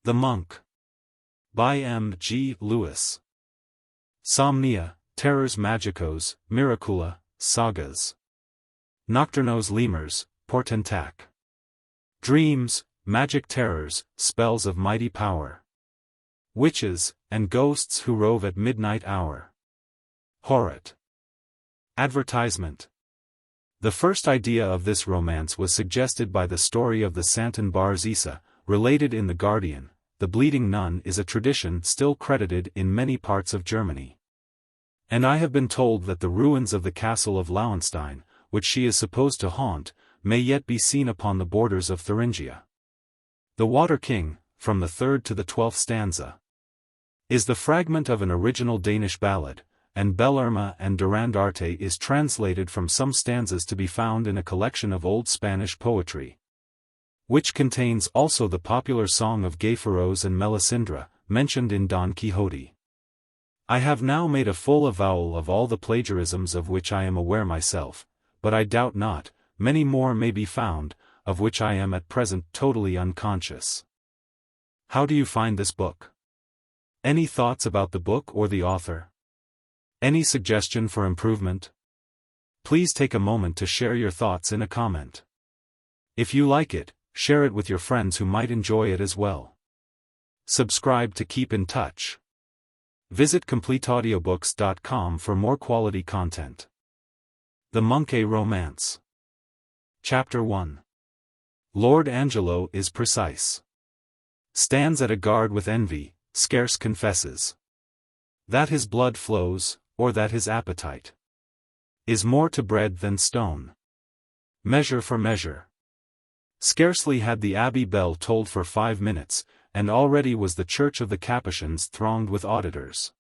The Monk. By M. G. Lewis. Somnia, terrors magicos, miracula, sagas. Nocturnos lemurs, portentac. Dreams, magic terrors, spells of mighty power. Witches, and ghosts who rove at midnight hour. Horat. Advertisement. The first idea of this romance was suggested by the story of the Santon Barzisa, related in The Guardian. The Bleeding Nun is a tradition still credited in many parts of Germany. And I have been told that the ruins of the castle of Lauenstein, which she is supposed to haunt, may yet be seen upon the borders of Thuringia. The Water King, from the 3rd to the 12th stanza, is the fragment of an original Danish ballad, and Bellerma and Durandarte is translated from some stanzas to be found in a collection of old Spanish poetry, which contains also the popular song of Gayferos and Melisindre, mentioned in Don Quixote. I have now made a full avowal of all the plagiarisms of which I am aware myself, but I doubt not, many more may be found, of which I am at present totally unconscious. How do you find this book? Any thoughts about the book or the author? Any suggestion for improvement? Please take a moment to share your thoughts in a comment. If you like it, share it with your friends who might enjoy it as well. Subscribe to keep in touch. Visit CompleteAudiobooks.com for more quality content. The Monk Romance. Chapter 1. Lord Angelo is precise. Stands at a guard with envy, scarce confesses that his blood flows, or that his appetite is more to bread than stone. Measure for measure. Scarcely had the abbey bell tolled for 5 minutes, and already was the church of the Capuchins thronged with auditors.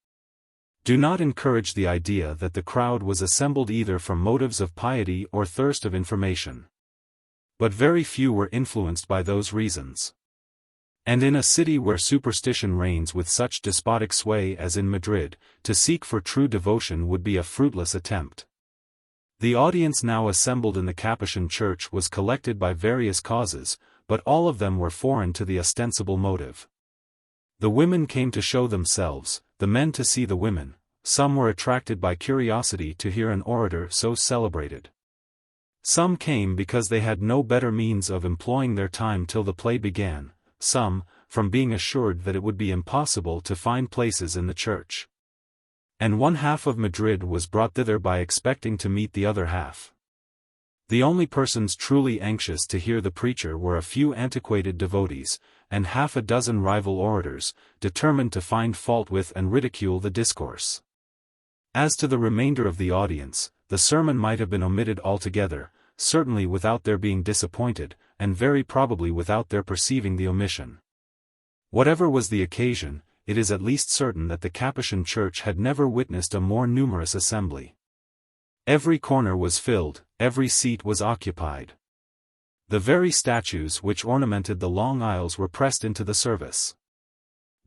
Do not encourage the idea that the crowd was assembled either from motives of piety or thirst of information. But very few were influenced by those reasons. And in a city where superstition reigns with such despotic sway as in Madrid, to seek for true devotion would be a fruitless attempt. The audience now assembled in the Capuchin church was collected by various causes, but all of them were foreign to the ostensible motive. The women came to show themselves, the men to see the women, some were attracted by curiosity to hear an orator so celebrated. Some came because they had no better means of employing their time till the play began, some, from being assured that it would be impossible to find places in the church. And one half of Madrid was brought thither by expecting to meet the other half. The only persons truly anxious to hear the preacher were a few antiquated devotees, and half a dozen rival orators, determined to find fault with and ridicule the discourse. As to the remainder of the audience, the sermon might have been omitted altogether, certainly without their being disappointed, and very probably without their perceiving the omission. Whatever was the occasion, it is at least certain that the Capuchin church had never witnessed a more numerous assembly. Every corner was filled, every seat was occupied. The very statues which ornamented the long aisles were pressed into the service.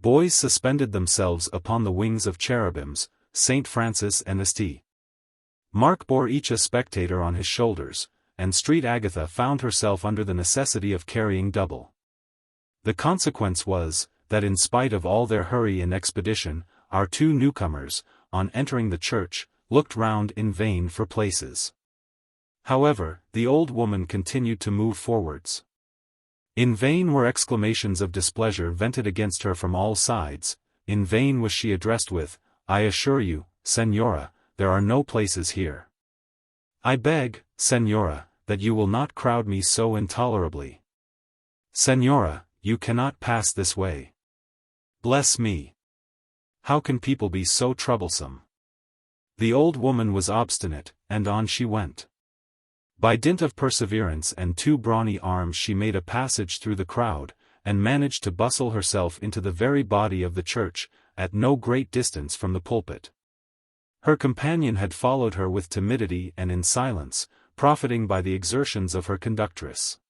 Boys suspended themselves upon the wings of cherubims, St. Francis and St. Mark bore each a spectator on his shoulders, and Street Agatha found herself under the necessity of carrying double. The consequence was, that in spite of all their hurry and expedition, our two newcomers, on entering the church, looked round in vain for places. However, the old woman continued to move forwards. In vain were exclamations of displeasure vented against her from all sides, in vain was she addressed with, "I assure you, Senora, there are no places here. I beg, Senora, that you will not crowd me so intolerably. Senora, you cannot pass this way. Bless me! How can people be so troublesome?" The old woman was obstinate, and on she went. By dint of perseverance and 2 brawny arms she made a passage through the crowd, and managed to bustle herself into the very body of the church, at no great distance from the pulpit. Her companion had followed her with timidity and in silence, profiting by the exertions of her conductress.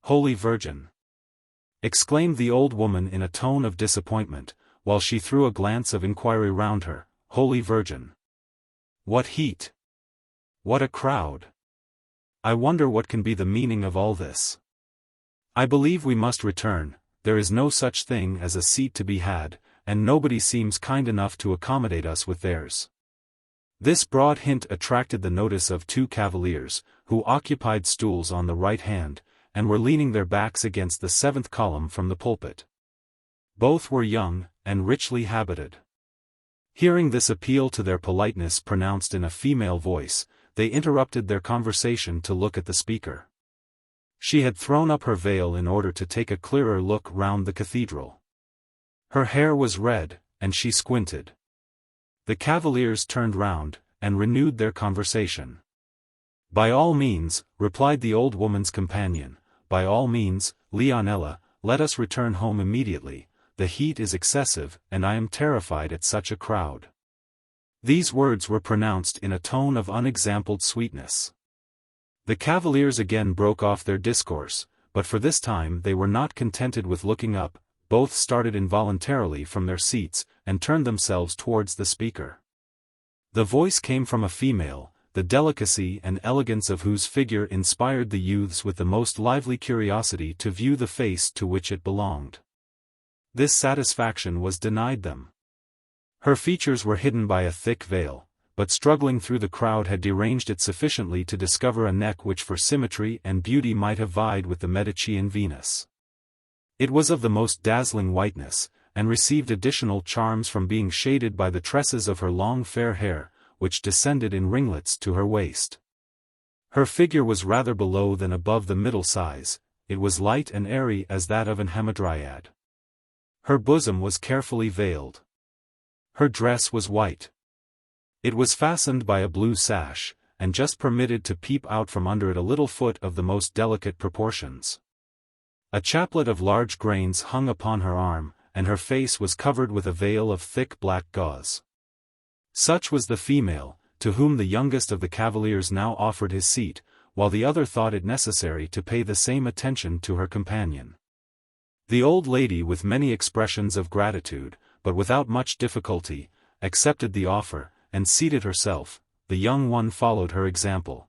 "Holy Virgin!" exclaimed the old woman in a tone of disappointment, while she threw a glance of inquiry round her. "Holy Virgin! What heat! What a crowd! I wonder what can be the meaning of all this. I believe we must return, there is no such thing as a seat to be had, and nobody seems kind enough to accommodate us with theirs. This broad hint attracted the notice of two cavaliers, who occupied stools on the right hand, and were leaning their backs against the seventh column from the pulpit. Both were young, and richly habited. Hearing this appeal to their politeness pronounced in a female voice, they interrupted their conversation to look at the speaker. She had thrown up her veil in order to take a clearer look round the cathedral. Her hair was red, and she squinted. The cavaliers turned round, and renewed their conversation. "By all means," replied the old woman's companion, "by all means, Leonela, let us return home immediately. The heat is excessive, and I am terrified at such a crowd." These words were pronounced in a tone of unexampled sweetness. The cavaliers again broke off their discourse, but for this time they were not contented with looking up. Both started involuntarily from their seats, and turned themselves towards the speaker. The voice came from a female, the delicacy and elegance of whose figure inspired the youths with the most lively curiosity to view the face to which it belonged. This satisfaction was denied them. Her features were hidden by a thick veil, but struggling through the crowd had deranged it sufficiently to discover a neck which for symmetry and beauty might have vied with the Medicean Venus. It was of the most dazzling whiteness, and received additional charms from being shaded by the tresses of her long fair hair, which descended in ringlets to her waist. Her figure was rather below than above the middle size, it was light and airy as that of an hamadryad. Her bosom was carefully veiled. Her dress was white. It was fastened by a blue sash, and just permitted to peep out from under it a little foot of the most delicate proportions. A chaplet of large grains hung upon her arm, and her face was covered with a veil of thick black gauze. Such was the female, to whom the youngest of the cavaliers now offered his seat, while the other thought it necessary to pay the same attention to her companion. The old lady, with many expressions of gratitude, but without much difficulty, accepted the offer, and seated herself. The young one followed her example,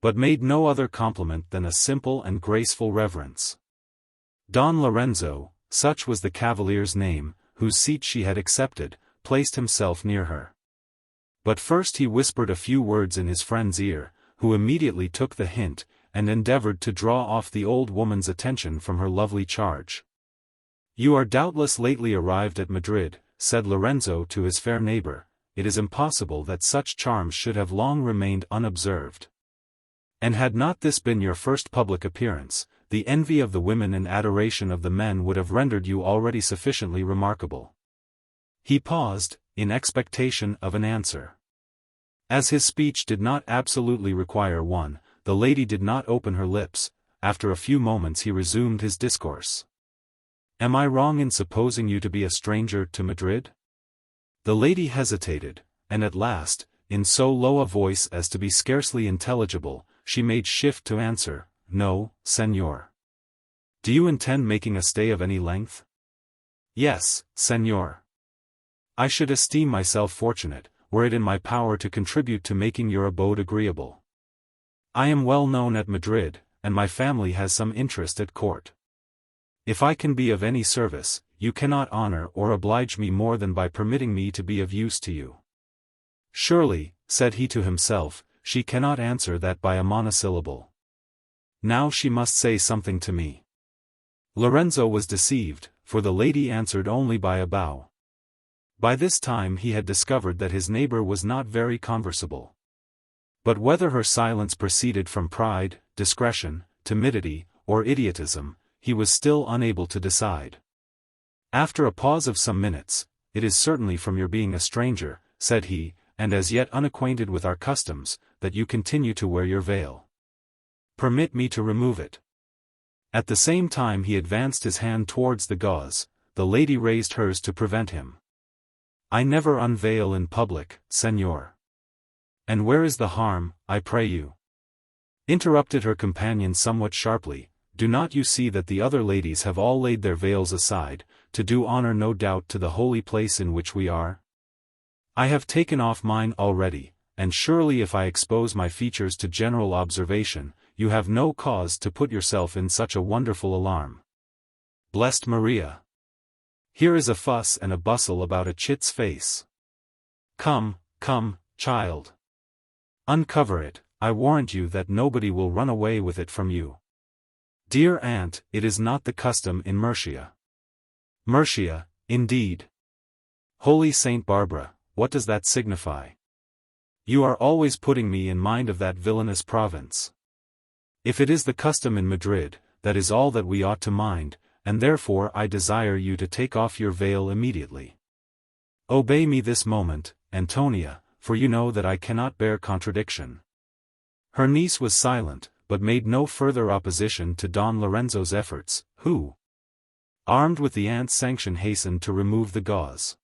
but made no other compliment than a simple and graceful reverence. Don Lorenzo, such was the cavalier's name, whose seat she had accepted, placed himself near her. But first he whispered a few words in his friend's ear, who immediately took the hint, and endeavored to draw off the old woman's attention from her lovely charge. "You are doubtless lately arrived at Madrid," said Lorenzo to his fair neighbor. "It is impossible that such charms should have long remained unobserved. And had not this been your first public appearance, the envy of the women and adoration of the men would have rendered you already sufficiently remarkable." He paused, in expectation of an answer. As his speech did not absolutely require one, the lady did not open her lips. After a few moments he resumed his discourse. "Am I wrong in supposing you to be a stranger to Madrid?" The lady hesitated, and at last, in so low a voice as to be scarcely intelligible, she made shift to answer, "No, senor." "Do you intend making a stay of any length?" "Yes, senor. I should esteem myself fortunate, were it in my power to contribute to making your abode agreeable. I am well known at Madrid, and my family has some interest at court. If I can be of any service, you cannot honor or oblige me more than by permitting me to be of use to you." "Surely," said he to himself, "she cannot answer that by a monosyllable. Now she must say something to me." Lorenzo was deceived, for the lady answered only by a bow. By this time he had discovered that his neighbor was not very conversable. But whether her silence proceeded from pride, discretion, timidity, or idiotism, he was still unable to decide. After a pause of some minutes, "It is certainly from your being a stranger," said he, "and as yet unacquainted with our customs, that you continue to wear your veil. Permit me to remove it." At the same time he advanced his hand towards the gauze. The lady raised hers to prevent him. "I never unveil in public, senor." "And where is the harm, I pray you?" interrupted her companion somewhat sharply. "Do not you see that the other ladies have all laid their veils aside, to do honor no doubt to the holy place in which we are? I have taken off mine already, and surely if I expose my features to general observation, you have no cause to put yourself in such a wonderful alarm. blessed Maria. Here is a fuss and a bustle about a chit's face. Come, come, child. Uncover it, I warrant you that nobody will run away with it from you. Dear aunt, it is not the custom in Mercia. Mercia, indeed. Holy Saint Barbara, what does that signify? You are always putting me in mind of that villainous province. If it is the custom in Madrid, that is all that we ought to mind, and therefore I desire you to take off your veil immediately. Obey me this moment, Antonia, for you know that I cannot bear contradiction. Her niece was silent, but made no further opposition to Don Lorenzo's efforts, who, armed with the aunt's sanction, hastened to remove the gauze.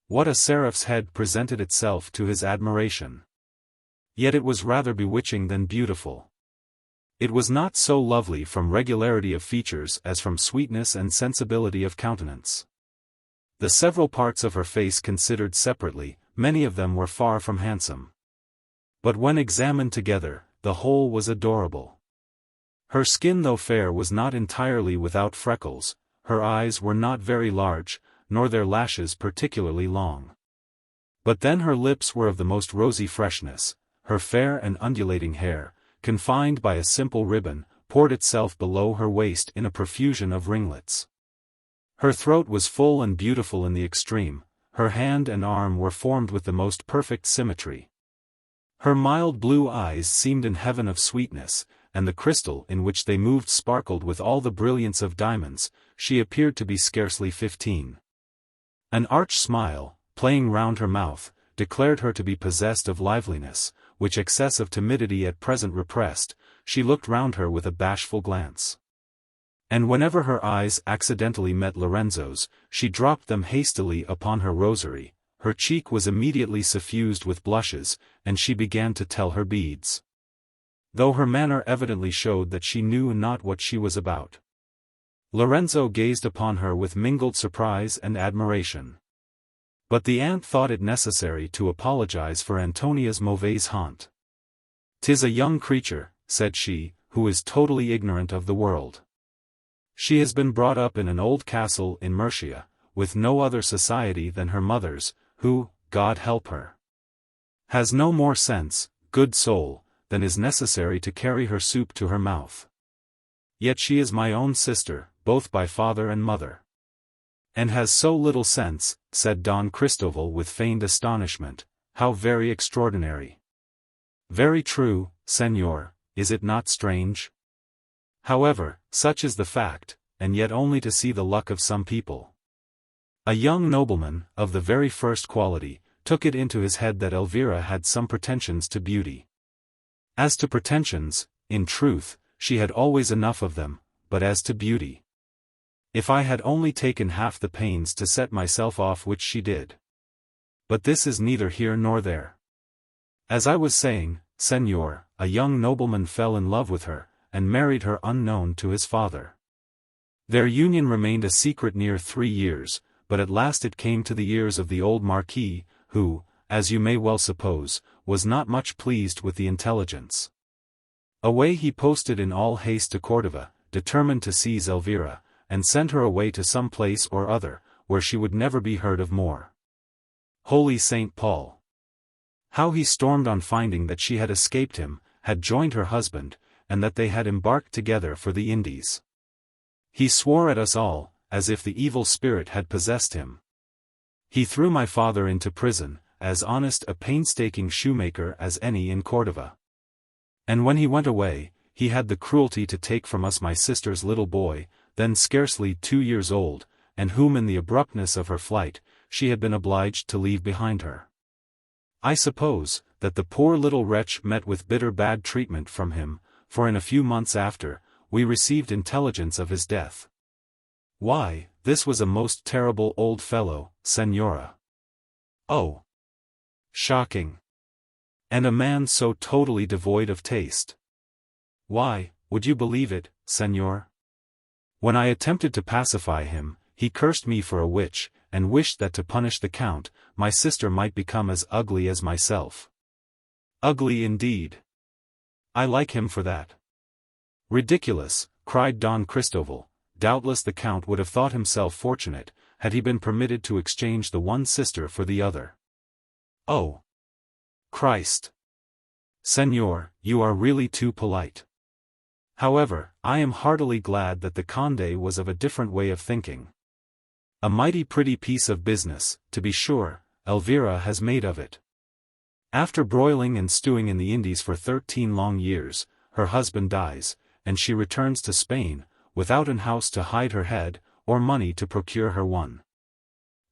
What a seraph's head presented itself to his admiration! Yet it was rather bewitching than beautiful. It was not so lovely from regularity of features as from sweetness and sensibility of countenance. The several parts of her face considered separately, many of them were far from handsome. But when examined together, the whole was adorable. Her skin, though fair, was not entirely without freckles, her eyes were not very large, nor their lashes particularly long. But then her lips were of the most rosy freshness, her fair and undulating hair, confined by a simple ribbon, poured itself below her waist in a profusion of ringlets. Her throat was full and beautiful in the extreme, her hand and arm were formed with the most perfect symmetry. Her mild blue eyes seemed in heaven of sweetness, and the crystal in which they moved sparkled with all the brilliance of diamonds. She appeared to be scarcely 15. An arch smile, playing round her mouth, declared her to be possessed of liveliness, which excess of timidity at present repressed. She looked round her with a bashful glance. And whenever her eyes accidentally met Lorenzo's, she dropped them hastily upon her rosary, her cheek was immediately suffused with blushes, and she began to tell her beads. Though her manner evidently showed that she knew not what she was about. Lorenzo gazed upon her with mingled surprise and admiration. But the aunt thought it necessary to apologize for Antonia's mauvaise honte. "'Tis a young creature," said she, "who is totally ignorant of the world. She has been brought up in an old castle in Mercia, with no other society than her mother's, who, God help her, has no more sense, good soul, than is necessary to carry her soup to her mouth. Yet she is my own sister, both by father and mother. And has so little sense," said Don Cristoval with feigned astonishment. "How very extraordinary." "Very true, Senor, is it not strange? However, such is the fact, and yet only to see the luck of some people. A young nobleman, of the very first quality, took it into his head that Elvira had some pretensions to beauty. As to pretensions, in truth, she had always enough of them, but as to beauty, if I had only taken half the pains to set myself off which she did. But this is neither here nor there. As I was saying, Senor, a young nobleman fell in love with her, and married her unknown to his father. Their union remained a secret near 3 years, but at last it came to the ears of the old Marquis, who, as you may well suppose, was not much pleased with the intelligence. Away he posted in all haste to Cordova, determined to seize Elvira, and send her away to some place or other, where she would never be heard of more. Holy Saint Paul! How he stormed on finding that she had escaped him, had joined her husband, and that they had embarked together for the Indies. He swore at us all, as if the evil spirit had possessed him. He threw my father into prison, as honest a painstaking shoemaker as any in Cordova. And when he went away, he had the cruelty to take from us my sister's little boy, then scarcely 2 years old, and whom in the abruptness of her flight, she had been obliged to leave behind her. I suppose, that the poor little wretch met with bitter bad treatment from him, for in a few months after, we received intelligence of his death. Why, this was a most terrible old fellow, Senora. Oh! Shocking! And a man so totally devoid of taste. Why, would you believe it, Senor? When I attempted to pacify him, he cursed me for a witch, and wished that to punish the Count, my sister might become as ugly as myself. Ugly indeed! I like him for that. Ridiculous, cried Don Cristoval, doubtless the Count would have thought himself fortunate, had he been permitted to exchange the one sister for the other. Oh! Christ! Señor, you are really too polite. However, I am heartily glad that the Conde was of a different way of thinking. A mighty pretty piece of business, to be sure, Elvira has made of it. After broiling and stewing in the Indies for 13 long years, her husband dies, and she returns to Spain, without an house to hide her head, or money to procure her one.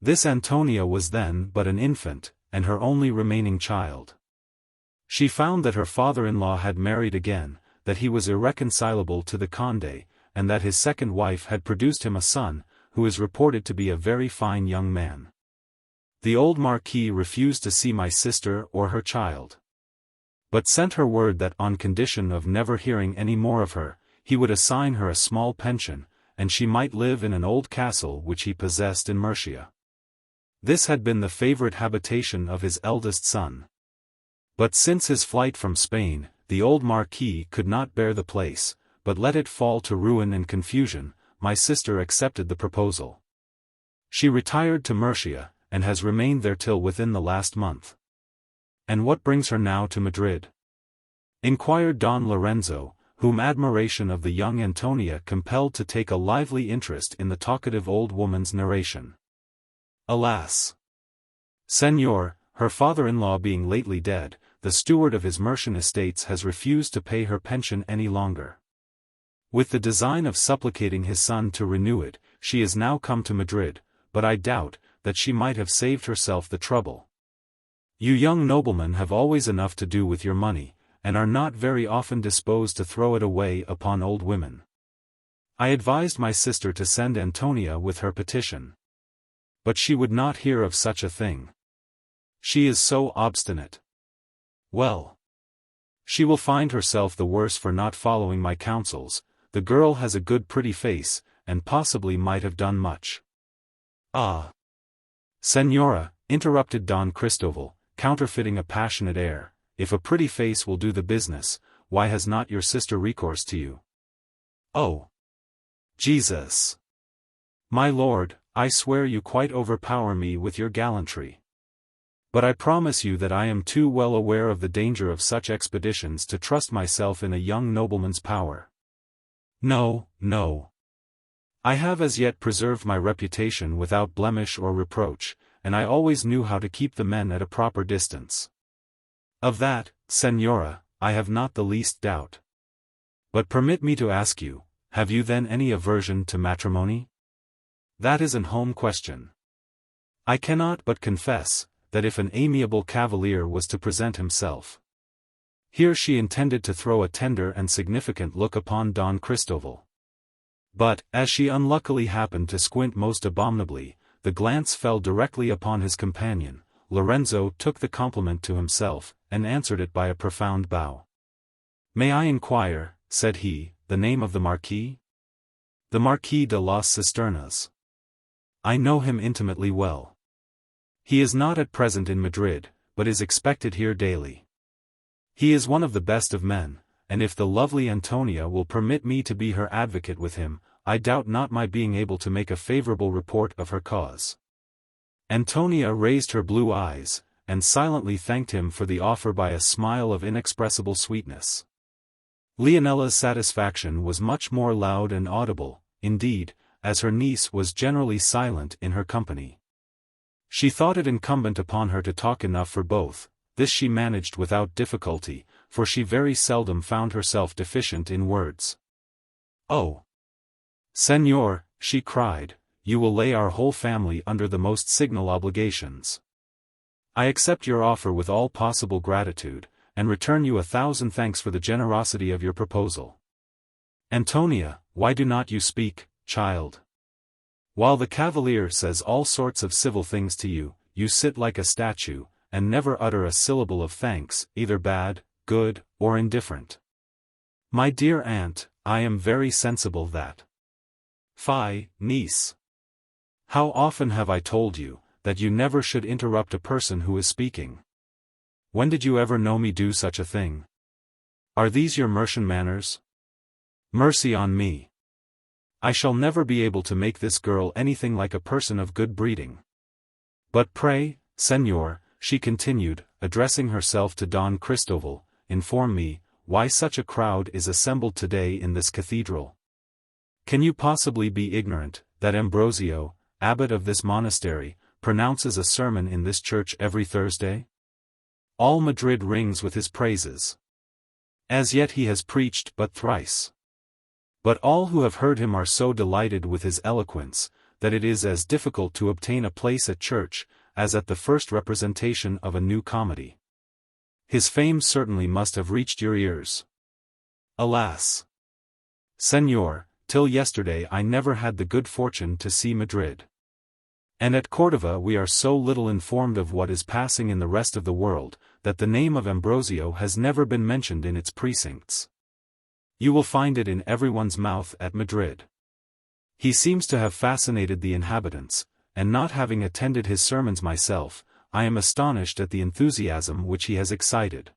This Antonia was then but an infant, and her only remaining child. She found that her father-in-law had married again, that he was irreconcilable to the Conde, and that his second wife had produced him a son, who is reported to be a very fine young man. The old Marquis refused to see my sister or her child, but sent her word that on condition of never hearing any more of her, he would assign her a small pension, and she might live in an old castle which he possessed in Murcia. This had been the favorite habitation of his eldest son. But since his flight from Spain, the old Marquis could not bear the place, but let it fall to ruin and confusion. My sister accepted the proposal. She retired to Murcia, and has remained there till within the last month. And what brings her now to Madrid? Inquired Don Lorenzo, whom admiration of the young Antonia compelled to take a lively interest in the talkative old woman's narration. Alas! Señor, her father-in-law being lately dead, the steward of his Murcian estates has refused to pay her pension any longer. With the design of supplicating his son to renew it, she is now come to Madrid, but I doubt that she might have saved herself the trouble. You young noblemen have always enough to do with your money, and are not very often disposed to throw it away upon old women. I advised my sister to send Antonia with her petition. But she would not hear of such a thing. She is so obstinate. Well, she will find herself the worse for not following my counsels. The girl has a good pretty face, and possibly might have done much. Ah! Señora, interrupted Don Cristoval, counterfeiting a passionate air, if a pretty face will do the business, why has not your sister recourse to you? Oh! Jesus! My lord, I swear you quite overpower me with your gallantry. But I promise you that I am too well aware of the danger of such expeditions to trust myself in a young nobleman's power. No, no. I have as yet preserved my reputation without blemish or reproach, and I always knew how to keep the men at a proper distance. Of that, Señora, I have not the least doubt. But permit me to ask you, have you then any aversion to matrimony? That is an home question. I cannot but confess, that if an amiable cavalier was to present himself. Here she intended to throw a tender and significant look upon Don Cristoval. But, as she unluckily happened to squint most abominably, the glance fell directly upon his companion. Lorenzo took the compliment to himself, and answered it by a profound bow. May I inquire, said he, the name of the Marquis? The Marquis de las Cisternas. I know him intimately well. He is not at present in Madrid, but is expected here daily. He is one of the best of men, and if the lovely Antonia will permit me to be her advocate with him, I doubt not my being able to make a favorable report of her cause. Antonia raised her blue eyes, and silently thanked him for the offer by a smile of inexpressible sweetness. Leonella's satisfaction was much more loud and audible, indeed, as her niece was generally silent in her company. She thought it incumbent upon her to talk enough for both. This she managed without difficulty, for she very seldom found herself deficient in words. Oh! Señor, she cried, you will lay our whole family under the most signal obligations. I accept your offer with all possible gratitude, and return you 1,000 thanks for the generosity of your proposal. Antonia, why do not you speak, child? While the cavalier says all sorts of civil things to you, you sit like a statue, and never utter a syllable of thanks, either bad, good, or indifferent. My dear aunt, I am very sensible that. Fie, niece. How often have I told you, that you never should interrupt a person who is speaking? When did you ever know me do such a thing? Are these your Mercian manners? Mercy on me! I shall never be able to make this girl anything like a person of good breeding. But pray, Señor," she continued, addressing herself to Don Cristoval, "inform me, why such a crowd is assembled today in this cathedral? Can you possibly be ignorant, that Ambrosio, abbot of this monastery, pronounces a sermon in this church every Thursday? All Madrid rings with his praises. As yet he has preached but thrice. But all who have heard him are so delighted with his eloquence, that it is as difficult to obtain a place at church, as at the first representation of a new comedy. His fame certainly must have reached your ears." "Alas! Señor, till yesterday I never had the good fortune to see Madrid. And at Cordova we are so little informed of what is passing in the rest of the world, that the name of Ambrosio has never been mentioned in its precincts. You will find it in everyone's mouth at Madrid. He seems to have fascinated the inhabitants, and not having attended his sermons myself, I am astonished at the enthusiasm which he has excited.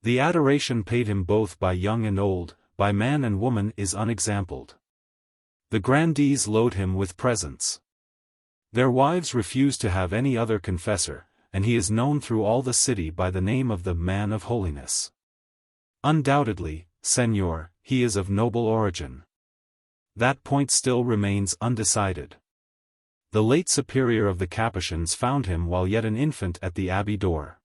The adoration paid him both by young and old, by man and woman is unexampled. The grandees load him with presents. Their wives refuse to have any other confessor, and he is known through all the city by the name of the Man of Holiness. Undoubtedly, Señor, he is of noble origin. That point still remains undecided. The late superior of the Capuchins found him while yet an infant at the abbey door.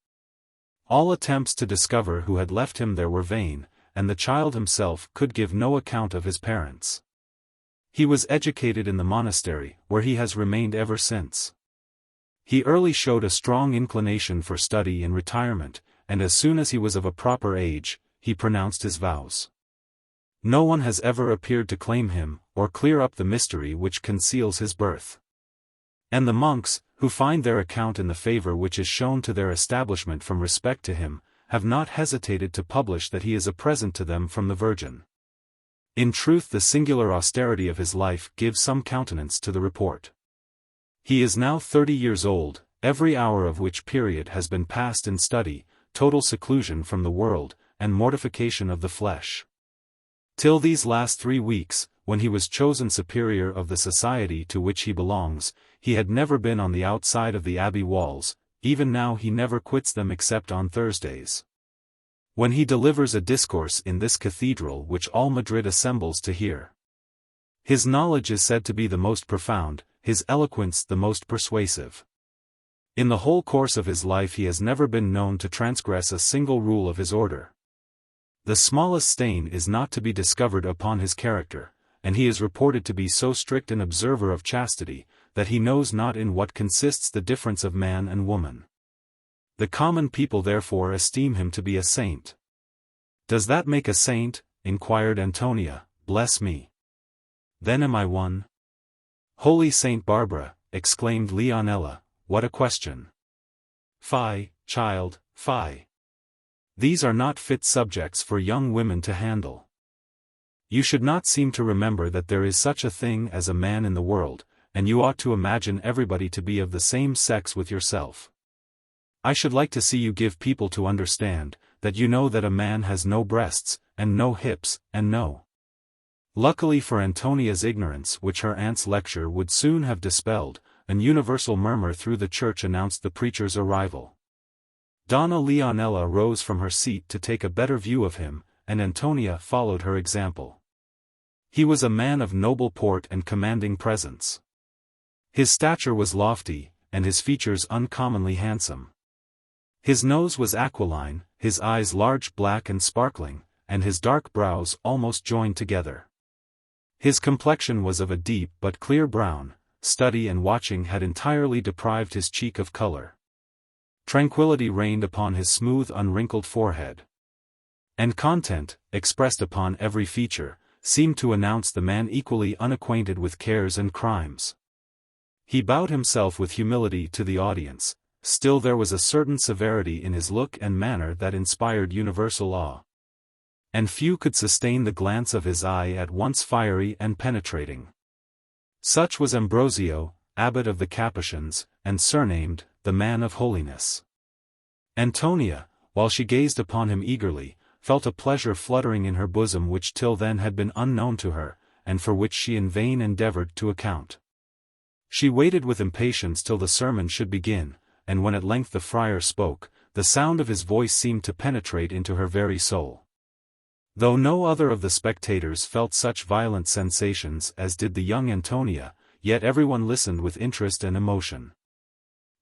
All attempts to discover who had left him there were vain, and the child himself could give no account of his parents. He was educated in the monastery, where he has remained ever since. He early showed a strong inclination for study in retirement, and as soon as he was of a proper age, he pronounced his vows. No one has ever appeared to claim him, or clear up the mystery which conceals his birth. And the monks, who find their account in the favor which is shown to their establishment from respect to him, have not hesitated to publish that he is a present to them from the Virgin. In truth, the singular austerity of his life gives some countenance to the report. He is now 30 years old, every hour of which period has been passed in study, total seclusion from the world, and mortification of the flesh. Till these last 3 weeks, when he was chosen superior of the society to which he belongs, he had never been on the outside of the abbey walls, even now he never quits them except on Thursdays. When he delivers a discourse in this cathedral which all Madrid assembles to hear. His knowledge is said to be the most profound, his eloquence the most persuasive. In the whole course of his life he has never been known to transgress a single rule of his order. The smallest stain is not to be discovered upon his character, and he is reported to be so strict an observer of chastity, that he knows not in what consists the difference of man and woman. The common people therefore esteem him to be a saint. "Does that make a saint?" inquired Antonia. "Bless me! Then am I one?" "Holy Saint Barbara," exclaimed Leonela, "what a question! Fie, child, fie! These are not fit subjects for young women to handle. You should not seem to remember that there is such a thing as a man in the world, and you ought to imagine everybody to be of the same sex with yourself. I should like to see you give people to understand, that you know that a man has no breasts, and no hips, and no—" Luckily for Antonia's ignorance, which her aunt's lecture would soon have dispelled, an universal murmur through the church announced the preacher's arrival. Donna Leonela rose from her seat to take a better view of him, and Antonia followed her example. He was a man of noble port and commanding presence. His stature was lofty, and his features uncommonly handsome. His nose was aquiline, his eyes large, black and sparkling, and his dark brows almost joined together. His complexion was of a deep but clear brown. Study and watching had entirely deprived his cheek of color. Tranquility reigned upon his smooth unwrinkled forehead. And content, expressed upon every feature, seemed to announce the man equally unacquainted with cares and crimes. He bowed himself with humility to the audience, still there was a certain severity in his look and manner that inspired universal awe. And few could sustain the glance of his eye at once fiery and penetrating. Such was Ambrosio, abbot of the Capuchins, and surnamed, the Man of Holiness. Antonia, while she gazed upon him eagerly, felt a pleasure fluttering in her bosom which till then had been unknown to her, and for which she in vain endeavored to account. She waited with impatience till the sermon should begin, and when at length the friar spoke, the sound of his voice seemed to penetrate into her very soul. Though no other of the spectators felt such violent sensations as did the young Antonia, yet everyone listened with interest and emotion.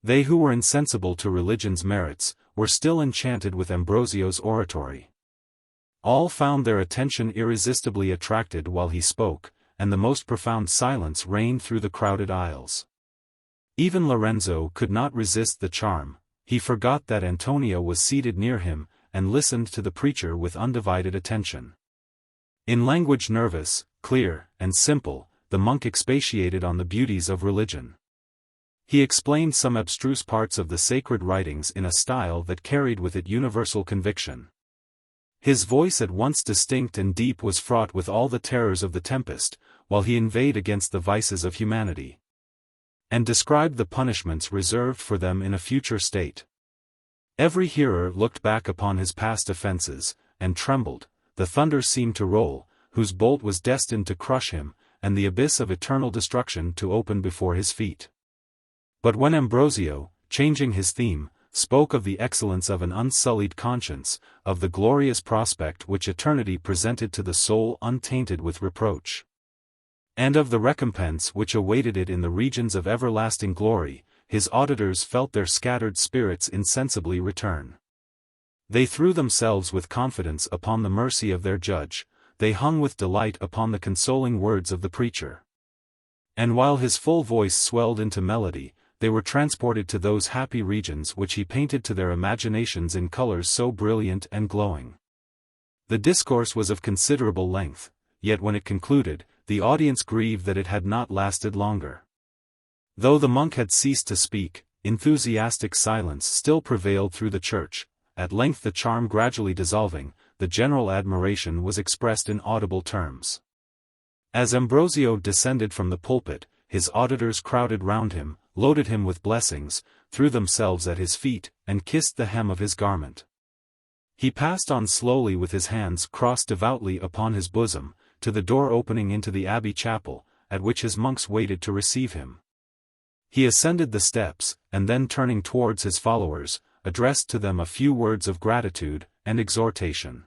They who were insensible to religion's merits, were still enchanted with Ambrosio's oratory. All found their attention irresistibly attracted while he spoke, and the most profound silence reigned through the crowded aisles. Even Lorenzo could not resist the charm. He forgot that Antonia was seated near him, and listened to the preacher with undivided attention. In language nervous, clear, and simple, the monk expatiated on the beauties of religion. He explained some abstruse parts of the sacred writings in a style that carried with it universal conviction. His voice at once distinct and deep was fraught with all the terrors of the tempest, while he inveighed against the vices of humanity, and described the punishments reserved for them in a future state. Every hearer looked back upon his past offenses, and trembled. The thunder seemed to roll, whose bolt was destined to crush him, and the abyss of eternal destruction to open before his feet. But when Ambrosio, changing his theme, spoke of the excellence of an unsullied conscience, of the glorious prospect which eternity presented to the soul untainted with reproach, and of the recompense which awaited it in the regions of everlasting glory, his auditors felt their scattered spirits insensibly return. They threw themselves with confidence upon the mercy of their judge, they hung with delight upon the consoling words of the preacher. And while his full voice swelled into melody, they were transported to those happy regions which he painted to their imaginations in colors so brilliant and glowing. The discourse was of considerable length, yet when it concluded, the audience grieved that it had not lasted longer. Though the monk had ceased to speak, enthusiastic silence still prevailed through the church. At length, the charm gradually dissolving, the general admiration was expressed in audible terms. As Ambrosio descended from the pulpit, his auditors crowded round him, loaded him with blessings, threw themselves at his feet, and kissed the hem of his garment. He passed on slowly with his hands crossed devoutly upon his bosom, to the door opening into the abbey chapel, at which his monks waited to receive him. He ascended the steps, and then turning towards his followers, addressed to them a few words of gratitude and exhortation.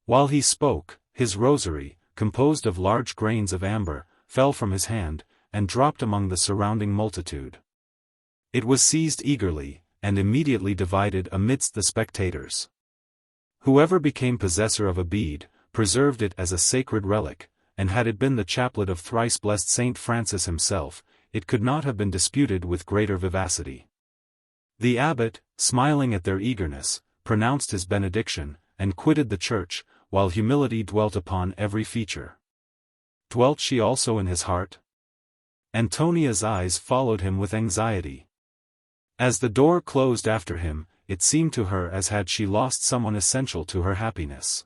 While he spoke, his rosary, composed of large grains of amber, fell from his hand, and dropped among the surrounding multitude. It was seized eagerly, and immediately divided amidst the spectators. Whoever became possessor of a bead, preserved it as a sacred relic, and had it been the chaplet of thrice-blessed Saint Francis himself, it could not have been disputed with greater vivacity. The abbot, smiling at their eagerness, pronounced his benediction, and quitted the church, while humility dwelt upon every feature. Dwelt she also in his heart? Antonia's eyes followed him with anxiety. As the door closed after him, it seemed to her as had she lost someone essential to her happiness.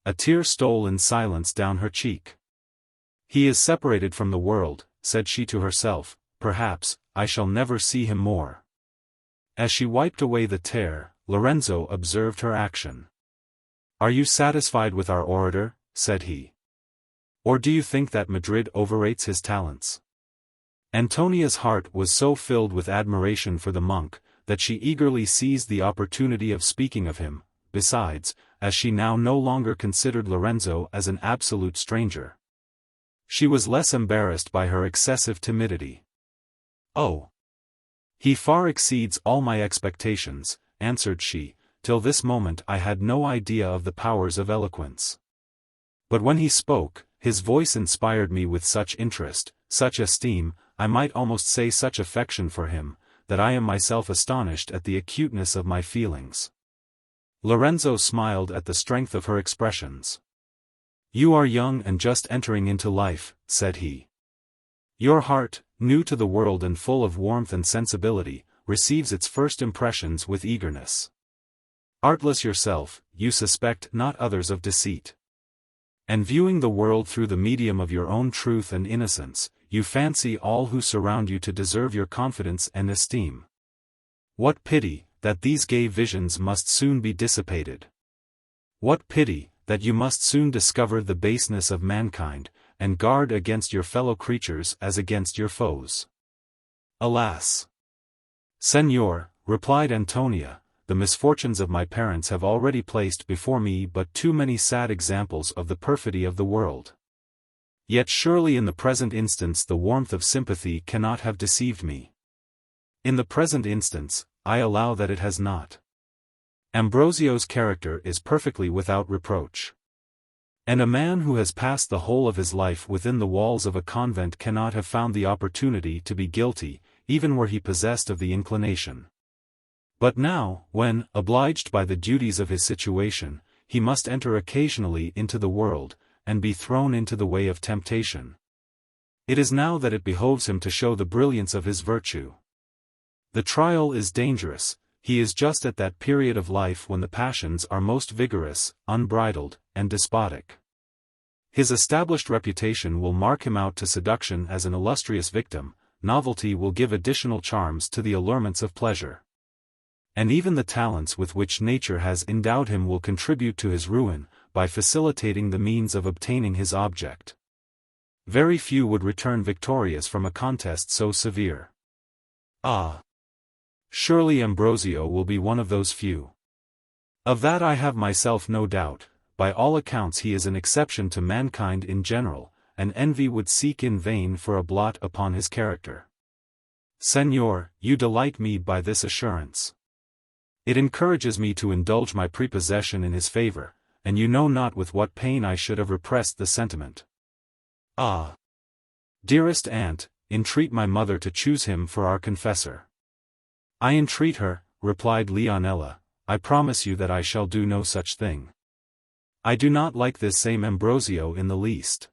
A tear stole in silence down her cheek. He is separated from the world, said she to herself, perhaps, I shall never see him more. As she wiped away the tear, Lorenzo observed her action. Are you satisfied with our orator? Said he. Or do you think that Madrid overrates his talents? Antonia's heart was so filled with admiration for the monk, that she eagerly seized the opportunity of speaking of him. Besides, as she now no longer considered Lorenzo as an absolute stranger, she was less embarrassed by her excessive timidity. Oh! He far exceeds all my expectations, answered she. Till this moment I had no idea of the powers of eloquence. But when he spoke, his voice inspired me with such interest, such esteem, I might almost say such affection for him, that I am myself astonished at the acuteness of my feelings. Lorenzo smiled at the strength of her expressions. You are young and just entering into life, said he. Your heart, new to the world and full of warmth and sensibility, receives its first impressions with eagerness. Artless yourself, you suspect not others of deceit. And viewing the world through the medium of your own truth and innocence, you fancy all who surround you to deserve your confidence and esteem. What pity, that these gay visions must soon be dissipated. What pity, that you must soon discover the baseness of mankind, and guard against your fellow creatures as against your foes. Alas! Señor, replied Antonia, the misfortunes of my parents have already placed before me but too many sad examples of the perfidy of the world. Yet surely in the present instance the warmth of sympathy cannot have deceived me. In the present instance, I allow that it has not. Ambrosio's character is perfectly without reproach. And a man who has passed the whole of his life within the walls of a convent cannot have found the opportunity to be guilty, even were he possessed of the inclination. But now, when, obliged by the duties of his situation, he must enter occasionally into the world, and be thrown into the way of temptation. It is now that it behoves him to show the brilliance of his virtue. The trial is dangerous, he is just at that period of life when the passions are most vigorous, unbridled, and despotic. His established reputation will mark him out to seduction as an illustrious victim, novelty will give additional charms to the allurements of pleasure. And even the talents with which nature has endowed him will contribute to his ruin, by facilitating the means of obtaining his object. Very few would return victorious from a contest so severe. Ah! Surely Ambrosio will be one of those few. Of that I have myself no doubt, by all accounts he is an exception to mankind in general, and envy would seek in vain for a blot upon his character. Señor, you delight me by this assurance. It encourages me to indulge my prepossession in his favor, and you know not with what pain I should have repressed the sentiment. Ah! Dearest aunt, entreat my mother to choose him for our confessor. I entreat her, replied Leonela, I promise you that I shall do no such thing. I do not like this same Ambrosio in the least.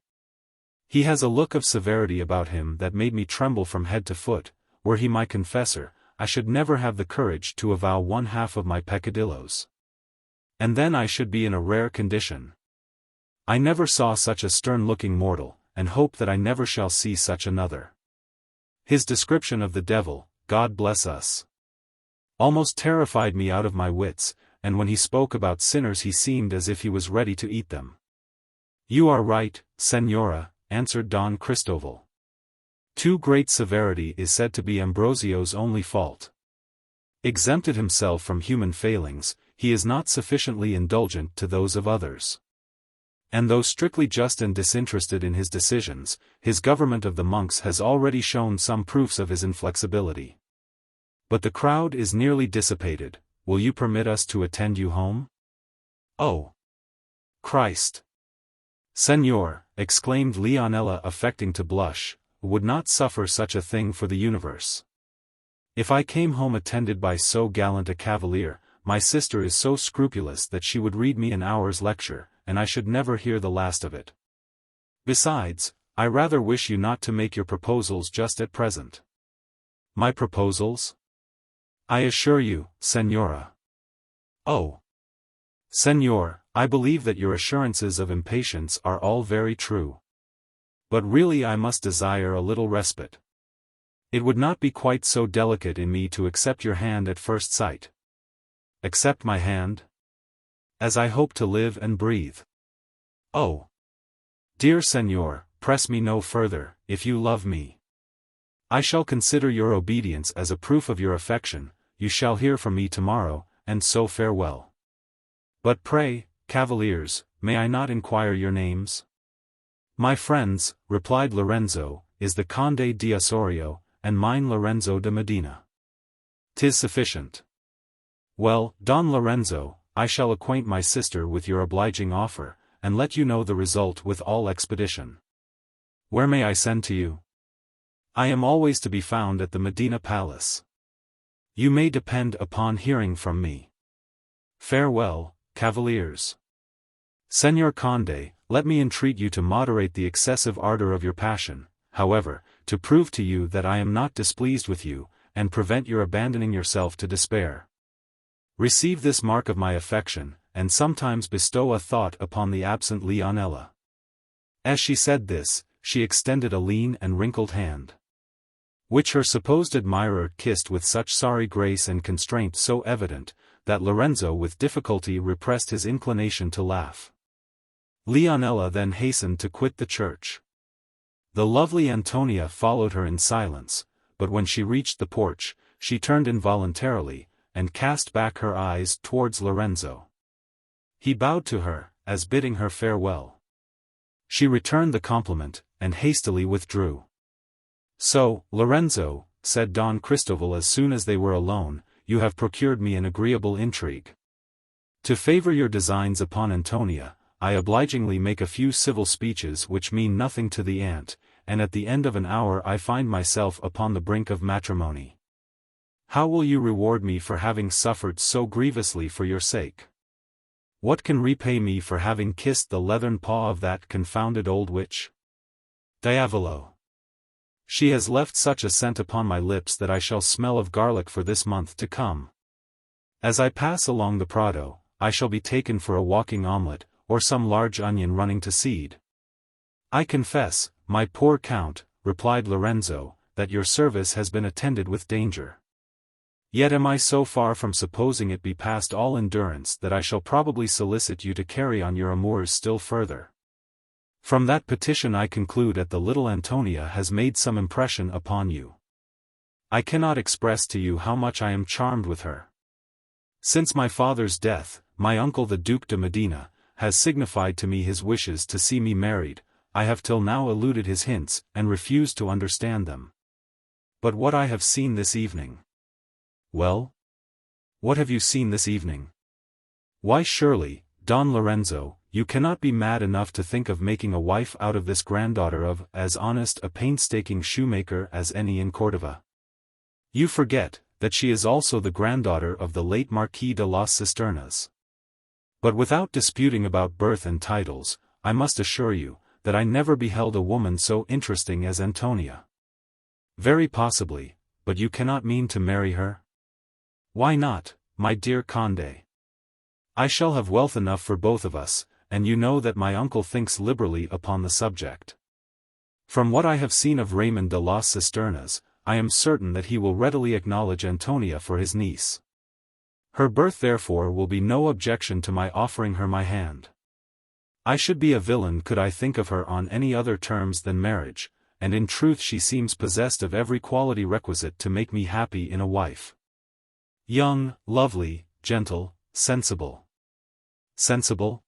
He has a look of severity about him that made me tremble from head to foot. Were he my confessor, I should never have the courage to avow one half of my peccadillos. And then I should be in a rare condition. I never saw such a stern-looking mortal, and hope that I never shall see such another. His description of the devil, God bless us, almost terrified me out of my wits, and when he spoke about sinners he seemed as if he was ready to eat them. You are right, Señora, answered Don Cristoval. Too great severity is said to be Ambrosio's only fault. Exempted himself from human failings, he is not sufficiently indulgent to those of others. And though strictly just and disinterested in his decisions, his government of the monks has already shown some proofs of his inflexibility. But the crowd is nearly dissipated, will you permit us to attend you home? Oh! Christ! Señor, exclaimed Leonela affecting to blush, would not suffer such a thing for the universe. If I came home attended by so gallant a cavalier, my sister is so scrupulous that she would read me an hour's lecture, and I should never hear the last of it. Besides, I rather wish you not to make your proposals just at present. My proposals? I assure you, Señora. Oh! Señor, I believe that your assurances of impatience are all very true. But really I must desire a little respite. It would not be quite so delicate in me to accept your hand at first sight. Accept my hand? As I hope to live and breathe. Oh! Dear Señor, press me no further, if you love me. I shall consider your obedience as a proof of your affection, you shall hear from me tomorrow, and so farewell. But pray, cavaliers, may I not inquire your names? My friends, replied Lorenzo, is the Conde de Osorio, and mine Lorenzo de Medina. 'Tis sufficient. Well, Don Lorenzo, I shall acquaint my sister with your obliging offer, and let you know the result with all expedition. Where may I send to you? I am always to be found at the Medina Palace. You may depend upon hearing from me. Farewell, cavaliers. Señor Conde, let me entreat you to moderate the excessive ardor of your passion, however, to prove to you that I am not displeased with you, and prevent your abandoning yourself to despair. Receive this mark of my affection, and sometimes bestow a thought upon the absent Leonela. As she said this, she extended a lean and wrinkled hand, which her supposed admirer kissed with such sorry grace and constraint so evident, that Lorenzo with difficulty repressed his inclination to laugh. Leonela then hastened to quit the church. The lovely Antonia followed her in silence, but when she reached the porch, she turned involuntarily, and cast back her eyes towards Lorenzo. He bowed to her, as bidding her farewell. She returned the compliment, and hastily withdrew. "So, Lorenzo," said Don Cristoval as soon as they were alone, "you have procured me an agreeable intrigue. To favor your designs upon Antonia, I obligingly make a few civil speeches which mean nothing to the aunt, and at the end of an hour I find myself upon the brink of matrimony. How will you reward me for having suffered so grievously for your sake? What can repay me for having kissed the leathern paw of that confounded old witch? Diavolo! She has left such a scent upon my lips that I shall smell of garlic for this month to come. As I pass along the Prado, I shall be taken for a walking omelette, or some large onion running to seed." "I confess, my poor Count," replied Lorenzo, "that your service has been attended with danger. Yet am I so far from supposing it be past all endurance that I shall probably solicit you to carry on your amours still further. From that petition I conclude that the little Antonia has made some impression upon you. I cannot express to you how much I am charmed with her. Since my father's death, my uncle the Duke de Medina has signified to me his wishes to see me married. I have till now eluded his hints, and refused to understand them. But what I have seen this evening—" "Well? What have you seen this evening?" "Why surely, Don Lorenzo, you cannot be mad enough to think of making a wife out of this granddaughter of as honest a painstaking shoemaker as any in Cordova. You forget that she is also the granddaughter of the late Marquis de las Cisternas. But without disputing about birth and titles, I must assure you, that I never beheld a woman so interesting as Antonia." "Very possibly, but you cannot mean to marry her?" "Why not, my dear Conde? I shall have wealth enough for both of us, and you know that my uncle thinks liberally upon the subject. From what I have seen of Raymond de las Cisternas, I am certain that he will readily acknowledge Antonia for his niece. Her birth therefore will be no objection to my offering her my hand. I should be a villain could I think of her on any other terms than marriage, and in truth she seems possessed of every quality requisite to make me happy in a wife. Young, lovely, gentle, sensible." "Sensible?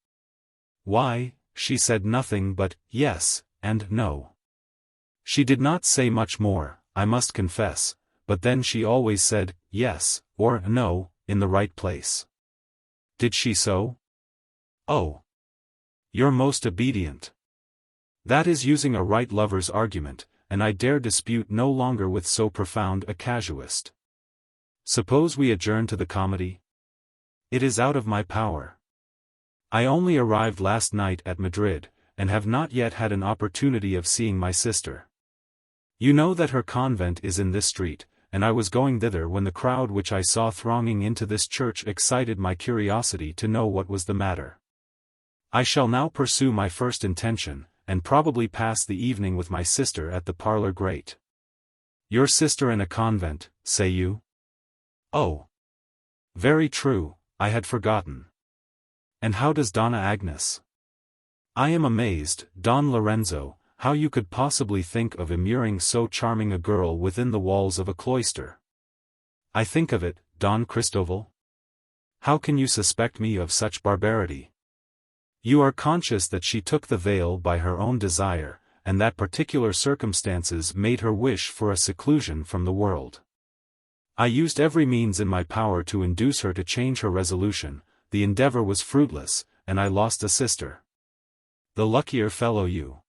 Why, she said nothing but yes and no. She did not say much more, I must confess, but then she always said yes or no in the right place." "Did she so? Oh! You're most obedient. That is using a right lover's argument, and I dare dispute no longer with so profound a casuist. Suppose we adjourn to the comedy?" "It is out of my power. I only arrived last night at Madrid, and have not yet had an opportunity of seeing my sister. You know that her convent is in this street, and I was going thither when the crowd which I saw thronging into this church excited my curiosity to know what was the matter. I shall now pursue my first intention, and probably pass the evening with my sister at the parlor grate." "Your sister in a convent, say you? Oh! Very true, I had forgotten. And how does Donna Agnes? I am amazed, Don Lorenzo, how you could possibly think of immuring so charming a girl within the walls of a cloister." "I think of it, Don Cristoval. How can you suspect me of such barbarity? You are conscious that she took the veil by her own desire, and that particular circumstances made her wish for a seclusion from the world. I used every means in my power to induce her to change her resolution. The endeavor was fruitless, and I lost a sister. The luckier fellow you.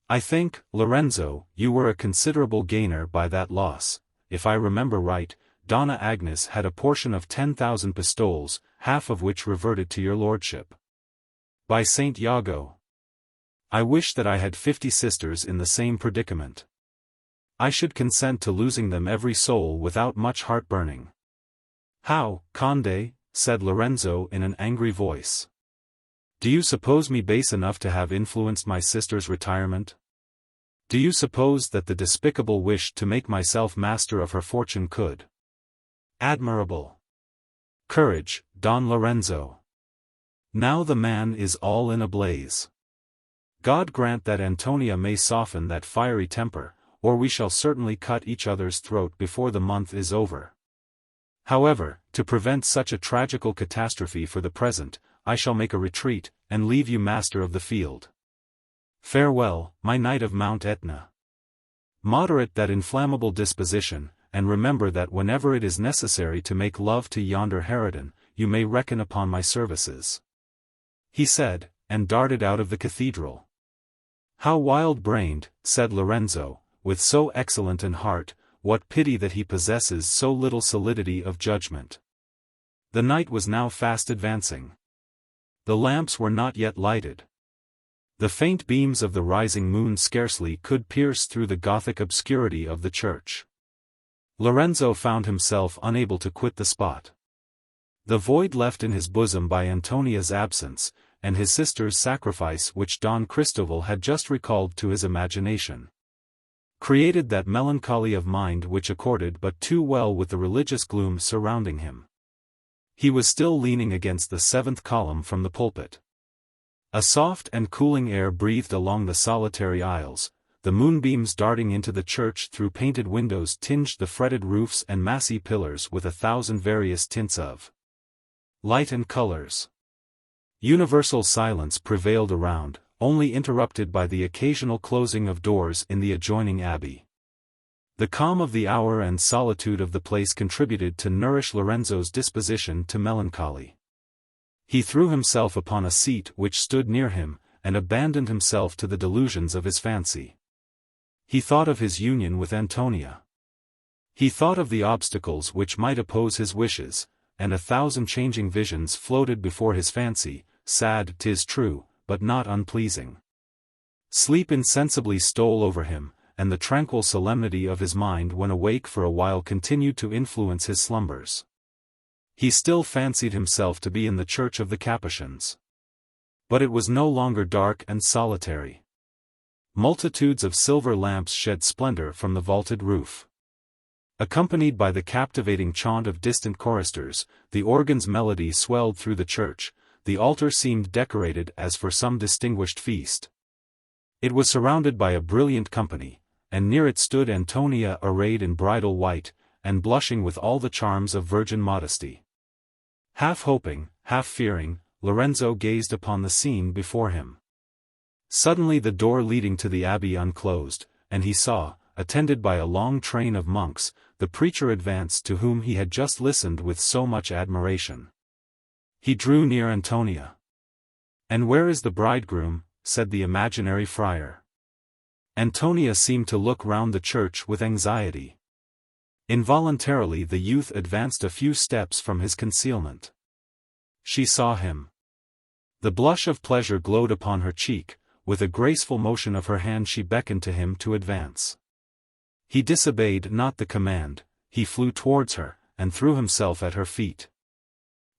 I think, Lorenzo, you were a considerable gainer by that loss. If I remember right, Donna Agnes had a portion of 10,000 pistoles, half of which reverted to your lordship. By Saint Iago! I wish that I had 50 sisters in the same predicament. I should consent to losing them every soul without much heartburning." "How, Conde?" said Lorenzo in an angry voice. "Do you suppose me base enough to have influenced my sister's retirement? Do you suppose that the despicable wish to make myself master of her fortune could—" "Admirable courage, Don Lorenzo. Now the man is all in a blaze. God grant that Antonia may soften that fiery temper, or we shall certainly cut each other's throat before the month is over. However, to prevent such a tragical catastrophe for the present, I shall make a retreat, and leave you master of the field. Farewell, my knight of Mount Etna. Moderate that inflammable disposition, and remember that whenever it is necessary to make love to yonder harridan, you may reckon upon my services. He said, and darted out of the cathedral. How wild-brained, said Lorenzo, with so excellent an heart, what pity that he possesses so little solidity of judgment. The night was now fast advancing. The lamps were not yet lighted. The faint beams of the rising moon scarcely could pierce through the Gothic obscurity of the church. Lorenzo found himself unable to quit the spot. The void left in his bosom by Antonia's absence, and his sister's sacrifice which Don Cristobal had just recalled to his imagination, created that melancholy of mind which accorded but too well with the religious gloom surrounding him. He was still leaning against the seventh column from the pulpit. A soft and cooling air breathed along the solitary aisles, the moonbeams darting into the church through painted windows tinged the fretted roofs and massy pillars with 1,000 various tints of light and colors. Universal silence prevailed around, only interrupted by the occasional closing of doors in the adjoining abbey. The calm of the hour and solitude of the place contributed to nourish Lorenzo's disposition to melancholy. He threw himself upon a seat which stood near him, and abandoned himself to the delusions of his fancy. He thought of his union with Antonia. He thought of the obstacles which might oppose his wishes, and 1,000 changing visions floated before his fancy, sad 'tis true, but not unpleasing. Sleep insensibly stole over him, and the tranquil solemnity of his mind when awake for a while continued to influence his slumbers. He still fancied himself to be in the church of the Capuchins. But it was no longer dark and solitary. Multitudes of silver lamps shed splendor from the vaulted roof. Accompanied by the captivating chaunt of distant choristers, the organ's melody swelled through the church. The altar seemed decorated as for some distinguished feast. It was surrounded by a brilliant company, and near it stood Antonia arrayed in bridal white, and blushing with all the charms of virgin modesty. Half hoping, half fearing, Lorenzo gazed upon the scene before him. Suddenly the door leading to the abbey unclosed, and he saw, attended by a long train of monks, the preacher advance to whom he had just listened with so much admiration. He drew near Antonia. "And where is the bridegroom?" said the imaginary friar. Antonia seemed to look round the church with anxiety. Involuntarily the youth advanced a few steps from his concealment. She saw him. The blush of pleasure glowed upon her cheek, with a graceful motion of her hand she beckoned to him to advance. He disobeyed not the command, he flew towards her, and threw himself at her feet.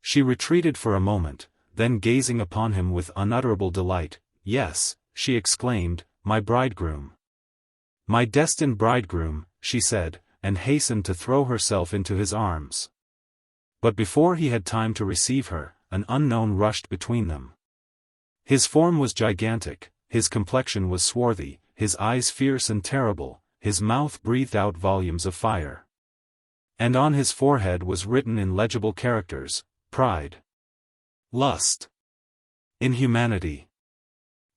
She retreated for a moment, then gazing upon him with unutterable delight, "Yes," she exclaimed, "my bridegroom. My destined bridegroom," she said, and hastened to throw herself into his arms. But before he had time to receive her, an unknown rushed between them. His form was gigantic, his complexion was swarthy, his eyes fierce and terrible, his mouth breathed out volumes of fire. And on his forehead was written in legible characters, pride, lust, inhumanity.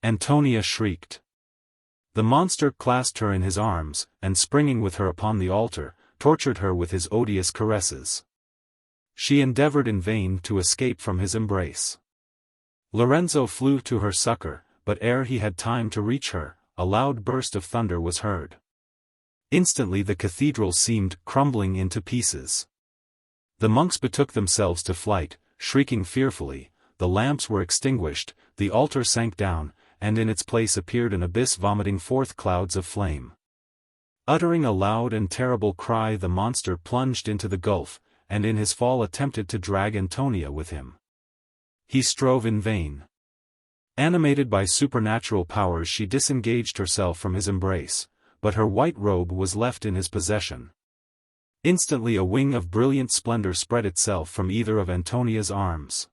Antonia shrieked. The monster clasped her in his arms, and springing with her upon the altar, tortured her with his odious caresses. She endeavored in vain to escape from his embrace. Lorenzo flew to her succor, but ere he had time to reach her, a loud burst of thunder was heard. Instantly the cathedral seemed crumbling into pieces. The monks betook themselves to flight, shrieking fearfully, the lamps were extinguished, the altar sank down, and in its place appeared an abyss vomiting forth clouds of flame. Uttering a loud and terrible cry, the monster plunged into the gulf, and in his fall attempted to drag Antonia with him. He strove in vain. Animated by supernatural powers, she disengaged herself from his embrace, but her white robe was left in his possession. Instantly a wing of brilliant splendor spread itself from either of Antonia's arms.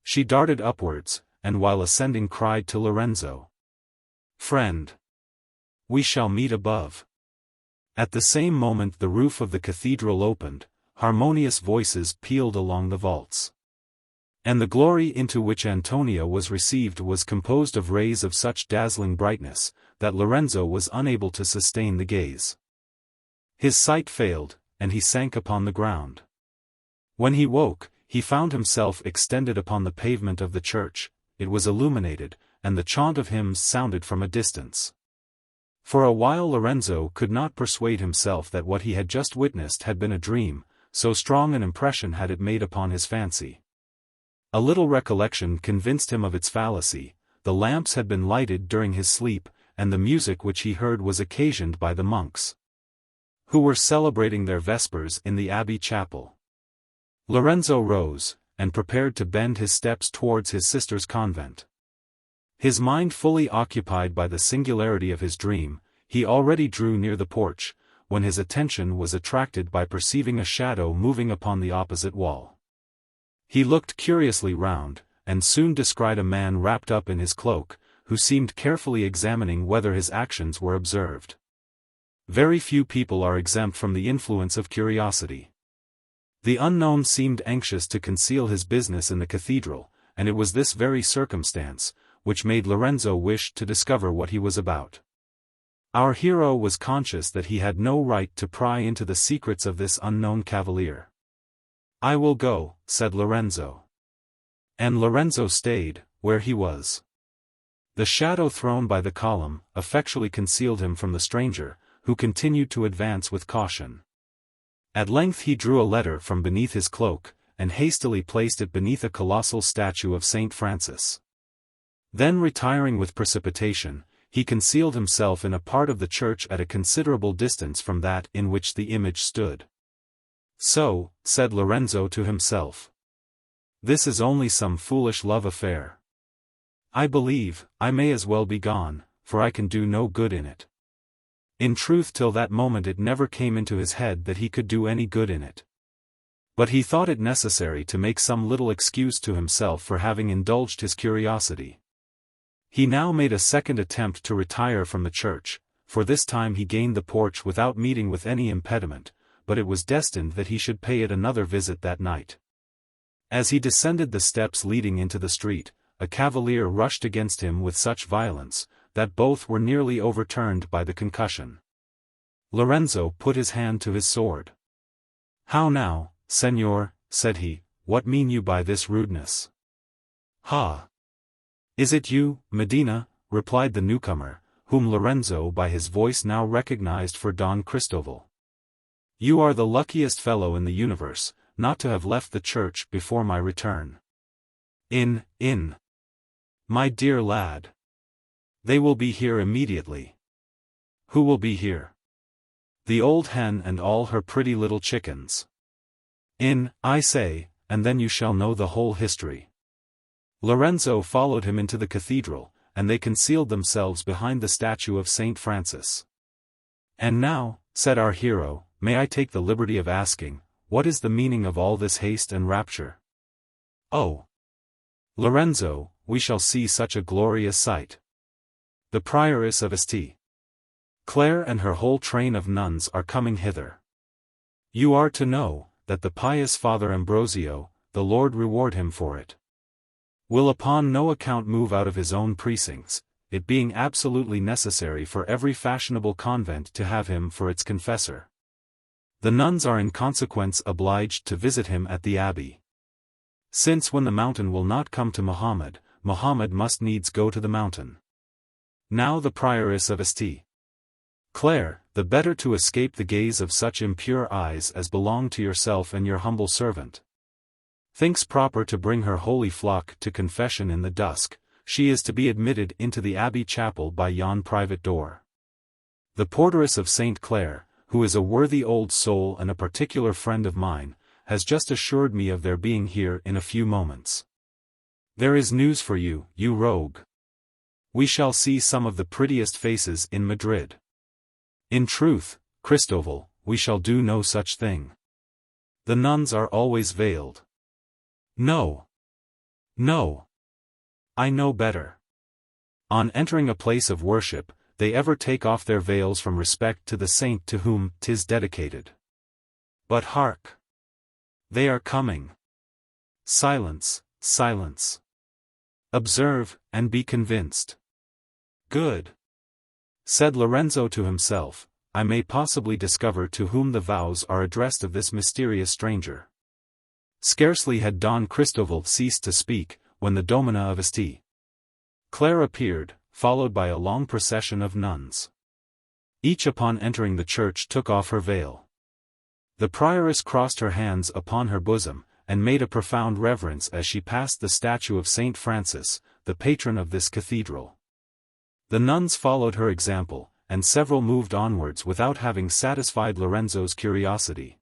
She darted upwards, and while ascending cried to Lorenzo, Friend. We shall meet above. At the same moment the roof of the cathedral opened, harmonious voices pealed along the vaults. And the glory into which Antonia was received was composed of rays of such dazzling brightness, that Lorenzo was unable to sustain the gaze. His sight failed, and he sank upon the ground. When he woke, he found himself extended upon the pavement of the church. It was illuminated, and the chaunt of hymns sounded from a distance. For a while Lorenzo could not persuade himself that what he had just witnessed had been a dream, so strong an impression had it made upon his fancy. A little recollection convinced him of its fallacy. The lamps had been lighted during his sleep, and the music which he heard was occasioned by the monks, who were celebrating their vespers in the abbey chapel. Lorenzo rose, and prepared to bend his steps towards his sister's convent. His mind fully occupied by the singularity of his dream, he already drew near the porch, when his attention was attracted by perceiving a shadow moving upon the opposite wall. He looked curiously round, and soon descried a man wrapped up in his cloak, who seemed carefully examining whether his actions were observed. Very few people are exempt from the influence of curiosity. The unknown seemed anxious to conceal his business in the cathedral, and it was this very circumstance which made Lorenzo wish to discover what he was about. Our hero was conscious that he had no right to pry into the secrets of this unknown cavalier. "I will go," said Lorenzo. And Lorenzo stayed where he was. The shadow thrown by the column effectually concealed him from the stranger, who continued to advance with caution. At length he drew a letter from beneath his cloak, and hastily placed it beneath a colossal statue of Saint Francis. Then retiring with precipitation, he concealed himself in a part of the church at a considerable distance from that in which the image stood. "So," said Lorenzo to himself, "this is only some foolish love affair. I believe I may as well be gone, for I can do no good in it." In truth, till that moment it never came into his head that he could do any good in it. But he thought it necessary to make some little excuse to himself for having indulged his curiosity. He now made a second attempt to retire from the church, for this time he gained the porch without meeting with any impediment, but it was destined that he should pay it another visit that night. As he descended the steps leading into the street, a cavalier rushed against him with such violence, that both were nearly overturned by the concussion. Lorenzo put his hand to his sword. "How now, Señor," said he, "what mean you by this rudeness?" "Ha! Is it you, Medina?" replied the newcomer, whom Lorenzo by his voice now recognized for Don Cristobal. "You are the luckiest fellow in the universe, not to have left the church before my return." In. My dear lad. They will be here immediately." "Who will be here?" "The old hen and all her pretty little chickens." I say, and then you shall know the whole history." Lorenzo followed him into the cathedral, and they concealed themselves behind the statue of Saint Francis. "And now," said our hero, "may I take the liberty of asking, what is the meaning of all this haste and rapture?" "Oh, Lorenzo, we shall see such a glorious sight. The prioress of St. Clare and her whole train of nuns are coming hither. You are to know, that the pious Father Ambrosio, the Lord reward him for it, will upon no account move out of his own precincts, it being absolutely necessary for every fashionable convent to have him for its confessor. The nuns are in consequence obliged to visit him at the abbey. Since when the mountain will not come to Mohammed, Mohammed must needs go to the mountain. Now the prioress of St. Clare, the better to escape the gaze of such impure eyes as belong to yourself and your humble servant, thinks proper to bring her holy flock to confession in the dusk. She is to be admitted into the abbey chapel by yon private door. The porteress of St. Clare, who is a worthy old soul and a particular friend of mine, has just assured me of their being here in a few moments. There is news for you, you rogue. We shall see some of the prettiest faces in Madrid. In truth, Cristobal, we shall do no such thing. The nuns are always veiled." No. I know better. On entering a place of worship, they ever take off their veils from respect to the saint to whom 'tis dedicated. But hark! They are coming. Silence, silence. Observe, and be convinced. Good, said Lorenzo to himself, I may possibly discover to whom the vows are addressed of this mysterious stranger. Scarcely had Don Cristobal ceased to speak, when the domina of St. Clare appeared, followed by a long procession of nuns. Each upon entering the church took off her veil. The prioress crossed her hands upon her bosom, and made a profound reverence as she passed the statue of Saint Francis, the patron of this cathedral. The nuns followed her example, and several moved onwards without having satisfied Lorenzo's curiosity.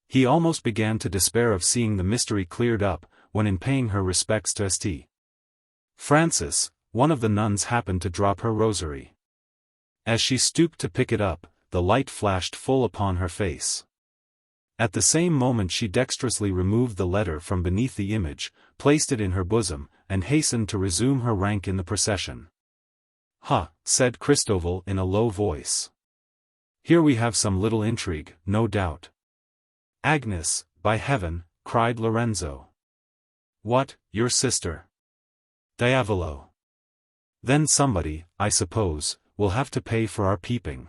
He almost began to despair of seeing the mystery cleared up, when in paying her respects to St. Francis, one of the nuns happened to drop her rosary. As she stooped to pick it up, the light flashed full upon her face. At the same moment she dexterously removed the letter from beneath the image, placed it in her bosom, and hastened to resume her rank in the procession. "Ha," said Cristobal in a low voice. "Here we have some little intrigue, no doubt." "Agnes, by heaven," cried Lorenzo. "What, your sister? Diavolo! Then somebody, I suppose, will have to pay for our peeping."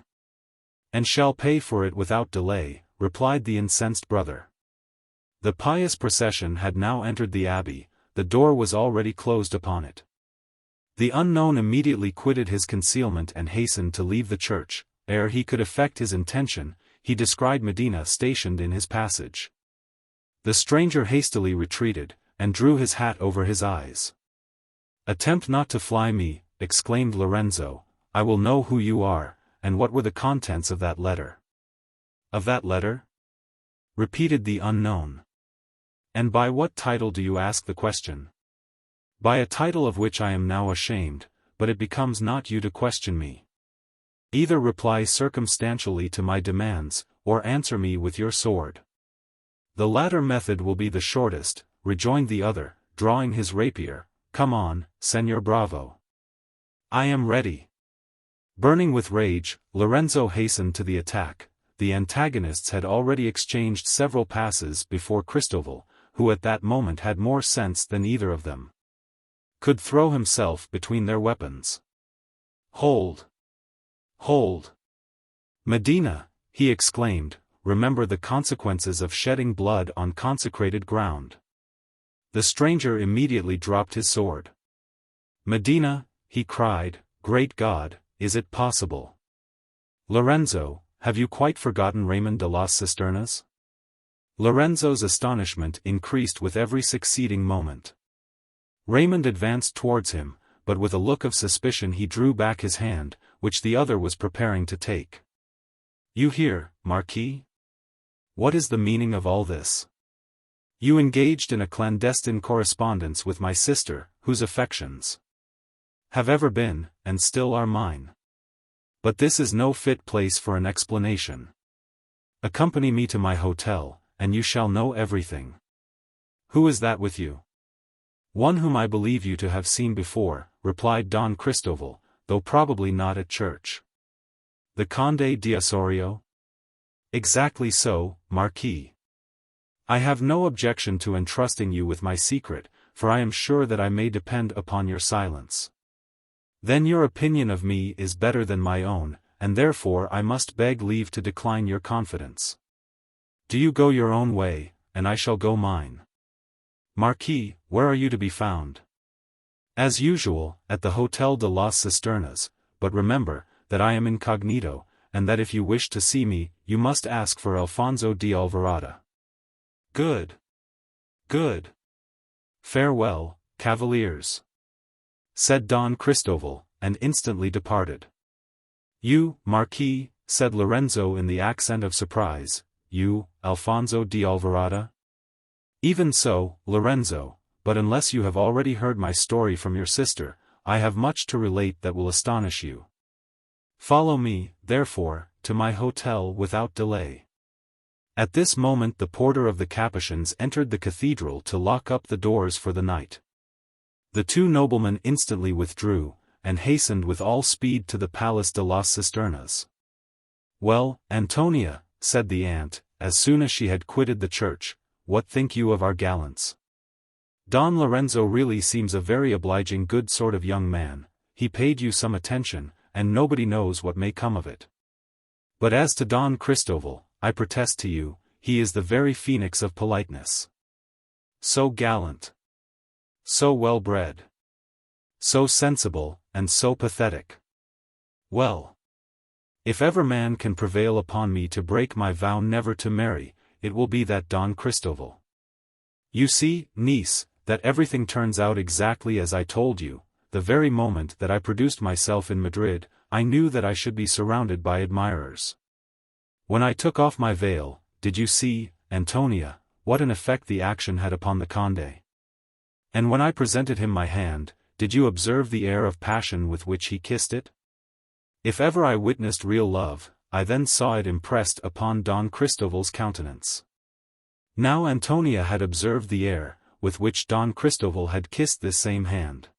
"And shall pay for it without delay," replied the incensed brother. The pious procession had now entered the abbey, the door was already closed upon it. The unknown immediately quitted his concealment and hastened to leave the church. Ere he could effect his intention, he descried Medina stationed in his passage. The stranger hastily retreated, and drew his hat over his eyes. "Attempt not to fly me," exclaimed Lorenzo, "I will know who you are, and what were the contents of that letter." "Of that letter?" repeated the unknown. "And by what title do you ask the question?" "By a title of which I am now ashamed, but it becomes not you to question me. Either reply circumstantially to my demands, or answer me with your sword." "The latter method will be the shortest," rejoined the other, drawing his rapier. "Come on, Señor Bravo." "I am ready." Burning with rage, Lorenzo hastened to the attack. The antagonists had already exchanged several passes before Cristobal, who at that moment had more sense than either of them, could throw himself between their weapons. "Hold! Hold! Medina," he exclaimed, "remember the consequences of shedding blood on consecrated ground." The stranger immediately dropped his sword. "Medina," he cried, "great God, is it possible? Lorenzo, have you quite forgotten Raymond de las Cisternas?" Lorenzo's astonishment increased with every succeeding moment. Raymond advanced towards him, but with a look of suspicion he drew back his hand, which the other was preparing to take. "You here, Marquis? What is the meaning of all this? You engaged in a clandestine correspondence with my sister, whose affections have ever been, and still are mine. But this is no fit place for an explanation. Accompany me to my hotel, and you shall know everything." "Who is that with you?" "One whom I believe you to have seen before," replied Don Cristobal, "though probably not at church." "The Conde d'Osorio?" "Exactly so, Marquis. I have no objection to entrusting you with my secret, for I am sure that I may depend upon your silence." "Then your opinion of me is better than my own, and therefore I must beg leave to decline your confidence. Do you go your own way, and I shall go mine. Marquis, where are you to be found?" "As usual, at the Hotel de las Cisternas, but remember, that I am incognito, and that if you wish to see me, you must ask for Alfonso de Alvarado." "Good. Good. Farewell, cavaliers," said Don Cristobal, and instantly departed. "You, Marquis," said Lorenzo in the accent of surprise, "you, Alfonso de Alvarado?" "Even so, Lorenzo, but unless you have already heard my story from your sister, I have much to relate that will astonish you. Follow me, therefore, to my hotel without delay." At this moment the porter of the Capuchins entered the cathedral to lock up the doors for the night. The two noblemen instantly withdrew, and hastened with all speed to the Palace de las Cisternas. "Well, Antonia," said the aunt, as soon as she had quitted the church, "what think you of our gallants? Don Lorenzo really seems a very obliging good sort of young man. He paid you some attention, and nobody knows what may come of it. But as to Don Cristoval, I protest to you, he is the very phoenix of politeness. So gallant, so well-bred, so sensible, and so pathetic. Well, if ever man can prevail upon me to break my vow never to marry, it will be that Don Cristoval. You see, niece, that everything turns out exactly as I told you. The very moment that I produced myself in Madrid, I knew that I should be surrounded by admirers. When I took off my veil, did you see, Antonia, what an effect the action had upon the Conde? And when I presented him my hand, did you observe the air of passion with which he kissed it? If ever I witnessed real love, I then saw it impressed upon Don Cristoval's countenance. Now Antonia had observed the air with which Don Cristoval had kissed this same hand.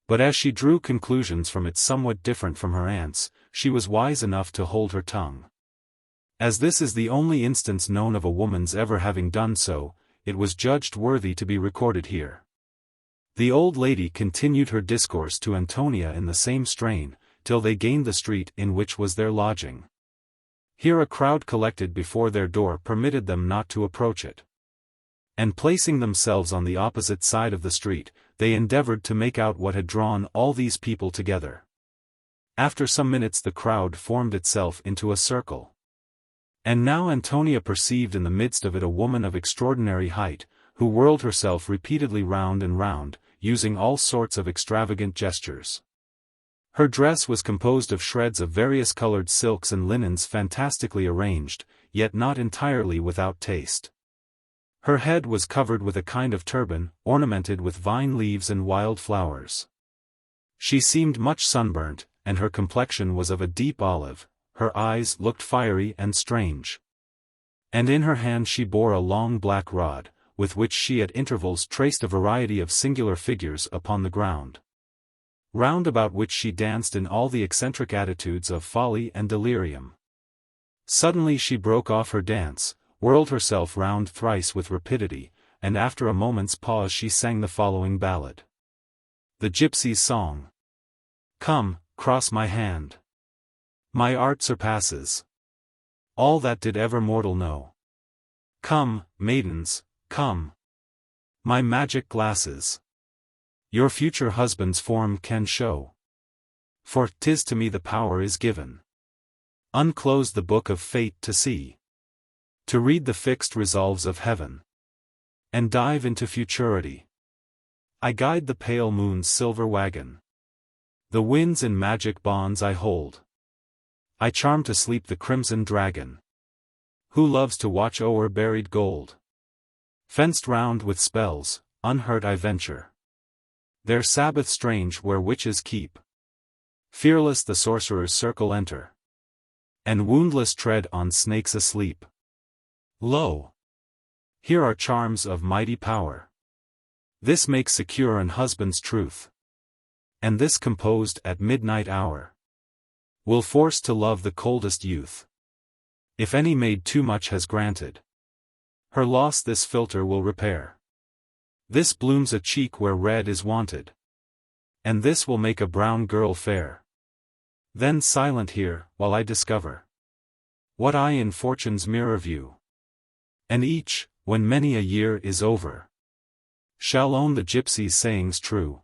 But as she drew conclusions from it somewhat different from her aunt's, she was wise enough to hold her tongue. As this is the only instance known of a woman's ever having done so, it was judged worthy to be recorded here. The old lady continued her discourse to Antonia in the same strain, till they gained the street in which was their lodging. Here a crowd collected before their door permitted them not to approach it. And placing themselves on the opposite side of the street, they endeavored to make out what had drawn all these people together. After some minutes the crowd formed itself into a circle. And now Antonia perceived in the midst of it a woman of extraordinary height, who whirled herself repeatedly round and round, using all sorts of extravagant gestures. Her dress was composed of shreds of various colored silks and linens fantastically arranged, yet not entirely without taste. Her head was covered with a kind of turban, ornamented with vine leaves and wild flowers. She seemed much sunburnt, and her complexion was of a deep olive. Her eyes looked fiery and strange. And in her hand she bore a long black rod, with which she at intervals traced a variety of singular figures upon the ground, round about which she danced in all the eccentric attitudes of folly and delirium. Suddenly she broke off her dance, whirled herself round thrice with rapidity, and after a moment's pause she sang the following ballad. The Gypsy's Song. Come, cross my hand. My art surpasses all that did ever mortal know. Come, maidens, come. My magic glasses your future husband's form can show. For 'tis to me the power is given. Unclose the book of fate to see. To read the fixed resolves of heaven. And dive into futurity. I guide the pale moon's silver wagon. The winds in magic bonds I hold. I charm to sleep the crimson dragon. Who loves to watch o'er buried gold. Fenced round with spells, unhurt I venture. Their Sabbath strange where witches keep. Fearless the sorcerer's circle enter. And woundless tread on snakes asleep. Lo! Here are charms of mighty power. This makes secure an husband's truth. And this composed at midnight hour. Will force to love the coldest youth. If any maid too much has granted. Her loss this philter will repair. This blooms a cheek where red is wanted. And this will make a brown girl fair. Then silent here, while I discover what I in fortune's mirror view. And each, when many a year is over, shall own the gypsy's sayings true.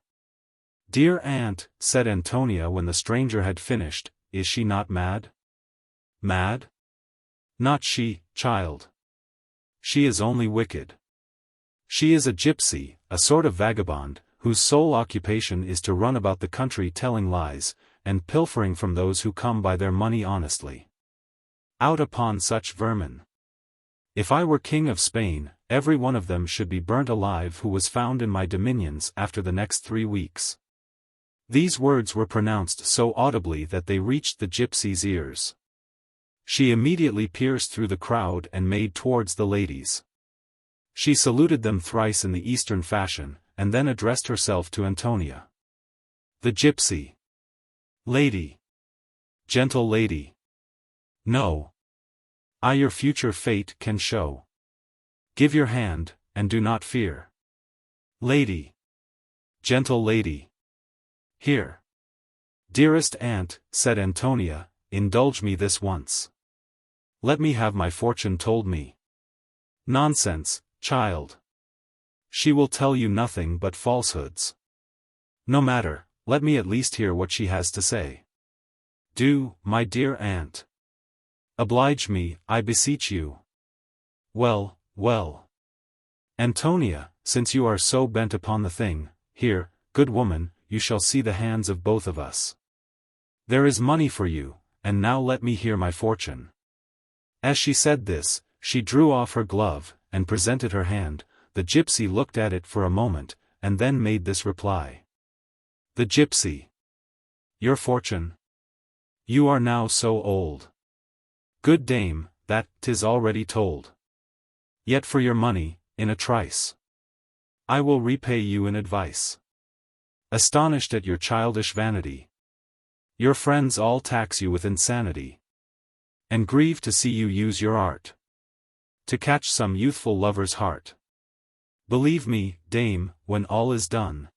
Dear aunt, said Antonia when the stranger had finished, is she not mad? Mad? Not she, child. She is only wicked. She is a gypsy, a sort of vagabond, whose sole occupation is to run about the country telling lies, and pilfering from those who come by their money honestly. Out upon such vermin. If I were king of Spain, every one of them should be burnt alive who was found in my dominions after the next 3 weeks. These words were pronounced so audibly that they reached the gypsy's ears. She immediately pierced through the crowd and made towards the ladies. She saluted them thrice in the Eastern fashion, and then addressed herself to Antonia. The gypsy. Lady. Gentle lady. No. I your future fate can show. Give your hand, and do not fear. Lady. Gentle lady. Here. Dearest aunt, said Antonia, indulge me this once. Let me have my fortune told me. Nonsense, child. She will tell you nothing but falsehoods. No matter, let me at least hear what she has to say. Do, my dear aunt. Oblige me, I beseech you. Well, well. Antonia, since you are so bent upon the thing, here, good woman, you shall see the hands of both of us. There is money for you, and now let me hear my fortune. As she said this, she drew off her glove, and presented her hand. The gypsy looked at it for a moment, and then made this reply. The gypsy. Your fortune? You are now so old. Good dame, that 'tis already told. Yet for your money, in a trice, I will repay you in advice. Astonished at your childish vanity, your friends all tax you with insanity, and grieve to see you use your art to catch some youthful lover's heart. Believe me, dame, when all is done,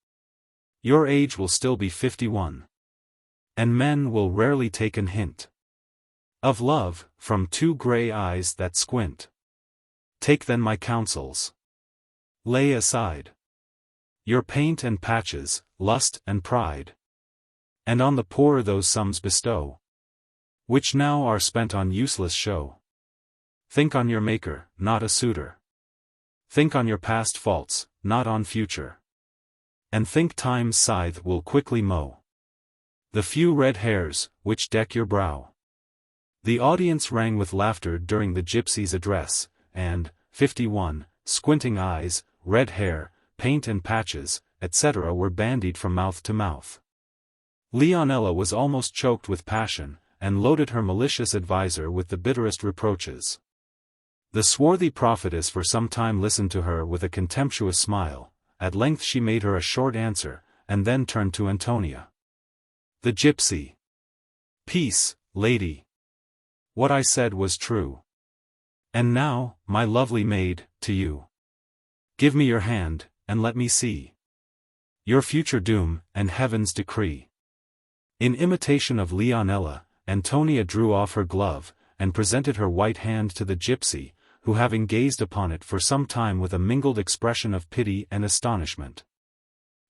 your age will still be 51, and men will rarely take an hint of love from two grey eyes that squint. Take then my counsels. Lay aside your paint and patches, lust and pride, and on the poor those sums bestow which now are spent on useless show. Think on your maker, not a suitor. Think on your past faults, not on future. And think time's scythe will quickly mow the few red hairs, which deck your brow. The audience rang with laughter during the gypsy's address, and, 51, squinting eyes, red hair, paint and patches, etc. were bandied from mouth to mouth. Leonela was almost choked with passion, and loaded her malicious adviser with the bitterest reproaches. The swarthy prophetess for some time listened to her with a contemptuous smile. At length she made her a short answer, and then turned to Antonia. The gypsy. Peace, lady. What I said was true. And now, my lovely maid, to you. Give me your hand, and let me see your future doom, and heaven's decree. In imitation of Leonela, Antonia drew off her glove, and presented her white hand to the gypsy, who having gazed upon it for some time with a mingled expression of pity and astonishment,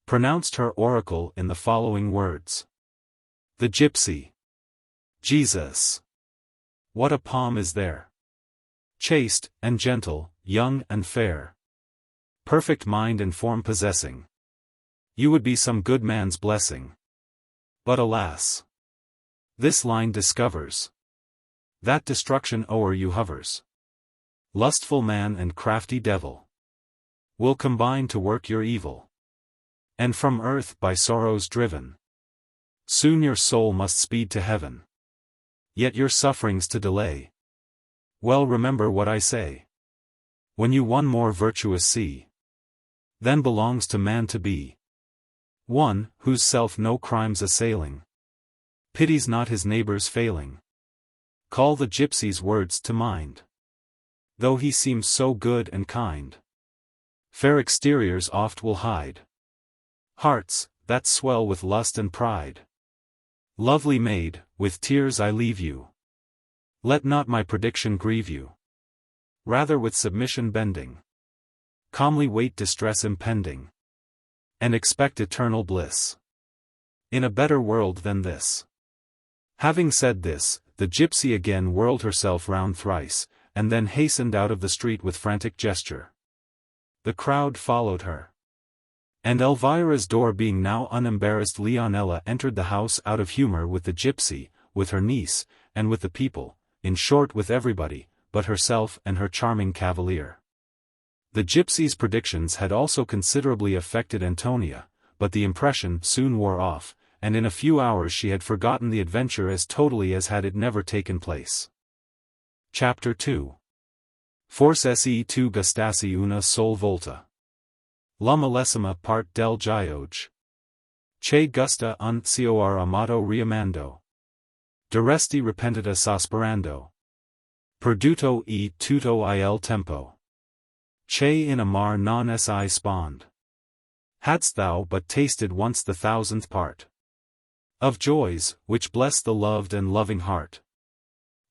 pronounced her oracle in the following words. The gypsy. Jesus! What a palm is there! Chaste, and gentle, young and fair. Perfect mind and form possessing. You would be some good man's blessing. But alas! This line discovers that destruction o'er you hovers. Lustful man and crafty devil will combine to work your evil. And from earth by sorrows driven, soon your soul must speed to heaven. Yet your sufferings to delay. Well, remember what I say. When you one more virtuous see, then belongs to man to be one whose self no crimes assailing, pities not his neighbor's failing. Call the gypsy's words to mind. Though he seems so good and kind, fair exteriors oft will hide hearts that swell with lust and pride. Lovely maid, with tears I leave you. Let not my prediction grieve you. Rather with submission bending, calmly wait distress impending, and expect eternal bliss in a better world than this. Having said this, the gypsy again whirled herself round thrice, and then hastened out of the street with frantic gesture. The crowd followed her. And Elvira's door being now unembarrassed, Leonela entered the house out of humor with the gypsy, with her niece, and with the people, in short with everybody, but herself and her charming cavalier. The gypsy's predictions had also considerably affected Antonia, but the impression soon wore off, and in a few hours she had forgotten the adventure as totally as had it never taken place. Chapter 2. Forse tu gustasi una sol volta. La millesima part del Gioge. Che gusta un cor amato riamando. Duresti repentita sosperando. Perduto e tutto il tempo. Che in amar non si spond. Hadst thou but tasted once the thousandth part of joys, which bless the loved and loving heart,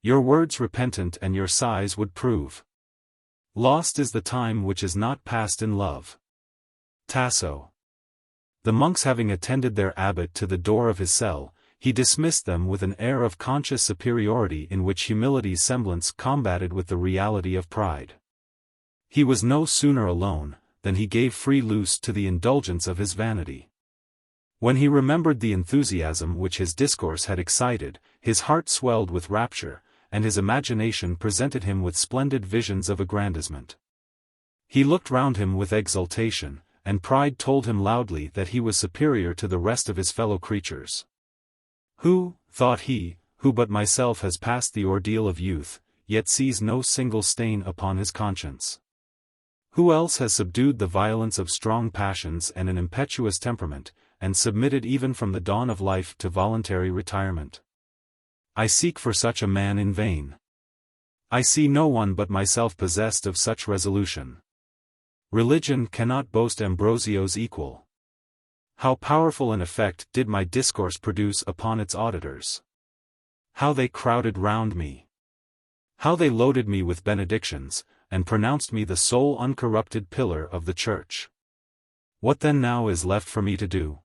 your words repentant and your sighs would prove. Lost is the time which is not passed in love. Tasso. The monks having attended their abbot to the door of his cell, he dismissed them with an air of conscious superiority in which humility's semblance combated with the reality of pride. He was no sooner alone, than he gave free loose to the indulgence of his vanity. When he remembered the enthusiasm which his discourse had excited, his heart swelled with rapture, and his imagination presented him with splendid visions of aggrandizement. He looked round him with exultation, and pride told him loudly that he was superior to the rest of his fellow creatures. Who, thought he, who but myself has passed the ordeal of youth, yet sees no single stain upon his conscience? Who else has subdued the violence of strong passions and an impetuous temperament, and submitted even from the dawn of life to voluntary retirement? I seek for such a man in vain. I see no one but myself possessed of such resolution. Religion cannot boast Ambrosio's equal. How powerful an effect did my discourse produce upon its auditors! How they crowded round me! How they loaded me with benedictions, and pronounced me the sole uncorrupted pillar of the Church! What then now is left for me to do?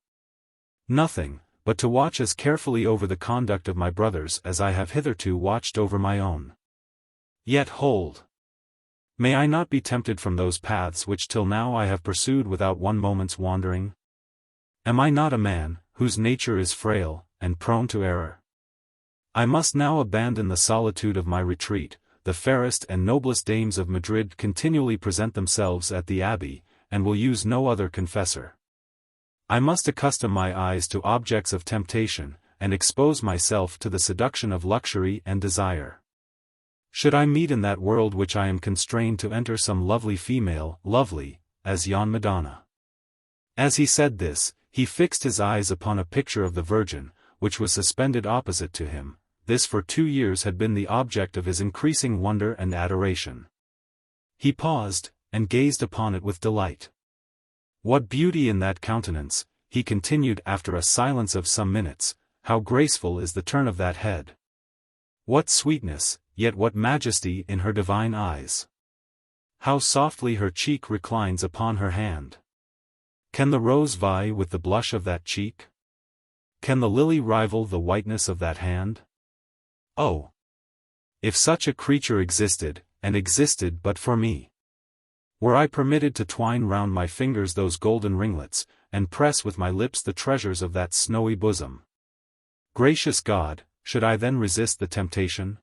Nothing, but to watch as carefully over the conduct of my brothers as I have hitherto watched over my own. Yet hold! May I not be tempted from those paths which till now I have pursued without one moment's wandering? Am I not a man, whose nature is frail, and prone to error? I must now abandon the solitude of my retreat. The fairest and noblest dames of Madrid continually present themselves at the abbey, and will use no other confessor. I must accustom my eyes to objects of temptation, and expose myself to the seduction of luxury and desire. Should I meet in that world which I am constrained to enter some lovely female, lovely, as yon Madonna. As he said this, he fixed his eyes upon a picture of the Virgin, which was suspended opposite to him. This for 2 years had been the object of his increasing wonder and adoration. He paused, and gazed upon it with delight. What beauty in that countenance, he continued after a silence of some minutes, how graceful is the turn of that head! What sweetness, yet what majesty in her divine eyes! How softly her cheek reclines upon her hand! Can the rose vie with the blush of that cheek? Can the lily rival the whiteness of that hand? Oh! If such a creature existed, and existed but for me! Were I permitted to twine round my fingers those golden ringlets, and press with my lips the treasures of that snowy bosom. Gracious God, should I then resist the temptation?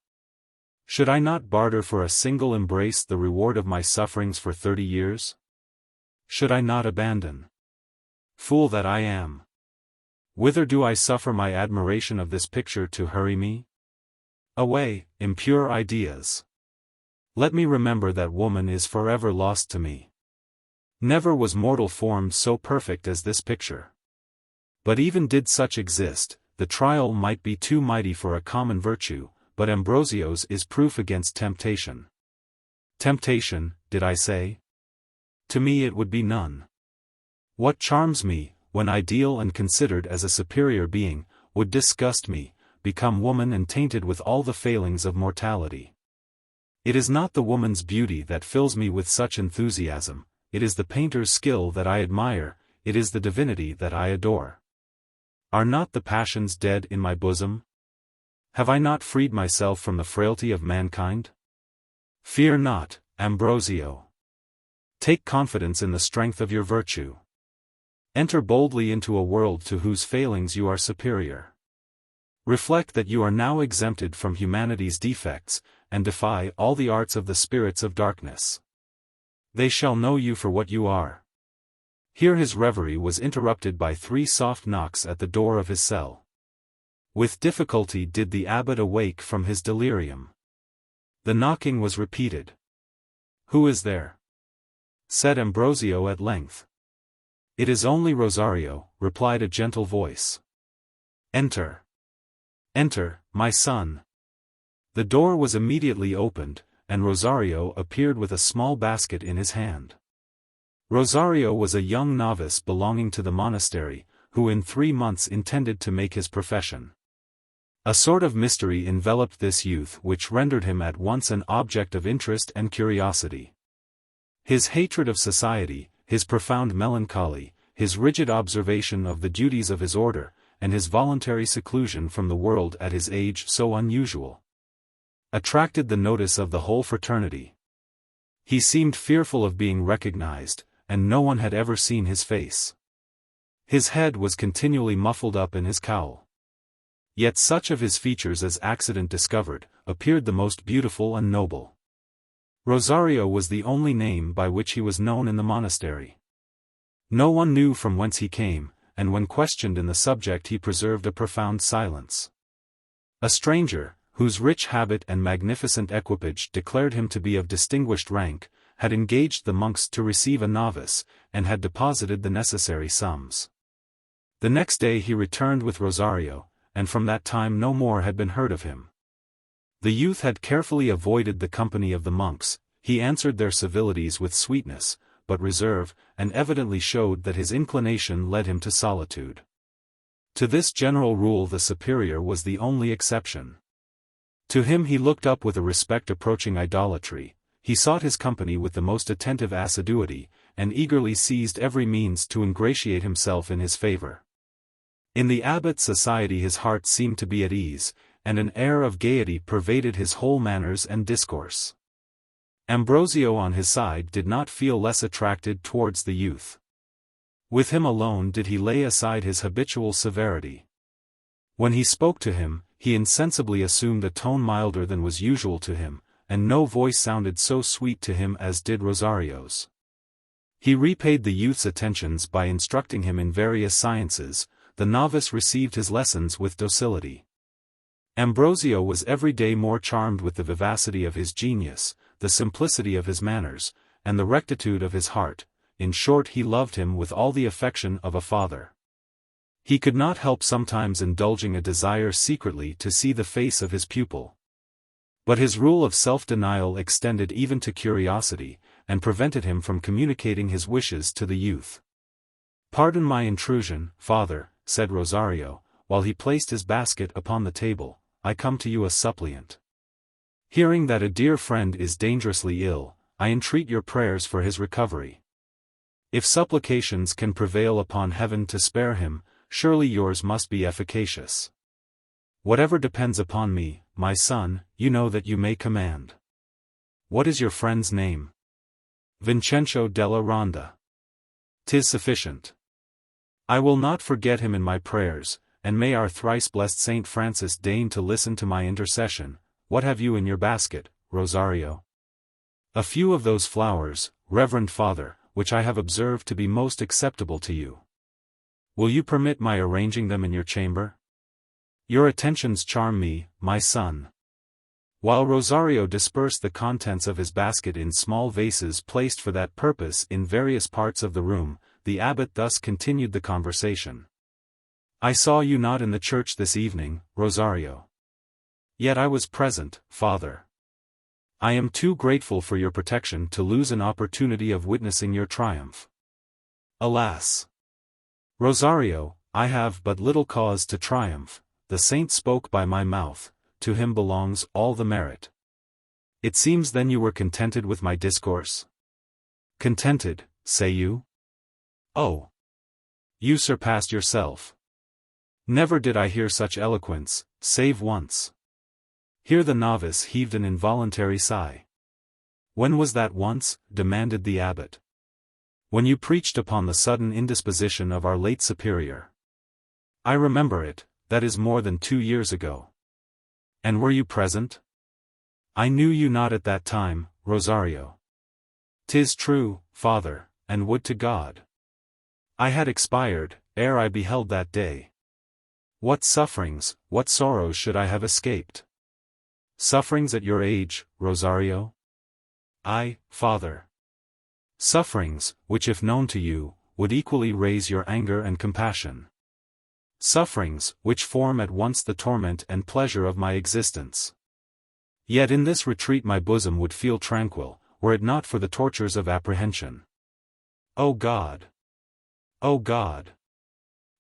Should I not barter for a single embrace the reward of my sufferings for 30 years? Should I not abandon? Fool that I am! Whither do I suffer my admiration of this picture to hurry me? Away, impure ideas! Let me remember that woman is forever lost to me. Never was mortal formed so perfect as this picture. But even did such exist, the trial might be too mighty for a common virtue, but Ambrosio's is proof against temptation. Temptation, did I say? To me it would be none. What charms me, when ideal and considered as a superior being, would disgust me, become woman and tainted with all the failings of mortality. It is not the woman's beauty that fills me with such enthusiasm, it is the painter's skill that I admire, it is the divinity that I adore. Are not the passions dead in my bosom? Have I not freed myself from the frailty of mankind? Fear not, Ambrosio. Take confidence in the strength of your virtue. Enter boldly into a world to whose failings you are superior. Reflect that you are now exempted from humanity's defects, and defy all the arts of the spirits of darkness. They shall know you for what you are. Here his reverie was interrupted by 3 soft knocks at the door of his cell. With difficulty did the abbot awake from his delirium. The knocking was repeated. "Who is there?" said Ambrosio at length. "It is only Rosario," replied a gentle voice. "Enter. Enter, my son." The door was immediately opened, and Rosario appeared with a small basket in his hand. Rosario was a young novice belonging to the monastery, who in 3 months intended to make his profession. A sort of mystery enveloped this youth which rendered him at once an object of interest and curiosity. His hatred of society, his profound melancholy, his rigid observation of the duties of his order, and his voluntary seclusion from the world at his age so unusual, attracted the notice of the whole fraternity. He seemed fearful of being recognized, and no one had ever seen his face. His head was continually muffled up in his cowl. Yet such of his features as accident discovered, appeared the most beautiful and noble. Rosario was the only name by which he was known in the monastery. No one knew from whence he came, and when questioned in the subject he preserved a profound silence. A stranger, whose rich habit and magnificent equipage declared him to be of distinguished rank, had engaged the monks to receive a novice, and had deposited the necessary sums. The next day he returned with Rosario, and from that time no more had been heard of him. The youth had carefully avoided the company of the monks, he answered their civilities with sweetness, but reserve, and evidently showed that his inclination led him to solitude. To this general rule the superior was the only exception. To him he looked up with a respect approaching idolatry, he sought his company with the most attentive assiduity, and eagerly seized every means to ingratiate himself in his favor. In the abbot's society his heart seemed to be at ease, and an air of gaiety pervaded his whole manners and discourse. Ambrosio on his side did not feel less attracted towards the youth. With him alone did he lay aside his habitual severity. When he spoke to him, he insensibly assumed a tone milder than was usual to him, and no voice sounded so sweet to him as did Rosario's. He repaid the youth's attentions by instructing him in various sciences. The novice received his lessons with docility. Ambrosio was every day more charmed with the vivacity of his genius, the simplicity of his manners, and the rectitude of his heart. In short, he loved him with all the affection of a father. He could not help sometimes indulging a desire secretly to see the face of his pupil. But his rule of self-denial extended even to curiosity, and prevented him from communicating his wishes to the youth. "Pardon my intrusion, father," said Rosario, while he placed his basket upon the table, "I come to you a suppliant. Hearing that a dear friend is dangerously ill, I entreat your prayers for his recovery. If supplications can prevail upon heaven to spare him, surely yours must be efficacious. Whatever depends upon me, my son, you know that you may command. What is your friend's name?" "Vincenzo della Ronda." "'Tis sufficient. I will not forget him in my prayers, and may our thrice-blessed Saint Francis deign to listen to my intercession. What have you in your basket, Rosario?" "A few of those flowers, reverend father, which I have observed to be most acceptable to you. Will you permit my arranging them in your chamber? Your attentions charm me, my son." While Rosario dispersed the contents of his basket in small vases placed for that purpose in various parts of the room, the abbot thus continued the conversation. "I saw you not in the church this evening, Rosario. Yet I was present, father. I am too grateful for your protection to lose an opportunity of witnessing your triumph. Alas! Rosario, I have but little cause to triumph. The saint spoke by my mouth, to him belongs all the merit. It seems then you were contented with my discourse?" "Contented, say you? Oh! You surpassed yourself. Never did I hear such eloquence, save once." Here the novice heaved an involuntary sigh. "When was that once?" demanded the abbot. "When you preached upon the sudden indisposition of our late superior." "I remember it, that is more than 2 years ago." "And were you present?" "I knew you not at that time, Rosario." "'Tis true, father, and would to God I had expired, ere I beheld that day. What sufferings, what sorrows should I have escaped?" "Sufferings at your age, Rosario?" "Aye, father. Sufferings, which if known to you, would equally raise your anger and compassion. Sufferings, which form at once the torment and pleasure of my existence. Yet in this retreat my bosom would feel tranquil, were it not for the tortures of apprehension. O God! O God!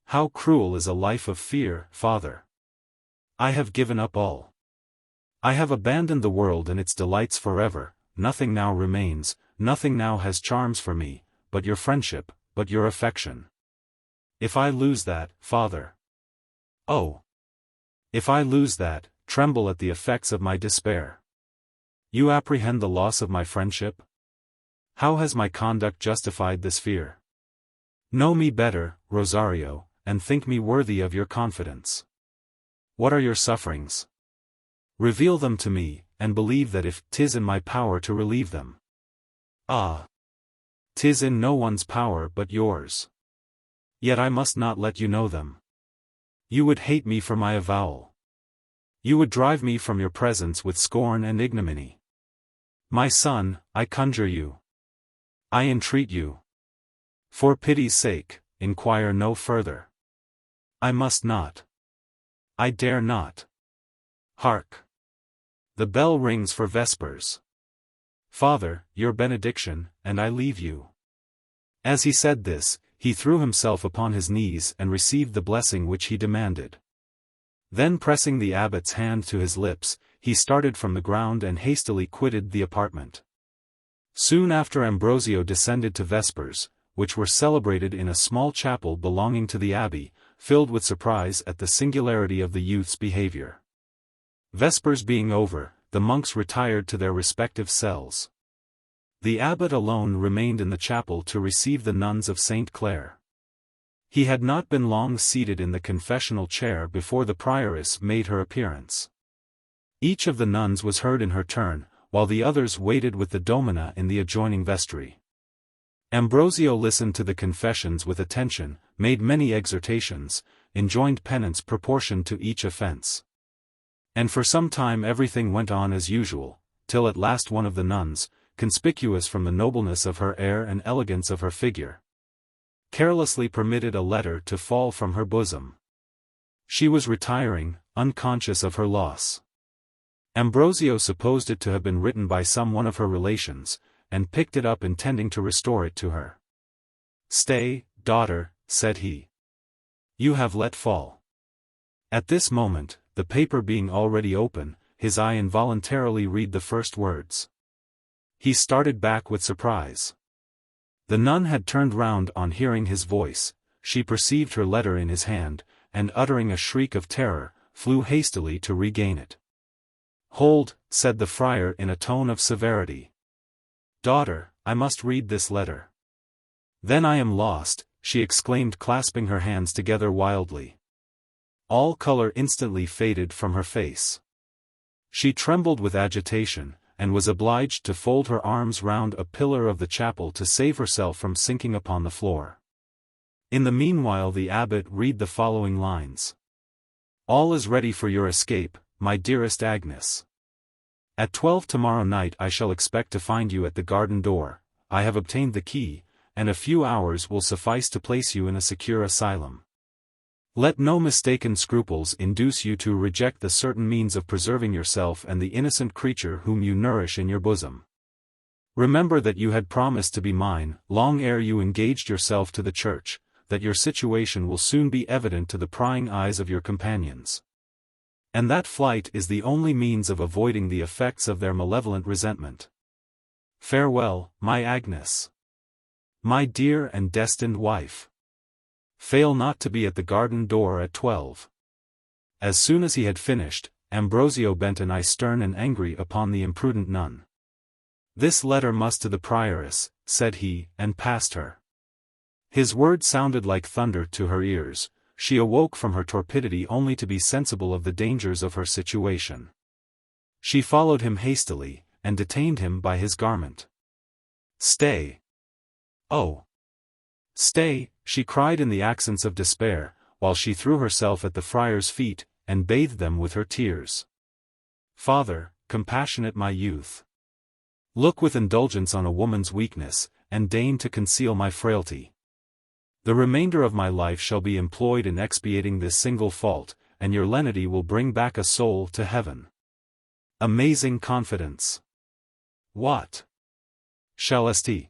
How cruel is a life of fear, Father! I have given up all. I have abandoned the world and its delights forever. Nothing now remains, nothing now has charms for me, but your friendship, but your affection. If I lose that, Father! Oh! If I lose that, tremble at the effects of my despair. You apprehend the loss of my friendship? How has my conduct justified this fear? Know me better, Rosario, and think me worthy of your confidence. What are your sufferings? Reveal them to me, and believe that if 'tis in my power to relieve them. Ah! 'Tis in no one's power but yours. Yet I must not let you know them. You would hate me for my avowal. You would drive me from your presence with scorn and ignominy. My son, I conjure you. I entreat you. For pity's sake, inquire no further. I must not. I dare not. Hark! The bell rings for vespers. Father, your benediction, and I leave you. As he said this, he threw himself upon his knees and received the blessing which he demanded. Then pressing the abbot's hand to his lips, he started from the ground and hastily quitted the apartment. Soon after Ambrosio descended to vespers, which were celebrated in a small chapel belonging to the abbey, filled with surprise at the singularity of the youth's behavior. Vespers being over, the monks retired to their respective cells. The abbot alone remained in the chapel to receive the nuns of St. Clare. He had not been long seated in the confessional chair before the prioress made her appearance. Each of the nuns was heard in her turn, while the others waited with the domina in the adjoining vestry. Ambrosio listened to the confessions with attention, made many exhortations, enjoined penance proportioned to each offense. And for some time everything went on as usual, till at last one of the nuns, conspicuous from the nobleness of her air and elegance of her figure, carelessly permitted a letter to fall from her bosom. She was retiring, unconscious of her loss. Ambrosio supposed it to have been written by some one of her relations, and picked it up intending to restore it to her. "Stay, daughter," said he. "You have let fall." At this moment, the paper being already open, his eye involuntarily read the first words. He started back with surprise. The nun had turned round on hearing his voice, she perceived her letter in his hand, and uttering a shriek of terror, flew hastily to regain it. "Hold," said the friar in a tone of severity. "Daughter, I must read this letter." "Then I am lost," she exclaimed, clasping her hands together wildly. All color instantly faded from her face. She trembled with agitation, and was obliged to fold her arms round a pillar of the chapel to save herself from sinking upon the floor. In the meanwhile the abbot read the following lines. "All is ready for your escape, my dearest Agnes. At 12 tomorrow night I shall expect to find you at the garden door. I have obtained the key, and a few hours will suffice to place you in a secure asylum. Let no mistaken scruples induce you to reject the certain means of preserving yourself and the innocent creature whom you nourish in your bosom. Remember that you had promised to be mine, long ere you engaged yourself to the church, that your situation will soon be evident to the prying eyes of your companions. And that flight is the only means of avoiding the effects of their malevolent resentment. Farewell, my Agnes. My dear and destined wife. Fail not to be at the garden door at 12. As soon as he had finished, Ambrosio bent an eye stern and angry upon the imprudent nun. "This letter must to the prioress," said he, and passed her. His words sounded like thunder to her ears. She awoke from her torpidity only to be sensible of the dangers of her situation. She followed him hastily, and detained him by his garment. "Stay! Oh! Stay!" she cried in the accents of despair, while she threw herself at the friar's feet, and bathed them with her tears. "Father, compassionate my youth. Look with indulgence on a woman's weakness, and deign to conceal my frailty. The remainder of my life shall be employed in expiating this single fault, and your lenity will bring back a soul to heaven. Amazing confidence. What? Shall St.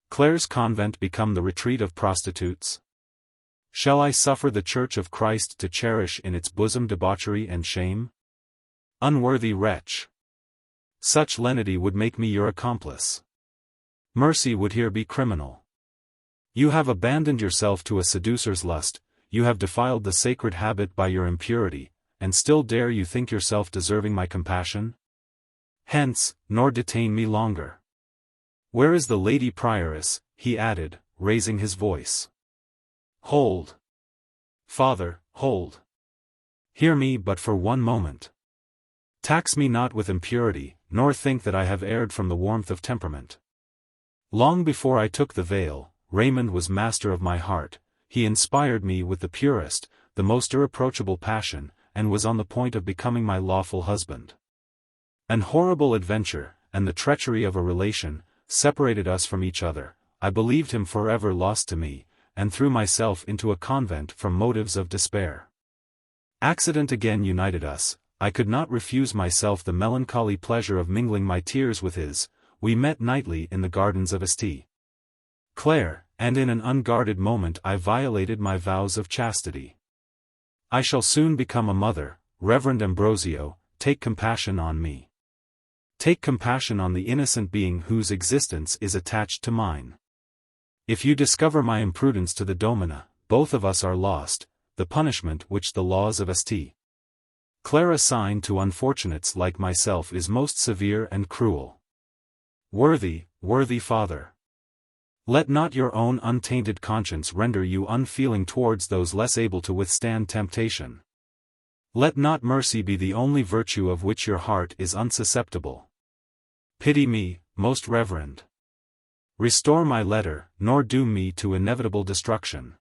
Clare's convent become the retreat of prostitutes? Shall I suffer the Church of Christ to cherish in its bosom debauchery and shame? Unworthy wretch! Such lenity would make me your accomplice. Mercy would here be criminal. You have abandoned yourself to a seducer's lust, you have defiled the sacred habit by your impurity, and still dare you think yourself deserving my compassion? Hence, nor detain me longer. Where is the lady prioress? He added, raising his voice. Hold. Father, hold. Hear me but for one moment. Tax me not with impurity, nor think that I have erred from the warmth of temperament. Long before I took the veil, Raymond was master of my heart, he inspired me with the purest, the most irreproachable passion, and was on the point of becoming my lawful husband. An horrible adventure, and the treachery of a relation, separated us from each other. I believed him forever lost to me, and threw myself into a convent from motives of despair. Accident again united us, I could not refuse myself the melancholy pleasure of mingling my tears with his. We met nightly in the gardens of St. Clare, and in an unguarded moment I violated my vows of chastity. I shall soon become a mother, Reverend Ambrosio, take compassion on me. Take compassion on the innocent being whose existence is attached to mine. If you discover my imprudence to the domina, both of us are lost, the punishment which the laws of St. Clare assign to unfortunates like myself is most severe and cruel. Worthy Father! Let not your own untainted conscience render you unfeeling towards those less able to withstand temptation. Let not mercy be the only virtue of which your heart is unsusceptible. Pity me, most reverend. Restore my letter, nor doom me to inevitable destruction.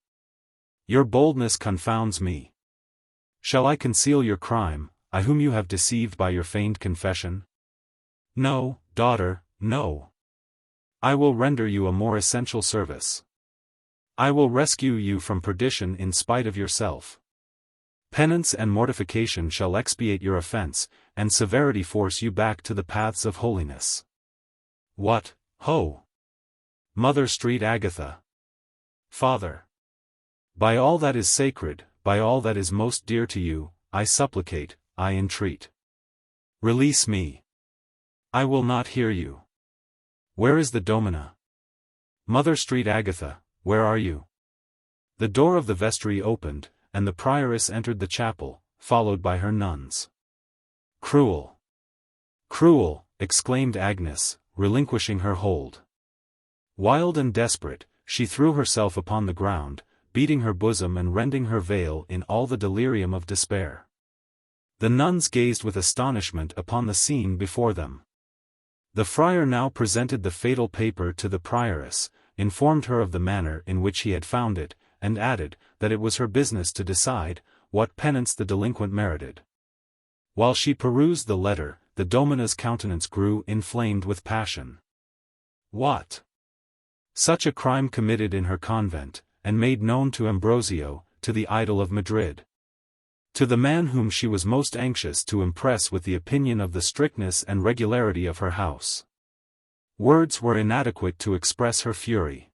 Your boldness confounds me. Shall I conceal your crime, I whom you have deceived by your feigned confession? No, daughter, no. I will render you a more essential service. I will rescue you from perdition in spite of yourself. Penance and mortification shall expiate your offense, and severity force you back to the paths of holiness. What, ho! Mother Street Agatha. Father. By all that is sacred, by all that is most dear to you, I supplicate, I entreat. Release me. I will not hear you. Where is the domina? Mother Street Agatha, where are you? The door of the vestry opened, and the prioress entered the chapel, followed by her nuns. Cruel! Cruel! Exclaimed Agnes, relinquishing her hold. Wild and desperate, she threw herself upon the ground, beating her bosom and rending her veil in all the delirium of despair. The nuns gazed with astonishment upon the scene before them. The friar now presented the fatal paper to the prioress, informed her of the manner in which he had found it, and added, that it was her business to decide, what penance the delinquent merited. While she perused the letter, the domina's countenance grew inflamed with passion. What? Such a crime committed in her convent, and made known to Ambrosio, to the idol of Madrid. To the man whom she was most anxious to impress with the opinion of the strictness and regularity of her house. Words were inadequate to express her fury.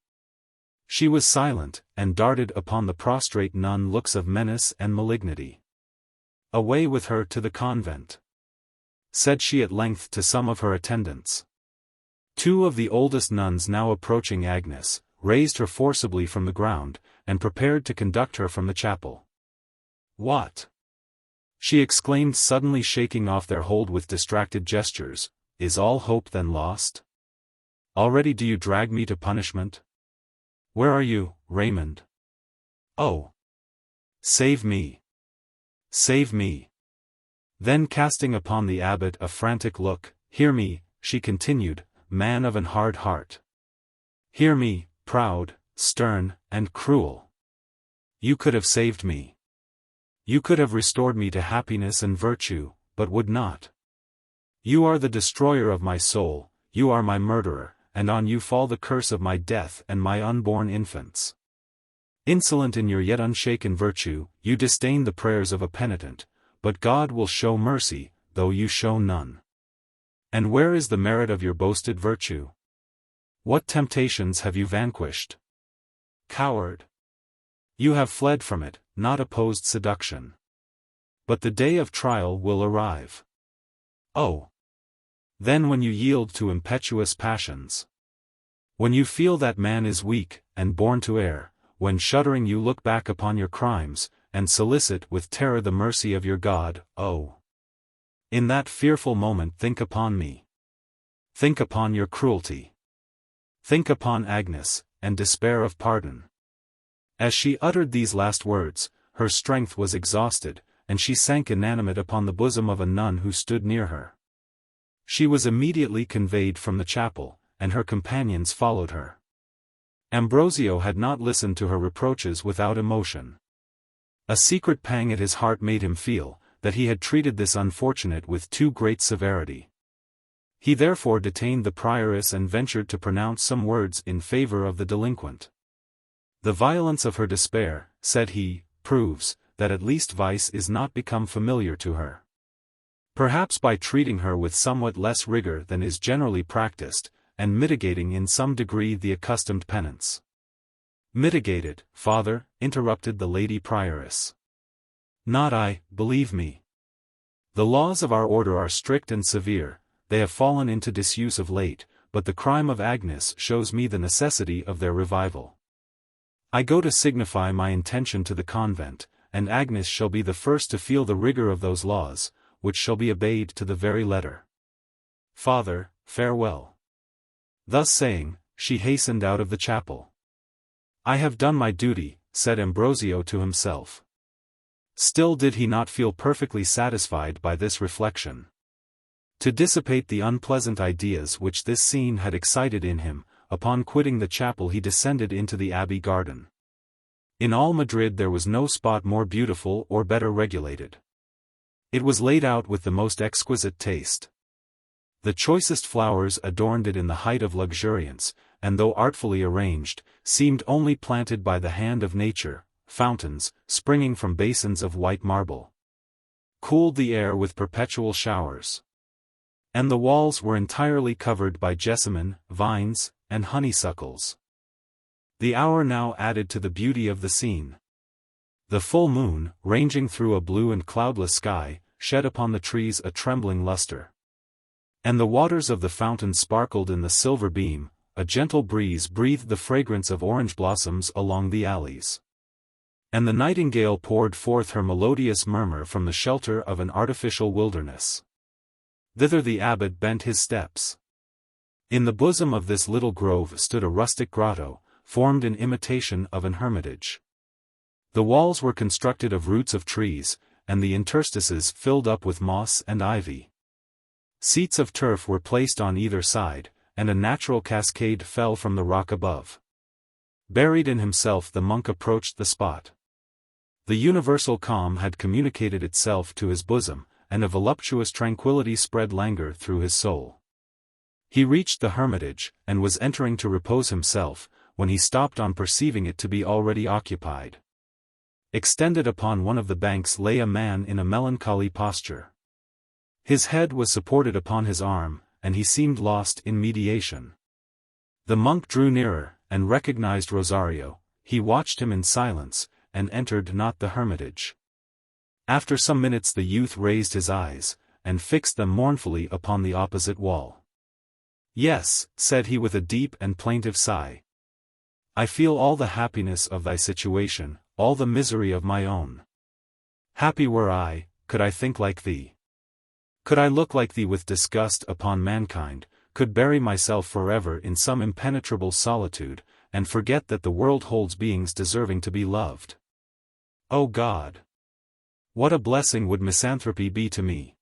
She was silent, and darted upon the prostrate nun looks of menace and malignity. Away with her to the convent, said she at length to some of her attendants. Two of the oldest nuns now approaching Agnes, raised her forcibly from the ground, and prepared to conduct her from the chapel. What? She exclaimed suddenly, shaking off their hold with distracted gestures, is all hope then lost? Already do you drag me to punishment? Where are you, Raymond? Oh! Save me! Save me! Then casting upon the abbot a frantic look, hear me, she continued, man of an hard heart. Hear me, proud, stern, and cruel. You could have saved me. You could have restored me to happiness and virtue, but would not. You are the destroyer of my soul, you are my murderer, and on you fall the curse of my death and my unborn infants. Insolent in your yet unshaken virtue, you disdain the prayers of a penitent, but God will show mercy, though you show none. And where is the merit of your boasted virtue? What temptations have you vanquished? Coward! You have fled from it, not opposed seduction. But the day of trial will arrive. Oh! Then when you yield to impetuous passions. When you feel that man is weak, and born to err, when shuddering you look back upon your crimes, and solicit with terror the mercy of your God, oh! In that fearful moment think upon me. Think upon your cruelty. Think upon Agnes, and despair of pardon. As she uttered these last words, her strength was exhausted, and she sank inanimate upon the bosom of a nun who stood near her. She was immediately conveyed from the chapel, and her companions followed her. Ambrosio had not listened to her reproaches without emotion. A secret pang at his heart made him feel that he had treated this unfortunate with too great severity. He therefore detained the prioress and ventured to pronounce some words in favor of the delinquent. The violence of her despair, said he, proves that at least vice is not become familiar to her. Perhaps by treating her with somewhat less rigor than is generally practiced, and mitigating in some degree the accustomed penance. Mitigated, father, interrupted the lady prioress. Not I, believe me. The laws of our order are strict and severe, they have fallen into disuse of late, but the crime of Agnes shows me the necessity of their revival. I go to signify my intention to the convent, and Agnes shall be the first to feel the rigor of those laws, which shall be obeyed to the very letter. Father, farewell. Thus saying, she hastened out of the chapel. I have done my duty, said Ambrosio to himself. Still did he not feel perfectly satisfied by this reflection. To dissipate the unpleasant ideas which this scene had excited in him, upon quitting the chapel he descended into the abbey garden. In all Madrid there was no spot more beautiful or better regulated. It was laid out with the most exquisite taste. The choicest flowers adorned it in the height of luxuriance, and though artfully arranged, seemed only planted by the hand of nature. Fountains, springing from basins of white marble, cooled the air with perpetual showers. And the walls were entirely covered by jessamine, vines, and honeysuckles. The hour now added to the beauty of the scene. The full moon, ranging through a blue and cloudless sky, shed upon the trees a trembling luster. And the waters of the fountain sparkled in the silver beam, a gentle breeze breathed the fragrance of orange blossoms along the alleys. And the nightingale poured forth her melodious murmur from the shelter of an artificial wilderness. Thither the abbot bent his steps. In the bosom of this little grove stood a rustic grotto, formed in imitation of an hermitage. The walls were constructed of roots of trees, and the interstices filled up with moss and ivy. Seats of turf were placed on either side, and a natural cascade fell from the rock above. Buried in himself the monk approached the spot. The universal calm had communicated itself to his bosom, and a voluptuous tranquillity spread languor through his soul. He reached the hermitage, and was entering to repose himself, when he stopped on perceiving it to be already occupied. Extended upon one of the banks lay a man in a melancholy posture. His head was supported upon his arm, and he seemed lost in meditation. The monk drew nearer, and recognized Rosario. He watched him in silence, and entered not the hermitage. After some minutes the youth raised his eyes, and fixed them mournfully upon the opposite wall. Yes, said he with a deep and plaintive sigh. I feel all the happiness of thy situation, all the misery of my own. Happy were I, could I think like thee. Could I look like thee with disgust upon mankind, could bury myself forever in some impenetrable solitude, and forget that the world holds beings deserving to be loved. O God! What a blessing would misanthropy be to me!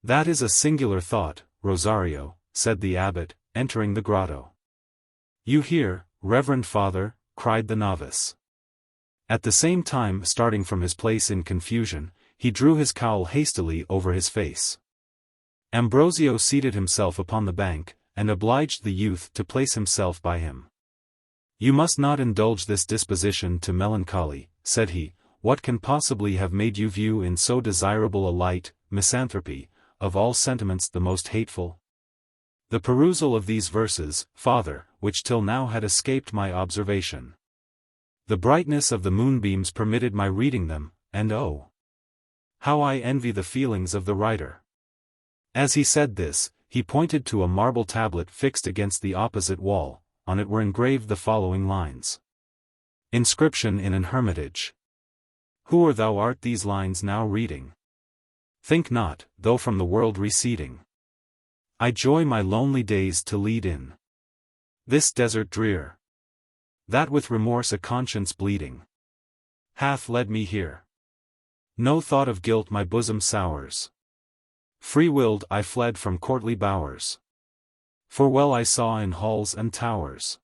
That is a singular thought, Rosario, said the abbot, entering the grotto. You hear, Reverend Father, cried the novice. At the same time starting from his place in confusion, he drew his cowl hastily over his face. Ambrosio seated himself upon the bank, and obliged the youth to place himself by him. "You must not indulge this disposition to melancholy," said he. "What can possibly have made you view in so desirable a light, misanthropy, of all sentiments the most hateful?" "The perusal of these verses, father, which till now had escaped my observation. The brightness of the moonbeams permitted my reading them, and oh, how I envy the feelings of the writer." As he said this, he pointed to a marble tablet fixed against the opposite wall. On it were engraved the following lines. Inscription in an hermitage. "Who or thou art these lines now reading? Think not, though from the world receding, I joy my lonely days to lead in this desert drear, that with remorse a conscience bleeding hath led me here. No thought of guilt my bosom sours, free-willed I fled from courtly bowers, for well I saw in halls and towers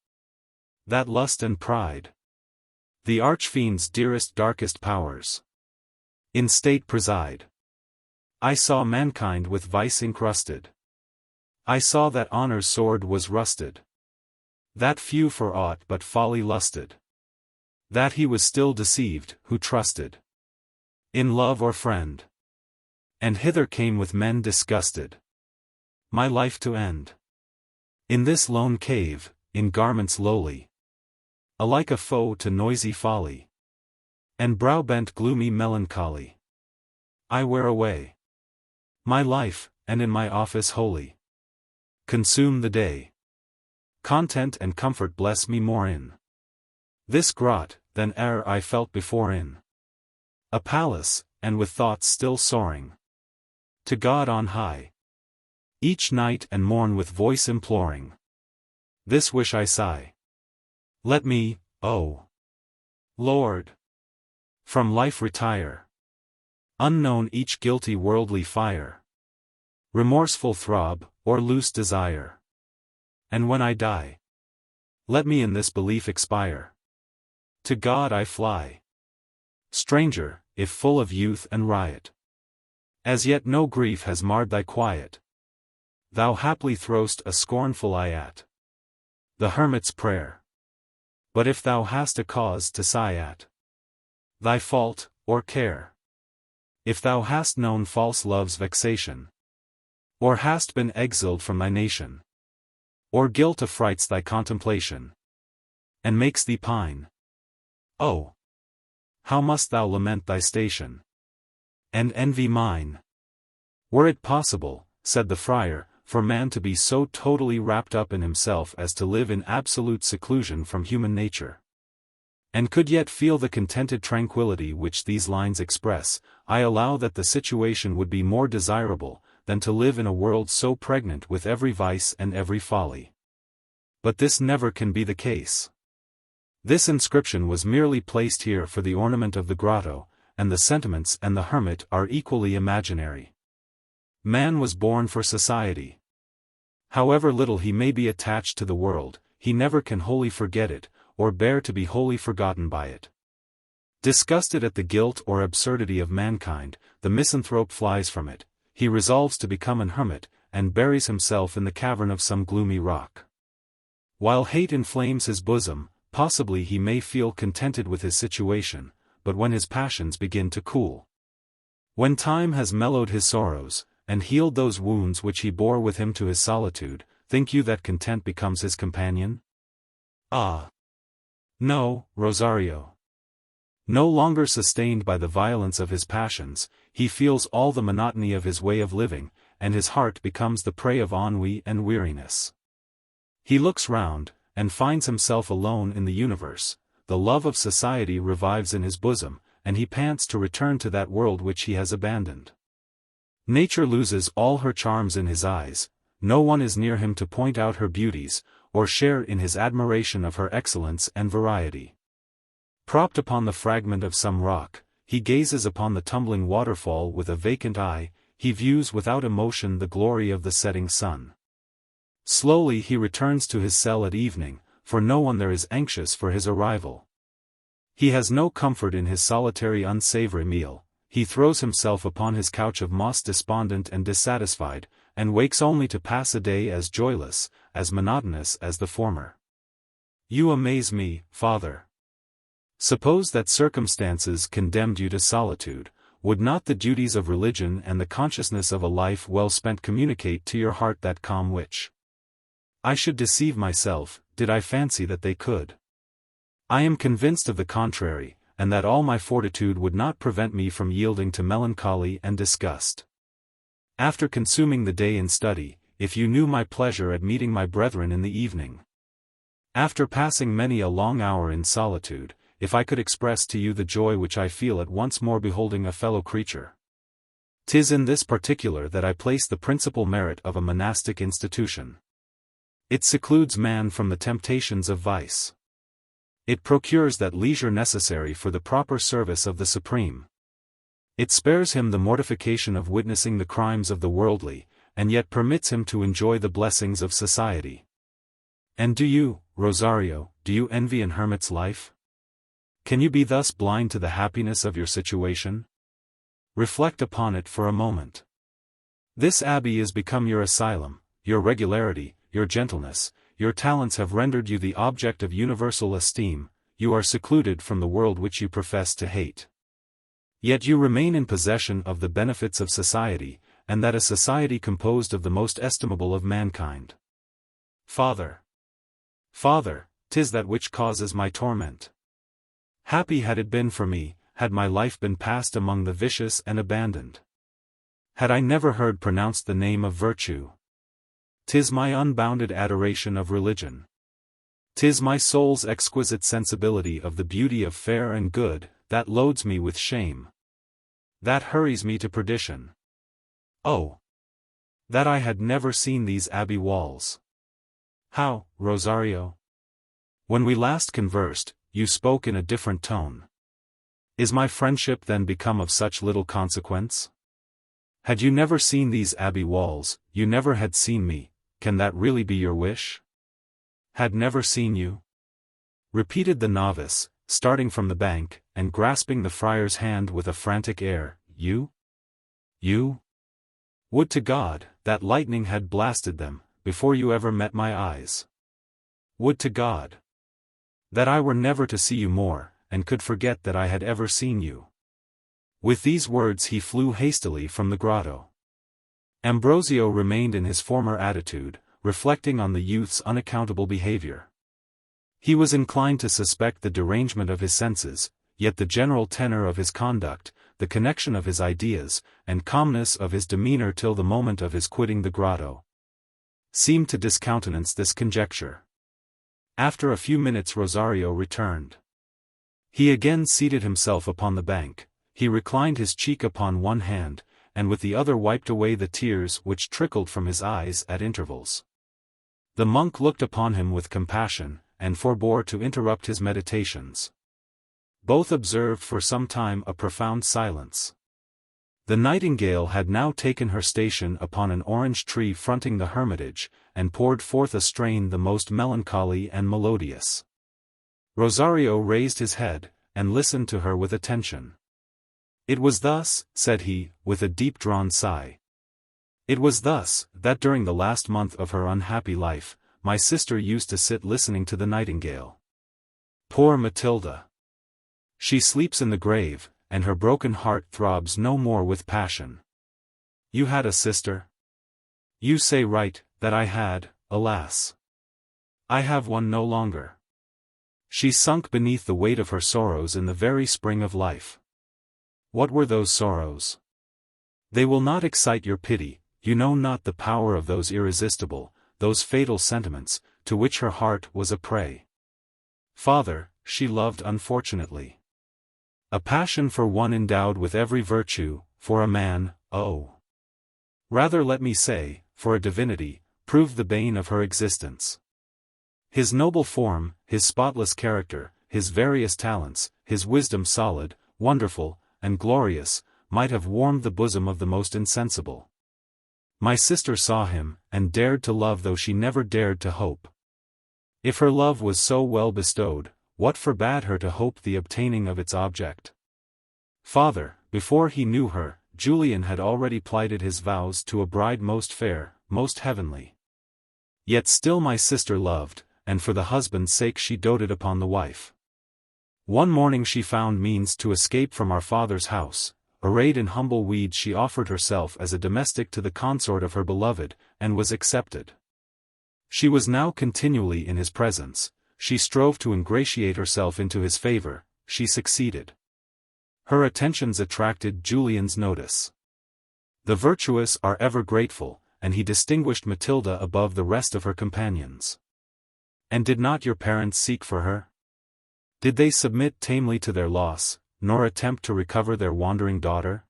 that lust and pride, the archfiend's dearest darkest powers, in state preside. I saw mankind with vice encrusted, I saw that honor's sword was rusted, that few for aught but folly lusted, that he was still deceived who trusted in love or friend, and hither came with men disgusted, my life to end. In this lone cave, in garments lowly, alike a foe to noisy folly, and brow-bent gloomy melancholy, I wear away my life, and in my office holy consume the day. Content and comfort bless me more in this grot, than e'er I felt before in a palace, and with thoughts still soaring to God on high, each night and morn with voice imploring, this wish I sigh. Let me, O Lord, from life retire, unknown each guilty worldly fire, remorseful throb, or loose desire. And when I die, let me in this belief expire. To God I fly, stranger, if full of youth and riot. As yet no grief has marred thy quiet. Thou haply throw'st a scornful eye at the hermit's prayer. But if thou hast a cause to sigh at thy fault, or care, if thou hast known false love's vexation, or hast been exiled from thy nation, or guilt affrights thy contemplation, and makes thee pine, oh, how must thou lament thy station, and envy mine. Were it possible, said the friar, for man to be so totally wrapped up in himself as to live in absolute seclusion from human nature, and could yet feel the contented tranquility which these lines express, I allow that the situation would be more desirable, than to live in a world so pregnant with every vice and every folly. But this never can be the case. This inscription was merely placed here for the ornament of the grotto, and the sentiments and the hermit are equally imaginary. Man was born for society. However little he may be attached to the world, he never can wholly forget it, or bear to be wholly forgotten by it. Disgusted at the guilt or absurdity of mankind, the misanthrope flies from it, he resolves to become an hermit, and buries himself in the cavern of some gloomy rock. While hate inflames his bosom, possibly he may feel contented with his situation, but when his passions begin to cool, when time has mellowed his sorrows, and healed those wounds which he bore with him to his solitude, think you that content becomes his companion? Ah! No, Rosario. No longer sustained by the violence of his passions, he feels all the monotony of his way of living, and his heart becomes the prey of ennui and weariness. He looks round, and finds himself alone in the universe, the love of society revives in his bosom, and he pants to return to that world which he has abandoned. Nature loses all her charms in his eyes, no one is near him to point out her beauties, or share in his admiration of her excellence and variety. Propped upon the fragment of some rock, he gazes upon the tumbling waterfall with a vacant eye, he views without emotion the glory of the setting sun. Slowly he returns to his cell at evening, for no one there is anxious for his arrival. He has no comfort in his solitary unsavory meal, he throws himself upon his couch of moss despondent and dissatisfied, and wakes only to pass a day as joyless, as monotonous as the former. You amaze me, Father. Suppose that circumstances condemned you to solitude, would not the duties of religion and the consciousness of a life well spent communicate to your heart that calm which I should deceive myself, did I fancy that they could? I am convinced of the contrary, and that all my fortitude would not prevent me from yielding to melancholy and disgust. After consuming the day in study, if you knew my pleasure at meeting my brethren in the evening. After passing many a long hour in solitude, if I could express to you the joy which I feel at once more beholding a fellow creature. 'Tis in this particular that I place the principal merit of a monastic institution. It secludes man from the temptations of vice. It procures that leisure necessary for the proper service of the Supreme. It spares him the mortification of witnessing the crimes of the worldly, and yet permits him to enjoy the blessings of society. And do you, Rosario, do you envy an hermit's life? Can you be thus blind to the happiness of your situation? Reflect upon it for a moment. This abbey is become your asylum, your regularity, your gentleness, your talents have rendered you the object of universal esteem, you are secluded from the world which you profess to hate. Yet you remain in possession of the benefits of society, and that a society composed of the most estimable of mankind. Father! Father, 'tis that which causes my torment. Happy had it been for me, had my life been passed among the vicious and abandoned. Had I never heard pronounced the name of virtue. 'Tis my unbounded adoration of religion. 'Tis my soul's exquisite sensibility of the beauty of fair and good, that loads me with shame. That hurries me to perdition. Oh! That I had never seen these abbey walls. How, Rosario? When we last conversed, you spoke in a different tone. Is my friendship then become of such little consequence? Had you never seen these abbey walls, you never had seen me, can that really be your wish? Had never seen you? Repeated the novice, starting from the bank, and grasping the friar's hand with a frantic air, you? You? Would to God, that lightning had blasted them, before you ever met my eyes. Would to God that I were never to see you more, and could forget that I had ever seen you. With these words he flew hastily from the grotto. Ambrosio remained in his former attitude, reflecting on the youth's unaccountable behavior. He was inclined to suspect the derangement of his senses, yet the general tenor of his conduct, the connection of his ideas, and calmness of his demeanor till the moment of his quitting the grotto, seemed to discountenance this conjecture. After a few minutes Rosario returned. He again seated himself upon the bank, he reclined his cheek upon one hand, and with the other wiped away the tears which trickled from his eyes at intervals. The monk looked upon him with compassion, and forbore to interrupt his meditations. Both observed for some time a profound silence. The nightingale had now taken her station upon an orange tree fronting the hermitage, and poured forth a strain the most melancholy and melodious. Rosario raised his head, and listened to her with attention. It was thus, said he, with a deep-drawn sigh. It was thus, that during the last month of her unhappy life, my sister used to sit listening to the nightingale. Poor Matilda! She sleeps in the grave, and her broken heart throbs no more with passion. You had a sister? You say right, that I had, alas! I have one no longer. She sunk beneath the weight of her sorrows in the very spring of life. What were those sorrows? They will not excite your pity, you know not the power of those irresistible, those fatal sentiments, to which her heart was a prey. Father, she loved unfortunately. A passion for one endowed with every virtue, for a man, oh! Rather let me say, for a divinity, proved the bane of her existence. His noble form, his spotless character, his various talents, his wisdom solid, wonderful, and glorious, might have warmed the bosom of the most insensible. My sister saw him, and dared to love though she never dared to hope. If her love was so well bestowed, what forbade her to hope the obtaining of its object? Father, before he knew her, Julian had already plighted his vows to a bride most fair, most heavenly. Yet still my sister loved, and for the husband's sake she doted upon the wife. One morning she found means to escape from our father's house. Arrayed in humble weeds she offered herself as a domestic to the consort of her beloved, and was accepted. She was now continually in his presence, she strove to ingratiate herself into his favor, she succeeded. Her attentions attracted Julian's notice. The virtuous are ever grateful, and he distinguished Matilda above the rest of her companions. And did not your parents seek for her? Did they submit tamely to their loss, nor attempt to recover their wandering daughter?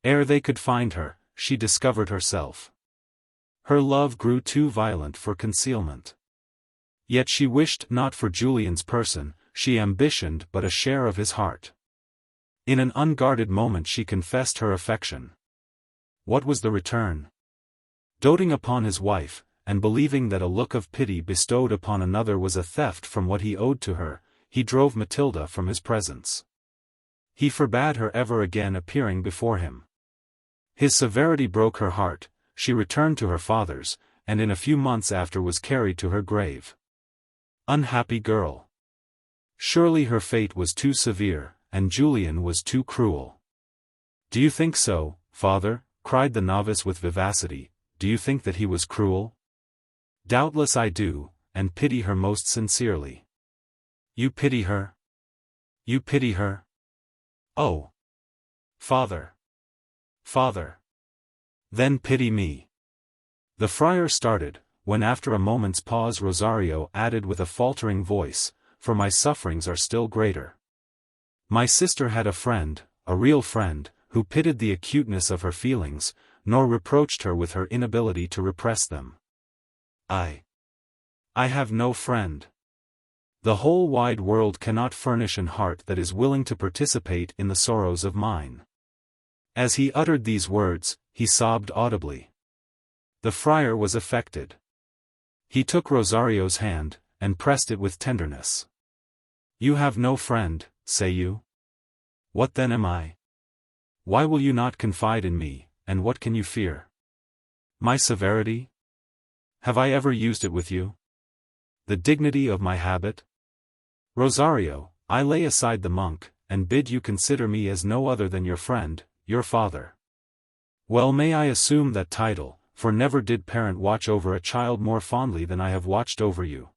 Ere they could find her, she discovered herself. Her love grew too violent for concealment. Yet she wished not for Julian's person, she ambitioned but a share of his heart. In an unguarded moment she confessed her affection. What was the return? Doting upon his wife, and believing that a look of pity bestowed upon another was a theft from what he owed to her, he drove Matilda from his presence. He forbade her ever again appearing before him. His severity broke her heart, she returned to her father's, and in a few months after was carried to her grave. Unhappy girl! Surely her fate was too severe, and Julian was too cruel. Do you think so, father? Cried the novice with vivacity. Do you think that he was cruel? Doubtless I do, and pity her most sincerely. You pity her? You pity her? Oh! Father! Father! Then pity me. The friar started, when after a moment's pause Rosario added with a faltering voice, for my sufferings are still greater. My sister had a friend, a real friend, who pitied the acuteness of her feelings, nor reproached her with her inability to repress them. I have no friend. The whole wide world cannot furnish an heart that is willing to participate in the sorrows of mine. As he uttered these words, he sobbed audibly. The friar was affected. He took Rosario's hand, and pressed it with tenderness. You have no friend, say you? What then am I? Why will you not confide in me, and what can you fear? My severity? Have I ever used it with you? The dignity of my habit? Rosario, I lay aside the monk, and bid you consider me as no other than your friend, your father. Well may I assume that title, for never did parent watch over a child more fondly than I have watched over you.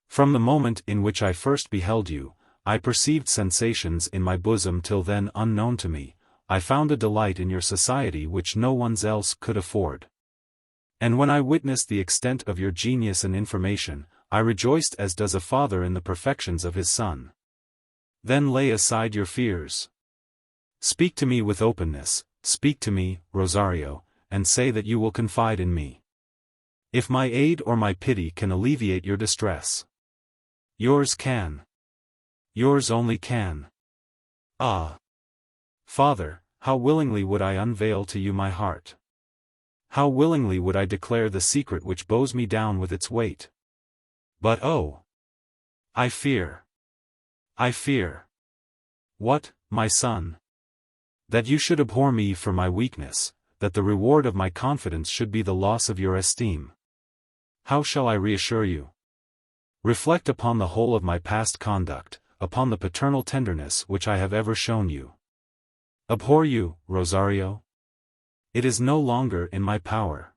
From the moment in which I first beheld you, I perceived sensations in my bosom till then unknown to me. I found a delight in your society which no one else could afford. And when I witnessed the extent of your genius and information, I rejoiced as does a father in the perfections of his son. Then lay aside your fears. Speak to me with openness, speak to me, Rosario, and say that you will confide in me. If my aid or my pity can alleviate your distress. Yours can. Yours only can. Ah! Father, how willingly would I unveil to you my heart. How willingly would I declare the secret which bows me down with its weight. But oh! I fear. I fear. What, my son? That you should abhor me for my weakness, that the reward of my confidence should be the loss of your esteem. How shall I reassure you? Reflect upon the whole of my past conduct, upon the paternal tenderness which I have ever shown you. Abhor you, Rosario? It is no longer in my power.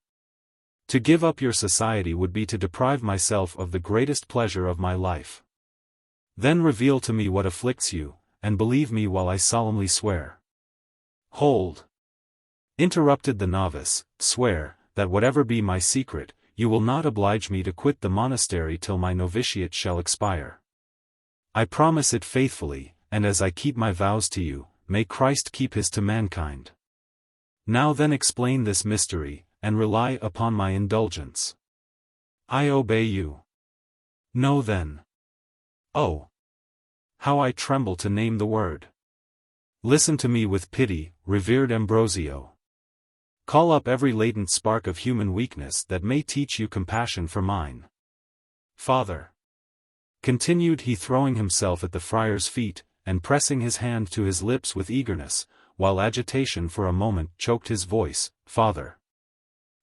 To give up your society would be to deprive myself of the greatest pleasure of my life. Then reveal to me what afflicts you, and believe me while I solemnly swear. Hold! Interrupted the novice, swear, that whatever be my secret, you will not oblige me to quit the monastery till my novitiate shall expire. I promise it faithfully, and as I keep my vows to you, may Christ keep his to mankind. Now then explain this mystery, and rely upon my indulgence. I obey you. Know then. Oh! How I tremble to name the word. Listen to me with pity, revered Ambrosio. Call up every latent spark of human weakness that may teach you compassion for mine. Father! Continued he, throwing himself at the friar's feet, and pressing his hand to his lips with eagerness, while agitation for a moment choked his voice, Father!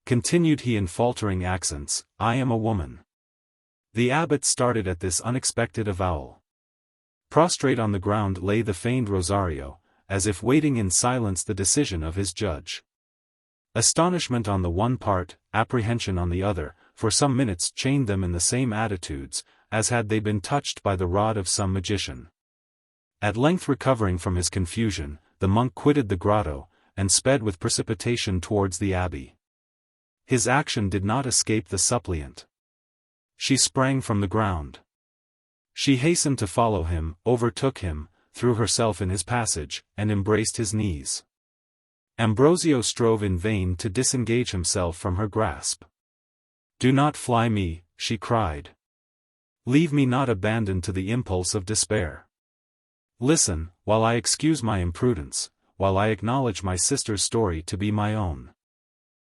Continued he in faltering accents, I am a woman. The abbot started at this unexpected avowal. Prostrate on the ground lay the feigned Rosario, as if waiting in silence the decision of his judge. Astonishment on the one part, apprehension on the other, for some minutes chained them in the same attitudes, as had they been touched by the rod of some magician. At length recovering from his confusion, the monk quitted the grotto, and sped with precipitation towards the abbey. His action did not escape the suppliant. She sprang from the ground. She hastened to follow him, overtook him, threw herself in his passage, and embraced his knees. Ambrosio strove in vain to disengage himself from her grasp. "Do not fly me," she cried. "Leave me not abandoned to the impulse of despair. Listen, while I excuse my imprudence, while I acknowledge my sister's story to be my own.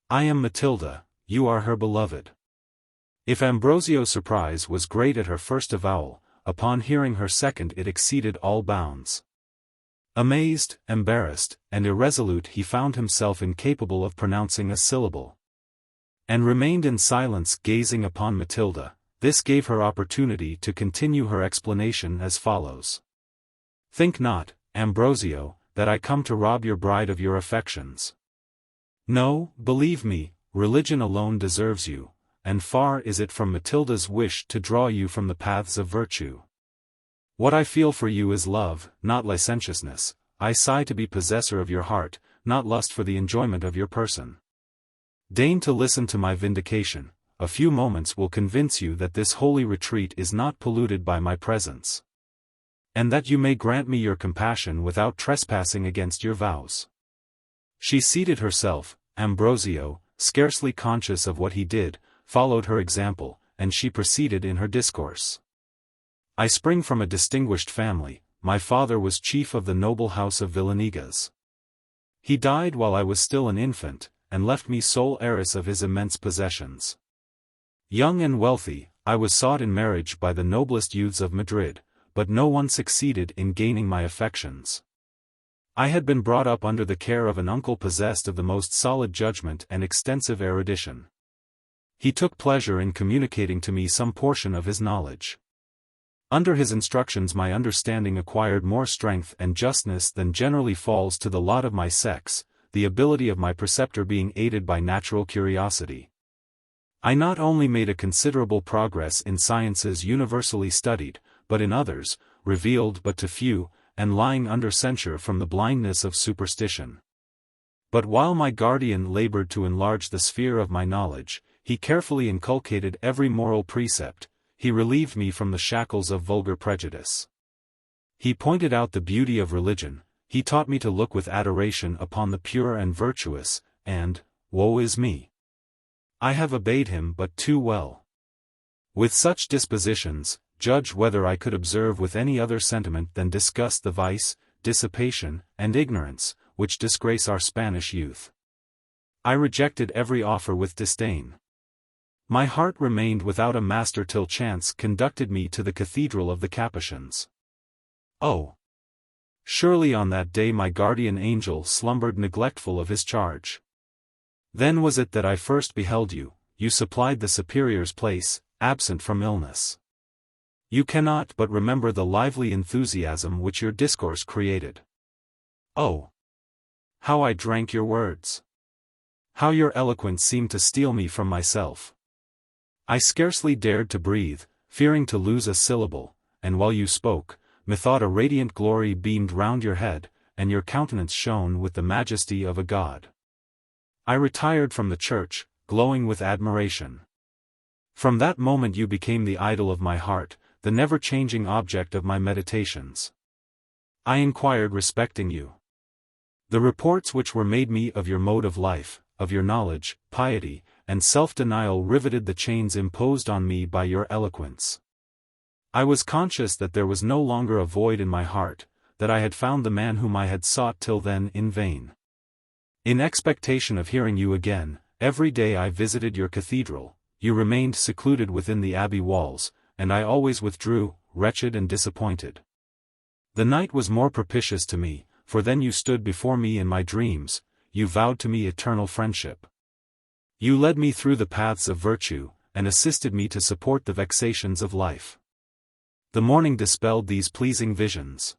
I am Matilda, you are her beloved." If Ambrosio's surprise was great at her first avowal, upon hearing her second it exceeded all bounds. Amazed, embarrassed, and irresolute he found himself incapable of pronouncing a syllable. And remained in silence gazing upon Matilda. This gave her opportunity to continue her explanation as follows. "Think not, Ambrosio, that I come to rob your bride of your affections. No, believe me, religion alone deserves you, and far is it from Matilda's wish to draw you from the paths of virtue. What I feel for you is love, not licentiousness. I sigh to be possessor of your heart, not lust for the enjoyment of your person. Deign to listen to my vindication. A few moments will convince you that this holy retreat is not polluted by my presence. And that you may grant me your compassion without trespassing against your vows." She seated herself. Ambrosio, scarcely conscious of what he did, followed her example, and she proceeded in her discourse. "I spring from a distinguished family. My father was chief of the noble house of Villanigas. He died while I was still an infant, and left me sole heiress of his immense possessions. Young and wealthy, I was sought in marriage by the noblest youths of Madrid, but no one succeeded in gaining my affections. I had been brought up under the care of an uncle possessed of the most solid judgment and extensive erudition. He took pleasure in communicating to me some portion of his knowledge. Under his instructions my understanding acquired more strength and justness than generally falls to the lot of my sex, the ability of my preceptor being aided by natural curiosity. I not only made a considerable progress in sciences universally studied, but in others, revealed but to few, and lying under censure from the blindness of superstition. But while my guardian labored to enlarge the sphere of my knowledge, he carefully inculcated every moral precept. He relieved me from the shackles of vulgar prejudice. He pointed out the beauty of religion. He taught me to look with adoration upon the pure and virtuous, and, woe is me, I have obeyed him but too well. With such dispositions, judge whether I could observe with any other sentiment than disgust the vice, dissipation, and ignorance, which disgrace our Spanish youth. I rejected every offer with disdain. My heart remained without a master till chance conducted me to the cathedral of the Capuchins. Oh! Surely on that day my guardian angel slumbered neglectful of his charge. Then was it that I first beheld you. You supplied the superior's place, absent from illness. You cannot but remember the lively enthusiasm which your discourse created. Oh! How I drank your words! How your eloquence seemed to steal me from myself! I scarcely dared to breathe, fearing to lose a syllable, and while you spoke, methought a radiant glory beamed round your head, and your countenance shone with the majesty of a god. I retired from the church, glowing with admiration. From that moment you became the idol of my heart, the never-changing object of my meditations. I inquired respecting you. The reports which were made me of your mode of life, of your knowledge, piety, and self-denial riveted the chains imposed on me by your eloquence. I was conscious that there was no longer a void in my heart, that I had found the man whom I had sought till then in vain. In expectation of hearing you again, every day I visited your cathedral. You remained secluded within the abbey walls, and I always withdrew, wretched and disappointed. The night was more propitious to me, for then you stood before me in my dreams. You vowed to me eternal friendship. You led me through the paths of virtue, and assisted me to support the vexations of life. The morning dispelled these pleasing visions.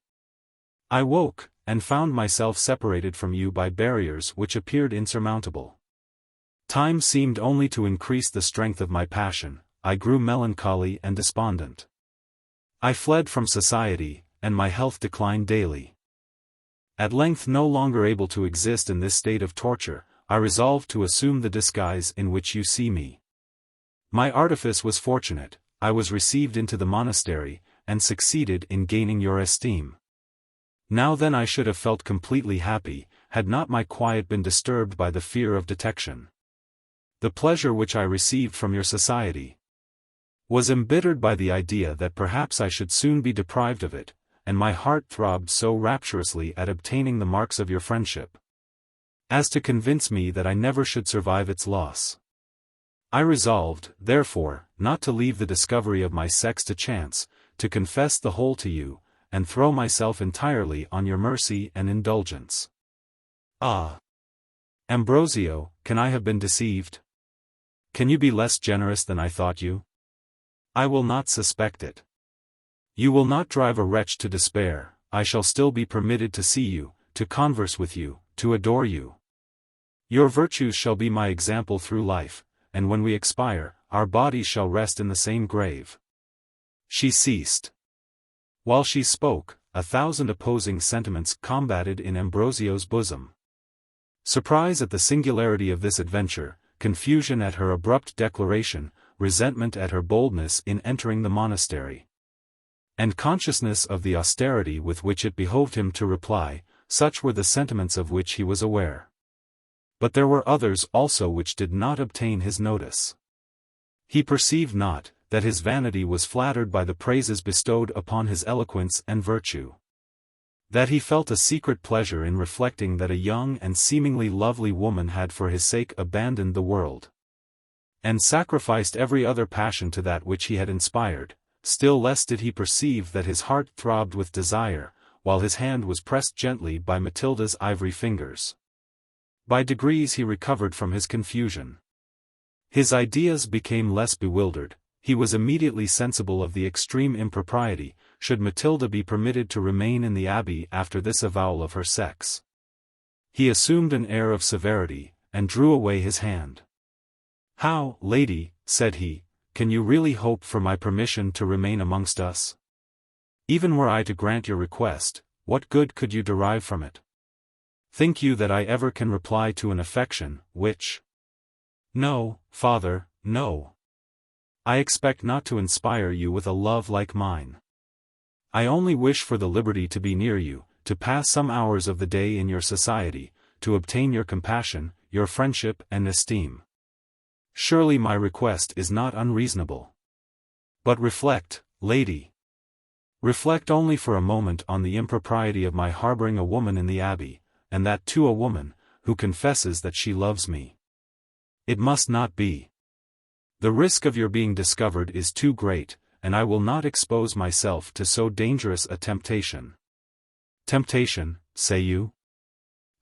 I woke, and found myself separated from you by barriers which appeared insurmountable. Time seemed only to increase the strength of my passion. I grew melancholy and despondent. I fled from society, and my health declined daily. At length, no longer able to exist in this state of torture, I resolved to assume the disguise in which you see me. My artifice was fortunate. I was received into the monastery, and succeeded in gaining your esteem. Now then I should have felt completely happy, had not my quiet been disturbed by the fear of detection. The pleasure which I received from your society was embittered by the idea that perhaps I should soon be deprived of it, and my heart throbbed so rapturously at obtaining the marks of your friendship, as to convince me that I never should survive its loss. I resolved, therefore, not to leave the discovery of my sex to chance, to confess the whole to you, and throw myself entirely on your mercy and indulgence. Ah! Ambrosio, can I have been deceived? Can you be less generous than I thought you? I will not suspect it. You will not drive a wretch to despair. I shall still be permitted to see you, to converse with you, to adore you. Your virtues shall be my example through life, and when we expire, our bodies shall rest in the same grave. She ceased. While she spoke, 1,000 opposing sentiments combated in Ambrosio's bosom. Surprise at the singularity of this adventure, confusion at her abrupt declaration, resentment at her boldness in entering the monastery, and consciousness of the austerity with which it behoved him to reply, such were the sentiments of which he was aware. But there were others also which did not obtain his notice. He perceived not, that his vanity was flattered by the praises bestowed upon his eloquence and virtue. That he felt a secret pleasure in reflecting that a young and seemingly lovely woman had for his sake abandoned the world, and sacrificed every other passion to that which he had inspired. Still less did he perceive that his heart throbbed with desire, while his hand was pressed gently by Matilda's ivory fingers. By degrees he recovered from his confusion. His ideas became less bewildered. He was immediately sensible of the extreme impropriety, should Matilda be permitted to remain in the abbey after this avowal of her sex. He assumed an air of severity, and drew away his hand. "How, lady," said he, "can you really hope for my permission to remain amongst us? Even were I to grant your request, what good could you derive from it? Think you that I ever can reply to an affection, which—" "No, father, no. I expect not to inspire you with a love like mine. I only wish for the liberty to be near you, to pass some hours of the day in your society, to obtain your compassion, your friendship and esteem. Surely my request is not unreasonable. But reflect, lady. Reflect only for a moment on the impropriety of my harboring a woman in the abbey, and that too a woman, who confesses that she loves me. It must not be. The risk of your being discovered is too great, and I will not expose myself to so dangerous a temptation." "Temptation, say you?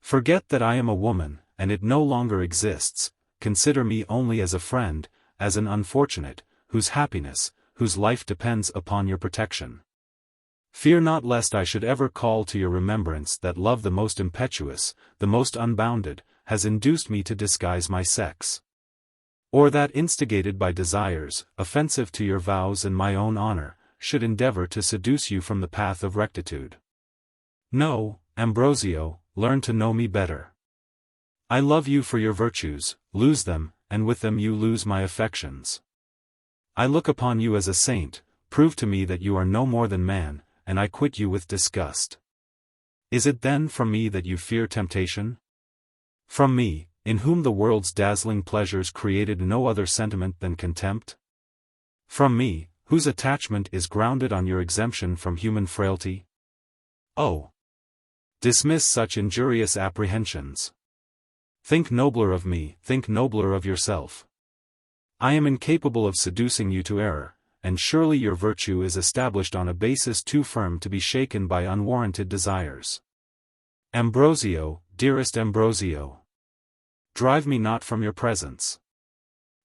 Forget that I am a woman, and it no longer exists. Consider me only as a friend, as an unfortunate, whose happiness, whose life depends upon your protection. Fear not lest I should ever call to your remembrance that love the most impetuous, the most unbounded, has induced me to disguise my sex. Or that instigated by desires, offensive to your vows and my own honor, should endeavor to seduce you from the path of rectitude. No, Ambrosio, learn to know me better. I love you for your virtues, lose them, and with them you lose my affections. I look upon you as a saint, prove to me that you are no more than man, and I quit you with disgust. Is it then from me that you fear temptation? From me, in whom the world's dazzling pleasures created no other sentiment than contempt? From me, whose attachment is grounded on your exemption from human frailty? Oh! Dismiss such injurious apprehensions. Think nobler of me, think nobler of yourself. I am incapable of seducing you to error, and surely your virtue is established on a basis too firm to be shaken by unwarranted desires. Ambrosio, dearest Ambrosio, drive me not from your presence.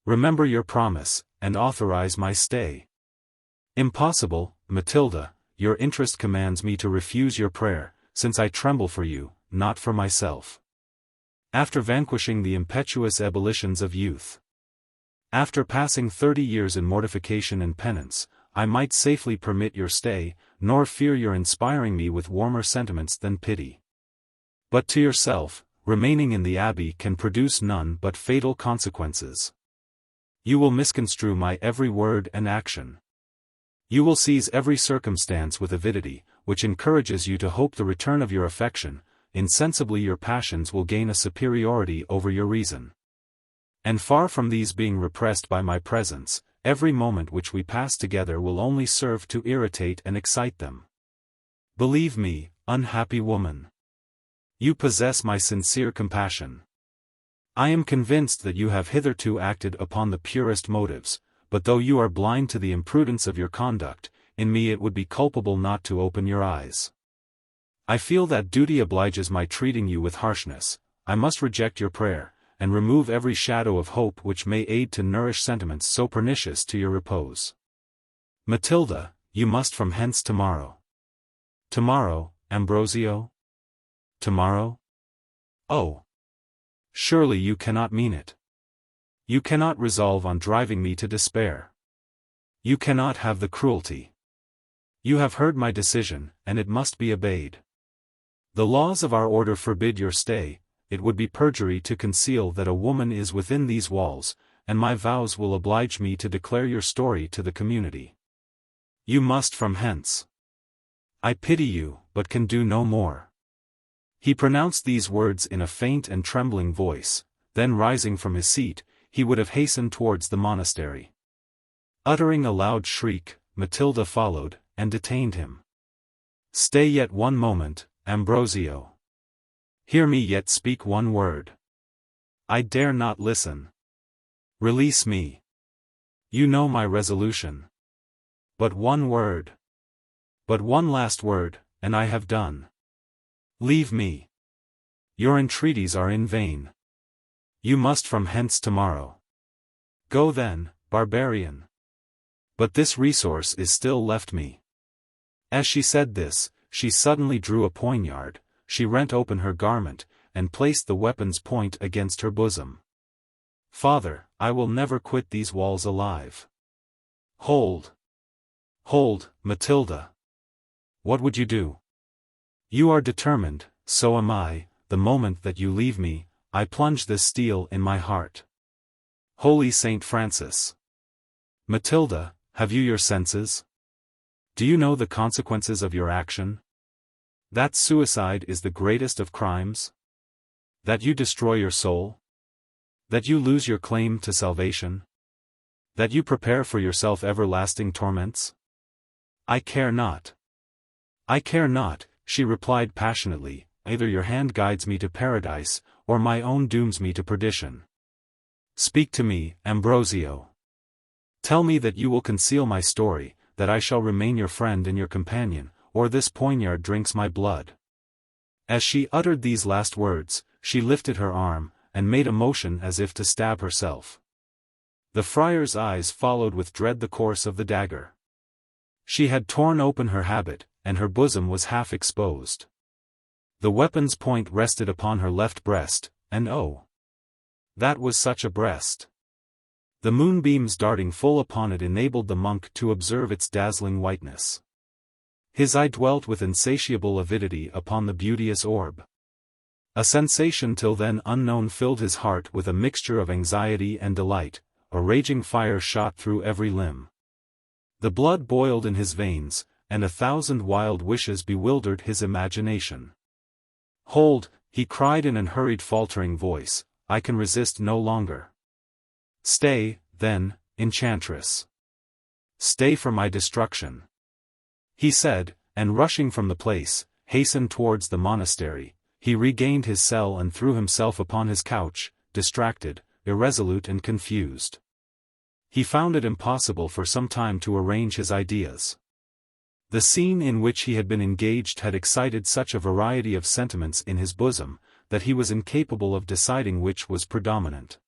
Remember your promise, and authorize my stay. Impossible, Matilda, your interest commands me to refuse your prayer, since I tremble for you, not for myself. After vanquishing the impetuous ebullitions of youth, after passing 30 years in mortification and penance, I might safely permit your stay, nor fear your inspiring me with warmer sentiments than pity. But to yourself, remaining in the abbey can produce none but fatal consequences. You will misconstrue my every word and action. You will seize every circumstance with avidity, which encourages you to hope the return of your affection. Insensibly your passions will gain a superiority over your reason. And far from these being repressed by my presence, every moment which we pass together will only serve to irritate and excite them. Believe me, unhappy woman. You possess my sincere compassion. I am convinced that you have hitherto acted upon the purest motives, but though you are blind to the imprudence of your conduct, in me it would be culpable not to open your eyes. I feel that duty obliges my treating you with harshness. I must reject your prayer, and remove every shadow of hope which may aid to nourish sentiments so pernicious to your repose. Matilda, you must from hence tomorrow. Tomorrow, Ambrosio? Tomorrow? Oh! Surely you cannot mean it. You cannot resolve on driving me to despair. You cannot have the cruelty. You have heard my decision, and it must be obeyed. The laws of our order forbid your stay. It would be perjury to conceal that a woman is within these walls, and my vows will oblige me to declare your story to the community. You must from hence. I pity you, but can do no more. He pronounced these words in a faint and trembling voice, then rising from his seat, he would have hastened towards the monastery. Uttering a loud shriek, Matilda followed, and detained him. Stay yet one moment, Ambrosio. Hear me yet speak one word. I dare not listen. Release me. You know my resolution. But one word. But one last word, and I have done. Leave me. Your entreaties are in vain. You must from hence tomorrow. Go then, barbarian. But this resource is still left me. As she said this, she suddenly drew a poignard. She rent open her garment, and placed the weapon's point against her bosom. Father, I will never quit these walls alive. Hold. Hold, Matilda. What would you do? You are determined, so am I. The moment that you leave me, I plunge this steel in my heart. Holy Saint Francis. Matilda, have you your senses? Do you know the consequences of your action? That suicide is the greatest of crimes? That you destroy your soul? That you lose your claim to salvation? That you prepare for yourself everlasting torments? I care not. I care not, she replied passionately, either your hand guides me to paradise, or my own dooms me to perdition. Speak to me, Ambrosio. Tell me that you will conceal my story, that I shall remain your friend and your companion, or this poignard drinks my blood. As she uttered these last words, she lifted her arm, and made a motion as if to stab herself. The friar's eyes followed with dread the course of the dagger. She had torn open her habit, and her bosom was half exposed. The weapon's point rested upon her left breast, and oh! That was such a breast! The moonbeams darting full upon it enabled the monk to observe its dazzling whiteness. His eye dwelt with insatiable avidity upon the beauteous orb. A sensation till then unknown filled his heart with a mixture of anxiety and delight. A raging fire shot through every limb. The blood boiled in his veins, and 1,000 wild wishes bewildered his imagination. Hold, he cried in an hurried faltering voice, I can resist no longer. Stay, then, enchantress. Stay for my destruction. He said, and rushing from the place, hastened towards the monastery. He regained his cell and threw himself upon his couch, distracted, irresolute and confused. He found it impossible for some time to arrange his ideas. The scene in which he had been engaged had excited such a variety of sentiments in his bosom, that he was incapable of deciding which was predominant.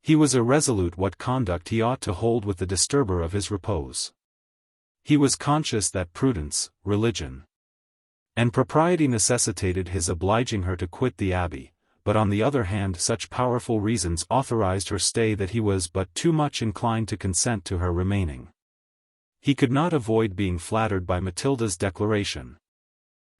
He was irresolute what conduct he ought to hold with the disturber of his repose. He was conscious that prudence, religion, and propriety necessitated his obliging her to quit the abbey, but on the other hand such powerful reasons authorized her stay that he was but too much inclined to consent to her remaining. He could not avoid being flattered by Matilda's declaration.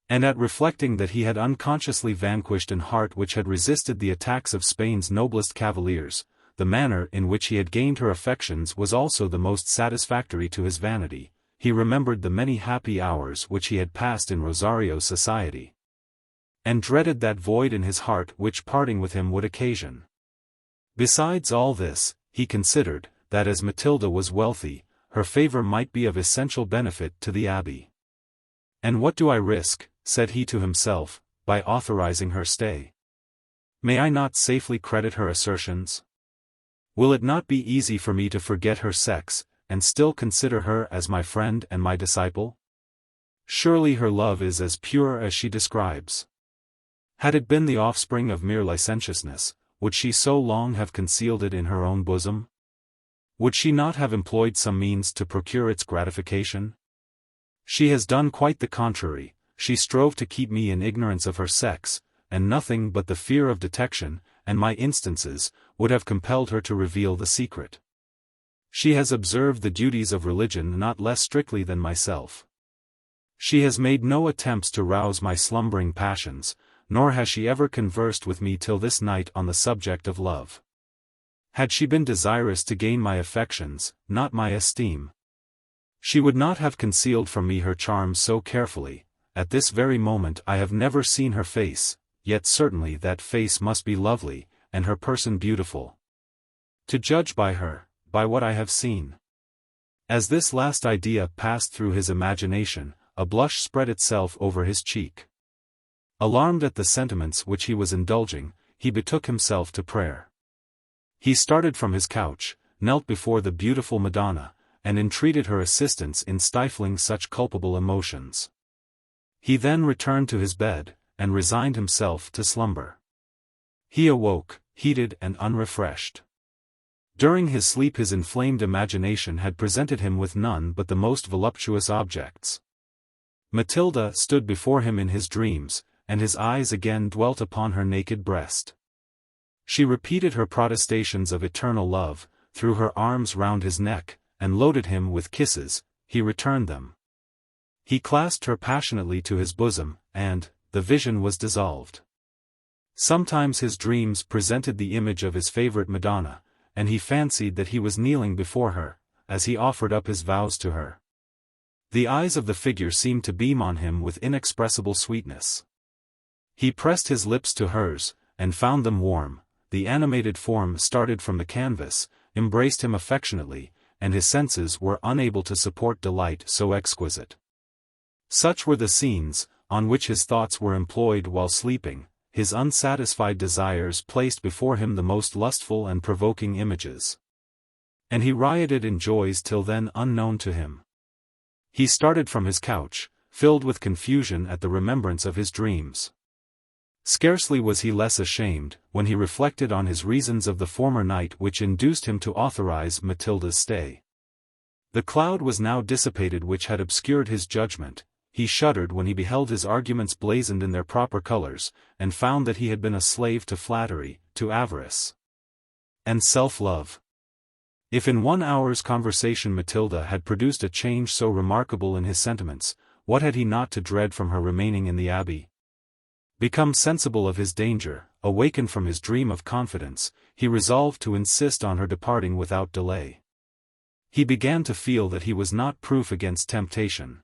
And at reflecting that he had unconsciously vanquished an heart which had resisted the attacks of Spain's noblest cavaliers, the manner in which he had gained her affections was also the most satisfactory to his vanity. He remembered the many happy hours which he had passed in Rosario's society, and dreaded that void in his heart which parting with him would occasion. Besides all this, he considered, that as Matilda was wealthy, her favor might be of essential benefit to the abbey. "And what do I risk," said he to himself, "by authorizing her stay? May I not safely credit her assertions? Will it not be easy for me to forget her sex, and still consider her as my friend and my disciple? Surely her love is as pure as she describes. Had it been the offspring of mere licentiousness, would she so long have concealed it in her own bosom? Would she not have employed some means to procure its gratification? She has done quite the contrary. She strove to keep me in ignorance of her sex, and nothing but the fear of detection, and my instances, would have compelled her to reveal the secret. She has observed the duties of religion not less strictly than myself. She has made no attempts to rouse my slumbering passions, nor has she ever conversed with me till this night on the subject of love. Had she been desirous to gain my affections, not my esteem, she would not have concealed from me her charms so carefully. At this very moment I have never seen her face, yet certainly that face must be lovely, and her person beautiful. To judge by her, by what I have seen." As this last idea passed through his imagination, a blush spread itself over his cheek. Alarmed at the sentiments which he was indulging, he betook himself to prayer. He started from his couch, knelt before the beautiful Madonna, and entreated her assistance in stifling such culpable emotions. He then returned to his bed, and resigned himself to slumber. He awoke, heated and unrefreshed. During his sleep his inflamed imagination had presented him with none but the most voluptuous objects. Matilda stood before him in his dreams, and his eyes again dwelt upon her naked breast. She repeated her protestations of eternal love, threw her arms round his neck, and loaded him with kisses. He returned them. He clasped her passionately to his bosom, and the vision was dissolved. Sometimes his dreams presented the image of his favorite Madonna, and he fancied that he was kneeling before her, as he offered up his vows to her. The eyes of the figure seemed to beam on him with inexpressible sweetness. He pressed his lips to hers, and found them warm. The animated form started from the canvas, embraced him affectionately, and his senses were unable to support delight so exquisite. Such were the scenes, on which his thoughts were employed while sleeping. His unsatisfied desires placed before him the most lustful and provoking images. And he rioted in joys till then unknown to him. He started from his couch, filled with confusion at the remembrance of his dreams. Scarcely was he less ashamed, when he reflected on his reasons of the former night which induced him to authorize Matilda's stay. The cloud was now dissipated which had obscured his judgment. He shuddered when he beheld his arguments blazoned in their proper colors, and found that he had been a slave to flattery, to avarice, and self-love. If in 1 hour's conversation Matilda had produced a change so remarkable in his sentiments, what had he not to dread from her remaining in the abbey? Become sensible of his danger, awakened from his dream of confidence, he resolved to insist on her departing without delay. He began to feel that he was not proof against temptation,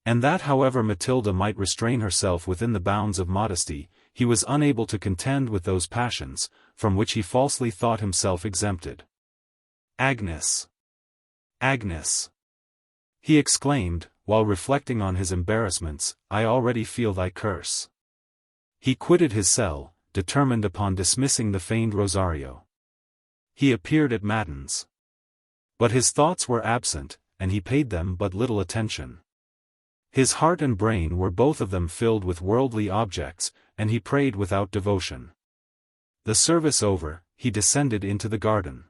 and that however Matilda might restrain herself within the bounds of modesty, he was unable to contend with those passions, from which he falsely thought himself exempted. "Agnes! Agnes!" he exclaimed, while reflecting on his embarrassments, "I already feel thy curse." He quitted his cell, determined upon dismissing the feigned Rosario. He appeared at matins. But his thoughts were absent, and he paid them but little attention. His heart and brain were both of them filled with worldly objects, and he prayed without devotion. The service over, he descended into the garden.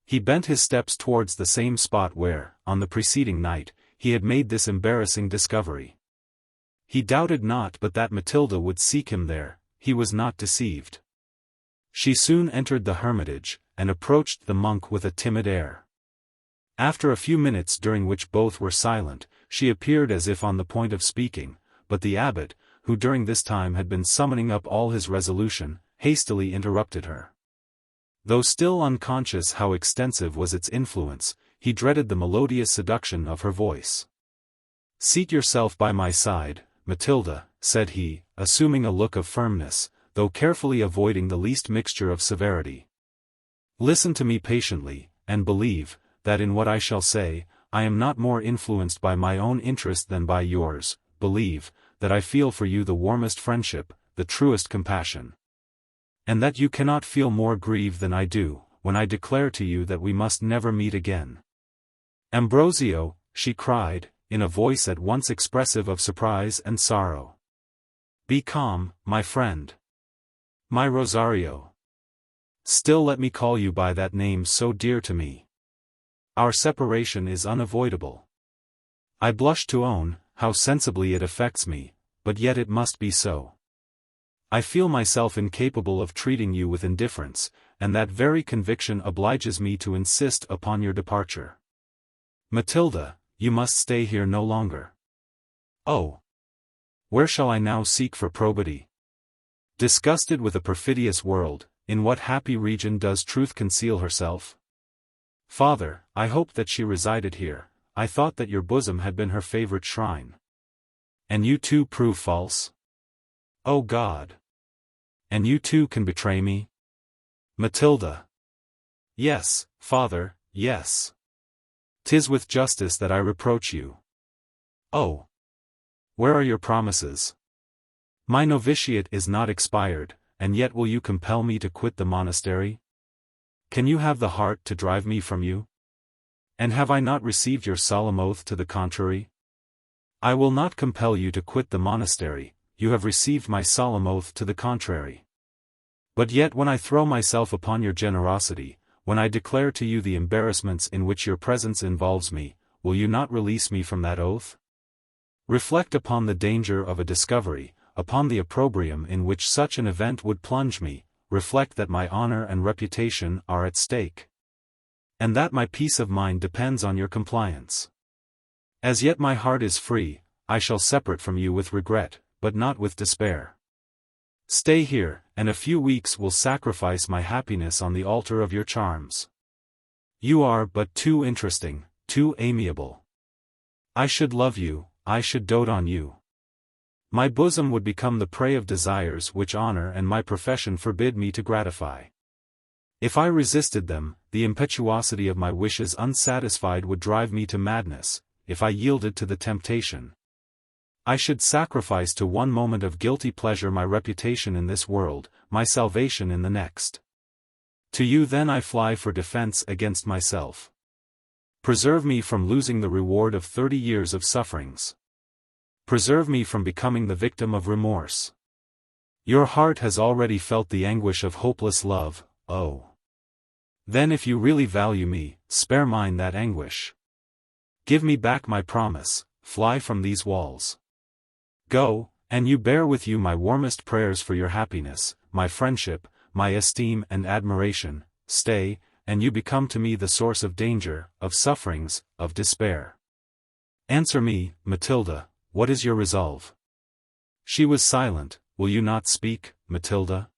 He bent his steps towards the same spot where, on the preceding night, he had made this embarrassing discovery. He doubted not but that Matilda would seek him there. He was not deceived. She soon entered the hermitage, and approached the monk with a timid air. After a few minutes during which both were silent, she appeared as if on the point of speaking, but the abbot, who during this time had been summoning up all his resolution, hastily interrupted her. Though still unconscious how extensive was its influence, he dreaded the melodious seduction of her voice. "Seat yourself by my side, Matilda," said he, assuming a look of firmness, though carefully avoiding the least mixture of severity. "Listen to me patiently, and believe, that in what I shall say, I am not more influenced by my own interest than by yours. Believe, that I feel for you the warmest friendship, the truest compassion. And that you cannot feel more grieved than I do, when I declare to you that we must never meet again." "Ambrosio," she cried, in a voice at once expressive of surprise and sorrow. "Be calm, my friend. My Rosario. Still let me call you by that name so dear to me. Our separation is unavoidable. I blush to own, how sensibly it affects me, but yet it must be so. I feel myself incapable of treating you with indifference, and that very conviction obliges me to insist upon your departure. Matilda, you must stay here no longer. Oh! Where shall I now seek for probity? Disgusted with a perfidious world, in what happy region does truth conceal herself? Father, I hoped that she resided here. I thought that your bosom had been her favorite shrine. And you too prove false? O God! And you too can betray me? Matilda! Yes, Father, yes. 'Tis with justice that I reproach you. Oh! Where are your promises? My novitiate is not expired, and yet will you compel me to quit the monastery? Can you have the heart to drive me from you? And have I not received your solemn oath to the contrary? I will not compel you to quit the monastery, you have received my solemn oath to the contrary. But yet when I throw myself upon your generosity, when I declare to you the embarrassments in which your presence involves me, will you not release me from that oath? Reflect upon the danger of a discovery, upon the opprobrium in which such an event would plunge me, reflect that my honor and reputation are at stake. And that my peace of mind depends on your compliance. As yet my heart is free, I shall separate from you with regret, but not with despair. Stay here, and a few weeks will sacrifice my happiness on the altar of your charms. You are but too interesting, too amiable. I should love you, I should dote on you. My bosom would become the prey of desires which honor and my profession forbid me to gratify. If I resisted them, the impetuosity of my wishes unsatisfied would drive me to madness. If I yielded to the temptation, I should sacrifice to one moment of guilty pleasure my reputation in this world, my salvation in the next. To you then I fly for defense against myself. Preserve me from losing the reward of 30 years of sufferings. Preserve me from becoming the victim of remorse. Your heart has already felt the anguish of hopeless love, oh! Then if you really value me, spare mine that anguish. Give me back my promise, fly from these walls. Go, and you bear with you my warmest prayers for your happiness, my friendship, my esteem and admiration. Stay, and you become to me the source of danger, of sufferings, of despair. Answer me, Matilda, what is your resolve? She was silent. Will you not speak, Matilda?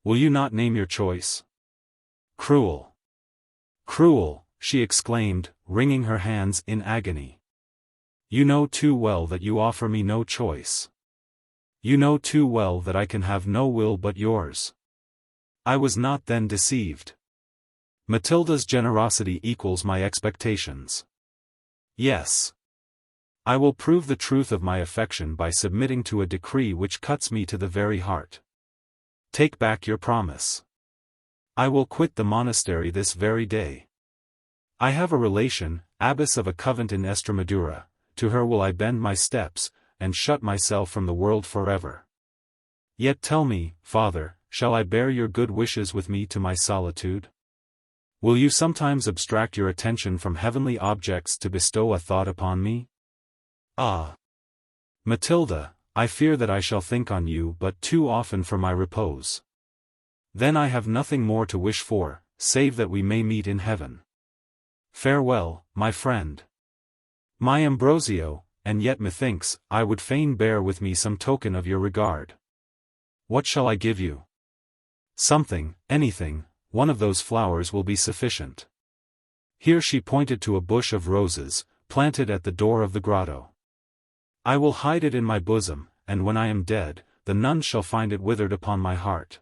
Will you not name your choice? Cruel! Cruel! She exclaimed, wringing her hands in agony. You know too well that you offer me no choice. You know too well that I can have no will but yours. I was not then deceived. Matilda's generosity equals my expectations. Yes. I will prove the truth of my affection by submitting to a decree which cuts me to the very heart. Take back your promise. I will quit the monastery this very day. I have a relation, abbess of a convent in Estremadura, to her will I bend my steps, and shut myself from the world forever. Yet tell me, Father, shall I bear your good wishes with me to my solitude? Will you sometimes abstract your attention from heavenly objects to bestow a thought upon me? Ah! Matilda, I fear that I shall think on you but too often for my repose. Then I have nothing more to wish for, save that we may meet in heaven. Farewell, my friend. My Ambrosio, and yet methinks, I would fain bear with me some token of your regard. What shall I give you? Something, anything, one of those flowers will be sufficient. Here she pointed to a bush of roses, planted at the door of the grotto. I will hide it in my bosom, and when I am dead, the nuns shall find it withered upon my heart.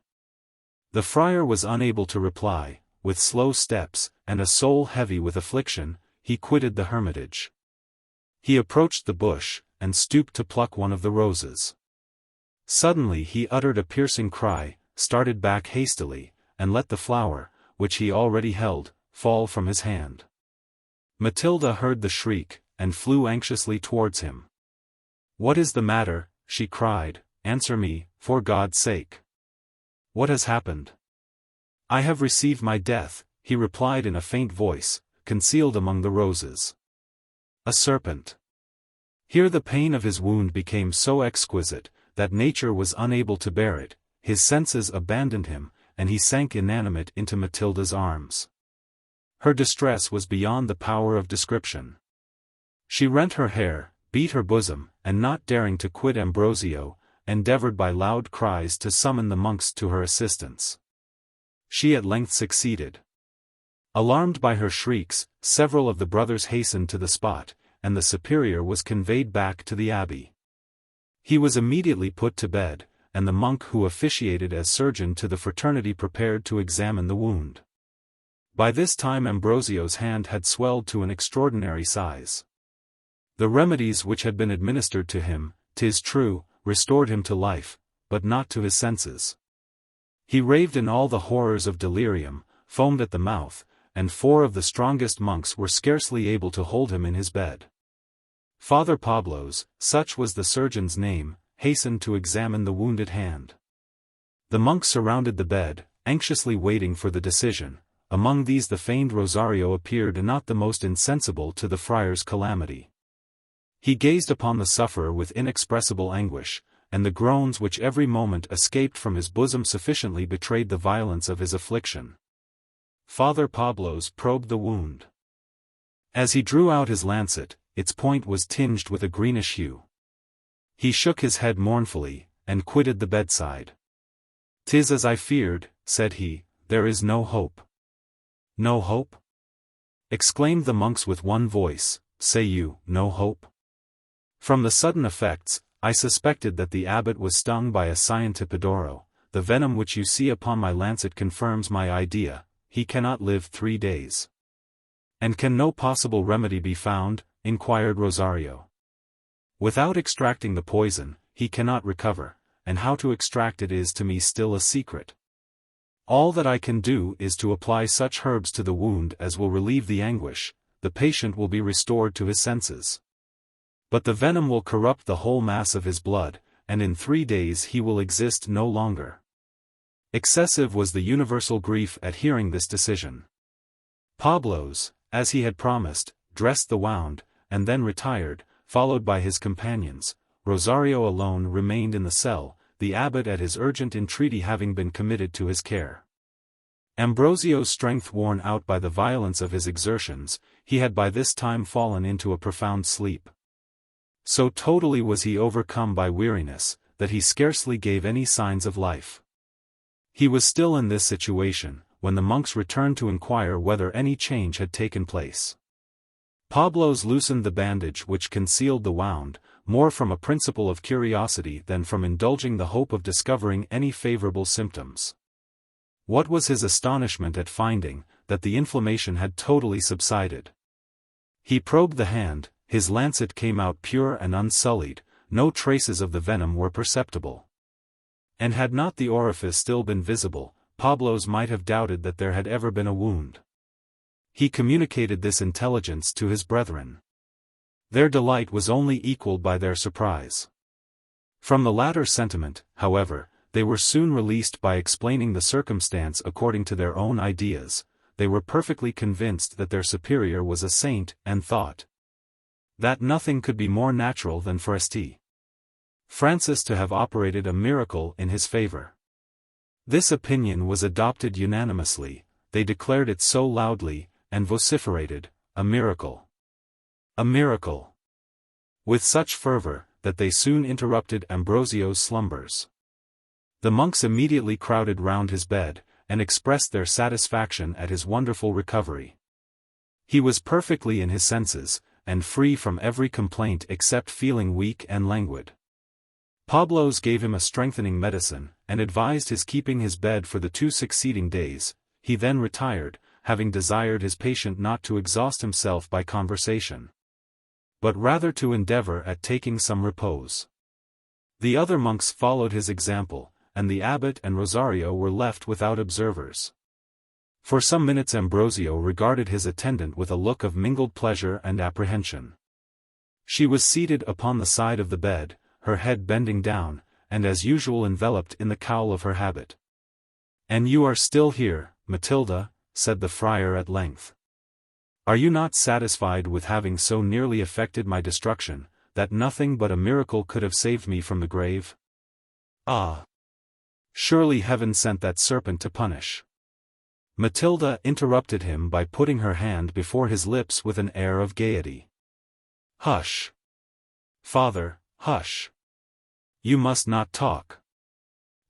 The friar was unable to reply. With slow steps, and a soul heavy with affliction, he quitted the hermitage. He approached the bush, and stooped to pluck one of the roses. Suddenly he uttered a piercing cry, started back hastily, and let the flower, which he already held, fall from his hand. Matilda heard the shriek, and flew anxiously towards him. "What is the matter?" she cried. "Answer me, for God's sake. What has happened?" "I have received my death," he replied in a faint voice, concealed among the roses. "A serpent." Here the pain of his wound became so exquisite, that nature was unable to bear it, his senses abandoned him, and he sank inanimate into Matilda's arms. Her distress was beyond the power of description. She rent her hair, beat her bosom, and not daring to quit Ambrosio, endeavored by loud cries to summon the monks to her assistance. She at length succeeded. Alarmed by her shrieks, several of the brothers hastened to the spot, and the superior was conveyed back to the abbey. He was immediately put to bed, and the monk who officiated as surgeon to the fraternity prepared to examine the wound. By this time Ambrosio's hand had swelled to an extraordinary size. The remedies which had been administered to him, 'tis true, restored him to life, but not to his senses. He raved in all the horrors of delirium, foamed at the mouth, and 4 of the strongest monks were scarcely able to hold him in his bed. Father Pablos, such was the surgeon's name, hastened to examine the wounded hand. The monks surrounded the bed, anxiously waiting for the decision. Among these the feigned Rosario appeared not the most insensible to the friar's calamity. He gazed upon the sufferer with inexpressible anguish, and the groans which every moment escaped from his bosom sufficiently betrayed the violence of his affliction. Father Pablos probed the wound. As he drew out his lancet, its point was tinged with a greenish hue. He shook his head mournfully, and quitted the bedside. "'Tis as I feared," said he, "there is no hope." "No hope?" exclaimed the monks with one voice. "Say you, no hope?" From the sudden effects, I suspected that the abbot was stung by a scientipidoro. The venom which you see upon my lancet confirms my idea. He cannot live 3 days. "And can no possible remedy be found?" inquired Rosario. "Without extracting the poison, he cannot recover, and how to extract it is to me still a secret. All that I can do is to apply such herbs to the wound as will relieve the anguish. The patient will be restored to his senses. But the venom will corrupt the whole mass of his blood, and in 3 days he will exist no longer." Excessive was the universal grief at hearing this decision. Pablos, as he had promised, dressed the wound, and then retired, followed by his companions. Rosario alone remained in the cell, the abbot at his urgent entreaty having been committed to his care. Ambrosio's strength worn out by the violence of his exertions, he had by this time fallen into a profound sleep. So totally was he overcome by weariness, that he scarcely gave any signs of life. He was still in this situation, when the monks returned to inquire whether any change had taken place. Pablos loosened the bandage which concealed the wound, more from a principle of curiosity than from indulging the hope of discovering any favorable symptoms. What was his astonishment at finding that the inflammation had totally subsided. He probed the hand, his lancet came out pure and unsullied, no traces of the venom were perceptible. And had not the orifice still been visible, Pablos might have doubted that there had ever been a wound. He communicated this intelligence to his brethren. Their delight was only equaled by their surprise. From the latter sentiment, however, they were soon released by explaining the circumstance according to their own ideas. They were perfectly convinced that their superior was a saint, and thought that nothing could be more natural than for St. Francis to have operated a miracle in his favor. This opinion was adopted unanimously. They declared it so loudly, and vociferated, "A miracle! A miracle!" with such fervor, that they soon interrupted Ambrosio's slumbers. The monks immediately crowded round his bed, and expressed their satisfaction at his wonderful recovery. He was perfectly in his senses, and free from every complaint except feeling weak and languid. Pablos gave him a strengthening medicine, and advised his keeping his bed for the 2 succeeding days. He then retired, having desired his patient not to exhaust himself by conversation, but rather to endeavor at taking some repose. The other monks followed his example, and the abbot and Rosario were left without observers. For some minutes Ambrosio regarded his attendant with a look of mingled pleasure and apprehension. She was seated upon the side of the bed, her head bending down, and as usual enveloped in the cowl of her habit. "And you are still here, Matilda," said the friar at length. "Are you not satisfied with having so nearly effected my destruction, that nothing but a miracle could have saved me from the grave? Ah! Surely heaven sent that serpent to punish." Matilda interrupted him by putting her hand before his lips with an air of gaiety. "Hush! Father, hush! You must not talk."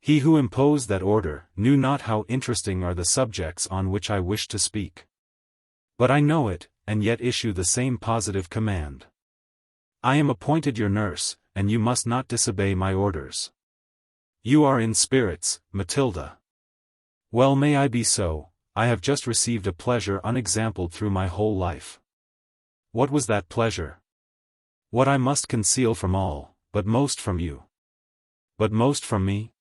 He who imposed that order knew not how interesting are the subjects on which I wish to speak. But I know it, and yet issue the same positive command. I am appointed your nurse, and you must not disobey my orders. You are in spirits, Matilda. Well may I be so. I have just received a pleasure unexampled through my whole life. What was that pleasure? What I must conceal from all, but most from you. But most from me?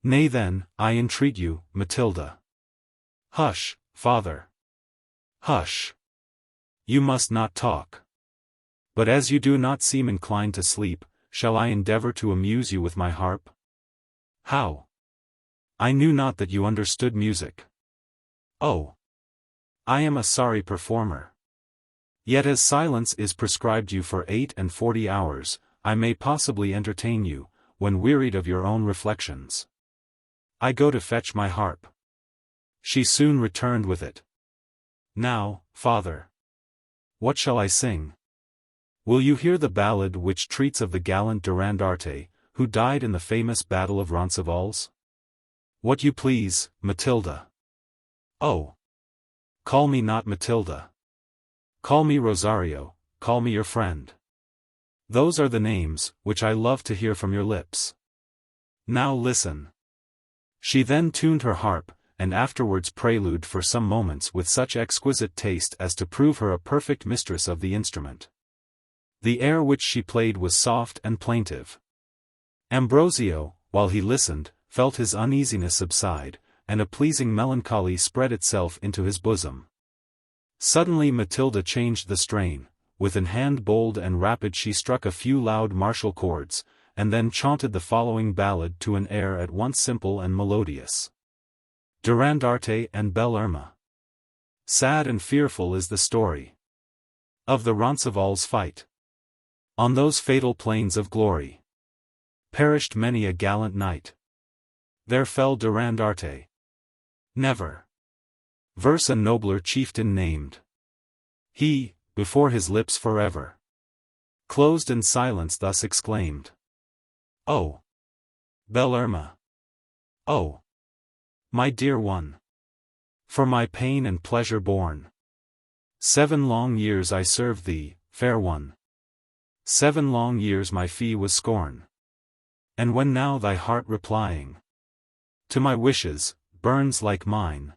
Nay then, I entreat you, Matilda. Hush, father. Hush. You must not talk. But as you do not seem inclined to sleep, shall I endeavor to amuse you with my harp? How? I knew not that you understood music. Oh! I am a sorry performer. Yet as silence is prescribed you for 48 hours, I may possibly entertain you, when wearied of your own reflections. I go to fetch my harp. She soon returned with it. Now, father. What shall I sing? Will you hear the ballad which treats of the gallant Durandarte, who died in the famous Battle of Roncesvalles? What you please, Matilda. Oh! Call me not Matilda. Call me Rosario, call me your friend. Those are the names which I love to hear from your lips. Now listen. She then tuned her harp, and afterwards prelude for some moments with such exquisite taste as to prove her a perfect mistress of the instrument. The air which she played was soft and plaintive. Ambrosio, while he listened, felt his uneasiness subside, and a pleasing melancholy spread itself into his bosom. Suddenly Matilda changed the strain. With an hand bold and rapid she struck a few loud martial chords, and then chaunted the following ballad to an air at once simple and melodious. Durandarte and Belle Irma. Sad and fearful is the story of the Roncesvalles fight. On those fatal plains of glory perished many a gallant knight. There fell Durandarte. Never verse a nobler chieftain named. He, before his lips forever closed in silence thus exclaimed. Oh! Belle Irma! Oh! My dear one! For my pain and pleasure born 7 long years I served thee, fair one. 7 long years my fee was scorn. And when now thy heart replying to my wishes, burns like mine,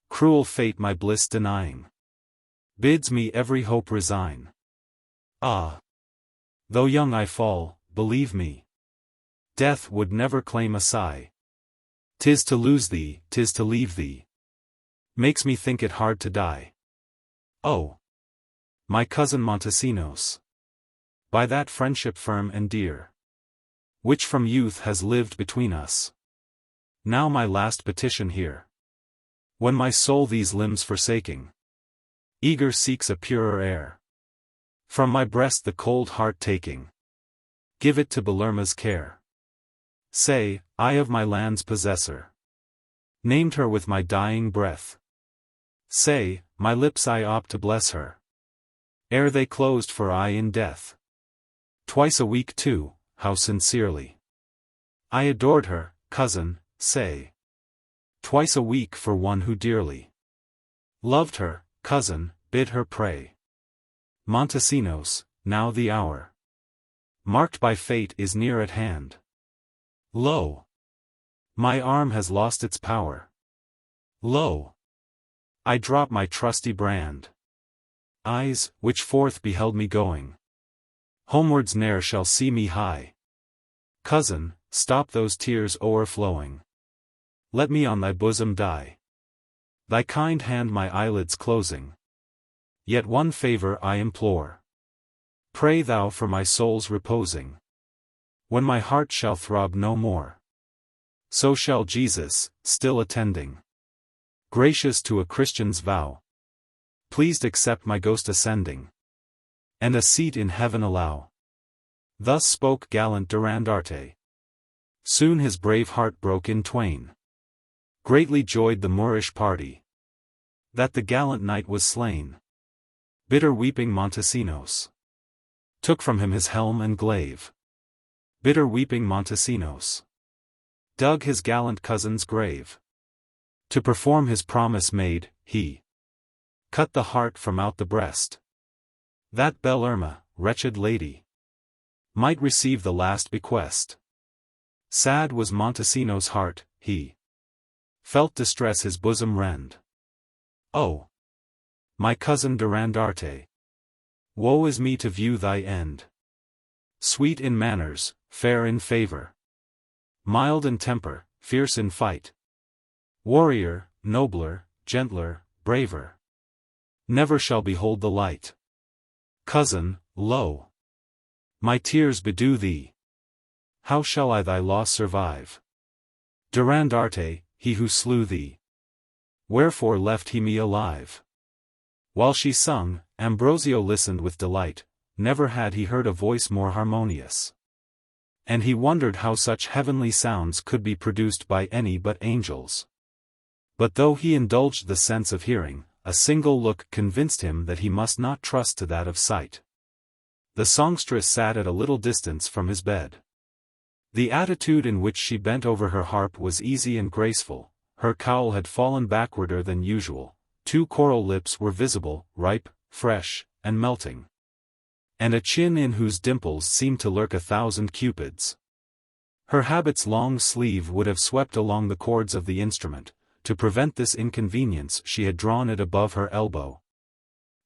cruel fate my bliss denying, bids me every hope resign. Ah! Though young I fall, believe me, death would never claim a sigh. 'Tis to lose thee, 'tis to leave thee, makes me think it hard to die. Oh! My cousin Montesinos, by that friendship firm and dear, which from youth has lived between us. Now my last petition hear. When my soul these limbs forsaking, eager seeks a purer air, from my breast the cold heart taking, give it to Belerma's care. Say, I of my land's possessor, named her with my dying breath. Say, my lips I opt to bless her, ere they closed for I in death. Twice a week too, how sincerely I adored her, cousin, say. Twice a week for one who dearly loved her, cousin, bid her pray. Montesinos, now the hour, marked by fate, is near at hand. Lo! My arm has lost its power. Lo! I drop my trusty brand. Eyes, which forth beheld me going, homewards ne'er shall see me high. Cousin, stop those tears o'erflowing. Let me on thy bosom die. Thy kind hand my eyelids closing. Yet one favor I implore. Pray thou for my soul's reposing. When my heart shall throb no more, so shall Jesus, still attending, gracious to a Christian's vow, pleased accept my ghost ascending, and a seat in heaven allow. Thus spoke gallant Durandarte. Soon his brave heart broke in twain. Greatly joyed the Moorish party that the gallant knight was slain. Bitter weeping Montesinos took from him his helm and glaive. Bitter weeping Montesinos dug his gallant cousin's grave. To perform his promise made, he cut the heart from out the breast, that Belerma, wretched lady, might receive the last bequest. Sad was Montesinos' heart, he felt distress his bosom rend. Oh! My cousin Durandarte, woe is me to view thy end. Sweet in manners, fair in favor, mild in temper, fierce in fight, warrior, nobler, gentler, braver, never shall behold the light. Cousin, lo! My tears bedew thee. How shall I thy loss survive? Durandarte, he who slew thee, wherefore left he me alive? While she sung, Ambrosio listened with delight, never had he heard a voice more harmonious. And he wondered how such heavenly sounds could be produced by any but angels. But though he indulged the sense of hearing, a single look convinced him that he must not trust to that of sight. The songstress sat at a little distance from his bed. The attitude in which she bent over her harp was easy and graceful, her cowl had fallen backwarder than usual, 2 coral lips were visible, ripe, fresh, and melting, and a chin in whose dimples seemed to lurk 1,000 cupids. Her habit's long sleeve would have swept along the chords of the instrument. To prevent this inconvenience she had drawn it above her elbow.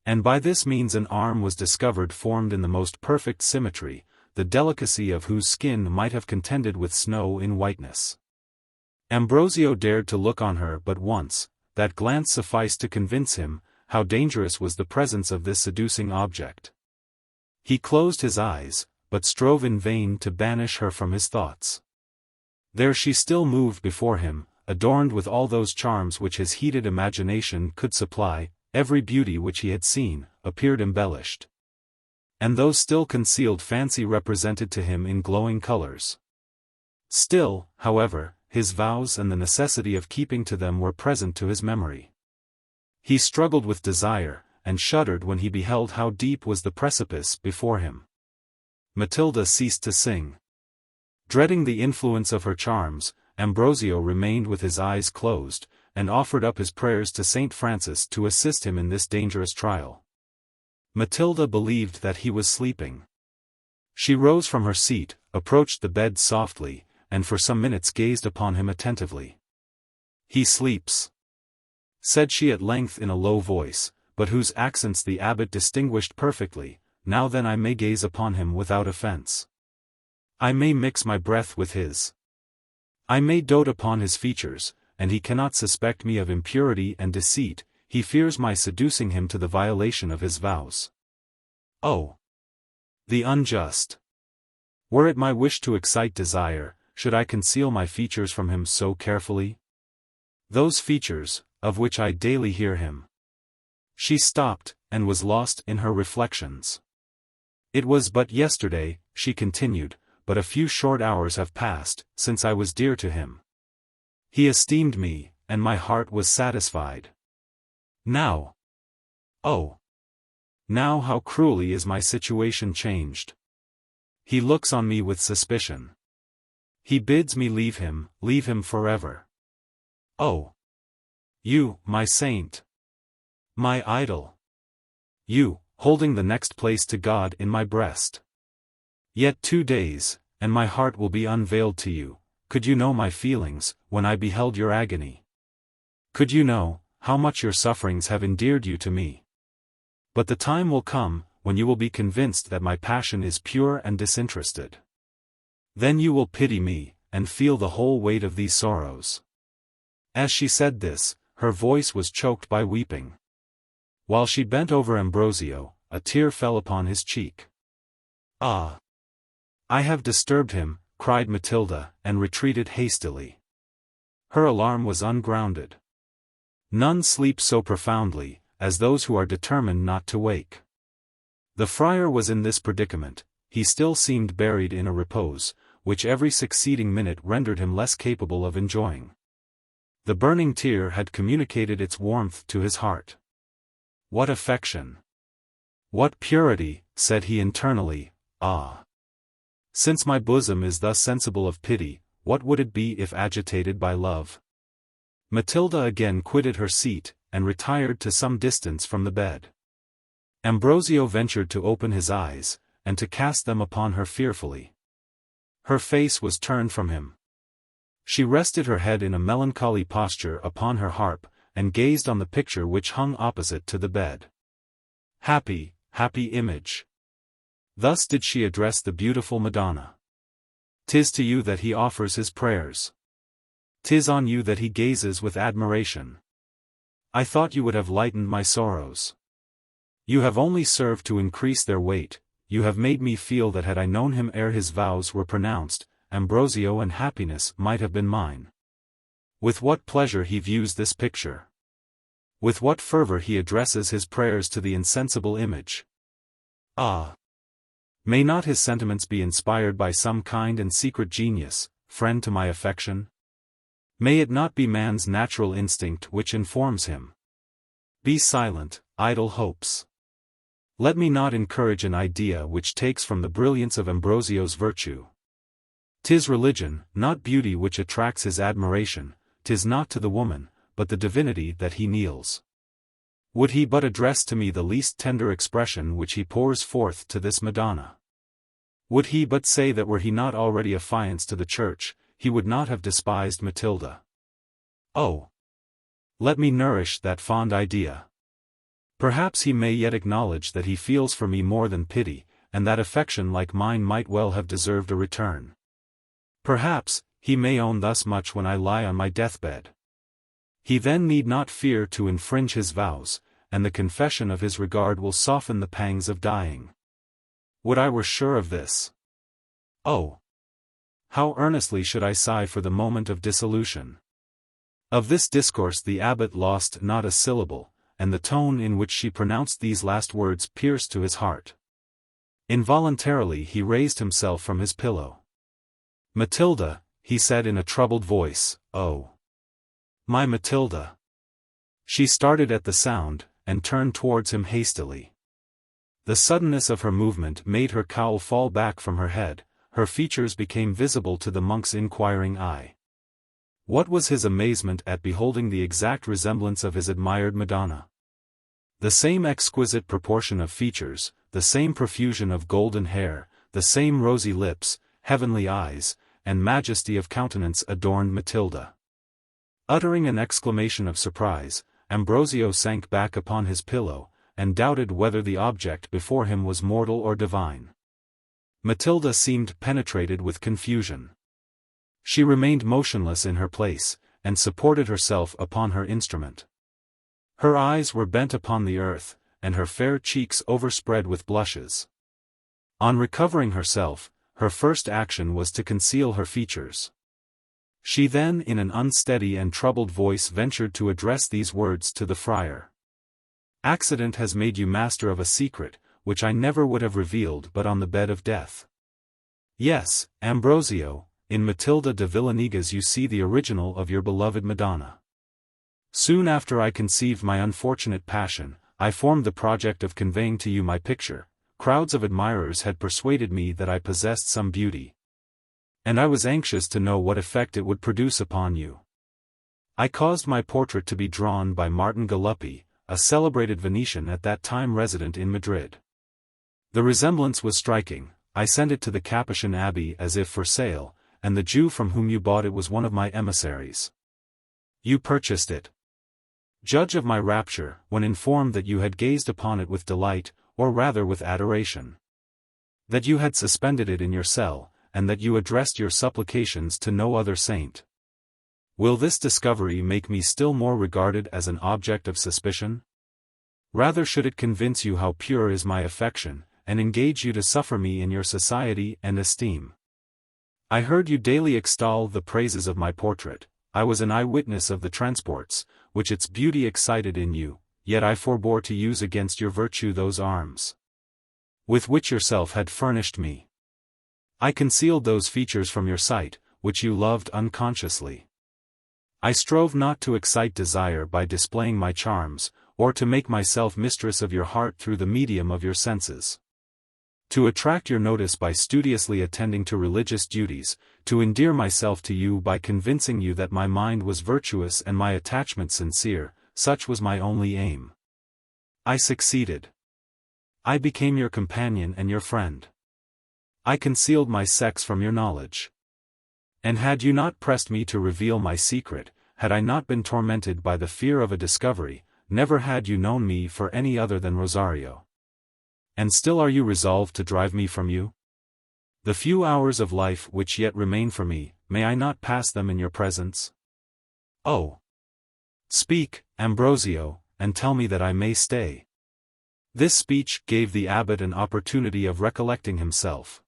And by this means an arm was discovered formed in the most perfect symmetry, the delicacy of whose skin might have contended with snow in whiteness. Ambrosio dared to look on her but once, that glance sufficed to convince him how dangerous was the presence of this seducing object. He closed his eyes, but strove in vain to banish her from his thoughts. There she still moved before him, adorned with all those charms which his heated imagination could supply. Every beauty which he had seen, appeared embellished. And those still concealed fancy represented to him in glowing colors. Still, however, his vows and the necessity of keeping to them were present to his memory. He struggled with desire, and shuddered when he beheld how deep was the precipice before him. Matilda ceased to sing. Dreading the influence of her charms, Ambrosio remained with his eyes closed, and offered up his prayers to Saint Francis to assist him in this dangerous trial. Matilda believed that he was sleeping. She rose from her seat, approached the bed softly, and for some minutes gazed upon him attentively. "He sleeps," said she at length in a low voice, but whose accents the abbot distinguished perfectly. "Now then I may gaze upon him without offense. I may mix my breath with his. I may dote upon his features, and he cannot suspect me of impurity and deceit. He fears my seducing him to the violation of his vows. Oh! The unjust! Were it my wish to excite desire, should I conceal my features from him so carefully? Those features, of which I daily hear him. She stopped, and was lost in her reflections. It was but yesterday, she continued, but a few short hours have passed, since I was dear to him. He esteemed me, and my heart was satisfied. Now. Oh! Now how cruelly is my situation changed. He looks on me with suspicion. He bids me leave him forever. Oh! You, my saint! My idol! You, holding the next place to God in my breast. Yet 2 days, and my heart will be unveiled to you. Could you know my feelings, when I beheld your agony? Could you know, how much your sufferings have endeared you to me? But the time will come, when you will be convinced that my passion is pure and disinterested. Then you will pity me, and feel the whole weight of these sorrows. As she said this, her voice was choked by weeping. While she bent over Ambrosio, a tear fell upon his cheek. Ah! I have disturbed him, cried Matilda, and retreated hastily. Her alarm was ungrounded. None sleep so profoundly, as those who are determined not to wake. The friar was in this predicament, he still seemed buried in a repose, which every succeeding minute rendered him less capable of enjoying. The burning tear had communicated its warmth to his heart. What affection! What purity, said he internally, ah! Since my bosom is thus sensible of pity, what would it be if agitated by love? Matilda again quitted her seat, and retired to some distance from the bed. Ambrosio ventured to open his eyes, and to cast them upon her fearfully. Her face was turned from him. She rested her head in a melancholy posture upon her harp, and gazed on the picture which hung opposite to the bed. Happy, happy image! Thus did she address the beautiful Madonna. 'Tis to you that he offers his prayers. 'Tis on you that he gazes with admiration. I thought you would have lightened my sorrows. You have only served to increase their weight. You have made me feel that had I known him ere his vows were pronounced, Ambrosio and happiness might have been mine. With what pleasure he views this picture! With what fervor he addresses his prayers to the insensible image! Ah! May not his sentiments be inspired by some kind and secret genius, friend to my affection? May it not be man's natural instinct which informs him? Be silent, idle hopes. Let me not encourage an idea which takes from the brilliance of Ambrosio's virtue. 'Tis religion, not beauty which attracts his admiration, 'tis not to the woman, but the divinity that he kneels. Would he but address to me the least tender expression which he pours forth to this Madonna? Would he but say that were he not already affianced to the Church, he would not have despised Matilda? Oh! Let me nourish that fond idea. Perhaps he may yet acknowledge that he feels for me more than pity, and that affection like mine might well have deserved a return. Perhaps, he may own thus much when I lie on my deathbed. He then need not fear to infringe his vows, and the confession of his regard will soften the pangs of dying. Would I were sure of this! Oh! How earnestly should I sigh for the moment of dissolution! Of this discourse the abbot lost not a syllable, and the tone in which she pronounced these last words pierced to his heart. Involuntarily he raised himself from his pillow. Matilda, he said in a troubled voice, oh! My Matilda! She started at the sound, and turned towards him hastily. The suddenness of her movement made her cowl fall back from her head, her features became visible to the monk's inquiring eye. What was his amazement at beholding the exact resemblance of his admired Madonna! The same exquisite proportion of features, the same profusion of golden hair, the same rosy lips, heavenly eyes, and majesty of countenance adorned Matilda. Uttering an exclamation of surprise, Ambrosio sank back upon his pillow, and doubted whether the object before him was mortal or divine. Matilda seemed penetrated with confusion. She remained motionless in her place, and supported herself upon her instrument. Her eyes were bent upon the earth, and her fair cheeks overspread with blushes. On recovering herself, her first action was to conceal her features. She then in an unsteady and troubled voice ventured to address these words to the friar. "Accident has made you master of a secret, which I never would have revealed but on the bed of death. Yes, Ambrosio, in Matilda de Villanigas you see the original of your beloved Madonna. Soon after I conceived my unfortunate passion, I formed the project of conveying to you my picture. Crowds of admirers had persuaded me that I possessed some beauty, and I was anxious to know what effect it would produce upon you. I caused my portrait to be drawn by Martin Galuppi, a celebrated Venetian at that time resident in Madrid. The resemblance was striking. I sent it to the Capuchin abbey as if for sale, and the Jew from whom you bought it was one of my emissaries. You purchased it. Judge of my rapture, when informed that you had gazed upon it with delight, or rather with adoration. That you had suspended it in your cell, and that you addressed your supplications to no other saint. Will this discovery make me still more regarded as an object of suspicion? Rather should it convince you how pure is my affection, and engage you to suffer me in your society and esteem. I heard you daily extol the praises of my portrait. I was an eyewitness of the transports, which its beauty excited in you, yet I forbore to use against your virtue those arms with which yourself had furnished me. I concealed those features from your sight, which you loved unconsciously. I strove not to excite desire by displaying my charms, or to make myself mistress of your heart through the medium of your senses. To attract your notice by studiously attending to religious duties, to endear myself to you by convincing you that my mind was virtuous and my attachment sincere, such was my only aim. I succeeded. I became your companion and your friend. I concealed my sex from your knowledge. And had you not pressed me to reveal my secret, had I not been tormented by the fear of a discovery, never had you known me for any other than Rosario. And still are you resolved to drive me from you? The few hours of life which yet remain for me, may I not pass them in your presence? Oh! Speak, Ambrosio, and tell me that I may stay. This speech gave the abbot an opportunity of recollecting himself.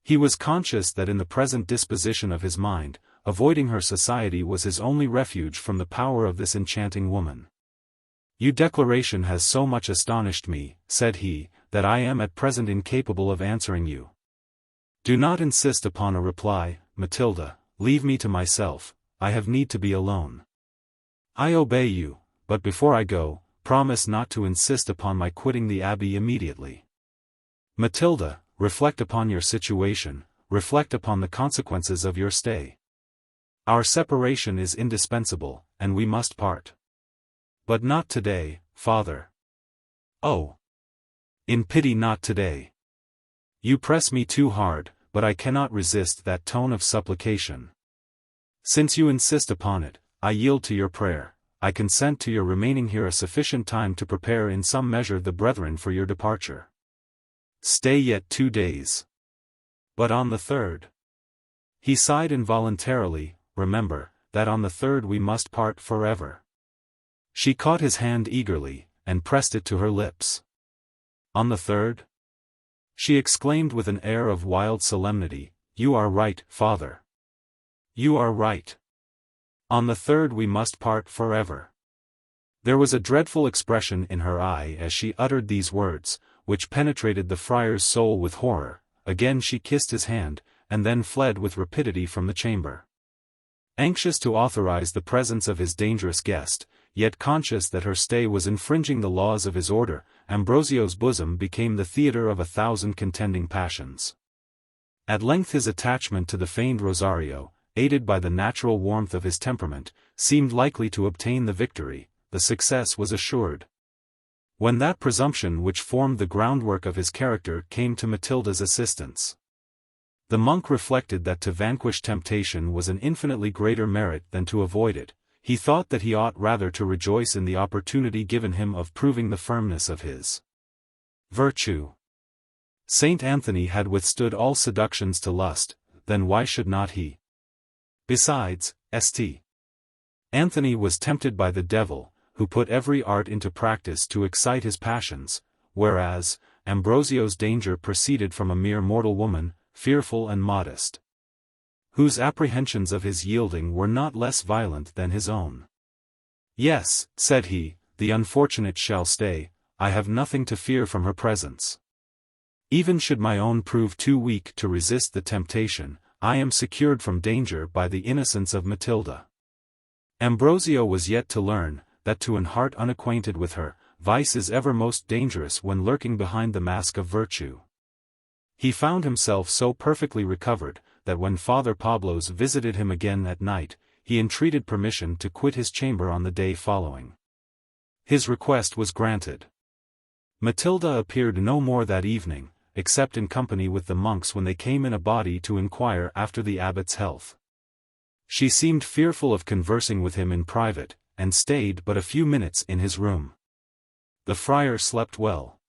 He was conscious that in the present disposition of his mind, avoiding her society was his only refuge from the power of this enchanting woman. Your declaration has so much astonished me, said he, that I am at present incapable of answering you. Do not insist upon a reply, Matilda, leave me to myself, I have need to be alone. I obey you, but before I go, promise not to insist upon my quitting the abbey immediately. Matilda, reflect upon your situation, reflect upon the consequences of your stay. Our separation is indispensable, and we must part. But not today, father. Oh! In pity not today. You press me too hard, but I cannot resist that tone of supplication. Since you insist upon it, I yield to your prayer. I consent to your remaining here a sufficient time to prepare in some measure the brethren for your departure. Stay yet 2 days. But on the 3rd. He sighed involuntarily. Remember, that on the 3rd we must part forever. She caught his hand eagerly, and pressed it to her lips. On the 3rd? She exclaimed with an air of wild solemnity, you are right, father. You are right. On the 3rd we must part forever. There was a dreadful expression in her eye as she uttered these words, which penetrated the friar's soul with horror. Again she kissed his hand, and then fled with rapidity from the chamber. Anxious to authorize the presence of his dangerous guest, yet conscious that her stay was infringing the laws of his order, Ambrosio's bosom became the theatre of 1,000 contending passions. At length his attachment to the feigned Rosario, aided by the natural warmth of his temperament, seemed likely to obtain the victory. The success was assured. When that presumption which formed the groundwork of his character came to Matilda's assistance, the monk reflected that to vanquish temptation was an infinitely greater merit than to avoid it. He thought that he ought rather to rejoice in the opportunity given him of proving the firmness of his virtue. Saint Anthony had withstood all seductions to lust, then why should not he? Besides, St. Anthony was tempted by the devil, who put every art into practice to excite his passions, whereas, Ambrosio's danger proceeded from a mere mortal woman, fearful and modest, whose apprehensions of his yielding were not less violent than his own. "Yes," said he, "the unfortunate shall stay, I have nothing to fear from her presence. Even should my own prove too weak to resist the temptation, I am secured from danger by the innocence of Matilda." Ambrosio was yet to learn, that to an heart unacquainted with her, vice is ever most dangerous when lurking behind the mask of virtue. He found himself so perfectly recovered, that when Father Pablo's visited him again at night, he entreated permission to quit his chamber on the day following. His request was granted. Matilda appeared no more that evening, except in company with the monks when they came in a body to inquire after the abbot's health. She seemed fearful of conversing with him in private, and stayed but a few minutes in his room. The friar slept well.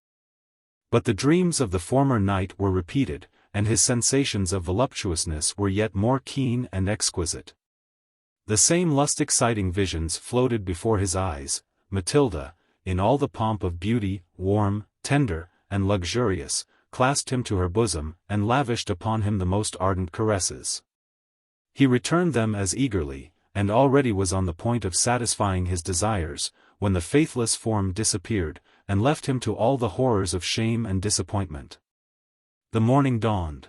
But the dreams of the former night were repeated, and his sensations of voluptuousness were yet more keen and exquisite. The same lust-exciting visions floated before his eyes. Matilda, in all the pomp of beauty, warm, tender, and luxurious, clasped him to her bosom, and lavished upon him the most ardent caresses. He returned them as eagerly, and already was on the point of satisfying his desires, when the faithless form disappeared, and left him to all the horrors of shame and disappointment. The morning dawned.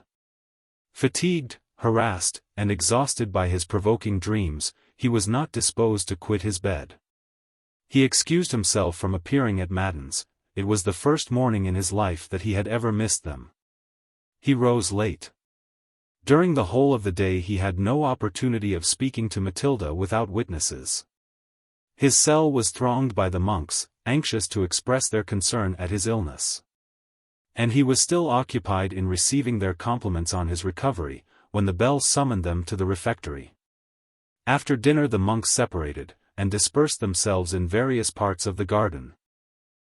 Fatigued, harassed, and exhausted by his provoking dreams, he was not disposed to quit his bed. He excused himself from appearing at matins. It was the first morning in his life that he had ever missed them. He rose late. During the whole of the day he had no opportunity of speaking to Matilda without witnesses. His cell was thronged by the monks, anxious to express their concern at his illness. And he was still occupied in receiving their compliments on his recovery, when the bell summoned them to the refectory. After dinner the monks separated, and dispersed themselves in various parts of the garden,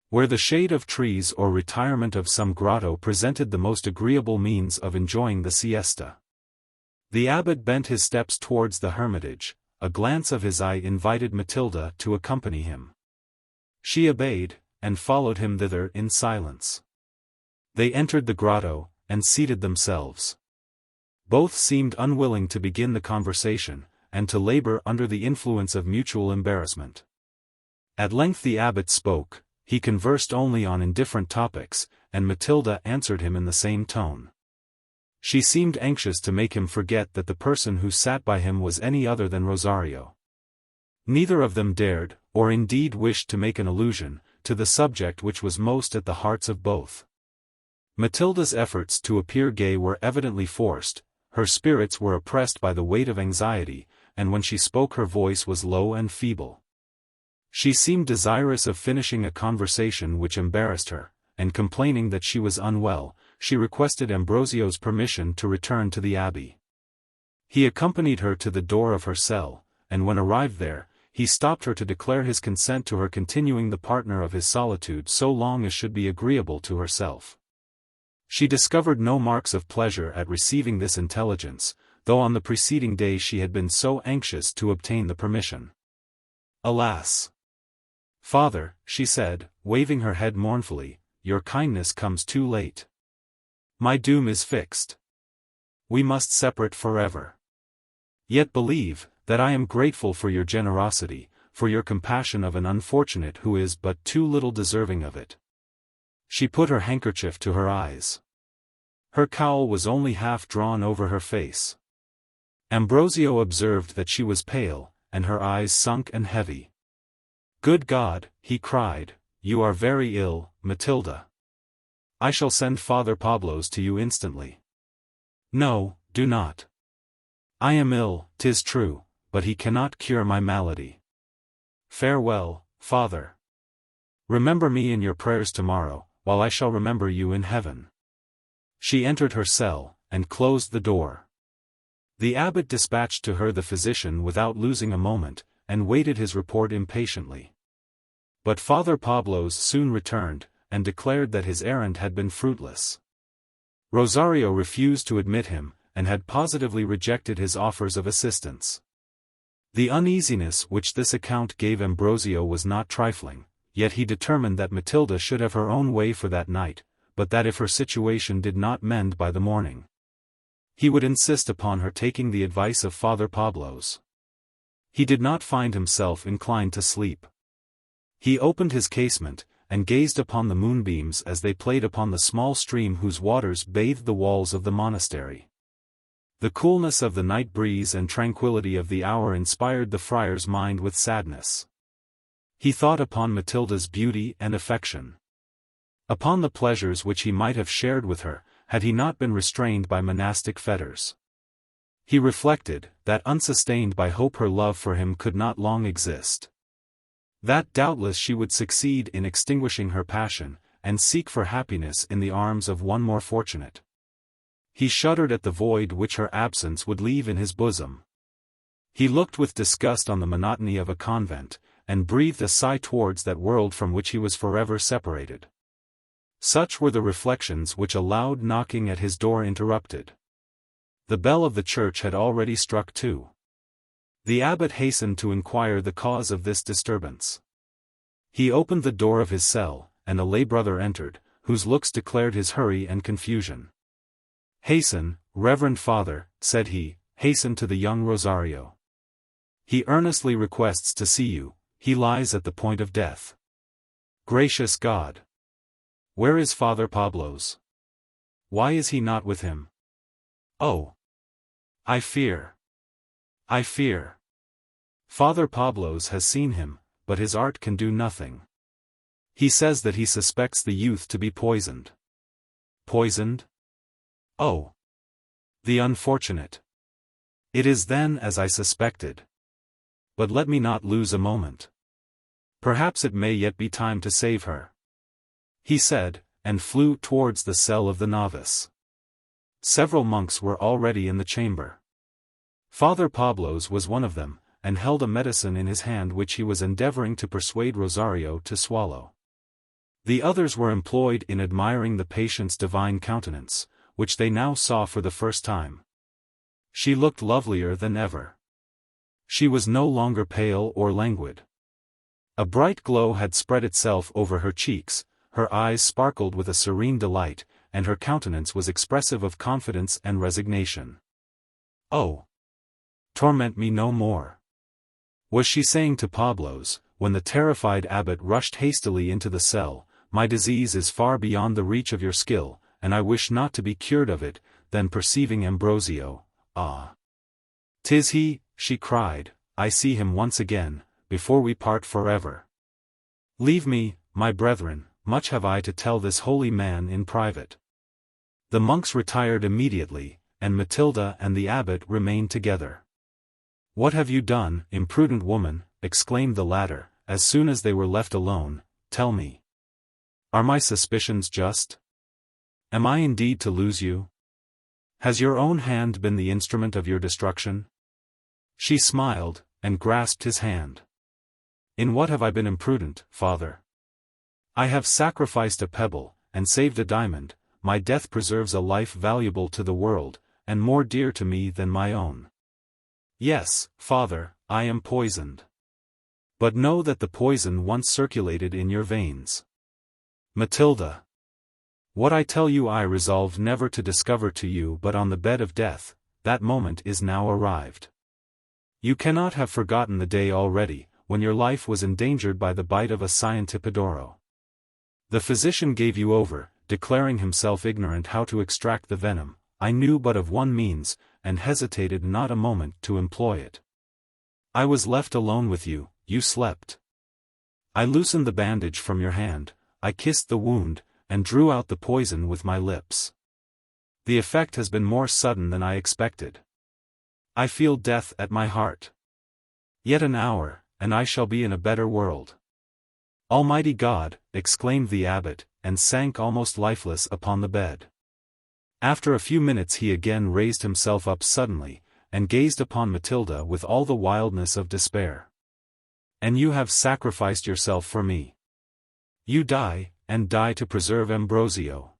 where the shade of trees or retirement of some grotto presented the most agreeable means of enjoying the siesta. The abbot bent his steps towards the hermitage. A glance of his eye invited Matilda to accompany him. She obeyed, and followed him thither in silence. They entered the grotto, and seated themselves. Both seemed unwilling to begin the conversation, and to labor under the influence of mutual embarrassment. At length the abbot spoke. He conversed only on indifferent topics, and Matilda answered him in the same tone. She seemed anxious to make him forget that the person who sat by him was any other than Rosario. Neither of them dared, or indeed wished to make an allusion, to the subject which was most at the hearts of both. Matilda's efforts to appear gay were evidently forced, her spirits were oppressed by the weight of anxiety, and when she spoke her voice was low and feeble. She seemed desirous of finishing a conversation which embarrassed her, and complaining that she was unwell, she requested Ambrosio's permission to return to the abbey. He accompanied her to the door of her cell, and when arrived there, he stopped her to declare his consent to her continuing the partner of his solitude so long as should be agreeable to herself. She discovered no marks of pleasure at receiving this intelligence, though on the preceding day she had been so anxious to obtain the permission. "Alas! Father," she said, waving her head mournfully, "your kindness comes too late. My doom is fixed. We must separate forever. Yet believe, that I am grateful for your generosity, for your compassion of an unfortunate who is but too little deserving of it." She put her handkerchief to her eyes. Her cowl was only half drawn over her face. Ambrosio observed that she was pale, and her eyes sunk and heavy. "Good God," he cried, "you are very ill, Matilda. I shall send Father Pablo's to you instantly." "No, do not. I am ill, 'tis true, but he cannot cure my malady. Farewell, Father. Remember me in your prayers tomorrow, while I shall remember you in heaven." She entered her cell, and closed the door. The abbot dispatched to her the physician without losing a moment, and waited his report impatiently. But Father Pablo's soon returned, and declared that his errand had been fruitless. Rosario refused to admit him, and had positively rejected his offers of assistance. The uneasiness which this account gave Ambrosio was not trifling, yet he determined that Matilda should have her own way for that night, but that if her situation did not mend by the morning, He would insist upon her taking the advice of Father Pablo's. He did not find himself inclined to sleep. He opened his casement, and gazed upon the moonbeams as they played upon the small stream whose waters bathed the walls of the monastery. The coolness of the night breeze and tranquility of the hour inspired the friar's mind with sadness. He thought upon Matilda's beauty and affection. Upon the pleasures which he might have shared with her, had he not been restrained by monastic fetters. He reflected, that unsustained by hope her love for him could not long exist. That doubtless she would succeed in extinguishing her passion, and seek for happiness in the arms of one more fortunate. He shuddered at the void which her absence would leave in his bosom. He looked with disgust on the monotony of a convent, and breathed a sigh towards that world from which he was forever separated. Such were the reflections which a loud knocking at his door interrupted. The bell of the church had already struck 2. The abbot hastened to inquire the cause of this disturbance. He opened the door of his cell, and a lay brother entered, whose looks declared his hurry and confusion. "Hasten, Reverend Father," said he, "hasten to the young Rosario. He earnestly requests to see you, he lies at the point of death." "Gracious God! Where is Father Pablo's? Why is he not with him? Oh! I fear. I fear. Father Pablo's has seen him, but his art can do nothing. He says that he suspects the youth to be poisoned." "Poisoned? Oh! The unfortunate! It is then as I suspected. But let me not lose a moment. Perhaps it may yet be time to save her," he said, and flew towards the cell of the novice. Several monks were already in the chamber. Father Pablo's was one of them, and held a medicine in his hand which he was endeavoring to persuade Rosario to swallow. The others were employed in admiring the patient's divine countenance, which they now saw for the first time. She looked lovelier than ever. She was no longer pale or languid. A bright glow had spread itself over her cheeks, her eyes sparkled with a serene delight, and her countenance was expressive of confidence and resignation. "Oh! Torment me no more," was she saying to Pablo's, when the terrified abbot rushed hastily into the cell. "My disease is far beyond the reach of your skill, and I wish not to be cured of it." Then perceiving Ambrosio, "Ah! 'Tis he," she cried, "I see him once again, before we part forever. Leave me, my brethren, much have I to tell this holy man in private." The monks retired immediately, and Matilda and the abbot remained together. "What have you done, imprudent woman?" exclaimed the latter, as soon as they were left alone. "Tell me. Are my suspicions just? Am I indeed to lose you? Has your own hand been the instrument of your destruction?" She smiled, and grasped his hand. "In what have I been imprudent, Father? I have sacrificed a pebble, and saved a diamond. My death preserves a life valuable to the world, and more dear to me than my own. Yes, Father, I am poisoned. But know that the poison once circulated in your veins. Matilda. What I tell you I resolved never to discover to you but on the bed of death. That moment is now arrived. You cannot have forgotten the day already, when your life was endangered by the bite of a scientipidoro. The physician gave you over, declaring himself ignorant how to extract the venom. I knew but of one means, and hesitated not a moment to employ it. I was left alone with you, you slept. I loosened the bandage from your hand, I kissed the wound, and drew out the poison with my lips. The effect has been more sudden than I expected. I feel death at my heart. Yet an hour, and I shall be in a better world. Almighty God, exclaimed the abbot, and sank almost lifeless upon the bed. After a few minutes he again raised himself up suddenly, and gazed upon Matilda with all the wildness of despair. And you have sacrificed yourself for me. You die, and die to preserve Ambrosio.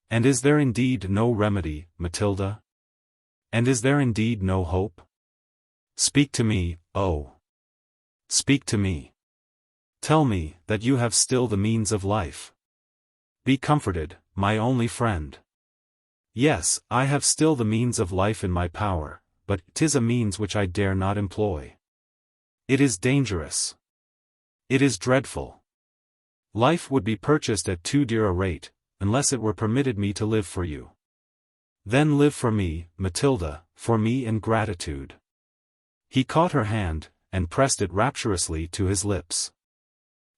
And is there indeed no remedy, Matilda? And is there indeed no hope? Speak to me, oh! Speak to me. Tell me that you have still the means of life. Be comforted, my only friend. Yes, I have still the means of life in my power, but 'tis a means which I dare not employ. It is dangerous. It is dreadful. Life would be purchased at too dear a rate, unless it were permitted me to live for you. Then live for me, Matilda, for me in gratitude. He caught her hand, and pressed it rapturously to his lips.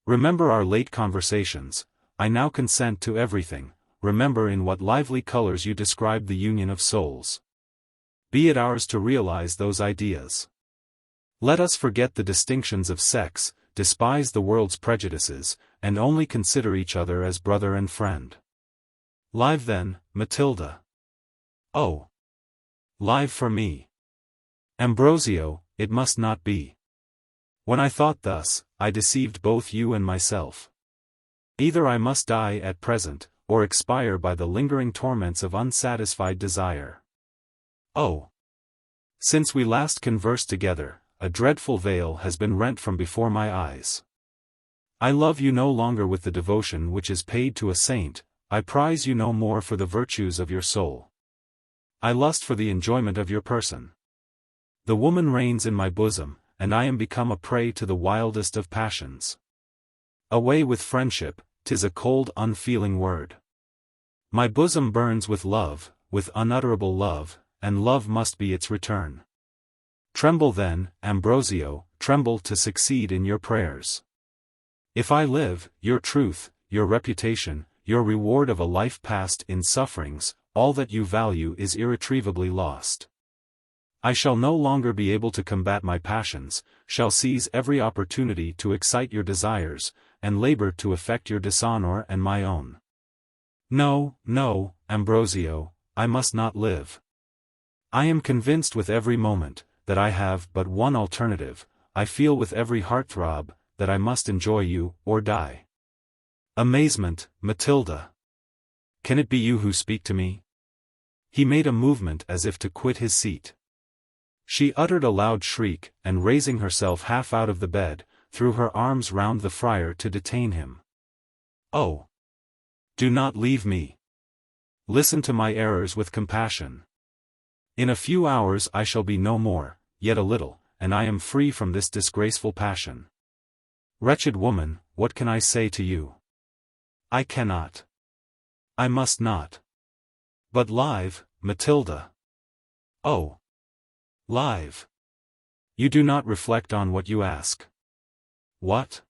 Remember our late conversations. I now consent to everything. Remember in what lively colors you described the union of souls. Be it ours to realize those ideas. Let us forget the distinctions of sex, despise the world's prejudices, and only consider each other as brother and friend. Live then, Matilda. Oh! Live for me. Ambrosio, it must not be. When I thought thus, I deceived both you and myself. Either I must die at present, or expire by the lingering torments of unsatisfied desire. Oh! Since we last conversed together, a dreadful veil has been rent from before my eyes. I love you no longer with the devotion which is paid to a saint, I prize you no more for the virtues of your soul. I lust for the enjoyment of your person. The woman reigns in my bosom, and I am become a prey to the wildest of passions. Away with friendship, 'tis a cold unfeeling word. My bosom burns with love, with unutterable love, and love must be its return. Tremble then, Ambrosio, tremble to succeed in your prayers. If I live, your truth, your reputation, your reward of a life passed in sufferings, all that you value is irretrievably lost. I shall no longer be able to combat my passions, shall seize every opportunity to excite your desires, and labor to effect your dishonor and my own. No, no, Ambrosio, I must not live. I am convinced with every moment, that I have but one alternative. I feel with every heartthrob, that I must enjoy you, or die. Amazement, Matilda. Can it be you who speak to me? He made a movement as if to quit his seat. She uttered a loud shriek, and raising herself half out of the bed, threw her arms round the friar to detain him. Oh! Do not leave me. Listen to my errors with compassion. In a few hours I shall be no more, yet a little, and I am free from this disgraceful passion. Wretched woman, what can I say to you? I cannot. I must not. But live, Matilda. Oh! Live. You do not reflect on what you ask. What?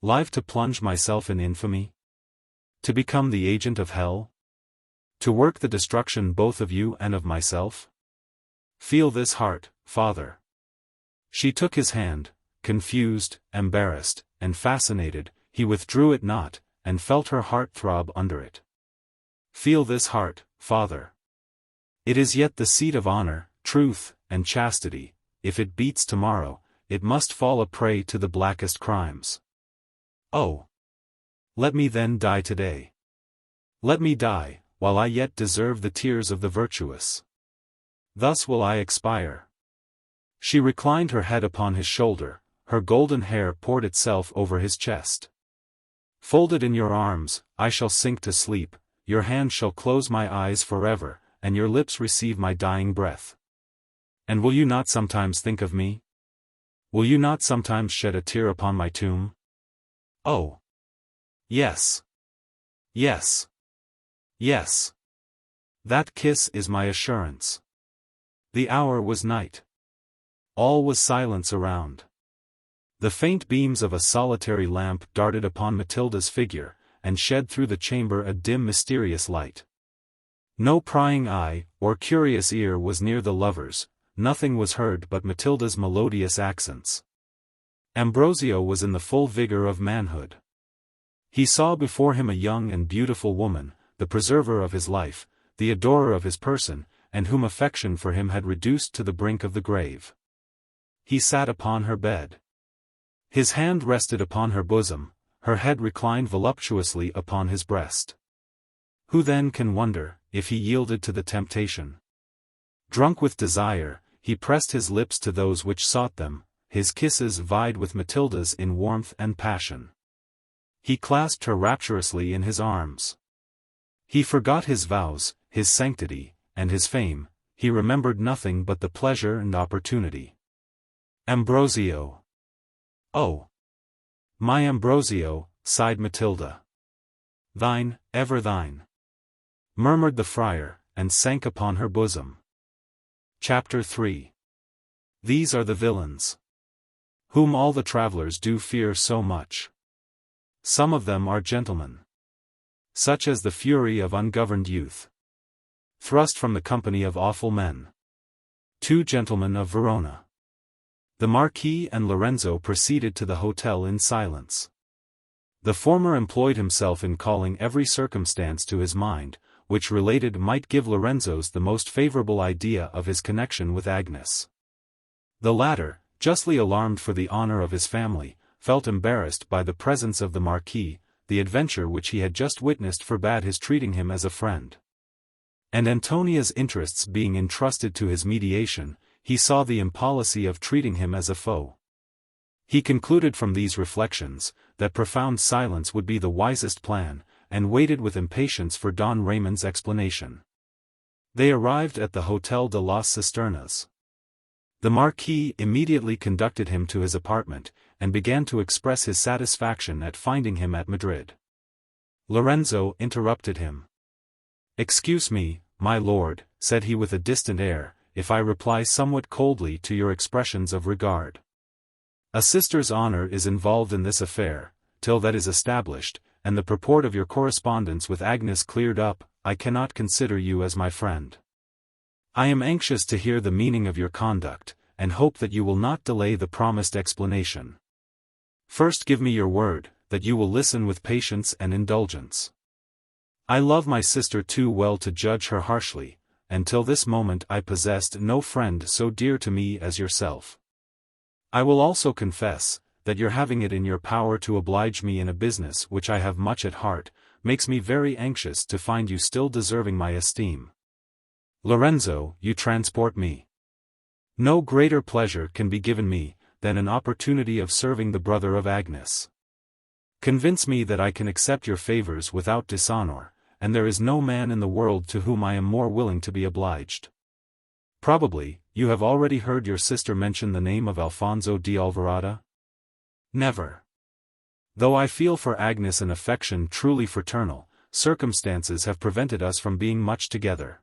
Live to plunge myself in infamy? To become the agent of hell? To work the destruction both of you and of myself? Feel this heart, father. She took his hand, confused, embarrassed, and fascinated, he withdrew it not, and felt her heart throb under it. Feel this heart, father. It is yet the seat of honor, truth, and chastity. If it beats tomorrow, it must fall a prey to the blackest crimes. Oh! Let me then die today. Let me die, while I yet deserve the tears of the virtuous. Thus will I expire. She reclined her head upon his shoulder, her golden hair poured itself over his chest. Folded in your arms, I shall sink to sleep, your hand shall close my eyes forever, and your lips receive my dying breath. And will you not sometimes think of me? Will you not sometimes shed a tear upon my tomb? Oh! Yes. Yes. Yes. That kiss is my assurance. The hour was night. All was silence around. The faint beams of a solitary lamp darted upon Matilda's figure, and shed through the chamber a dim mysterious light. No prying eye, or curious ear was near the lovers, nothing was heard but Matilda's melodious accents. Ambrosio was in the full vigor of manhood. He saw before him a young and beautiful woman, the preserver of his life, the adorer of his person, and whom affection for him had reduced to the brink of the grave. He sat upon her bed. His hand rested upon her bosom, her head reclined voluptuously upon his breast. Who then can wonder, if he yielded to the temptation? Drunk with desire, he pressed his lips to those which sought them, his kisses vied with Matilda's in warmth and passion. He clasped her rapturously in his arms. He forgot his vows, his sanctity, and his fame, he remembered nothing but the pleasure and opportunity. Ambrosio. Oh! My Ambrosio, sighed Matilda. Thine, ever thine, murmured the friar, and sank upon her bosom. Chapter 3. These are the villains, whom all the travellers do fear so much. Some of them are gentlemen, such as the fury of ungoverned youth, thrust from the company of awful men. 2 gentlemen of Verona. The Marquis and Lorenzo proceeded to the hotel in silence. The former employed himself in calling every circumstance to his mind, which related might give Lorenzo's the most favourable idea of his connection with Agnes. The latter, justly alarmed for the honour of his family, felt embarrassed by the presence of the Marquis. The adventure which he had just witnessed forbade his treating him as a friend. And Antonia's interests being entrusted to his mediation, he saw the impolicy of treating him as a foe. He concluded from these reflections, that profound silence would be the wisest plan, and waited with impatience for Don Raymond's explanation. They arrived at the Hotel de las Cisternas. The Marquis immediately conducted him to his apartment, and began to express his satisfaction at finding him at Madrid. Lorenzo interrupted him. "Excuse me, my lord," said he with a distant air, "if I reply somewhat coldly to your expressions of regard. A sister's honor is involved in this affair. Till that is established, and the purport of your correspondence with Agnes cleared up, I cannot consider you as my friend. I am anxious to hear the meaning of your conduct, and hope that you will not delay the promised explanation. First give me your word, that you will listen with patience and indulgence. I love my sister too well to judge her harshly, and till this moment I possessed no friend so dear to me as yourself. I will also confess, that your having it in your power to oblige me in a business which I have much at heart, makes me very anxious to find you still deserving my esteem. Lorenzo, you transport me. No greater pleasure can be given me, than an opportunity of serving the brother of Agnes. Convince me that I can accept your favors without dishonor, and there is no man in the world to whom I am more willing to be obliged. Probably, you have already heard your sister mention the name of Alfonso de Alvarado? Never. Though I feel for Agnes an affection truly fraternal, circumstances have prevented us from being much together.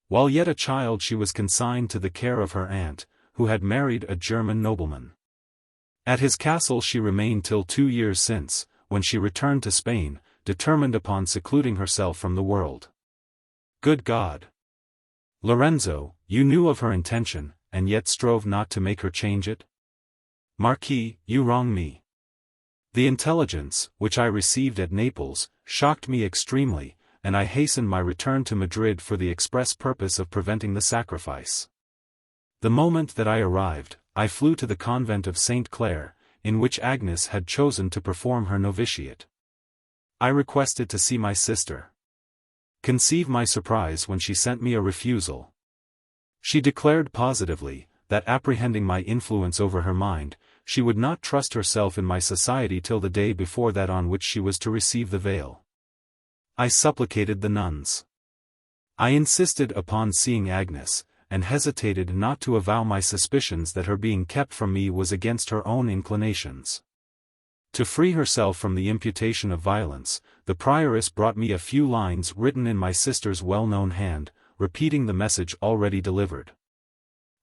While yet a child she was consigned to the care of her aunt, who had married a German nobleman. At his castle she remained till 2 years since, when she returned to Spain, determined upon secluding herself from the world. Good God! Lorenzo, you knew of her intention, and yet strove not to make her change it? Marquis, you wrong me. The intelligence, which I received at Naples, shocked me extremely, and I hastened my return to Madrid for the express purpose of preventing the sacrifice. The moment that I arrived, I flew to the convent of St. Clare, in which Agnes had chosen to perform her novitiate. I requested to see my sister. Conceive my surprise when she sent me a refusal. She declared positively, that apprehending my influence over her mind, she would not trust herself in my society till the day before that on which she was to receive the veil. I supplicated the nuns. I insisted upon seeing Agnes, and hesitated not to avow my suspicions that her being kept from me was against her own inclinations. To free herself from the imputation of violence, the prioress brought me a few lines written in my sister's well-known hand, repeating the message already delivered.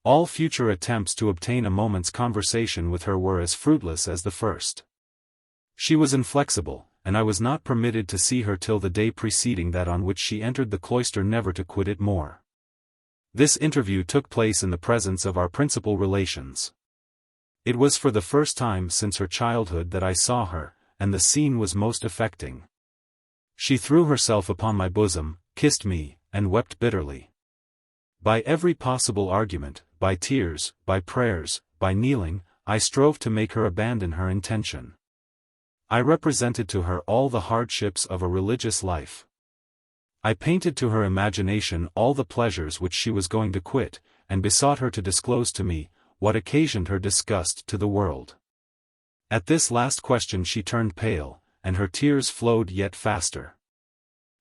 All future attempts to obtain a moment's conversation with her were as fruitless as the first. She was inflexible, and I was not permitted to see her till the day preceding that on which she entered the cloister never to quit it more. This interview took place in the presence of our principal relations. It was for the first time since her childhood that I saw her, and the scene was most affecting. She threw herself upon my bosom, kissed me, and wept bitterly. By every possible argument, by tears, by prayers, by kneeling, I strove to make her abandon her intention. I represented to her all the hardships of a religious life. I painted to her imagination all the pleasures which she was going to quit, and besought her to disclose to me, what occasioned her disgust to the world. At this last question she turned pale, and her tears flowed yet faster.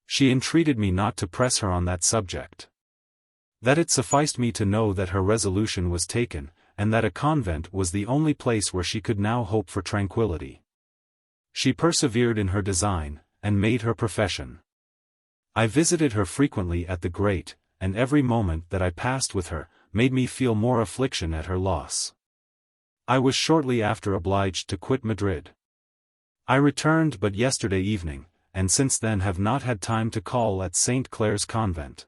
She entreated me not to press her on that subject. That it sufficed me to know that her resolution was taken, and that a convent was the only place where she could now hope for tranquillity. She persevered in her design, and made her profession. I visited her frequently at the grate, and every moment that I passed with her, made me feel more affliction at her loss. I was shortly after obliged to quit Madrid. I returned but yesterday evening, and since then have not had time to call at St. Clare's convent.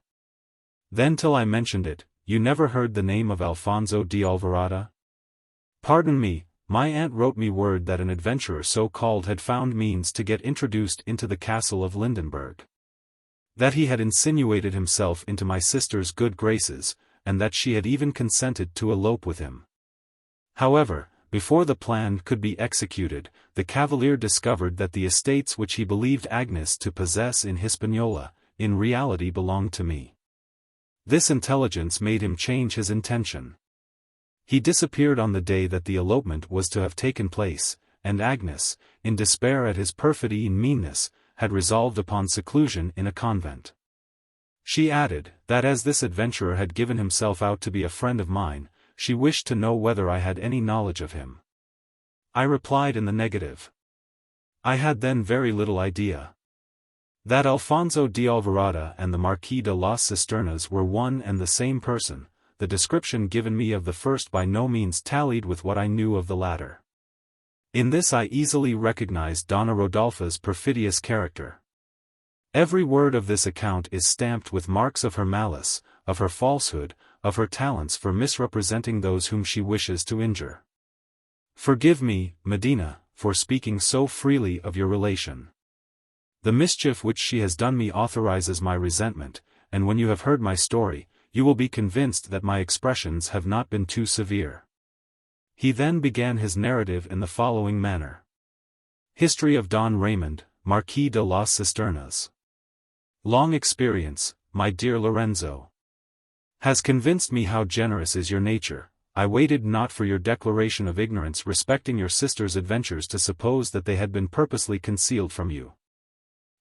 Then till I mentioned it, you never heard the name of Alfonso de Alvarado? Pardon me, my aunt wrote me word that an adventurer so called had found means to get introduced into the castle of Lindenberg. That he had insinuated himself into my sister's good graces, and that she had even consented to elope with him. However, before the plan could be executed, the cavalier discovered that the estates which he believed Agnes to possess in Hispaniola, in reality belonged to me. This intelligence made him change his intention. He disappeared on the day that the elopement was to have taken place, and Agnes, in despair at his perfidy and meanness, had resolved upon seclusion in a convent. She added, that as this adventurer had given himself out to be a friend of mine, she wished to know whether I had any knowledge of him. I replied in the negative. I had then very little idea. That Alfonso de Alvarado and the Marquis de las Cisternas were one and the same person, the description given me of the first by no means tallied with what I knew of the latter. In this I easily recognized Donna Rodolpha's perfidious character. Every word of this account is stamped with marks of her malice, of her falsehood, of her talents for misrepresenting those whom she wishes to injure. Forgive me, Medina, for speaking so freely of your relation. The mischief which she has done me authorizes my resentment, and when you have heard my story, you will be convinced that my expressions have not been too severe. He then began his narrative in the following manner. History of Don Raymond, Marquis de las Cisternas. Long experience, my dear Lorenzo, has convinced me how generous is your nature. I waited not for your declaration of ignorance respecting your sister's adventures to suppose that they had been purposely concealed from you.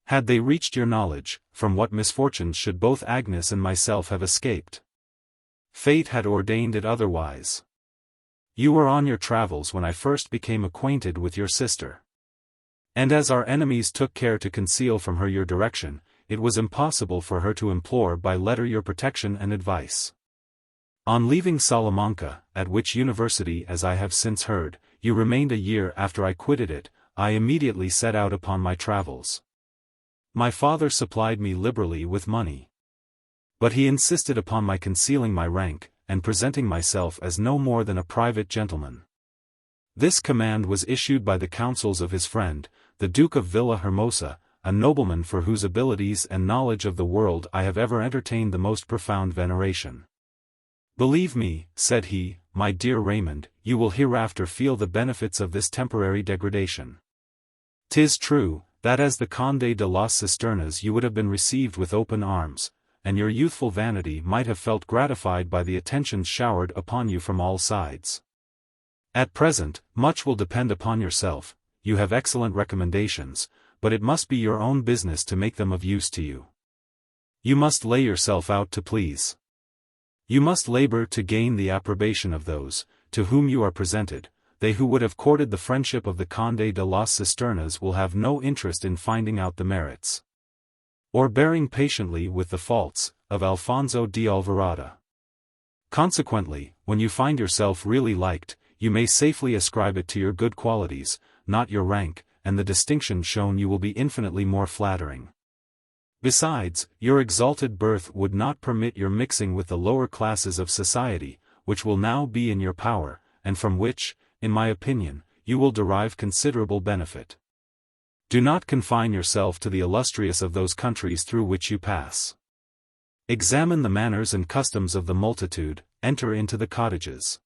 Had they reached your knowledge, from what misfortunes should both Agnes and myself have escaped? Fate had ordained it otherwise. You were on your travels when I first became acquainted with your sister. And as our enemies took care to conceal from her your direction, it was impossible for her to implore by letter your protection and advice. On leaving Salamanca, at which university, as I have since heard, you remained a year after I quitted it, I immediately set out upon my travels. My father supplied me liberally with money. But he insisted upon my concealing my rank, and presenting myself as no more than a private gentleman. This command was issued by the counsels of his friend, the Duke of Villahermosa, a nobleman for whose abilities and knowledge of the world I have ever entertained the most profound veneration. Believe me, said he, my dear Raymond, you will hereafter feel the benefits of this temporary degradation. 'Tis true, that as the Conde de las Cisternas you would have been received with open arms, and your youthful vanity might have felt gratified by the attentions showered upon you from all sides. At present, much will depend upon yourself. You have excellent recommendations, but it must be your own business to make them of use to you. You must lay yourself out to please. You must labor to gain the approbation of those, to whom you are presented. They who would have courted the friendship of the Conde de las Cisternas will have no interest in finding out the merits, or bearing patiently with the faults, of Alfonso de Alvarado. Consequently, when you find yourself really liked, you may safely ascribe it to your good qualities, not your rank, and the distinction shown you will be infinitely more flattering. Besides, your exalted birth would not permit your mixing with the lower classes of society, which will now be in your power, and from which, in my opinion, you will derive considerable benefit. Do not confine yourself to the illustrious of those countries through which you pass. Examine the manners and customs of the multitude, enter into the cottages.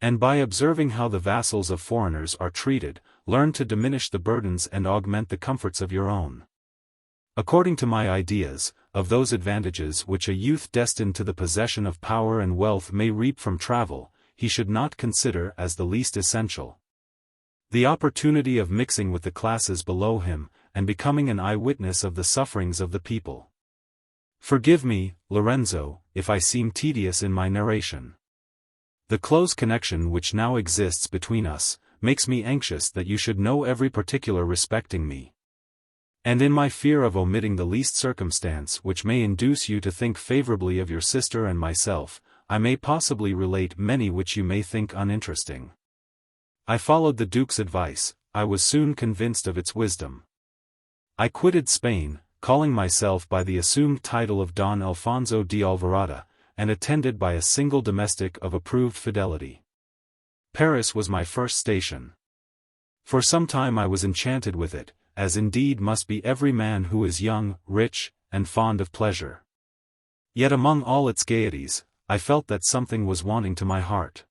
And by observing how the vassals of foreigners are treated, learn to diminish the burdens and augment the comforts of your own. According to my ideas, of those advantages which a youth destined to the possession of power and wealth may reap from travel, he should not consider as the least essential the opportunity of mixing with the classes below him, and becoming an eyewitness of the sufferings of the people. Forgive me, Lorenzo, if I seem tedious in my narration. The close connection which now exists between us, makes me anxious that you should know every particular respecting me. And in my fear of omitting the least circumstance which may induce you to think favorably of your sister and myself, I may possibly relate many which you may think uninteresting. I followed the Duke's advice. I was soon convinced of its wisdom. I quitted Spain, calling myself by the assumed title of Don Alfonso de Alvarado, and attended by a single domestic of approved fidelity. Paris was my first station. For some time I was enchanted with it, as indeed must be every man who is young, rich, and fond of pleasure. Yet among all its gaieties, I felt that something was wanting to my heart.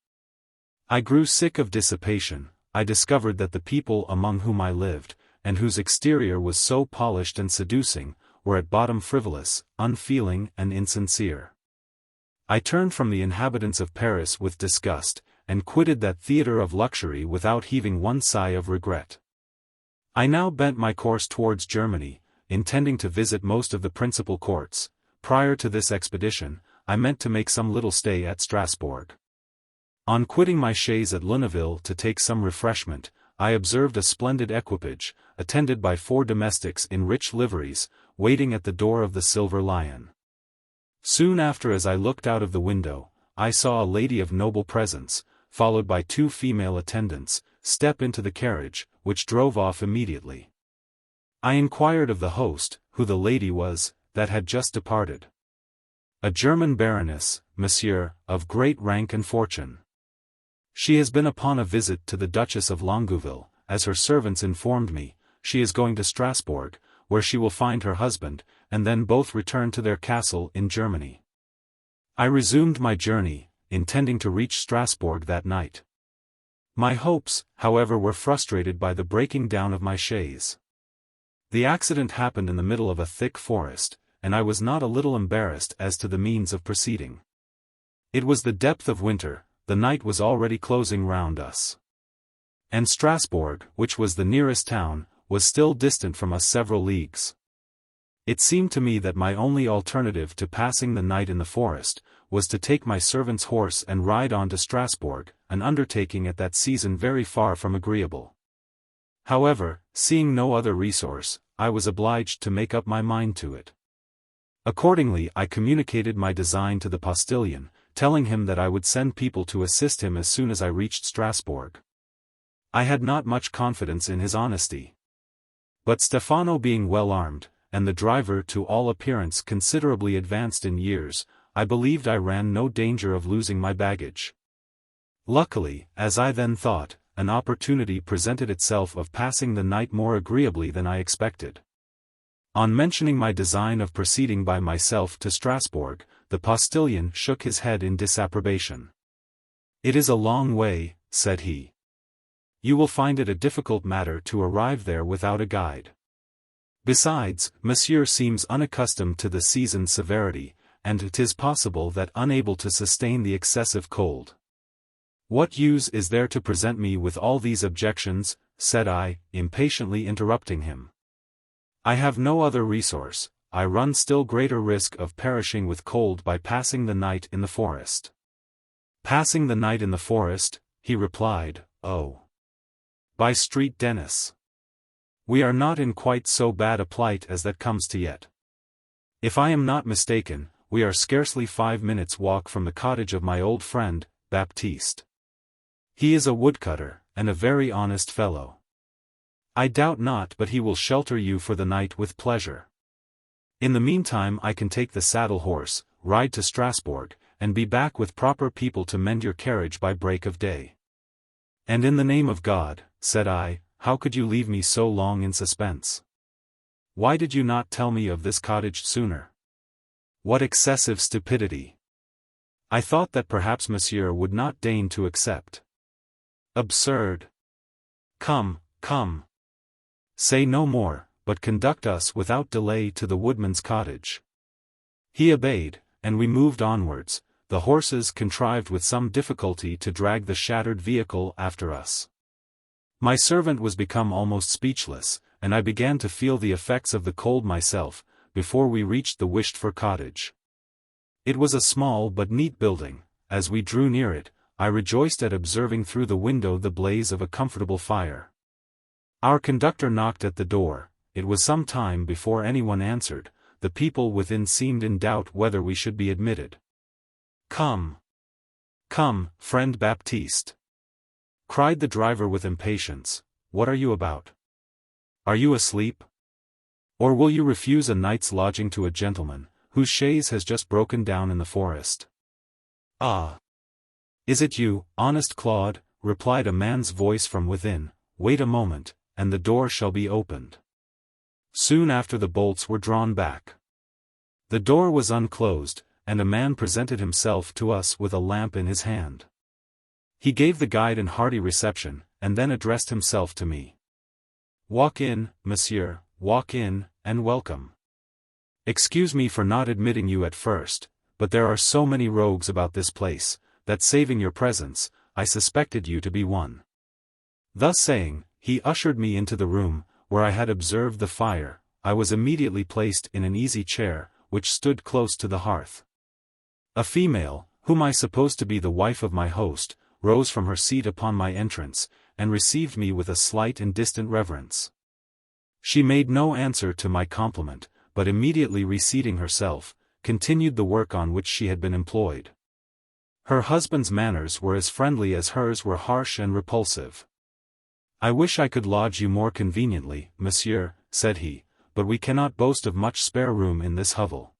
I grew sick of dissipation. I discovered that the people among whom I lived, and whose exterior was so polished and seducing, were at bottom frivolous, unfeeling, and insincere. I turned from the inhabitants of Paris with disgust, and quitted that theatre of luxury without heaving one sigh of regret. I now bent my course towards Germany, intending to visit most of the principal courts. Prior to this expedition, I meant to make some little stay at Strasbourg. On quitting my chaise at Lunéville to take some refreshment, I observed a splendid equipage, attended by 4 domestics in rich liveries, waiting at the door of the Silver Lion. Soon after, as I looked out of the window, I saw a lady of noble presence, followed by 2 female attendants, step into the carriage, which drove off immediately. I inquired of the host, who the lady was, that had just departed. A German baroness, monsieur, of great rank and fortune. She has been upon a visit to the Duchess of Longueville. As her servants informed me, she is going to Strasbourg, where she will find her husband, and then both return to their castle in Germany. I resumed my journey, intending to reach Strasbourg that night. My hopes, however, were frustrated by the breaking down of my chaise. The accident happened in the middle of a thick forest, and I was not a little embarrassed as to the means of proceeding. It was the depth of winter, the night was already closing round us. And Strasbourg, which was the nearest town, was still distant from us several leagues. It seemed to me that my only alternative to passing the night in the forest, was to take my servant's horse and ride on to Strasbourg, an undertaking at that season very far from agreeable. However, seeing no other resource, I was obliged to make up my mind to it. Accordingly I communicated my design to the postilion, telling him that I would send people to assist him as soon as I reached Strasbourg. I had not much confidence in his honesty. But Stefano being well armed, and the driver to all appearance considerably advanced in years, I believed I ran no danger of losing my baggage. Luckily, as I then thought, an opportunity presented itself of passing the night more agreeably than I expected. On mentioning my design of proceeding by myself to Strasbourg, the postilion shook his head in disapprobation. "It is a long way," said he. "You will find it a difficult matter to arrive there without a guide. Besides, monsieur seems unaccustomed to the season's severity, and it is possible that unable to sustain the excessive cold." "What use is there to present me with all these objections?" said I, impatiently interrupting him. "I have no other resource. I run still greater risk of perishing with cold by passing the night in the forest." "Passing the night in the forest?" he replied, "oh. By Street Denis. We are not in quite so bad a plight as that comes to yet. If I am not mistaken, we are scarcely 5 minutes' walk from the cottage of my old friend, Baptiste. He is a woodcutter, and a very honest fellow. I doubt not but he will shelter you for the night with pleasure. In the meantime I can take the saddle horse, ride to Strasbourg, and be back with proper people to mend your carriage by break of day." "And in the name of God," said I, "how could you leave me so long in suspense? Why did you not tell me of this cottage sooner? What excessive stupidity! I thought that perhaps monsieur would not deign to accept." "Absurd! Come, come. Say no more, but conduct us without delay to the woodman's cottage." He obeyed, and we moved onwards. The horses contrived with some difficulty to drag the shattered vehicle after us. My servant was become almost speechless, and I began to feel the effects of the cold myself, before we reached the wished-for cottage. It was a small but neat building. As we drew near it, I rejoiced at observing through the window the blaze of a comfortable fire. Our conductor knocked at the door. It was some time before anyone answered. The people within seemed in doubt whether we should be admitted. "Come! Come, friend Baptiste!" cried the driver with impatience. "What are you about? Are you asleep? Or will you refuse a night's lodging to a gentleman, whose chaise has just broken down in the forest?" "Ah! Is it you, honest Claude?" replied a man's voice from within. "Wait a moment, and the door shall be opened." Soon after the bolts were drawn back. The door was unclosed, and a man presented himself to us with a lamp in his hand. He gave the guide an hearty reception, and then addressed himself to me. "Walk in, monsieur, walk in, and welcome. Excuse me for not admitting you at first, but there are so many rogues about this place, that saving your presence, I suspected you to be one." Thus saying, he ushered me into the room, where I had observed the fire. I was immediately placed in an easy chair, which stood close to the hearth. A female, whom I supposed to be the wife of my host, rose from her seat upon my entrance, and received me with a slight and distant reverence. She made no answer to my compliment, but immediately reseating herself, continued the work on which she had been employed. Her husband's manners were as friendly as hers were harsh and repulsive. "I wish I could lodge you more conveniently, monsieur," said he, "but we cannot boast of much spare room in this hovel.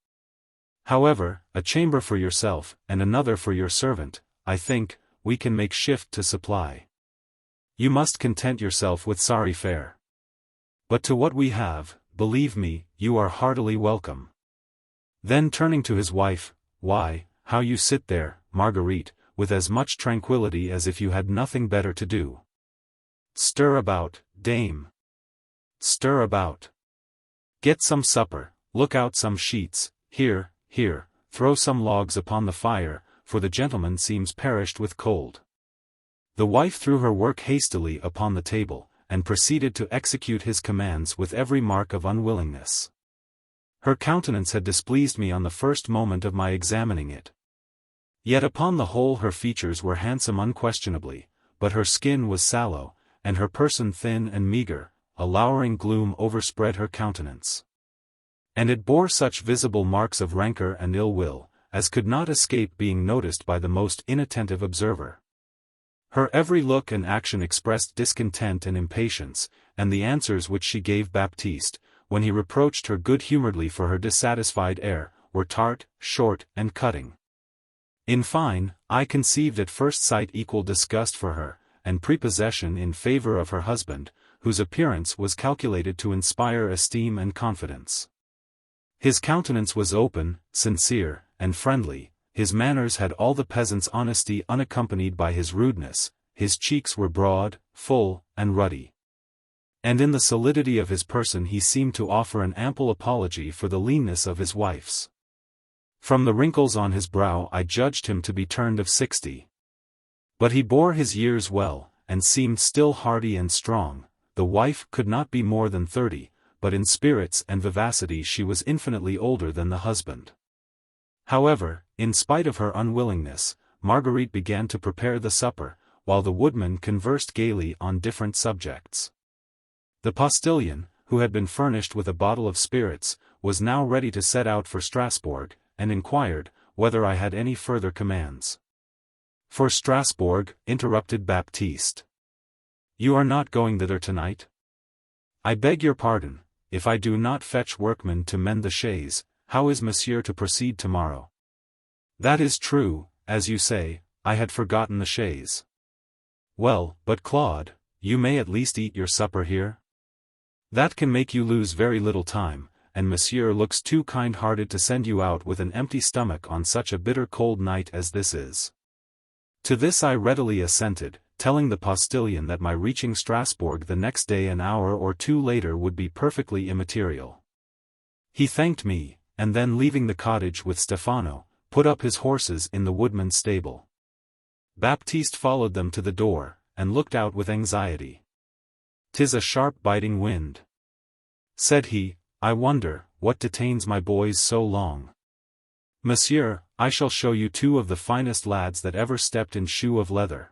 However, a chamber for yourself, and another for your servant, I think, we can make shift to supply. You must content yourself with sorry fare. But to what we have, believe me, you are heartily welcome." Then turning to his wife, "Why, how you sit there, Marguerite, with as much tranquillity as if you had nothing better to do. Stir about, dame. Stir about. Get some supper, look out some sheets, here, throw some logs upon the fire, for the gentleman seems perished with cold." The wife threw her work hastily upon the table, and proceeded to execute his commands with every mark of unwillingness. Her countenance had displeased me on the first moment of my examining it. Yet upon the whole her features were handsome unquestionably, but her skin was sallow, and her person thin and meagre. A lowering gloom overspread her countenance. And it bore such visible marks of rancor and ill will, as could not escape being noticed by the most inattentive observer. Her every look and action expressed discontent and impatience, and the answers which she gave Baptiste, when he reproached her good-humoredly for her dissatisfied air, were tart, short, and cutting. In fine, I conceived at first sight equal disgust for her, and prepossession in favor of her husband, whose appearance was calculated to inspire esteem and confidence. His countenance was open, sincere, and friendly, his manners had all the peasant's honesty unaccompanied by his rudeness, his cheeks were broad, full, and ruddy. And in the solidity of his person he seemed to offer an ample apology for the leanness of his wife's. From the wrinkles on his brow I judged him to be turned of 60. But he bore his years well, and seemed still hearty and strong. The wife could not be more than 30, but in spirits and vivacity she was infinitely older than the husband. However, in spite of her unwillingness, Marguerite began to prepare the supper, while the woodman conversed gaily on different subjects. The postilion, who had been furnished with a bottle of spirits, was now ready to set out for Strasbourg, and inquired whether I had any further commands. "For Strasbourg," interrupted Baptiste. "You are not going thither tonight? I beg your pardon, if I do not fetch workmen to mend the chaise. How is monsieur to proceed tomorrow?" "That is true, as you say, I had forgotten the chaise." "Well, but Claude, you may at least eat your supper here. That can make you lose very little time, and monsieur looks too kind-hearted to send you out with an empty stomach on such a bitter cold night as this is." To this I readily assented, telling the postilion that my reaching Strasbourg the next day an hour or two later would be perfectly immaterial. He thanked me, and then leaving the cottage with Stefano, put up his horses in the woodman's stable. Baptiste followed them to the door, and looked out with anxiety. "'Tis a sharp biting wind. said he, "I wonder, what detains my boys so long? Monsieur, I shall show you two of the finest lads that ever stepped in shoe of leather.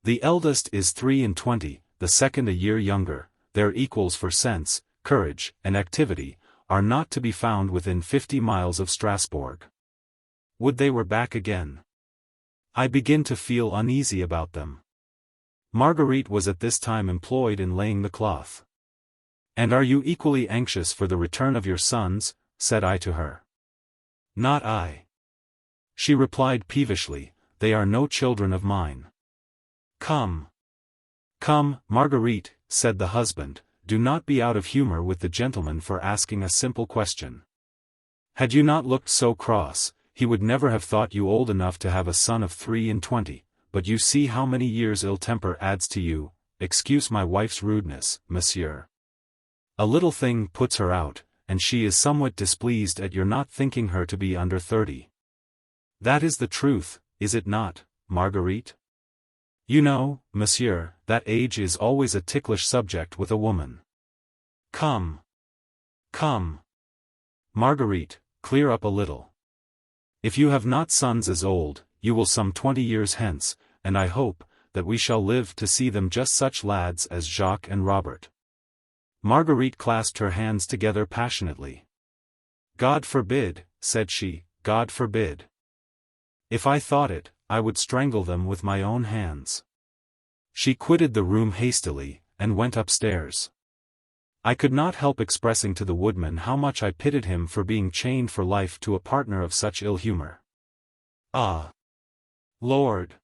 The eldest is 23, the second a year younger, their equals for sense, courage, and activity, are not to be found within 50 miles of Strasbourg. Would they were back again. I begin to feel uneasy about them." Marguerite was at this time employed in laying the cloth. "And are you equally anxious for the return of your sons?" said I to her. "Not I," she replied peevishly, "they are no children of mine." "Come, come, Marguerite," said the husband, "do not be out of humor with the gentleman for asking a simple question. Had you not looked so cross, he would never have thought you old enough to have a son of 23, but you see how many years ill temper adds to you. Excuse my wife's rudeness, monsieur. A little thing puts her out, and she is somewhat displeased at your not thinking her to be under 30. That is the truth, is it not, Marguerite? You know, monsieur, that age is always a ticklish subject with a woman. Come. Come. Marguerite, clear up a little. If you have not sons as old, you will some 20 years hence, and I hope, that we shall live to see them just such lads as Jacques and Robert. Marguerite clasped her hands together passionately. God forbid, said she, God forbid. If I thought it, I would strangle them with my own hands. She quitted the room hastily, and went upstairs. I could not help expressing to the woodman how much I pitied him for being chained for life to a partner of such ill humor. Ah! Lord!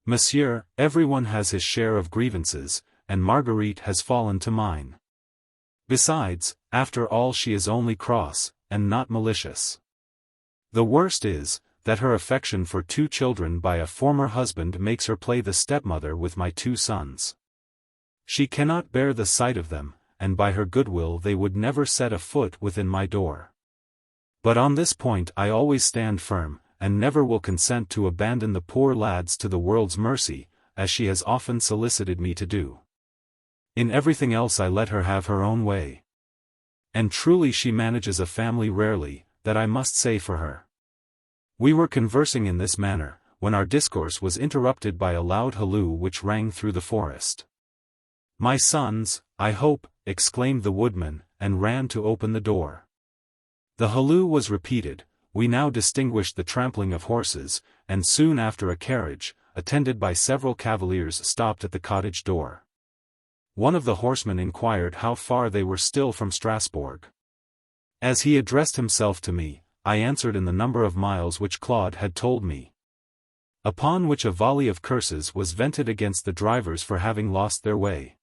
Monsieur, everyone has his share of grievances, and Marguerite has fallen to mine. Besides, after all she is only cross, and not malicious. The worst is, that her affection for 2 children by a former husband makes her play the stepmother with my 2 sons. She cannot bear the sight of them, and by her goodwill they would never set a foot within my door. But on this point I always stand firm, and never will consent to abandon the poor lads to the world's mercy, as she has often solicited me to do. In everything else I let her have her own way. And truly she manages a family rarely, that I must say for her. We were conversing in this manner, when our discourse was interrupted by a loud halloo which rang through the forest. My sons, I hope, exclaimed the woodman, and ran to open the door. The halloo was repeated, we now distinguished the trampling of horses, and soon after a carriage, attended by several cavaliers stopped at the cottage door. One of the horsemen inquired how far they were still from Strasbourg. As he addressed himself to me, I answered in the number of miles which Claude had told me. Upon which a volley of curses was vented against the drivers for having lost their way.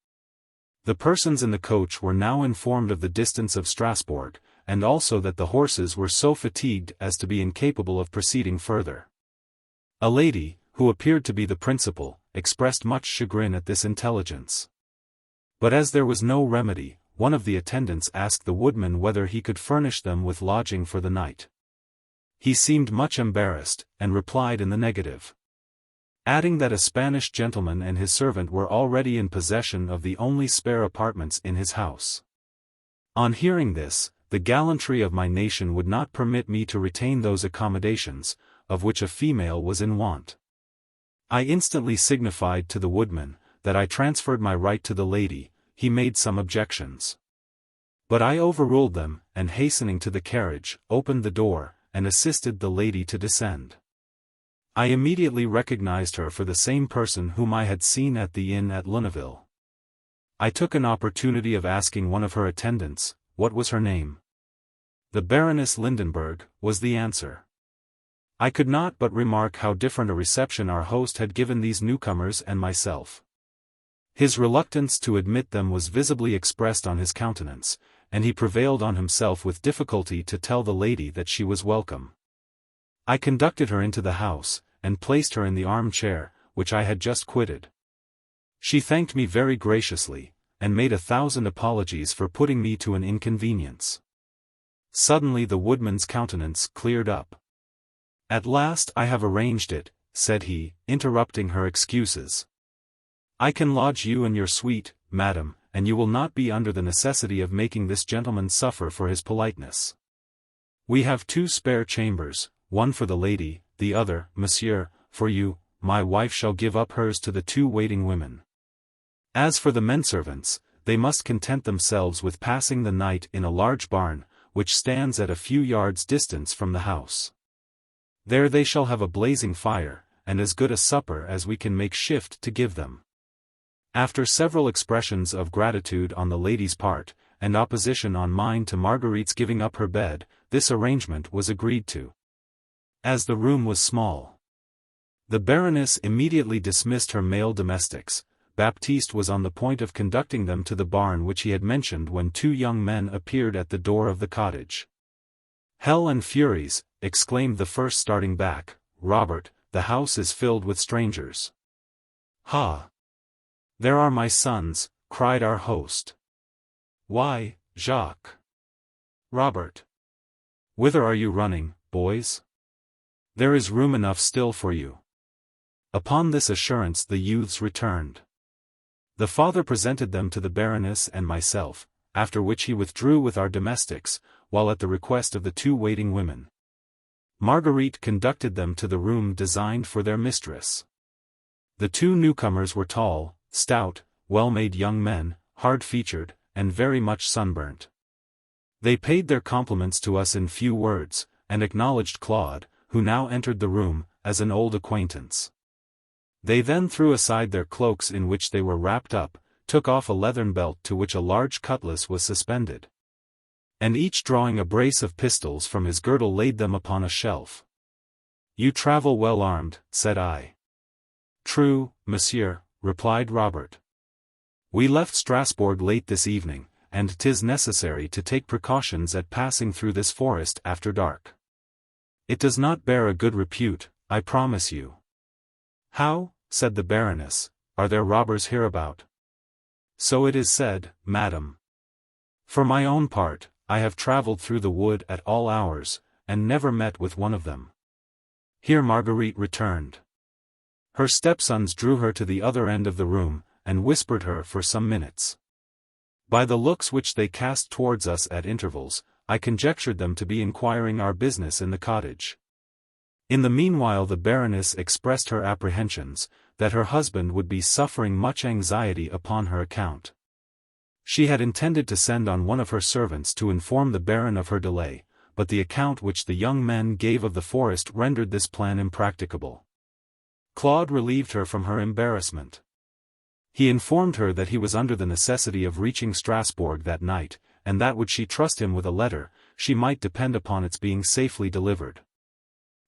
The persons in the coach were now informed of the distance of Strasbourg, and also that the horses were so fatigued as to be incapable of proceeding further. A lady, who appeared to be the principal, expressed much chagrin at this intelligence. But as there was no remedy, one of the attendants asked the woodman whether he could furnish them with lodging for the night. He seemed much embarrassed, and replied in the negative, adding that a Spanish gentleman and his servant were already in possession of the only spare apartments in his house. On hearing this, the gallantry of my nation would not permit me to retain those accommodations, of which a female was in want. I instantly signified to the woodman, that I transferred my right to the lady. He made some objections. But I overruled them, and hastening to the carriage, opened the door, and assisted the lady to descend. I immediately recognized her for the same person whom I had seen at the inn at Lunéville. I took an opportunity of asking one of her attendants, what was her name. The Baroness Lindenberg, was the answer. I could not but remark how different a reception our host had given these newcomers and myself. His reluctance to admit them was visibly expressed on his countenance, and he prevailed on himself with difficulty to tell the lady that she was welcome. I conducted her into the house, and placed her in the armchair, which I had just quitted. She thanked me very graciously, and made 1,000 apologies for putting me to an inconvenience. Suddenly the woodman's countenance cleared up. At last I have arranged it, said he, interrupting her excuses. I can lodge you and your suite, madam, and you will not be under the necessity of making this gentleman suffer for his politeness. We have 2 spare chambers, one for the lady, the other, monsieur, for you. My wife shall give up hers to the 2 waiting women. As for the menservants, they must content themselves with passing the night in a large barn, which stands at a few yards' distance from the house. There they shall have a blazing fire, and as good a supper as we can make shift to give them. After several expressions of gratitude on the lady's part, and opposition on mine to Marguerite's giving up her bed, this arrangement was agreed to. As the room was small, the Baroness immediately dismissed her male domestics. Baptiste was on the point of conducting them to the barn which he had mentioned when 2 young men appeared at the door of the cottage. "Hell and furies," exclaimed the first, starting back. "Robert, the house is filled with strangers." "Ha! There are my sons," cried our host. "Why, Jacques! Robert! Whither are you running, boys? There is room enough still for you." Upon this assurance the youths returned. The father presented them to the Baroness and myself, after which he withdrew with our domestics, while at the request of the 2 waiting women, Marguerite conducted them to the room designed for their mistress. The 2 newcomers were tall, stout, well-made young men, hard-featured, and very much sunburnt. They paid their compliments to us in few words, and acknowledged Claude, who now entered the room, as an old acquaintance. They then threw aside their cloaks in which they were wrapped up, took off a leathern belt to which a large cutlass was suspended, and each drawing a brace of pistols from his girdle laid them upon a shelf. "You travel well armed," said I. "True, monsieur," replied Robert. "We left Strasbourg late this evening, and 'tis necessary to take precautions at passing through this forest after dark. It does not bear a good repute, I promise you." "How?" said the Baroness, "are there robbers hereabout?" "So it is said, madam. For my own part, I have travelled through the wood at all hours, and never met with one of them." Here Marguerite returned. Her stepsons drew her to the other end of the room, and whispered her for some minutes. By the looks which they cast towards us at intervals, I conjectured them to be inquiring our business in the cottage. In the meanwhile the Baroness expressed her apprehensions, that her husband would be suffering much anxiety upon her account. She had intended to send on one of her servants to inform the Baron of her delay, but the account which the young men gave of the forest rendered this plan impracticable. Claude relieved her from her embarrassment. He informed her that he was under the necessity of reaching Strasbourg that night, and that would she trust him with a letter, she might depend upon its being safely delivered.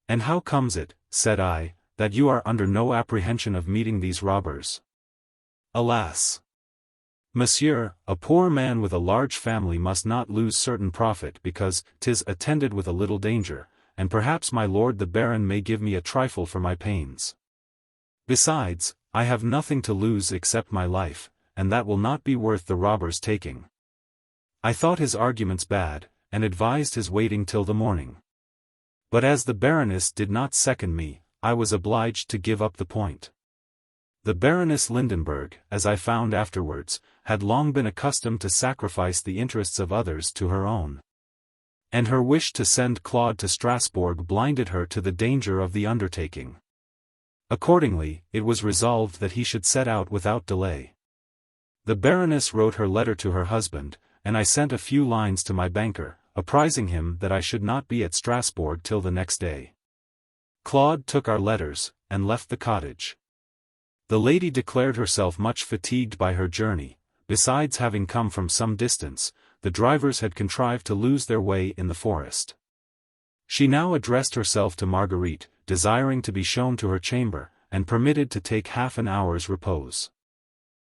"And how comes it," said I, "that you are under no apprehension of meeting these robbers?" "Alas! Monsieur, a poor man with a large family must not lose certain profit because 'tis attended with a little danger, and perhaps my lord the Baron may give me a trifle for my pains. Besides, I have nothing to lose except my life, and that will not be worth the robbers taking." I thought his arguments bad, and advised his waiting till the morning. But as the Baroness did not second me, I was obliged to give up the point. The Baroness Lindenberg, as I found afterwards, had long been accustomed to sacrifice the interests of others to her own. And her wish to send Claude to Strasbourg blinded her to the danger of the undertaking. Accordingly, it was resolved that he should set out without delay. The Baroness wrote her letter to her husband, and I sent a few lines to my banker, apprising him that I should not be at Strasbourg till the next day. Claude took our letters, and left the cottage. The lady declared herself much fatigued by her journey. Besides having come from some distance, the drivers had contrived to lose their way in the forest. She now addressed herself to Marguerite, desiring to be shown to her chamber, and permitted to take half an hour's repose.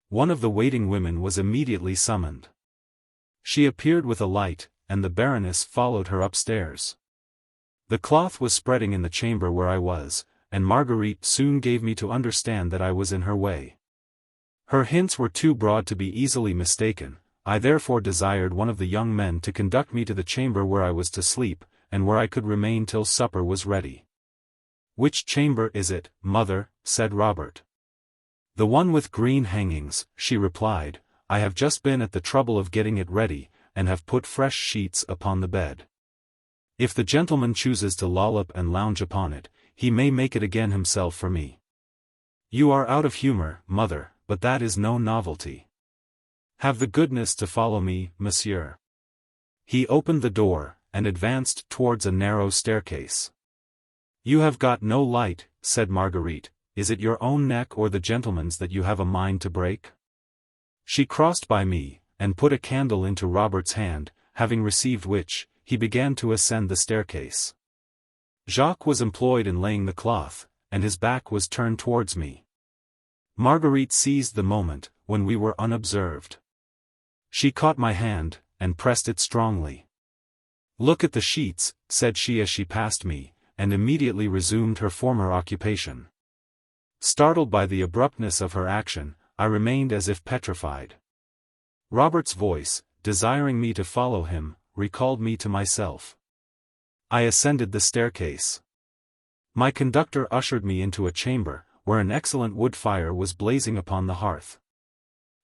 One of the waiting women was immediately summoned. She appeared with a light, and the Baroness followed her upstairs. The cloth was spreading in the chamber where I was, and Marguerite soon gave me to understand that I was in her way. Her hints were too broad to be easily mistaken. I therefore desired one of the young men to conduct me to the chamber where I was to sleep, and where I could remain till supper was ready. "Which chamber is it, mother?" said Robert. "The one with green hangings," she replied. I have just been at the trouble of getting it ready, and have put fresh sheets upon the bed. If the gentleman chooses to loll up and lounge upon it, he may make it again himself for me. You are out of humor, mother, but that is no novelty. Have the goodness to follow me, monsieur. He opened the door, and advanced towards a narrow staircase. You have got no light, said Marguerite. Is it your own neck or the gentleman's that you have a mind to break? She crossed by me, and put a candle into Robert's hand, having received which, he began to ascend the staircase. Jacques was employed in laying the cloth, and his back was turned towards me. Marguerite seized the moment, when we were unobserved. She caught my hand, and pressed it strongly. Look at the sheets, said she as she passed me, and immediately resumed her former occupation. Startled by the abruptness of her action, I remained as if petrified. Robert's voice, desiring me to follow him, recalled me to myself. I ascended the staircase. My conductor ushered me into a chamber, where an excellent wood fire was blazing upon the hearth.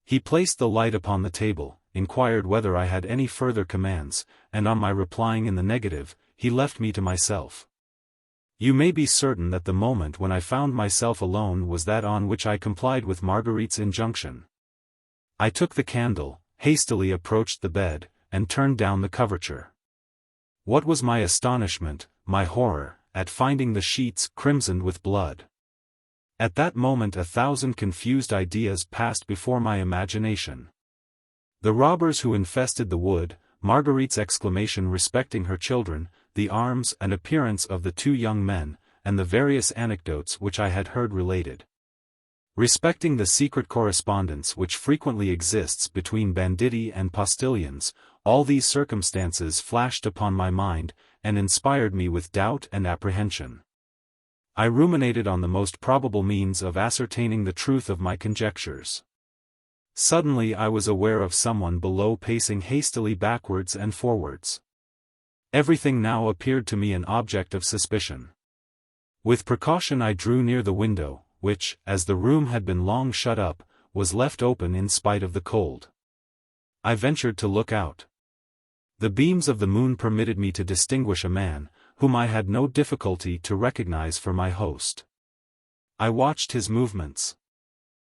He placed the light upon the table, inquired whether I had any further commands, and on my replying in the negative, he left me to myself. You may be certain that the moment when I found myself alone was that on which I complied with Marguerite's injunction. I took the candle, hastily approached the bed, and turned down the coverture. What was my astonishment, my horror, at finding the sheets crimsoned with blood. At that moment 1,000 confused ideas passed before my imagination. The robbers who infested the wood, Marguerite's exclamation respecting her children, the arms and appearance of the 2 young men, and the various anecdotes which I had heard related. Respecting the secret correspondence which frequently exists between banditti and postilions, all these circumstances flashed upon my mind, and inspired me with doubt and apprehension. I ruminated on the most probable means of ascertaining the truth of my conjectures. Suddenly I was aware of someone below pacing hastily backwards and forwards. Everything now appeared to me an object of suspicion. With precaution I drew near the window, which, as the room had been long shut up, was left open in spite of the cold. I ventured to look out. The beams of the moon permitted me to distinguish a man, whom I had no difficulty to recognize for my host. I watched his movements.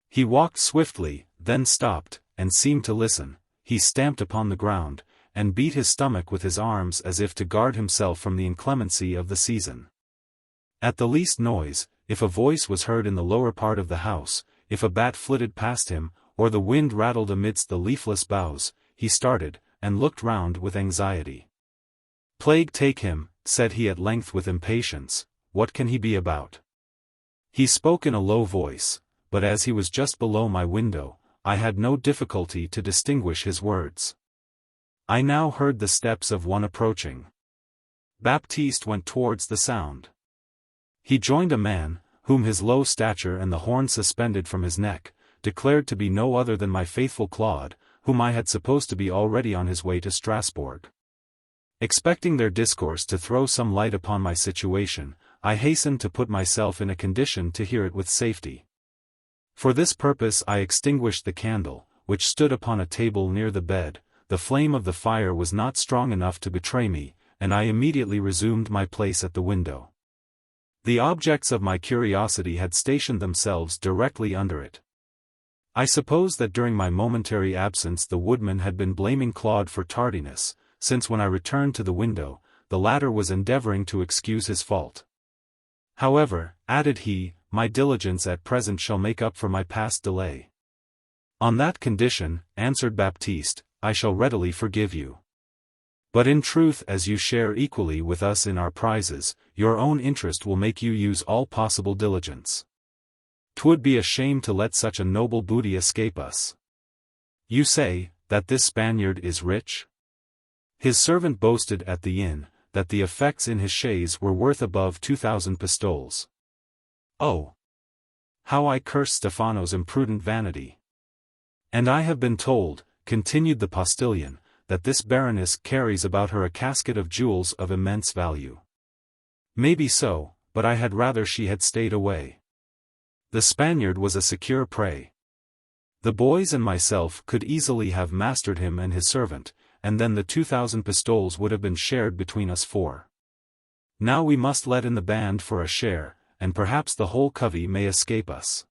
He walked swiftly, then stopped, and seemed to listen. He stamped upon the ground, and beat his stomach with his arms as if to guard himself from the inclemency of the season. At the least noise, if a voice was heard in the lower part of the house, if a bat flitted past him, or the wind rattled amidst the leafless boughs, he started, and looked round with anxiety. Plague take him, said he at length with impatience, what can he be about? He spoke in a low voice, but as he was just below my window, I had no difficulty to distinguish his words. I now heard the steps of one approaching. Baptiste went towards the sound. He joined a man, whom his low stature and the horn suspended from his neck, declared to be no other than my faithful Claude, whom I had supposed to be already on his way to Strasbourg. Expecting their discourse to throw some light upon my situation, I hastened to put myself in a condition to hear it with safety. For this purpose I extinguished the candle, which stood upon a table near the bed. The flame of the fire was not strong enough to betray me, and I immediately resumed my place at the window. The objects of my curiosity had stationed themselves directly under it. I suppose that during my momentary absence the woodman had been blaming Claude for tardiness, since when I returned to the window, the latter was endeavoring to excuse his fault. However, added he, my diligence at present shall make up for my past delay. On that condition, answered Baptiste, I shall readily forgive you. But in truth, as you share equally with us in our prizes, your own interest will make you use all possible diligence. 'Twould be a shame to let such a noble booty escape us. You say, that this Spaniard is rich? His servant boasted at the inn, that the effects in his chaise were worth above 2,000 pistoles. Oh! How I curse Stefano's imprudent vanity! And I have been told, continued the postilion, that this Baroness carries about her a casket of jewels of immense value. Maybe so, but I had rather she had stayed away. The Spaniard was a secure prey. The boys and myself could easily have mastered him and his servant, and then the 2,000 pistoles would have been shared between us four. Now we must let in the band for a share, and perhaps the whole covey may escape us.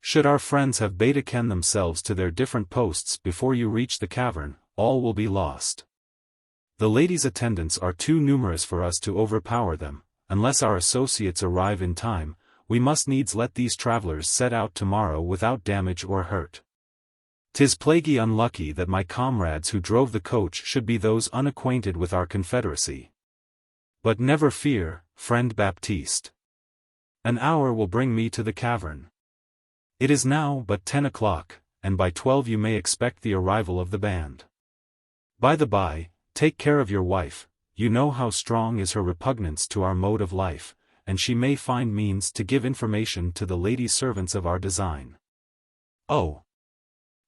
Should our friends have betaken themselves to their different posts before you reach the cavern, all will be lost. The ladies' attendants are too numerous for us to overpower them. Unless our associates arrive in time, we must needs let these travelers set out tomorrow without damage or hurt. 'Tis plaguey unlucky that my comrades who drove the coach should be those unacquainted with our confederacy. But never fear, friend Baptiste. An hour will bring me to the cavern. It is now but 10 o'clock, and by 12 you may expect the arrival of the band. By the by, take care of your wife. You know how strong is her repugnance to our mode of life, and she may find means to give information to the lady servants of our design. Oh!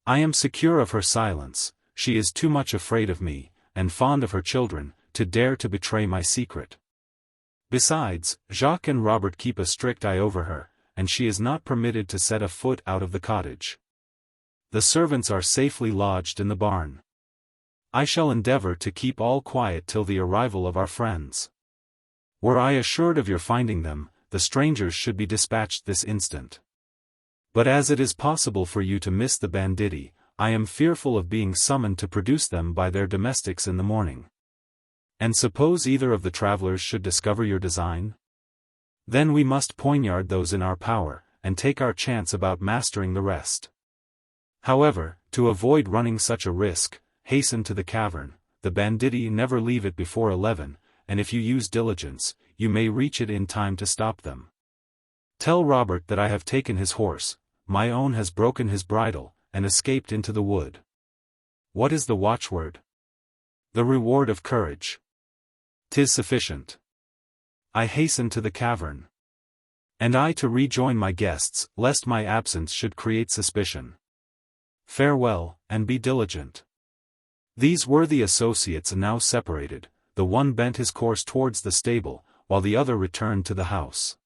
I am secure of her silence. She is too much afraid of me, and fond of her children, to dare to betray my secret. Besides, Jacques and Robert keep a strict eye over her, and she is not permitted to set a foot out of the cottage. The servants are safely lodged in the barn. I shall endeavor to keep all quiet till the arrival of our friends. Were I assured of your finding them, the strangers should be dispatched this instant. But as it is possible for you to miss the banditti, I am fearful of being summoned to produce them by their domestics in the morning. And suppose either of the travelers should discover your design? Then we must poignard those in our power, and take our chance about mastering the rest. However, to avoid running such a risk, hasten to the cavern. The banditti never leave it before 11, and if you use diligence, you may reach it in time to stop them. Tell Robert that I have taken his horse, my own has broken his bridle, and escaped into the wood. What is the watchword? The reward of courage. 'Tis sufficient. I hasten to the cavern. And I to rejoin my guests, lest my absence should create suspicion. Farewell, and be diligent. These worthy associates now separated, the one bent his course towards the stable, while the other returned to the house.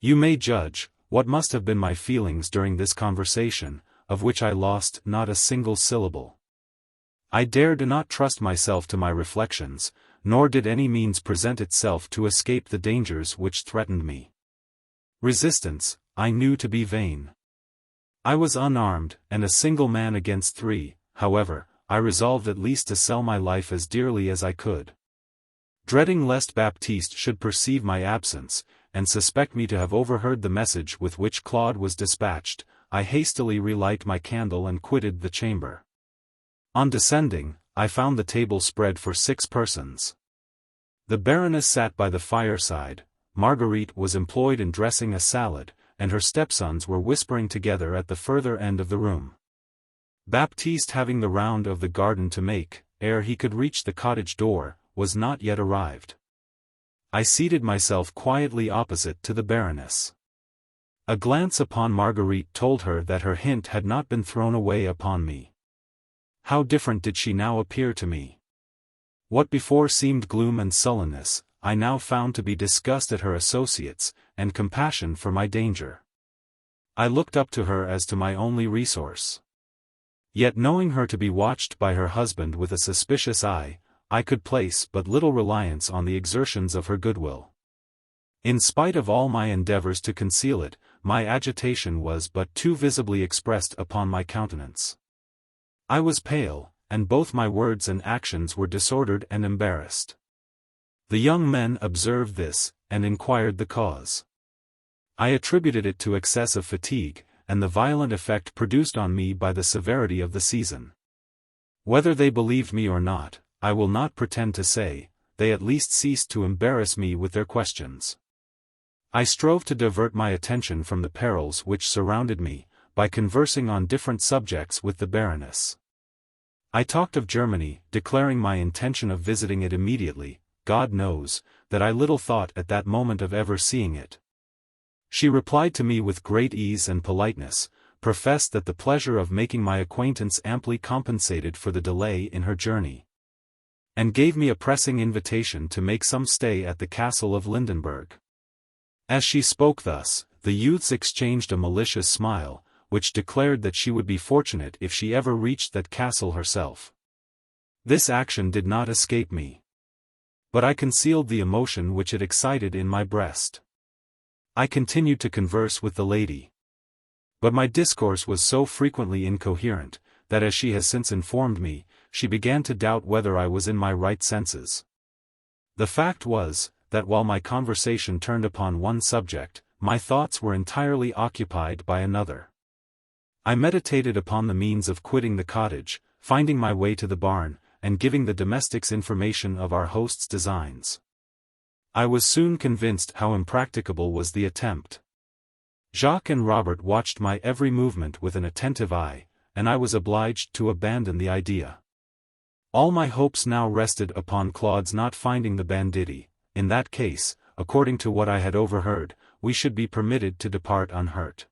You may judge what must have been my feelings during this conversation, of which I lost not a single syllable. I dared not trust myself to my reflections, nor did any means present itself to escape the dangers which threatened me. Resistance, I knew to be vain. I was unarmed, and a single man against three. However, I resolved at least to sell my life as dearly as I could. Dreading lest Baptiste should perceive my absence, and suspect me to have overheard the message with which Claude was dispatched, I hastily relight my candle and quitted the chamber. On descending, I found the table spread for 6 persons. The Baroness sat by the fireside, Marguerite was employed in dressing a salad, and her stepsons were whispering together at the further end of the room. Baptiste, having the round of the garden to make, ere he could reach the cottage door, was not yet arrived. I seated myself quietly opposite to the Baroness. A glance upon Marguerite told her that her hint had not been thrown away upon me. How different did she now appear to me! What before seemed gloom and sullenness, I now found to be disgust at her associates, and compassion for my danger. I looked up to her as to my only resource. Yet knowing her to be watched by her husband with a suspicious eye, I could place but little reliance on the exertions of her goodwill. In spite of all my endeavors to conceal it, my agitation was but too visibly expressed upon my countenance. I was pale, and both my words and actions were disordered and embarrassed. The young men observed this, and inquired the cause. I attributed it to excess of fatigue, and the violent effect produced on me by the severity of the season. Whether they believed me or not, I will not pretend to say, they at least ceased to embarrass me with their questions. I strove to divert my attention from the perils which surrounded me, by conversing on different subjects with the Baroness. I talked of Germany, declaring my intention of visiting it immediately. God knows, that I little thought at that moment of ever seeing it. She replied to me with great ease and politeness, professed that the pleasure of making my acquaintance amply compensated for the delay in her journey, and gave me a pressing invitation to make some stay at the castle of Lindenberg. As she spoke thus, the youths exchanged a malicious smile, which declared that she would be fortunate if she ever reached that castle herself. This action did not escape me. But I concealed the emotion which it excited in my breast. I continued to converse with the lady. But my discourse was so frequently incoherent, that as she has since informed me, she began to doubt whether I was in my right senses. The fact was, that while my conversation turned upon one subject, my thoughts were entirely occupied by another. I meditated upon the means of quitting the cottage, finding my way to the barn, and giving the domestics information of our host's designs. I was soon convinced how impracticable was the attempt. Jacques and Robert watched my every movement with an attentive eye, and I was obliged to abandon the idea. All my hopes now rested upon Claude's not finding the banditti. In that case, according to what I had overheard, we should be permitted to depart unhurt.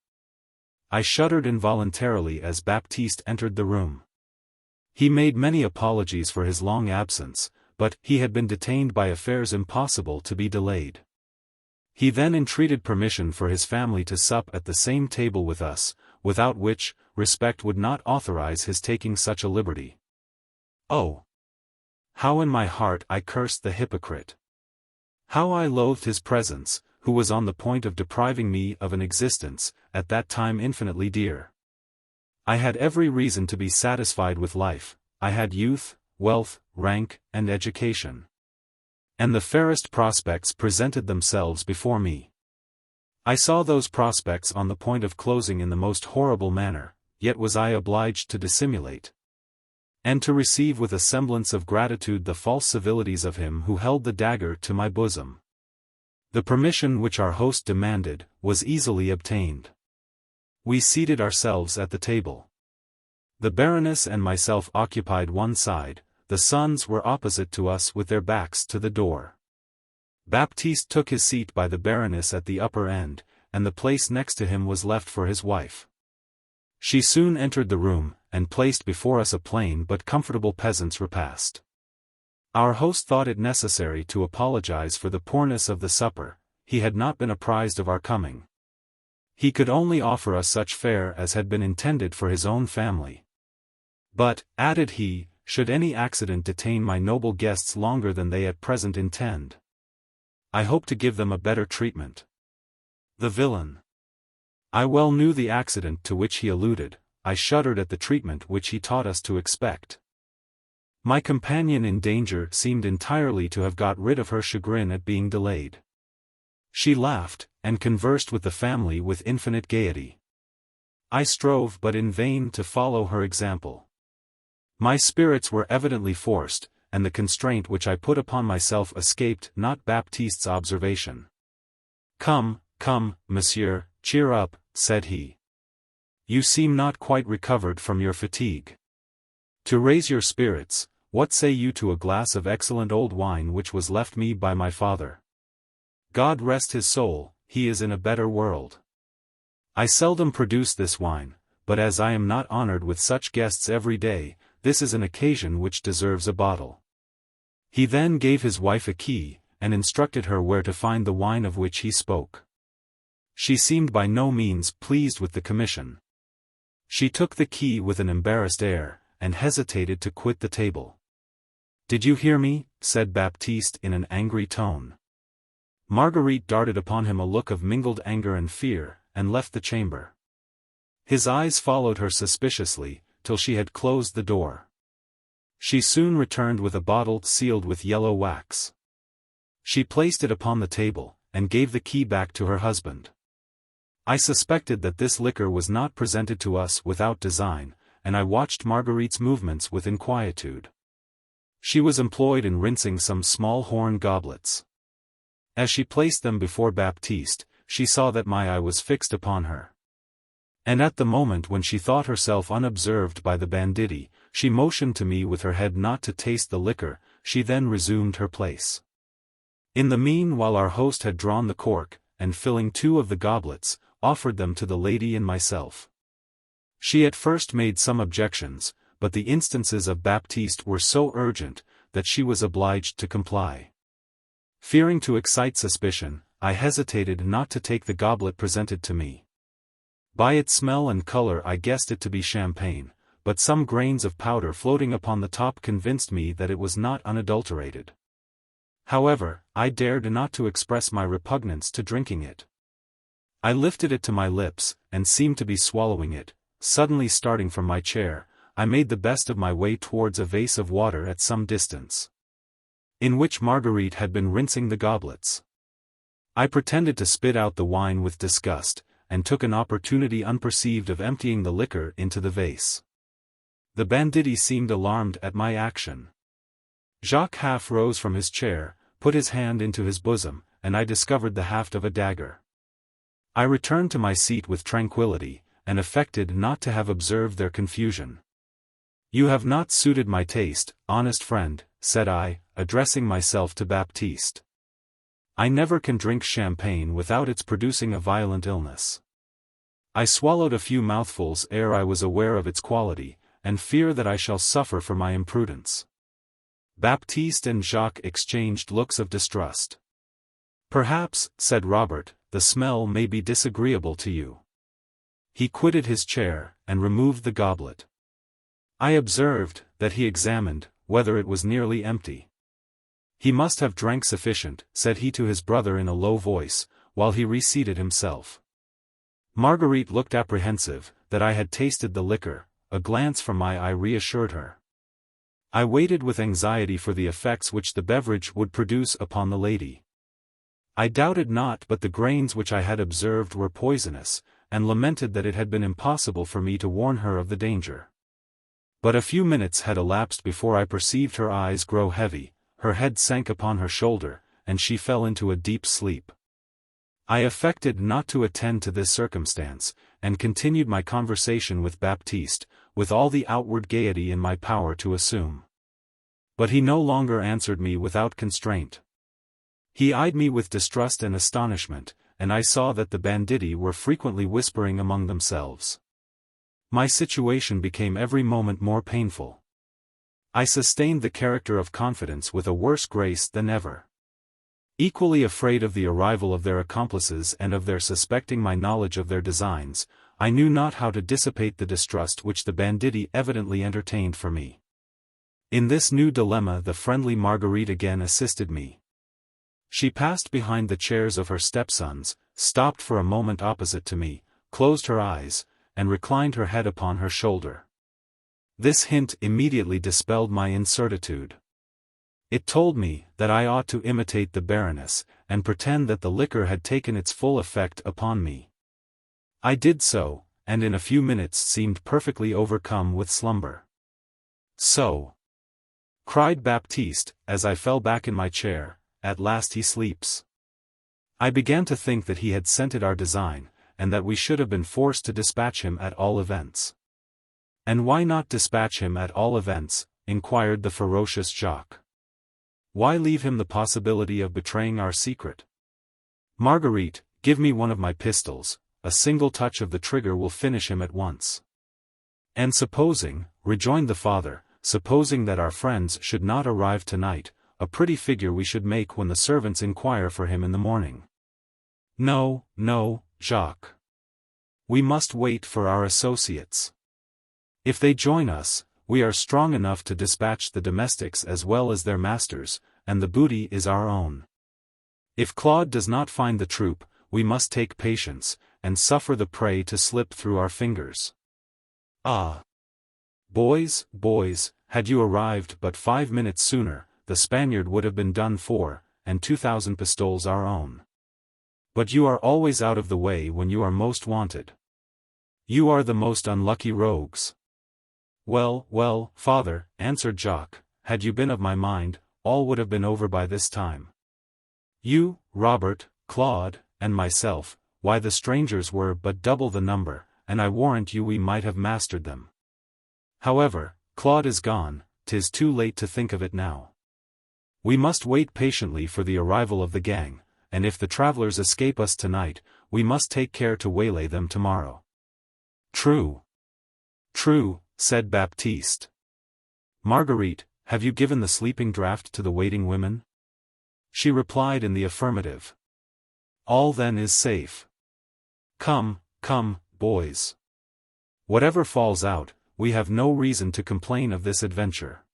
I shuddered involuntarily as Baptiste entered the room. He made many apologies for his long absence, but he had been detained by affairs impossible to be delayed. He then entreated permission for his family to sup at the same table with us, without which, respect would not authorize his taking such a liberty. Oh! How in my heart I cursed the hypocrite! How I loathed his presence, who was on the point of depriving me of an existence, at that time infinitely dear. I had every reason to be satisfied with life. I had youth, wealth, rank, and education. And the fairest prospects presented themselves before me. I saw those prospects on the point of closing in the most horrible manner, yet was I obliged to dissimulate, and to receive with a semblance of gratitude the false civilities of him who held the dagger to my bosom. The permission which our host demanded, was easily obtained. We seated ourselves at the table. The Baroness and myself occupied one side, the sons were opposite to us with their backs to the door. Baptiste took his seat by the Baroness at the upper end, and the place next to him was left for his wife. She soon entered the room, and placed before us a plain but comfortable peasant's repast. Our host thought it necessary to apologize for the poorness of the supper. He had not been apprised of our coming. He could only offer us such fare as had been intended for his own family. But, added he, should any accident detain my noble guests longer than they at present intend, I hope to give them a better treatment. The villain! I well knew the accident to which he alluded. I shuddered at the treatment which he taught us to expect. My companion in danger seemed entirely to have got rid of her chagrin at being delayed. She laughed, and conversed with the family with infinite gaiety. I strove but in vain to follow her example. My spirits were evidently forced, and the constraint which I put upon myself escaped not Baptiste's observation. "Come, come, monsieur, cheer up," said he. "You seem not quite recovered from your fatigue. To raise your spirits, what say you to a glass of excellent old wine which was left me by my father? God rest his soul, he is in a better world. I seldom produce this wine, but as I am not honored with such guests every day, this is an occasion which deserves a bottle." He then gave his wife a key, and instructed her where to find the wine of which he spoke. She seemed by no means pleased with the commission. She took the key with an embarrassed air, and hesitated to quit the table. "Did you hear me?" said Baptiste in an angry tone. Marguerite darted upon him a look of mingled anger and fear, and left the chamber. His eyes followed her suspiciously, till she had closed the door. She soon returned with a bottle sealed with yellow wax. She placed it upon the table, and gave the key back to her husband. I suspected that this liquor was not presented to us without design, and I watched Marguerite's movements with inquietude. She was employed in rinsing some small horn goblets. As she placed them before Baptiste, she saw that my eye was fixed upon her. And at the moment when she thought herself unobserved by the banditti, she motioned to me with her head not to taste the liquor. She then resumed her place. In the meanwhile our host had drawn the cork, and filling 2 of the goblets, offered them to the lady and myself. She at first made some objections, but the instances of Baptiste were so urgent, that she was obliged to comply. Fearing to excite suspicion, I hesitated not to take the goblet presented to me. By its smell and color I guessed it to be champagne, but some grains of powder floating upon the top convinced me that it was not unadulterated. However, I dared not to express my repugnance to drinking it. I lifted it to my lips, and seemed to be swallowing it. Suddenly starting from my chair, I made the best of my way towards a vase of water at some distance, in which Marguerite had been rinsing the goblets. I pretended to spit out the wine with disgust, and took an opportunity unperceived of emptying the liquor into the vase. The banditti seemed alarmed at my action. Jacques half rose from his chair, put his hand into his bosom, and I discovered the haft of a dagger. I returned to my seat with tranquillity, and affected not to have observed their confusion. "You have not suited my taste, honest friend," said I, addressing myself to Baptiste. "I never can drink champagne without its producing a violent illness. I swallowed a few mouthfuls ere I was aware of its quality, and fear that I shall suffer for my imprudence." Baptiste and Jacques exchanged looks of distrust. "Perhaps," said Robert, "the smell may be disagreeable to you." He quitted his chair, and removed the goblet. I observed, that he examined, whether it was nearly empty. "He must have drank sufficient," said he to his brother in a low voice, while he reseated himself. Marguerite looked apprehensive, that I had tasted the liquor. A glance from my eye reassured her. I waited with anxiety for the effects which the beverage would produce upon the lady. I doubted not but the grains which I had observed were poisonous, and lamented that it had been impossible for me to warn her of the danger. But a few minutes had elapsed before I perceived her eyes grow heavy, her head sank upon her shoulder, and she fell into a deep sleep. I affected not to attend to this circumstance, and continued my conversation with Baptiste, with all the outward gaiety in my power to assume. But he no longer answered me without constraint. He eyed me with distrust and astonishment, and I saw that the banditti were frequently whispering among themselves. My situation became every moment more painful. I sustained the character of confidence with a worse grace than ever. Equally afraid of the arrival of their accomplices and of their suspecting my knowledge of their designs, I knew not how to dissipate the distrust which the banditti evidently entertained for me. In this new dilemma the friendly Marguerite again assisted me. She passed behind the chairs of her stepsons, stopped for a moment opposite to me, closed her eyes, and reclined her head upon her shoulder. This hint immediately dispelled my incertitude. It told me that I ought to imitate the Baroness, and pretend that the liquor had taken its full effect upon me. I did so, and in a few minutes seemed perfectly overcome with slumber. "So," cried Baptiste, as I fell back in my chair, "at last he sleeps." I began to think that he had scented our design, and that we should have been forced to dispatch him at all events. "And why not dispatch him at all events?" inquired the ferocious Jacques. "Why leave him the possibility of betraying our secret? Marguerite, give me one of my pistols, a single touch of the trigger will finish him at once." "And supposing," rejoined the father, "supposing that our friends should not arrive tonight, a pretty figure we should make when the servants inquire for him in the morning." "No, no, Jacques. We must wait for our associates. If they join us, we are strong enough to dispatch the domestics as well as their masters, and the booty is our own. If Claude does not find the troop, we must take patience, and suffer the prey to slip through our fingers. Ah! Boys, had you arrived but 5 minutes sooner, the Spaniard would have been done for, and 2,000 pistoles our own. But you are always out of the way when you are most wanted. You are the most unlucky rogues." Well, father," answered Jacques, "had you been of my mind, all would have been over by this time. You, Robert, Claude, and myself, why the strangers were but double the number, and I warrant you we might have mastered them. However, Claude is gone, 'tis too late to think of it now. We must wait patiently for the arrival of the gang, and if the travelers escape us tonight, we must take care to waylay them tomorrow." True, said Baptiste. "Marguerite, have you given the sleeping draught to the waiting women?" She replied in the affirmative. "All then is safe. Come, boys. Whatever falls out, we have no reason to complain of this adventure.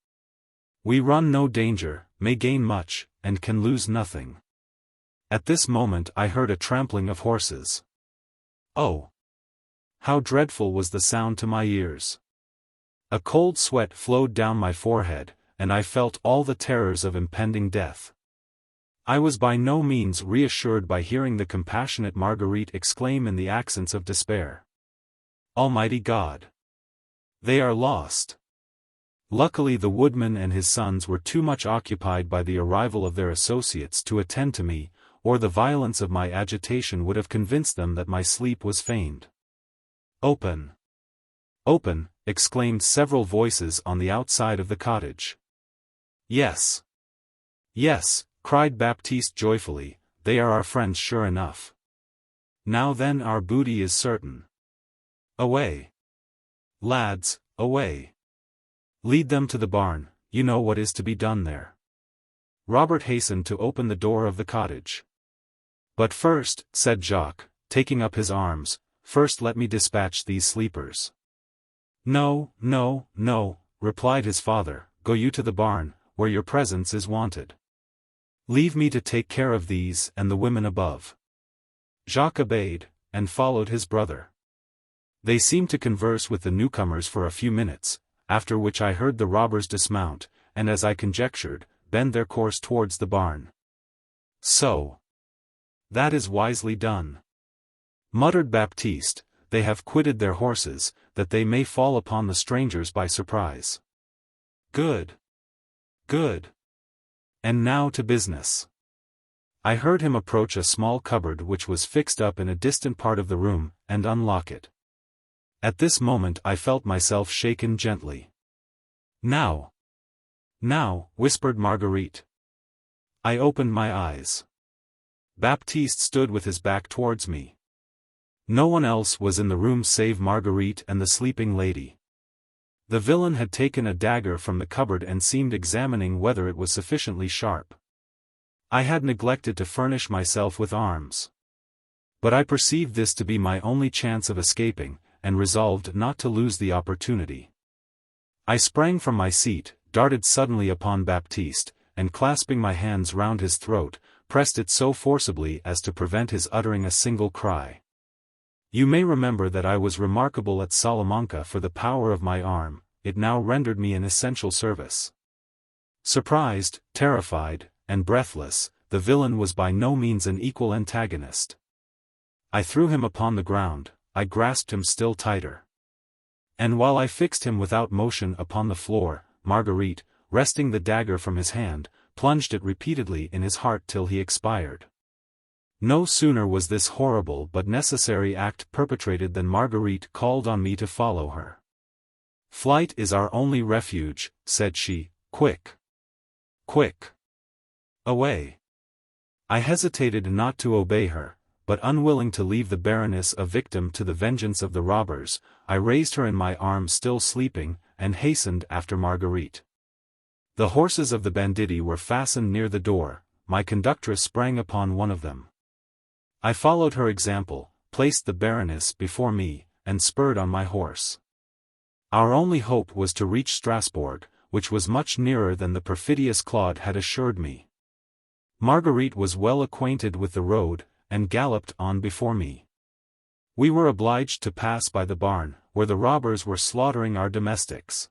We run no danger, may gain much, and can lose nothing. At this moment I heard a trampling of horses. Oh! How dreadful was the sound to my ears! A cold sweat flowed down my forehead, and I felt all the terrors of impending death. I was by no means reassured by hearing the compassionate Marguerite exclaim in the accents of despair, "Almighty God! They are lost!" Luckily the woodman and his sons were too much occupied by the arrival of their associates to attend to me, or the violence of my agitation would have convinced them that my sleep was feigned. "Open! Open!" exclaimed several voices on the outside of the cottage. "Yes! Yes!" cried Baptiste joyfully, "they are our friends sure enough. Now then our booty is certain. Away! Lads, away! Lead them to the barn, you know what is to be done there." Robert hastened to open the door of the cottage. "But first," said Jacques, taking up his arms, "first let me dispatch these sleepers." "No, no, no," replied his father, "go you to the barn, where your presence is wanted. Leave me to take care of these and the women above." Jacques obeyed, and followed his brother. They seemed to converse with the newcomers for a few minutes, after which I heard the robbers dismount, and as I conjectured, bend their course towards the barn. "So! That is wisely done," muttered Baptiste, "they have quitted their horses, that they may fall upon the strangers by surprise. Good! Good! And now to business." I heard him approach a small cupboard which was fixed up in a distant part of the room, and unlock it. At this moment I felt myself shaken gently. "Now! Now!" whispered Marguerite. I opened my eyes. Baptiste stood with his back towards me. No one else was in the room save Marguerite and the sleeping lady. The villain had taken a dagger from the cupboard and seemed examining whether it was sufficiently sharp. I had neglected to furnish myself with arms. But I perceived this to be my only chance of escaping, and resolved not to lose the opportunity. I sprang from my seat, darted suddenly upon Baptiste, and clasping my hands round his throat, pressed it so forcibly as to prevent his uttering a single cry. You may remember that I was remarkable at Salamanca for the power of my arm, it now rendered me an essential service. Surprised, terrified, and breathless, the villain was by no means an equal antagonist. I threw him upon the ground, I grasped him still tighter. And while I fixed him without motion upon the floor, Marguerite, wresting the dagger from his hand, plunged it repeatedly in his heart till he expired. No sooner was this horrible but necessary act perpetrated than Marguerite called on me to follow her. "Flight is our only refuge," said she, "quick! Quick! Away!" I hesitated not to obey her, but unwilling to leave the Baroness a victim to the vengeance of the robbers, I raised her in my arms still sleeping, and hastened after Marguerite. The horses of the banditti were fastened near the door, my conductress sprang upon one of them. I followed her example, placed the Baroness before me, and spurred on my horse. Our only hope was to reach Strasbourg, which was much nearer than the perfidious Claude had assured me. Marguerite was well acquainted with the road, and galloped on before me. We were obliged to pass by the barn, where the robbers were slaughtering our domestics.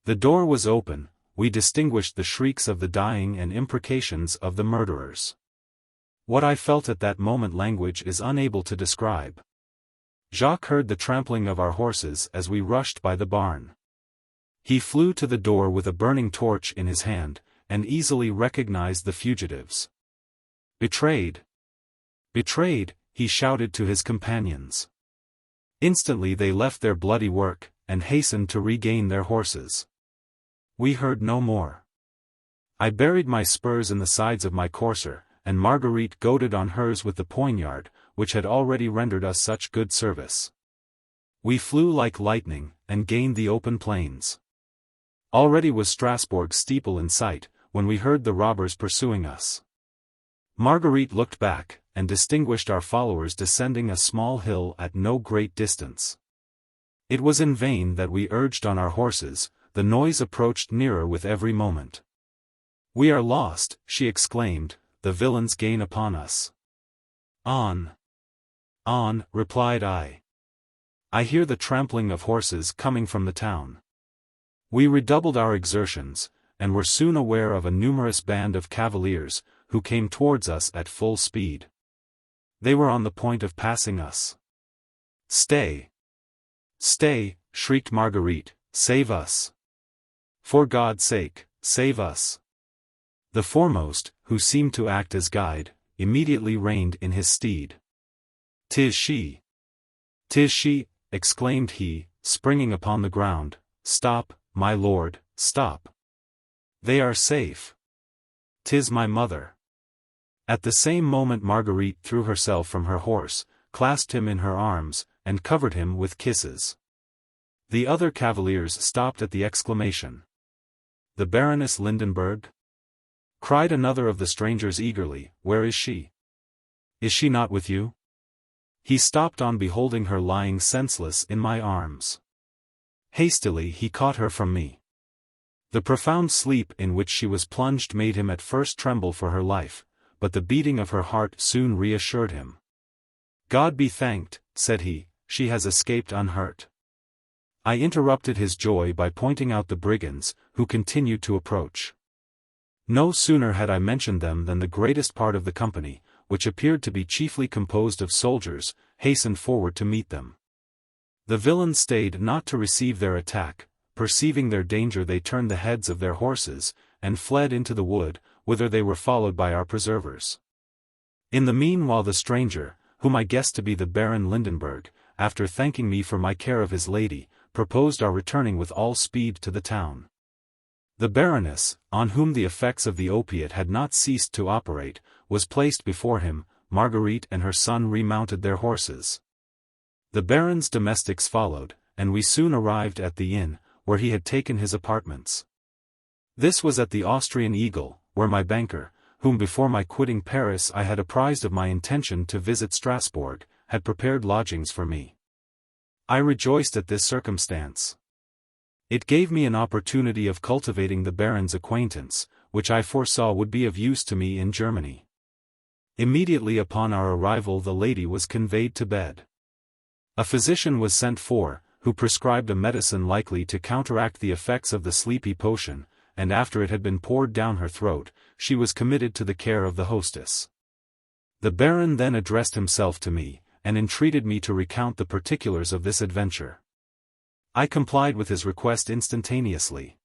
The door was open, we distinguished the shrieks of the dying and imprecations of the murderers. What I felt at that moment language is unable to describe. Jacques heard the trampling of our horses as we rushed by the barn. He flew to the door with a burning torch in his hand, and easily recognized the fugitives. "Betrayed! Betrayed!" he shouted to his companions. Instantly they left their bloody work, and hastened to regain their horses. We heard no more. I buried my spurs in the sides of my courser, and Marguerite goaded on hers with the poignard, which had already rendered us such good service. We flew like lightning, and gained the open plains. Already was Strasbourg's steeple in sight, when we heard the robbers pursuing us. Marguerite looked back, and distinguished our followers descending a small hill at no great distance. It was in vain that we urged on our horses, the noise approached nearer with every moment. "We are lost," she exclaimed, "the villains gain upon us." "On! On!" replied I. "I hear the trampling of horses coming from the town." We redoubled our exertions, and were soon aware of a numerous band of cavaliers, who came towards us at full speed. They were on the point of passing us. "Stay! Stay!" shrieked Marguerite, "save us! For God's sake, save us!" The foremost, who seemed to act as guide, immediately reined in his steed. "'Tis she! 'Tis she!" exclaimed he, springing upon the ground. "Stop, my lord, stop! They are safe! 'Tis my mother!" At the same moment Marguerite threw herself from her horse, clasped him in her arms, and covered him with kisses. The other cavaliers stopped at the exclamation. "The Baroness Lindenberg?" cried another of the strangers eagerly. "Where is she? Is she not with you?" He stopped on beholding her lying senseless in my arms. Hastily he caught her from me. The profound sleep in which she was plunged made him at first tremble for her life, but the beating of her heart soon reassured him. "God be thanked," said he, "she has escaped unhurt." I interrupted his joy by pointing out the brigands, who continued to approach. No sooner had I mentioned them than the greatest part of the company, which appeared to be chiefly composed of soldiers, hastened forward to meet them. The villains stayed not to receive their attack. Perceiving their danger they turned the heads of their horses, and fled into the wood, whither they were followed by our preservers. In the meanwhile the stranger, whom I guessed to be the Baron Lindenberg, after thanking me for my care of his lady, proposed our returning with all speed to the town. The Baroness, on whom the effects of the opiate had not ceased to operate, was placed before him. Marguerite and her son remounted their horses. The Baron's domestics followed, and we soon arrived at the inn, where he had taken his apartments. This was at the Austrian Eagle, where my banker, whom before my quitting Paris I had apprised of my intention to visit Strasbourg, had prepared lodgings for me. I rejoiced at this circumstance. It gave me an opportunity of cultivating the Baron's acquaintance, which I foresaw would be of use to me in Germany. Immediately upon our arrival the lady was conveyed to bed. A physician was sent for, who prescribed a medicine likely to counteract the effects of the sleepy potion, and after it had been poured down her throat, she was committed to the care of the hostess. The Baron then addressed himself to me, and entreated me to recount the particulars of this adventure. I complied with his request instantaneously.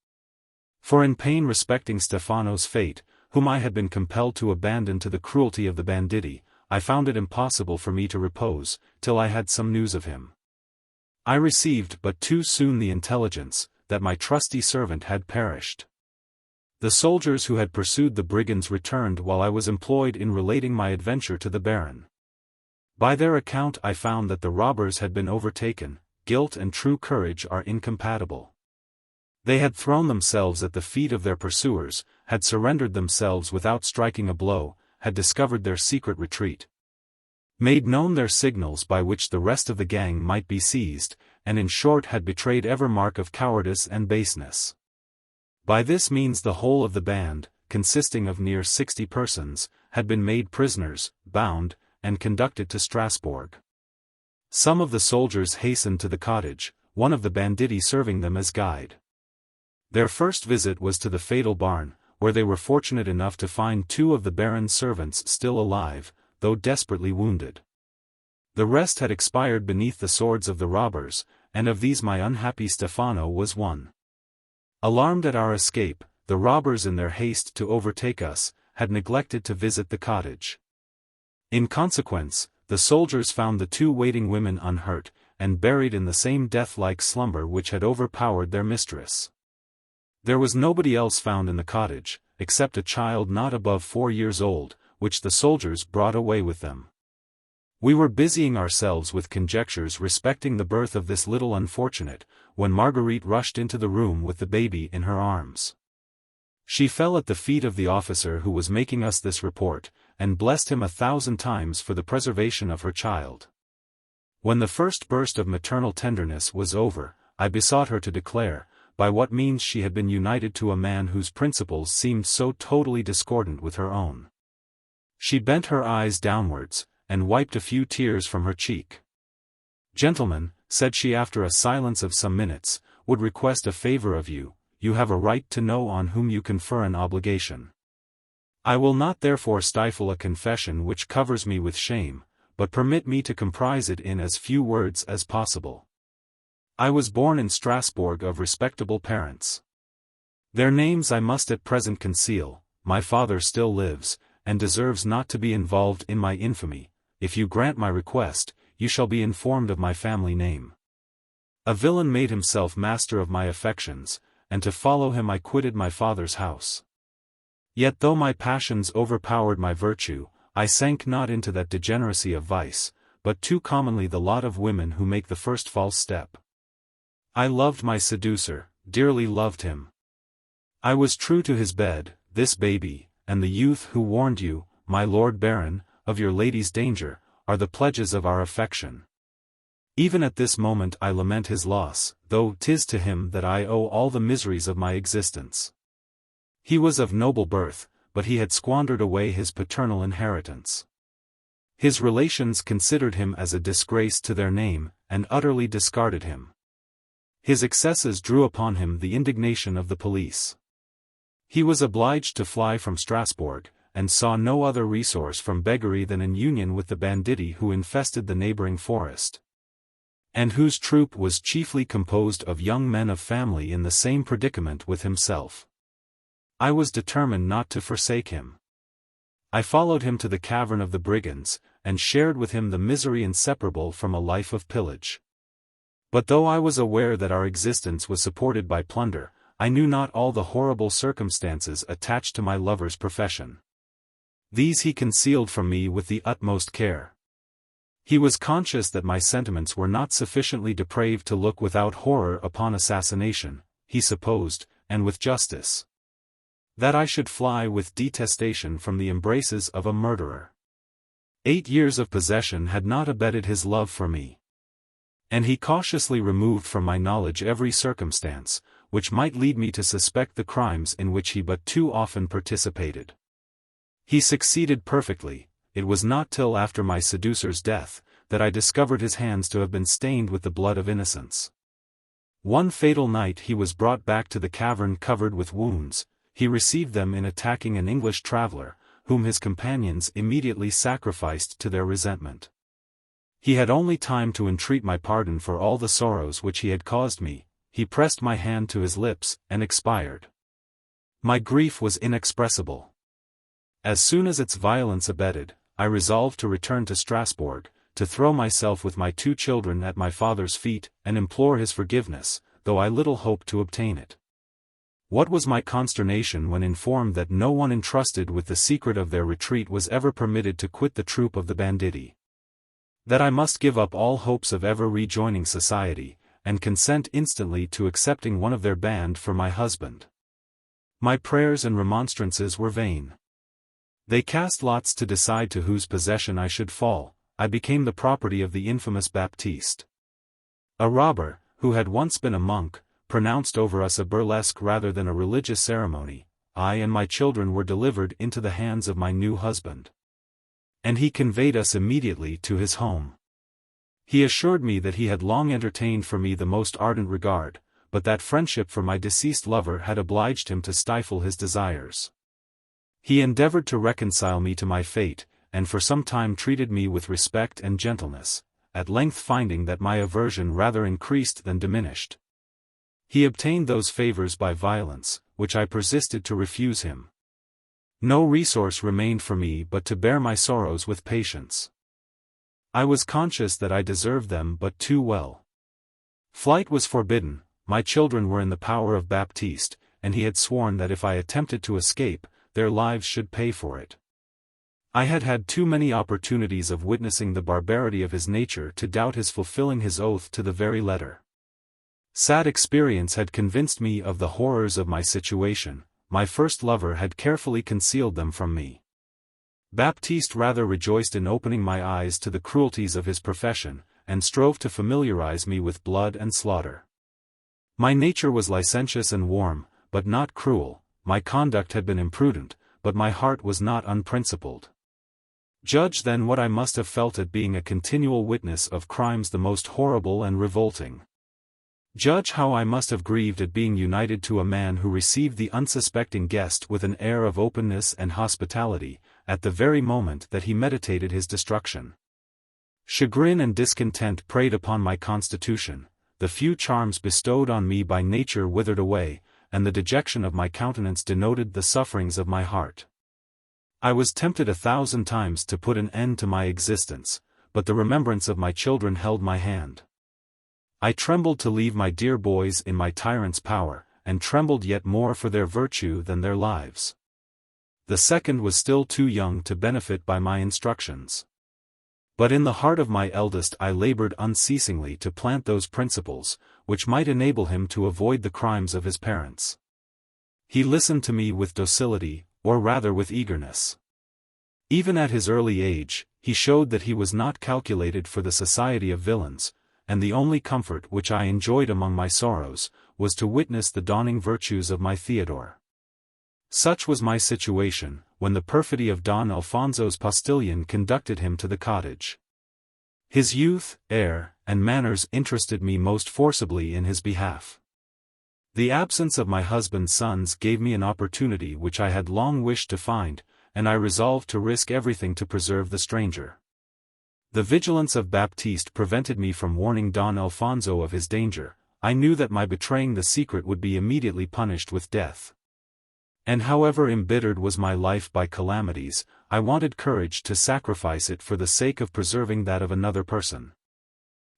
For in pain respecting Stefano's fate, whom I had been compelled to abandon to the cruelty of the banditti, I found it impossible for me to repose, till I had some news of him. I received but too soon the intelligence, that my trusty servant had perished. The soldiers who had pursued the brigands returned while I was employed in relating my adventure to the Baron. By their account I found that the robbers had been overtaken. Guilt and true courage are incompatible. They had thrown themselves at the feet of their pursuers, had surrendered themselves without striking a blow, had discovered their secret retreat, made known their signals by which the rest of the gang might be seized, and in short had betrayed every mark of cowardice and baseness. By this means the whole of the band, consisting of near 60 persons, had been made prisoners, bound, and conducted to Strasbourg. Some of the soldiers hastened to the cottage, one of the banditti serving them as guide. Their first visit was to the fatal barn, where they were fortunate enough to find 2 of the Baron's servants still alive, though desperately wounded. The rest had expired beneath the swords of the robbers, and of these my unhappy Stefano was one. Alarmed at our escape, the robbers in their haste to overtake us, had neglected to visit the cottage. In consequence, the soldiers found the 2 waiting women unhurt, and buried in the same death-like slumber which had overpowered their mistress. There was nobody else found in the cottage, except a child not above 4 years old, which the soldiers brought away with them. We were busying ourselves with conjectures respecting the birth of this little unfortunate, when Marguerite rushed into the room with the baby in her arms. She fell at the feet of the officer who was making us this report, and blessed him 1,000 times for the preservation of her child. When the first burst of maternal tenderness was over, I besought her to declare, by what means she had been united to a man whose principles seemed so totally discordant with her own. She bent her eyes downwards, and wiped a few tears from her cheek. "Gentlemen," said she after a silence of some minutes, "would request a favor of you. You have a right to know on whom you confer an obligation. I will not therefore stifle a confession which covers me with shame, but permit me to comprise it in as few words as possible. I was born in Strasbourg of respectable parents. Their names I must at present conceal. My father still lives, and deserves not to be involved in my infamy. If you grant my request, you shall be informed of my family name. A villain made himself master of my affections, and to follow him I quitted my father's house. Yet though my passions overpowered my virtue, I sank not into that degeneracy of vice, but too commonly the lot of women who make the first false step. I loved my seducer, dearly loved him. I was true to his bed, this baby, and the youth who warned you, my Lord Baron, of your lady's danger, are the pledges of our affection. Even at this moment I lament his loss, though 'tis to him that I owe all the miseries of my existence. He was of noble birth, but he had squandered away his paternal inheritance. His relations considered him as a disgrace to their name, and utterly discarded him. His excesses drew upon him the indignation of the police. He was obliged to fly from Strasbourg, and saw no other resource from beggary than an union with the banditti who infested the neighboring forest, and whose troop was chiefly composed of young men of family in the same predicament with himself. I was determined not to forsake him. I followed him to the cavern of the brigands, and shared with him the misery inseparable from a life of pillage. But though I was aware that our existence was supported by plunder, I knew not all the horrible circumstances attached to my lover's profession. These he concealed from me with the utmost care. He was conscious that my sentiments were not sufficiently depraved to look without horror upon assassination, he supposed, and with justice, that I should fly with detestation from the embraces of a murderer. 8 years of possession had not abated his love for me, and he cautiously removed from my knowledge every circumstance, which might lead me to suspect the crimes in which he but too often participated. He succeeded perfectly. It was not till after my seducer's death, that I discovered his hands to have been stained with the blood of innocence. One fatal night he was brought back to the cavern covered with wounds. He received them in attacking an English traveller, whom his companions immediately sacrificed to their resentment. He had only time to entreat my pardon for all the sorrows which he had caused me. He pressed my hand to his lips, and expired. My grief was inexpressible. As soon as its violence abated, I resolved to return to Strasbourg, to throw myself with my 2 children at my father's feet, and implore his forgiveness, though I little hoped to obtain it. What was my consternation when informed that no one entrusted with the secret of their retreat was ever permitted to quit the troop of the banditti. That I must give up all hopes of ever rejoining society, and consent instantly to accepting one of their band for my husband. My prayers and remonstrances were vain. They cast lots to decide to whose possession I should fall. I became the property of the infamous Baptiste. A robber, who had once been a monk, pronounced over us a burlesque rather than a religious ceremony. I and my children were delivered into the hands of my new husband, and he conveyed us immediately to his home. He assured me that he had long entertained for me the most ardent regard, but that friendship for my deceased lover had obliged him to stifle his desires. He endeavored to reconcile me to my fate, and for some time treated me with respect and gentleness, at length finding that my aversion rather increased than diminished. He obtained those favors by violence, which I persisted to refuse him. No resource remained for me but to bear my sorrows with patience. I was conscious that I deserved them but too well. Flight was forbidden. My children were in the power of Baptiste, and he had sworn that if I attempted to escape, their lives should pay for it. I had had too many opportunities of witnessing the barbarity of his nature to doubt his fulfilling his oath to the very letter. Sad experience had convinced me of the horrors of my situation. My first lover had carefully concealed them from me. Baptiste rather rejoiced in opening my eyes to the cruelties of his profession, and strove to familiarize me with blood and slaughter. My nature was licentious and warm, but not cruel, my conduct had been imprudent, but my heart was not unprincipled. Judge then what I must have felt at being a continual witness of crimes the most horrible and revolting. Judge how I must have grieved at being united to a man who received the unsuspecting guest with an air of openness and hospitality, at the very moment that he meditated his destruction. Chagrin and discontent preyed upon my constitution, the few charms bestowed on me by nature withered away, and the dejection of my countenance denoted the sufferings of my heart. I was tempted 1,000 times to put an end to my existence, but the remembrance of my children held my hand. I trembled to leave my dear boys in my tyrant's power, and trembled yet more for their virtue than their lives. The second was still too young to benefit by my instructions. But in the heart of my eldest I labored unceasingly to plant those principles, which might enable him to avoid the crimes of his parents. He listened to me with docility, or rather with eagerness. Even at his early age, he showed that he was not calculated for the society of villains, and the only comfort which I enjoyed among my sorrows, was to witness the dawning virtues of my Theodore. Such was my situation, when the perfidy of Don Alfonso's postilion conducted him to the cottage. His youth, air, and manners interested me most forcibly in his behalf. The absence of my husband's sons gave me an opportunity which I had long wished to find, and I resolved to risk everything to preserve the stranger. The vigilance of Baptiste prevented me from warning Don Alfonso of his danger. I knew that my betraying the secret would be immediately punished with death. And however embittered was my life by calamities, I wanted courage to sacrifice it for the sake of preserving that of another person.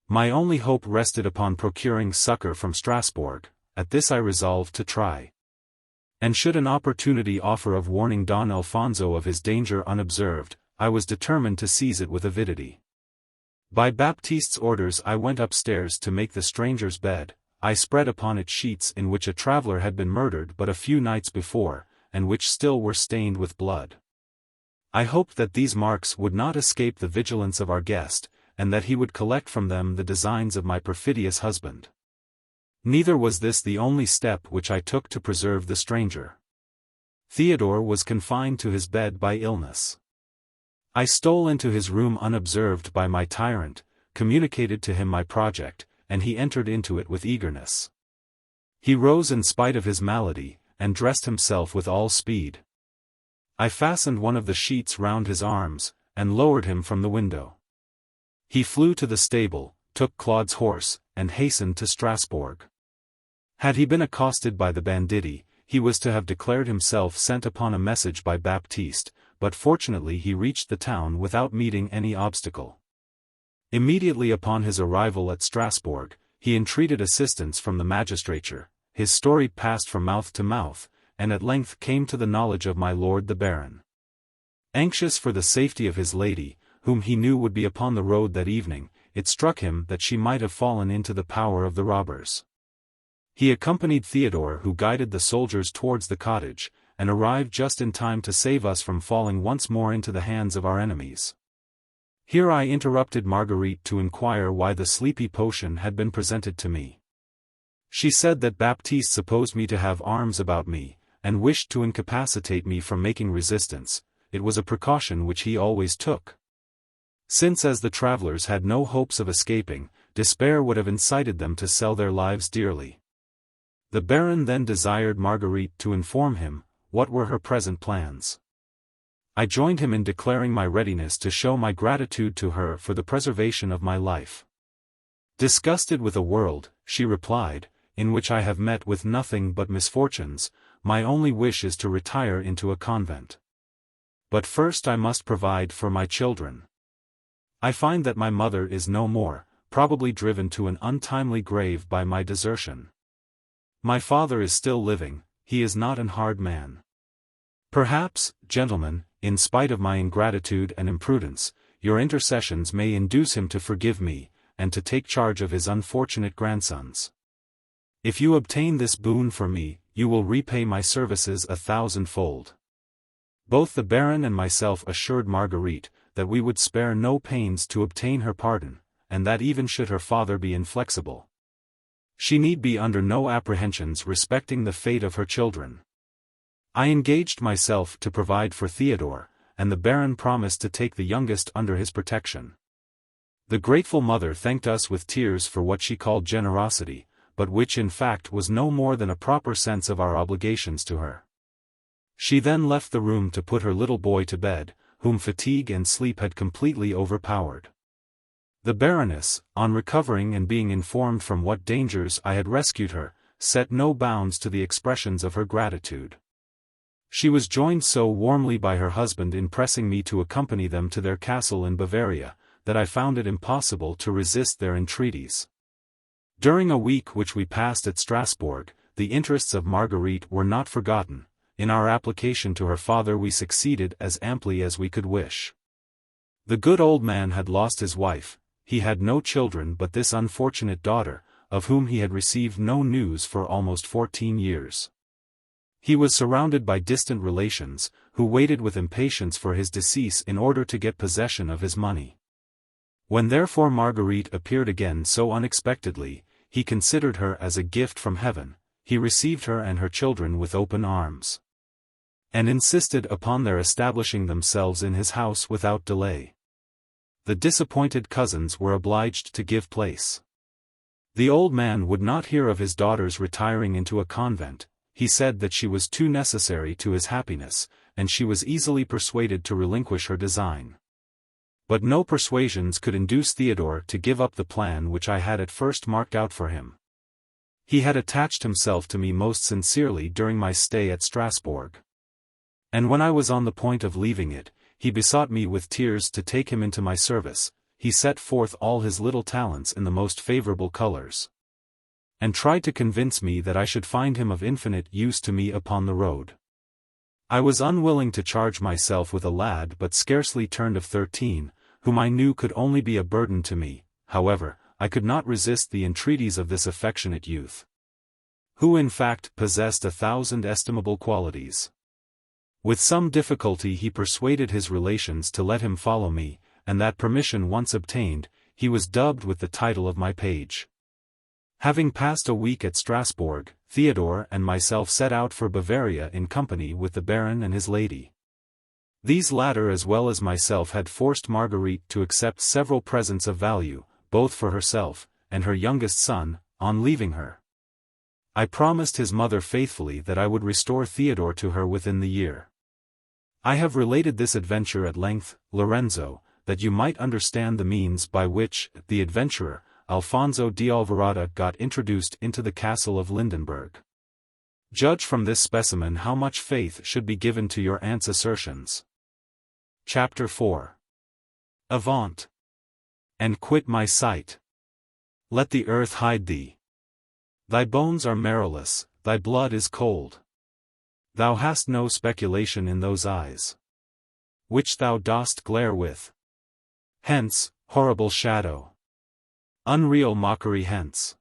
My only hope rested upon procuring succor from Strasbourg. At this I resolved to try. And should an opportunity offer of warning Don Alfonso of his danger unobserved, I was determined to seize it with avidity. By Baptiste's orders I went upstairs to make the stranger's bed. I spread upon it sheets in which a traveller had been murdered but a few nights before, and which still were stained with blood. I hoped that these marks would not escape the vigilance of our guest, and that he would collect from them the designs of my perfidious husband. Neither was this the only step which I took to preserve the stranger. Theodore was confined to his bed by illness. I stole into his room unobserved by my tyrant, communicated to him my project, and he entered into it with eagerness. He rose in spite of his malady, and dressed himself with all speed. I fastened one of the sheets round his arms, and lowered him from the window. He flew to the stable, took Claude's horse, and hastened to Strasbourg. Had he been accosted by the banditti, he was to have declared himself sent upon a message by Baptiste, but fortunately he reached the town without meeting any obstacle. Immediately upon his arrival at Strasbourg, he entreated assistance from the magistrature. His story passed from mouth to mouth, and at length came to the knowledge of my lord the Baron. Anxious for the safety of his lady, whom he knew would be upon the road that evening, it struck him that she might have fallen into the power of the robbers. He accompanied Theodore, who guided the soldiers towards the cottage, and arrived just in time to save us from falling once more into the hands of our enemies. Here I interrupted Marguerite to inquire why the sleepy potion had been presented to me. She said that Baptiste supposed me to have arms about me, and wished to incapacitate me from making resistance. It was a precaution which he always took. Since as the travelers had no hopes of escaping, despair would have incited them to sell their lives dearly. The Baron then desired Marguerite to inform him what were her present plans. I joined him in declaring my readiness to show my gratitude to her for the preservation of my life. Disgusted with a world, she replied, in which I have met with nothing but misfortunes, my only wish is to retire into a convent. But first I must provide for my children. I find that my mother is no more, probably driven to an untimely grave by my desertion. My father is still living, he is not an hard man. Perhaps, gentlemen, in spite of my ingratitude and imprudence, your intercessions may induce him to forgive me, and to take charge of his unfortunate grandsons. If you obtain this boon for me, you will repay my services 1,000-fold. Both the Baron and myself assured Marguerite that we would spare no pains to obtain her pardon, and that even should her father be inflexible, she need be under no apprehensions respecting the fate of her children. I engaged myself to provide for Theodore, and the Baron promised to take the youngest under his protection. The grateful mother thanked us with tears for what she called generosity, but which in fact was no more than a proper sense of our obligations to her. She then left the room to put her little boy to bed, whom fatigue and sleep had completely overpowered. The Baroness, on recovering and being informed from what dangers I had rescued her, set no bounds to the expressions of her gratitude. She was joined so warmly by her husband in pressing me to accompany them to their castle in Bavaria, that I found it impossible to resist their entreaties. During a week which we passed at Strasbourg, the interests of Marguerite were not forgotten. In our application to her father we succeeded as amply as we could wish. The good old man had lost his wife, he had no children but this unfortunate daughter, of whom he had received no news for almost 14 years. He was surrounded by distant relations, who waited with impatience for his decease in order to get possession of his money. When therefore Marguerite appeared again so unexpectedly, he considered her as a gift from heaven, he received her and her children with open arms, and insisted upon their establishing themselves in his house without delay. The disappointed cousins were obliged to give place. The old man would not hear of his daughter's retiring into a convent. He said that she was too necessary to his happiness, and she was easily persuaded to relinquish her design. But no persuasions could induce Theodore to give up the plan which I had at first marked out for him. He had attached himself to me most sincerely during my stay at Strasbourg. And when I was on the point of leaving it, he besought me with tears to take him into my service. He set forth all his little talents in the most favorable colors, and tried to convince me that I should find him of infinite use to me upon the road. I was unwilling to charge myself with a lad but scarcely turned of 13, whom I knew could only be a burden to me. However, I could not resist the entreaties of this affectionate youth, who in fact possessed 1,000 estimable qualities. With some difficulty he persuaded his relations to let him follow me, and that permission once obtained, he was dubbed with the title of my page. Having passed a week at Strasbourg, Theodore and myself set out for Bavaria in company with the Baron and his lady. These latter as well as myself had forced Marguerite to accept several presents of value, both for herself and her youngest son, on leaving her. I promised his mother faithfully that I would restore Theodore to her within the year. I have related this adventure at length, Lorenzo, that you might understand the means by which the adventurer, Alfonso di Alvarado, got introduced into the castle of Lindenberg. Judge from this specimen how much faith should be given to your aunt's assertions. Chapter 4. Avaunt! And quit my sight. Let the earth hide thee. Thy bones are marrowless, thy blood is cold. Thou hast no speculation in those eyes, which thou dost glare with. Hence, horrible shadow. Unreal mockery hence.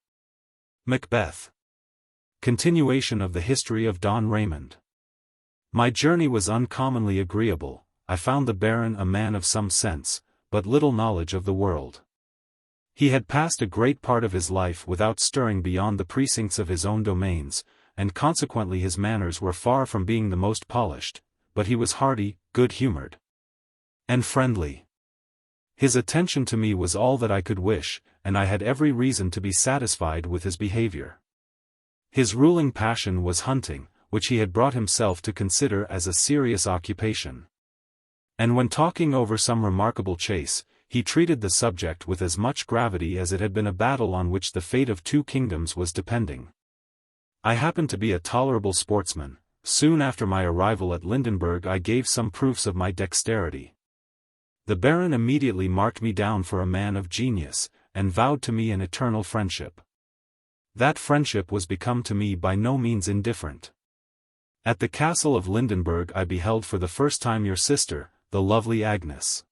Macbeth. Continuation of the history of Don Raymond. My journey was uncommonly agreeable. I found the Baron a man of some sense, but little knowledge of the world. He had passed a great part of his life without stirring beyond the precincts of his own domains, and consequently his manners were far from being the most polished, but he was hearty, good-humored, and friendly. His attention to me was all that I could wish, and I had every reason to be satisfied with his behavior. His ruling passion was hunting, which he had brought himself to consider as a serious occupation. And when talking over some remarkable chase, he treated the subject with as much gravity as it had been a battle on which the fate of 2 kingdoms was depending. I happened to be a tolerable sportsman. Soon after my arrival at Lindenberg I gave some proofs of my dexterity. The Baron immediately marked me down for a man of genius, and vowed to me an eternal friendship. That friendship was become to me by no means indifferent. At the castle of Lindenberg I beheld for the first time your sister, the lovely Agnes.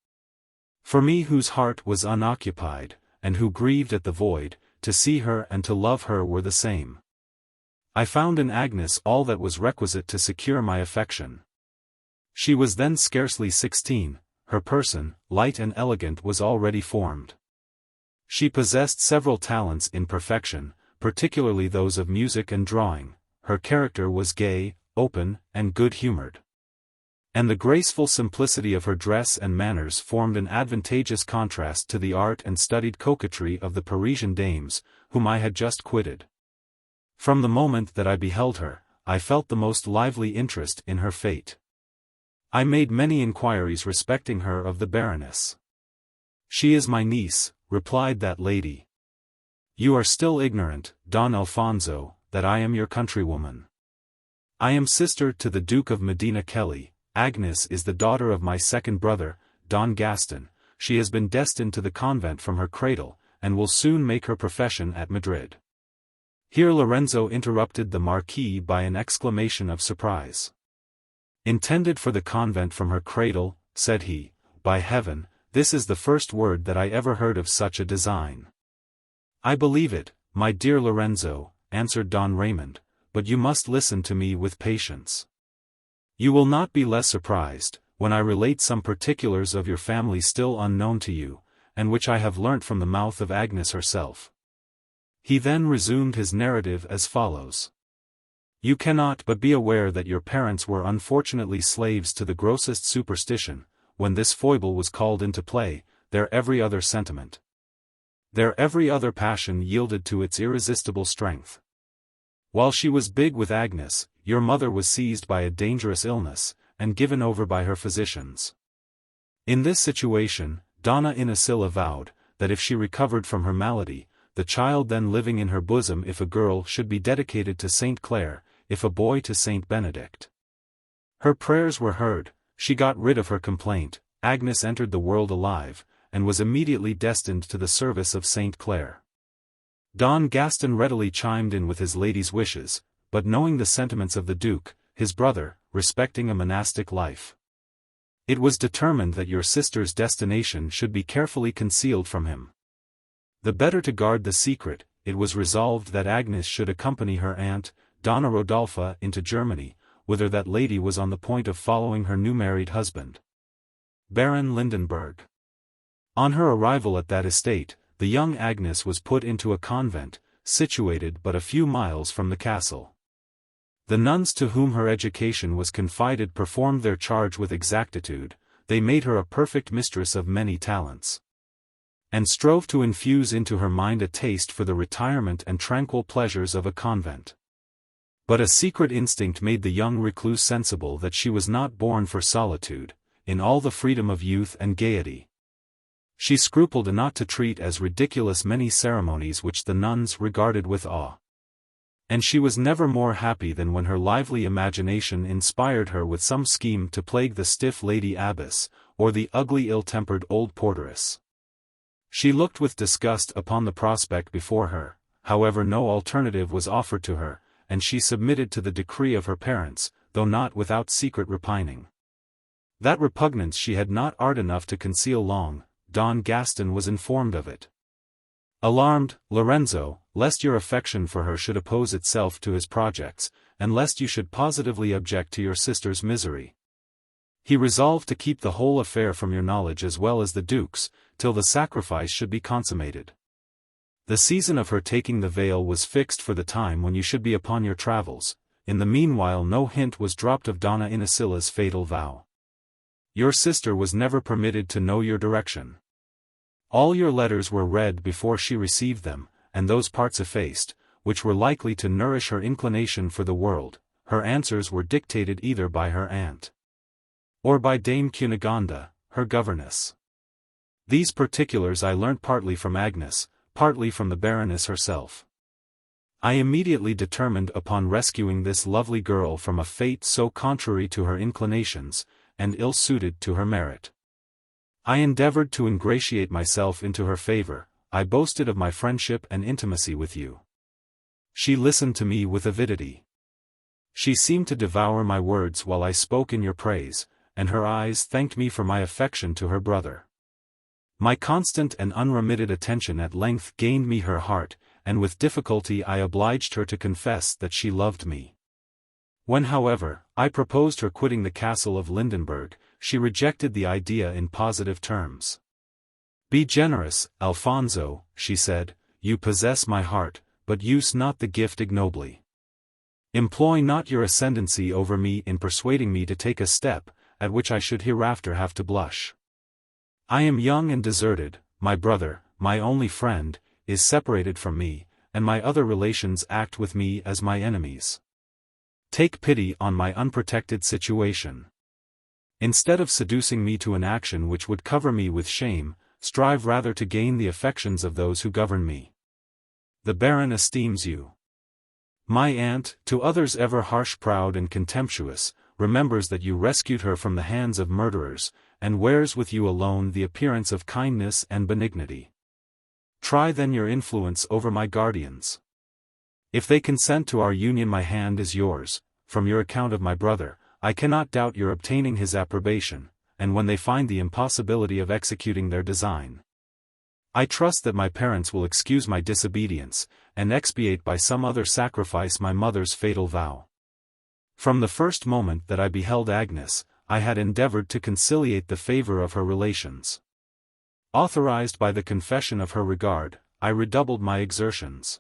For me whose heart was unoccupied, and who grieved at the void, to see her and to love her were the same. I found in Agnes all that was requisite to secure my affection. She was then scarcely 16, her person, light and elegant, was already formed. She possessed several talents in perfection, particularly those of music and drawing. Her character was gay, open, and good-humored. And the graceful simplicity of her dress and manners formed an advantageous contrast to the art and studied coquetry of the Parisian dames, whom I had just quitted. From the moment that I beheld her, I felt the most lively interest in her fate. I made many inquiries respecting her of the Baroness. "She is my niece," replied that lady. "You are still ignorant, Don Alfonso, that I am your countrywoman. I am sister to the Duke of Medina Kelly. Agnes is the daughter of my second brother, Don Gaston. She has been destined to the convent from her cradle, and will soon make her profession at Madrid." Here Lorenzo interrupted the Marquis by an exclamation of surprise. "Intended for the convent from her cradle," said he, "by heaven, this is the first word that I ever heard of such a design." "I believe it, my dear Lorenzo," answered Don Raymond, "but you must listen to me with patience. You will not be less surprised, when I relate some particulars of your family still unknown to you, and which I have learnt from the mouth of Agnes herself." He then resumed his narrative as follows. "You cannot but be aware that your parents were unfortunately slaves to the grossest superstition, when this foible was called into play, their every other sentiment, their every other passion yielded to its irresistible strength. While she was big with Agnes, your mother was seized by a dangerous illness, and given over by her physicians. In this situation, Donna Inesilla vowed, that if she recovered from her malady, the child then living in her bosom, if a girl, should be dedicated to Saint Clare, if a boy to Saint Benedict. Her prayers were heard, she got rid of her complaint, Agnes entered the world alive, and was immediately destined to the service of Saint Clare." Don Gaston readily chimed in with his lady's wishes, but knowing the sentiments of the Duke, his brother, respecting a monastic life, it was determined that your sister's destination should be carefully concealed from him. The better to guard the secret, it was resolved that Agnes should accompany her aunt, Donna Rodolpha, into Germany, whither that lady was on the point of following her new married husband, Baron Lindenberg. On her arrival at that estate, the young Agnes was put into a convent, situated but a few miles from the castle. The nuns to whom her education was confided performed their charge with exactitude, they made her a perfect mistress of many talents, and strove to infuse into her mind a taste for the retirement and tranquil pleasures of a convent. But a secret instinct made the young recluse sensible that she was not born for solitude, in all the freedom of youth and gaiety. She scrupled not to treat as ridiculous many ceremonies which the nuns regarded with awe. And she was never more happy than when her lively imagination inspired her with some scheme to plague the stiff lady abbess, or the ugly ill-tempered old porteress. She looked with disgust upon the prospect before her, however no alternative was offered to her, and she submitted to the decree of her parents, though not without secret repining. That repugnance she had not art enough to conceal long. Don Gaston was informed of it. Alarmed, Lorenzo, lest your affection for her should oppose itself to his projects, and lest you should positively object to your sister's misery, he resolved to keep the whole affair from your knowledge as well as the Duke's, till the sacrifice should be consummated. The season of her taking the veil was fixed for the time when you should be upon your travels. In the meanwhile no hint was dropped of Donna Inesilla's fatal vow. Your sister was never permitted to know your direction. All your letters were read before she received them, and those parts effaced, which were likely to nourish her inclination for the world. Her answers were dictated either by her aunt, or by Dame Cunegonde, her governess. These particulars I learnt partly from Agnes, partly from the Baroness herself. I immediately determined upon rescuing this lovely girl from a fate so contrary to her inclinations, and ill-suited to her merit. I endeavored to ingratiate myself into her favor, I boasted of my friendship and intimacy with you. She listened to me with avidity. She seemed to devour my words while I spoke in your praise, and her eyes thanked me for my affection to her brother. My constant and unremitted attention at length gained me her heart, and with difficulty I obliged her to confess that she loved me. When however, I proposed her quitting the castle of Lindenberg, she rejected the idea in positive terms. "Be generous, Alfonso," she said, "you possess my heart, but use not the gift ignobly. Employ not your ascendancy over me in persuading me to take a step, at which I should hereafter have to blush. I am young and deserted, my brother, my only friend, is separated from me, and my other relations act with me as my enemies. Take pity on my unprotected situation. Instead of seducing me to an action which would cover me with shame, strive rather to gain the affections of those who govern me. The Baron esteems you. My aunt, to others ever harsh, proud and contemptuous, remembers that you rescued her from the hands of murderers, and wears with you alone the appearance of kindness and benignity. Try then your influence over my guardians. If they consent to our union, my hand is yours. From your account of my brother, I cannot doubt your obtaining his approbation, and when they find the impossibility of executing their design, I trust that my parents will excuse my disobedience, and expiate by some other sacrifice my mother's fatal vow. From the first moment that I beheld Agnes, I had endeavored to conciliate the favor of her relations. Authorized by the confession of her regard, I redoubled my exertions.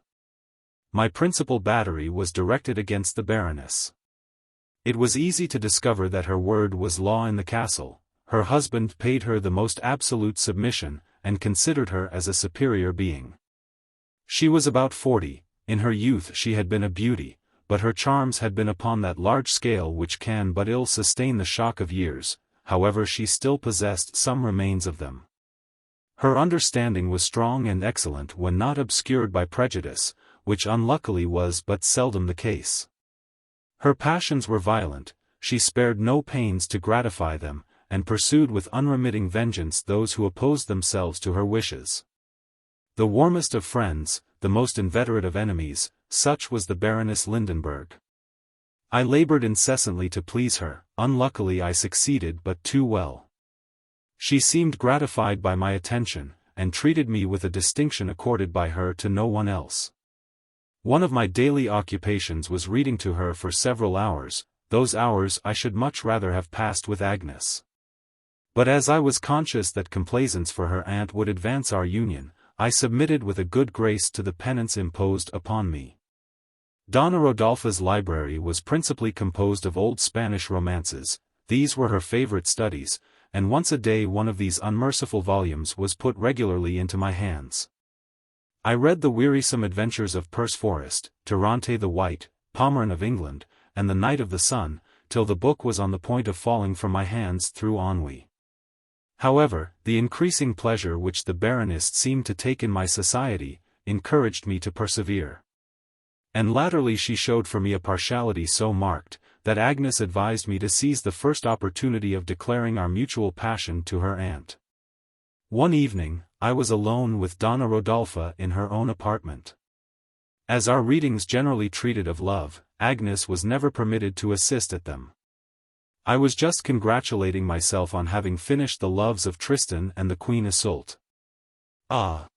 My principal battery was directed against the Baroness. It was easy to discover that her word was law in the castle. Her husband paid her the most absolute submission, and considered her as a superior being. She was about 40, in her youth she had been a beauty, but her charms had been upon that large scale which can but ill sustain the shock of years. However, she still possessed some remains of them. Her understanding was strong and excellent when not obscured by prejudice, which unluckily was but seldom the case. Her passions were violent, she spared no pains to gratify them, and pursued with unremitting vengeance those who opposed themselves to her wishes. The warmest of friends, the most inveterate of enemies, such was the Baroness Lindenberg. I labored incessantly to please her. Unluckily I succeeded but too well. She seemed gratified by my attention, and treated me with a distinction accorded by her to no one else. One of my daily occupations was reading to her for several hours. Those hours I should much rather have passed with Agnes. But as I was conscious that complaisance for her aunt would advance our union, I submitted with a good grace to the penance imposed upon me. Donna Rodolfa's library was principally composed of old Spanish romances. These were her favorite studies, and once a day one of these unmerciful volumes was put regularly into my hands. I read the wearisome adventures of Perceforest, Tirante the White, Pomeran of England, and the Knight of the Sun, till the book was on the point of falling from my hands through ennui. However, the increasing pleasure which the Baroness seemed to take in my society, encouraged me to persevere. And latterly she showed for me a partiality so marked, that Agnes advised me to seize the first opportunity of declaring our mutual passion to her aunt. One evening, I was alone with Donna Rodolfa in her own apartment. As our readings generally treated of love, Agnes was never permitted to assist at them. I was just congratulating myself on having finished the loves of Tristan and the Queen Isolde. "Ah!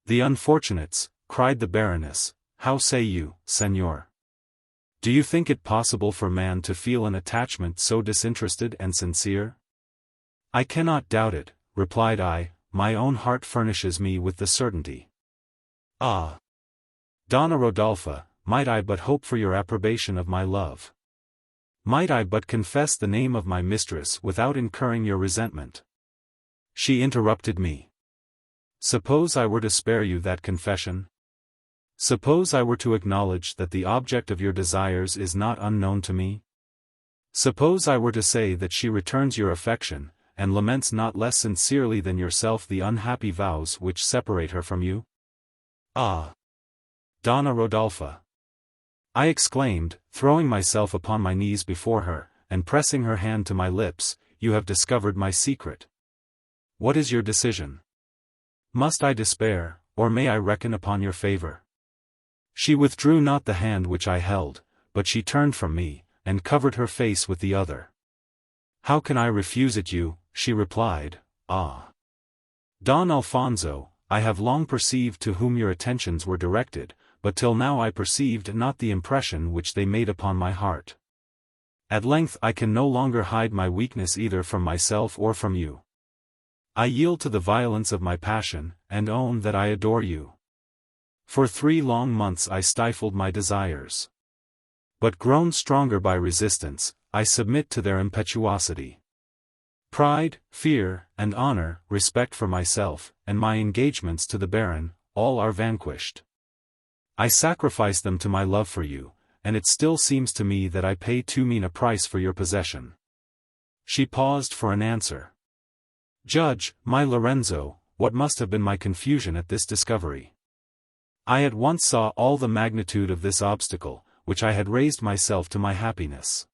The unfortunates," cried the Baroness. "How say you, Señor? Do you think it possible for man to feel an attachment so disinterested and sincere?" "I cannot doubt it," replied I, "my own heart furnishes me with the certainty." "Ah! Donna Rodolfa, might I but hope for your approbation of my love. Might I but confess the name of my mistress without incurring your resentment." She interrupted me. "Suppose I were to spare you that confession? Suppose I were to acknowledge that the object of your desires is not unknown to me? Suppose I were to say that she returns your affection, and laments not less sincerely than yourself the unhappy vows which separate her from you?" "Ah! Donna Rodolfa!" I exclaimed, throwing myself upon my knees before her, and pressing her hand to my lips, "You have discovered my secret. What is your decision? Must I despair, or may I reckon upon your favor?" She withdrew not the hand which I held, but she turned from me, and covered her face with the other. "How can I refuse it you?" she replied. "Ah! Don Alfonso, I have long perceived to whom your attentions were directed, but till now I perceived not the impression which they made upon my heart. At length I can no longer hide my weakness either from myself or from you. I yield to the violence of my passion, and own that I adore you. For 3 long months I stifled my desires. But grown stronger by resistance, I submit to their impetuosity. Pride, fear, and honor, respect for myself, and my engagements to the Baron, all are vanquished. I sacrifice them to my love for you, and it still seems to me that I pay too mean a price for your possession. She paused for an answer. Judge, my Lorenzo, what must have been my confusion at this discovery. I at once saw all the magnitude of this obstacle, which I had raised myself to my happiness.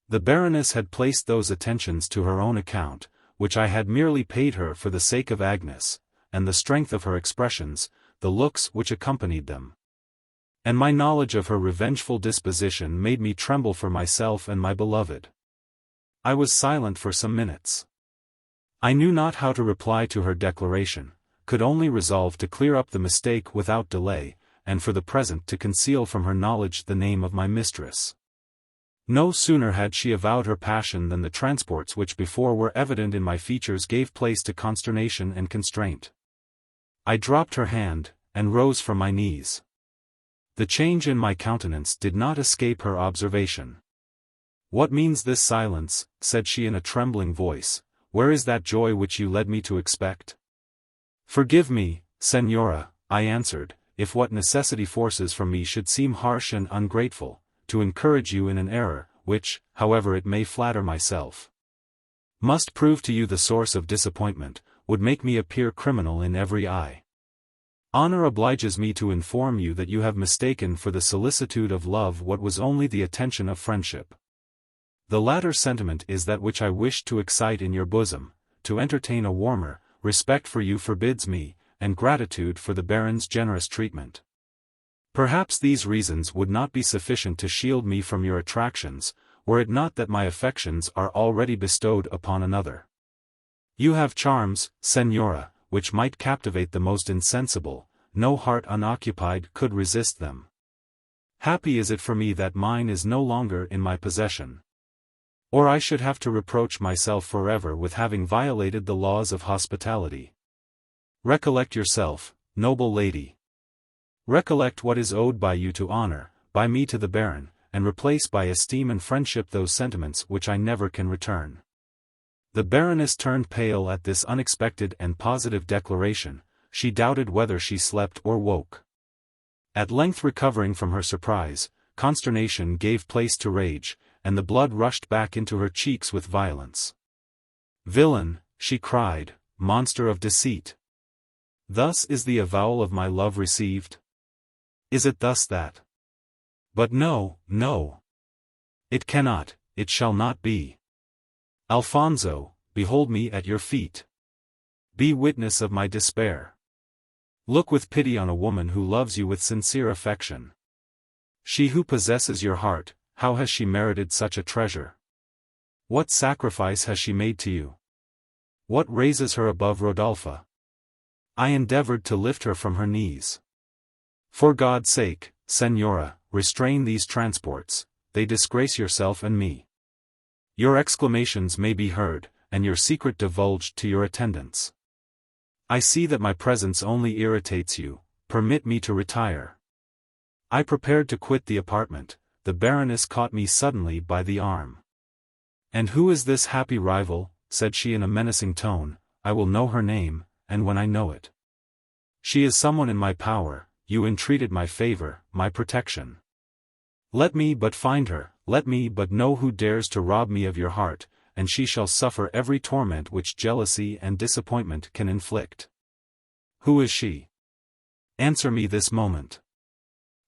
The Baroness had placed those attentions to her own account, which I had merely paid her for the sake of Agnes, and the strength of her expressions, the looks which accompanied them. And my knowledge of her revengeful disposition made me tremble for myself and my beloved. I was silent for some minutes. I knew not how to reply to her declaration, could only resolve to clear up the mistake without delay, and for the present to conceal from her knowledge the name of my mistress. No sooner had she avowed her passion than the transports which before were evident in my features gave place to consternation and constraint. I dropped her hand, and rose from my knees. The change in my countenance did not escape her observation. "What means this silence?" said she in a trembling voice. "Where is that joy which you led me to expect?" "Forgive me, Senora," I answered, "if what necessity forces from me should seem harsh and ungrateful, to encourage you in an error, which, however it may flatter myself, must prove to you the source of disappointment, would make me appear criminal in every eye. Honor obliges me to inform you that you have mistaken for the solicitude of love what was only the attention of friendship. The latter sentiment is that which I wished to excite in your bosom, to entertain a warmer respect for you forbids me, and gratitude for the Baron's generous treatment. Perhaps these reasons would not be sufficient to shield me from your attractions, were it not that my affections are already bestowed upon another. You have charms, Senora, which might captivate the most insensible, no heart unoccupied could resist them. Happy is it for me that mine is no longer in my possession. Or I should have to reproach myself forever with having violated the laws of hospitality. Recollect yourself, noble lady. Recollect what is owed by you to honor, by me to the Baron, and replace by esteem and friendship those sentiments which I never can return." The Baroness turned pale at this unexpected and positive declaration. She doubted whether she slept or woke. At length recovering from her surprise, consternation gave place to rage, and the blood rushed back into her cheeks with violence. "Villain," she cried, "monster of deceit! Thus is the avowal of my love received? Is it thus that? But no, no. It cannot, it shall not be. Alfonso, behold me at your feet. Be witness of my despair. Look with pity on a woman who loves you with sincere affection. She who possesses your heart, how has she merited such a treasure? What sacrifice has she made to you? What raises her above Rodolpha?" I endeavored to lift her from her knees. "For God's sake, Senora, restrain these transports, they disgrace yourself and me. Your exclamations may be heard, and your secret divulged to your attendants. I see that my presence only irritates you, permit me to retire." I prepared to quit the apartment. The Baroness caught me suddenly by the arm. "And who is this happy rival?" said she in a menacing tone. "I will know her name, and when I know it. She is someone in my power. You entreated my favor, my protection. Let me but find her, let me but know who dares to rob me of your heart, and she shall suffer every torment which jealousy and disappointment can inflict. Who is she? Answer me this moment.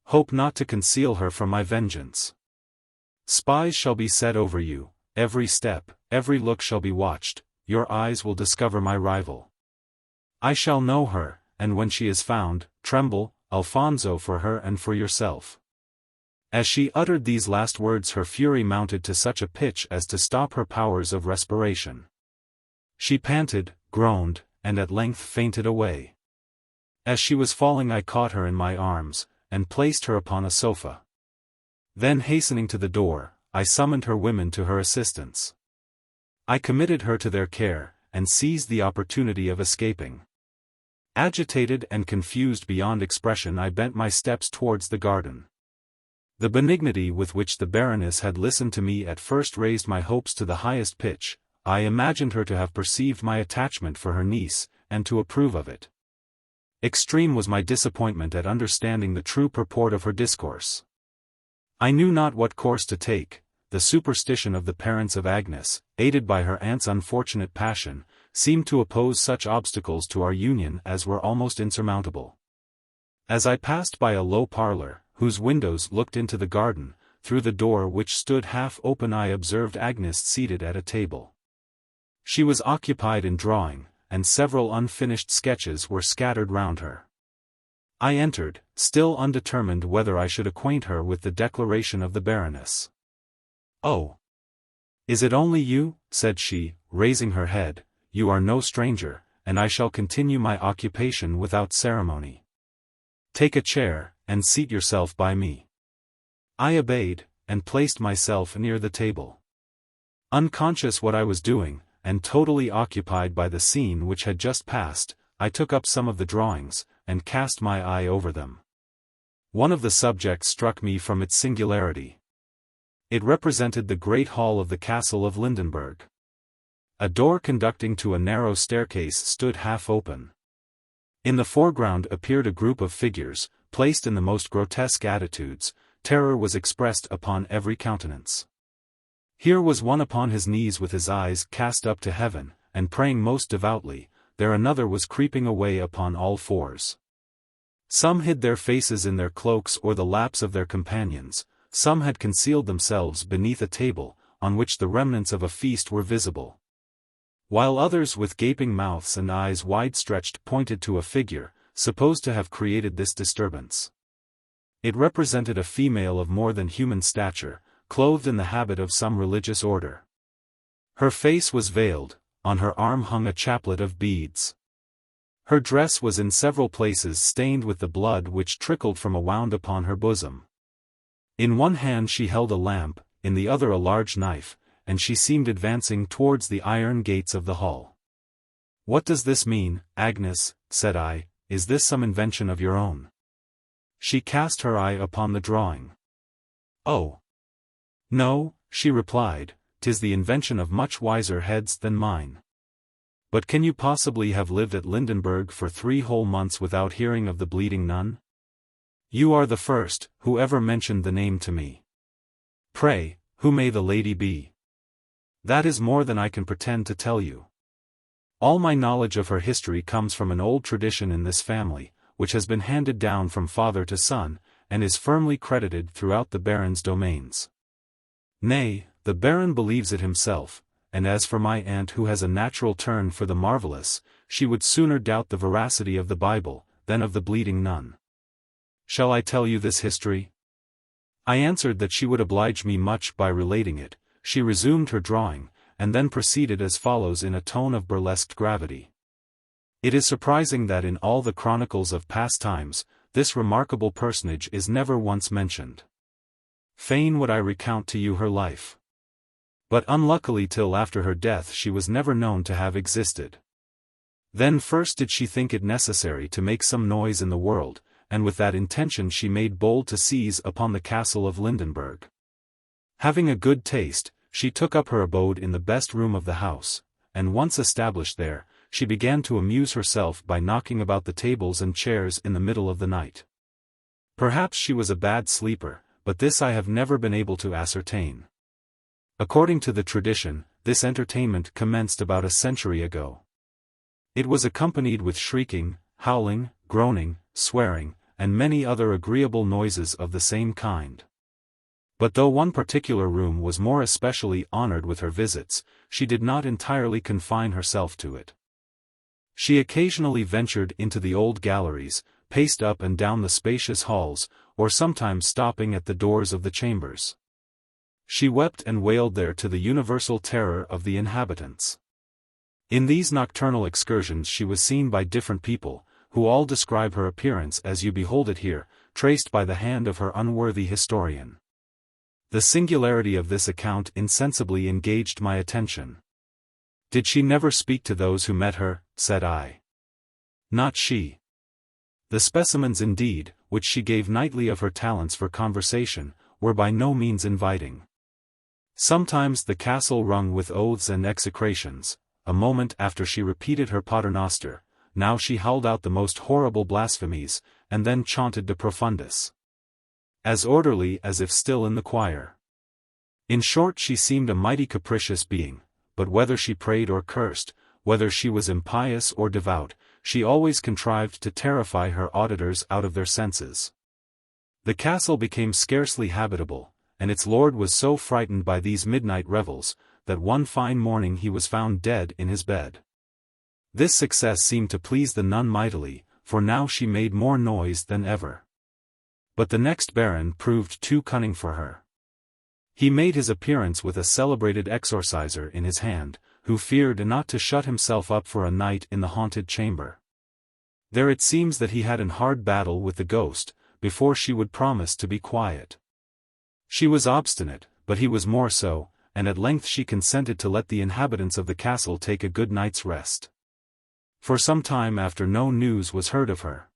Hope not to conceal her from my vengeance. Spies shall be set over you, every step, every look shall be watched, your eyes will discover my rival. I shall know her, and when she is found, tremble, Alfonso, for her and for yourself." As she uttered these last words her fury mounted to such a pitch as to stop her powers of respiration. She panted, groaned, and at length fainted away. As she was falling I caught her in my arms, and placed her upon a sofa. Then hastening to the door, I summoned her women to her assistance. I committed her to their care, and seized the opportunity of escaping. Agitated and confused beyond expression, I bent my steps towards the garden. The benignity with which the Baroness had listened to me at first raised my hopes to the highest pitch. I imagined her to have perceived my attachment for her niece, and to approve of it. Extreme was my disappointment at understanding the true purport of her discourse. I knew not what course to take. The superstition of the parents of Agnes, aided by her aunt's unfortunate passion, seemed to oppose such obstacles to our union as were almost insurmountable. As I passed by a low parlour, whose windows looked into the garden, through the door which stood half open I observed Agnes seated at a table. She was occupied in drawing, and several unfinished sketches were scattered round her. I entered, still undetermined whether I should acquaint her with the declaration of the Baroness. "Oh! Is it only you?" said she, raising her head. "You are no stranger, and I shall continue my occupation without ceremony. Take a chair, and seat yourself by me." I obeyed, and placed myself near the table. Unconscious what I was doing, and totally occupied by the scene which had just passed, I took up some of the drawings, and cast my eye over them. One of the subjects struck me from its singularity. It represented the great hall of the castle of Lindenberg. A door conducting to a narrow staircase stood half open. In the foreground appeared a group of figures, placed in the most grotesque attitudes. Terror was expressed upon every countenance. Here was one upon his knees with his eyes cast up to heaven, and praying most devoutly. There another was creeping away upon all fours. Some hid their faces in their cloaks or the laps of their companions. Some had concealed themselves beneath a table, on which the remnants of a feast were visible. While others with gaping mouths and eyes wide-stretched pointed to a figure, supposed to have created this disturbance. It represented a female of more than human stature, clothed in the habit of some religious order. Her face was veiled, on her arm hung a chaplet of beads. Her dress was in several places stained with the blood which trickled from a wound upon her bosom. In one hand she held a lamp, in the other a large knife, and she seemed advancing towards the iron gates of the hall. "What does this mean, Agnes?" said I. "Is this some invention of your own?" She cast her eye upon the drawing. "Oh! No," she replied, "'tis the invention of much wiser heads than mine. But can you possibly have lived at Lindenberg for 3 whole months without hearing of the bleeding nun? You are the first, who ever mentioned the name to me. Pray, who may the lady be? That is more than I can pretend to tell you. All my knowledge of her history comes from an old tradition in this family, which has been handed down from father to son, and is firmly credited throughout the Baron's domains. Nay, the Baron believes it himself, and as for my aunt who has a natural turn for the marvelous, she would sooner doubt the veracity of the Bible, than of the bleeding nun. Shall I tell you this history?" I answered that she would oblige me much by relating it. She resumed her drawing, and then proceeded as follows in a tone of burlesque gravity. "It is surprising that in all the chronicles of past times, this remarkable personage is never once mentioned. Fain would I recount to you her life. But unluckily till after her death she was never known to have existed. Then first did she think it necessary to make some noise in the world, and with that intention she made bold to seize upon the castle of Lindenberg. Having a good taste, she took up her abode in the best room of the house, and once established there, she began to amuse herself by knocking about the tables and chairs in the middle of the night. Perhaps she was a bad sleeper, but this I have never been able to ascertain. According to the tradition, this entertainment commenced about a century ago. It was accompanied with shrieking, howling, groaning, swearing, and many other agreeable noises of the same kind. But though one particular room was more especially honored with her visits, she did not entirely confine herself to it. She occasionally ventured into the old galleries, paced up and down the spacious halls, or sometimes stopping at the doors of the chambers. She wept and wailed there to the universal terror of the inhabitants. In these nocturnal excursions she was seen by different people, who all describe her appearance as you behold it here, traced by the hand of her unworthy historian. The singularity of this account insensibly engaged my attention. "Did she never speak to those who met her?" said I. "Not she." The specimens indeed, which she gave nightly of her talents for conversation, were by no means inviting. Sometimes the castle rung with oaths and execrations. A moment after she repeated her paternoster, now she howled out the most horrible blasphemies, and then chaunted de profundis. As orderly as if still in the choir. In short, she seemed a mighty capricious being, but whether she prayed or cursed, whether she was impious or devout, she always contrived to terrify her auditors out of their senses. The castle became scarcely habitable, and its lord was so frightened by these midnight revels, that one fine morning he was found dead in his bed. This success seemed to please the nun mightily, for now she made more noise than ever. But the next baron proved too cunning for her. He made his appearance with a celebrated exorciser in his hand, who feared not to shut himself up for a night in the haunted chamber. There it seems that he had an hard battle with the ghost, before she would promise to be quiet. She was obstinate, but he was more so, and at length she consented to let the inhabitants of the castle take a good night's rest. For some time after no news was heard of her.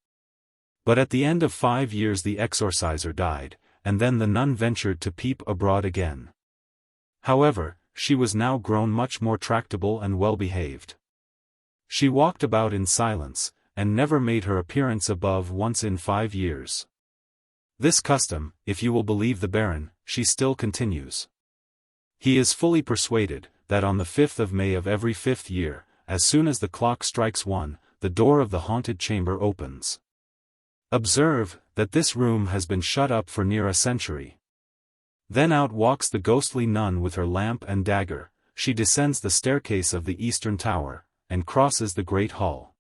But at the end of 5 years the exorciser died, and then the nun ventured to peep abroad again. However, she was now grown much more tractable and well-behaved. She walked about in silence, and never made her appearance above once in 5 years. This custom, if you will believe the baron, she still continues. He is fully persuaded, that on the 5th of May of every 5th year, as soon as the clock strikes 1, the door of the haunted chamber opens. Observe, that this room has been shut up for near a century. Then out walks the ghostly nun with her lamp and dagger, she descends the staircase of the eastern tower, and crosses the great hall.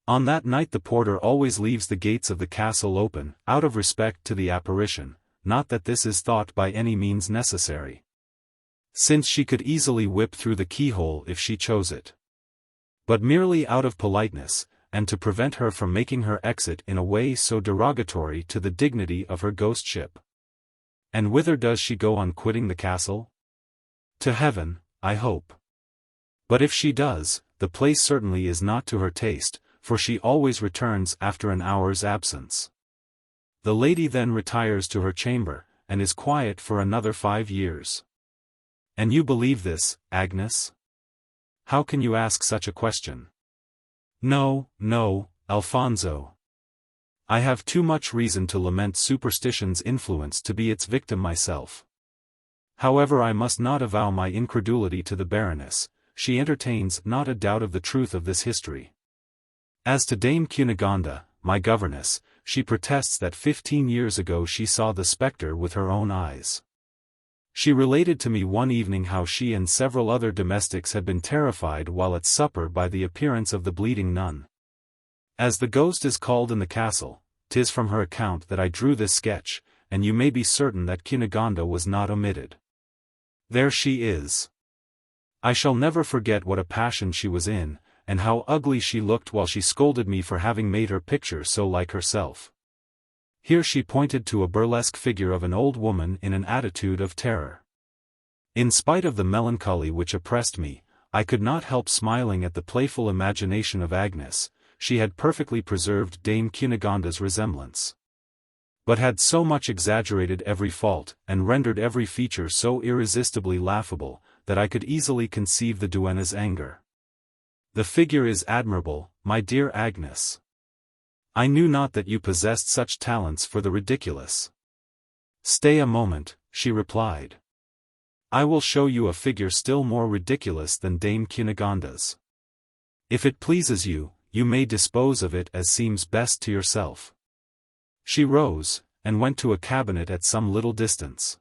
On that night the porter always leaves the gates of the castle open, out of respect to the apparition, not that this is thought by any means necessary, since she could easily whip through the keyhole if she chose it, but merely out of politeness, and to prevent her from making her exit in a way so derogatory to the dignity of her ghostship. And whither does she go on quitting the castle? To heaven, I hope. But if she does, the place certainly is not to her taste, for she always returns after an hour's absence. The lady then retires to her chamber, and is quiet for another 5 years. And you believe this, Agnes? How can you ask such a question? No, no, Alfonso. I have too much reason to lament superstition's influence to be its victim myself. However, I must not avow my incredulity to the Baroness. She entertains not a doubt of the truth of this history. As to Dame Cunegonde, my governess, she protests that 15 years ago she saw the spectre with her own eyes. She related to me one evening how she and several other domestics had been terrified while at supper by the appearance of the bleeding nun. As the ghost is called in the castle, 'tis from her account that I drew this sketch, and you may be certain that Cunegonde was not omitted. There she is. I shall never forget what a passion she was in, and how ugly she looked while she scolded me for having made her picture so like herself. Here she pointed to a burlesque figure of an old woman in an attitude of terror. In spite of the melancholy which oppressed me, I could not help smiling at the playful imagination of Agnes. She had perfectly preserved Dame Cunegonde's resemblance, but had so much exaggerated every fault, and rendered every feature so irresistibly laughable, that I could easily conceive the duenna's anger. The figure is admirable, my dear Agnes. I knew not that you possessed such talents for the ridiculous. Stay a moment, she replied. I will show you a figure still more ridiculous than Dame Cunegonde's. If it pleases you, you may dispose of it as seems best to yourself. She rose, and went to a cabinet at some little distance.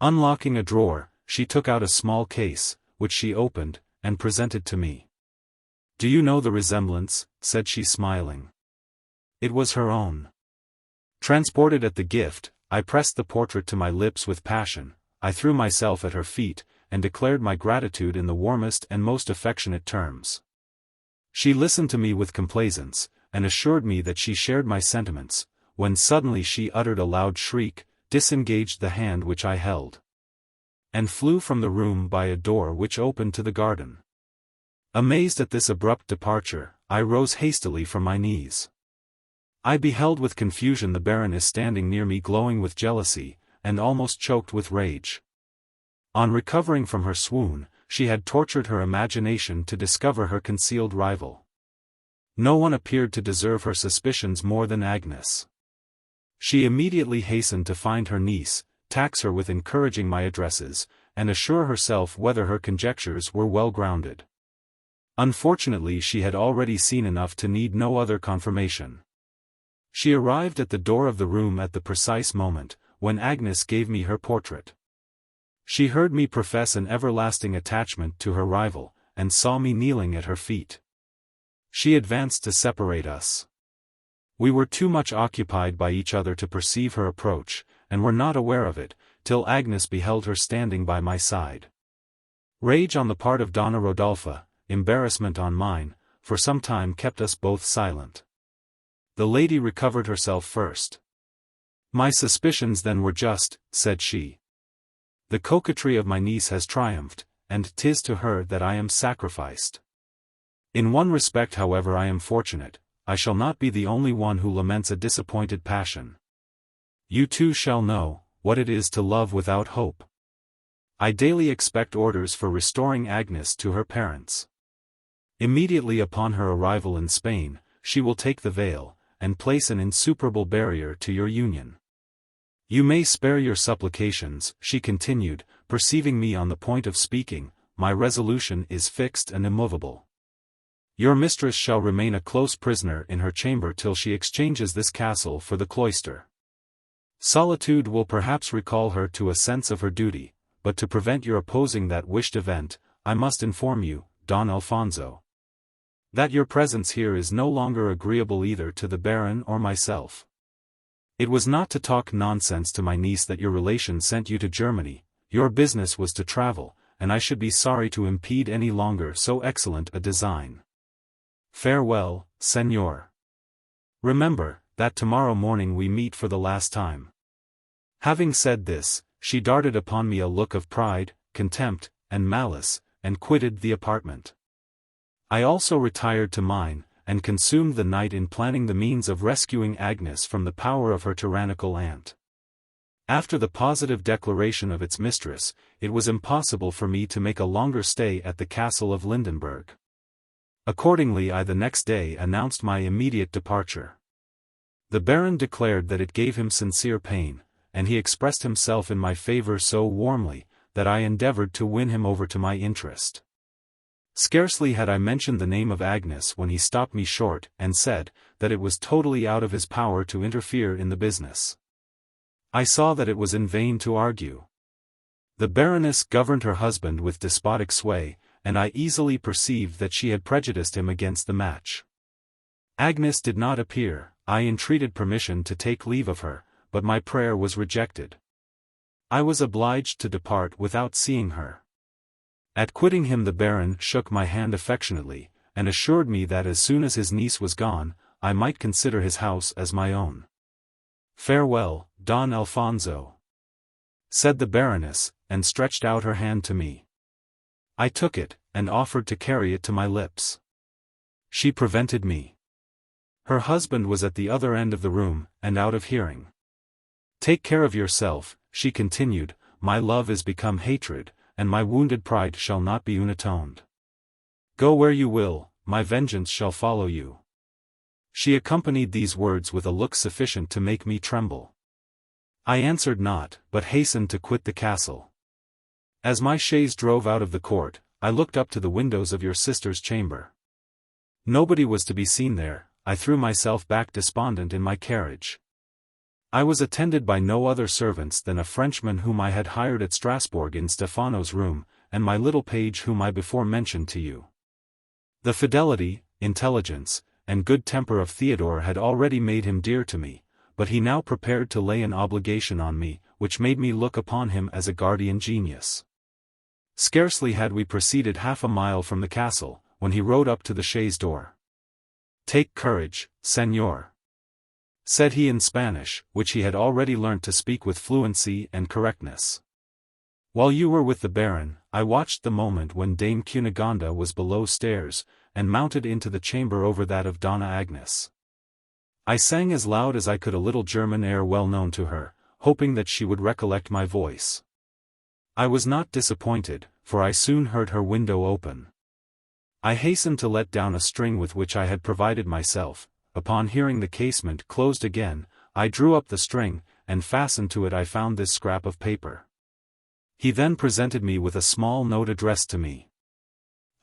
Unlocking a drawer, she took out a small case, which she opened, and presented to me. Do you know the resemblance? Said she smiling. It was her own. Transported at the gift, I pressed the portrait to my lips with passion, I threw myself at her feet, and declared my gratitude in the warmest and most affectionate terms. She listened to me with complaisance, and assured me that she shared my sentiments, when suddenly she uttered a loud shriek, disengaged the hand which I held, and flew from the room by a door which opened to the garden. Amazed at this abrupt departure, I rose hastily from my knees. I beheld with confusion the Baroness standing near me glowing with jealousy, and almost choked with rage. On recovering from her swoon, she had tortured her imagination to discover her concealed rival. No one appeared to deserve her suspicions more than Agnes. She immediately hastened to find her niece, tax her with encouraging my addresses, and assure herself whether her conjectures were well grounded. Unfortunately, she had already seen enough to need no other confirmation. She arrived at the door of the room at the precise moment, when Agnes gave me her portrait. She heard me profess an everlasting attachment to her rival, and saw me kneeling at her feet. She advanced to separate us. We were too much occupied by each other to perceive her approach, and were not aware of it, till Agnes beheld her standing by my side. Rage on the part of Donna Rodolpha, embarrassment on mine, for some time kept us both silent. The lady recovered herself first. "My suspicions then were just," said she. "The coquetry of my niece has triumphed, and 'tis to her that I am sacrificed. In one respect however I am fortunate, I shall not be the only one who laments a disappointed passion. You too shall know what it is to love without hope. I daily expect orders for restoring Agnes to her parents. Immediately upon her arrival in Spain, she will take the veil, and place an insuperable barrier to your union. You may spare your supplications," she continued, perceiving me on the point of speaking. "My resolution is fixed and immovable. Your mistress shall remain a close prisoner in her chamber till she exchanges this castle for the cloister. Solitude will perhaps recall her to a sense of her duty, but to prevent your opposing that wished event, I must inform you, Don Alfonso, that your presence here is no longer agreeable either to the Baron or myself. It was not to talk nonsense to my niece that your relation sent you to Germany. Your business was to travel, and I should be sorry to impede any longer so excellent a design. Farewell, Señor. Remember, that tomorrow morning we meet for the last time." Having said this, she darted upon me a look of pride, contempt, and malice, and quitted the apartment. I also retired to mine, and consumed the night in planning the means of rescuing Agnes from the power of her tyrannical aunt. After the positive declaration of its mistress, it was impossible for me to make a longer stay at the castle of Lindenberg. Accordingly I the next day announced my immediate departure. The Baron declared that it gave him sincere pain, and he expressed himself in my favor so warmly, that I endeavored to win him over to my interest. Scarcely had I mentioned the name of Agnes when he stopped me short, and said, that it was totally out of his power to interfere in the business. I saw that it was in vain to argue. The Baroness governed her husband with despotic sway, and I easily perceived that she had prejudiced him against the match. Agnes did not appear. I entreated permission to take leave of her, but my prayer was rejected. I was obliged to depart without seeing her. At quitting him the Baron shook my hand affectionately, and assured me that as soon as his niece was gone, I might consider his house as my own. "Farewell, Don Alfonso," said the Baroness, and stretched out her hand to me. I took it, and offered to carry it to my lips. She prevented me. Her husband was at the other end of the room, and out of hearing. "Take care of yourself," she continued, "my love is become hatred, and my wounded pride shall not be unatoned. Go where you will, my vengeance shall follow you." She accompanied these words with a look sufficient to make me tremble. I answered not, but hastened to quit the castle. As my chaise drove out of the court, I looked up to the windows of your sister's chamber. Nobody was to be seen there. I threw myself back despondent in my carriage. I was attended by no other servants than a Frenchman whom I had hired at Strasbourg in Stefano's room, and my little page whom I before mentioned to you. The fidelity, intelligence, and good temper of Theodore had already made him dear to me, but he now prepared to lay an obligation on me, which made me look upon him as a guardian genius. Scarcely had we proceeded half a mile from the castle, when he rode up to the chaise door. "Take courage, Señor," said he in Spanish, which he had already learnt to speak with fluency and correctness. "While you were with the Baron, I watched the moment when Dame Cunegonde was below stairs, and mounted into the chamber over that of Donna Agnes. I sang as loud as I could a little German air well known to her, hoping that she would recollect my voice. I was not disappointed, for I soon heard her window open. I hastened to let down a string with which I had provided myself. Upon hearing the casement closed again, I drew up the string, and fastened to it I found this scrap of paper." He then presented me with a small note addressed to me.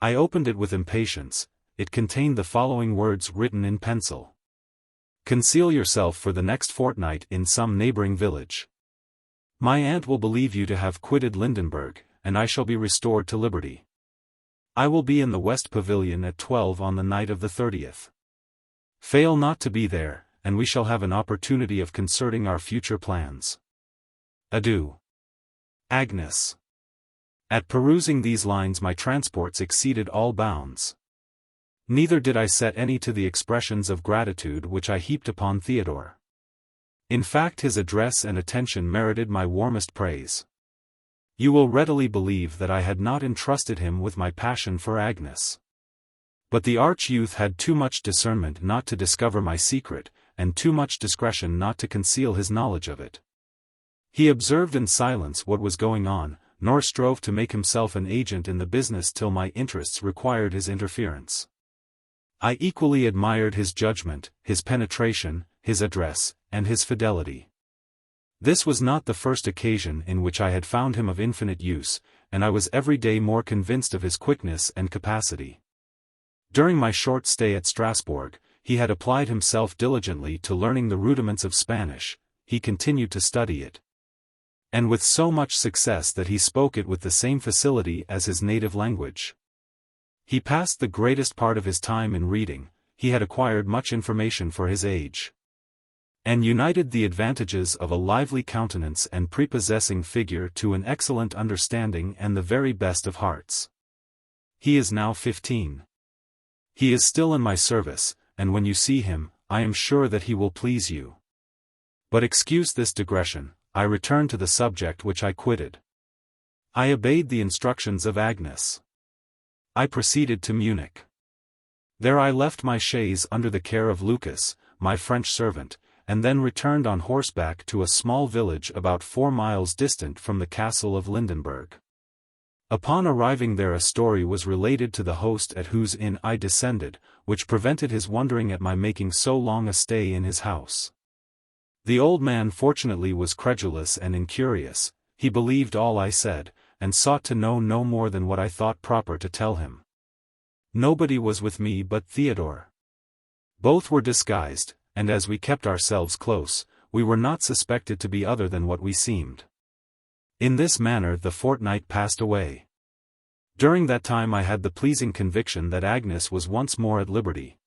I opened it with impatience. It contained the following words written in pencil: "Conceal yourself for the next fortnight in some neighboring village. My aunt will believe you to have quitted Lindenberg, and I shall be restored to liberty. I will be in the West Pavilion at 12 on the night of the 30th. Fail not to be there, and we shall have an opportunity of concerting our future plans. Adieu. Agnes." At perusing these lines my transports exceeded all bounds. Neither did I set any to the expressions of gratitude which I heaped upon Theodore. In fact, his address and attention merited my warmest praise. You will readily believe that I had not entrusted him with my passion for Agnes. But the arch-youth had too much discernment not to discover my secret, and too much discretion not to conceal his knowledge of it. He observed in silence what was going on, nor strove to make himself an agent in the business till my interests required his interference. I equally admired his judgment, his penetration, his address, and his fidelity. This was not the first occasion in which I had found him of infinite use, and I was every day more convinced of his quickness and capacity. During my short stay at Strasbourg, he had applied himself diligently to learning the rudiments of Spanish. He continued to study it, and with so much success that he spoke it with the same facility as his native language. He passed the greatest part of his time in reading. He had acquired much information for his age, and united the advantages of a lively countenance and prepossessing figure to an excellent understanding and the very best of hearts. He is now 15. He is still in my service, and when you see him, I am sure that he will please you. But excuse this digression. I return to the subject which I quitted. I obeyed the instructions of Agnes. I proceeded to Munich. There I left my chaise under the care of Lucas, my French servant, and then returned on horseback to a small village about 4 miles distant from the castle of Lindenberg. Upon arriving there a story was related to the host at whose inn I descended, which prevented his wondering at my making so long a stay in his house. The old man fortunately was credulous and incurious. He believed all I said, and sought to know no more than what I thought proper to tell him. Nobody was with me but Theodore. Both were disguised, and as we kept ourselves close, we were not suspected to be other than what we seemed. In this manner the fortnight passed away. During that time I had the pleasing conviction that Agnes was once more at liberty.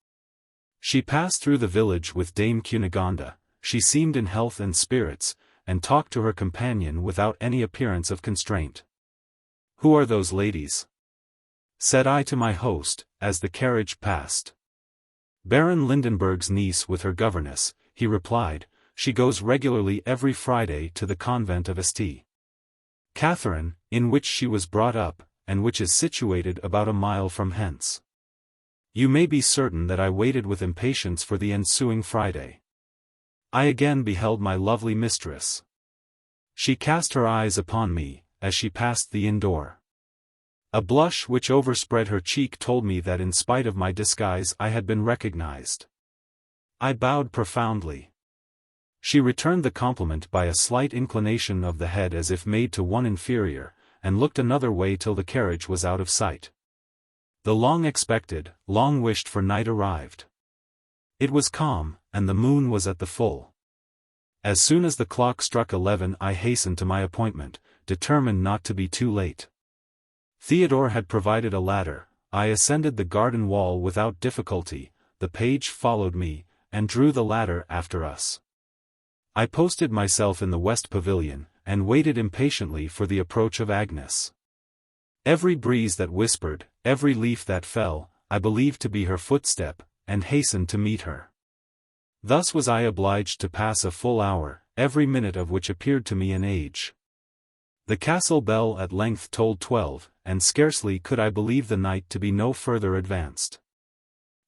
She passed through the village with Dame Cunegonde. She seemed in health and spirits, and talked to her companion without any appearance of constraint. "Who are those ladies?" said I to my host, as the carriage passed. "Baron Lindenberg's niece with her governess," he replied. "She goes regularly every Friday to the convent of St. Catherine, in which she was brought up, and which is situated about a mile from hence." You may be certain that I waited with impatience for the ensuing Friday. I again beheld my lovely mistress. She cast her eyes upon me, as she passed the inn door. A blush which overspread her cheek told me that in spite of my disguise I had been recognized. I bowed profoundly. She returned the compliment by a slight inclination of the head as if made to one inferior, and looked another way till the carriage was out of sight. The long-expected, long-wished-for night arrived. It was calm, and the moon was at the full. As soon as the clock struck 11 I hastened to my appointment, determined not to be too late. Theodore had provided a ladder. I ascended the garden wall without difficulty. The page followed me, and drew the ladder after us. I posted myself in the West Pavilion, and waited impatiently for the approach of Agnes. Every breeze that whispered, every leaf that fell, I believed to be her footstep, and hastened to meet her. Thus was I obliged to pass a full hour, every minute of which appeared to me an age. The castle bell at length tolled 12, and scarcely could I believe the night to be no further advanced.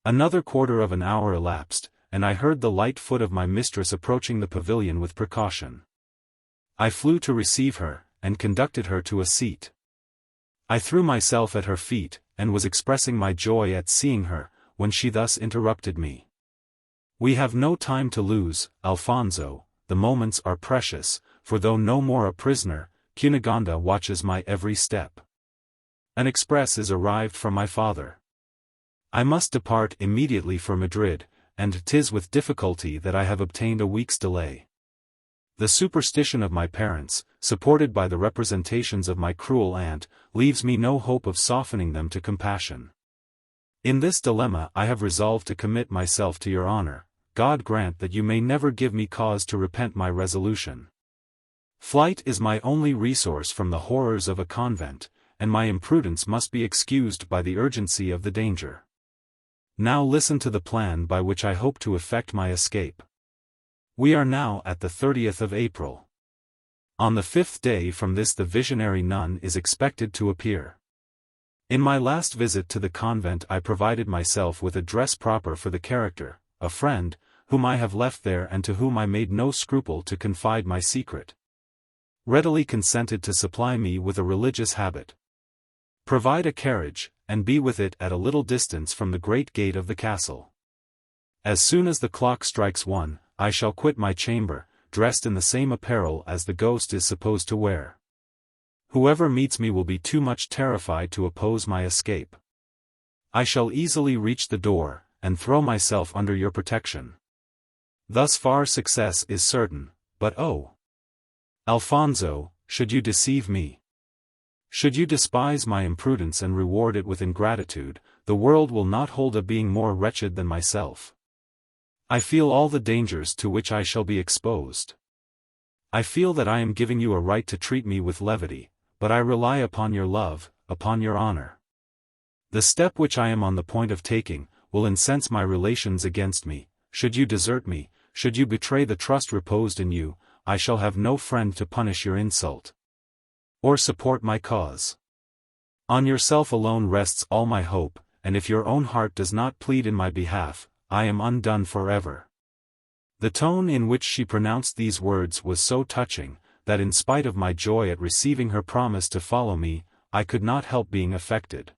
Another quarter of an hour elapsed, and I heard the light foot of my mistress approaching the pavilion with precaution. I flew to receive her, and conducted her to a seat. I threw myself at her feet, and was expressing my joy at seeing her, when she thus interrupted me. "We have no time to lose, Alfonso, the moments are precious, for though no more a prisoner, Cunegonda watches my every step. An express is arrived from my father. I must depart immediately for Madrid, and 'tis with difficulty that I have obtained a week's delay. The superstition of my parents, supported by the representations of my cruel aunt, leaves me no hope of softening them to compassion. In this dilemma I have resolved to commit myself to your honor. God grant that you may never give me cause to repent my resolution. Flight is my only resource from the horrors of a convent, and my imprudence must be excused by the urgency of the danger. Now listen to the plan by which I hope to effect my escape. We are now at the 30th of April. On the 5th day from this the visionary nun is expected to appear. In my last visit to the convent I provided myself with a dress proper for the character, a friend, whom I have left there and to whom I made no scruple to confide my secret, readily consented to supply me with a religious habit. Provide a carriage, and be with it at a little distance from the great gate of the castle. As soon as the clock strikes 1, I shall quit my chamber, dressed in the same apparel as the ghost is supposed to wear. Whoever meets me will be too much terrified to oppose my escape. I shall easily reach the door, and throw myself under your protection. Thus far success is certain, but oh! Alfonso, should you deceive me? Should you despise my imprudence and reward it with ingratitude, the world will not hold a being more wretched than myself. I feel all the dangers to which I shall be exposed. I feel that I am giving you a right to treat me with levity, but I rely upon your love, upon your honor. The step which I am on the point of taking, will incense my relations against me. Should you desert me, should you betray the trust reposed in you, I shall have no friend to punish your insult, or support my cause. On yourself alone rests all my hope, and if your own heart does not plead in my behalf, I am undone forever." The tone in which she pronounced these words was so touching, that in spite of my joy at receiving her promise to follow me, I could not help being affected.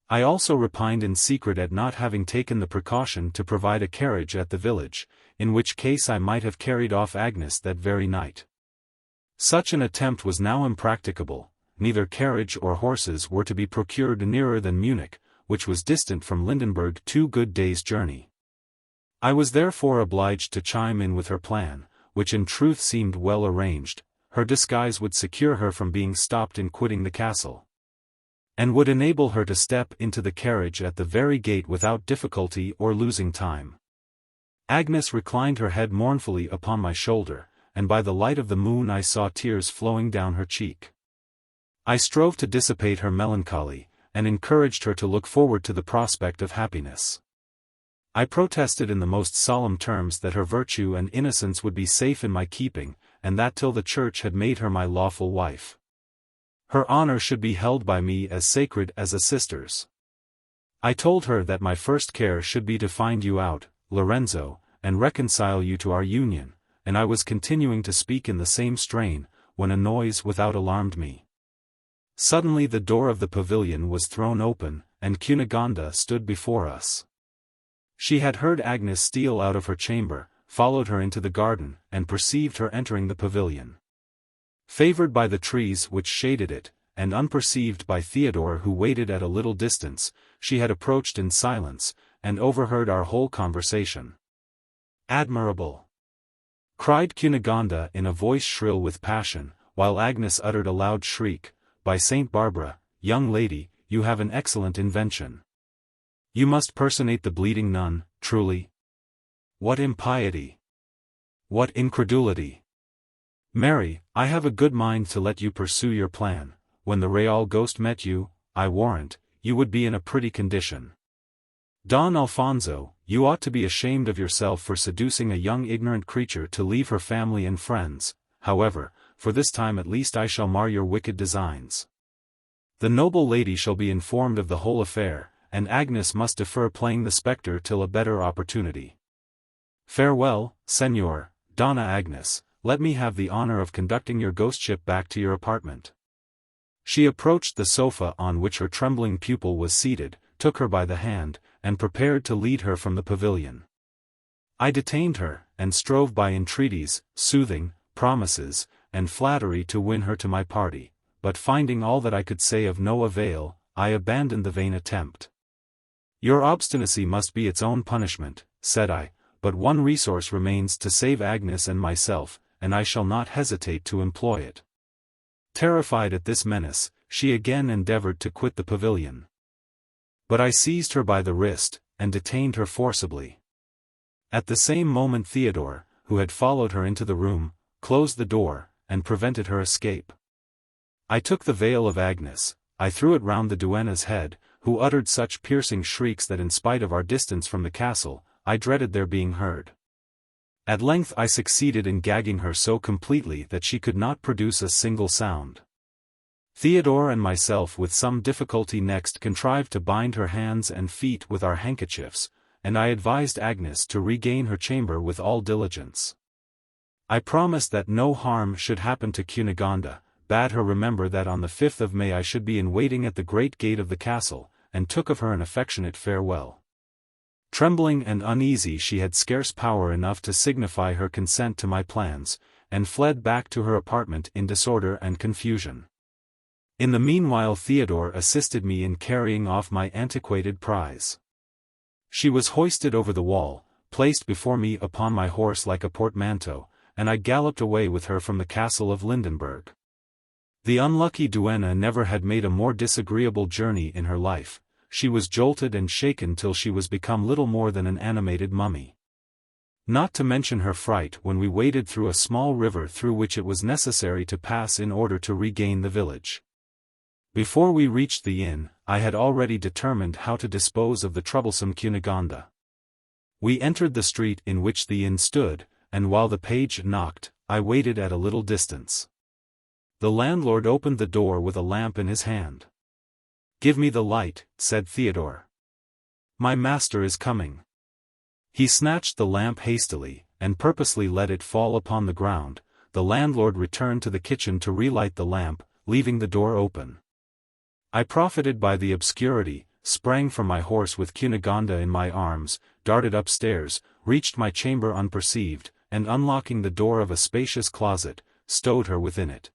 I also repined in secret at not having taken the precaution to provide a carriage at the village, in which case I might have carried off Agnes that very night. Such an attempt was now impracticable, neither carriage or horses were to be procured nearer than Munich, which was distant from Lindenberg 2 good days' journey. I was therefore obliged to chime in with her plan, which in truth seemed well arranged. Her disguise would secure her from being stopped in quitting the castle, and would enable her to step into the carriage at the very gate without difficulty or losing time. Agnes reclined her head mournfully upon my shoulder, and by the light of the moon I saw tears flowing down her cheek. I strove to dissipate her melancholy, and encouraged her to look forward to the prospect of happiness. I protested in the most solemn terms that her virtue and innocence would be safe in my keeping, and that till the Church had made her my lawful wife, her honor should be held by me as sacred as a sister's. I told her that my first care should be to find you out, Lorenzo, and reconcile you to our union, and I was continuing to speak in the same strain, when a noise without alarmed me. Suddenly the door of the pavilion was thrown open, and Cunegonda stood before us. She had heard Agnes steal out of her chamber, followed her into the garden, and perceived her entering the pavilion. Favored by the trees which shaded it, and unperceived by Theodore who waited at a little distance, she had approached in silence, and overheard our whole conversation. "Admirable!" cried Cunegonda in a voice shrill with passion, while Agnes uttered a loud shriek. "By Saint Barbara, young lady, you have an excellent invention. You must personate the bleeding nun, truly. What impiety! What incredulity! Mary, I have a good mind to let you pursue your plan. When the Real ghost met you, I warrant, you would be in a pretty condition. Don Alfonso, you ought to be ashamed of yourself for seducing a young ignorant creature to leave her family and friends. However, for this time at least I shall mar your wicked designs. The noble lady shall be informed of the whole affair, and Agnes must defer playing the spectre till a better opportunity. Farewell, Señor, Donna Agnes, let me have the honor of conducting your ghostship back to your apartment. She approached the sofa on which her trembling pupil was seated, took her by the hand, and prepared to lead her from the pavilion. I detained her, and strove by entreaties, soothing, promises, and flattery to win her to my party, but finding all that I could say of no avail, I abandoned the vain attempt. Your obstinacy must be its own punishment, said I, but one resource remains to save Agnes and myself, and I shall not hesitate to employ it. Terrified at this menace, she again endeavored to quit the pavilion. But I seized her by the wrist, and detained her forcibly. At the same moment Theodore, who had followed her into the room, closed the door, and prevented her escape. I took the veil of Agnes, I threw it round the duenna's head, who uttered such piercing shrieks that in spite of our distance from the castle, I dreaded their being heard. At length I succeeded in gagging her so completely that she could not produce a single sound. Theodore and myself with some difficulty next contrived to bind her hands and feet with our handkerchiefs, and I advised Agnes to regain her chamber with all diligence. I promised that no harm should happen to Cunegonde, bade her remember that on the 5th of May I should be in waiting at the great gate of the castle, and took of her an affectionate farewell. Trembling and uneasy, she had scarce power enough to signify her consent to my plans, and fled back to her apartment in disorder and confusion. In the meanwhile Theodore assisted me in carrying off my antiquated prize. She was hoisted over the wall, placed before me upon my horse like a portmanteau, and I galloped away with her from the castle of Lindenberg. The unlucky duenna never had made a more disagreeable journey in her life. She was jolted and shaken till she was become little more than an animated mummy. Not to mention her fright when we waded through a small river through which it was necessary to pass in order to regain the village. Before we reached the inn, I had already determined how to dispose of the troublesome Cunegonde. We entered the street in which the inn stood, and while the page knocked, I waited at a little distance. The landlord opened the door with a lamp in his hand. "Give me the light," said Theodore. "My master is coming." He snatched the lamp hastily, and purposely let it fall upon the ground. The landlord returned to the kitchen to relight the lamp, leaving the door open. I profited by the obscurity, sprang from my horse with Cunegonde in my arms, darted upstairs, reached my chamber unperceived, and unlocking the door of a spacious closet, stowed her within it.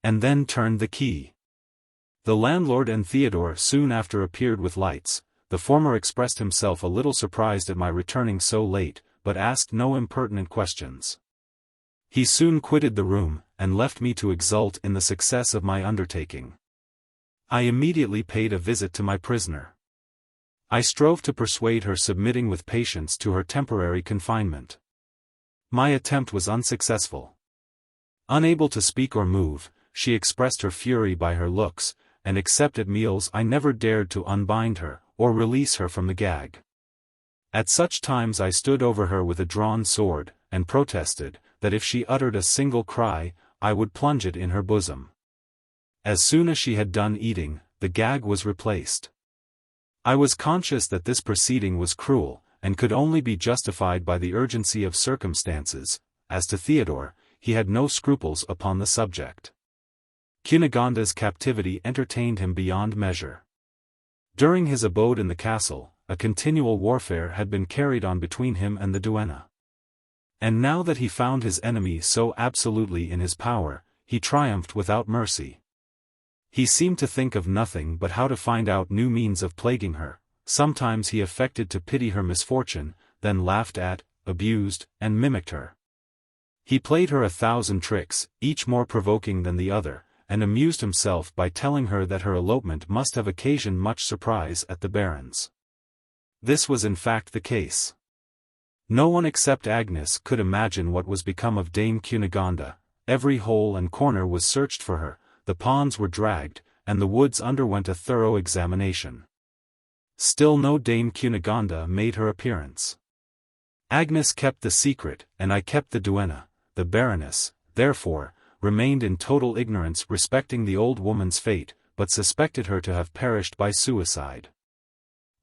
And then turned the key. The landlord and Theodore soon after appeared with lights. The former expressed himself a little surprised at my returning so late, but asked no impertinent questions. He soon quitted the room, and left me to exult in the success of my undertaking. I immediately paid a visit to my prisoner. I strove to persuade her submitting with patience to her temporary confinement. My attempt was unsuccessful. Unable to speak or move, she expressed her fury by her looks, and except at meals I never dared to unbind her, or release her from the gag. At such times I stood over her with a drawn sword, and protested, that if she uttered a single cry, I would plunge it in her bosom. As soon as she had done eating, the gag was replaced. I was conscious that this proceeding was cruel, and could only be justified by the urgency of circumstances. As to Theodore, he had no scruples upon the subject. Cunegonde's captivity entertained him beyond measure. During his abode in the castle, a continual warfare had been carried on between him and the duenna. And now that he found his enemy so absolutely in his power, he triumphed without mercy. He seemed to think of nothing but how to find out new means of plaguing her. Sometimes he affected to pity her misfortune, then laughed at, abused, and mimicked her. He played her 1,000 tricks, each more provoking than the other, and amused himself by telling her that her elopement must have occasioned much surprise at the barons. This was in fact the case. No one except Agnes could imagine what was become of Dame Cunegonde. Every hole and corner was searched for her, the ponds were dragged, and the woods underwent a thorough examination. Still no Dame Cunegonda made her appearance. Agnes kept the secret, and I kept the duenna. The Baroness, therefore, remained in total ignorance respecting the old woman's fate, but suspected her to have perished by suicide.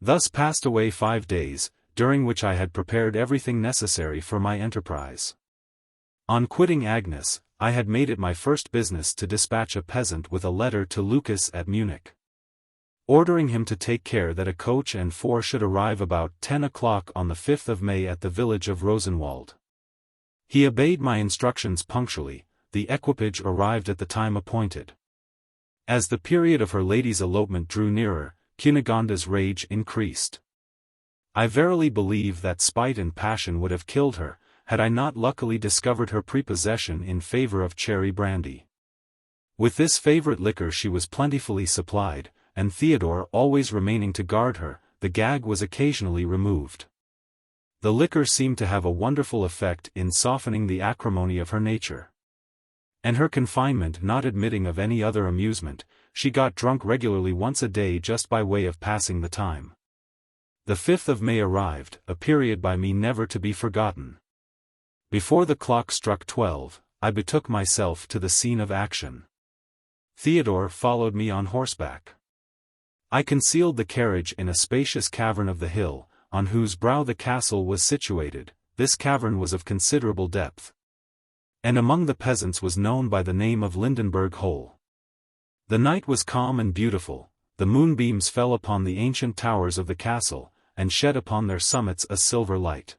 Thus passed away 5 days, during which I had prepared everything necessary for my enterprise. On quitting Agnes, I had made it my first business to dispatch a peasant with a letter to Lucas at Munich, ordering him to take care that a coach and 4 should arrive about 10 o'clock on the 5th of May at the village of Rosenwald. He obeyed my instructions punctually. The equipage arrived at the time appointed. As the period of her lady's elopement drew nearer, Cunegonda's rage increased. I verily believe that spite and passion would have killed her, had I not luckily discovered her prepossession in favor of cherry brandy. With this favorite liquor she was plentifully supplied, and Theodore always remaining to guard her, the gag was occasionally removed. The liquor seemed to have a wonderful effect in softening the acrimony of her nature. And her confinement not admitting of any other amusement, she got drunk regularly once a day just by way of passing the time. The 5th of May arrived, a period by me never to be forgotten. Before the clock struck 12, I betook myself to the scene of action. Theodore followed me on horseback. I concealed the carriage in a spacious cavern of the hill, on whose brow the castle was situated. This cavern was of considerable depth, and among the peasants was known by the name of Lindenberg Hole. The night was calm and beautiful, the moonbeams fell upon the ancient towers of the castle, and shed upon their summits a silver light.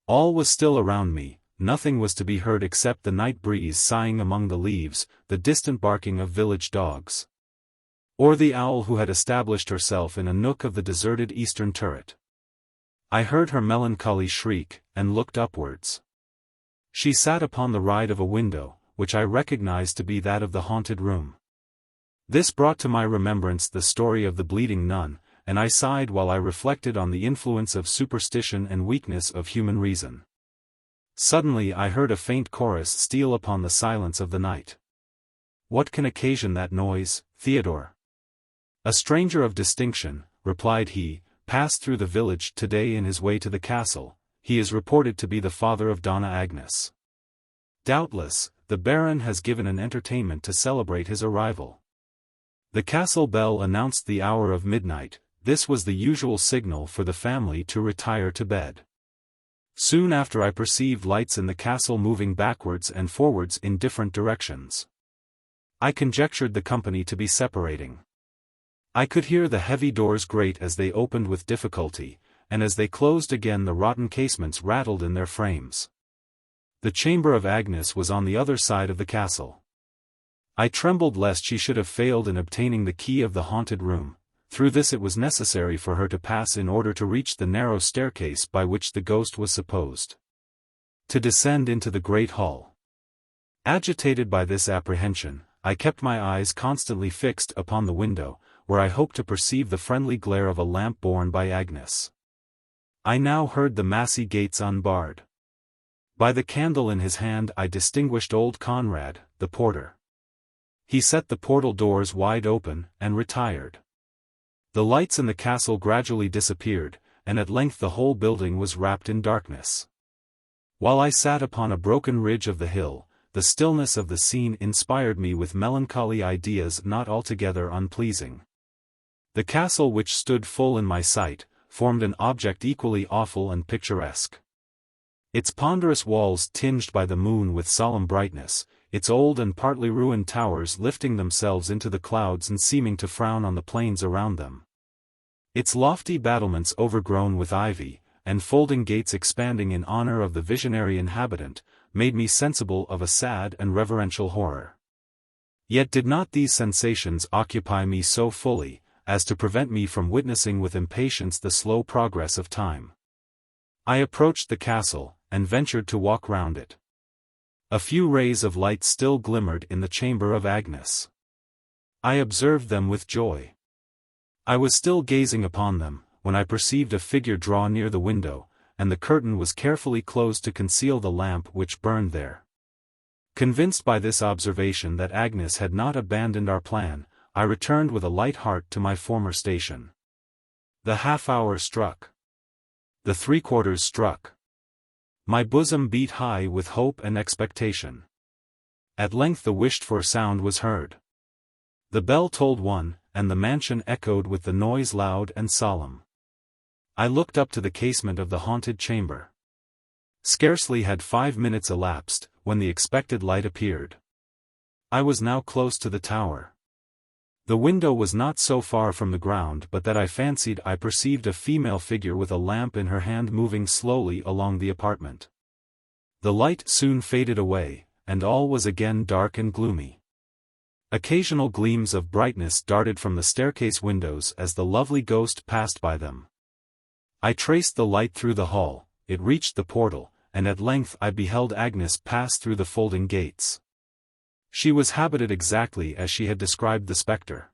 All was still around me, nothing was to be heard except the night breeze sighing among the leaves, the distant barking of village dogs, or the owl who had established herself in a nook of the deserted eastern turret. I heard her melancholy shriek, and looked upwards. She sat upon the ride of a window, which I recognized to be that of the haunted room. This brought to my remembrance the story of the bleeding nun, and I sighed while I reflected on the influence of superstition and weakness of human reason. Suddenly I heard a faint chorus steal upon the silence of the night. "What can occasion that noise, Theodore?" "A stranger of distinction," replied he, "passed through the village today in his way to the castle. He is reported to be the father of Donna Agnes. Doubtless, the Baron has given an entertainment to celebrate his arrival." The castle bell announced the hour of midnight. This was the usual signal for the family to retire to bed. Soon after I perceived lights in the castle moving backwards and forwards in different directions. I conjectured the company to be separating. I could hear the heavy doors grate as they opened with difficulty, and as they closed again the rotten casements rattled in their frames. The chamber of Agnes was on the other side of the castle. I trembled lest she should have failed in obtaining the key of the haunted room. Through this it was necessary for her to pass in order to reach the narrow staircase by which the ghost was supposed to descend into the great hall. Agitated by this apprehension, I kept my eyes constantly fixed upon the window, where I hoped to perceive the friendly glare of a lamp borne by Agnes. I now heard the massy gates unbarred. By the candle in his hand I distinguished old Conrad, the porter. He set the portal doors wide open, and retired. The lights in the castle gradually disappeared, and at length the whole building was wrapped in darkness. While I sat upon a broken ridge of the hill, the stillness of the scene inspired me with melancholy ideas not altogether unpleasing. The castle which stood full in my sight, formed an object equally awful and picturesque. Its ponderous walls tinged by the moon with solemn brightness, its old and partly ruined towers lifting themselves into the clouds and seeming to frown on the plains around them. Its lofty battlements overgrown with ivy, and folding gates expanding in honor of the visionary inhabitant, made me sensible of a sad and reverential horror. Yet did not these sensations occupy me so fully, as to prevent me from witnessing with impatience the slow progress of time. I approached the castle, and ventured to walk round it. A few rays of light still glimmered in the chamber of Agnes. I observed them with joy. I was still gazing upon them, when I perceived a figure draw near the window, and the curtain was carefully closed to conceal the lamp which burned there. Convinced by this observation that Agnes had not abandoned our plan, I returned with a light heart to my former station. The half-hour struck. The three-quarters struck. My bosom beat high with hope and expectation. At length the wished-for sound was heard. The bell tolled one, and the mansion echoed with the noise loud and solemn. I looked up to the casement of the haunted chamber. Scarcely had 5 minutes elapsed, when the expected light appeared. I was now close to the tower. The window was not so far from the ground but that I fancied I perceived a female figure with a lamp in her hand moving slowly along the apartment. The light soon faded away, and all was again dark and gloomy. Occasional gleams of brightness darted from the staircase windows as the lovely ghost passed by them. I traced the light through the hall, it reached the portal, and at length I beheld Agnes pass through the folding gates. She was habited exactly as she had described the spectre.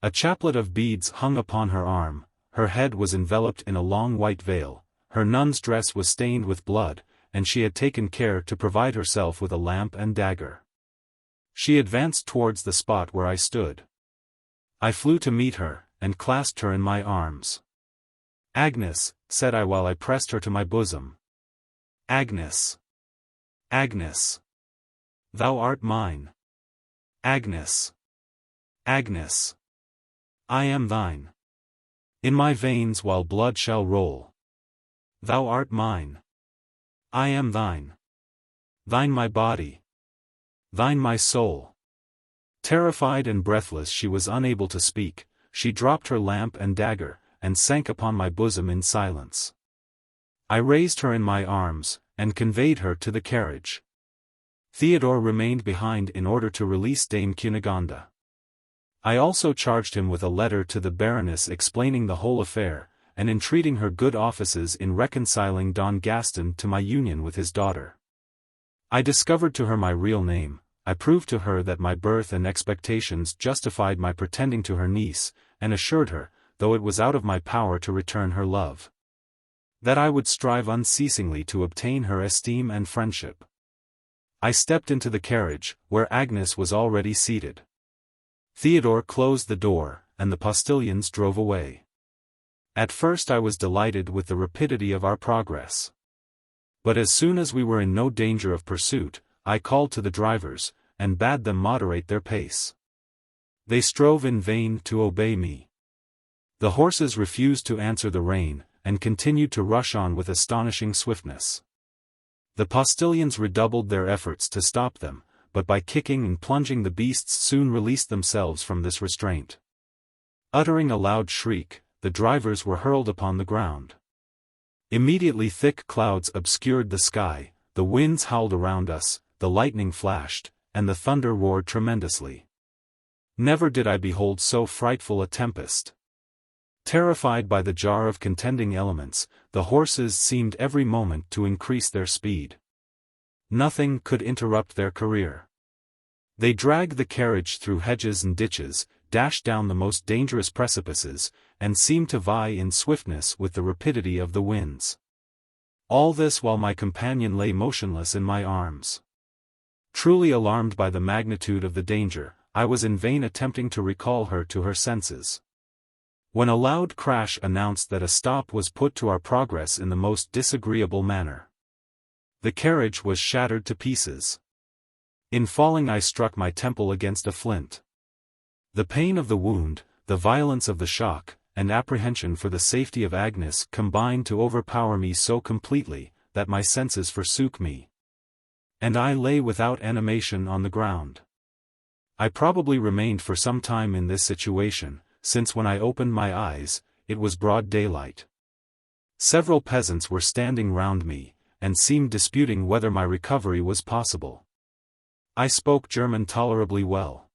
A chaplet of beads hung upon her arm, her head was enveloped in a long white veil, her nun's dress was stained with blood, and she had taken care to provide herself with a lamp and dagger. She advanced towards the spot where I stood. I flew to meet her, and clasped her in my arms. "Agnes," said I while I pressed her to my bosom. "Agnes! Agnes! Thou art mine! Agnes! Agnes! I am thine! In my veins while blood shall roll. Thou art mine! I am thine! Thine my body! Thine my soul!" Terrified and breathless, she was unable to speak. She dropped her lamp and dagger, and sank upon my bosom in silence. I raised her in my arms, and conveyed her to the carriage. Theodore remained behind in order to release Dame Cunegonde. I also charged him with a letter to the Baroness explaining the whole affair, and entreating her good offices in reconciling Don Gaston to my union with his daughter. I discovered to her my real name, I proved to her that my birth and expectations justified my pretending to her niece, and assured her, though it was out of my power to return her love, that I would strive unceasingly to obtain her esteem and friendship. I stepped into the carriage, where Agnes was already seated. Theodore closed the door, and the postilions drove away. At first I was delighted with the rapidity of our progress. But as soon as we were in no danger of pursuit, I called to the drivers, and bade them moderate their pace. They strove in vain to obey me. The horses refused to answer the rein, and continued to rush on with astonishing swiftness. The postilions redoubled their efforts to stop them, but by kicking and plunging the beasts soon released themselves from this restraint. Uttering a loud shriek, the drivers were hurled upon the ground. Immediately thick clouds obscured the sky, the winds howled around us, the lightning flashed, and the thunder roared tremendously. Never did I behold so frightful a tempest. Terrified by the jar of contending elements, the horses seemed every moment to increase their speed. Nothing could interrupt their career. They dragged the carriage through hedges and ditches, dashed down the most dangerous precipices, and seemed to vie in swiftness with the rapidity of the winds. All this while my companion lay motionless in my arms. Truly alarmed by the magnitude of the danger, I was in vain attempting to recall her to her senses. When a loud crash announced that a stop was put to our progress in the most disagreeable manner. The carriage was shattered to pieces. In falling I struck my temple against a flint. The pain of the wound, the violence of the shock, and apprehension for the safety of Agnes combined to overpower me so completely, that my senses forsook me. And I lay without animation on the ground. I probably remained for some time in this situation, since when I opened my eyes, it was broad daylight. Several peasants were standing round me, and seemed disputing whether my recovery was possible. I spoke German tolerably well.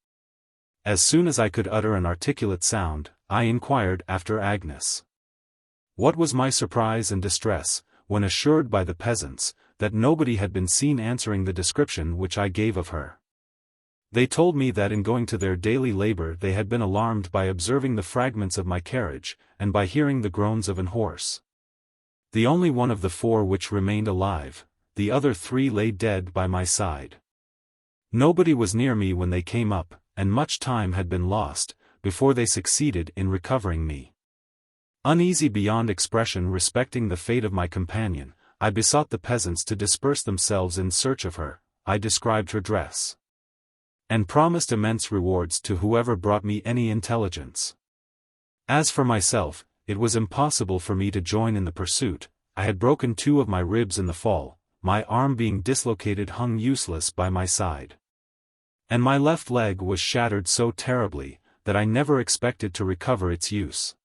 As soon as I could utter an articulate sound, I inquired after Agnes. What was my surprise and distress, when assured by the peasants, that nobody had been seen answering the description which I gave of her. They told me that in going to their daily labor they had been alarmed by observing the fragments of my carriage, and by hearing the groans of an horse. The only one of the four which remained alive, the other three lay dead by my side. Nobody was near me when they came up, and much time had been lost, before they succeeded in recovering me. Uneasy beyond expression respecting the fate of my companion, I besought the peasants to disperse themselves in search of her. I described her dress, and promised immense rewards to whoever brought me any intelligence. As for myself, it was impossible for me to join in the pursuit. I had broken 2 of my ribs in the fall, my arm being dislocated hung useless by my side, and my left leg was shattered so terribly, that I never expected to recover its use.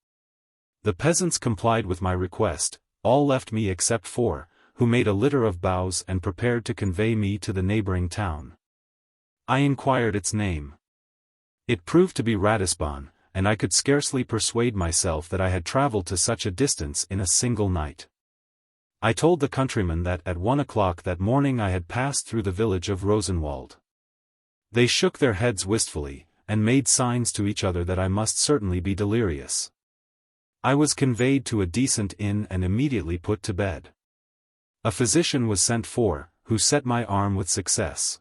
The peasants complied with my request, all left me except 4, who made a litter of boughs and prepared to convey me to the neighboring town. I inquired its name. It proved to be Ratisbon, and I could scarcely persuade myself that I had traveled to such a distance in a single night. I told the countrymen that at 1 o'clock that morning I had passed through the village of Rosenwald. They shook their heads wistfully, and made signs to each other that I must certainly be delirious. I was conveyed to a decent inn and immediately put to bed. A physician was sent for, who set my arm with success.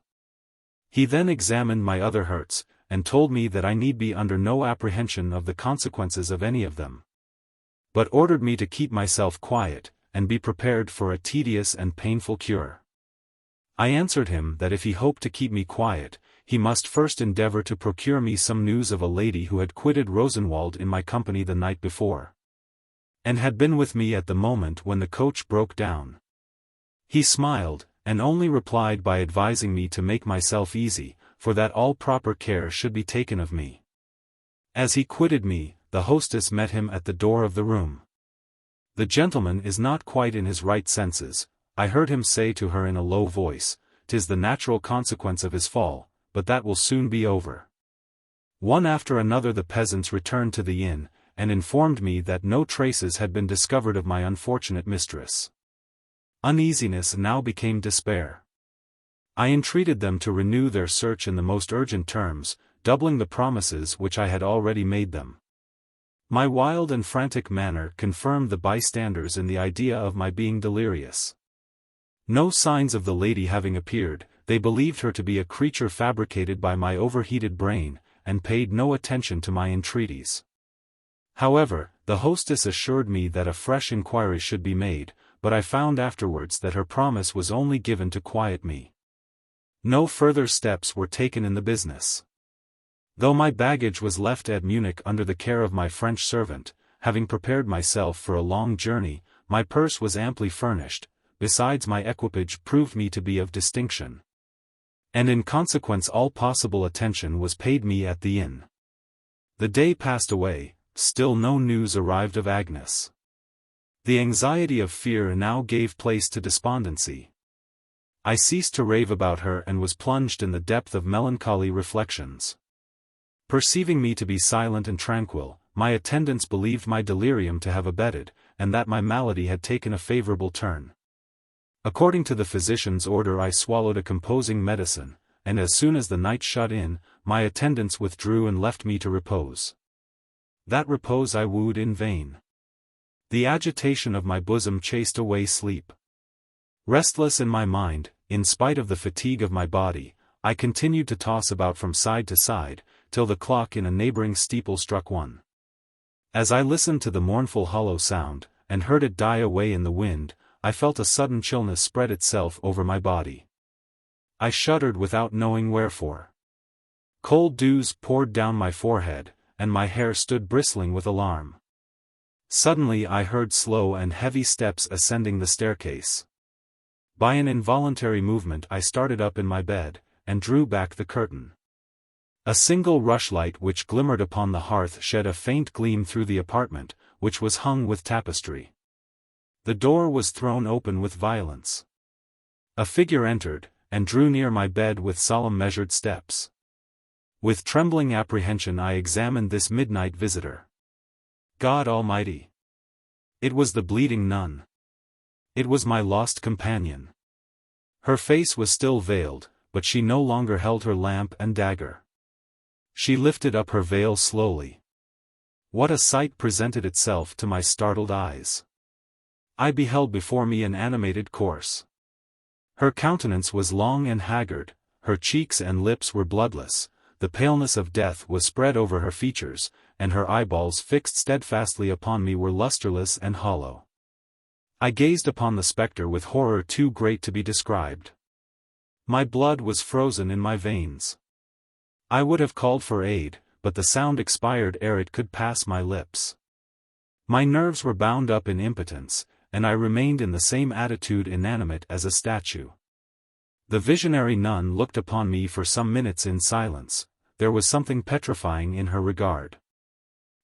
He then examined my other hurts, and told me that I need be under no apprehension of the consequences of any of them, but ordered me to keep myself quiet, and be prepared for a tedious and painful cure. I answered him that if he hoped to keep me quiet, he must first endeavor to procure me some news of a lady who had quitted Rosenwald in my company the night before, and had been with me at the moment when the coach broke down. He smiled, and only replied by advising me to make myself easy, for that all proper care should be taken of me. As he quitted me, the hostess met him at the door of the room. "The gentleman is not quite in his right senses," I heard him say to her in a low voice. "'Tis the natural consequence of his fall, but that will soon be over." One after another the peasants returned to the inn, and informed me that no traces had been discovered of my unfortunate mistress. Uneasiness now became despair. I entreated them to renew their search in the most urgent terms, doubling the promises which I had already made them. My wild and frantic manner confirmed the bystanders in the idea of my being delirious. No signs of the lady having appeared, they believed her to be a creature fabricated by my overheated brain, and paid no attention to my entreaties. However, the hostess assured me that a fresh inquiry should be made, but I found afterwards that her promise was only given to quiet me. No further steps were taken in the business. Though my baggage was left at Munich under the care of my French servant, having prepared myself for a long journey, my purse was amply furnished, besides my equipage proved me to be of distinction, and in consequence all possible attention was paid me at the inn. The day passed away, still no news arrived of Agnes. The anxiety of fear now gave place to despondency. I ceased to rave about her and was plunged in the depth of melancholy reflections. Perceiving me to be silent and tranquil, my attendants believed my delirium to have abated, and that my malady had taken a favorable turn. According to the physician's order I swallowed a composing medicine, and as soon as the night shut in, my attendants withdrew and left me to repose. That repose I wooed in vain. The agitation of my bosom chased away sleep. Restless in my mind, in spite of the fatigue of my body, I continued to toss about from side to side, till the clock in a neighboring steeple struck 1. As I listened to the mournful hollow sound, and heard it die away in the wind, I felt a sudden chillness spread itself over my body. I shuddered without knowing wherefore. Cold dews poured down my forehead, and my hair stood bristling with alarm. Suddenly I heard slow and heavy steps ascending the staircase. By an involuntary movement I started up in my bed, and drew back the curtain. A single rushlight which glimmered upon the hearth shed a faint gleam through the apartment, which was hung with tapestry. The door was thrown open with violence. A figure entered, and drew near my bed with solemn measured steps. With trembling apprehension I examined this midnight visitor. God Almighty! It was the bleeding nun. It was my lost companion. Her face was still veiled, but she no longer held her lamp and dagger. She lifted up her veil slowly. What a sight presented itself to my startled eyes! I beheld before me an animated corpse. Her countenance was long and haggard, her cheeks and lips were bloodless, the paleness of death was spread over her features, and her eyeballs fixed steadfastly upon me were lustreless and hollow. I gazed upon the spectre with horror too great to be described. My blood was frozen in my veins. I would have called for aid, but the sound expired ere it could pass my lips. My nerves were bound up in impotence, and I remained in the same attitude inanimate as a statue. The visionary nun looked upon me for some minutes in silence. There was something petrifying in her regard.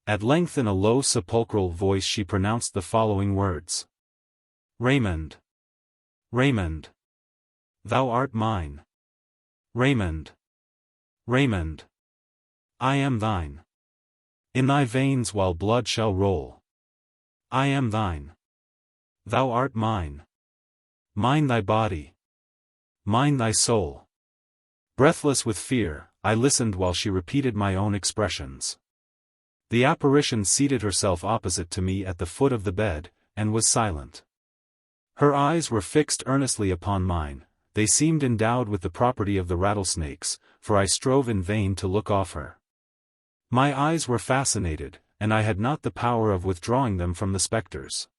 At length in a low sepulchral voice she pronounced the following words. Raymond. Raymond. Thou art mine. Raymond. Raymond. I am thine. In thy veins while blood shall roll. I am thine. Thou art mine. Mine thy body. Mine thy soul. Breathless with fear, I listened while she repeated my own expressions. The apparition seated herself opposite to me at the foot of the bed, and was silent. Her eyes were fixed earnestly upon mine. They seemed endowed with the property of the rattlesnakes, for I strove in vain to look off her. My eyes were fascinated, and I had not the power of withdrawing them from the spectres.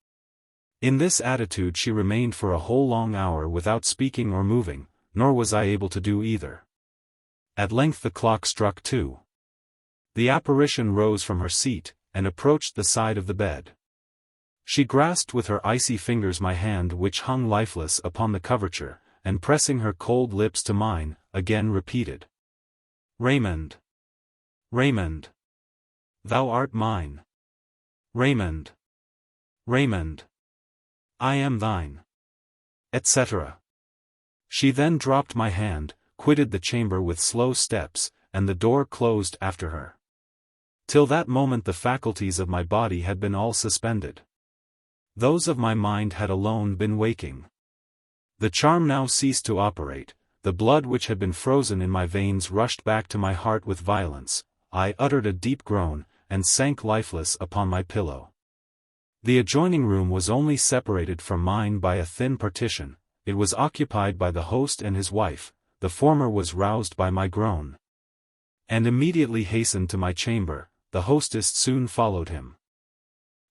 In this attitude she remained for a whole long hour without speaking or moving, nor was I able to do either. At length the clock struck 2. The apparition rose from her seat, and approached the side of the bed. She grasped with her icy fingers my hand which hung lifeless upon the coverture, and pressing her cold lips to mine, again repeated. Raymond. Raymond. Thou art mine. Raymond. Raymond. I am thine. Etc. She then dropped my hand, quitted the chamber with slow steps, and the door closed after her. Till that moment the faculties of my body had been all suspended. Those of my mind had alone been waking. The charm now ceased to operate, the blood which had been frozen in my veins rushed back to my heart with violence. I uttered a deep groan, and sank lifeless upon my pillow. The adjoining room was only separated from mine by a thin partition. It was occupied by the host and his wife. The former was roused by my groan, and immediately hastened to my chamber. The hostess soon followed him.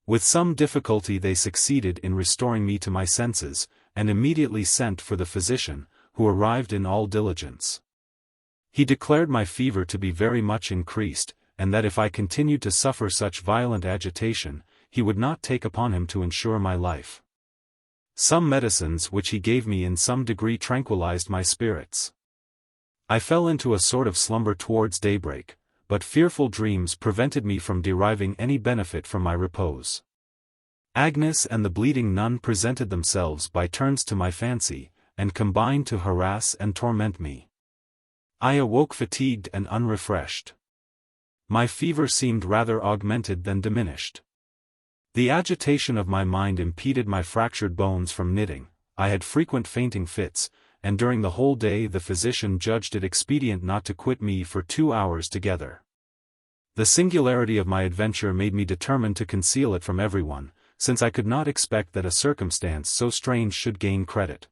With some difficulty they succeeded in restoring me to my senses, and immediately sent for the physician, who arrived in all diligence. He declared my fever to be very much increased, and that if I continued to suffer such violent agitation, he would not take upon him to ensure my life. Some medicines which he gave me in some degree tranquilized my spirits. I fell into a sort of slumber towards daybreak, but fearful dreams prevented me from deriving any benefit from my repose. Agnes and the bleeding nun presented themselves by turns to my fancy, and combined to harass and torment me. I awoke fatigued and unrefreshed. My fever seemed rather augmented than diminished. The agitation of my mind impeded my fractured bones from knitting. I had frequent fainting fits, and during the whole day the physician judged it expedient not to quit me for 2 hours together. The singularity of my adventure made me determined to conceal it from everyone, since I could not expect that a circumstance so strange should gain credit.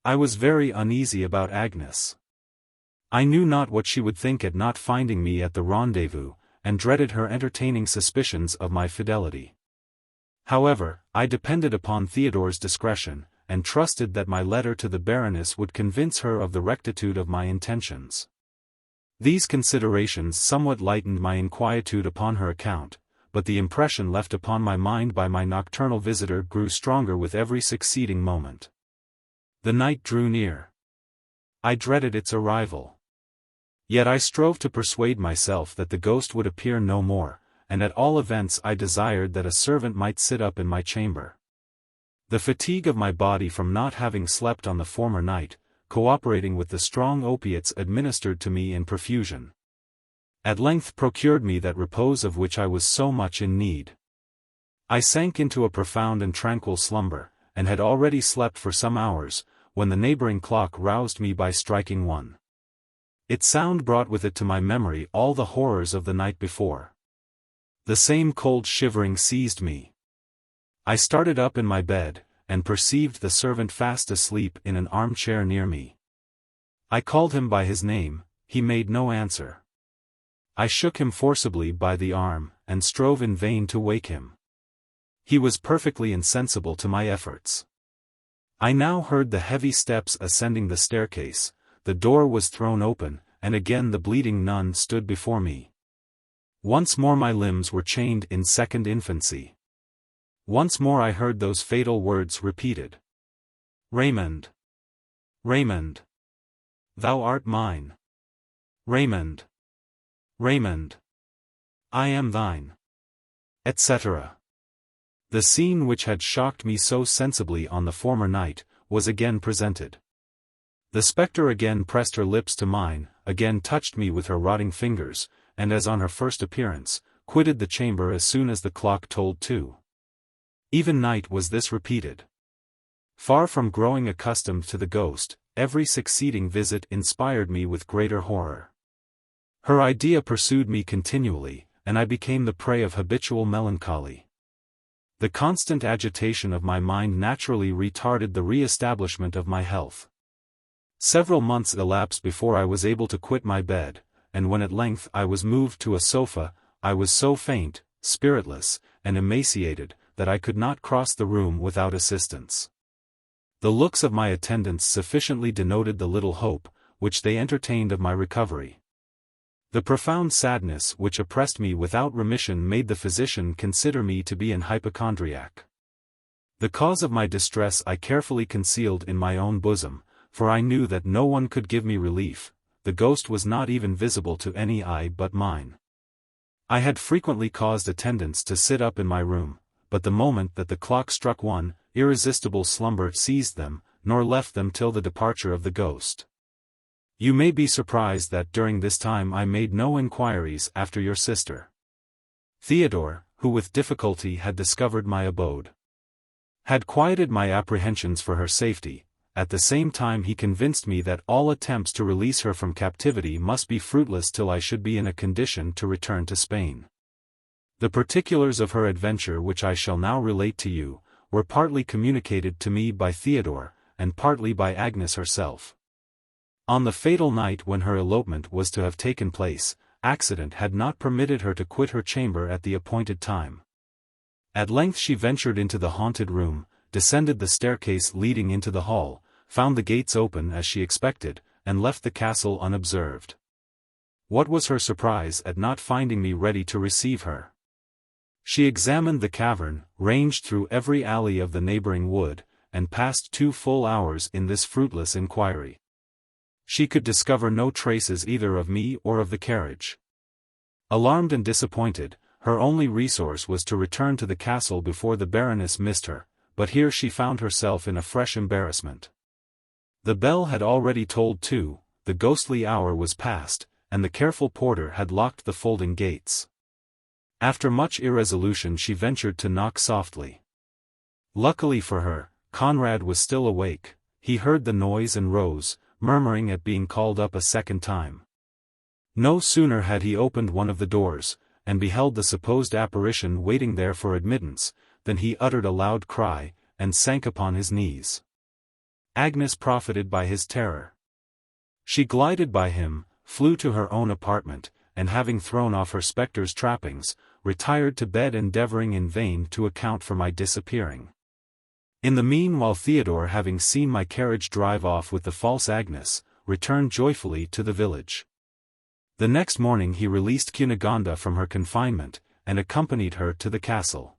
I was very uneasy about Agnes. I knew not what she would think at not finding me at the rendezvous, and dreaded her entertaining suspicions of my fidelity. However, I depended upon Theodore's discretion, and trusted that my letter to the Baroness would convince her of the rectitude of my intentions. These considerations somewhat lightened my inquietude upon her account, but the impression left upon my mind by my nocturnal visitor grew stronger with every succeeding moment. The night drew near. I dreaded its arrival. Yet I strove to persuade myself that the ghost would appear no more, and at all events I desired that a servant might sit up in my chamber. The fatigue of my body from not having slept on the former night, cooperating with the strong opiates administered to me in profusion, at length procured me that repose of which I was so much in need. I sank into a profound and tranquil slumber, and had already slept for some hours, when the neighboring clock roused me by striking 1. Its sound brought with it to my memory all the horrors of the night before. The same cold shivering seized me. I started up in my bed, and perceived the servant fast asleep in an armchair near me. I called him by his name. He made no answer. I shook him forcibly by the arm, and strove in vain to wake him. He was perfectly insensible to my efforts. I now heard the heavy steps ascending the staircase, the door was thrown open, and again the bleeding nun stood before me. Once more my limbs were chained in second infancy. Once more I heard those fatal words repeated. Raymond! Raymond! Thou art mine! Raymond! Raymond! I am thine! Etc. The scene which had shocked me so sensibly on the former night, was again presented. The spectre again pressed her lips to mine, again touched me with her rotting fingers, and as on her first appearance, quitted the chamber as soon as the clock tolled 2. Even night was this repeated. Far from growing accustomed to the ghost, every succeeding visit inspired me with greater horror. Her idea pursued me continually, and I became the prey of habitual melancholy. The constant agitation of my mind naturally retarded the re-establishment of my health. Several months elapsed before I was able to quit my bed, and when at length I was moved to a sofa, I was so faint, spiritless, and emaciated, that I could not cross the room without assistance. The looks of my attendants sufficiently denoted the little hope, which they entertained of my recovery. The profound sadness which oppressed me without remission made the physician consider me to be an hypochondriac. The cause of my distress I carefully concealed in my own bosom, for I knew that no one could give me relief. The ghost was not even visible to any eye but mine. I had frequently caused attendants to sit up in my room, but the moment that the clock struck 1, irresistible slumber seized them, nor left them till the departure of the ghost. You may be surprised that during this time I made no inquiries after your sister. Theodore, who with difficulty had discovered my abode, had quieted my apprehensions for her safety. At the same time he convinced me that all attempts to release her from captivity must be fruitless till I should be in a condition to return to Spain. The particulars of her adventure which I shall now relate to you, were partly communicated to me by Theodore, and partly by Agnes herself. On the fatal night when her elopement was to have taken place, accident had not permitted her to quit her chamber at the appointed time. At length she ventured into the haunted room, descended the staircase leading into the hall, found the gates open as she expected, and left the castle unobserved. What was her surprise at not finding me ready to receive her? She examined the cavern, ranged through every alley of the neighboring wood, and passed 2 full hours in this fruitless inquiry. She could discover no traces either of me or of the carriage. Alarmed and disappointed, her only resource was to return to the castle before the Baroness missed her, but here she found herself in a fresh embarrassment. The bell had already tolled 2, the ghostly hour was past, and the careful porter had locked the folding gates. After much irresolution she ventured to knock softly. Luckily for her, Conrad was still awake. He heard the noise and rose, murmuring at being called up a second time. No sooner had he opened one of the doors, and beheld the supposed apparition waiting there for admittance, than he uttered a loud cry, and sank upon his knees. Agnes profited by his terror. She glided by him, flew to her own apartment, and having thrown off her spectre's trappings, retired to bed endeavoring in vain to account for my disappearing. In the meanwhile Theodore, having seen my carriage drive off with the false Agnes, returned joyfully to the village. The next morning he released Cunegonda from her confinement, and accompanied her to the castle.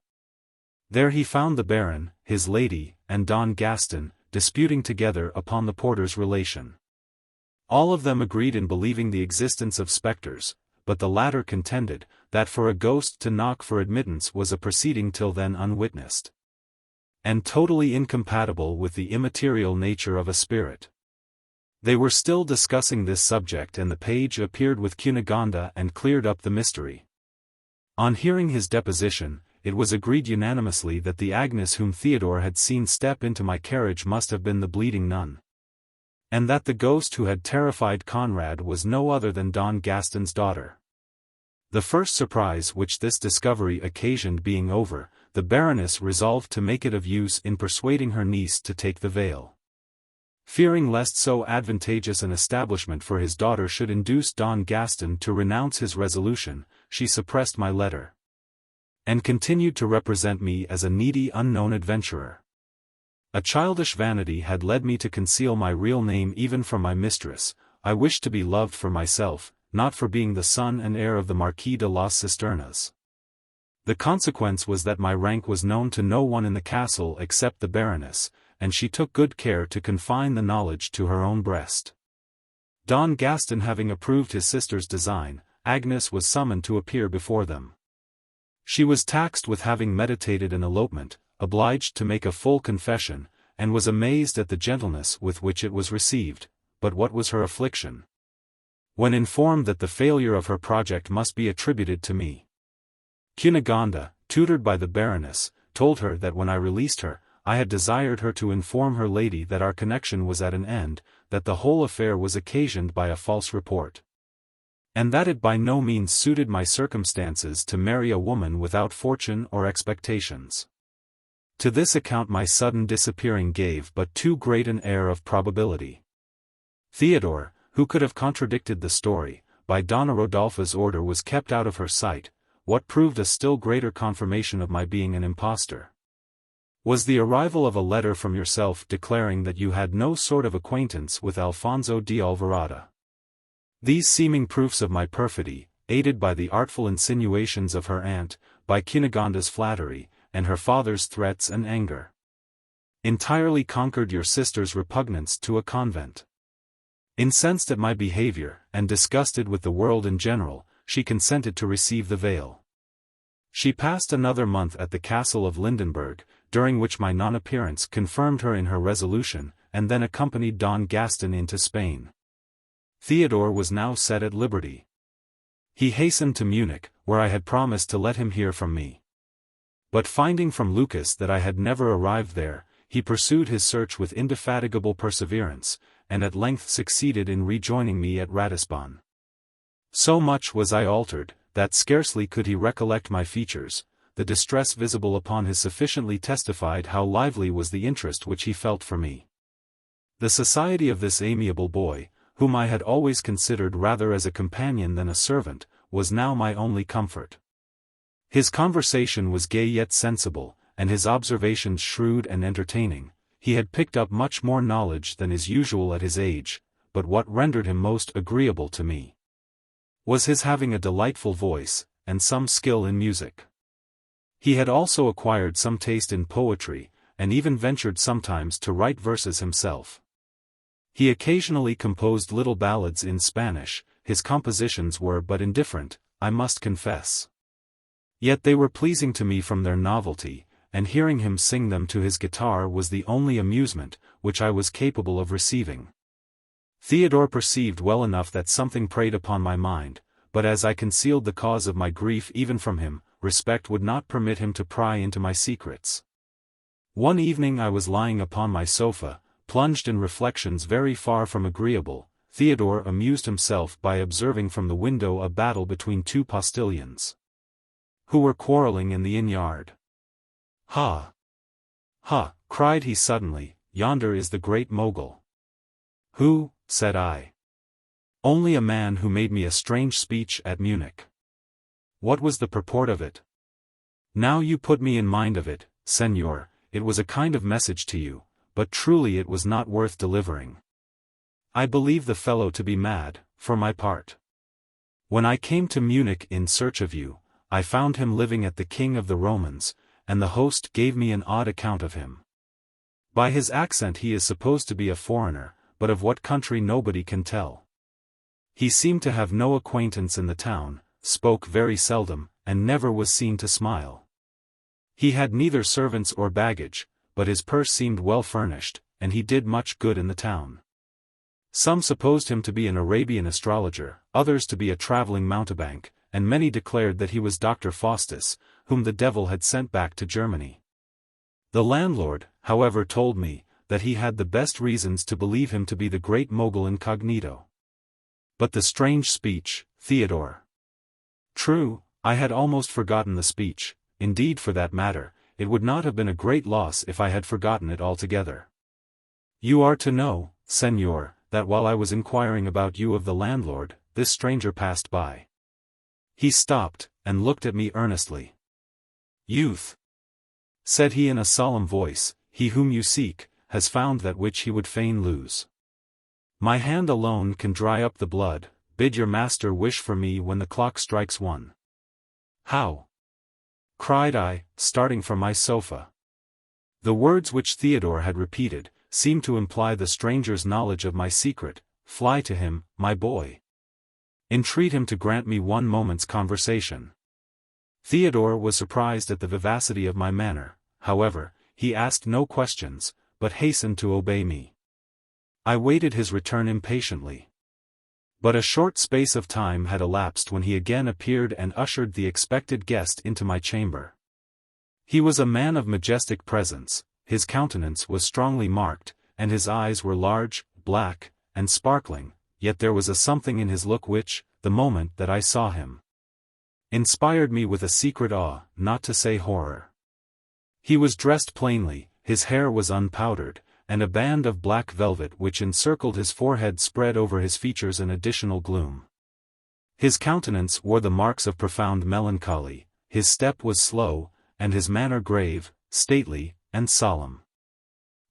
There he found the Baron, his lady, and Don Gaston, disputing together upon the porter's relation. All of them agreed in believing the existence of spectres, but the latter contended, that for a ghost to knock for admittance was a proceeding till then unwitnessed, and totally incompatible with the immaterial nature of a spirit. They were still discussing this subject and the page appeared with Cunegonda and cleared up the mystery. On hearing his deposition, it was agreed unanimously that the Agnes whom Theodore had seen step into my carriage must have been the bleeding nun, and that the ghost who had terrified Conrad was no other than Don Gaston's daughter. The first surprise which this discovery occasioned being over, the Baroness resolved to make it of use in persuading her niece to take the veil. Fearing lest so advantageous an establishment for his daughter should induce Don Gaston to renounce his resolution, she suppressed my letter, and continued to represent me as a needy unknown adventurer. A childish vanity had led me to conceal my real name even from my mistress. I wished to be loved for myself, not for being the son and heir of the Marquis de las Cisternas. The consequence was that my rank was known to no one in the castle except the Baroness, and she took good care to confine the knowledge to her own breast. Don Gaston having approved his sister's design, Agnes was summoned to appear before them. She was taxed with having meditated an elopement, obliged to make a full confession, and was amazed at the gentleness with which it was received. But what was her affliction? When informed that the failure of her project must be attributed to me, Cunegonde, tutored by the Baroness, told her that when I released her, I had desired her to inform her lady that our connection was at an end, that the whole affair was occasioned by a false report, and that it by no means suited my circumstances to marry a woman without fortune or expectations. To this account my sudden disappearing gave but too great an air of probability. Theodore, who could have contradicted the story, by Donna Rodolpha's order was kept out of her sight, what proved a still greater confirmation of my being an impostor was the arrival of a letter from yourself declaring that you had no sort of acquaintance with Alfonso de Alvarado. These seeming proofs of my perfidy, aided by the artful insinuations of her aunt, by Cunegonde's flattery, and her father's threats and anger, entirely conquered your sister's repugnance to a convent. Incensed at my behavior, and disgusted with the world in general, she consented to receive the veil. She passed another month at the castle of Lindenberg, during which my non-appearance confirmed her in her resolution, and then accompanied Don Gaston into Spain. Theodore was now set at liberty. He hastened to Munich, where I had promised to let him hear from me. But finding from Lucas that I had never arrived there, he pursued his search with indefatigable perseverance, and at length succeeded in rejoining me at Ratisbon. So much was I altered, that scarcely could he recollect my features. The distress visible upon his sufficiently testified how lively was the interest which he felt for me. The society of this amiable boy, whom I had always considered rather as a companion than a servant, was now my only comfort. His conversation was gay yet sensible, and his observations shrewd and entertaining. He had picked up much more knowledge than is usual at his age, but what rendered him most agreeable to me was his having a delightful voice, and some skill in music. He had also acquired some taste in poetry, and even ventured sometimes to write verses himself. He occasionally composed little ballads in Spanish. His compositions were but indifferent, I must confess. Yet they were pleasing to me from their novelty, and hearing him sing them to his guitar was the only amusement which I was capable of receiving. Theodore perceived well enough that something preyed upon my mind, but as I concealed the cause of my grief even from him, respect would not permit him to pry into my secrets. One evening I was lying upon my sofa, plunged in reflections very far from agreeable. Theodore amused himself by observing from the window a battle between two postilions, who were quarrelling in the inn-yard. "Ha! Ha!" cried he suddenly, "yonder is the great Mogul." "Who?" said I. "Only a man who made me a strange speech at Munich." "What was the purport of it?" "Now you put me in mind of it, Senor, it was a kind of message to you, but truly it was not worth delivering. I believe the fellow to be mad, for my part. When I came to Munich in search of you, I found him living at the King of the Romans, and the host gave me an odd account of him. By his accent he is supposed to be a foreigner, but of what country nobody can tell. He seemed to have no acquaintance in the town, spoke very seldom, and never was seen to smile. He had neither servants or baggage, but his purse seemed well furnished, and he did much good in the town. Some supposed him to be an Arabian astrologer, others to be a traveling mountebank, and many declared that he was Dr. Faustus, whom the devil had sent back to Germany. The landlord, however, told me that he had the best reasons to believe him to be the great Mogul incognito. But the strange speech, Theodore. True, I had almost forgotten the speech. Indeed, for that matter, it would not have been a great loss if I had forgotten it altogether. You are to know, Senor, that while I was inquiring about you of the landlord, this stranger passed by. He stopped, and looked at me earnestly. Youth, said he in a solemn voice, he whom you seek, has found that which he would fain lose. My hand alone can dry up the blood. Bid your master wish for me when the clock strikes 1. How? Cried I, starting from my sofa. The words which Theodore had repeated, seemed to imply the stranger's knowledge of my secret. Fly to him, my boy. Entreat him to grant me 1 moment's conversation. Theodore was surprised at the vivacity of my manner. However, he asked no questions, but hastened to obey me. I waited his return impatiently. But a short space of time had elapsed when he again appeared and ushered the expected guest into my chamber. He was a man of majestic presence, his countenance was strongly marked, and his eyes were large, black, and sparkling, yet there was a something in his look which, the moment that I saw him, inspired me with a secret awe, not to say horror. He was dressed plainly, his hair was unpowdered, and a band of black velvet which encircled his forehead spread over his features an additional gloom. His countenance wore the marks of profound melancholy, his step was slow, and his manner grave, stately, and solemn.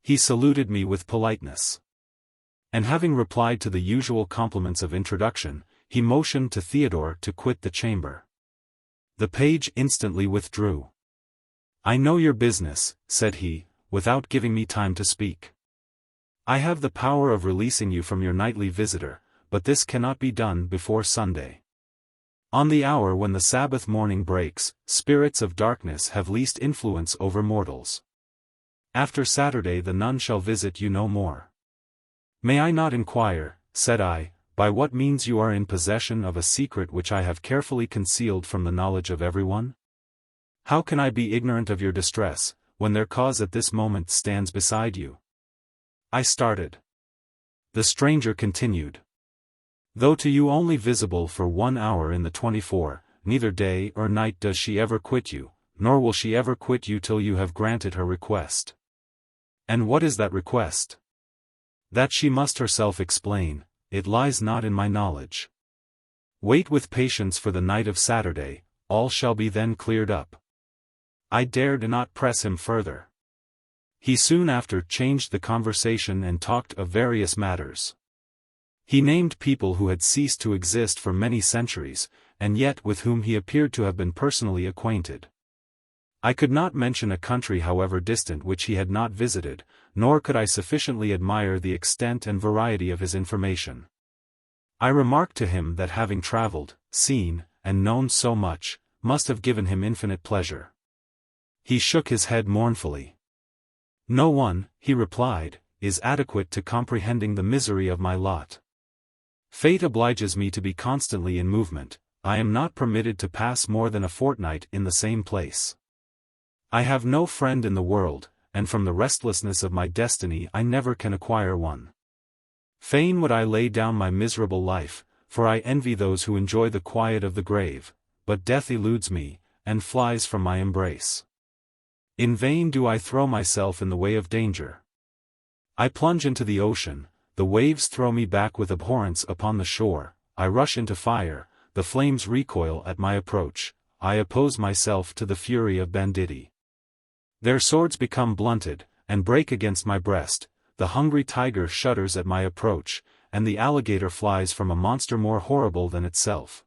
He saluted me with politeness. And having replied to the usual compliments of introduction, he motioned to Theodore to quit the chamber. The page instantly withdrew. I know your business, said he, without giving me time to speak. I have the power of releasing you from your nightly visitor, but this cannot be done before Sunday. On the hour when the Sabbath morning breaks, spirits of darkness have least influence over mortals. After Saturday the nun shall visit you no more. May I not inquire, said I, by what means you are in possession of a secret which I have carefully concealed from the knowledge of everyone? How can I be ignorant of your distress, when their cause at this moment stands beside you? I started. The stranger continued. Though to you only visible for 1 hour in the 24, neither day or night does she ever quit you, nor will she ever quit you till you have granted her request. And what is that request? That she must herself explain, it lies not in my knowledge. Wait with patience for the night of Saturday, all shall be then cleared up. I dared not press him further. He soon after changed the conversation and talked of various matters. He named people who had ceased to exist for many centuries, and yet with whom he appeared to have been personally acquainted. I could not mention a country however distant which he had not visited, nor could I sufficiently admire the extent and variety of his information. I remarked to him that having travelled, seen, and known so much, must have given him infinite pleasure. He shook his head mournfully. No one, he replied, is adequate to comprehending the misery of my lot. Fate obliges me to be constantly in movement, I am not permitted to pass more than a fortnight in the same place. I have no friend in the world, and from the restlessness of my destiny I never can acquire one. Fain would I lay down my miserable life, for I envy those who enjoy the quiet of the grave, but death eludes me, and flies from my embrace. In vain do I throw myself in the way of danger. I plunge into the ocean, the waves throw me back with abhorrence upon the shore, I rush into fire, the flames recoil at my approach, I oppose myself to the fury of banditti. Their swords become blunted, and break against my breast, the hungry tiger shudders at my approach, and the alligator flies from a monster more horrible than itself.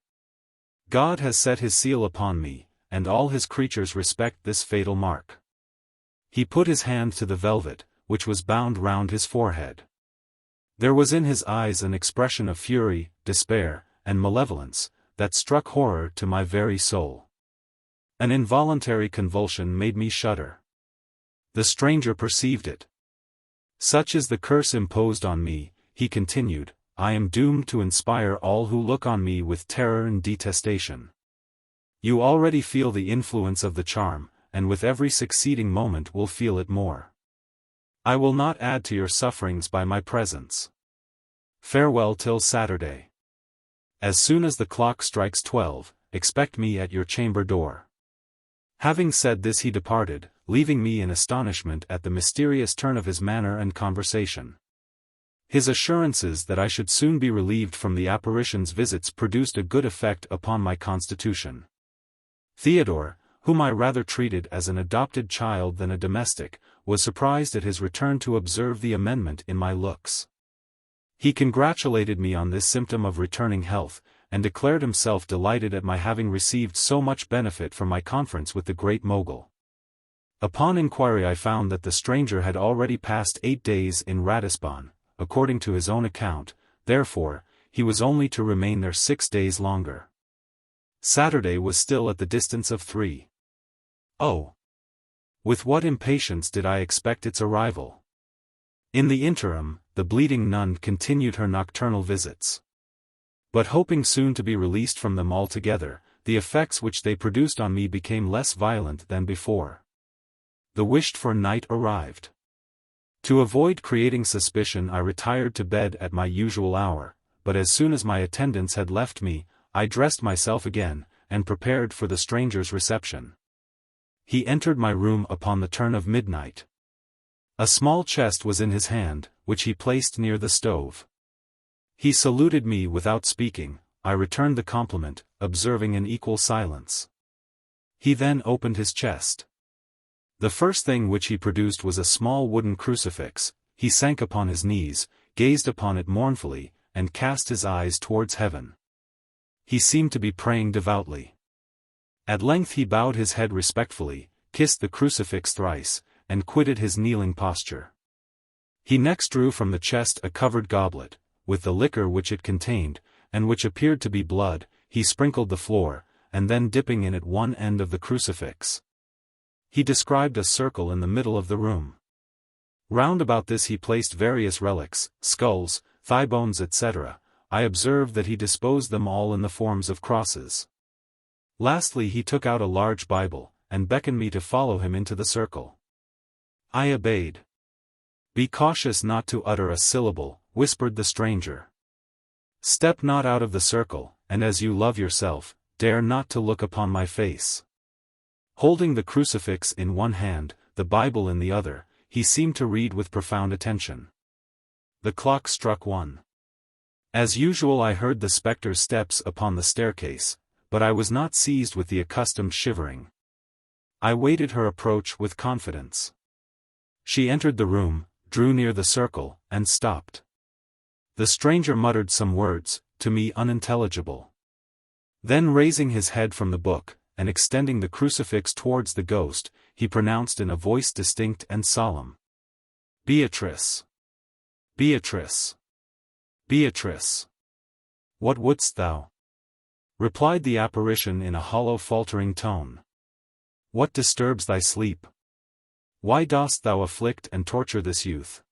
God has set his seal upon me, and all his creatures respect this fatal mark. He put his hand to the velvet, which was bound round his forehead. There was in his eyes an expression of fury, despair, and malevolence, that struck horror to my very soul. An involuntary convulsion made me shudder. The stranger perceived it. Such is the curse imposed on me, he continued, I am doomed to inspire all who look on me with terror and detestation. You already feel the influence of the charm, and with every succeeding moment will feel it more. I will not add to your sufferings by my presence. Farewell till Saturday. As soon as the clock strikes 12, expect me at your chamber door. Having said this he departed, leaving me in astonishment at the mysterious turn of his manner and conversation. His assurances that I should soon be relieved from the apparition's visits produced a good effect upon my constitution. Theodore, whom I rather treated as an adopted child than a domestic, was surprised at his return to observe the amendment in my looks. He congratulated me on this symptom of returning health, and declared himself delighted at my having received so much benefit from my conference with the great mogul. Upon inquiry I found that the stranger had already passed 8 days in Ratisbon, according to his own account, therefore, he was only to remain there 6 days longer. Saturday was still at the distance of 3. Oh! With what impatience did I expect its arrival! In the interim, the bleeding nun continued her nocturnal visits. But hoping soon to be released from them altogether, the effects which they produced on me became less violent than before. The wished-for night arrived. To avoid creating suspicion I retired to bed at my usual hour, but as soon as my attendants had left me, I dressed myself again, and prepared for the stranger's reception. He entered my room upon the turn of midnight. A small chest was in his hand, which he placed near the stove. He saluted me without speaking. I returned the compliment, observing an equal silence. He then opened his chest. The first thing which he produced was a small wooden crucifix. He sank upon his knees, gazed upon it mournfully, and cast his eyes towards heaven. He seemed to be praying devoutly. At length he bowed his head respectfully, kissed the crucifix thrice, and quitted his kneeling posture. He next drew from the chest a covered goblet, with the liquor which it contained, and which appeared to be blood. He sprinkled the floor, and then dipping in at one end of the crucifix, he described a circle in the middle of the room. Round about this he placed various relics, skulls, thigh bones, etc. I observed that he disposed them all in the forms of crosses. Lastly he took out a large Bible, and beckoned me to follow him into the circle. I obeyed. "Be cautious not to utter a syllable," whispered the stranger. "Step not out of the circle, and as you love yourself, dare not to look upon my face." Holding the crucifix in one hand, the Bible in the other, he seemed to read with profound attention. The clock struck 1. As usual I heard the spectre's steps upon the staircase, but I was not seized with the accustomed shivering. I waited her approach with confidence. She entered the room, drew near the circle, and stopped. The stranger muttered some words, to me unintelligible. Then raising his head from the book, and extending the crucifix towards the ghost, he pronounced in a voice distinct and solemn, "Beatrice! Beatrice! Beatrice! What wouldst thou?" Replied the apparition in a hollow faltering tone. "What disturbs thy sleep? Why dost thou afflict and torture this youth?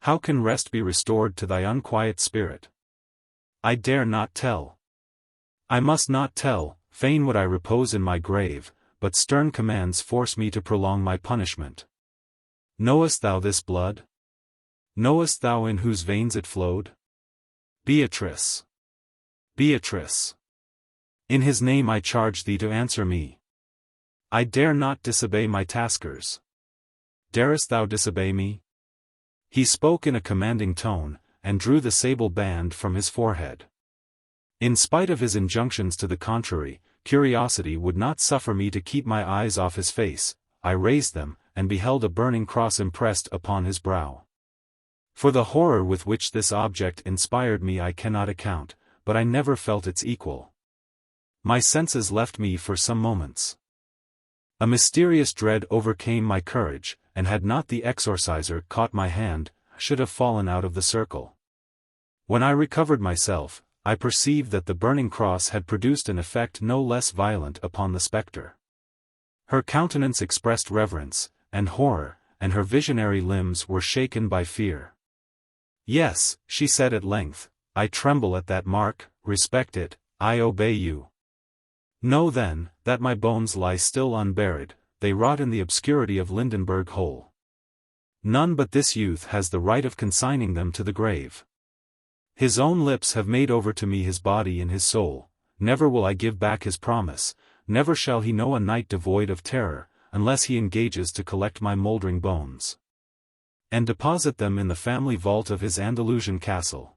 How can rest be restored to thy unquiet spirit?" I dare not tell. I must not tell, fain would I repose in my grave, but stern commands force me to prolong my punishment. "Knowest thou this blood? Knowest thou in whose veins it flowed? Beatrice! Beatrice! In his name I charge thee to answer me. I dare not disobey my taskers. Darest thou disobey me?" He spoke in a commanding tone, and drew the sable band from his forehead. In spite of his injunctions to the contrary, curiosity would not suffer me to keep my eyes off his face. I raised them, and beheld a burning cross impressed upon his brow. For the horror with which this object inspired me I cannot account, but I never felt its equal. My senses left me for some moments. A mysterious dread overcame my courage, and had not the exorciser caught my hand, I should have fallen out of the circle. When I recovered myself, I perceived that the burning cross had produced an effect no less violent upon the spectre. Her countenance expressed reverence, and horror, and her visionary limbs were shaken by fear. "Yes," she said at length, "I tremble at that mark, respect it, I obey you. Know then, that my bones lie still unburied, they rot in the obscurity of Lindenberg Hole. None but this youth has the right of consigning them to the grave. His own lips have made over to me his body and his soul. Never will I give back his promise, never shall he know a night devoid of terror, unless he engages to collect my mouldering bones." and deposit them in the family vault of his Andalusian castle.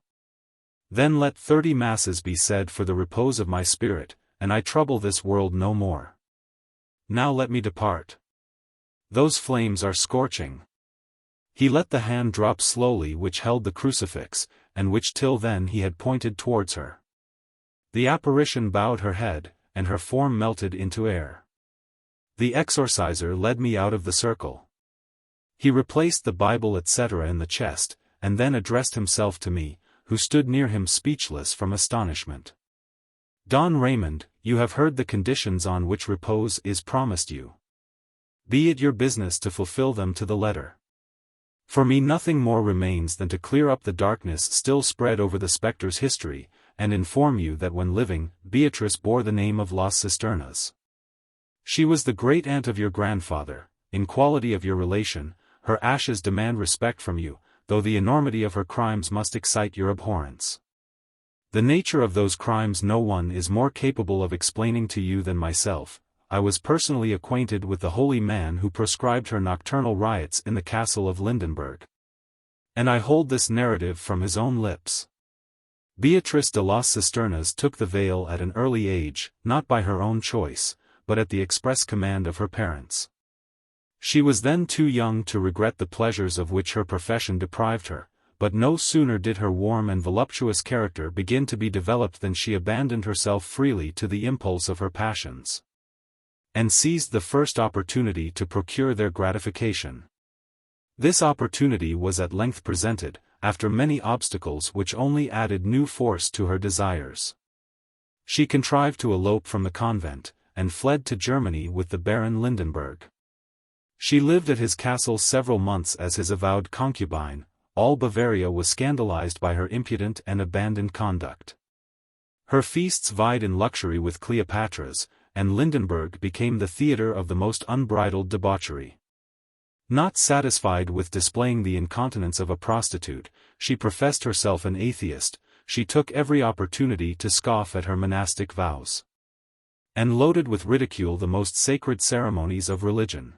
Then let 30 masses be said for the repose of my spirit, and I trouble this world no more. Now let me depart. Those flames are scorching. He let the hand drop slowly which held the crucifix, and which till then he had pointed towards her. The apparition bowed her head, and her form melted into air. The exorciser led me out of the circle. He replaced the Bible etc. in the chest, and then addressed himself to me, who stood near him speechless from astonishment. Don Raymond, you have heard the conditions on which repose is promised you. Be it your business to fulfill them to the letter. For me nothing more remains than to clear up the darkness still spread over the spectre's history, and inform you that when living, Beatrice bore the name of Las Cisternas. She was the great-aunt of your grandfather. In quality of your relation, her ashes demand respect from you, though the enormity of her crimes must excite your abhorrence. The nature of those crimes no one is more capable of explaining to you than myself. I was personally acquainted with the holy man who proscribed her nocturnal riots in the castle of Lindenberg. And I hold this narrative from his own lips. Beatrice de las Cisternas took the veil at an early age, not by her own choice, but at the express command of her parents. She was then too young to regret the pleasures of which her profession deprived her, but no sooner did her warm and voluptuous character begin to be developed than she abandoned herself freely to the impulse of her passions, and seized the first opportunity to procure their gratification. This opportunity was at length presented, after many obstacles which only added new force to her desires. She contrived to elope from the convent, and fled to Germany with the Baron Lindenberg. She lived at his castle several months as his avowed concubine. All Bavaria was scandalized by her impudent and abandoned conduct. Her feasts vied in luxury with Cleopatra's, and Lindenberg became the theatre of the most unbridled debauchery. Not satisfied with displaying the incontinence of a prostitute, she professed herself an atheist. She took every opportunity to scoff at her monastic vows, and loaded with ridicule the most sacred ceremonies of religion.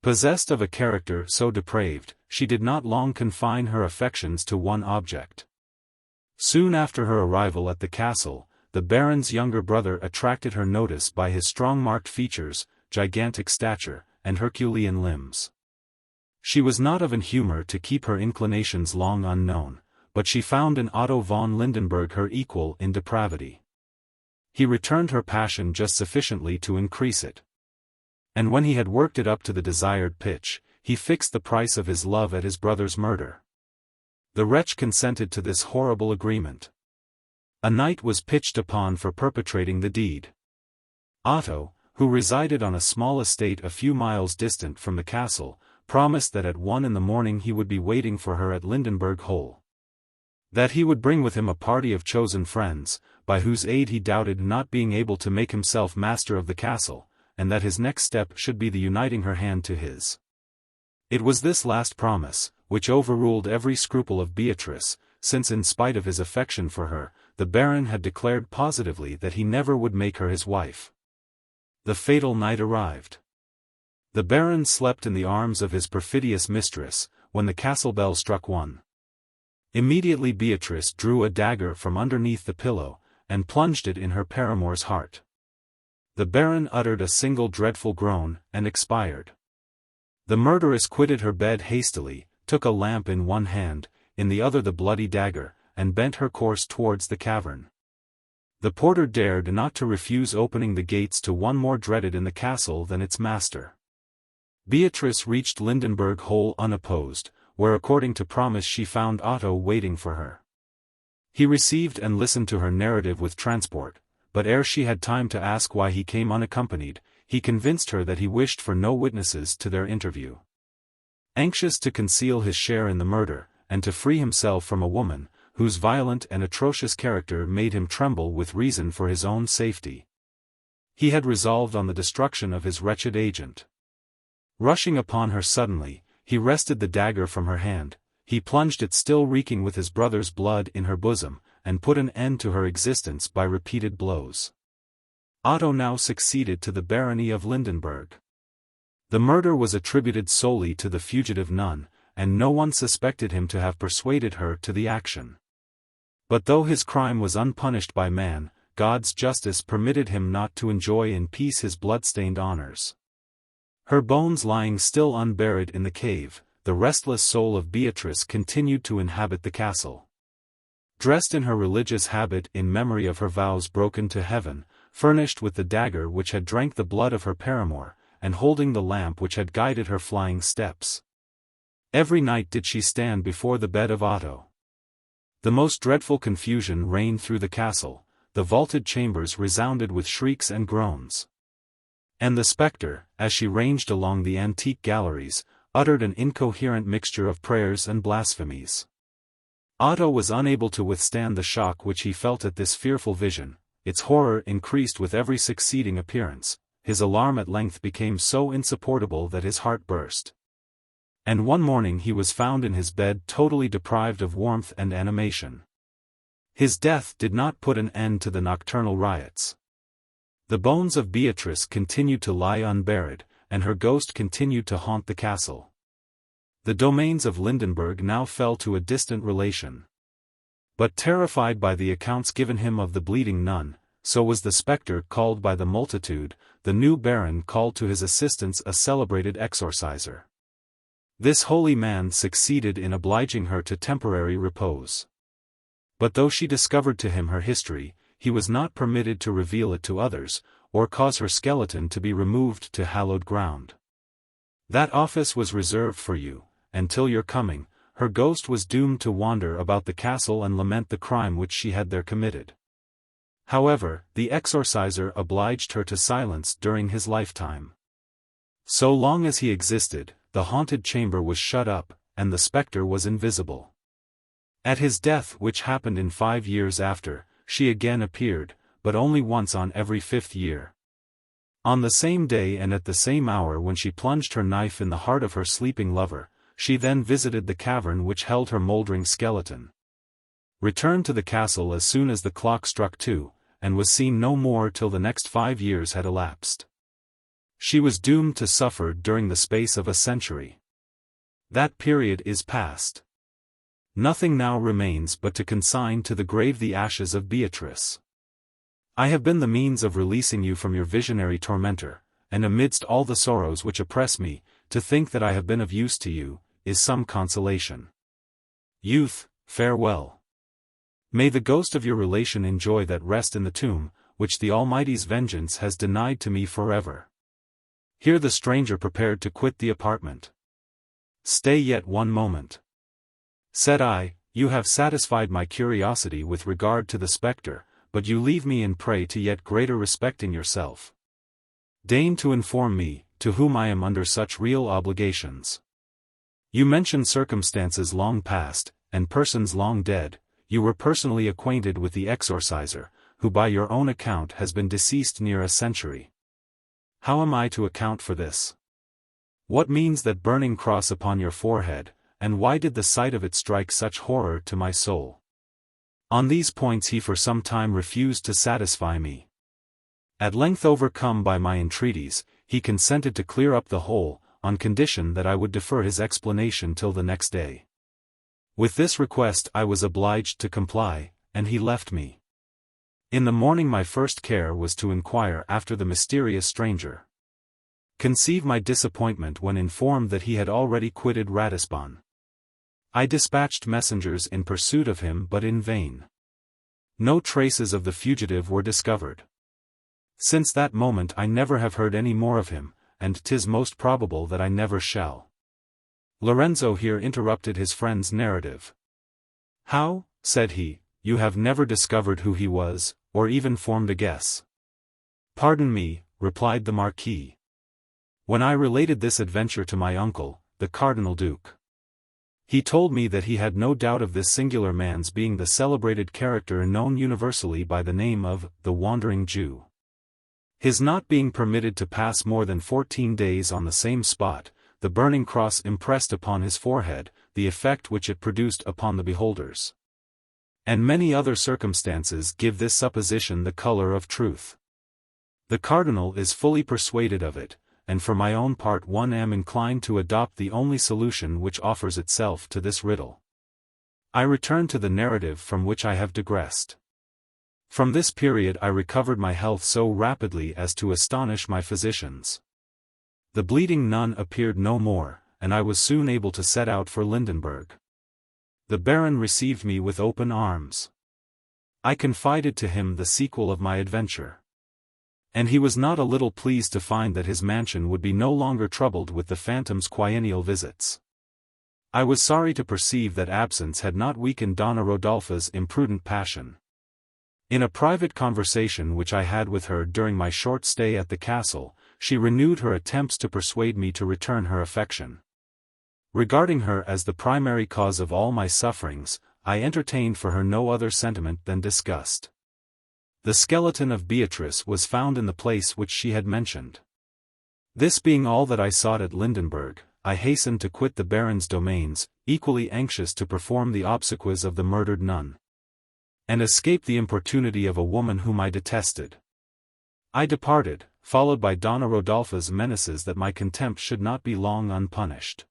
Possessed of a character so depraved, she did not long confine her affections to one object. Soon after her arrival at the castle, the Baron's younger brother attracted her notice by his strong-marked features, gigantic stature, and Herculean limbs. She was not of an humor to keep her inclinations long unknown, but she found in Otto von Lindenberg her equal in depravity. He returned her passion just sufficiently to increase it. And when he had worked it up to the desired pitch, he fixed the price of his love at his brother's murder. The wretch consented to this horrible agreement. A night was pitched upon for perpetrating the deed. Otto, who resided on a small estate a few miles distant from the castle, promised that at 1 in the morning he would be waiting for her at Lindenberg Hole. That he would bring with him a party of chosen friends, by whose aid he doubted not being able to make himself master of the castle, and that his next step should be the uniting her hand to his. It was this last promise, which overruled every scruple of Beatrice, since in spite of his affection for her, the Baron had declared positively that he never would make her his wife. The fatal night arrived. The Baron slept in the arms of his perfidious mistress, when the castle bell struck 1. Immediately Beatrice drew a dagger from underneath the pillow, and plunged it in her paramour's heart. The Baron uttered a single dreadful groan, and expired. The murderess quitted her bed hastily, took a lamp in one hand, in the other the bloody dagger, and bent her course towards the cavern. The porter dared not to refuse opening the gates to one more dreaded in the castle than its master. Beatrice reached Lindenberg Hole unopposed, where according to promise she found Otto waiting for her. He received and listened to her narrative with transport, but ere she had time to ask why he came unaccompanied, he convinced her that he wished for no witnesses to their interview. Anxious to conceal his share in the murder, and to free himself from a woman, whose violent and atrocious character made him tremble with reason for his own safety, he had resolved on the destruction of his wretched agent. Rushing upon her suddenly, he wrested the dagger from her hand, he plunged it still reeking with his brother's blood in her bosom, and put an end to her existence by repeated blows. Otto now succeeded to the barony of Lindenberg. The murder was attributed solely to the fugitive nun, and no one suspected him to have persuaded her to the action. But though his crime was unpunished by man, God's justice permitted him not to enjoy in peace his blood-stained honors. Her bones lying still unburied in the cave, the restless soul of Beatrice continued to inhabit the castle. Dressed in her religious habit in memory of her vows broken to heaven, furnished with the dagger which had drank the blood of her paramour, and holding the lamp which had guided her flying steps. Every night did she stand before the bed of Otto. The most dreadful confusion reigned through the castle, the vaulted chambers resounded with shrieks and groans. And the spectre, as she ranged along the antique galleries, uttered an incoherent mixture of prayers and blasphemies. Otto was unable to withstand the shock which he felt at this fearful vision. Its horror increased with every succeeding appearance, his alarm at length became so insupportable that his heart burst. And one morning he was found in his bed totally deprived of warmth and animation. His death did not put an end to the nocturnal riots. The bones of Beatrice continued to lie unburied, and her ghost continued to haunt the castle. The domains of Lindenberg now fell to a distant relation. But terrified by the accounts given him of the bleeding nun, so was the spectre called by the multitude. The new baron called to his assistance a celebrated exorciser. This holy man succeeded in obliging her to temporary repose. But though she discovered to him her history, he was not permitted to reveal it to others, or cause her skeleton to be removed to hallowed ground. That office was reserved for you, and till your coming, her ghost was doomed to wander about the castle and lament the crime which she had there committed. However, the exorciser obliged her to silence during his lifetime. So long as he existed, the haunted chamber was shut up, and the spectre was invisible. At his death, which happened in 5 years after, she again appeared, but only once on every 5th year. On the same day and at the same hour when she plunged her knife in the heart of her sleeping lover, she then visited the cavern which held her mouldering skeleton. Returned to the castle as soon as the clock struck 2, and was seen no more till the next 5 years had elapsed. She was doomed to suffer during the space of a century. That period is past. Nothing now remains but to consign to the grave the ashes of Beatrice. I have been the means of releasing you from your visionary tormentor, and amidst all the sorrows which oppress me, to think that I have been of use to you, is some consolation. Youth, farewell. May the ghost of your relation enjoy that rest in the tomb, which the Almighty's vengeance has denied to me forever. Here the stranger prepared to quit the apartment. Stay yet one moment. Said I, you have satisfied my curiosity with regard to the spectre, but you leave me in prey to yet greater respecting yourself. Deign to inform me, to whom I am under such real obligations. You mention circumstances long past, and persons long dead. You were personally acquainted with the exorciser, who by your own account has been deceased near a century. How am I to account for this? What means that burning cross upon your forehead, and why did the sight of it strike such horror to my soul? On these points he for some time refused to satisfy me. At length, overcome by my entreaties, he consented to clear up the whole, on condition that I would defer his explanation till the next day. With this request I was obliged to comply, and he left me. In the morning my first care was to inquire after the mysterious stranger. Conceive my disappointment when informed that he had already quitted Ratisbon. I dispatched messengers in pursuit of him, but in vain. No traces of the fugitive were discovered. Since that moment I never have heard any more of him, and 'tis most probable that I never shall. Lorenzo here interrupted his friend's narrative. How, said he, you have never discovered who he was, or even formed a guess? Pardon me, replied the Marquis. When I related this adventure to my uncle, the Cardinal Duke, he told me that he had no doubt of this singular man's being the celebrated character known universally by the name of the Wandering Jew. His not being permitted to pass more than 14 days on the same spot, the burning cross impressed upon his forehead, the effect which it produced upon the beholders, and many other circumstances give this supposition the color of truth. The cardinal is fully persuaded of it, and for my own part one am inclined to adopt the only solution which offers itself to this riddle. I return to the narrative from which I have digressed. From this period I recovered my health so rapidly as to astonish my physicians. The bleeding nun appeared no more, and I was soon able to set out for Lindenberg. The Baron received me with open arms. I confided to him the sequel of my adventure. And he was not a little pleased to find that his mansion would be no longer troubled with the phantom's quinennial visits. I was sorry to perceive that absence had not weakened Donna Rodolpha's imprudent passion. In a private conversation which I had with her during my short stay at the castle, she renewed her attempts to persuade me to return her affection. Regarding her as the primary cause of all my sufferings, I entertained for her no other sentiment than disgust. The skeleton of Beatrice was found in the place which she had mentioned. This being all that I sought at Lindenberg, I hastened to quit the Baron's domains, equally anxious to perform the obsequies of the murdered nun, and escape the importunity of a woman whom I detested. I departed, followed by Donna Rodolpha's menaces that my contempt should not be long unpunished.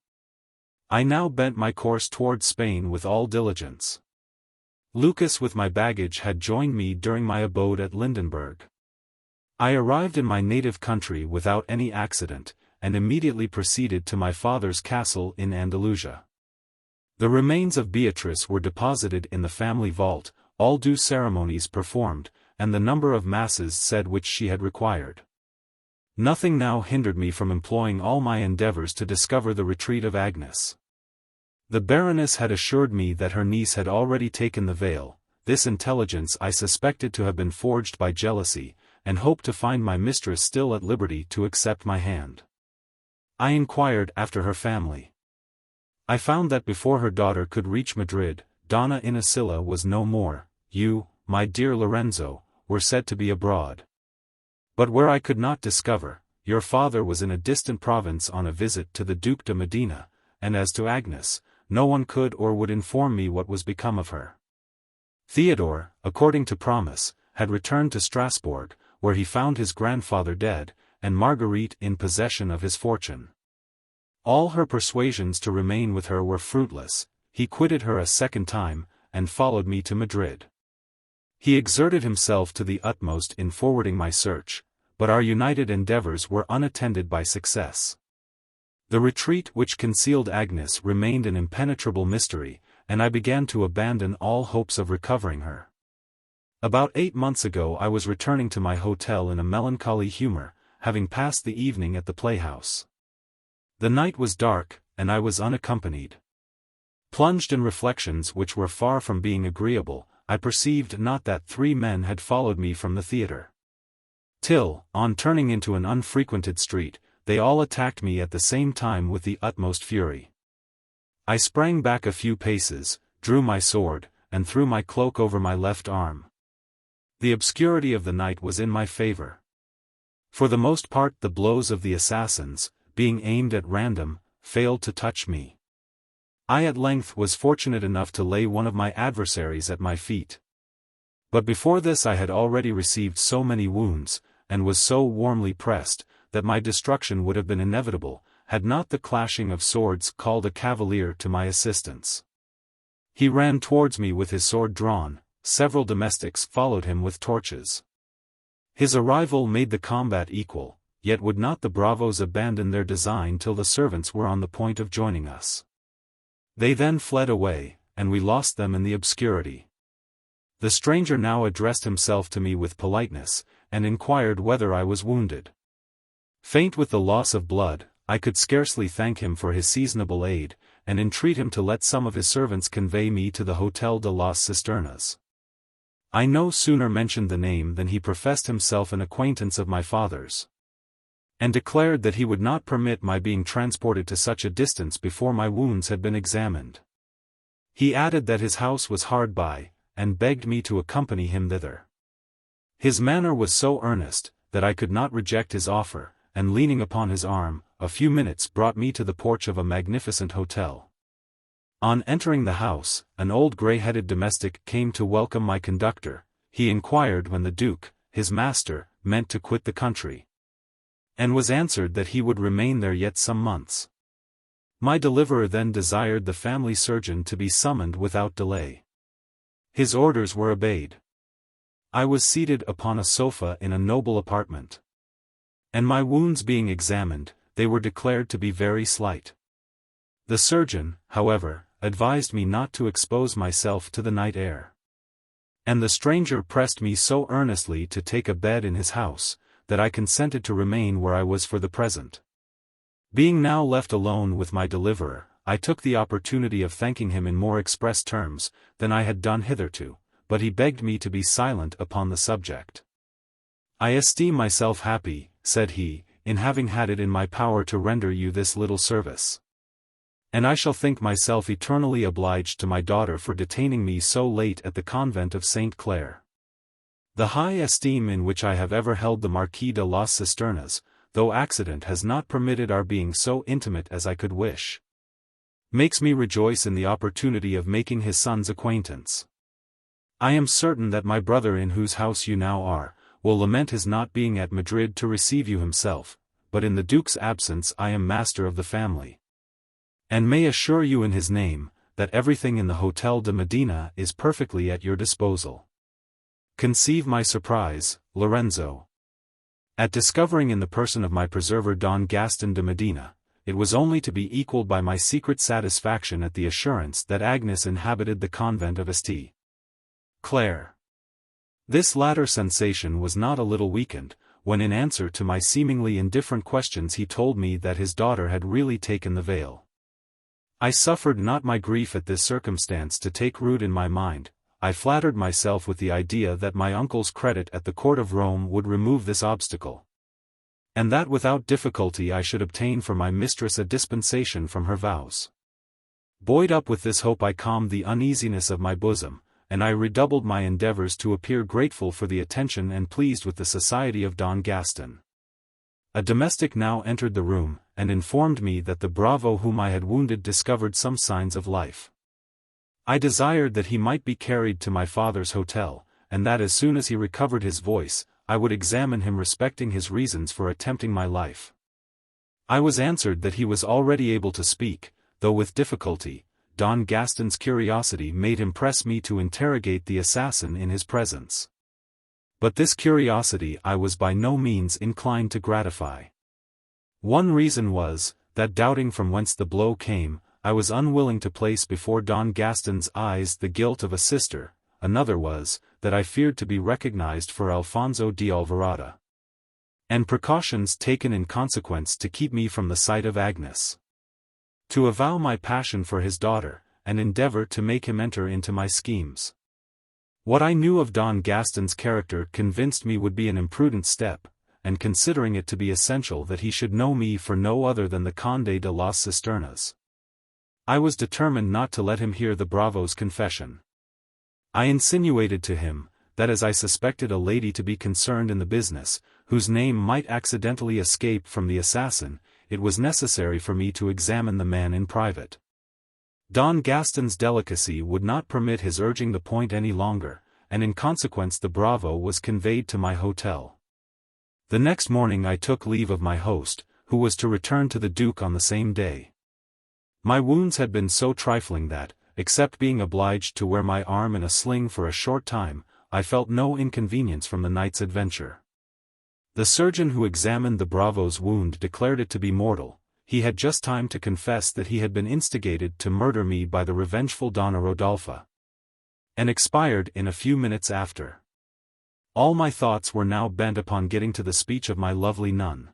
I now bent my course toward Spain with all diligence. Lucas with my baggage had joined me during my abode at Lindenberg. I arrived in my native country without any accident, and immediately proceeded to my father's castle in Andalusia. The remains of Beatrice were deposited in the family vault, all due ceremonies performed, and the number of masses said which she had required. Nothing now hindered me from employing all my endeavors to discover the retreat of Agnes. The Baroness had assured me that her niece had already taken the veil. This intelligence I suspected to have been forged by jealousy, and hoped to find my mistress still at liberty to accept my hand. I inquired after her family. I found that before her daughter could reach Madrid, Donna Inesilla was no more. You, my dear Lorenzo, were said to be abroad. But where I could not discover, your father was in a distant province on a visit to the Duke de Medina, and as to Agnes, no one could or would inform me what was become of her. Theodore, according to promise, had returned to Strasbourg, where he found his grandfather dead, and Marguerite in possession of his fortune. All her persuasions to remain with her were fruitless. He quitted her a second time, and followed me to Madrid. He exerted himself to the utmost in forwarding my search, but our united endeavors were unattended by success. The retreat which concealed Agnes remained an impenetrable mystery, and I began to abandon all hopes of recovering her. About 8 months ago I was returning to my hotel in a melancholy humor, having passed the evening at the playhouse. The night was dark, and I was unaccompanied. Plunged in reflections which were far from being agreeable, I perceived not that 3 men had followed me from the theatre. Till, on turning into an unfrequented street, they all attacked me at the same time with the utmost fury. I sprang back a few paces, drew my sword, and threw my cloak over my left arm. The obscurity of the night was in my favor. For the most part the blows of the assassins, being aimed at random, failed to touch me. I at length was fortunate enough to lay one of my adversaries at my feet. But before this I had already received so many wounds, and was so warmly pressed, that my destruction would have been inevitable, had not the clashing of swords called a cavalier to my assistance. He ran towards me with his sword drawn, several domestics followed him with torches. His arrival made the combat equal, yet would not the bravos abandon their design till the servants were on the point of joining us. They then fled away, and we lost them in the obscurity. The stranger now addressed himself to me with politeness, and inquired whether I was wounded. Faint with the loss of blood, I could scarcely thank him for his seasonable aid, and entreat him to let some of his servants convey me to the Hotel de las Cisternas. I no sooner mentioned the name than he professed himself an acquaintance of my father's, and declared that he would not permit my being transported to such a distance before my wounds had been examined. He added that his house was hard by, and begged me to accompany him thither. His manner was so earnest, that I could not reject his offer, and leaning upon his arm, a few minutes brought me to the porch of a magnificent hotel. On entering the house, an old grey-headed domestic came to welcome my conductor. He inquired when the Duke, his master, meant to quit the country. and was answered that he would remain there yet some months. My deliverer then desired the family surgeon to be summoned without delay. His orders were obeyed. I was seated upon a sofa in a noble apartment. And my wounds being examined, they were declared to be very slight. The surgeon, however, advised me not to expose myself to the night air. And the stranger pressed me so earnestly to take a bed in his house, that I consented to remain where I was for the present. Being now left alone with my deliverer, I took the opportunity of thanking him in more express terms than I had done hitherto, but he begged me to be silent upon the subject. I esteem myself happy, said he, in having had it in my power to render you this little service. And I shall think myself eternally obliged to my daughter for detaining me so late at the convent of St. Clare. The high esteem in which I have ever held the Marquis de las Cisternas, though accident has not permitted our being so intimate as I could wish, makes me rejoice in the opportunity of making his son's acquaintance. I am certain that my brother, in whose house you now are, will lament his not being at Madrid to receive you himself, but in the Duke's absence I am master of the family. And may assure you in his name, that everything in the Hotel de Medina is perfectly at your disposal. Conceive my surprise, Lorenzo, at discovering in the person of my preserver Don Gaston de Medina, it was only to be equaled by my secret satisfaction at the assurance that Agnes inhabited the convent of St. Clare. This latter sensation was not a little weakened, when in answer to my seemingly indifferent questions he told me that his daughter had really taken the veil. I suffered not my grief at this circumstance to take root in my mind. I flattered myself with the idea that my uncle's credit at the court of Rome would remove this obstacle, and that without difficulty I should obtain for my mistress a dispensation from her vows. Buoyed up with this hope I calmed the uneasiness of my bosom, and I redoubled my endeavors to appear grateful for the attention and pleased with the society of Don Gaston. A domestic now entered the room, and informed me that the bravo whom I had wounded discovered some signs of life. I desired that he might be carried to my father's hotel, and that as soon as he recovered his voice, I would examine him respecting his reasons for attempting my life. I was answered that he was already able to speak, though with difficulty. Don Gaston's curiosity made him press me to interrogate the assassin in his presence. But this curiosity I was by no means inclined to gratify. One reason was, that doubting from whence the blow came, I was unwilling to place before Don Gaston's eyes the guilt of a sister. Another was, that I feared to be recognized for Alfonso de Alvarado, and precautions taken in consequence to keep me from the sight of Agnes. To avow my passion for his daughter, and endeavor to make him enter into my schemes. What I knew of Don Gaston's character convinced me would be an imprudent step, and considering it to be essential that he should know me for no other than the Conde de las Cisternas, I was determined not to let him hear the bravo's confession. I insinuated to him, that as I suspected a lady to be concerned in the business, whose name might accidentally escape from the assassin, it was necessary for me to examine the man in private. Don Gaston's delicacy would not permit his urging the point any longer, and in consequence the bravo was conveyed to my hotel. The next morning I took leave of my host, who was to return to the Duke on the same day. My wounds had been so trifling that, except being obliged to wear my arm in a sling for a short time, I felt no inconvenience from the night's adventure. The surgeon who examined the bravo's wound declared it to be mortal. He had just time to confess that he had been instigated to murder me by the revengeful Donna Rodolpha, and expired in a few minutes after. All my thoughts were now bent upon getting to the speech of my lovely nun.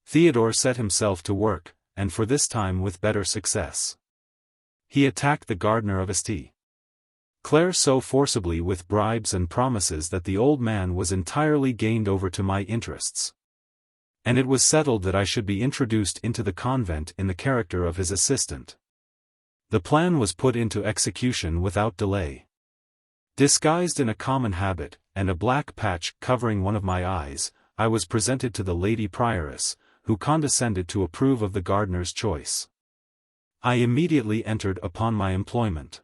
Theodore set himself to work, and for this time with better success. He attacked the gardener of St. Clare so forcibly with bribes and promises that the old man was entirely gained over to my interests. And it was settled that I should be introduced into the convent in the character of his assistant. The plan was put into execution without delay. Disguised in a common habit, and a black patch covering one of my eyes, I was presented to the lady prioress, who condescended to approve of the gardener's choice. I immediately entered upon my employment.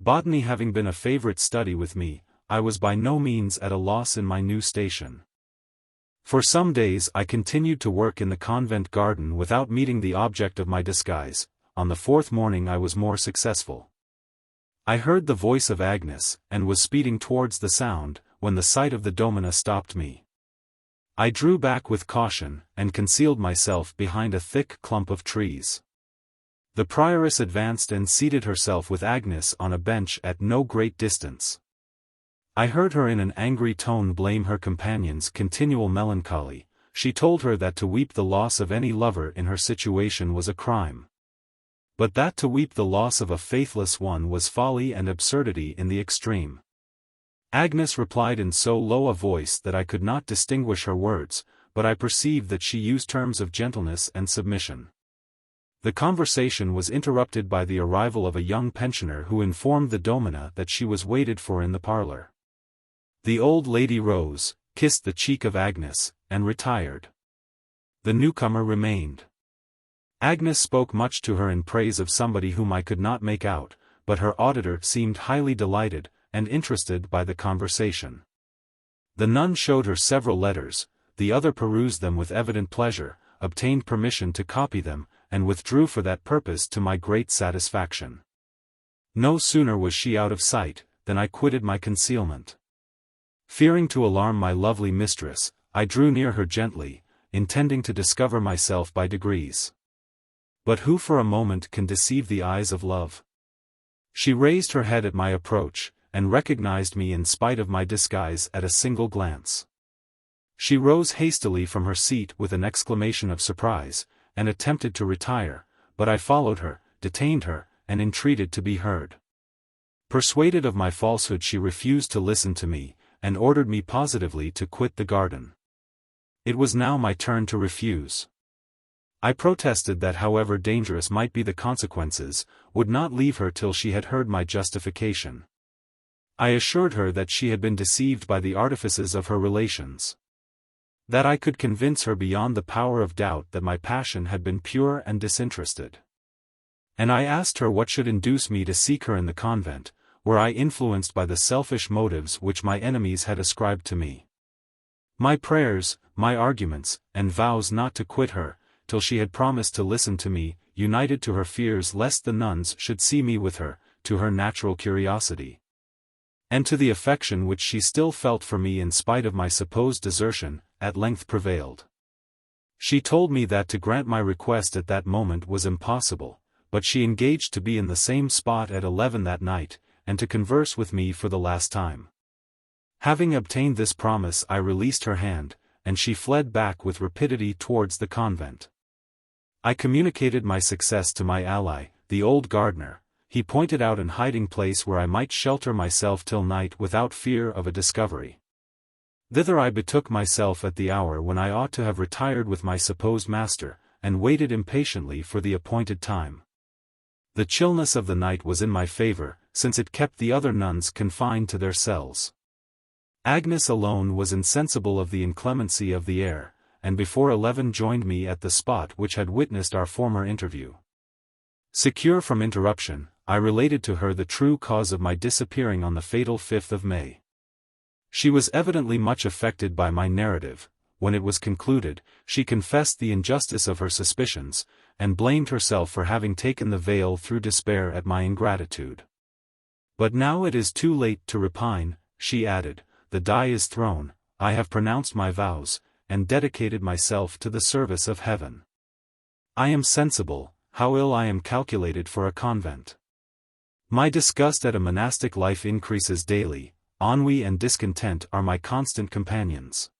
Botany having been a favorite study with me, I was by no means at a loss in my new station. For some days I continued to work in the convent garden without meeting the object of my disguise. On the fourth morning I was more successful. I heard the voice of Agnes, and was speeding towards the sound, when the sight of the domina stopped me. I drew back with caution, and concealed myself behind a thick clump of trees. The prioress advanced and seated herself with Agnes on a bench at no great distance. I heard her in an angry tone blame her companion's continual melancholy. She told her that to weep the loss of any lover in her situation was a crime, but that to weep the loss of a faithless one was folly and absurdity in the extreme. Agnes replied in so low a voice that I could not distinguish her words, but I perceived that she used terms of gentleness and submission. The conversation was interrupted by the arrival of a young pensioner who informed the domina that she was waited for in the parlor. The old lady rose, kissed the cheek of Agnes, and retired. The newcomer remained. Agnes spoke much to her in praise of somebody whom I could not make out, but her auditor seemed highly delighted and interested by the conversation. The nun showed her several letters, the other perused them with evident pleasure, obtained permission to copy them, and withdrew for that purpose to my great satisfaction. No sooner was she out of sight, than I quitted my concealment. Fearing to alarm my lovely mistress, I drew near her gently, intending to discover myself by degrees. But who for a moment can deceive the eyes of love? She raised her head at my approach, and recognized me in spite of my disguise at a single glance. She rose hastily from her seat with an exclamation of surprise, and attempted to retire, but I followed her, detained her, and entreated to be heard. Persuaded of my falsehood, she refused to listen to me, and ordered me positively to quit the garden. It was now my turn to refuse. I protested that however dangerous might be the consequences, would not leave her till she had heard my justification. I assured her that she had been deceived by the artifices of her relations. That I could convince her beyond the power of doubt that my passion had been pure and disinterested. And I asked her what should induce me to seek her in the convent, were I influenced by the selfish motives which my enemies had ascribed to me. My prayers, my arguments, and vows not to quit her, till she had promised to listen to me, united to her fears lest the nuns should see me with her, to her natural curiosity, and to the affection which she still felt for me in spite of my supposed desertion, at length prevailed. She told me that to grant my request at that moment was impossible, but she engaged to be in the same spot at 11 that night, and to converse with me for the last time. Having obtained this promise, I released her hand, and she fled back with rapidity towards the convent. I communicated my success to my ally, the old gardener. He pointed out an hiding place where I might shelter myself till night without fear of a discovery. Thither I betook myself at the hour when I ought to have retired with my supposed master, and waited impatiently for the appointed time. The chillness of the night was in my favor, since it kept the other nuns confined to their cells. Agnes alone was insensible of the inclemency of the air, and before 11 joined me at the spot which had witnessed our former interview. Secure from interruption, I related to her the true cause of my disappearing on the fatal 5th of May. She was evidently much affected by my narrative. When it was concluded, she confessed the injustice of her suspicions, and blamed herself for having taken the veil through despair at my ingratitude. But now it is too late to repine, she added, the die is thrown, I have pronounced my vows, and dedicated myself to the service of heaven. I am sensible, how ill I am calculated for a convent. My disgust at a monastic life increases daily, ennui and discontent are my constant companions.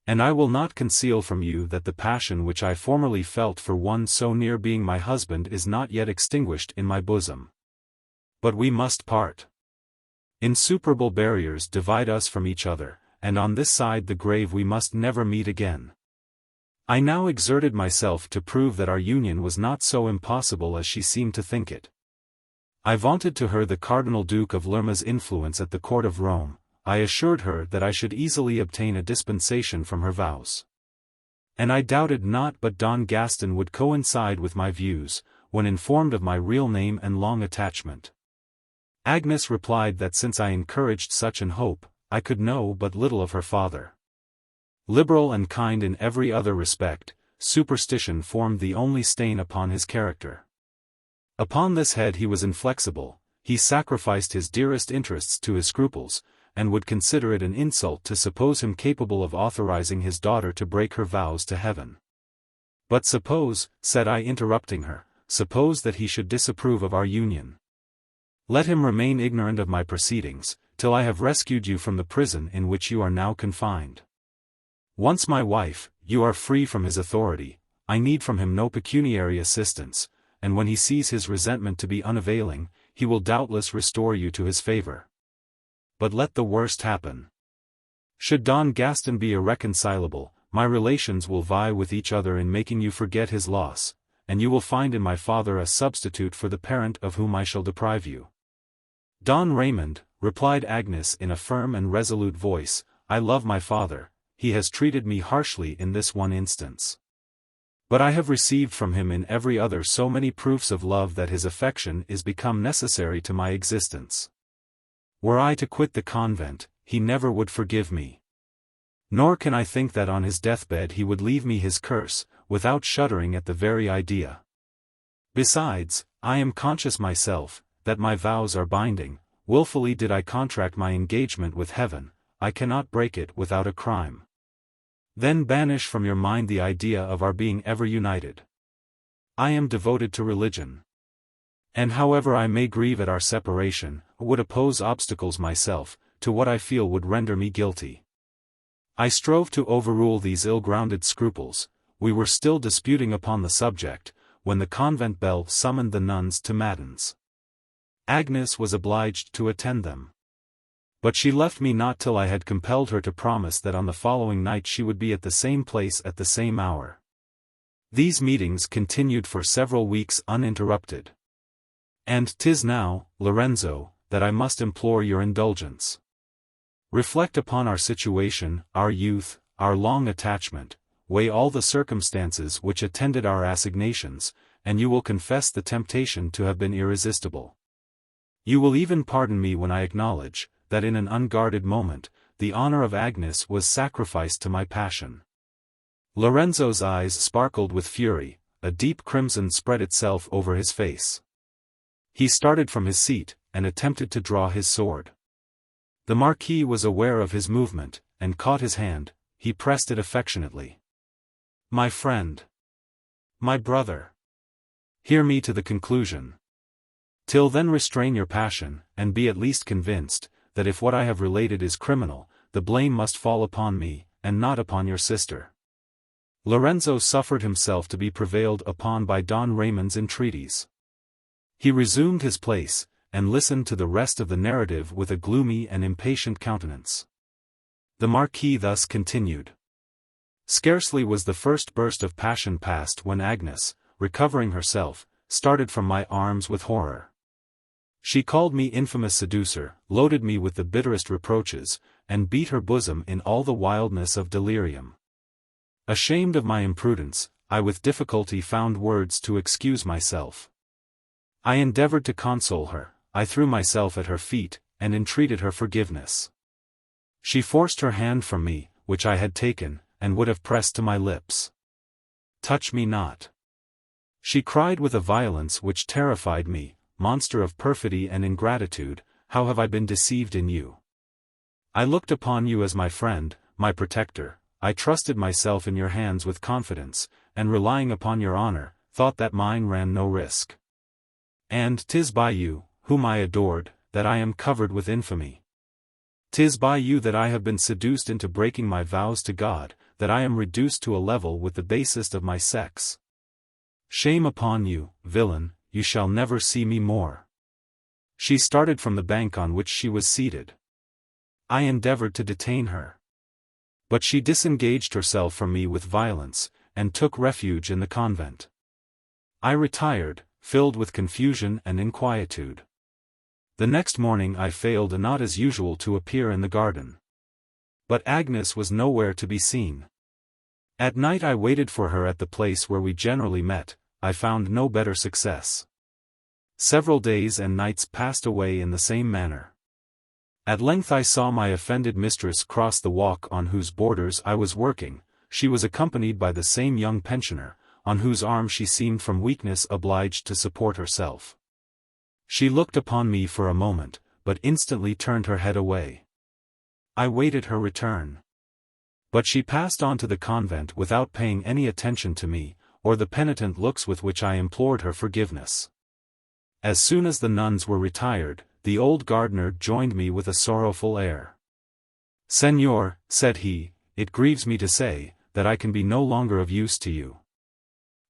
And I will not conceal from you that the passion which I formerly felt for one so near being my husband is not yet extinguished in my bosom. But we must part. Insuperable barriers divide us from each other, and on this side the grave we must never meet again. I now exerted myself to prove that our union was not so impossible as she seemed to think it. I vaunted to her the Cardinal Duke of Lerma's influence at the court of Rome. I assured her that I should easily obtain a dispensation from her vows. And I doubted not but Don Gaston would coincide with my views, when informed of my real name and long attachment. Agnes replied that since I encouraged such an hope, I could know but little of her father. Liberal and kind in every other respect, superstition formed the only stain upon his character. Upon this head he was inflexible, he sacrificed his dearest interests to his scruples, and would consider it an insult to suppose him capable of authorizing his daughter to break her vows to heaven. But suppose, said I interrupting her, suppose that he should disapprove of our union. Let him remain ignorant of my proceedings, till I have rescued you from the prison in which you are now confined. Once my wife, you are free from his authority, I need from him no pecuniary assistance, and when he sees his resentment to be unavailing, he will doubtless restore you to his favor. But let the worst happen. Should Don Gaston be irreconcilable, my relations will vie with each other in making you forget his loss, and you will find in my father a substitute for the parent of whom I shall deprive you. Don Raymond, replied Agnes in a firm and resolute voice, I love my father, he has treated me harshly in this one instance. But I have received from him in every other so many proofs of love that his affection is become necessary to my existence. Were I to quit the convent, he never would forgive me. Nor can I think that on his deathbed he would leave me his curse, without shuddering at the very idea. Besides, I am conscious myself, that my vows are binding, willfully did I contract my engagement with heaven, I cannot break it without a crime. Then banish from your mind the idea of our being ever united. I am devoted to religion. And however I may grieve at our separation, would oppose obstacles myself, to what I feel would render me guilty. I strove to overrule these ill-grounded scruples, we were still disputing upon the subject, when the convent bell summoned the nuns to matins. Agnes was obliged to attend them. But she left me not till I had compelled her to promise that on the following night she would be at the same place at the same hour. These meetings continued for several weeks uninterrupted. And 'tis now, Lorenzo, that I must implore your indulgence. Reflect upon our situation, our youth, our long attachment, weigh all the circumstances which attended our assignations, and you will confess the temptation to have been irresistible. You will even pardon me when I acknowledge, that in an unguarded moment, the honor of Agnes was sacrificed to my passion. Lorenzo's eyes sparkled with fury, a deep crimson spread itself over his face. He started from his seat, and attempted to draw his sword. The Marquis was aware of his movement, and caught his hand, he pressed it affectionately. My friend. My brother. Hear me to the conclusion. Till then restrain your passion, and be at least convinced, that if what I have related is criminal, the blame must fall upon me, and not upon your sister. Lorenzo suffered himself to be prevailed upon by Don Raymond's entreaties. He resumed his place, and listened to the rest of the narrative with a gloomy and impatient countenance. The Marquis thus continued. Scarcely was the first burst of passion past when Agnes, recovering herself, started from my arms with horror. She called me infamous seducer, loaded me with the bitterest reproaches, and beat her bosom in all the wildness of delirium. Ashamed of my imprudence, I with difficulty found words to excuse myself. I endeavored to console her, I threw myself at her feet, and entreated her forgiveness. She forced her hand from me, which I had taken, and would have pressed to my lips. Touch me not. She cried with a violence which terrified me, monster of perfidy and ingratitude, how have I been deceived in you? I looked upon you as my friend, my protector, I trusted myself in your hands with confidence, and relying upon your honor, thought that mine ran no risk. And 'tis by you, whom I adored, that I am covered with infamy. 'Tis by you that I have been seduced into breaking my vows to God, that I am reduced to a level with the basest of my sex. Shame upon you, villain, you shall never see me more. She started from the bank on which she was seated. I endeavored to detain her. But she disengaged herself from me with violence, and took refuge in the convent. I retired, filled with confusion and inquietude. The next morning I failed not as usual to appear in the garden. But Agnes was nowhere to be seen. At night I waited for her at the place where we generally met, I found no better success. Several days and nights passed away in the same manner. At length I saw my offended mistress cross the walk on whose borders I was working. She was accompanied by the same young pensioner, on whose arm she seemed from weakness obliged to support herself. She looked upon me for a moment, but instantly turned her head away. I waited her return. But she passed on to the convent without paying any attention to me, or the penitent looks with which I implored her forgiveness. As soon as the nuns were retired, the old gardener joined me with a sorrowful air. "Señor," said he, "it grieves me to say, that I can be no longer of use to you.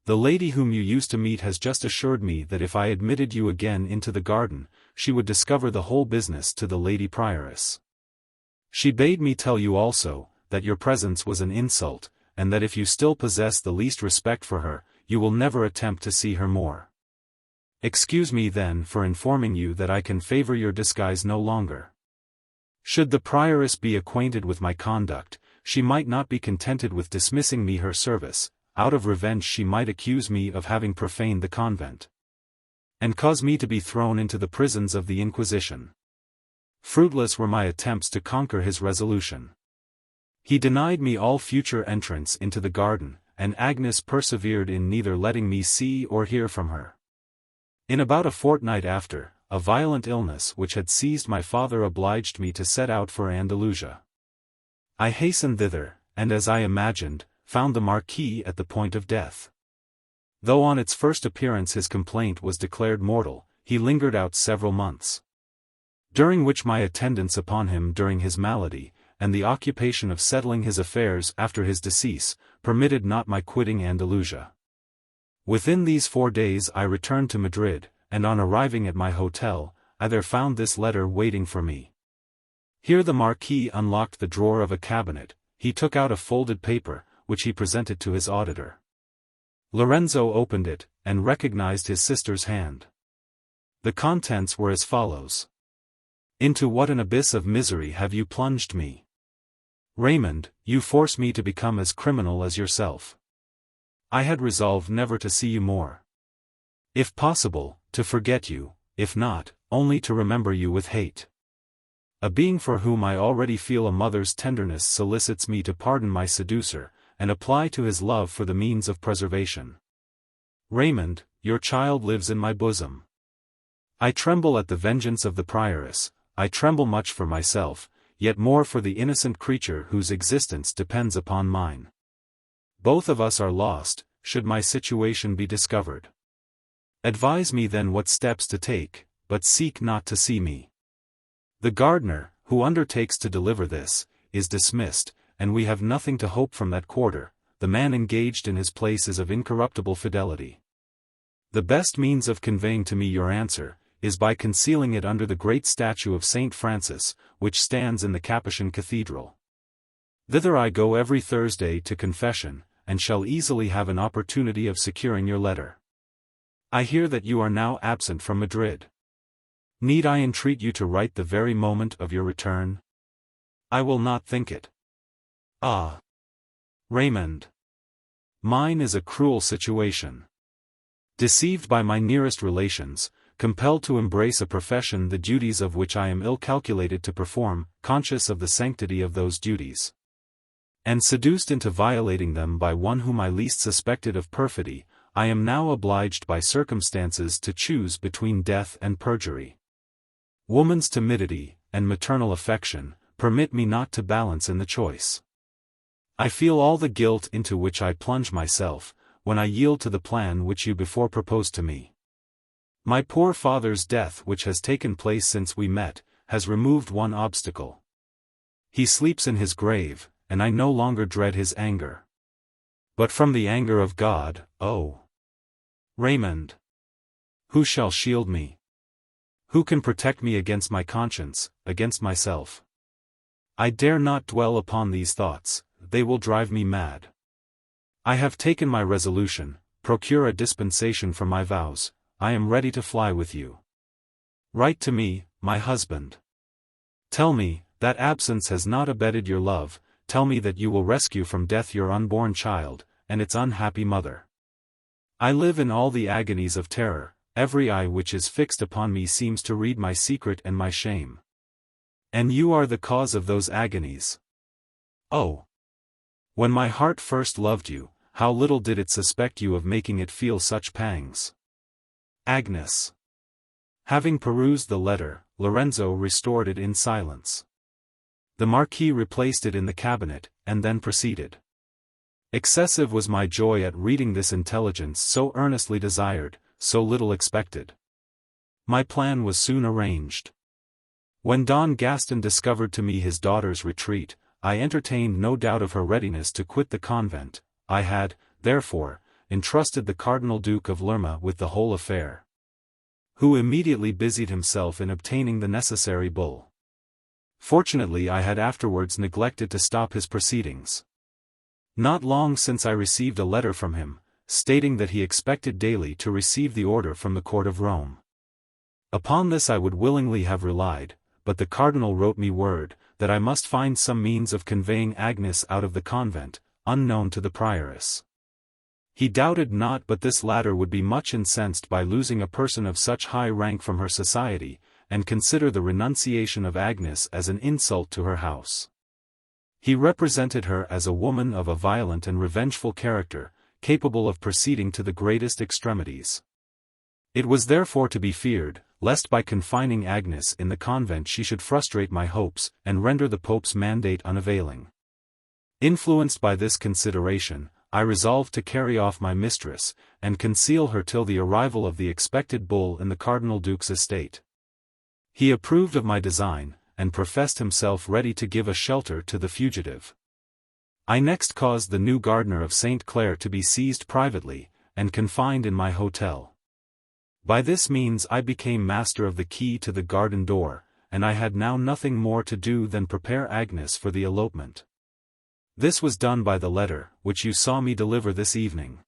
The lady whom you used to meet has just assured me that if I admitted you again into the garden, she would discover the whole business to the lady prioress. She bade me tell you also, that your presence was an insult, and that if you still possess the least respect for her, you will never attempt to see her more. Excuse me then for informing you that I can favor your disguise no longer. Should the prioress be acquainted with my conduct, she might not be contented with dismissing me her service. Out of revenge she might accuse me of having profaned the convent, and cause me to be thrown into the prisons of the Inquisition." Fruitless were my attempts to conquer his resolution. He denied me all future entrance into the garden, and Agnes persevered in neither letting me see or hear from her. In about a fortnight after, a violent illness which had seized my father obliged me to set out for Andalusia. I hastened thither, and as I imagined, found the Marquis at the point of death. Though on its first appearance his complaint was declared mortal, he lingered out several months, during which my attendance upon him during his malady, and the occupation of settling his affairs after his decease, permitted not my quitting Andalusia. Within these 4 days I returned to Madrid, and on arriving at my hotel, I there found this letter waiting for me. Here the Marquis unlocked the drawer of a cabinet. He took out a folded paper, which he presented to his auditor. Lorenzo opened it, and recognized his sister's hand. The contents were as follows. "Into what an abyss of misery have you plunged me! Raymond, you force me to become as criminal as yourself. I had resolved never to see you more. If possible, to forget you, if not, only to remember you with hate. A being for whom I already feel a mother's tenderness solicits me to pardon my seducer, and apply to his love for the means of preservation. Raymond, your child lives in my bosom. I tremble at the vengeance of the prioress. I tremble much for myself, yet more for the innocent creature whose existence depends upon mine. Both of us are lost, should my situation be discovered. Advise me then what steps to take, but seek not to see me. The gardener, who undertakes to deliver this, is dismissed, and we have nothing to hope from that quarter. The man engaged in his place is of incorruptible fidelity. The best means of conveying to me your answer, is by concealing it under the great statue of Saint Francis, which stands in the Capuchin Cathedral. Thither I go every Thursday to confession, and shall easily have an opportunity of securing your letter. I hear that you are now absent from Madrid. Need I entreat you to write the very moment of your return? I will not think it. Ah! Raymond! Mine is a cruel situation. Deceived by my nearest relations, compelled to embrace a profession the duties of which I am ill calculated to perform, conscious of the sanctity of those duties, and seduced into violating them by one whom I least suspected of perfidy, I am now obliged by circumstances to choose between death and perjury. Woman's timidity, and maternal affection, permit me not to balance in the choice. I feel all the guilt into which I plunge myself, when I yield to the plan which you before proposed to me. My poor father's death, which has taken place since we met, has removed one obstacle. He sleeps in his grave, and I no longer dread his anger. But from the anger of God, oh! Raymond! Who shall shield me? Who can protect me against my conscience, against myself? I dare not dwell upon these thoughts, they will drive me mad. I have taken my resolution, procure a dispensation from my vows, I am ready to fly with you. Write to me, my husband. Tell me, that absence has not abated your love, tell me that you will rescue from death your unborn child, and its unhappy mother. I live in all the agonies of terror, every eye which is fixed upon me seems to read my secret and my shame. And you are the cause of those agonies. Oh! When my heart first loved you, how little did it suspect you of making it feel such pangs. Agnes. Having perused the letter, Lorenzo restored it in silence. The Marquis replaced it in the cabinet, and then proceeded. Excessive was my joy at reading this intelligence so earnestly desired, so little expected. My plan was soon arranged. When Don Gaston discovered to me his daughter's retreat, I entertained no doubt of her readiness to quit the convent. I had, therefore, entrusted the Cardinal Duke of Lerma with the whole affair, who immediately busied himself in obtaining the necessary bull. Fortunately I had afterwards neglected to stop his proceedings. Not long since I received a letter from him, stating that he expected daily to receive the order from the court of Rome. Upon this I would willingly have relied, but the cardinal wrote me word, that I must find some means of conveying Agnes out of the convent, unknown to the prioress. He doubted not but this latter would be much incensed by losing a person of such high rank from her society, and consider the renunciation of Agnes as an insult to her house. He represented her as a woman of a violent and revengeful character, capable of proceeding to the greatest extremities. It was therefore to be feared, lest by confining Agnes in the convent she should frustrate my hopes, and render the Pope's mandate unavailing. Influenced by this consideration, I resolved to carry off my mistress, and conceal her till the arrival of the expected bull in the Cardinal Duke's estate. He approved of my design, and professed himself ready to give a shelter to the fugitive. I next caused the new gardener of St. Clair to be seized privately, and confined in my hotel. By this means I became master of the key to the garden door, and I had now nothing more to do than prepare Agnes for the elopement. This was done by the letter, which you saw me deliver this evening.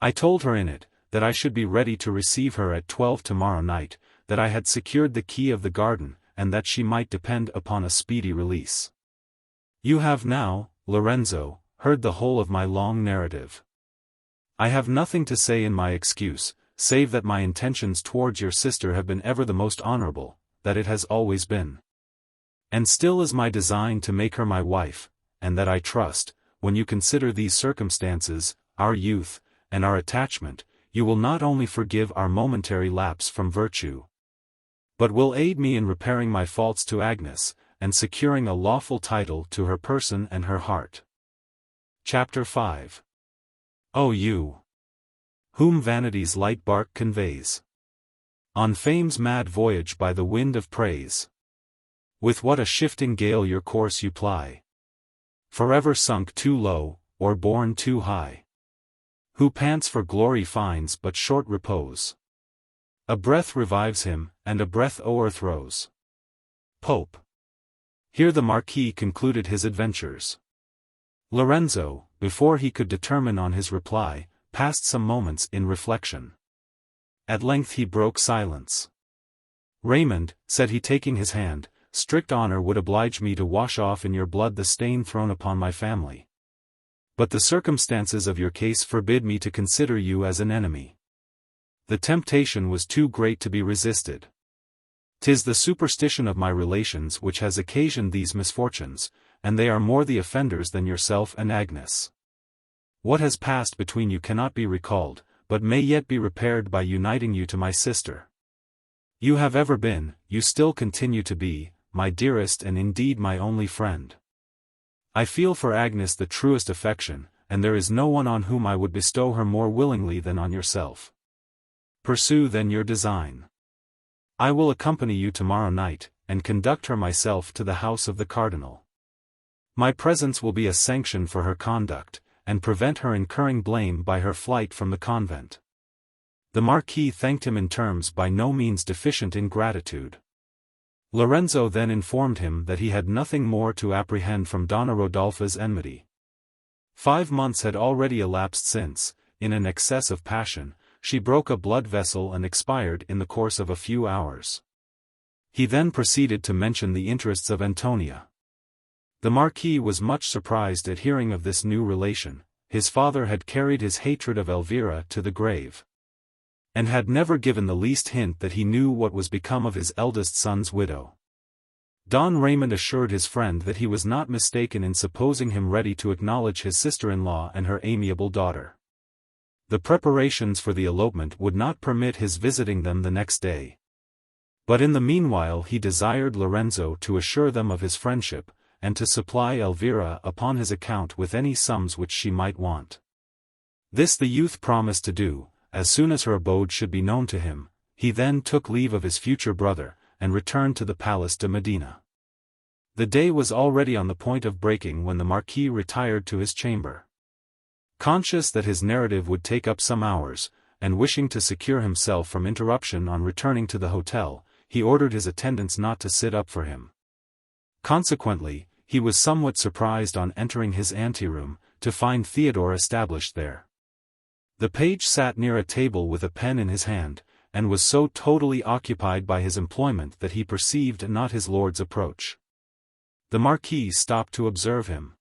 I told her in it, that I should be ready to receive her at 12 tomorrow night, that I had secured the key of the garden, and that she might depend upon a speedy release. You have now, Lorenzo, heard the whole of my long narrative. I have nothing to say in my excuse, save that my intentions towards your sister have been ever the most honorable, that it has always been, and still is my design to make her my wife, and that I trust, when you consider these circumstances, our youth, and our attachment, you will not only forgive our momentary lapse from virtue, but will aid me in repairing my faults to Agnes, and securing a lawful title to her person and her heart. Chapter 5. O you, whom vanity's light bark conveys on fame's mad voyage by the wind of praise, with what a shifting gale your course you ply, forever sunk too low, or borne too high, who pants for glory finds but short repose, a breath revives him, and a breath o'erthrows. Pope. Here the Marquis concluded his adventures. Lorenzo, before he could determine on his reply, passed some moments in reflection. At length he broke silence. Raymond, said he taking his hand, strict honor would oblige me to wash off in your blood the stain thrown upon my family. But the circumstances of your case forbid me to consider you as an enemy. The temptation was too great to be resisted. 'Tis the superstition of my relations which has occasioned these misfortunes, and they are more the offenders than yourself and Agnes. What has passed between you cannot be recalled, but may yet be repaired by uniting you to my sister. You have ever been, you still continue to be, my dearest and indeed my only friend. I feel for Agnes the truest affection, and there is no one on whom I would bestow her more willingly than on yourself. Pursue then your design. I will accompany you tomorrow night, and conduct her myself to the house of the cardinal. My presence will be a sanction for her conduct, and prevent her incurring blame by her flight from the convent. The Marquis thanked him in terms by no means deficient in gratitude. Lorenzo then informed him that he had nothing more to apprehend from Donna Rodolpha's enmity. 5 months had already elapsed since, in an excess of passion, she broke a blood vessel and expired in the course of a few hours. He then proceeded to mention the interests of Antonia. The Marquis was much surprised at hearing of this new relation. His father had carried his hatred of Elvira to the grave, and had never given the least hint that he knew what was become of his eldest son's widow. Don Raymond assured his friend that he was not mistaken in supposing him ready to acknowledge his sister-in-law and her amiable daughter. The preparations for the elopement would not permit his visiting them the next day. But in the meanwhile he desired Lorenzo to assure them of his friendship, and to supply Elvira upon his account with any sums which she might want. This the youth promised to do, as soon as her abode should be known to him. He then took leave of his future brother, and returned to the Palace de Medina. The day was already on the point of breaking when the Marquis retired to his chamber. Conscious that his narrative would take up some hours, and wishing to secure himself from interruption on returning to the hotel, he ordered his attendants not to sit up for him. Consequently, he was somewhat surprised on entering his anteroom, to find Theodore established there. The page sat near a table with a pen in his hand, and was so totally occupied by his employment that he perceived not his lord's approach. The Marquis stopped to observe him.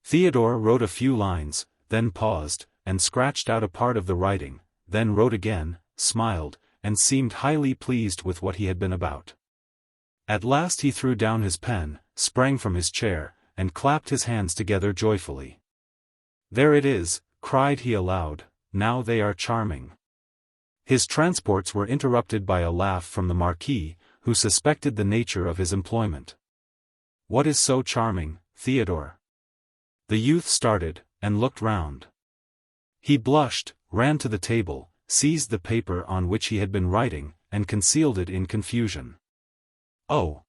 Theodore wrote a few lines, then paused, and scratched out a part of the writing, then wrote again, smiled, and seemed highly pleased with what he had been about. At last he threw down his pen, sprang from his chair, and clapped his hands together joyfully. "There it is," cried he aloud, "now they are charming." His transports were interrupted by a laugh from the Marquis, who suspected the nature of his employment. "What is so charming, Theodore?" The youth started, and looked round. He blushed, ran to the table, seized the paper on which he had been writing, and concealed it in confusion. "Oh!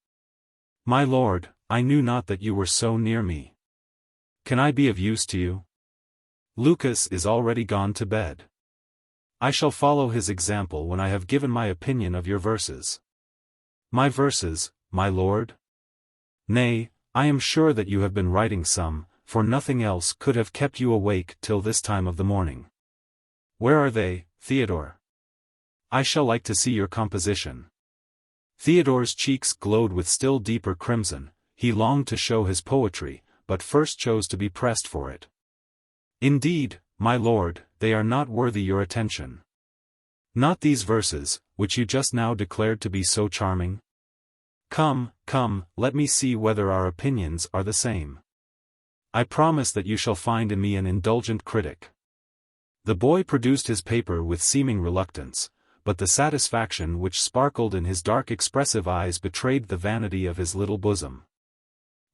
My lord, I knew not that you were so near me. Can I be of use to you? Lucas is already gone to bed. I shall follow his example when I have given my opinion of your verses." "My verses, my lord? Nay, I am sure that you have been writing some, for nothing else could have kept you awake till this time of the morning. Where are they, Theodore? I shall like to see your composition." Theodore's cheeks glowed with still deeper crimson. He longed to show his poetry, but first chose to be pressed for it. "Indeed, my lord, they are not worthy your attention." "Not these verses, which you just now declared to be so charming? Come, come, let me see whether our opinions are the same. I promise that you shall find in me an indulgent critic." The boy produced his paper with seeming reluctance, but the satisfaction which sparkled in his dark expressive eyes betrayed the vanity of his little bosom.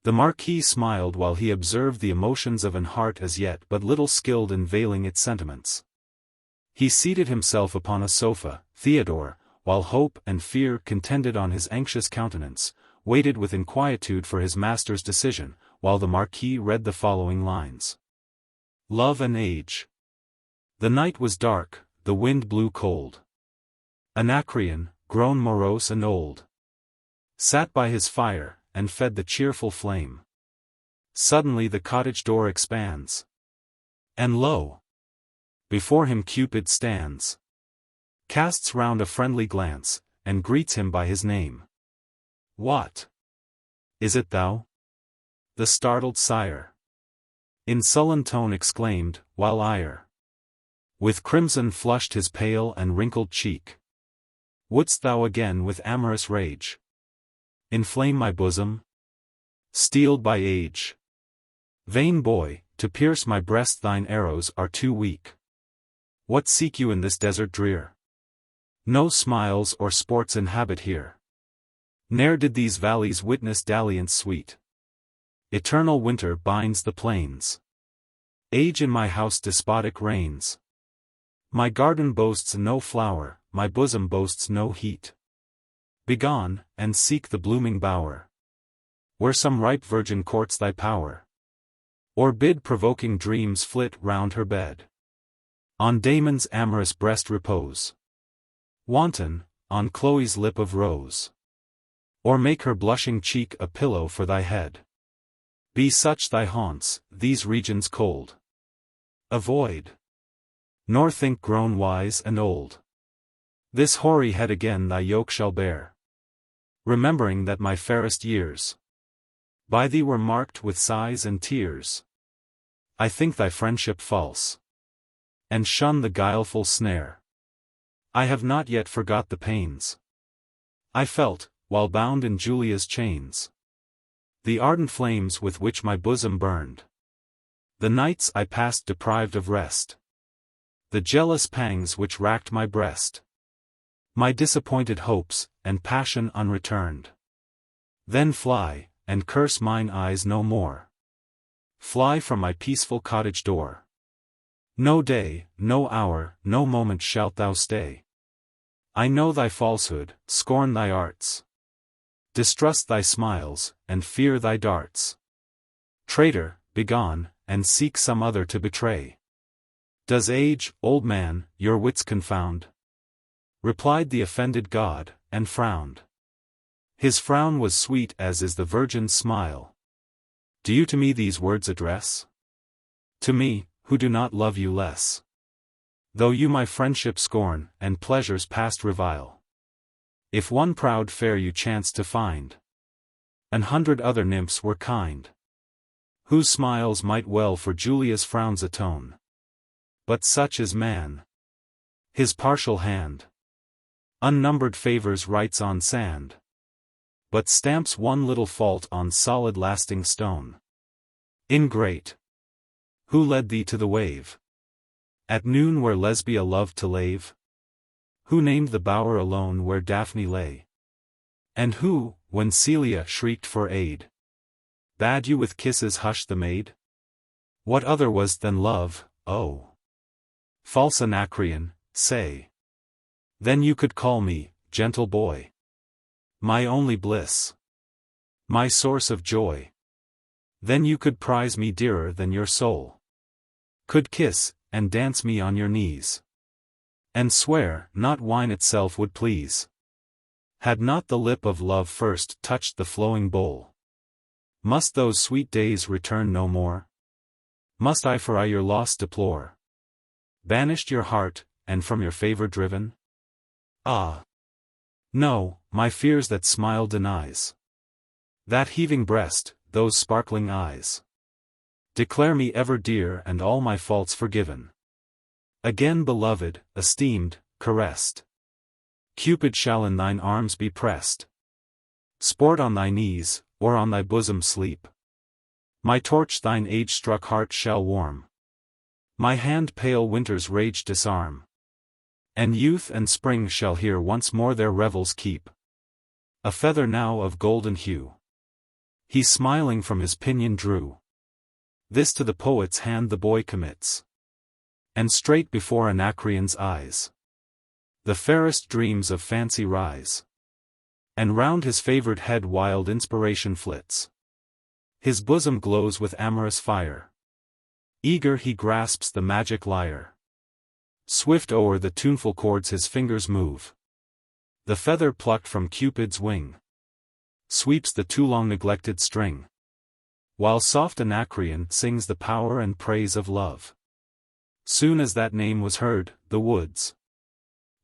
The Marquis smiled while he observed the emotions of an heart as yet but little skilled in veiling its sentiments. He seated himself upon a sofa. Theodore, while hope and fear contended on his anxious countenance, waited with inquietude for his master's decision, while the Marquis read the following lines. "Love and Age. The night was dark, the wind blew cold. Anacreon, grown morose and old, sat by his fire, and fed the cheerful flame. Suddenly the cottage door expands, and lo! before him Cupid stands, casts round a friendly glance, and greets him by his name. What? Is it thou? The startled sire in sullen tone exclaimed, while ire with crimson flushed his pale and wrinkled cheek. Wouldst thou again with amorous rage inflame my bosom? Steeled by age, vain boy, to pierce my breast thine arrows are too weak. What seek you in this desert drear? No smiles or sports inhabit here. Ne'er did these valleys witness dalliance sweet. Eternal winter binds the plains. Age in my house despotic reigns. My garden boasts no flower, my bosom boasts no heat. Begone, and seek the blooming bower, where some ripe virgin courts thy power. Or bid provoking dreams flit round her bed. On Damon's amorous breast repose. Wanton, on Chloe's lip of rose. Or make her blushing cheek a pillow for thy head. Be such thy haunts, these regions cold. Avoid. Nor think grown wise and old. This hoary head again thy yoke shall bear. Remembering that my fairest years by thee were marked with sighs and tears. I think thy friendship false, and shun the guileful snare. I have not yet forgot the pains I felt, while bound in Julia's chains. The ardent flames with which my bosom burned. The nights I passed deprived of rest. The jealous pangs which racked my breast. My disappointed hopes, and passion unreturned. Then fly, and curse mine eyes no more. Fly from my peaceful cottage door. No day, no hour, no moment shalt thou stay. I know thy falsehood, scorn thy arts. Distrust thy smiles, and fear thy darts. Traitor, begone, and seek some other to betray. Does age, old man, your wits confound? Replied the offended god, and frowned. His frown was sweet as is the virgin's smile. Do you to me these words address? To me, who do not love you less. Though you my friendship scorn, and pleasures past revile. If one proud fair you chanced to find, 100 other nymphs were kind, whose smiles might well for Julia's frowns atone. But such is man. His partial hand unnumbered favors writes on sand, but stamps one little fault on solid lasting stone. Ingrate! Who led thee to the wave? At noon where Lesbia loved to lave? Who named the bower alone where Daphne lay? And who, when Celia shrieked for aid, bade you with kisses hush the maid? What other was than love, oh? False Anacreon, say. Then you could call me, gentle boy. My only bliss. My source of joy. Then you could prize me dearer than your soul. Could kiss, and dance me on your knees. And swear, not wine itself would please. Had not the lip of love first touched the flowing bowl. Must those sweet days return no more? Must I for your loss deplore? Banished your heart, and from your favor driven? Ah! No, my fears that smile denies. That heaving breast, those sparkling eyes. Declare me ever dear and all my faults forgiven. Again beloved, esteemed, caressed. Cupid shall in thine arms be pressed. Sport on thy knees, or on thy bosom sleep. My torch thine age-struck heart shall warm. My hand pale winter's rage disarm. And youth and spring shall here once more their revels keep. A feather now of golden hue he smiling from his pinion drew. This to the poet's hand the boy commits. And straight before Anacreon's eyes the fairest dreams of fancy rise. And round his favored head wild inspiration flits. His bosom glows with amorous fire. Eager he grasps the magic lyre. Swift o'er the tuneful chords his fingers move. The feather plucked from Cupid's wing sweeps the too long neglected string. While soft Anacreon sings the power and praise of love. Soon as that name was heard, the woods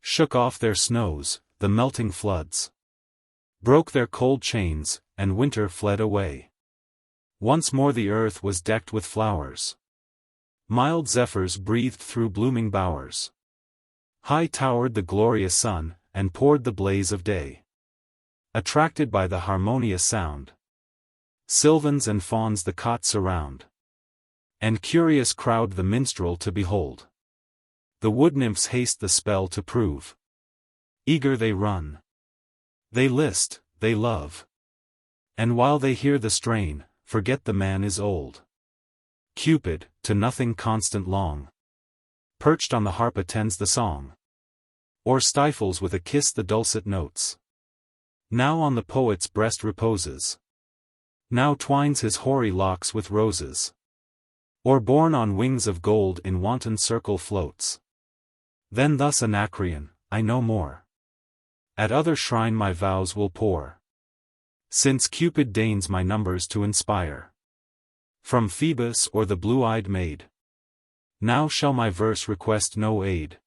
shook off their snows, the melting floods broke their cold chains, and winter fled away. Once more the earth was decked with flowers. Mild zephyrs breathed through blooming bowers. High towered the glorious sun, and poured the blaze of day. Attracted by the harmonious sound, sylvans and fauns the cot surround. And curious crowd the minstrel to behold. The wood nymphs haste the spell to prove. Eager they run. They list, they love. And while they hear the strain, forget the man is old. Cupid, to nothing constant long, perched on the harp attends the song. Or stifles with a kiss the dulcet notes. Now on the poet's breast reposes. Now twines his hoary locks with roses. Or borne on wings of gold in wanton circle floats. Then thus Anacreon, I no more. At other shrine my vows will pour. Since Cupid deigns my numbers to inspire. From Phoebus or the blue-eyed maid. Now shall my verse request no aid.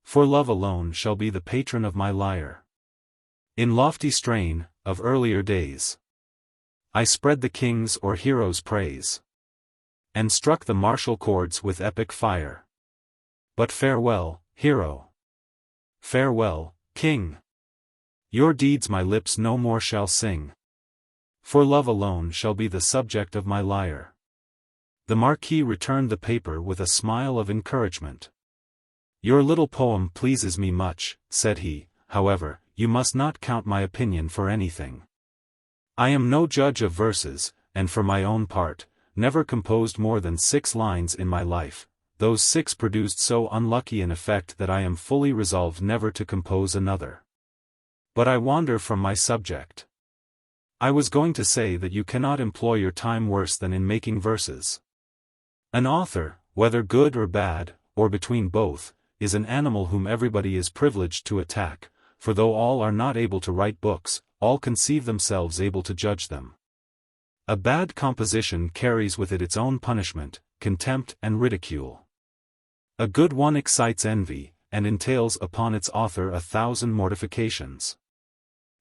For love alone shall be the patron of my lyre. In lofty strain, of earlier days, I spread the king's or hero's praise. And struck the martial chords with epic fire. But farewell, hero. Farewell, king. Your deeds my lips no more shall sing. For love alone shall be the subject of my lyre. The Marquis returned the paper with a smile of encouragement. Your little poem pleases me much, said he, however, you must not count my opinion for anything. I am no judge of verses, and for my own part, never composed more than 6 lines in my life. Those 6 produced so unlucky an effect that I am fully resolved never to compose another. But I wander from my subject. I was going to say that you cannot employ your time worse than in making verses. An author, whether good or bad, or between both, is an animal whom everybody is privileged to attack, for though all are not able to write books, all conceive themselves able to judge them. A bad composition carries with it its own punishment, contempt and ridicule. A good one excites envy, and entails upon its author 1,000 mortifications.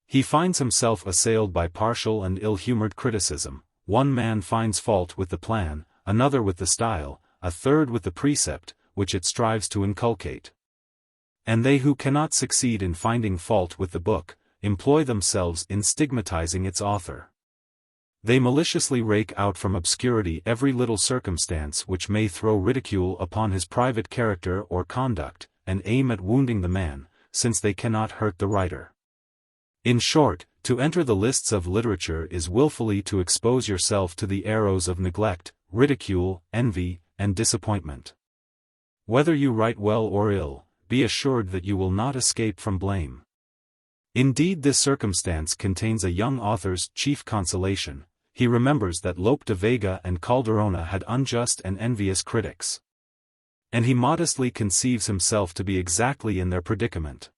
He finds himself assailed by partial and ill-humored criticism. One man finds fault with the plan, another with the style, a third with the precept, which it strives to inculcate. And they who cannot succeed in finding fault with the book, employ themselves in stigmatizing its author. They maliciously rake out from obscurity every little circumstance which may throw ridicule upon his private character or conduct, and aim at wounding the man, since they cannot hurt the writer. In short, to enter the lists of literature is willfully to expose yourself to the arrows of neglect, ridicule, envy, and disappointment. Whether you write well or ill, be assured that you will not escape from blame. Indeed, this circumstance contains a young author's chief consolation. He remembers that Lope de Vega and Calderona had unjust and envious critics. And he modestly conceives himself to be exactly in their predicament.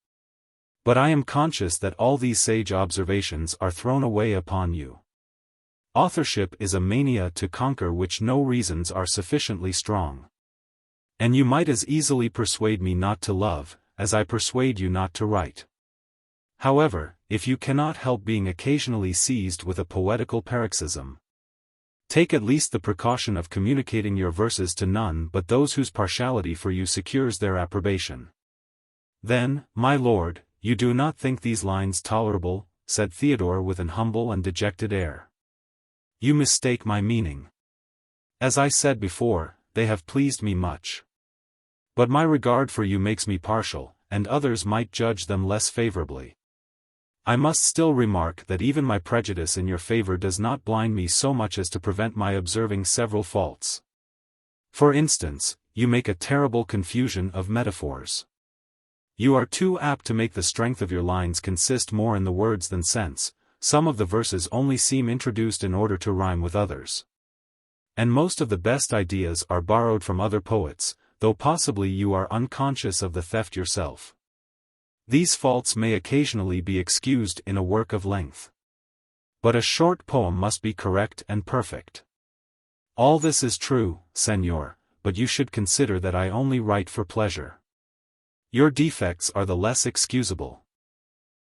But I am conscious that all these sage observations are thrown away upon you. Authorship is a mania to conquer which no reasons are sufficiently strong. And you might as easily persuade me not to love, as I persuade you not to write. However, if you cannot help being occasionally seized with a poetical paroxysm, take at least the precaution of communicating your verses to none but those whose partiality for you secures their approbation. Then, my lord, you do not think these lines tolerable, said Theodore with an humble and dejected air. You mistake my meaning. As I said before, they have pleased me much. But my regard for you makes me partial, and others might judge them less favorably. I must still remark that even my prejudice in your favor does not blind me so much as to prevent my observing several faults. For instance, you make a terrible confusion of metaphors. You are too apt to make the strength of your lines consist more in the words than sense. Some of the verses only seem introduced in order to rhyme with others. And most of the best ideas are borrowed from other poets, though possibly you are unconscious of the theft yourself. These faults may occasionally be excused in a work of length. But a short poem must be correct and perfect. All this is true, Señor, but you should consider that I only write for pleasure. Your defects are the less excusable.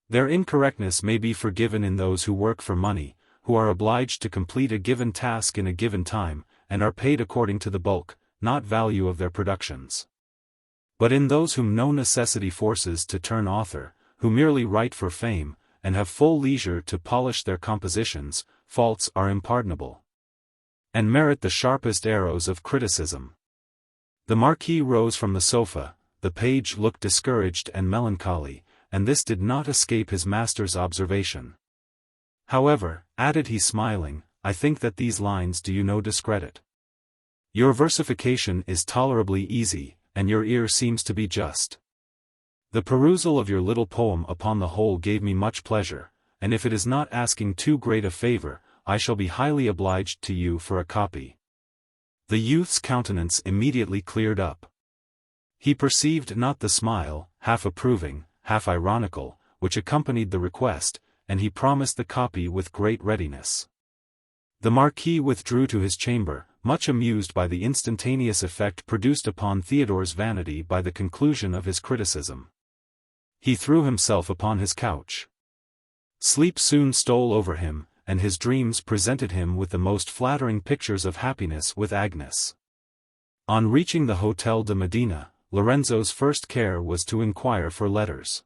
Their incorrectness may be forgiven in those who work for money, who are obliged to complete a given task in a given time, and are paid according to the bulk, not value of their productions. But in those whom no necessity forces to turn author, who merely write for fame, and have full leisure to polish their compositions, faults are unpardonable, and merit the sharpest arrows of criticism. The Marquis rose from the sofa. The page looked discouraged and melancholy, and this did not escape his master's observation. However, added he smiling, I think that these lines do you no discredit. Your versification is tolerably easy, and your ear seems to be just. The perusal of your little poem upon the whole gave me much pleasure, and if it is not asking too great a favor, I shall be highly obliged to you for a copy. The youth's countenance immediately cleared up. He perceived not the smile, half approving, half ironical, which accompanied the request, and he promised the copy with great readiness. The Marquis withdrew to his chamber, much amused by the instantaneous effect produced upon Theodore's vanity by the conclusion of his criticism. He threw himself upon his couch. Sleep soon stole over him, and his dreams presented him with the most flattering pictures of happiness with Agnes. On reaching the Hotel de Medina, Lorenzo's first care was to inquire for letters.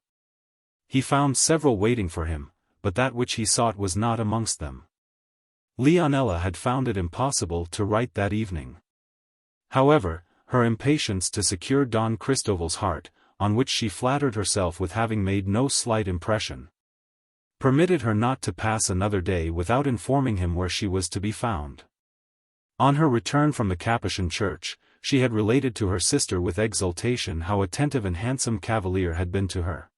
He found several waiting for him, but that which he sought was not amongst them. Leonela had found it impossible to write that evening. However, her impatience to secure Don Cristoval's heart, on which she flattered herself with having made no slight impression, permitted her not to pass another day without informing him where she was to be found. On her return from the Capuchin church, she had related to her sister with exultation how attentive and handsome cavalier had been to her,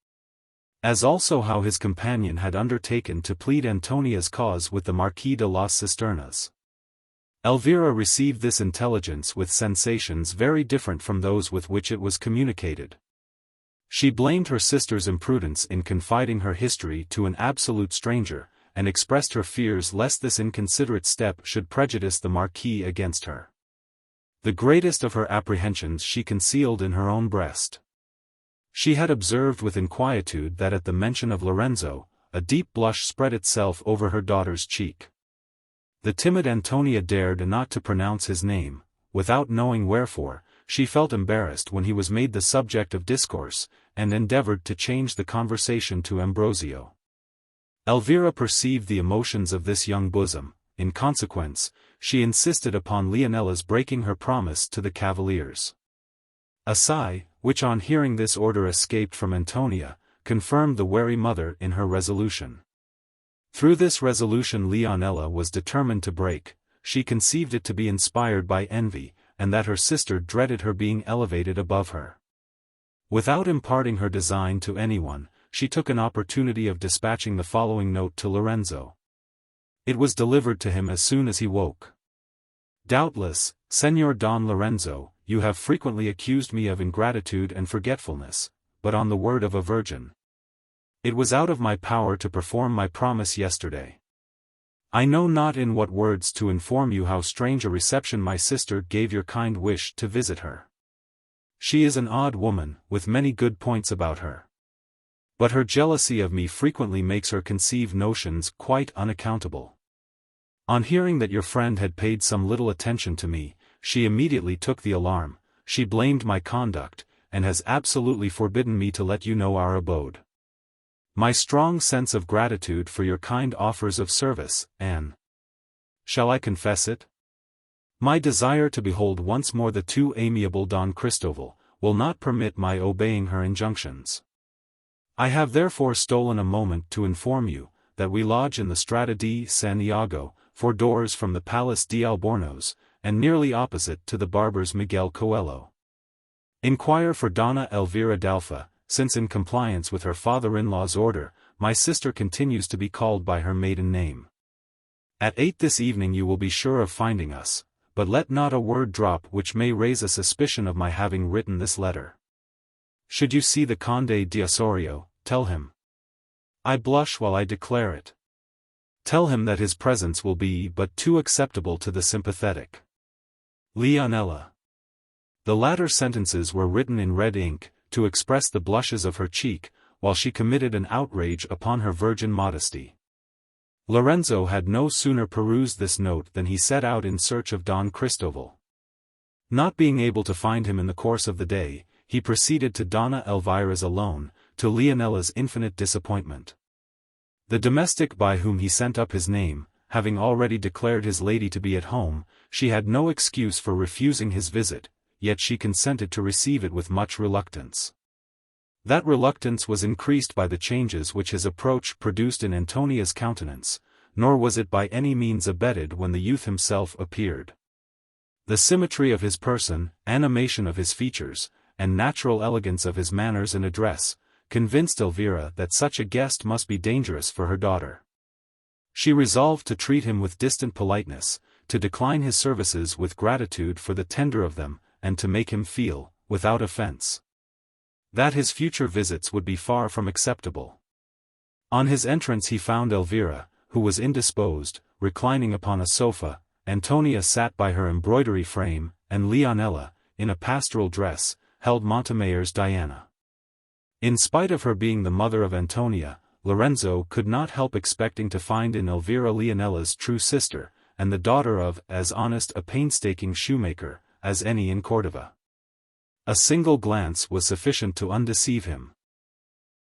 as also how his companion had undertaken to plead Antonia's cause with the Marquis de las Cisternas. Elvira received this intelligence with sensations very different from those with which it was communicated. She blamed her sister's imprudence in confiding her history to an absolute stranger, and expressed her fears lest this inconsiderate step should prejudice the Marquis against her. The greatest of her apprehensions she concealed in her own breast. She had observed with inquietude that at the mention of Lorenzo, a deep blush spread itself over her daughter's cheek. The timid Antonia dared not to pronounce his name. Without knowing wherefore, she felt embarrassed when he was made the subject of discourse, and endeavored to change the conversation to Ambrosio. Elvira perceived the emotions of this young bosom. In consequence, she insisted upon Leonela's breaking her promise to the cavaliers. A sigh, which on hearing this order escaped from Antonia, confirmed the wary mother in her resolution. Through this resolution Leonela was determined to break. She conceived it to be inspired by envy, and that her sister dreaded her being elevated above her. Without imparting her design to anyone, she took an opportunity of dispatching the following note to Lorenzo. It was delivered to him as soon as he woke. Doubtless, Señor Don Lorenzo, you have frequently accused me of ingratitude and forgetfulness, but on the word of a virgin, it was out of my power to perform my promise yesterday. I know not in what words to inform you how strange a reception my sister gave your kind wish to visit her. She is an odd woman, with many good points about her. But her jealousy of me frequently makes her conceive notions quite unaccountable. On hearing that your friend had paid some little attention to me, she immediately took the alarm. She blamed my conduct, and has absolutely forbidden me to let you know our abode. My strong sense of gratitude for your kind offers of service, and shall I confess it? My desire to behold once more the too amiable Don Cristoval, will not permit my obeying her injunctions. I have therefore stolen a moment to inform you, that we lodge in the Strada di San Iago, 4 doors from the Palace di Albornoz, and nearly opposite to the barber's Miguel Coelho. Inquire for Donna Elvira d'Alfa, since in compliance with her father-in-law's order, my sister continues to be called by her maiden name. At 8 this evening you will be sure of finding us, but let not a word drop which may raise a suspicion of my having written this letter. Should you see the Conde d'Osorio, tell him. I blush while I declare it. Tell him that his presence will be but too acceptable to the sympathetic Leonela. The latter sentences were written in red ink, to express the blushes of her cheek, while she committed an outrage upon her virgin modesty. Lorenzo had no sooner perused this note than he set out in search of Don Cristoval. Not being able to find him in the course of the day, he proceeded to Donna Elvira's alone, to Leonela's infinite disappointment. The domestic by whom he sent up his name, having already declared his lady to be at home, she had no excuse for refusing his visit, yet she consented to receive it with much reluctance. That reluctance was increased by the changes which his approach produced in Antonia's countenance, nor was it by any means abated when the youth himself appeared. The symmetry of his person, animation of his features, and natural elegance of his manners and address, convinced Elvira that such a guest must be dangerous for her daughter. She resolved to treat him with distant politeness, to decline his services with gratitude for the tender of them, and to make him feel, without offense, that his future visits would be far from acceptable. On his entrance he found Elvira, who was indisposed, reclining upon a sofa. Antonia sat by her embroidery frame, and Leonela, in a pastoral dress, held Montemayor's Diana. In spite of her being the mother of Antonia, Lorenzo could not help expecting to find in Elvira Leonela's true sister, and the daughter of as honest a painstaking shoemaker as any in Cordova. A single glance was sufficient to undeceive him.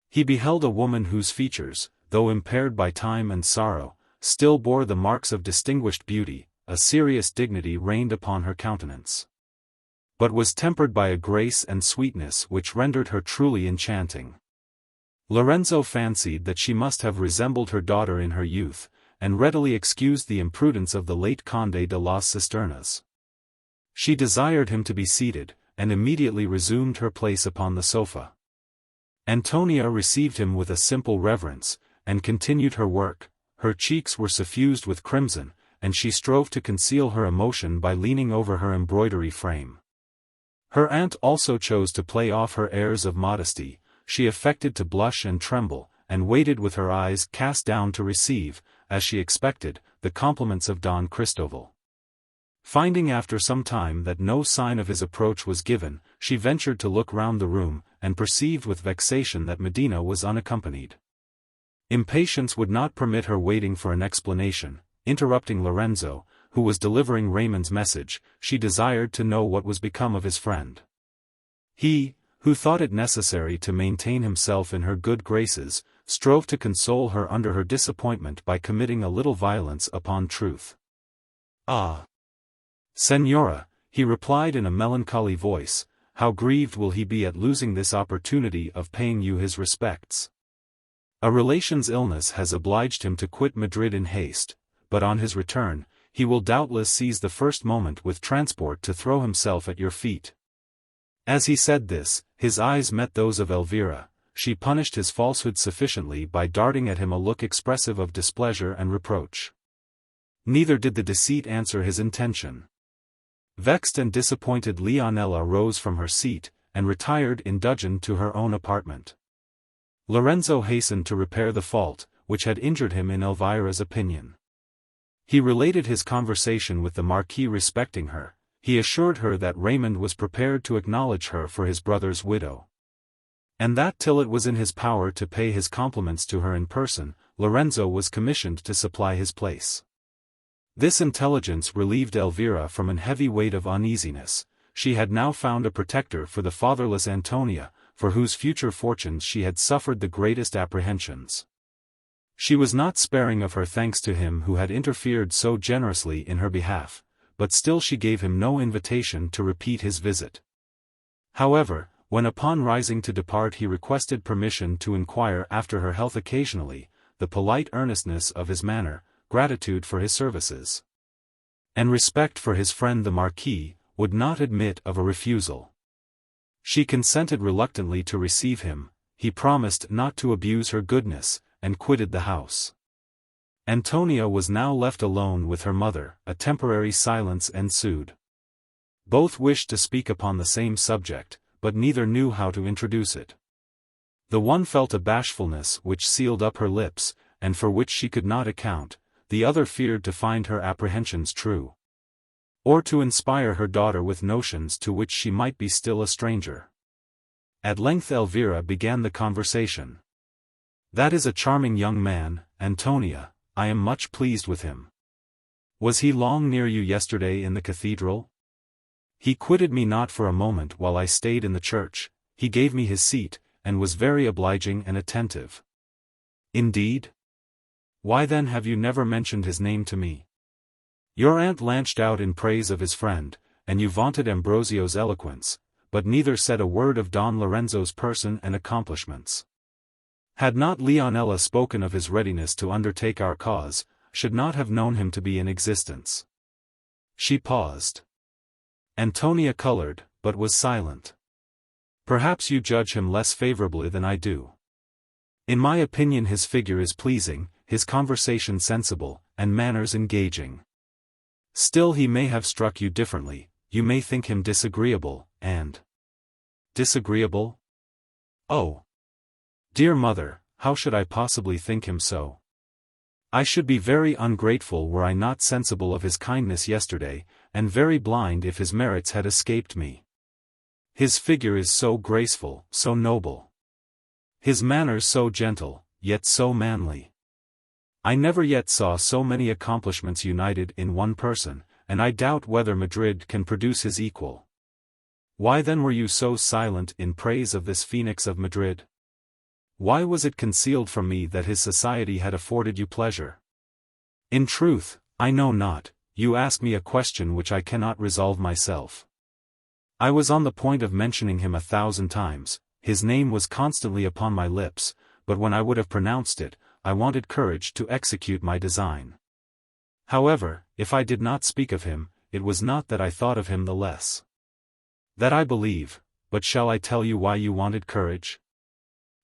He beheld a woman whose features, though impaired by time and sorrow, still bore the marks of distinguished beauty. A serious dignity reigned upon her countenance, but was tempered by a grace and sweetness which rendered her truly enchanting. Lorenzo fancied that she must have resembled her daughter in her youth, and readily excused the imprudence of the late Conde de las Cisternas. She desired him to be seated, and immediately resumed her place upon the sofa. Antonia received him with a simple reverence, and continued her work. Her cheeks were suffused with crimson, and she strove to conceal her emotion by leaning over her embroidery frame. Her aunt also chose to play off her airs of modesty. She affected to blush and tremble, and waited with her eyes cast down to receive, as she expected, the compliments of Don Cristoval. Finding after some time that no sign of his approach was given, she ventured to look round the room, and perceived with vexation that Medina was unaccompanied. Impatience would not permit her waiting for an explanation. Interrupting Lorenzo, who was delivering Raymond's message, she desired to know what was become of his friend. He, who thought it necessary to maintain himself in her good graces, strove to console her under her disappointment by committing a little violence upon truth. "Ah, Señora," he replied in a melancholy voice, "how grieved will he be at losing this opportunity of paying you his respects. A relation's illness has obliged him to quit Madrid in haste, but on his return, he will doubtless seize the first moment with transport to throw himself at your feet." As he said this, his eyes met those of Elvira. She punished his falsehood sufficiently by darting at him a look expressive of displeasure and reproach. Neither did the deceit answer his intention. Vexed and disappointed, Leonela rose from her seat, and retired in dudgeon to her own apartment. Lorenzo hastened to repair the fault, which had injured him in Elvira's opinion. He related his conversation with the Marquis respecting her. He assured her that Raymond was prepared to acknowledge her for his brother's widow, and that till it was in his power to pay his compliments to her in person, Lorenzo was commissioned to supply his place. This intelligence relieved Elvira from an heavy weight of uneasiness. She had now found a protector for the fatherless Antonia, for whose future fortunes she had suffered the greatest apprehensions. She was not sparing of her thanks to him who had interfered so generously in her behalf, but still she gave him no invitation to repeat his visit. However, when upon rising to depart he requested permission to inquire after her health occasionally, the polite earnestness of his manner, gratitude for his services, and respect for his friend the Marquis, would not admit of a refusal. She consented reluctantly to receive him. He promised not to abuse her goodness, and quitted the house. Antonia was now left alone with her mother. A temporary silence ensued. Both wished to speak upon the same subject, but neither knew how to introduce it. The one felt a bashfulness which sealed up her lips, and for which she could not account. The other feared to find her apprehensions true, or to inspire her daughter with notions to which she might be still a stranger. At length Elvira began the conversation. "That is a charming young man, Antonia. I am much pleased with him. Was he long near you yesterday in the cathedral?" "He quitted me not for a moment while I stayed in the church. He gave me his seat, and was very obliging and attentive." "Indeed? Why then have you never mentioned his name to me?" "Your aunt launched out in praise of his friend, and you vaunted Ambrosio's eloquence, but neither said a word of Don Lorenzo's person and accomplishments. Had not Leonela spoken of his readiness to undertake our cause, should not have known him to be in existence." She paused. Antonia colored, but was silent. "Perhaps you judge him less favorably than I do. In my opinion his figure is pleasing, his conversation sensible, and manners engaging. Still he may have struck you differently. You may think him disagreeable, and—" "Disagreeable? Oh! Dear mother, how should I possibly think him so? I should be very ungrateful were I not sensible of his kindness yesterday, and very blind if his merits had escaped me. His figure is so graceful, so noble. His manners so gentle, yet so manly. I never yet saw so many accomplishments united in one person, and I doubt whether Madrid can produce his equal. Why then were you so silent in praise of this phoenix of Madrid?" Why was it concealed from me that his society had afforded you pleasure? In truth, I know not. You ask me a question which I cannot resolve myself. I was on the point of mentioning him 1,000 times, his name was constantly upon my lips, but when I would have pronounced it, I wanted courage to execute my design. However, if I did not speak of him, it was not that I thought of him the less. That I believe, but shall I tell you why you wanted courage?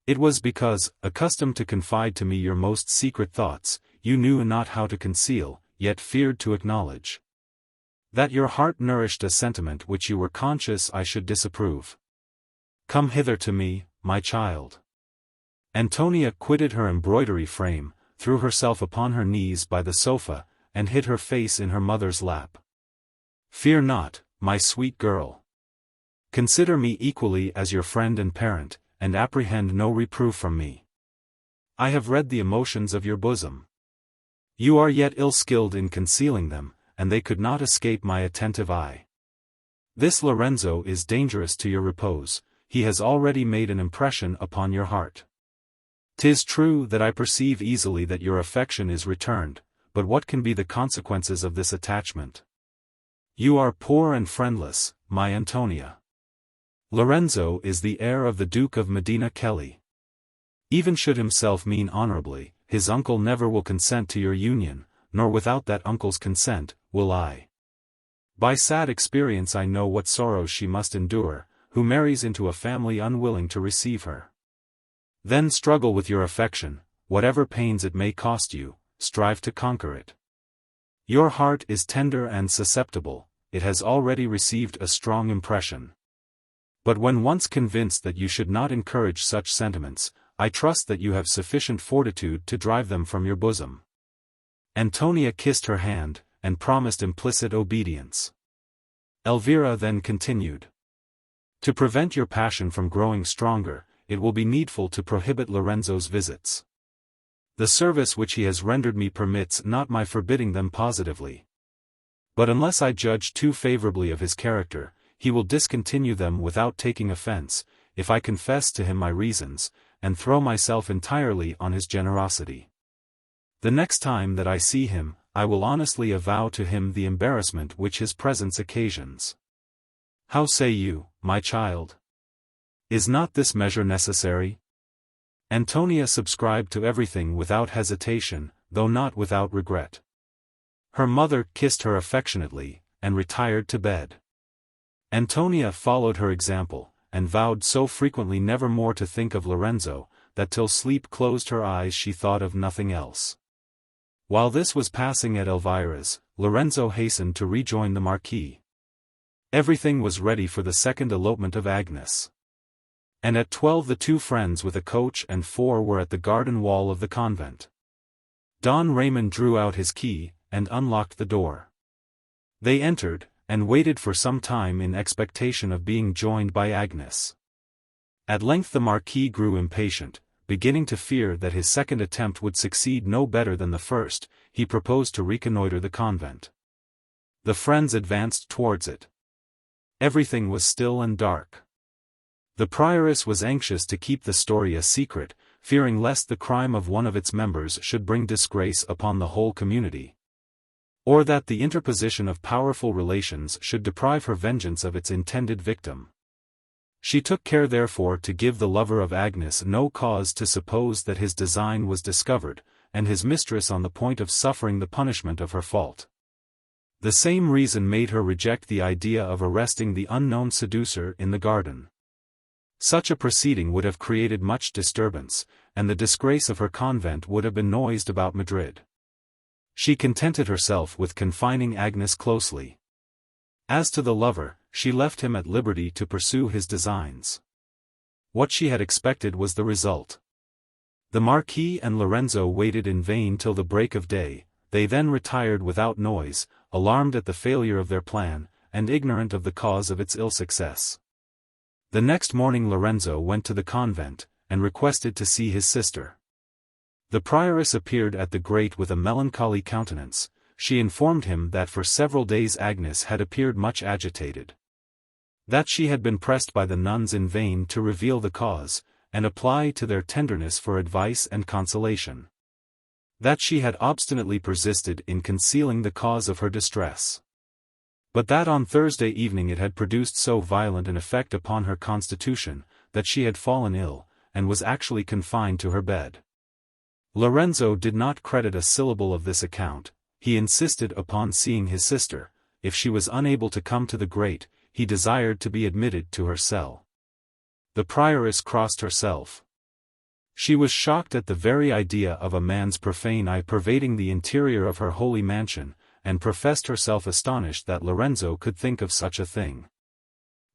It was because, accustomed to confide to me your most secret thoughts, you knew not how to conceal, yet feared to acknowledge. That your heart nourished a sentiment which you were conscious I should disapprove. Come hither to me, my child. Antonia quitted her embroidery frame, threw herself upon her knees by the sofa, and hid her face in her mother's lap. Fear not, my sweet girl. Consider me equally as your friend and parent, and apprehend no reproof from me. I have read the emotions of your bosom. You are yet ill-skilled in concealing them, and they could not escape my attentive eye. This Lorenzo is dangerous to your repose, he has already made an impression upon your heart. 'Tis true that I perceive easily that your affection is returned, but what can be the consequences of this attachment? You are poor and friendless, my Antonia. Lorenzo is the heir of the Duke of Medina Kelly. Even should himself mean honorably, his uncle never will consent to your union, nor without that uncle's consent, will I. By sad experience I know what sorrows she must endure, who marries into a family unwilling to receive her. Then struggle with your affection, whatever pains it may cost you, strive to conquer it. Your heart is tender and susceptible, it has already received a strong impression. But when once convinced that you should not encourage such sentiments, I trust that you have sufficient fortitude to drive them from your bosom. Antonia kissed her hand, and promised implicit obedience. Elvira then continued. To prevent your passion from growing stronger, it will be needful to prohibit Lorenzo's visits. The service which he has rendered me permits not my forbidding them positively. But unless I judge too favorably of his character, he will discontinue them without taking offense, if I confess to him my reasons, and throw myself entirely on his generosity. The next time that I see him, I will honestly avow to him the embarrassment which his presence occasions. How say you, my child? Is not this measure necessary? Antonia subscribed to everything without hesitation, though not without regret. Her mother kissed her affectionately, and retired to bed. Antonia followed her example, and vowed so frequently never more to think of Lorenzo, that till sleep closed her eyes she thought of nothing else. While this was passing at Elvira's, Lorenzo hastened to rejoin the Marquis. Everything was ready for the second elopement of Agnes. And at 12 the two friends with a coach and 4 were at the garden wall of the convent. Don Raymond drew out his key, and unlocked the door. They entered, and waited for some time in expectation of being joined by Agnes. At length the Marquis grew impatient, beginning to fear that his second attempt would succeed no better than the first. He proposed to reconnoiter the convent. The friends advanced towards it. Everything was still and dark. The prioress was anxious to keep the story a secret, fearing lest the crime of one of its members should bring disgrace upon the whole community, or that the interposition of powerful relations should deprive her vengeance of its intended victim. She took care therefore to give the lover of Agnes no cause to suppose that his design was discovered, and his mistress on the point of suffering the punishment of her fault. The same reason made her reject the idea of arresting the unknown seducer in the garden. Such a proceeding would have created much disturbance, and the disgrace of her convent would have been noised about Madrid. She contented herself with confining Agnes closely. As to the lover, she left him at liberty to pursue his designs. What she had expected was the result. The Marquis and Lorenzo waited in vain till the break of day. They then retired without noise, alarmed at the failure of their plan, and ignorant of the cause of its ill success. The next morning Lorenzo went to the convent, and requested to see his sister. The prioress appeared at the grate with a melancholy countenance. She informed him that for several days Agnes had appeared much agitated. That she had been pressed by the nuns in vain to reveal the cause, and apply to their tenderness for advice and consolation. That she had obstinately persisted in concealing the cause of her distress. But that on Thursday evening it had produced so violent an effect upon her constitution, that she had fallen ill, and was actually confined to her bed. Lorenzo did not credit a syllable of this account. He insisted upon seeing his sister. If she was unable to come to the grate, he desired to be admitted to her cell. The prioress crossed herself. She was shocked at the very idea of a man's profane eye pervading the interior of her holy mansion, and professed herself astonished that Lorenzo could think of such a thing.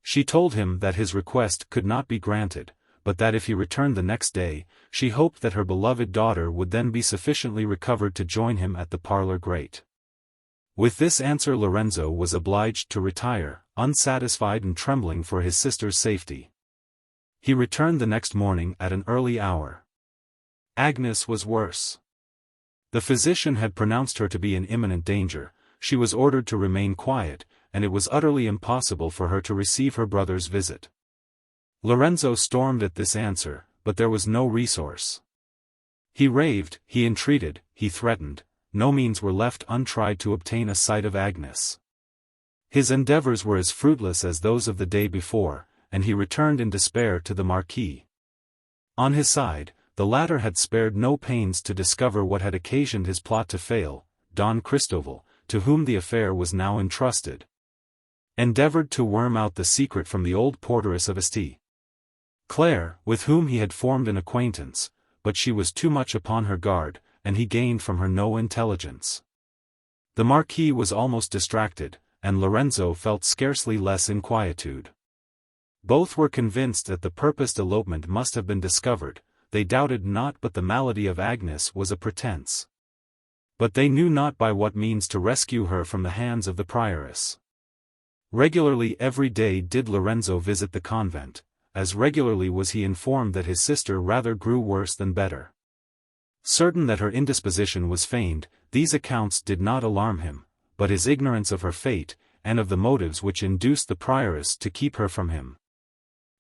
She told him that his request could not be granted, but that if he returned the next day, she hoped that her beloved daughter would then be sufficiently recovered to join him at the parlor grate. With this answer Lorenzo was obliged to retire, unsatisfied and trembling for his sister's safety. He returned the next morning at an early hour. Agnes was worse. The physician had pronounced her to be in imminent danger. She was ordered to remain quiet, and it was utterly impossible for her to receive her brother's visit. Lorenzo stormed at this answer, but there was no resource. He raved, he entreated, he threatened. No means were left untried to obtain a sight of Agnes. His endeavors were as fruitless as those of the day before, and he returned in despair to the Marquis. On his side, the latter had spared no pains to discover what had occasioned his plot to fail. Don Cristoval, to whom the affair was now entrusted, endeavored to worm out the secret from the old porteress of St. Clair, with whom he had formed an acquaintance, but she was too much upon her guard, and he gained from her no intelligence. The Marquis was almost distracted, and Lorenzo felt scarcely less inquietude. Both were convinced that the purposed elopement must have been discovered. They doubted not but the malady of Agnes was a pretence. But they knew not by what means to rescue her from the hands of the prioress. Regularly every day did Lorenzo visit the convent. As regularly was he informed that his sister rather grew worse than better. Certain that her indisposition was feigned, these accounts did not alarm him, but his ignorance of her fate, and of the motives which induced the prioress to keep her from him,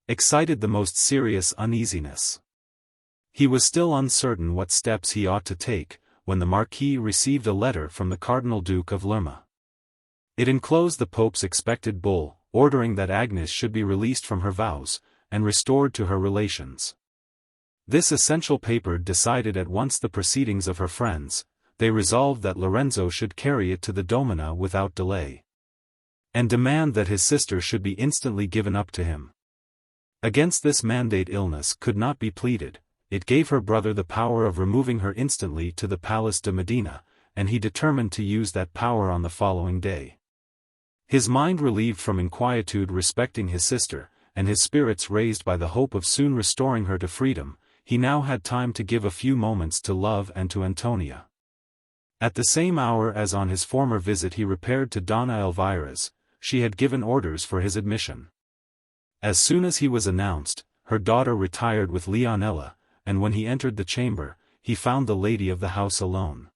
excited the most serious uneasiness. He was still uncertain what steps he ought to take, when the Marquis received a letter from the Cardinal Duke of Lerma. It enclosed the Pope's expected bull, ordering that Agnes should be released from her vows, and restored to her relations. This essential paper decided at once the proceedings of her friends. They resolved that Lorenzo should carry it to the domina without delay, and demand that his sister should be instantly given up to him. Against this mandate illness could not be pleaded. It gave her brother the power of removing her instantly to the Palace de Medina, and he determined to use that power on the following day. His mind relieved from inquietude respecting his sister, and his spirits raised by the hope of soon restoring her to freedom, he now had time to give a few moments to love and to Antonia. At the same hour as on his former visit he repaired to Donna Elvira's. She had given orders for his admission. As soon as he was announced, her daughter retired with Leonela, and when he entered the chamber, he found the lady of the house alone.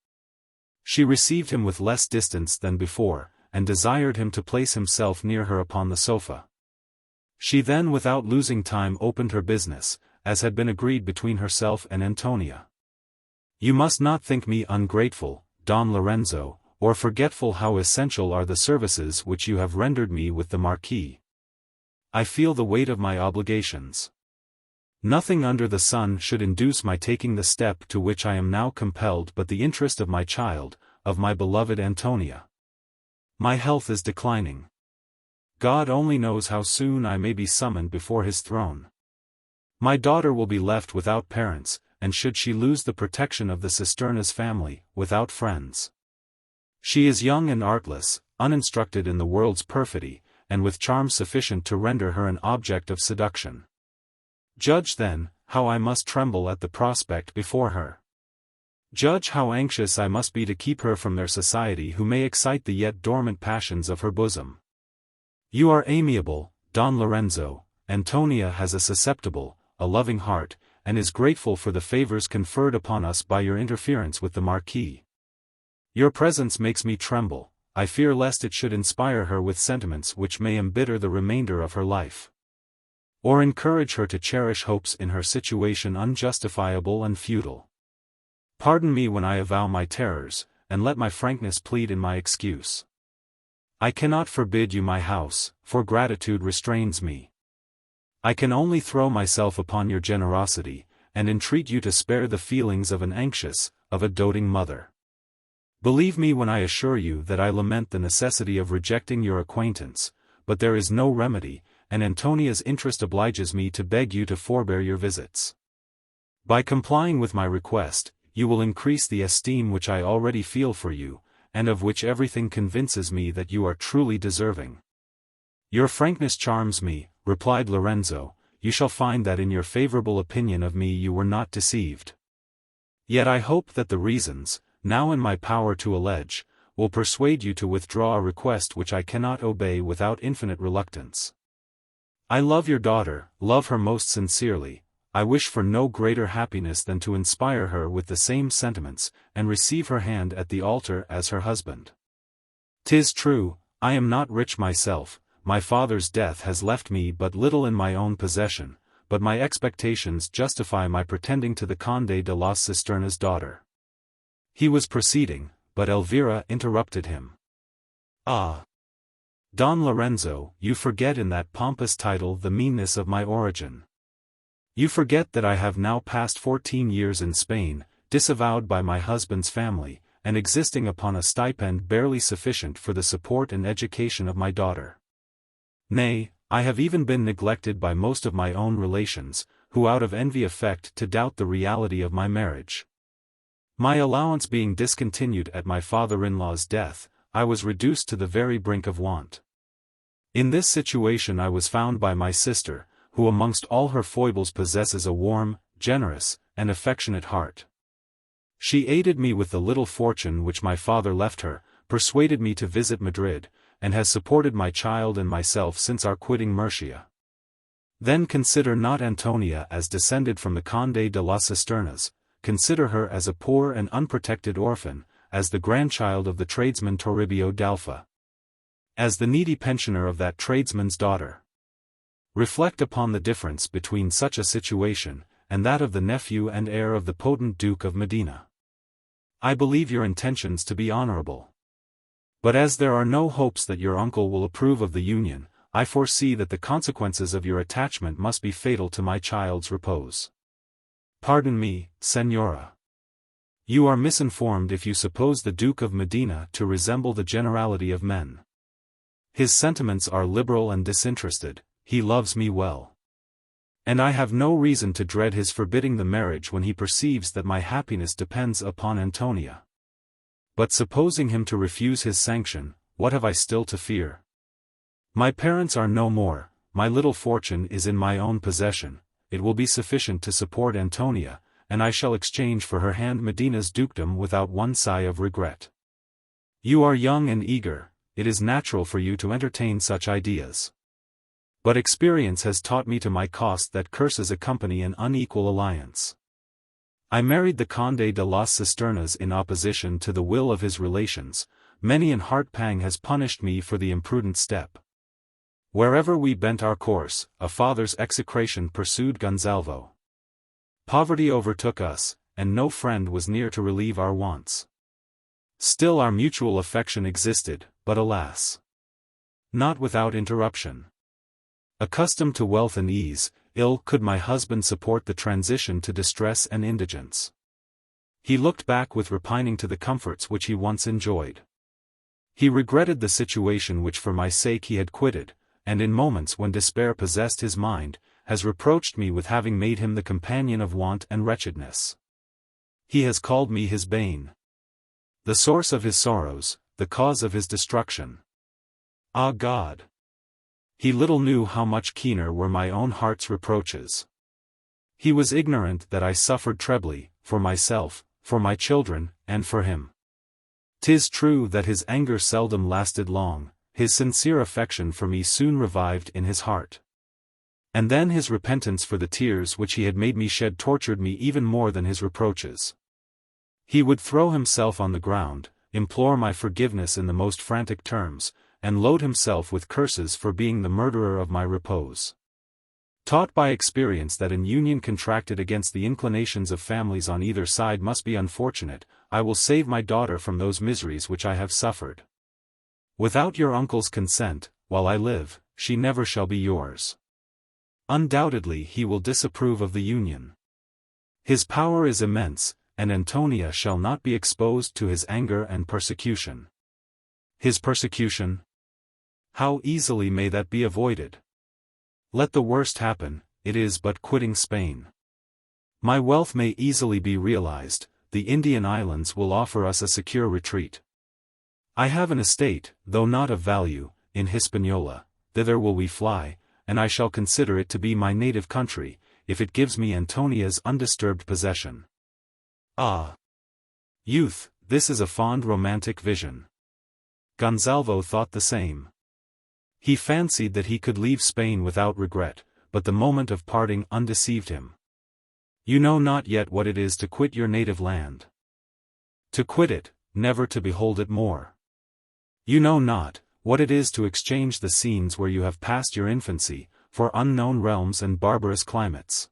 She received him with less distance than before, and desired him to place himself near her upon the sofa. She then without losing time opened her business, as had been agreed between herself and Antonia. "You must not think me ungrateful, Don Lorenzo, or forgetful how essential are the services which you have rendered me with the Marquis. I feel the weight of my obligations. Nothing under the sun should induce my taking the step to which I am now compelled but the interest of my child, of my beloved Antonia. My health is declining. God only knows how soon I may be summoned before his throne. My daughter will be left without parents, and should she lose the protection of the Cisterna's family, without friends. She is young and artless, uninstructed in the world's perfidy, and with charms sufficient to render her an object of seduction. Judge then, how I must tremble at the prospect before her. Judge how anxious I must be to keep her from their society who may excite the yet dormant passions of her bosom. You are amiable, Don Lorenzo. Antonia has a susceptible, a loving heart, and is grateful for the favors conferred upon us by your interference with the Marquis. Your presence makes me tremble. I fear lest it should inspire her with sentiments which may embitter the remainder of her life. or encourage her to cherish hopes in her situation unjustifiable and futile. Pardon me when I avow my terrors, and let my frankness plead in my excuse. I cannot forbid you my house, for gratitude restrains me. I can only throw myself upon your generosity, and entreat you to spare the feelings of an anxious, of a doting mother. Believe me when I assure you that I lament the necessity of rejecting your acquaintance, but there is no remedy, and Antonia's interest obliges me to beg you to forbear your visits. By complying with my request, you will increase the esteem which I already feel for you, and of which everything convinces me that you are truly deserving. Your frankness charms me, replied Lorenzo. You shall find that in your favorable opinion of me you were not deceived. Yet I hope that the reasons, now in my power to allege, will persuade you to withdraw a request which I cannot obey without infinite reluctance. I love your daughter, love her most sincerely. I wish for no greater happiness than to inspire her with the same sentiments, and receive her hand at the altar as her husband. 'Tis true, I am not rich myself, my father's death has left me but little in my own possession, but my expectations justify my pretending to the Conde de las Cisternas' daughter. He was proceeding, but Elvira interrupted him. Ah! Don Lorenzo, you forget in that pompous title the meanness of my origin. You forget that I have now passed 14 years in Spain, disavowed by my husband's family, and existing upon a stipend barely sufficient for the support and education of my daughter. Nay, I have even been neglected by most of my own relations, who out of envy affect to doubt the reality of my marriage. My allowance being discontinued at my father-in-law's death, I was reduced to the very brink of want. In this situation I was found by my sister, who amongst all her foibles possesses a warm, generous, and affectionate heart. She aided me with the little fortune which my father left her, persuaded me to visit Madrid, and has supported my child and myself since our quitting Murcia. Then consider not Antonia as descended from the Conde de las Cisternas, consider her as a poor and unprotected orphan, as the grandchild of the tradesman Toribio d'Alfa. As the needy pensioner of that tradesman's daughter. Reflect upon the difference between such a situation, and that of the nephew and heir of the potent Duke of Medina. I believe your intentions to be honorable. But as there are no hopes that your uncle will approve of the union, I foresee that the consequences of your attachment must be fatal to my child's repose. Pardon me, Señora. You are misinformed if you suppose the Duke of Medina to resemble the generality of men. His sentiments are liberal and disinterested, he loves me well. And I have no reason to dread his forbidding the marriage when he perceives that my happiness depends upon Antonia. But supposing him to refuse his sanction, what have I still to fear? My parents are no more, my little fortune is in my own possession, it will be sufficient to support Antonia, and I shall exchange for her hand Medina's dukedom without one sigh of regret. You are young and eager, it is natural for you to entertain such ideas. But experience has taught me to my cost that curses accompany an unequal alliance. I married the Conde de las Cisternas in opposition to the will of his relations, many an heart pang has punished me for the imprudent step. Wherever we bent our course, a father's execration pursued Gonzalvo. Poverty overtook us, and no friend was near to relieve our wants. Still our mutual affection existed, but alas! Not without interruption. Accustomed to wealth and ease, ill could my husband support the transition to distress and indigence. He looked back with repining to the comforts which he once enjoyed. He regretted the situation which for my sake he had quitted, and in moments when despair possessed his mind, has reproached me with having made him the companion of want and wretchedness. He has called me his bane. The source of his sorrows, the cause of his destruction. Ah God! He little knew how much keener were my own heart's reproaches. He was ignorant that I suffered trebly, for myself, for my children, and for him. 'Tis true that his anger seldom lasted long, his sincere affection for me soon revived in his heart. And then his repentance for the tears which he had made me shed tortured me even more than his reproaches. He would throw himself on the ground, implore my forgiveness in the most frantic terms, and load himself with curses for being the murderer of my repose. Taught by experience that an union contracted against the inclinations of families on either side must be unfortunate, I will save my daughter from those miseries which I have suffered. Without your uncle's consent, while I live, she never shall be yours. Undoubtedly he will disapprove of the union. His power is immense, and Antonia shall not be exposed to his anger and persecution. His persecution? How easily may that be avoided? Let the worst happen, it is but quitting Spain. My wealth may easily be realized, the Indian islands will offer us a secure retreat. I have an estate, though not of value, in Hispaniola, thither will we fly, and I shall consider it to be my native country, if it gives me Antonia's undisturbed possession. Ah! Youth, this is a fond romantic vision. Gonzalvo thought the same. He fancied that he could leave Spain without regret, but the moment of parting undeceived him. You know not yet what it is to quit your native land. To quit it, never to behold it more. You know not what it is to exchange the scenes where you have passed your infancy, for unknown realms and barbarous climates.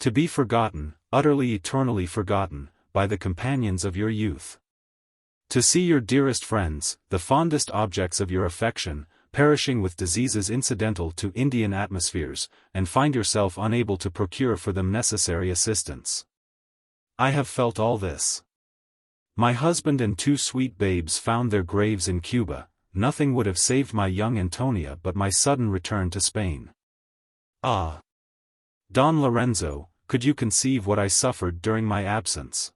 To be forgotten, utterly eternally forgotten, by the companions of your youth. To see your dearest friends, the fondest objects of your affection, perishing with diseases incidental to Indian atmospheres, and find yourself unable to procure for them necessary assistance. I have felt all this. My husband and 2 sweet babes found their graves in Cuba. Nothing would have saved my young Antonia but my sudden return to Spain. Ah! Don Lorenzo, could you conceive what I suffered during my absence?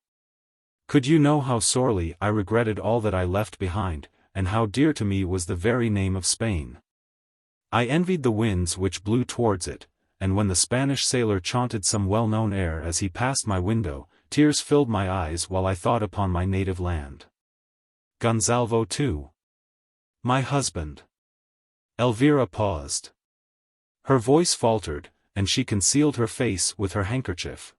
Could you know how sorely I regretted all that I left behind, and how dear to me was the very name of Spain? I envied the winds which blew towards it, and when the Spanish sailor chaunted some well-known air as he passed my window, tears filled my eyes while I thought upon my native land. Gonzalvo too. My husband. Elvira paused. Her voice faltered, and she concealed her face with her handkerchief.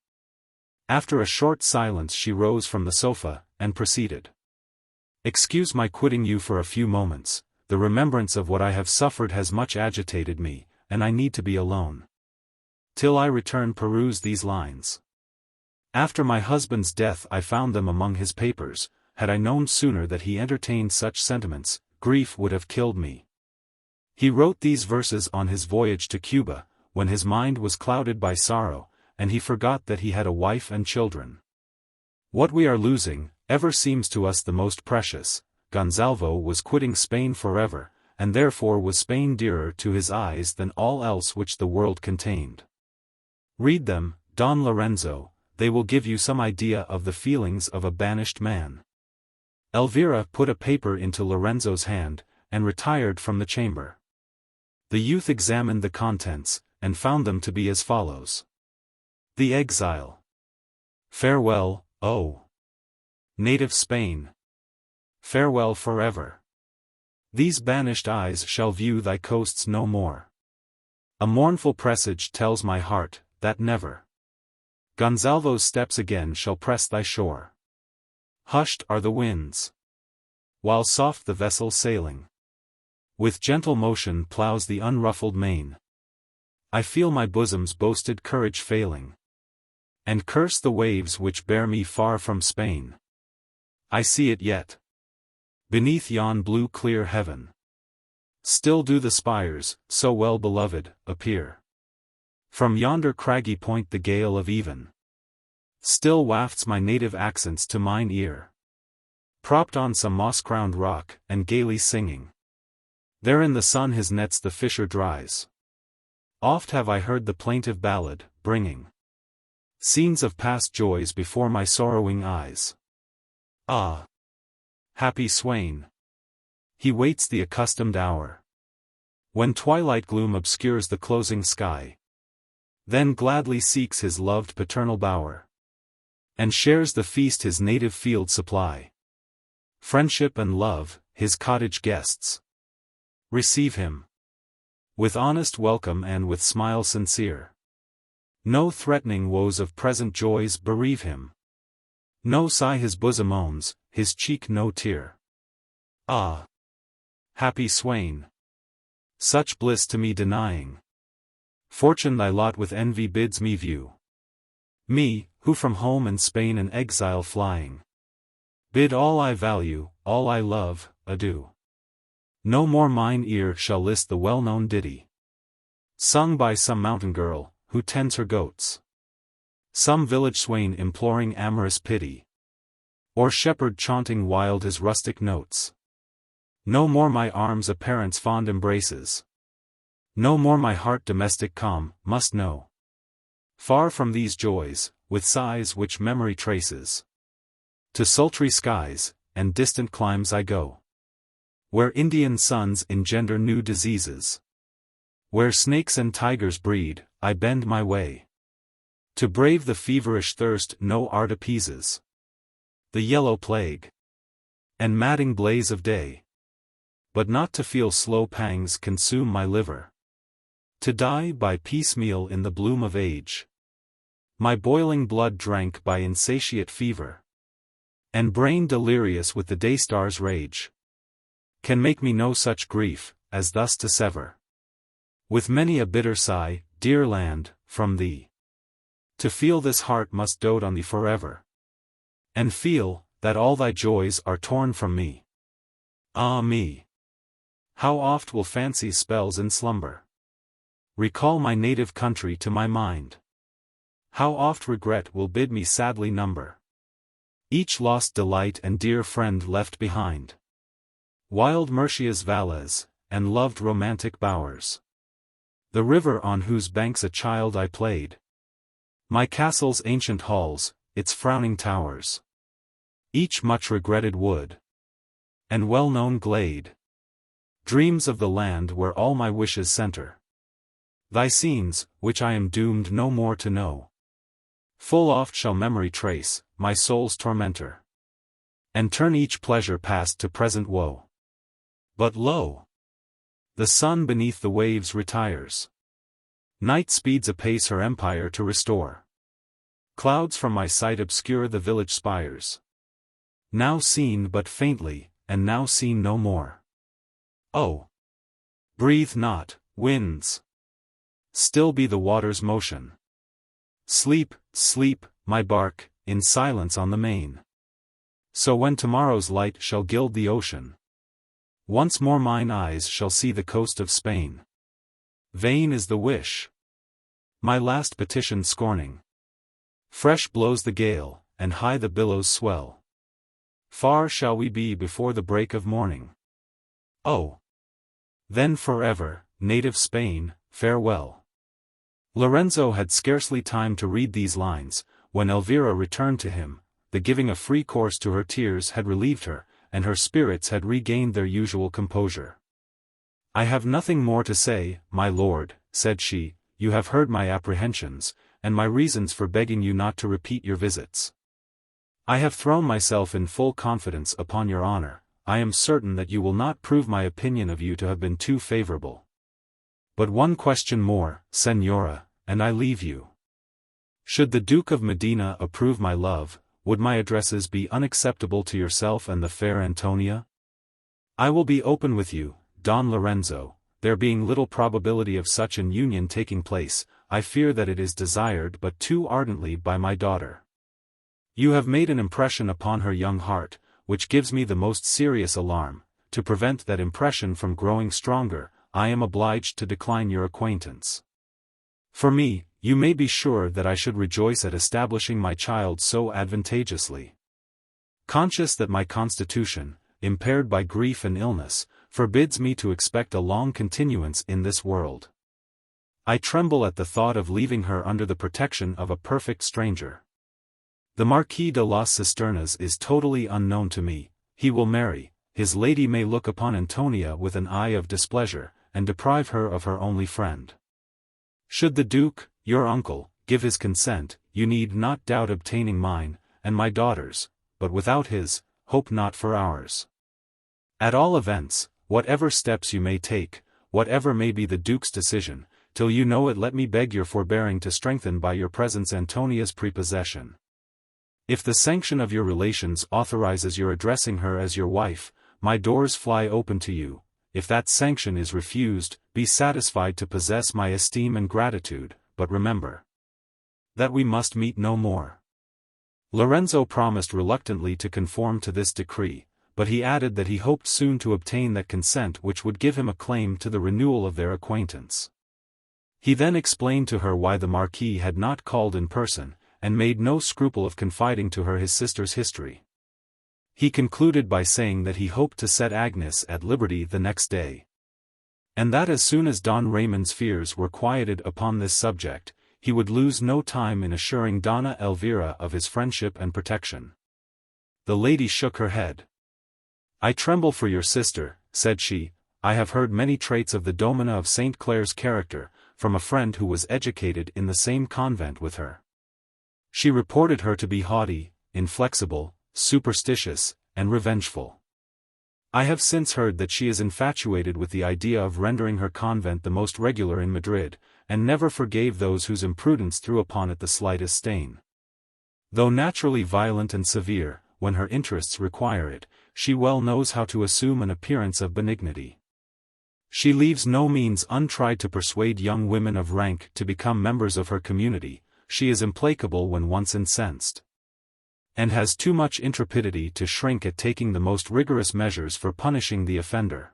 After a short silence she rose from the sofa, and proceeded. Excuse my quitting you for a few moments, the remembrance of what I have suffered has much agitated me, and I need to be alone. Till I return peruse these lines. After my husband's death I found them among his papers. Had I known sooner that he entertained such sentiments, grief would have killed me. He wrote these verses on his voyage to Cuba, when his mind was clouded by sorrow, and he forgot that he had a wife and children. What we are losing, ever seems to us the most precious. Gonzalvo was quitting Spain forever, and therefore was Spain dearer to his eyes than all else which the world contained. Read them, Don Lorenzo, they will give you some idea of the feelings of a banished man. Elvira put a paper into Lorenzo's hand, and retired from the chamber. The youth examined the contents, and found them to be as follows. The exile. Farewell, O native Spain. Farewell forever. These banished eyes shall view thy coasts no more. A mournful presage tells my heart, that never Gonzalvo's steps again shall press thy shore. Hushed are the winds, while soft the vessel sailing with gentle motion ploughs the unruffled main. I feel my bosom's boasted courage failing, and curse the waves which bear me far from Spain. I see it yet, beneath yon blue clear heaven. Still do the spires, so well beloved, appear. From yonder craggy point the gale of even still wafts my native accents to mine ear. Propped on some moss-crowned rock, and gaily singing, there in the sun his nets the fisher dries. Oft have I heard the plaintive ballad, bringing scenes of past joys before my sorrowing eyes. Ah! Happy swain! He waits the accustomed hour, when twilight gloom obscures the closing sky. Then gladly seeks his loved paternal bower, and shares the feast his native field supply. Friendship and love, his cottage guests, receive him with honest welcome and with smile sincere. No threatening woes of present joys bereave him. No sigh his bosom owns, his cheek no tear. Ah! Happy swain! Such bliss to me denying, Fortune thy lot with envy bids me view. Me, who from home and Spain in exile flying, bid all I value, all I love, adieu. No more mine ear shall list the well-known ditty, sung by some mountain girl, who tends her goats, some village swain imploring amorous pity, or shepherd chaunting wild his rustic notes. No more my arms a parent's fond embraces, no more my heart domestic calm, must know. Far from these joys, with sighs which memory traces, to sultry skies, and distant climes I go, where Indian suns engender new diseases, where snakes and tigers breed. I bend my way, to brave the feverish thirst no art appeases, the yellow plague, and madding blaze of day, but not to feel slow pangs consume my liver, to die by piecemeal in the bloom of age, my boiling blood drank by insatiate fever, and brain delirious with the day-star's rage, can make me no such grief, as thus to sever, with many a bitter sigh, dear land, from thee. To feel this heart must dote on thee forever, and feel, that all thy joys are torn from me. Ah me! How oft will fancy's spells in slumber recall my native country to my mind? How oft regret will bid me sadly number each lost delight and dear friend left behind. Wild Murcia's valleys, and loved romantic bowers, the river on whose banks a child I played, my castle's ancient halls, its frowning towers, each much regretted wood, and well-known glade, dreams of the land where all my wishes center. Thy scenes, which I am doomed no more to know, full oft shall memory trace, my soul's tormentor, and turn each pleasure past to present woe. But lo! The sun beneath the waves retires. Night speeds apace her empire to restore. Clouds from my sight obscure the village spires, now seen but faintly, and now seen no more. Oh! Breathe not, winds! Still be the water's motion. Sleep, sleep, my bark, in silence on the main. So when tomorrow's light shall gild the ocean, once more mine eyes shall see the coast of Spain. Vain is the wish, my last petition scorning. Fresh blows the gale, and high the billows swell. Far shall we be before the break of morning. Oh! Then forever, native Spain, farewell. Lorenzo had scarcely time to read these lines, when Elvira returned to him. The giving a free course to her tears had relieved her, and her spirits had regained their usual composure. I have nothing more to say, my lord, said she. You have heard my apprehensions, and my reasons for begging you not to repeat your visits. I have thrown myself in full confidence upon your honor. I am certain that you will not prove my opinion of you to have been too favorable. But one question more, Señora, and I leave you. Should the Duke of Medina approve my love, would my addresses be unacceptable to yourself and the fair Antonia? I will be open with you, Don Lorenzo. There being little probability of such an union taking place, I fear that it is desired but too ardently by my daughter. You have made an impression upon her young heart, which gives me the most serious alarm. To prevent that impression from growing stronger, I am obliged to decline your acquaintance. For me, you may be sure that I should rejoice at establishing my child so advantageously. Conscious that my constitution, impaired by grief and illness, forbids me to expect a long continuance in this world, I tremble at the thought of leaving her under the protection of a perfect stranger. The Marquis de las Cisternas is totally unknown to me. He will marry, his lady may look upon Antonia with an eye of displeasure, and deprive her of her only friend. Should the Duke, your uncle, give his consent, you need not doubt obtaining mine, and my daughter's, but without his, hope not for ours. At all events, whatever steps you may take, whatever may be the Duke's decision, till you know it let me beg your forbearing to strengthen by your presence Antonia's prepossession. If the sanction of your relations authorizes your addressing her as your wife, my doors fly open to you. if that sanction is refused, be satisfied to possess my esteem and gratitude, but remember that we must meet no more." Lorenzo promised reluctantly to conform to this decree, but he added that he hoped soon to obtain that consent which would give him a claim to the renewal of their acquaintance. He then explained to her why the Marquis had not called in person, and made no scruple of confiding to her his sister's history. He concluded by saying that he hoped to set Agnes at liberty the next day, and that as soon as Don Raymond's fears were quieted upon this subject, he would lose no time in assuring Donna Elvira of his friendship and protection. The lady shook her head. "I tremble for your sister," said she. "I have heard many traits of the Domina of St. Clair's character, from a friend who was educated in the same convent with her. She reported her to be haughty, inflexible, superstitious, and revengeful. I have since heard that she is infatuated with the idea of rendering her convent the most regular in Madrid, and never forgave those whose imprudence threw upon it the slightest stain. Though naturally violent and severe, when her interests require it, she well knows how to assume an appearance of benignity. She leaves no means untried to persuade young women of rank to become members of her community. She is implacable when once incensed, and has too much intrepidity to shrink at taking the most rigorous measures for punishing the offender.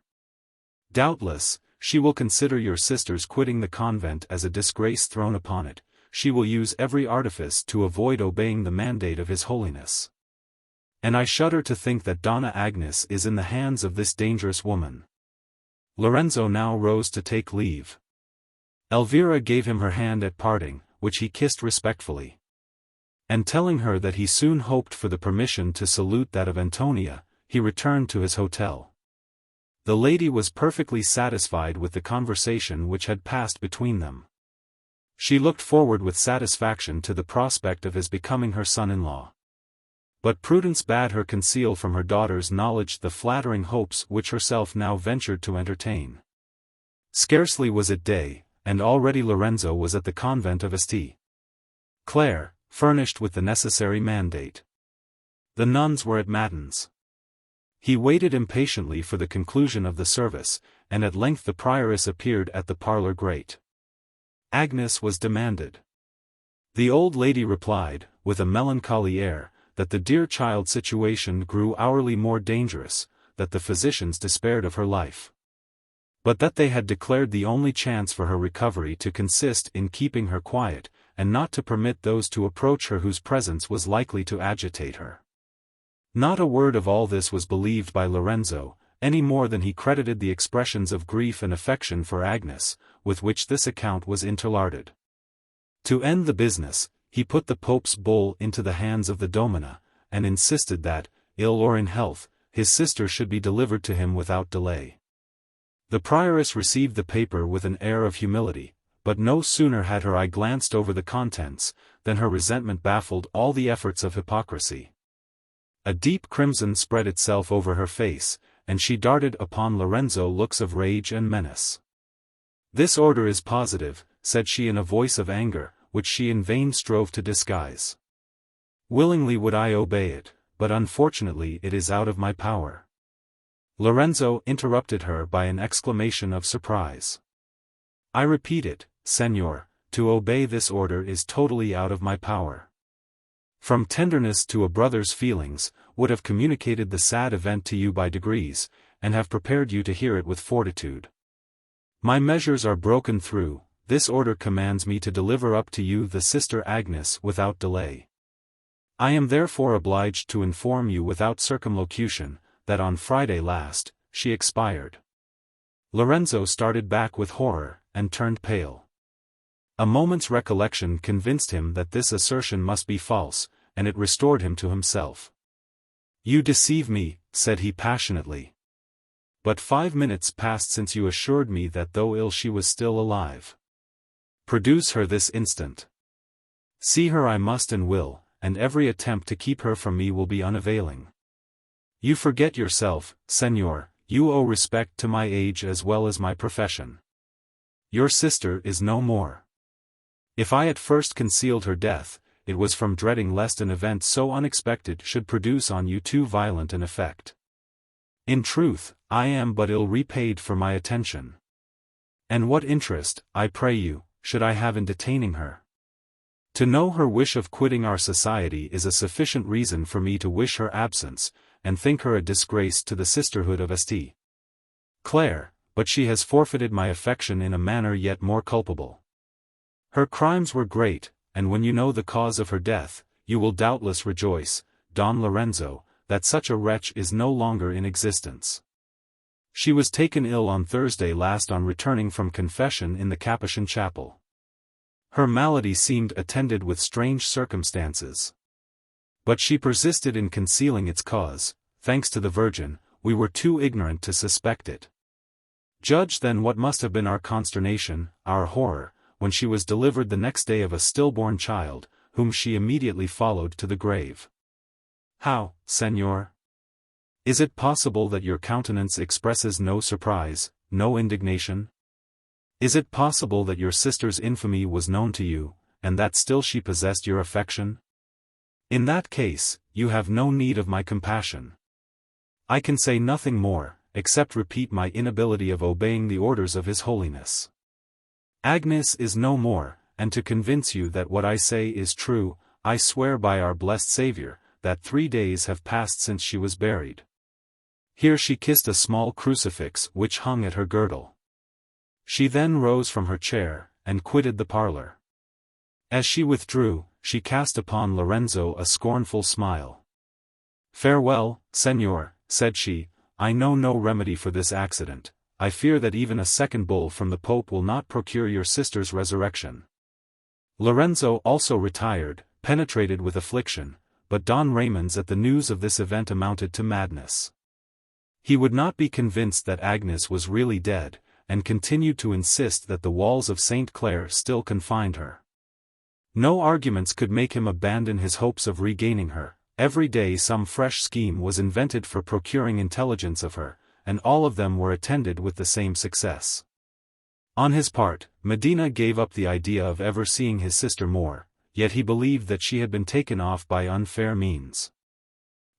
Doubtless, she will consider your sister's quitting the convent as a disgrace thrown upon it. She will use every artifice to avoid obeying the mandate of His Holiness. And I shudder to think that Donna Agnes is in the hands of this dangerous woman." Lorenzo now rose to take leave. Elvira gave him her hand at parting, which he kissed respectfully. And telling her that he soon hoped for the permission to salute that of Antonia, he returned to his hotel. The lady was perfectly satisfied with the conversation which had passed between them. She looked forward with satisfaction to the prospect of his becoming her son-in-law. But prudence bade her conceal from her daughter's knowledge the flattering hopes which herself now ventured to entertain. Scarcely was it day, and already Lorenzo was at the convent of St. Clair, furnished with the necessary mandate. The nuns were at matins. He waited impatiently for the conclusion of the service, and at length the prioress appeared at the parlor grate. Agnes was demanded. The old lady replied, with a melancholy air, that the dear child's situation grew hourly more dangerous, that the physicians despaired of her life, but that they had declared the only chance for her recovery to consist in keeping her quiet, and not to permit those to approach her whose presence was likely to agitate her. Not a word of all this was believed by Lorenzo, any more than he credited the expressions of grief and affection for Agnes, with which this account was interlarded. To end the business, he put the Pope's bull into the hands of the Domina, and insisted that, ill or in health, his sister should be delivered to him without delay. The prioress received the paper with an air of humility, but no sooner had her eye glanced over the contents, than her resentment baffled all the efforts of hypocrisy. A deep crimson spread itself over her face, and she darted upon Lorenzo looks of rage and menace. "This order is positive," said she in a voice of anger, which she in vain strove to disguise. "Willingly would I obey it, but unfortunately it is out of my power." Lorenzo interrupted her by an exclamation of surprise. "I repeat it, Señor, to obey this order is totally out of my power. From tenderness to a brother's feelings, would have communicated the sad event to you by degrees, and have prepared you to hear it with fortitude. My measures are broken through. This order commands me to deliver up to you the sister Agnes without delay. I am therefore obliged to inform you without circumlocution, that on Friday last, she expired." Lorenzo started back with horror, and turned pale. A moment's recollection convinced him that this assertion must be false, and it restored him to himself. "You deceive me," said he passionately. "But 5 minutes passed since you assured me that though ill she was still alive. Produce her this instant. See her I must and will, and every attempt to keep her from me will be unavailing. You forget yourself, Señor, you owe respect to my age as well as my profession. Your sister is no more. If I at first concealed her death, it was from dreading lest an event so unexpected should produce on you too violent an effect. In truth, I am but ill repaid for my attention. And what interest, I pray you, should I have in detaining her? To know her wish of quitting our society is a sufficient reason for me to wish her absence, and think her a disgrace to the sisterhood of St. Clare, but she has forfeited my affection in a manner yet more culpable. Her crimes were great, and when you know the cause of her death, you will doubtless rejoice, Don Lorenzo, that such a wretch is no longer in existence. She was taken ill on Thursday last on returning from confession in the Capuchin chapel. Her malady seemed attended with strange circumstances. But she persisted in concealing its cause. Thanks to the Virgin, we were too ignorant to suspect it. Judge then what must have been our consternation, our horror, when she was delivered the next day of a stillborn child, whom she immediately followed to the grave. How, Señor? Is it possible that your countenance expresses no surprise, no indignation? Is it possible that your sister's infamy was known to you, and that still she possessed your affection? In that case, you have no need of my compassion. I can say nothing more, except repeat my inability of obeying the orders of His Holiness. Agnes is no more, and to convince you that what I say is true, I swear by our blessed Saviour, that 3 days have passed since she was buried. Here she kissed a small crucifix which hung at her girdle. She then rose from her chair, and quitted the parlor. As she withdrew, she cast upon Lorenzo a scornful smile. "Farewell, Señor," said she, "I know no remedy for this accident. I fear that even a second bull from the Pope will not procure your sister's resurrection." Lorenzo also retired, penetrated with affliction, but Don Raymond's at the news of this event amounted to madness. He would not be convinced that Agnes was really dead, and continued to insist that the walls of St. Clare still confined her. No arguments could make him abandon his hopes of regaining her. Every day some fresh scheme was invented for procuring intelligence of her, and all of them were attended with the same success. On his part, Medina gave up the idea of ever seeing his sister more, yet he believed that she had been taken off by unfair means.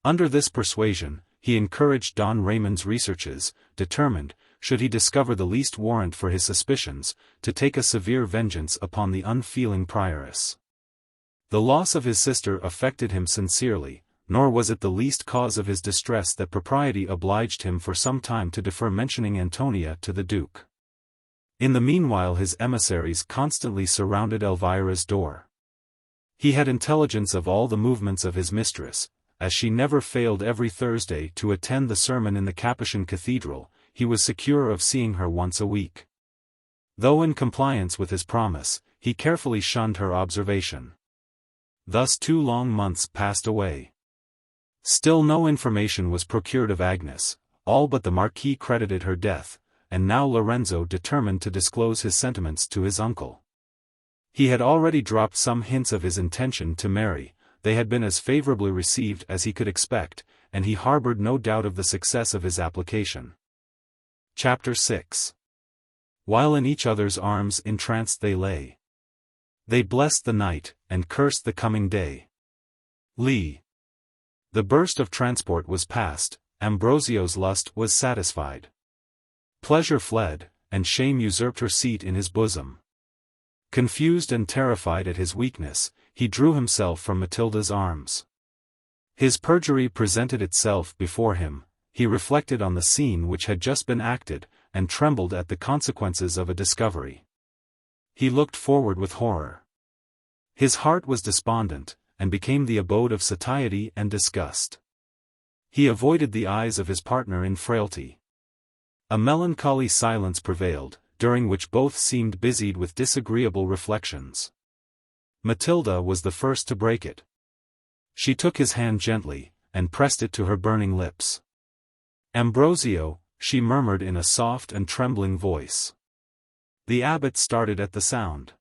Under this persuasion, he encouraged Don Raymond's researches, determined, should he discover the least warrant for his suspicions, to take a severe vengeance upon the unfeeling prioress. The loss of his sister affected him sincerely, nor was it the least cause of his distress that propriety obliged him for some time to defer mentioning Antonia to the Duke. In the meanwhile his emissaries constantly surrounded Elvira's door. He had intelligence of all the movements of his mistress, as she never failed every Thursday to attend the sermon in the Capuchin Cathedral. He was secure of seeing her once a week. Though in compliance with his promise, he carefully shunned her observation. Thus 2 long months passed away. Still no information was procured of Agnes. All but the Marquis credited her death, and now Lorenzo determined to disclose his sentiments to his uncle. He had already dropped some hints of his intention to marry. They had been as favorably received as he could expect, and he harbored no doubt of the success of his application. Chapter 6. While in each other's arms entranced they lay. They blessed the night, and cursed the coming day. Lee. The burst of transport was past, Ambrosio's lust was satisfied. Pleasure fled, and shame usurped her seat in his bosom. Confused and terrified at his weakness, he drew himself from Matilda's arms. His perjury presented itself before him. He reflected on the scene which had just been acted, and trembled at the consequences of a discovery. He looked forward with horror. His heart was despondent, and became the abode of satiety and disgust. He avoided the eyes of his partner in frailty. A melancholy silence prevailed, during which both seemed busied with disagreeable reflections. Matilda was the first to break it. She took his hand gently, and pressed it to her burning lips. "Ambrosio," she murmured in a soft and trembling voice. The abbot started at the sound.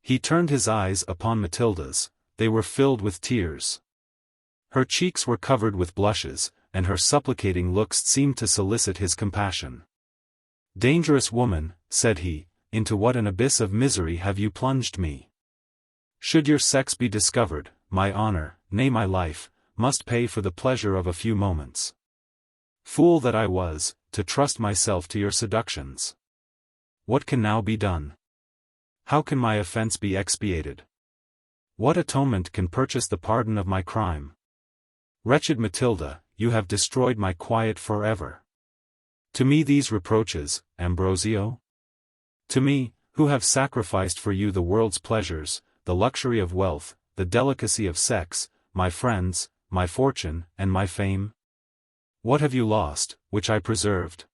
He turned his eyes upon Matilda's. They were filled with tears. Her cheeks were covered with blushes, and her supplicating looks seemed to solicit his compassion. "Dangerous woman," said he, "into what an abyss of misery have you plunged me? Should your sex be discovered, my honor, nay my life, must pay for the pleasure of a few moments. Fool that I was, to trust myself to your seductions. What can now be done? How can my offense be expiated? What atonement can purchase the pardon of my crime? Wretched Matilda, you have destroyed my quiet forever. To me these reproaches, Ambrosio? To me, who have sacrificed for you the world's pleasures, the luxury of wealth, the delicacy of sex, my friends, my fortune, and my fame? What have you lost, which I preserved?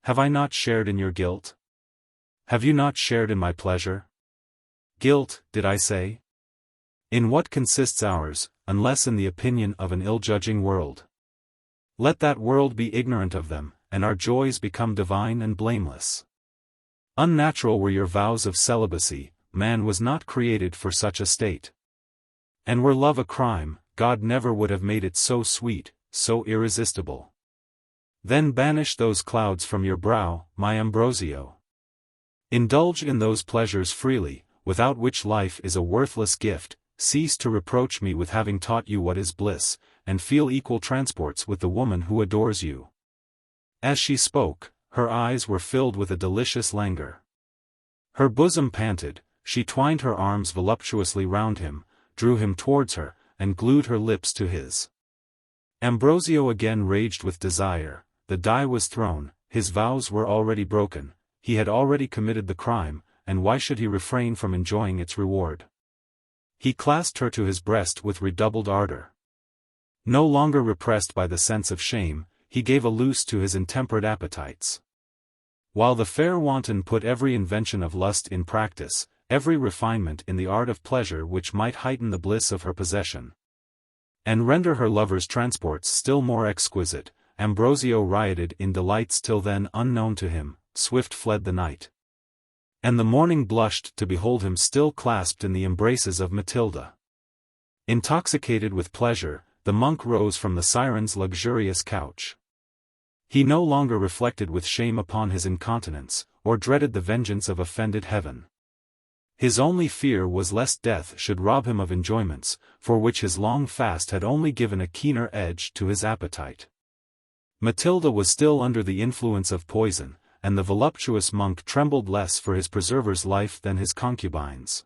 Have I not shared in your guilt? Have you not shared in my pleasure? Guilt, did I say? In what consists ours, unless in the opinion of an ill-judging world? Let that world be ignorant of them, and our joys become divine and blameless. Unnatural were your vows of celibacy, man was not created for such a state. And were love a crime, God never would have made it so sweet, so irresistible. Then banish those clouds from your brow, my Ambrosio. Indulge in those pleasures freely, without which life is a worthless gift. Cease to reproach me with having taught you what is bliss, and feel equal transports with the woman who adores you. As she spoke, her eyes were filled with a delicious languor. Her bosom panted, she twined her arms voluptuously round him, drew him towards her, and glued her lips to his. Ambrosio again raged with desire, the die was thrown, his vows were already broken, he had already committed the crime, and why should he refrain from enjoying its reward? He clasped her to his breast with redoubled ardor. No longer repressed by the sense of shame, he gave a loose to his intemperate appetites. While the fair wanton put every invention of lust in practice, every refinement in the art of pleasure which might heighten the bliss of her possession, and render her lover's transports still more exquisite, Ambrosio rioted in delights till then unknown to him. Swift fled the night. And the morning blushed to behold him still clasped in the embraces of Matilda. Intoxicated with pleasure, the monk rose from the siren's luxurious couch. He no longer reflected with shame upon his incontinence, or dreaded the vengeance of offended heaven. His only fear was lest death should rob him of enjoyments, for which his long fast had only given a keener edge to his appetite. Matilda was still under the influence of poison, and the voluptuous monk trembled less for his preserver's life than his concubine's.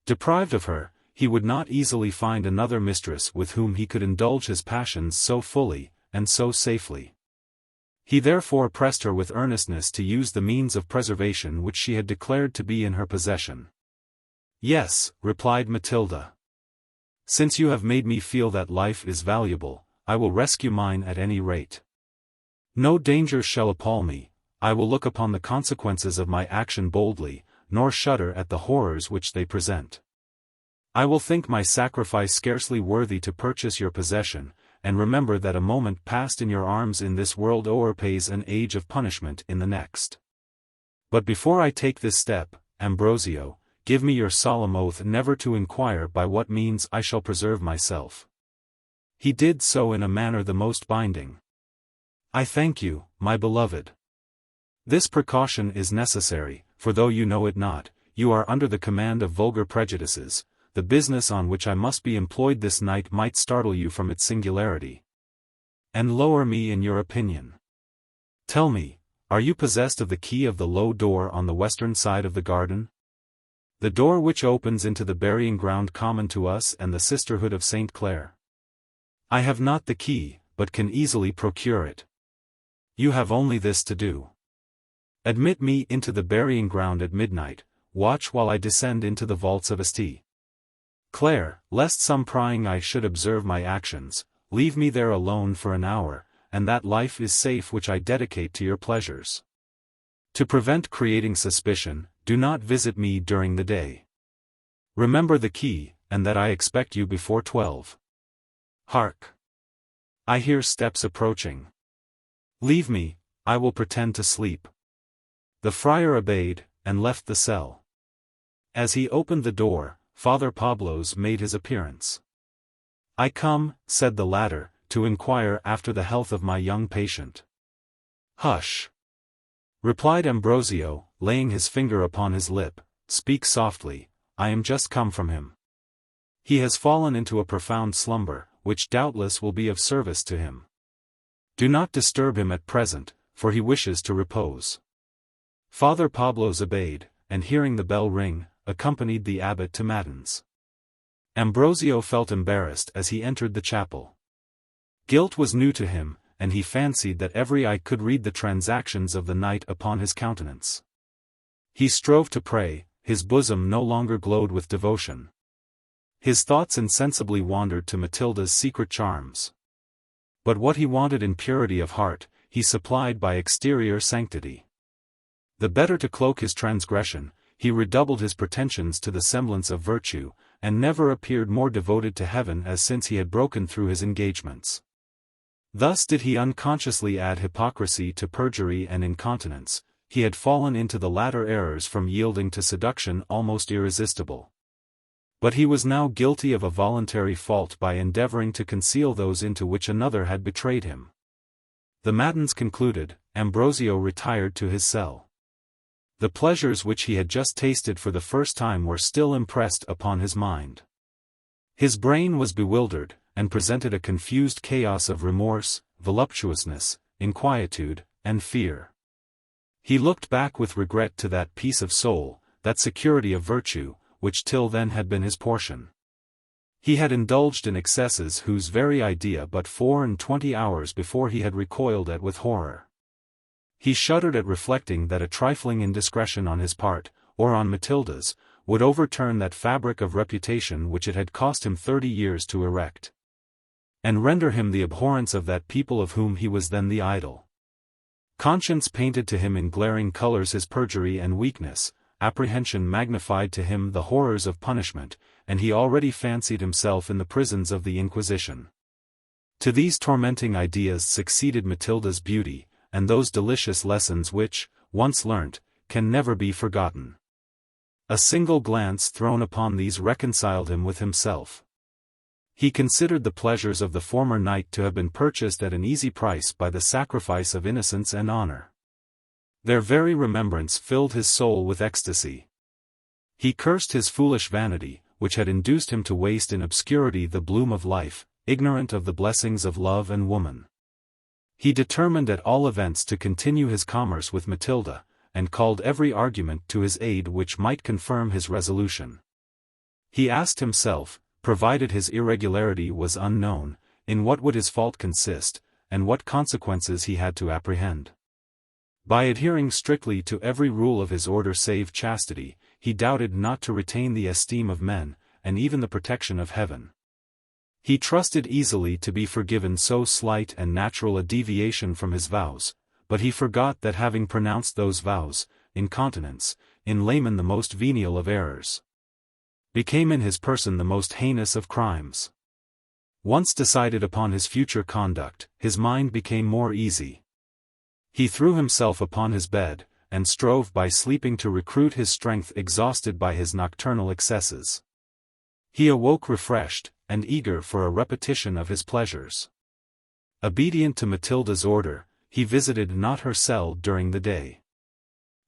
Deprived of her, he would not easily find another mistress with whom he could indulge his passions so fully, and so safely. He therefore pressed her with earnestness to use the means of preservation which she had declared to be in her possession. Yes, replied Matilda. Since you have made me feel that life is valuable, I will rescue mine at any rate. No danger shall appall me. I will look upon the consequences of my action boldly, nor shudder at the horrors which they present. I will think my sacrifice scarcely worthy to purchase your possession, and remember that a moment passed in your arms in this world o'erpays an age of punishment in the next. But before I take this step, Ambrosio, give me your solemn oath never to inquire by what means I shall preserve myself. He did so in a manner the most binding. I thank you, my beloved. This precaution is necessary, for though you know it not, you are under the command of vulgar prejudices. The business on which I must be employed this night might startle you from its singularity, and lower me in your opinion. Tell me, are you possessed of the key of the low door on the western side of the garden? The door which opens into the burying ground common to us and the sisterhood of St. Clare? I have not the key, but can easily procure it. You have only this to do. Admit me into the burying ground at midnight, watch while I descend into the vaults of St. Clare, lest some prying eye should observe my actions, leave me there alone for an hour, and that life is safe which I dedicate to your pleasures. To prevent creating suspicion, do not visit me during the day. Remember the key, and that I expect you before 12. Hark! I hear steps approaching. Leave me, I will pretend to sleep. The friar obeyed, and left the cell. As he opened the door, Father Pablo's made his appearance. I come, said the latter, to inquire after the health of my young patient. Hush! Replied Ambrosio, laying his finger upon his lip, speak softly, I am just come from him. He has fallen into a profound slumber, which doubtless will be of service to him. Do not disturb him at present, for he wishes to repose. Father Pablos obeyed, and hearing the bell ring, accompanied the abbot to matins. Ambrosio felt embarrassed as he entered the chapel. Guilt was new to him, and he fancied that every eye could read the transactions of the night upon his countenance. He strove to pray, his bosom no longer glowed with devotion. His thoughts insensibly wandered to Matilda's secret charms. But what he wanted in purity of heart, he supplied by exterior sanctity. The better to cloak his transgression, he redoubled his pretensions to the semblance of virtue, and never appeared more devoted to heaven as since he had broken through his engagements. Thus did he unconsciously add hypocrisy to perjury and incontinence. He had fallen into the latter errors from yielding to seduction almost irresistible. But he was now guilty of a voluntary fault by endeavoring to conceal those into which another had betrayed him. The matins concluded, Ambrosio retired to his cell. The pleasures which he had just tasted for the first time were still impressed upon his mind. His brain was bewildered, and presented a confused chaos of remorse, voluptuousness, inquietude, and fear. He looked back with regret to that peace of soul, that security of virtue, which till then had been his portion. He had indulged in excesses whose very idea but 24 hours before he had recoiled at with horror. He shuddered at reflecting that a trifling indiscretion on his part, or on Matilda's, would overturn that fabric of reputation which it had cost him 30 years to erect, and render him the abhorrence of that people of whom he was then the idol. Conscience painted to him in glaring colors his perjury and weakness, apprehension magnified to him the horrors of punishment, and he already fancied himself in the prisons of the Inquisition. To these tormenting ideas succeeded Matilda's beauty, and those delicious lessons which, once learnt, can never be forgotten. A single glance thrown upon these reconciled him with himself. He considered the pleasures of the former night to have been purchased at an easy price by the sacrifice of innocence and honor. Their very remembrance filled his soul with ecstasy. He cursed his foolish vanity, which had induced him to waste in obscurity the bloom of life, ignorant of the blessings of love and woman. He determined at all events to continue his commerce with Matilda, and called every argument to his aid which might confirm his resolution. He asked himself, provided his irregularity was unknown, in what would his fault consist, and what consequences he had to apprehend. By adhering strictly to every rule of his order save chastity, he doubted not to retain the esteem of men, and even the protection of heaven. He trusted easily to be forgiven so slight and natural a deviation from his vows, but he forgot that having pronounced those vows, incontinence, in layman the most venial of errors, became in his person the most heinous of crimes. Once decided upon his future conduct, his mind became more easy. He threw himself upon his bed, and strove by sleeping to recruit his strength exhausted by his nocturnal excesses. He awoke refreshed, and eager for a repetition of his pleasures. Obedient to Matilda's order, he visited not her cell during the day.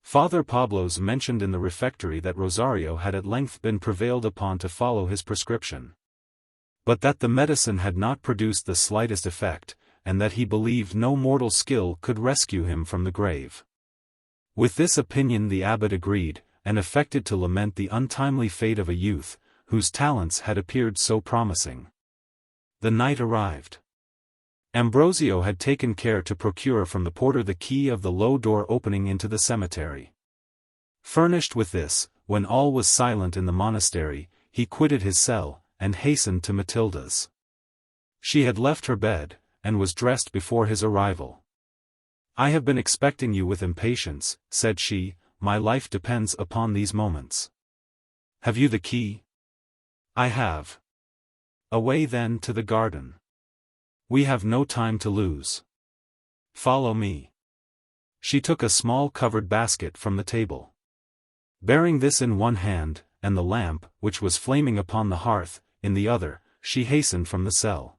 Father Pablos mentioned in the refectory that Rosario had at length been prevailed upon to follow his prescription, but that the medicine had not produced the slightest effect, and that he believed no mortal skill could rescue him from the grave. With this opinion the abbot agreed, and affected to lament the untimely fate of a youth, whose talents had appeared so promising. The night arrived. Ambrosio had taken care to procure from the porter the key of the low door opening into the cemetery. Furnished with this, when all was silent in the monastery, he quitted his cell, and hastened to Matilda's. She had left her bed, and was dressed before his arrival. "I have been expecting you with impatience," said she, "my life depends upon these moments." "Have you the key?" "I have." "Away then to the garden. We have no time to lose. Follow me." She took a small covered basket from the table. Bearing this in one hand, and the lamp, which was flaming upon the hearth, in the other, she hastened from the cell.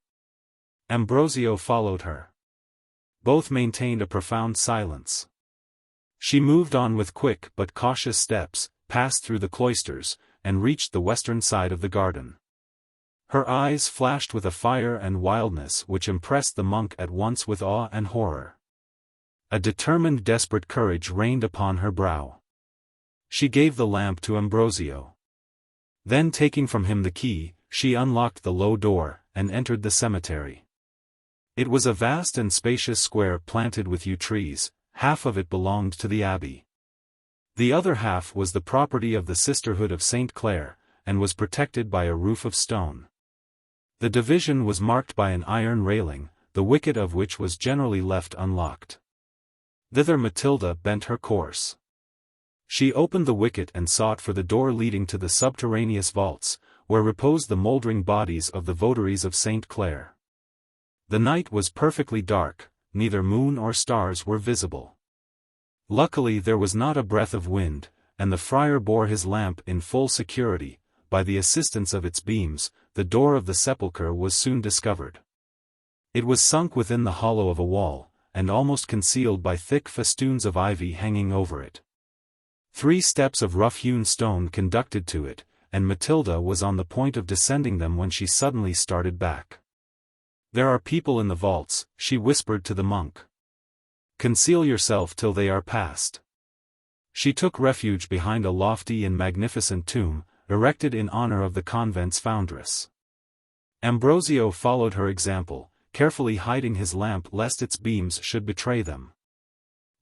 Ambrosio followed her. Both maintained a profound silence. She moved on with quick but cautious steps, passed through the cloisters, and reached the western side of the garden. Her eyes flashed with a fire and wildness which impressed the monk at once with awe and horror. A determined desperate courage reigned upon her brow. She gave the lamp to Ambrosio. Then taking from him the key, she unlocked the low door, and entered the cemetery. It was a vast and spacious square planted with yew trees. Half of it belonged to the abbey. The other half was the property of the Sisterhood of St. Clare, and was protected by a roof of stone. The division was marked by an iron railing, the wicket of which was generally left unlocked. Thither Matilda bent her course. She opened the wicket and sought for the door leading to the subterraneous vaults, where reposed the mouldering bodies of the votaries of St. Clare. The night was perfectly dark, neither moon or stars were visible. Luckily there was not a breath of wind, and the friar bore his lamp in full security. By the assistance of its beams, the door of the sepulchre was soon discovered. It was sunk within the hollow of a wall, and almost concealed by thick festoons of ivy hanging over it. 3 steps of rough-hewn stone conducted to it, and Matilda was on the point of descending them when she suddenly started back. "There are people in the vaults," she whispered to the monk. "Conceal yourself till they are past." She took refuge behind a lofty and magnificent tomb, erected in honor of the convent's foundress. Ambrosio followed her example, carefully hiding his lamp lest its beams should betray them.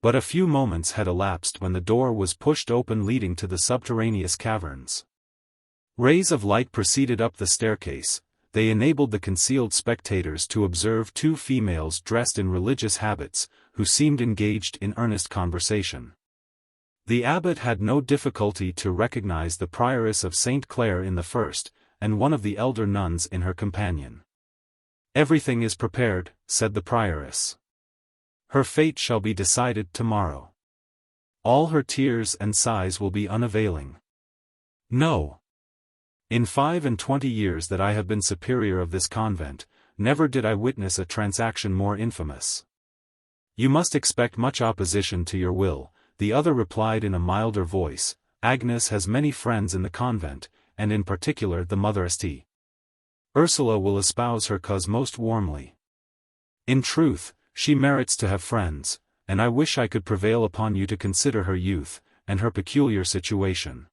But a few moments had elapsed when the door was pushed open leading to the subterraneous caverns. Rays of light proceeded up the staircase. They enabled the concealed spectators to observe 2 females dressed in religious habits, who seemed engaged in earnest conversation. The abbot had no difficulty to recognize the prioress of St. Clare in the first, and one of the elder nuns in her companion. "Everything is prepared," said the prioress. "Her fate shall be decided tomorrow. All her tears and sighs will be unavailing. No. In 25 years that I have been superior of this convent, never did I witness a transaction more infamous. You must expect much opposition to your will," the other replied in a milder voice. "Agnes has many friends in the convent, and in particular the Mother St. Ursula will espouse her cause most warmly. In truth, she merits to have friends, and I wish I could prevail upon you to consider her youth, and her peculiar situation.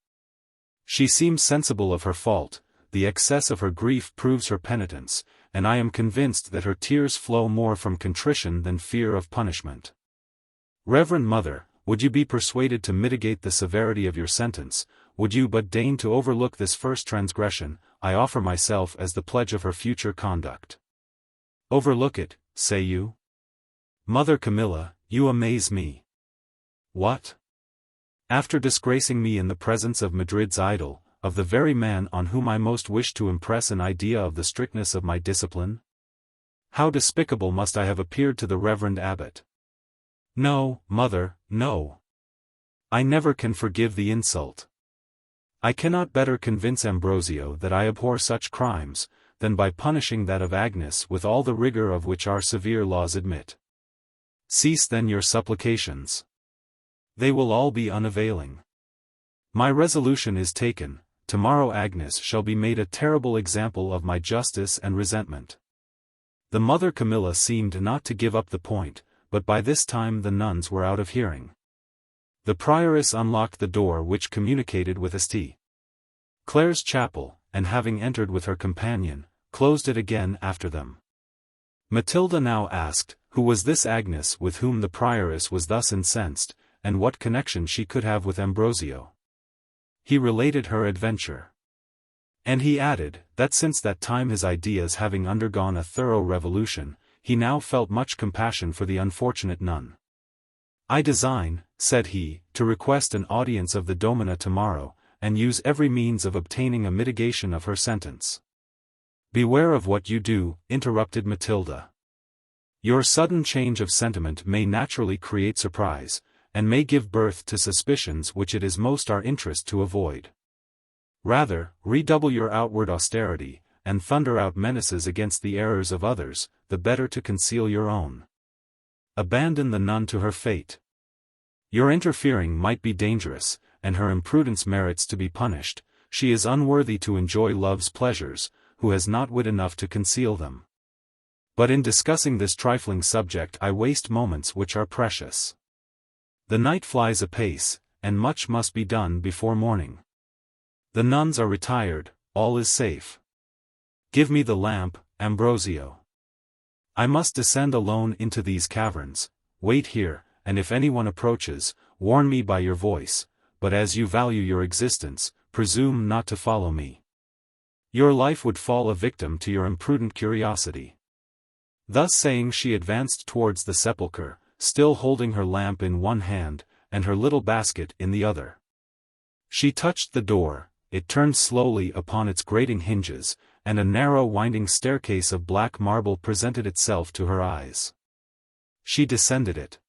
She seems sensible of her fault, the excess of her grief proves her penitence, and I am convinced that her tears flow more from contrition than fear of punishment. Reverend Mother, would you be persuaded to mitigate the severity of your sentence, would you but deign to overlook this first transgression, I offer myself as the pledge of her future conduct." "Overlook it, say you? Mother Camilla, you amaze me. What? After disgracing me in the presence of Madrid's idol, of the very man on whom I most wish to impress an idea of the strictness of my discipline? How despicable must I have appeared to the Reverend Abbot! No, Mother, no. I never can forgive the insult. I cannot better convince Ambrosio that I abhor such crimes, than by punishing that of Agnes with all the rigor of which our severe laws admit. Cease then your supplications. They will all be unavailing. My resolution is taken, tomorrow Agnes shall be made a terrible example of my justice and resentment." The Mother Camilla seemed not to give up the point, but by this time the nuns were out of hearing. The prioress unlocked the door which communicated with St. Clare's chapel, and having entered with her companion, closed it again after them. Matilda now asked, who was this Agnes with whom the prioress was thus incensed, and what connection she could have with Ambrosio. He related her adventure. And he added, that since that time his ideas having undergone a thorough revolution, he now felt much compassion for the unfortunate nun. "I design," said he, "to request an audience of the Domina tomorrow, and use every means of obtaining a mitigation of her sentence." "Beware of what you do," interrupted Matilda. "Your sudden change of sentiment may naturally create surprise, and may give birth to suspicions which it is most our interest to avoid. Rather, redouble your outward austerity, and thunder out menaces against the errors of others, the better to conceal your own. Abandon the nun to her fate. Your interfering might be dangerous, and her imprudence merits to be punished. She is unworthy to enjoy love's pleasures, who has not wit enough to conceal them. But in discussing this trifling subject I waste moments which are precious. The night flies apace, and much must be done before morning. The nuns are retired, all is safe. Give me the lamp, Ambrosio. I must descend alone into these caverns. Wait here, and if anyone approaches, warn me by your voice, but as you value your existence, presume not to follow me. Your life would fall a victim to your imprudent curiosity. Thus saying, she advanced towards the sepulchre, still holding her lamp in one hand, and her little basket in the other. She touched the door, it turned slowly upon its grating hinges, and a narrow winding staircase of black marble presented itself to her eyes. She descended it.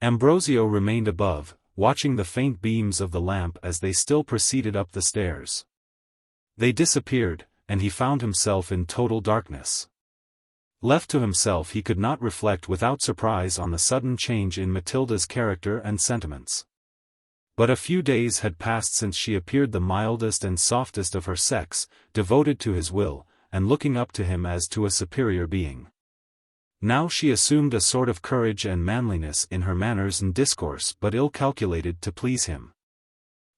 Ambrosio remained above, watching the faint beams of the lamp as they still proceeded up the stairs. They disappeared, and he found himself in total darkness. Left to himself, he could not reflect without surprise on the sudden change in Matilda's character and sentiments. But a few days had passed since she appeared the mildest and softest of her sex, devoted to his will, and looking up to him as to a superior being. Now she assumed a sort of courage and manliness in her manners and discourse, but ill calculated to please him.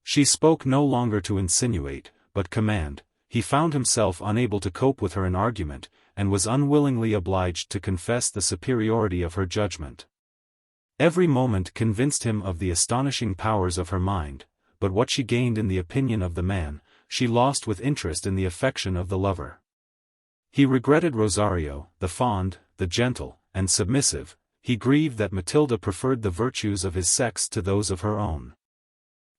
She spoke no longer to insinuate, but command. He found himself unable to cope with her in argument, and was unwillingly obliged to confess the superiority of her judgment. Every moment convinced him of the astonishing powers of her mind, but what she gained in the opinion of the man, she lost with interest in the affection of the lover. He regretted Rosario, the fond, the gentle, and submissive. He grieved that Matilda preferred the virtues of his sex to those of her own.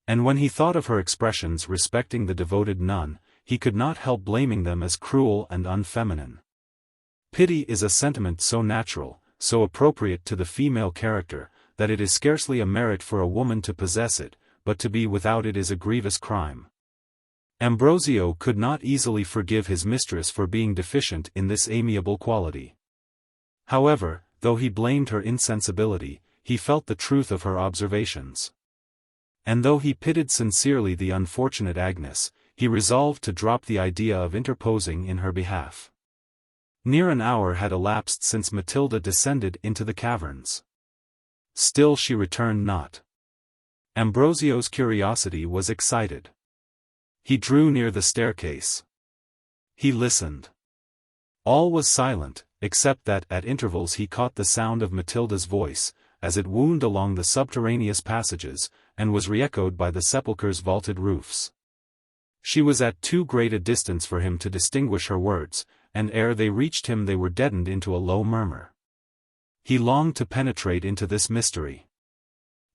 And when he thought of her expressions respecting the devoted nun, he could not help blaming them as cruel and unfeminine. Pity is a sentiment so natural, so appropriate to the female character, that it is scarcely a merit for a woman to possess it, but to be without it is a grievous crime. Ambrosio could not easily forgive his mistress for being deficient in this amiable quality. However, though he blamed her insensibility, he felt the truth of her observations. And though he pitied sincerely the unfortunate Agnes, he resolved to drop the idea of interposing in her behalf. Near an hour had elapsed since Matilda descended into the caverns. Still she returned not. Ambrosio's curiosity was excited. He drew near the staircase. He listened. All was silent, except that at intervals he caught the sound of Matilda's voice, as it wound along the subterraneous passages, and was re-echoed by the sepulchre's vaulted roofs. She was at too great a distance for him to distinguish her words, and ere they reached him they were deadened into a low murmur. He longed to penetrate into this mystery.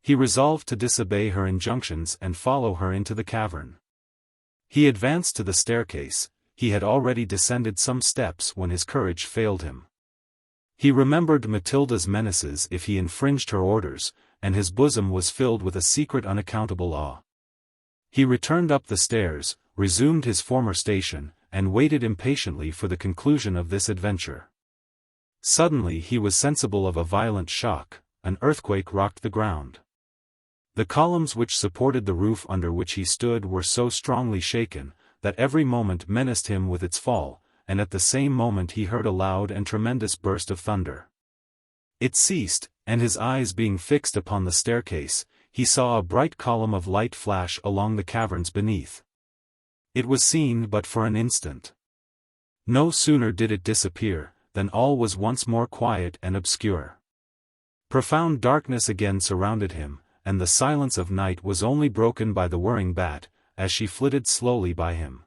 He resolved to disobey her injunctions and follow her into the cavern. He advanced to the staircase. He had already descended some steps when his courage failed him. He remembered Matilda's menaces if he infringed her orders, and his bosom was filled with a secret unaccountable awe. He returned up the stairs, resumed his former station, and waited impatiently for the conclusion of this adventure. Suddenly he was sensible of a violent shock. An earthquake rocked the ground. The columns which supported the roof under which he stood were so strongly shaken, that every moment menaced him with its fall, and at the same moment he heard a loud and tremendous burst of thunder. It ceased, and his eyes being fixed upon the staircase, he saw a bright column of light flash along the caverns beneath. It was seen but for an instant. No sooner did it disappear, than all was once more quiet and obscure. Profound darkness again surrounded him, and the silence of night was only broken by the whirring bat, as she flitted slowly by him.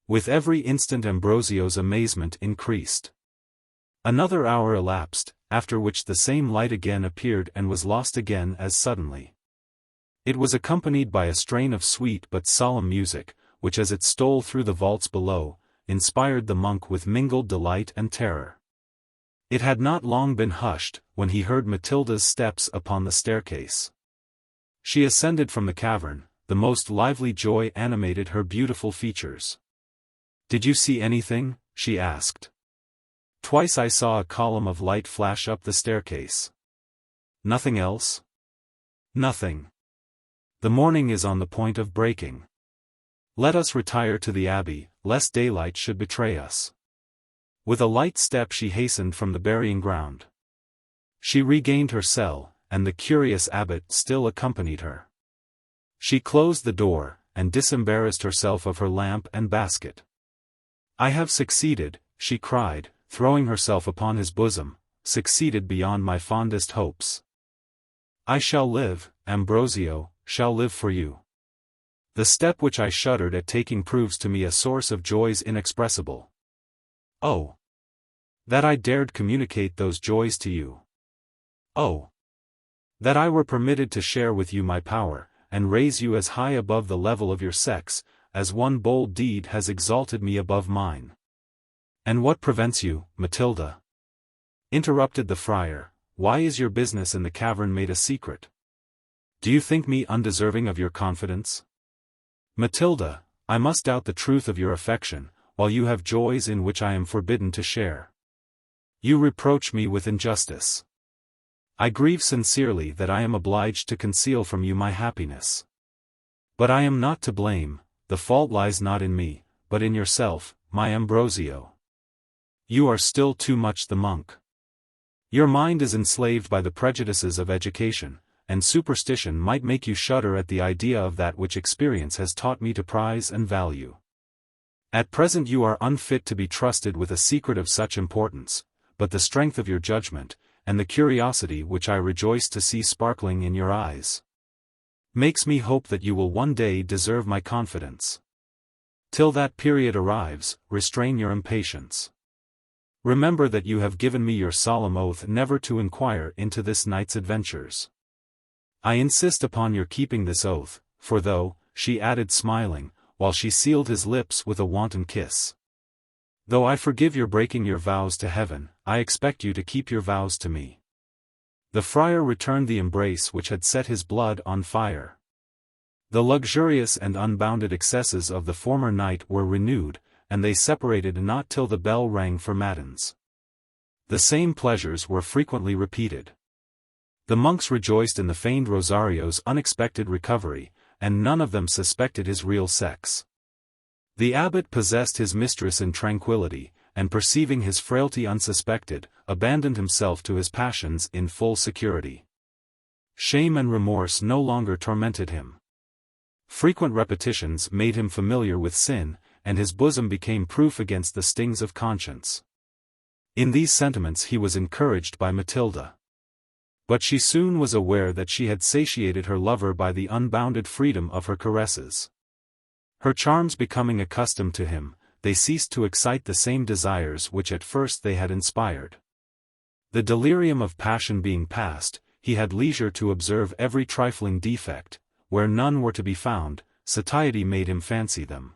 With every instant Ambrosio's amazement increased. Another hour elapsed, after which the same light again appeared and was lost again as suddenly. It was accompanied by a strain of sweet but solemn music, which as it stole through the vaults below, inspired the monk with mingled delight and terror. It had not long been hushed, when he heard Matilda's steps upon the staircase. She ascended from the cavern, the most lively joy animated her beautiful features. "Did you see anything?" she asked. "Twice I saw a column of light flash up the staircase." "Nothing else?" "Nothing. The morning is on the point of breaking." Let us retire to the abbey, lest daylight should betray us." With a light step she hastened from the burying ground. She regained her cell, and the curious abbot still accompanied her. She closed the door, and disembarrassed herself of her lamp and basket. "I have succeeded," she cried, throwing herself upon his bosom, "succeeded beyond my fondest hopes. I shall live, Ambrosio, shall live for you. The step which I shuddered at taking proves to me a source of joys inexpressible. Oh! That I dared communicate those joys to you. Oh! That I were permitted to share with you my power, and raise you as high above the level of your sex, as one bold deed has exalted me above mine." "And what prevents you, Matilda?" interrupted the friar. "Why is your business in the cavern made a secret? Do you think me undeserving of your confidence? Matilda, I must doubt the truth of your affection, while you have joys in which I am forbidden to share. You reproach me with injustice. I grieve sincerely that I am obliged to conceal from you my happiness. But I am not to blame, the fault lies not in me, but in yourself, my Ambrosio. You are still too much the monk. Your mind is enslaved by the prejudices of education, and superstition might make you shudder at the idea of that which experience has taught me to prize and value. At present you are unfit to be trusted with a secret of such importance, but the strength of your judgment, and the curiosity which I rejoice to see sparkling in your eyes, makes me hope that you will one day deserve my confidence. Till that period arrives, restrain your impatience. Remember that you have given me your solemn oath never to inquire into this night's adventures. I insist upon your keeping this oath, for though," she added smiling, while she sealed his lips with a wanton kiss, "though I forgive your breaking your vows to heaven, I expect you to keep your vows to me." The friar returned the embrace which had set his blood on fire. The luxurious and unbounded excesses of the former night were renewed, and they separated not till the bell rang for matins. The same pleasures were frequently repeated. The monks rejoiced in the feigned Rosario's unexpected recovery, and none of them suspected his real sex. The abbot possessed his mistress in tranquillity, and perceiving his frailty unsuspected, abandoned himself to his passions in full security. Shame and remorse no longer tormented him. Frequent repetitions made him familiar with sin, and his bosom became proof against the stings of conscience. In these sentiments he was encouraged by Matilda. But she soon was aware that she had satiated her lover by the unbounded freedom of her caresses. Her charms becoming accustomed to him, they ceased to excite the same desires which at first they had inspired. The delirium of passion being past, he had leisure to observe every trifling defect. Where none were to be found, satiety made him fancy them.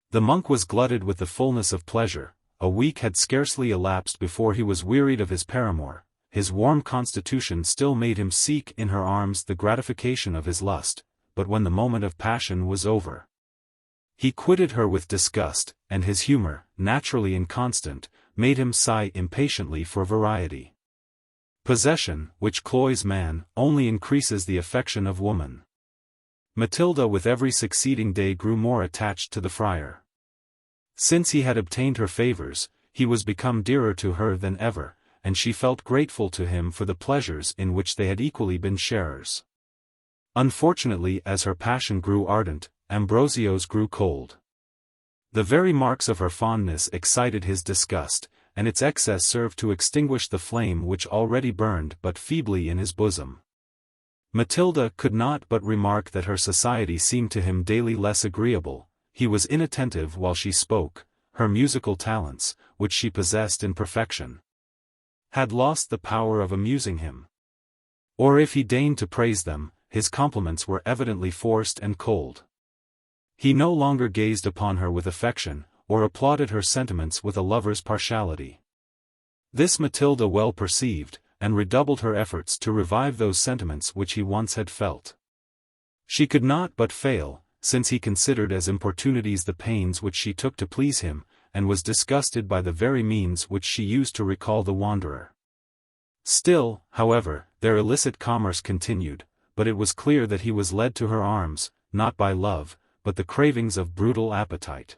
The monk was glutted with the fullness of pleasure. A week had scarcely elapsed before he was wearied of his paramour. His warm constitution still made him seek in her arms the gratification of his lust, but when the moment of passion was over, he quitted her with disgust, and his humor, naturally inconstant, made him sigh impatiently for variety. Possession, which cloys man, only increases the affection of woman. Matilda with every succeeding day grew more attached to the friar. Since he had obtained her favors, he was become dearer to her than ever, and she felt grateful to him for the pleasures in which they had equally been sharers. Unfortunately, as her passion grew ardent, Ambrosio's grew cold. The very marks of her fondness excited his disgust, and its excess served to extinguish the flame which already burned but feebly in his bosom. Matilda could not but remark that her society seemed to him daily less agreeable. He was inattentive while she spoke. Her musical talents, which she possessed in perfection, had lost the power of amusing him. Or if he deigned to praise them, his compliments were evidently forced and cold. He no longer gazed upon her with affection, or applauded her sentiments with a lover's partiality. This Matilda well perceived, and redoubled her efforts to revive those sentiments which he once had felt. She could not but fail, since he considered as importunities the pains which she took to please him, and was disgusted by the very means which she used to recall the wanderer. Still, however, their illicit commerce continued, but it was clear that he was led to her arms, not by love, but the cravings of brutal appetite.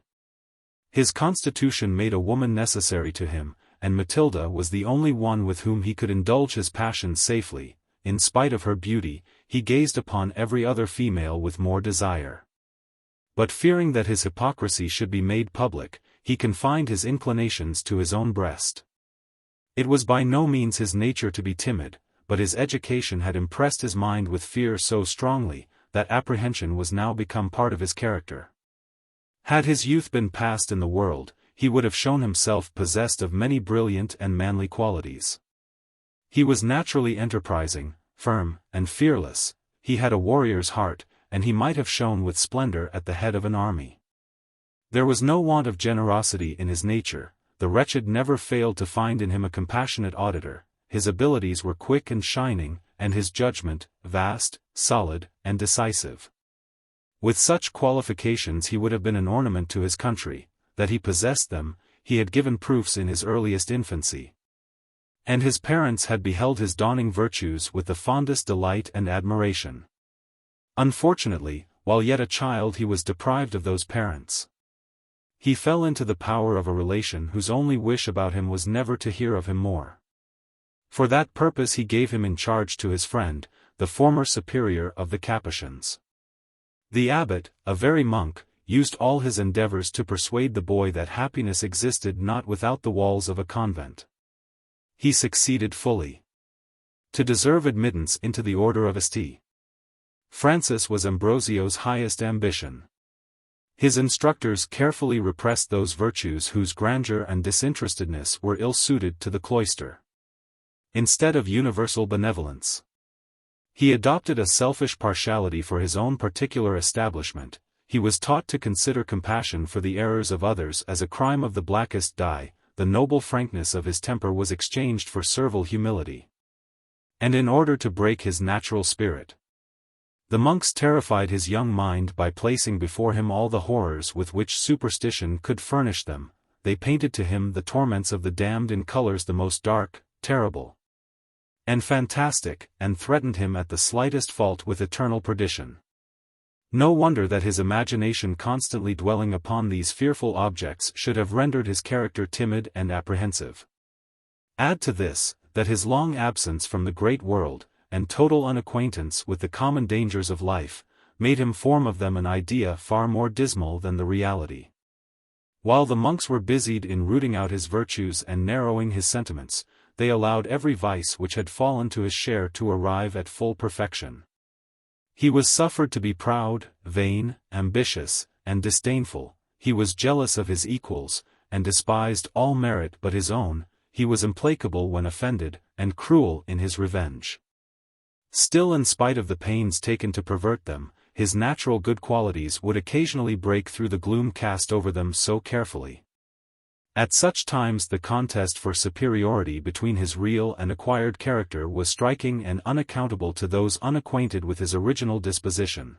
His constitution made a woman necessary to him, and Matilda was the only one with whom he could indulge his passions safely. In spite of her beauty, he gazed upon every other female with more desire. But fearing that his hypocrisy should be made public, he confined his inclinations to his own breast. It was by no means his nature to be timid, but his education had impressed his mind with fear so strongly, that apprehension was now become part of his character. Had his youth been passed in the world, he would have shown himself possessed of many brilliant and manly qualities. He was naturally enterprising, firm, and fearless. He had a warrior's heart, and he might have shone with splendor at the head of an army. There was no want of generosity in his nature. The wretched never failed to find in him a compassionate auditor. His abilities were quick and shining, and his judgment, vast, solid, and decisive. With such qualifications he would have been an ornament to his country. That he possessed them, he had given proofs in his earliest infancy. And his parents had beheld his dawning virtues with the fondest delight and admiration. Unfortunately, while yet a child he was deprived of those parents. He fell into the power of a relation whose only wish about him was never to hear of him more. For that purpose he gave him in charge to his friend, the former superior of the Capuchins. The abbot, a very monk, used all his endeavors to persuade the boy that happiness existed not without the walls of a convent. He succeeded fully. To deserve admittance into the order of St. Francis was Ambrosio's highest ambition. His instructors carefully repressed those virtues whose grandeur and disinterestedness were ill-suited to the cloister. Instead of universal benevolence, he adopted a selfish partiality for his own particular establishment. He was taught to consider compassion for the errors of others as a crime of the blackest dye. The noble frankness of his temper was exchanged for servile humility. And in order to break his natural spirit, the monks terrified his young mind by placing before him all the horrors with which superstition could furnish them. They painted to him the torments of the damned in colors the most dark, terrible, and fantastic, and threatened him at the slightest fault with eternal perdition. No wonder that his imagination constantly dwelling upon these fearful objects should have rendered his character timid and apprehensive. Add to this, that his long absence from the great world, and total unacquaintance with the common dangers of life, made him form of them an idea far more dismal than the reality. While the monks were busied in rooting out his virtues and narrowing his sentiments, they allowed every vice which had fallen to his share to arrive at full perfection. He was suffered to be proud, vain, ambitious, and disdainful. He was jealous of his equals, and despised all merit but his own. He was implacable when offended, and cruel in his revenge. Still, in spite of the pains taken to pervert them, his natural good qualities would occasionally break through the gloom cast over them so carefully. At such times the contest for superiority between his real and acquired character was striking and unaccountable to those unacquainted with his original disposition.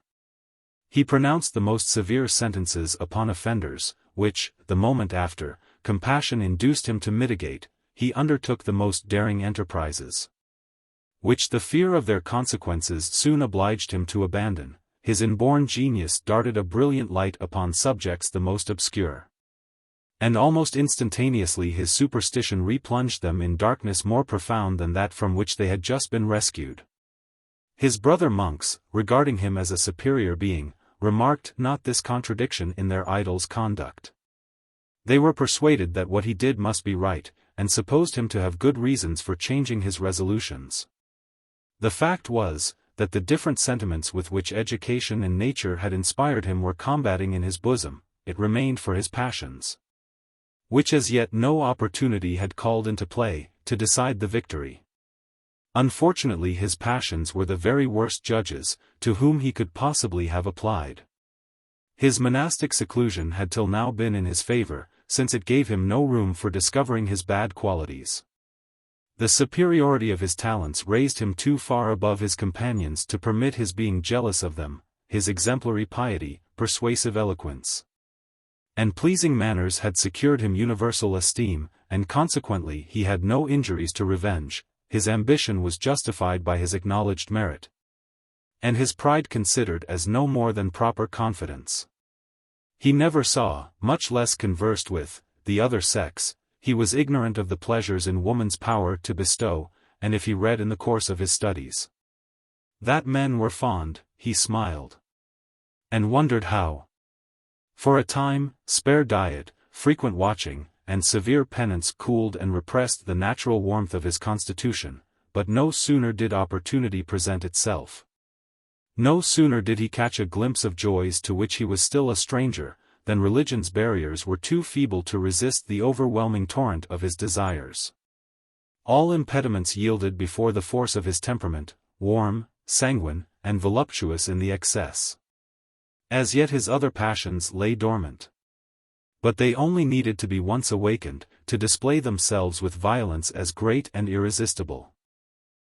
He pronounced the most severe sentences upon offenders, which, the moment after, compassion induced him to mitigate. He undertook the most daring enterprises, which the fear of their consequences soon obliged him to abandon. His inborn genius darted a brilliant light upon subjects the most obscure, and almost instantaneously his superstition replunged them in darkness more profound than that from which they had just been rescued. His brother monks, regarding him as a superior being, remarked not this contradiction in their idol's conduct. They were persuaded that what he did must be right, and supposed him to have good reasons for changing his resolutions. The fact was, that the different sentiments with which education and nature had inspired him were combating in his bosom. It remained for his passions, which as yet no opportunity had called into play, to decide the victory. Unfortunately his passions were the very worst judges, to whom he could possibly have applied. His monastic seclusion had till now been in his favor, since it gave him no room for discovering his bad qualities. The superiority of his talents raised him too far above his companions to permit his being jealous of them. His exemplary piety, persuasive eloquence, and pleasing manners had secured him universal esteem, and consequently he had no injuries to revenge. His ambition was justified by his acknowledged merit, and his pride considered as no more than proper confidence. He never saw, much less conversed with, the other sex. He was ignorant of the pleasures in woman's power to bestow, and if he read in the course of his studies that men were fond, he smiled and wondered how. For a time, spare diet, frequent watching, and severe penance cooled and repressed the natural warmth of his constitution, but no sooner did opportunity present itself. No sooner did he catch a glimpse of joys to which he was still a stranger, than religion's barriers were too feeble to resist the overwhelming torrent of his desires. All impediments yielded before the force of his temperament, warm, sanguine, and voluptuous in the excess. As yet his other passions lay dormant. But they only needed to be once awakened, to display themselves with violence as great and irresistible.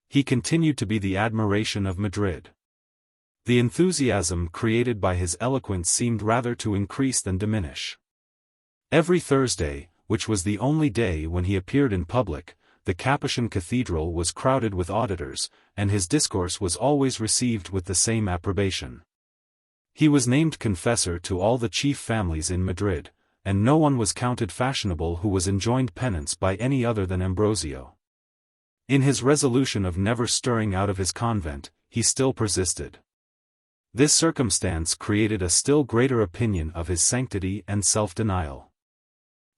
He continued to be the admiration of Madrid. The enthusiasm created by his eloquence seemed rather to increase than diminish. Every Thursday, which was the only day when he appeared in public, the Capuchin cathedral was crowded with auditors, and his discourse was always received with the same approbation. He was named confessor to all the chief families in Madrid, and no one was counted fashionable who was enjoined penance by any other than Ambrosio. In his resolution of never stirring out of his convent, he still persisted. This circumstance created a still greater opinion of his sanctity and self-denial.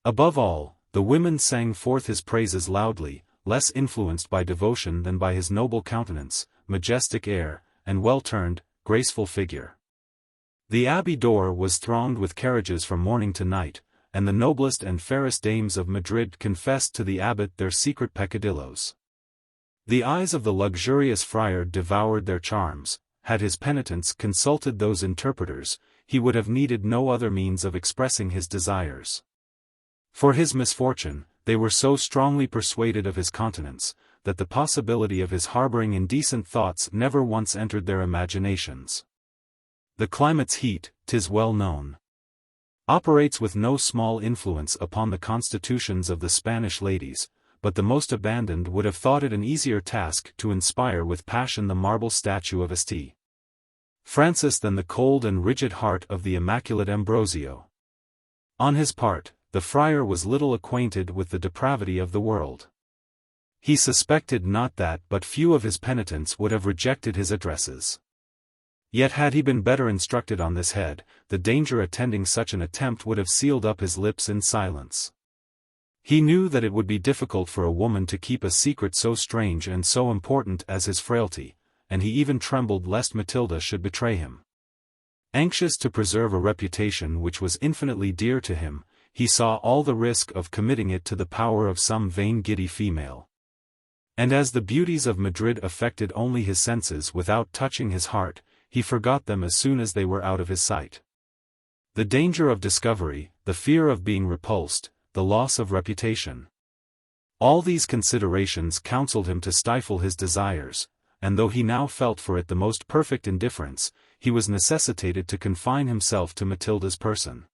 Above all, the women sang forth his praises loudly, less influenced by devotion than by his noble countenance, majestic air, and well-turned, graceful figure. The abbey door was thronged with carriages from morning to night, and the noblest and fairest dames of Madrid confessed to the abbot their secret peccadillos. The eyes of the luxurious friar devoured their charms. Had his penitents consulted those interpreters, he would have needed no other means of expressing his desires. For his misfortune, they were so strongly persuaded of his continence, that the possibility of his harboring indecent thoughts never once entered their imaginations. The climate's heat, 'tis well known, operates with no small influence upon the constitutions of the Spanish ladies, but the most abandoned would have thought it an easier task to inspire with passion the marble statue of St. Francis than the cold and rigid heart of the immaculate Ambrosio. On his part, the friar was little acquainted with the depravity of the world. He suspected not that but few of his penitents would have rejected his addresses. Yet had he been better instructed on this head, the danger attending such an attempt would have sealed up his lips in silence. He knew that it would be difficult for a woman to keep a secret so strange and so important as his frailty, and he even trembled lest Matilda should betray him. Anxious to preserve a reputation which was infinitely dear to him, he saw all the risk of committing it to the power of some vain giddy female. And as the beauties of Madrid affected only his senses without touching his heart, he forgot them as soon as they were out of his sight. The danger of discovery, the fear of being repulsed, the loss of reputation. All these considerations counseled him to stifle his desires, and though he now felt for it the most perfect indifference, he was necessitated to confine himself to Matilda's person.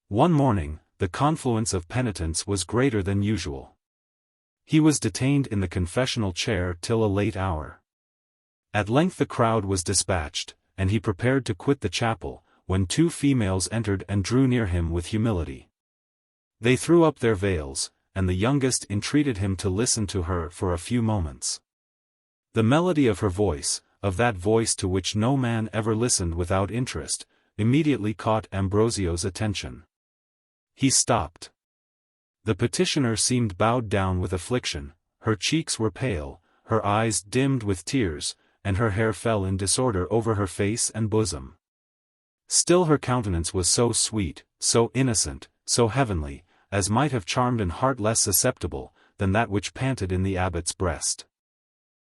One morning, the confluence of penitents was greater than usual. He was detained in the confessional chair till a late hour. At length the crowd was dispatched, and he prepared to quit the chapel, when two females entered and drew near him with humility. They threw up their veils, and the youngest entreated him to listen to her for a few moments. The melody of her voice, of that voice to which no man ever listened without interest, immediately caught Ambrosio's attention. He stopped. The petitioner seemed bowed down with affliction, her cheeks were pale, her eyes dimmed with tears, and her hair fell in disorder over her face and bosom. Still her countenance was so sweet, so innocent, so heavenly, as might have charmed an heart less susceptible than that which panted in the abbot's breast.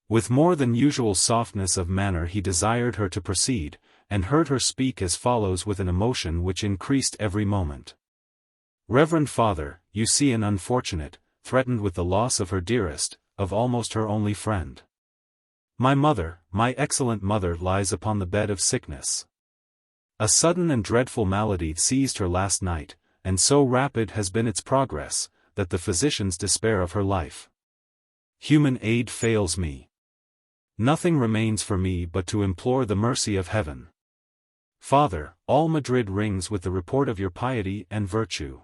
With more than usual softness of manner he desired her to proceed, and heard her speak as follows with an emotion which increased every moment. "Reverend Father, you see an unfortunate, threatened with the loss of her dearest, of almost her only friend. My mother, my excellent mother lies upon the bed of sickness. A sudden and dreadful malady seized her last night, and so rapid has been its progress, that the physicians despair of her life. Human aid fails me. Nothing remains for me but to implore the mercy of heaven. Father, all Madrid rings with the report of your piety and virtue.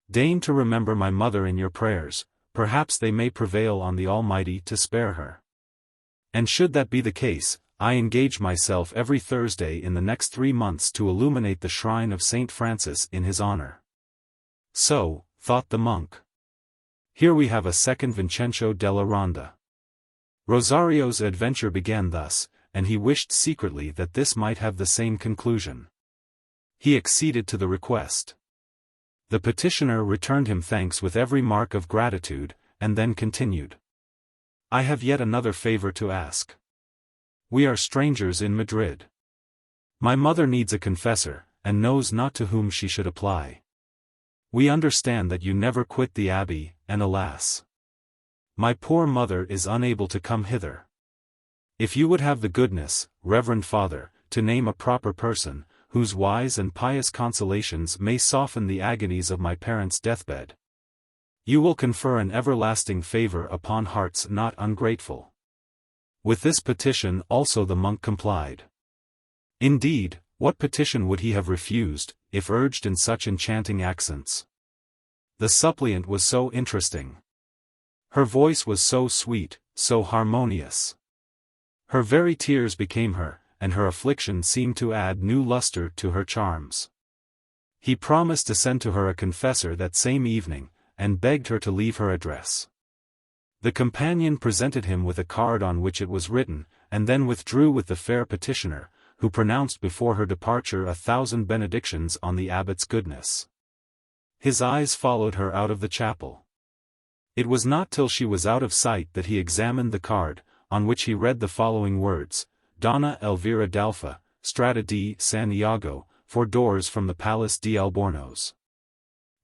Deign to remember my mother in your prayers, perhaps they may prevail on the Almighty to spare her. And should that be the case, I engage myself every Thursday in the next 3 months to illuminate the shrine of Saint Francis in his honor. So, thought the monk. Here we have a second Vincenzo della Ronda. Rosario's adventure began thus, and he wished secretly that this might have the same conclusion. He acceded to the request. The petitioner returned him thanks with every mark of gratitude, and then continued. I have yet another favor to ask. We are strangers in Madrid. My mother needs a confessor, and knows not to whom she should apply. We understand that you never quit the abbey, and alas! My poor mother is unable to come hither. If you would have the goodness, Reverend Father, to name a proper person, whose wise and pious consolations may soften the agonies of my parents' deathbed, you will confer an everlasting favor upon hearts not ungrateful. With this petition also the monk complied. Indeed, what petition would he have refused, if urged in such enchanting accents? The suppliant was so interesting. Her voice was so sweet, so harmonious. Her very tears became her, and her affliction seemed to add new luster to her charms. He promised to send to her a confessor that same evening, and begged her to leave her address. The companion presented him with a card on which it was written, and then withdrew with the fair petitioner, who pronounced before her departure 1,000 benedictions on the abbot's goodness. His eyes followed her out of the chapel. It was not till she was out of sight that he examined the card, on which he read the following words: Donna Elvira d'Alfa, Strada di San Iago, 4 doors from the Palace di Albornoz.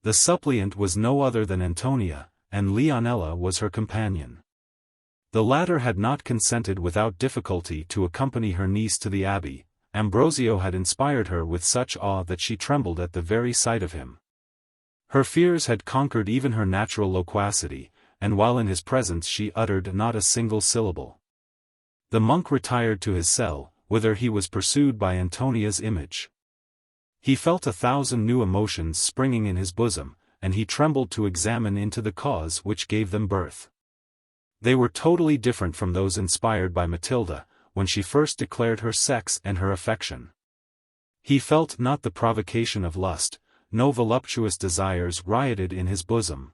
The suppliant was no other than Antonia, and Leonela was her companion. The latter had not consented without difficulty to accompany her niece to the abbey. Ambrosio had inspired her with such awe that she trembled at the very sight of him. Her fears had conquered even her natural loquacity, and while in his presence she uttered not a single syllable. The monk retired to his cell, whither he was pursued by Antonia's image. He felt 1,000 new emotions springing in his bosom, and he trembled to examine into the cause which gave them birth. They were totally different from those inspired by Matilda, when she first declared her sex and her affection. He felt not the provocation of lust, no voluptuous desires rioted in his bosom.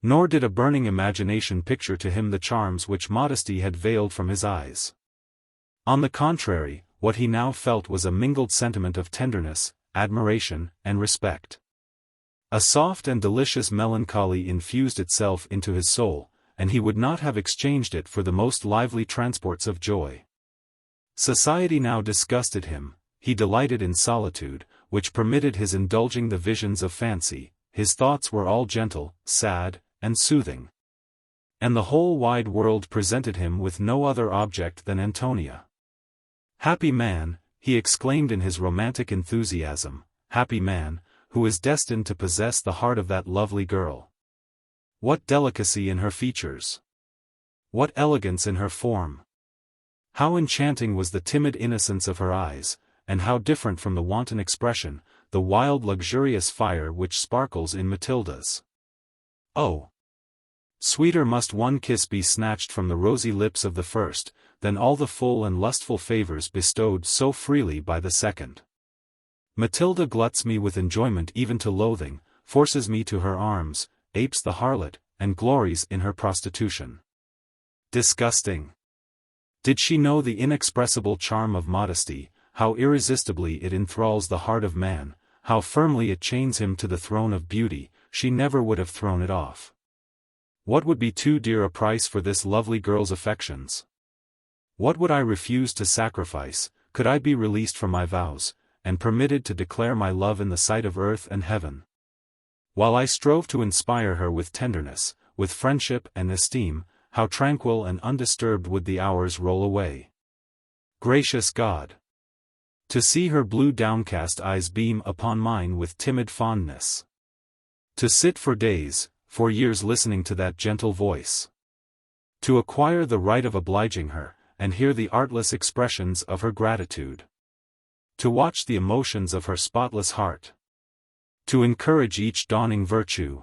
Nor did a burning imagination picture to him the charms which modesty had veiled from his eyes. On the contrary, what he now felt was a mingled sentiment of tenderness, admiration, and respect. A soft and delicious melancholy infused itself into his soul, and he would not have exchanged it for the most lively transports of joy. Society now disgusted him, he delighted in solitude, which permitted his indulging the visions of fancy, his thoughts were all gentle, sad, and soothing. And the whole wide world presented him with no other object than Antonia. Happy man, he exclaimed in his romantic enthusiasm, happy man, who is destined to possess the heart of that lovely girl. What delicacy in her features! What elegance in her form! How enchanting was the timid innocence of her eyes, and how different from the wanton expression, the wild luxurious fire which sparkles in Matilda's. Oh! Sweeter must one kiss be snatched from the rosy lips of the first, than all the full and lustful favors bestowed so freely by the second. Matilda gluts me with enjoyment even to loathing, forces me to her arms, apes the harlot, and glories in her prostitution. Disgusting! Did she know the inexpressible charm of modesty, how irresistibly it enthralls the heart of man, how firmly it chains him to the throne of beauty, she never would have thrown it off. What would be too dear a price for this lovely girl's affections? What would I refuse to sacrifice, could I be released from my vows, and permitted to declare my love in the sight of earth and heaven? While I strove to inspire her with tenderness, with friendship and esteem, how tranquil and undisturbed would the hours roll away. Gracious God! To see her blue downcast eyes beam upon mine with timid fondness. To sit for days, for years listening to that gentle voice. To acquire the right of obliging her, and hear the artless expressions of her gratitude. to watch the emotions of her spotless heart, to encourage each dawning virtue,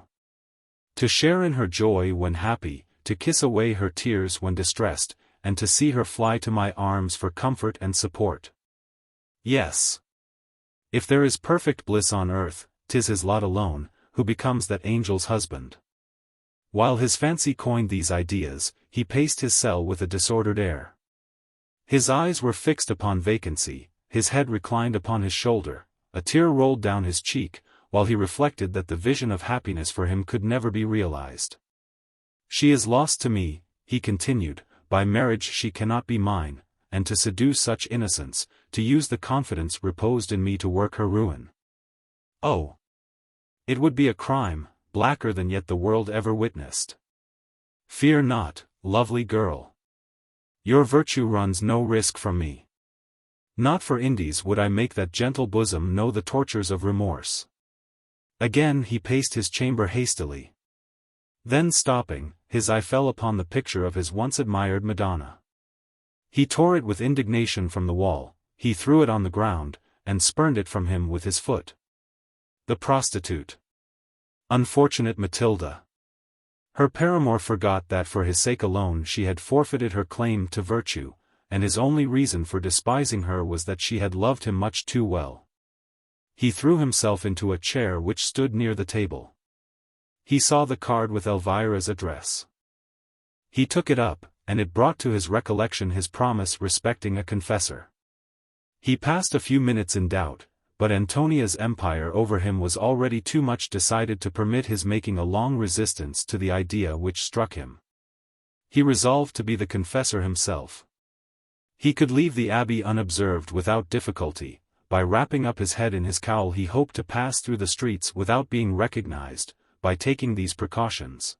to share in her joy when happy, to kiss away her tears when distressed, and to see her fly to my arms for comfort and support. Yes. If there is perfect bliss on earth, 'tis his lot alone, who becomes that angel's husband. While his fancy coined these ideas, he paced his cell with a disordered air. His eyes were fixed upon vacancy, his head reclined upon his shoulder, a tear rolled down his cheek, while he reflected that the vision of happiness for him could never be realized. She is lost to me, he continued, by marriage she cannot be mine, and to seduce such innocence, to use the confidence reposed in me to work her ruin. Oh! It would be a crime, blacker than yet the world ever witnessed. Fear not, lovely girl. Your virtue runs no risk from me. Not for Indies would I make that gentle bosom know the tortures of remorse. Again he paced his chamber hastily. Then stopping, his eye fell upon the picture of his once admired Madonna. He tore it with indignation from the wall, he threw it on the ground, and spurned it from him with his foot. The prostitute. Unfortunate Matilda. Her paramour forgot that for his sake alone she had forfeited her claim to virtue, and his only reason for despising her was that she had loved him much too well. He threw himself into a chair which stood near the table. He saw the card with Elvira's address. He took it up, and it brought to his recollection his promise respecting a confessor. He passed a few minutes in doubt, but Antonia's empire over him was already too much decided to permit his making a long resistance to the idea which struck him. He resolved to be the confessor himself. He could leave the abbey unobserved without difficulty. By wrapping up his head in his cowl he hoped to pass through the streets without being recognized, by taking these precautions.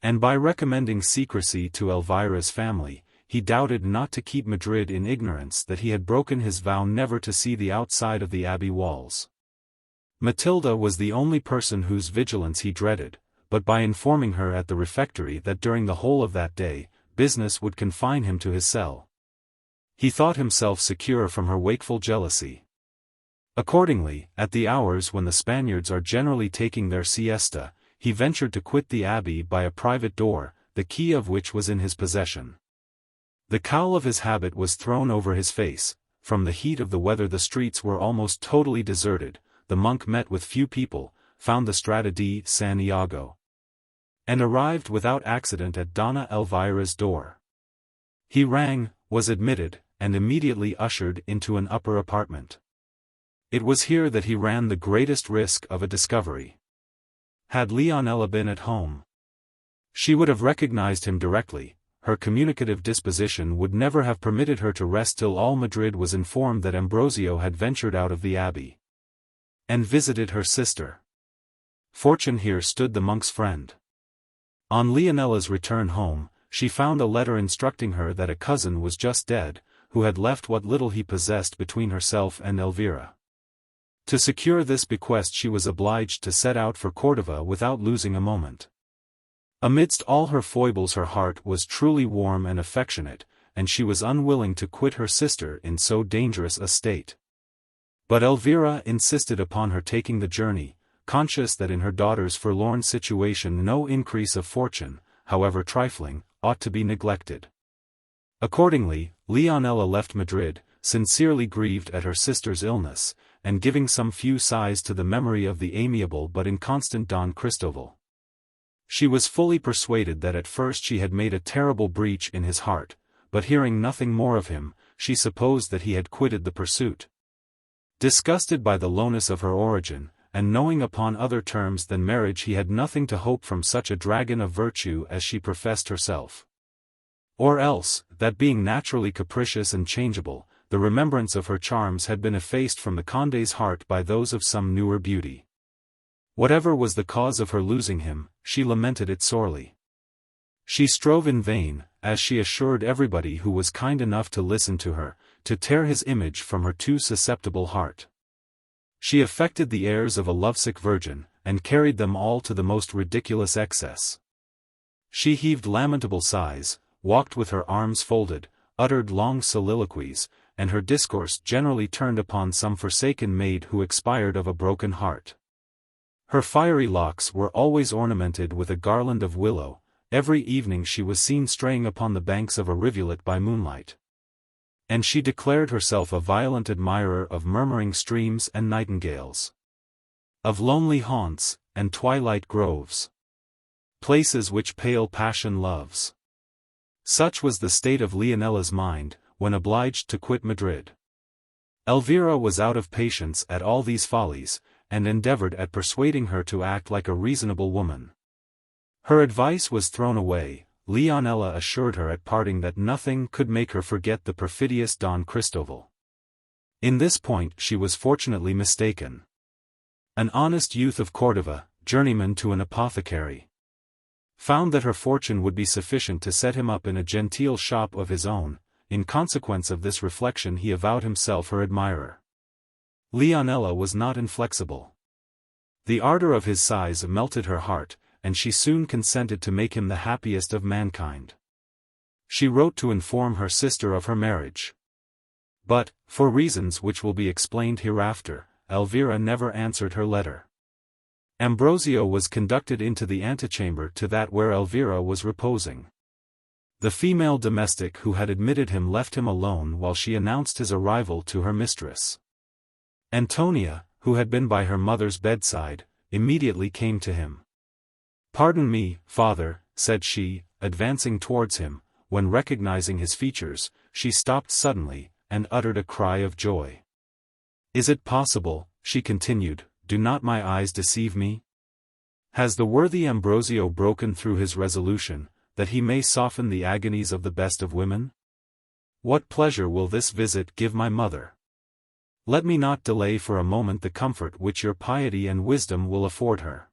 And by recommending secrecy to Elvira's family, he doubted not to keep Madrid in ignorance that he had broken his vow never to see the outside of the abbey walls. Matilda was the only person whose vigilance he dreaded, but by informing her at the refectory that during the whole of that day, business would confine him to his cell, he thought himself secure from her wakeful jealousy. Accordingly, at the hours when the Spaniards are generally taking their siesta, he ventured to quit the abbey by a private door, the key of which was in his possession. The cowl of his habit was thrown over his face. From the heat of the weather the streets were almost totally deserted. The monk met with few people, found the Strada di San Iago, and arrived without accident at Donna Elvira's door. He rang, was admitted, and immediately ushered into an upper apartment. It was here that he ran the greatest risk of a discovery. Had Leonela been at home, she would have recognized him directly. Her communicative disposition would never have permitted her to rest till all Madrid was informed that Ambrosio had ventured out of the abbey and visited her sister. Fortune here stood the monk's friend. On Leonela's return home, she found a letter instructing her that a cousin was just dead, who had left what little he possessed between herself and Elvira. To secure this bequest she was obliged to set out for Cordova without losing a moment. Amidst all her foibles her heart was truly warm and affectionate, and she was unwilling to quit her sister in so dangerous a state. But Elvira insisted upon her taking the journey, conscious that in her daughter's forlorn situation no increase of fortune, however trifling, ought to be neglected. Accordingly, Leonela left Madrid, sincerely grieved at her sister's illness, and giving some few sighs to the memory of the amiable but inconstant Don Cristoval. She was fully persuaded that at first she had made a terrible breach in his heart, but hearing nothing more of him, she supposed that he had quitted the pursuit. Disgusted by the lowness of her origin, and knowing upon other terms than marriage he had nothing to hope from such a dragon of virtue as she professed herself. Or else, that being naturally capricious and changeable, the remembrance of her charms had been effaced from the Conde's heart by those of some newer beauty. Whatever was the cause of her losing him, she lamented it sorely. She strove in vain, as she assured everybody who was kind enough to listen to her, to tear his image from her too susceptible heart. She affected the airs of a lovesick virgin, and carried them all to the most ridiculous excess. She heaved lamentable sighs, walked with her arms folded, uttered long soliloquies, and her discourse generally turned upon some forsaken maid who expired of a broken heart. Her fiery locks were always ornamented with a garland of willow. Every evening she was seen straying upon the banks of a rivulet by moonlight. And she declared herself a violent admirer of murmuring streams and nightingales, of lonely haunts, and twilight groves, places which pale passion loves. Such was the state of Leonella's mind, when obliged to quit Madrid. Elvira was out of patience at all these follies, and endeavored at persuading her to act like a reasonable woman. Her advice was thrown away. Leonela assured her at parting that nothing could make her forget the perfidious Don Cristoval. In this point she was fortunately mistaken. An honest youth of Cordova, journeyman to an apothecary, found that her fortune would be sufficient to set him up in a genteel shop of his own. In consequence of this reflection he avowed himself her admirer. Leonela was not inflexible. The ardor of his sighs melted her heart, and she soon consented to make him the happiest of mankind. She wrote to inform her sister of her marriage. But, for reasons which will be explained hereafter, Elvira never answered her letter. Ambrosio was conducted into the antechamber to that where Elvira was reposing. The female domestic who had admitted him left him alone while she announced his arrival to her mistress. Antonia, who had been by her mother's bedside, immediately came to him. "Pardon me, father," said she, advancing towards him. When recognizing his features, she stopped suddenly, and uttered a cry of joy. "Is it possible," she continued, "do not my eyes deceive me? Has the worthy Ambrosio broken through his resolution, that he may soften the agonies of the best of women? What pleasure will this visit give my mother? Let me not delay for a moment the comfort which your piety and wisdom will afford her."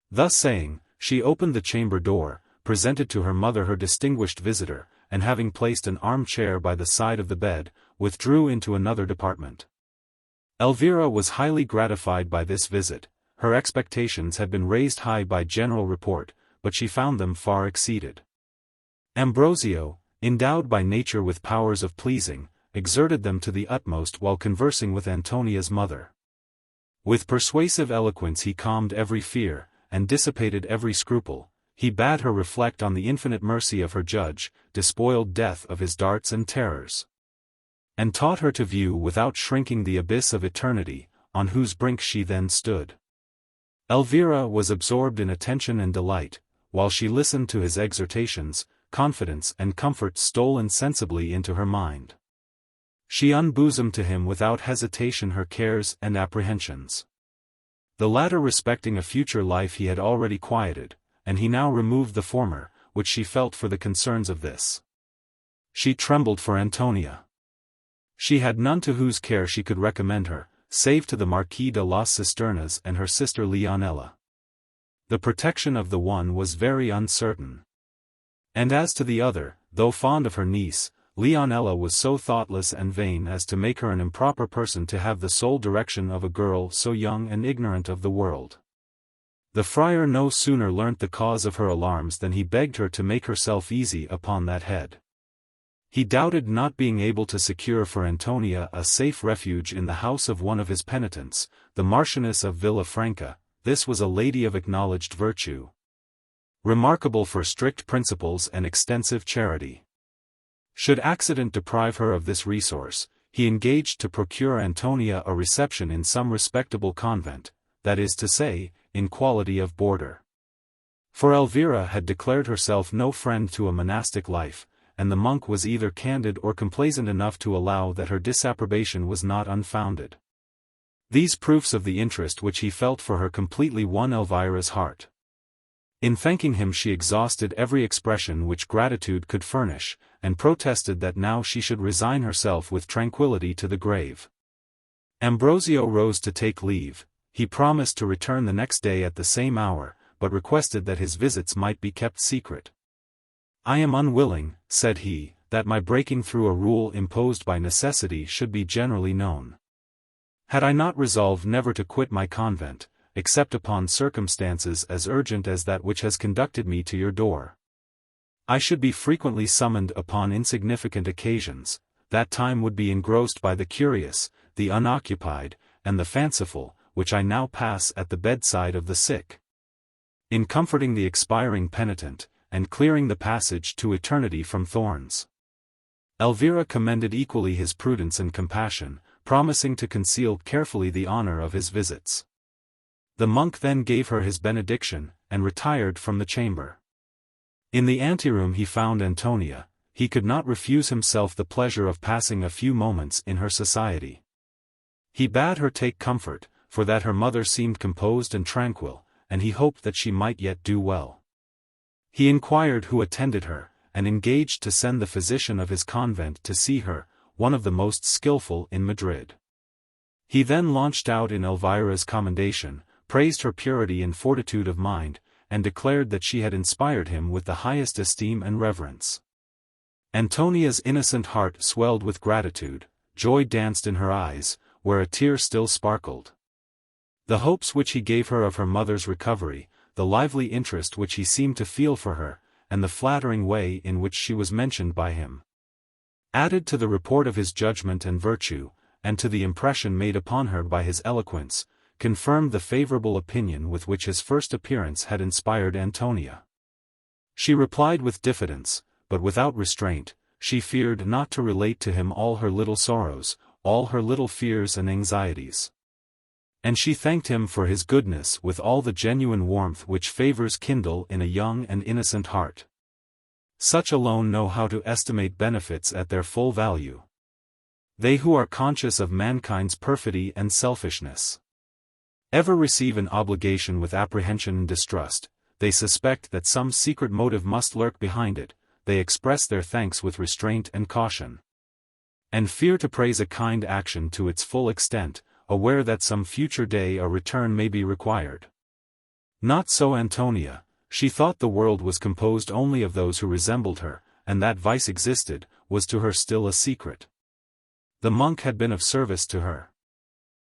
Thus saying, she opened the chamber door, presented to her mother her distinguished visitor, and having placed an armchair by the side of the bed, withdrew into another department. Elvira was highly gratified by this visit. Her expectations had been raised high by general report, but she found them far exceeded. Ambrosio, endowed by nature with powers of pleasing, exerted them to the utmost while conversing with Antonia's mother. With persuasive eloquence he calmed every fear, and dissipated every scruple. He bade her reflect on the infinite mercy of her judge, despoiled death of his darts and terrors, and taught her to view without shrinking the abyss of eternity, on whose brink she then stood. Elvira was absorbed in attention and delight. While she listened to his exhortations, confidence and comfort stole insensibly into her mind. She unbosomed to him without hesitation her cares and apprehensions. The latter respecting a future life he had already quieted, and he now removed the former, which she felt for the concerns of this. She trembled for Antonia. She had none to whose care she could recommend her, save to the Marquis de las Cisternas and her sister Leonela. The protection of the one was very uncertain. And as to the other, though fond of her niece, Leonela was so thoughtless and vain as to make her an improper person to have the sole direction of a girl so young and ignorant of the world. The friar no sooner learnt the cause of her alarms than he begged her to make herself easy upon that head. He doubted not being able to secure for Antonia a safe refuge in the house of one of his penitents, the Marchioness of Villafranca. This was a lady of acknowledged virtue, remarkable for strict principles and extensive charity. Should accident deprive her of this resource, he engaged to procure Antonia a reception in some respectable convent, that is to say, in quality of boarder. For Elvira had declared herself no friend to a monastic life, and the monk was either candid or complaisant enough to allow that her disapprobation was not unfounded. These proofs of the interest which he felt for her completely won Elvira's heart. In thanking him she exhausted every expression which gratitude could furnish, and protested that now she should resign herself with tranquillity to the grave. Ambrosio rose to take leave. He promised to return the next day at the same hour, but requested that his visits might be kept secret. "I am unwilling," said he, "that my breaking through a rule imposed by necessity should be generally known. Had I not resolved never to quit my convent, except upon circumstances as urgent as that which has conducted me to your door, I should be frequently summoned upon insignificant occasions. that time would be engrossed by the curious, the unoccupied, and the fanciful, which I now pass at the bedside of the sick. In comforting the expiring penitent, and clearing the passage to eternity from thorns. Elvira commended equally his prudence and compassion, promising to conceal carefully the honor of his visits. The monk then gave her his benediction, and retired from the chamber. In the anteroom he found Antonia. He could not refuse himself the pleasure of passing a few moments in her society. He bade her take comfort, for that her mother seemed composed and tranquil, and he hoped that she might yet do well. He inquired who attended her, and engaged to send the physician of his convent to see her, one of the most skilful in Madrid. He then launched out in Elvira's commendation, praised her purity and fortitude of mind, and declared that she had inspired him with the highest esteem and reverence. Antonia's innocent heart swelled with gratitude, joy danced in her eyes, where a tear still sparkled. The hopes which he gave her of her mother's recovery, the lively interest which he seemed to feel for her, and the flattering way in which she was mentioned by him, added to the report of his judgment and virtue, and to the impression made upon her by his eloquence, confirmed the favorable opinion with which his first appearance had inspired Antonia. She replied with diffidence, but without restraint. She feared not to relate to him all her little sorrows, all her little fears and anxieties. And she thanked him for his goodness with all the genuine warmth which favors kindle in a young and innocent heart. Such alone know how to estimate benefits at their full value. They who are conscious of mankind's perfidy and selfishness ever receive an obligation with apprehension and distrust. They suspect that some secret motive must lurk behind it. They express their thanks with restraint and caution, and fear to praise a kind action to its full extent, aware that some future day a return may be required. Not so Antonia. She thought the world was composed only of those who resembled her, and that vice existed, was to her still a secret. The monk had been of service to her.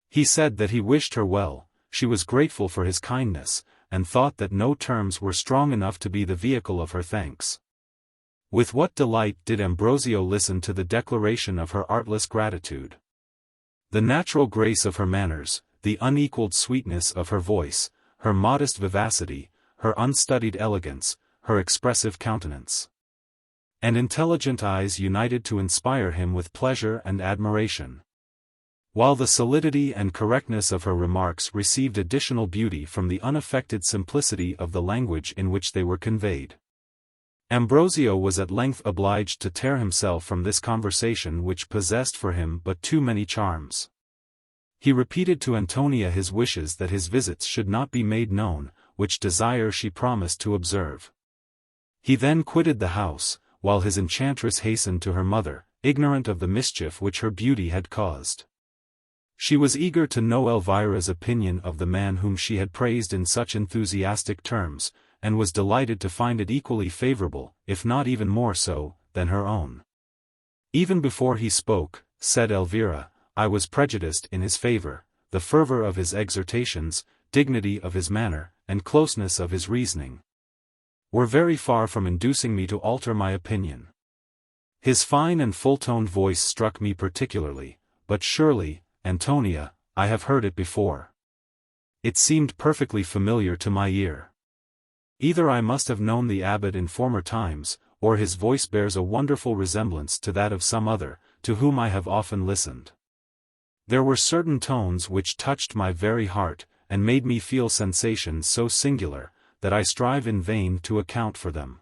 He said that he wished her well. She was grateful for his kindness, and thought that no terms were strong enough to be the vehicle of her thanks. With what delight did Ambrosio listen to the declaration of her artless gratitude. The natural grace of her manners, the unequaled sweetness of her voice, her modest vivacity, her unstudied elegance, her expressive countenance, and intelligent eyes united to inspire him with pleasure and admiration. While the solidity and correctness of her remarks received additional beauty from the unaffected simplicity of the language in which they were conveyed. Ambrosio was at length obliged to tear himself from this conversation which possessed for him but too many charms. He repeated to Antonia his wishes that his visits should not be made known, which desire she promised to observe. He then quitted the house, while his enchantress hastened to her mother, ignorant of the mischief which her beauty had caused. She was eager to know Elvira's opinion of the man whom she had praised in such enthusiastic terms, and was delighted to find it equally favorable, if not even more so, than her own. Even before he spoke, said Elvira, I was prejudiced in his favor. The fervor of his exhortations, dignity of his manner, and closeness of his reasoning were very far from inducing me to alter my opinion. His fine and full-toned voice struck me particularly, but surely, Antonia, I have heard it before. It seemed perfectly familiar to my ear. Either I must have known the abbot in former times, or his voice bears a wonderful resemblance to that of some other, to whom I have often listened. There were certain tones which touched my very heart, and made me feel sensations so singular, that I strive in vain to account for them.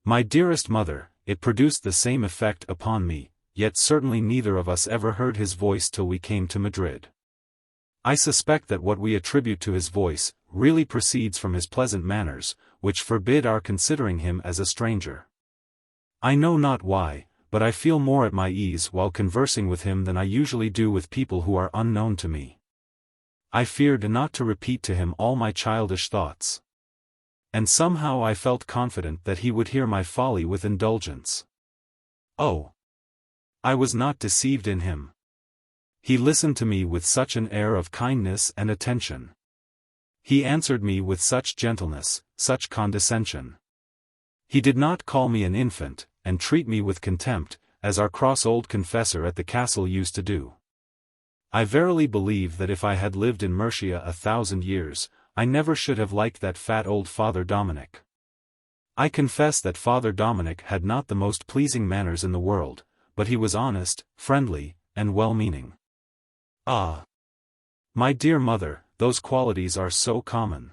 My dearest mother, it produced the same effect upon me, yet certainly neither of us ever heard his voice till we came to Madrid. I suspect that what we attribute to his voice, really proceeds from his pleasant manners, which forbid our considering him as a stranger. I know not why, but I feel more at my ease while conversing with him than I usually do with people who are unknown to me. I feared not to repeat to him all my childish thoughts. And somehow I felt confident that he would hear my folly with indulgence. Oh! I was not deceived in him. He listened to me with such an air of kindness and attention. He answered me with such gentleness, such condescension. He did not call me an infant, and treat me with contempt, as our cross old confessor at the castle used to do. I verily believe that if I had lived in Mercia 1,000 years, I never should have liked that fat old Father Dominic. I confess that Father Dominic had not the most pleasing manners in the world, but he was honest, friendly, and well-meaning. Ah! My dear mother, those qualities are so common.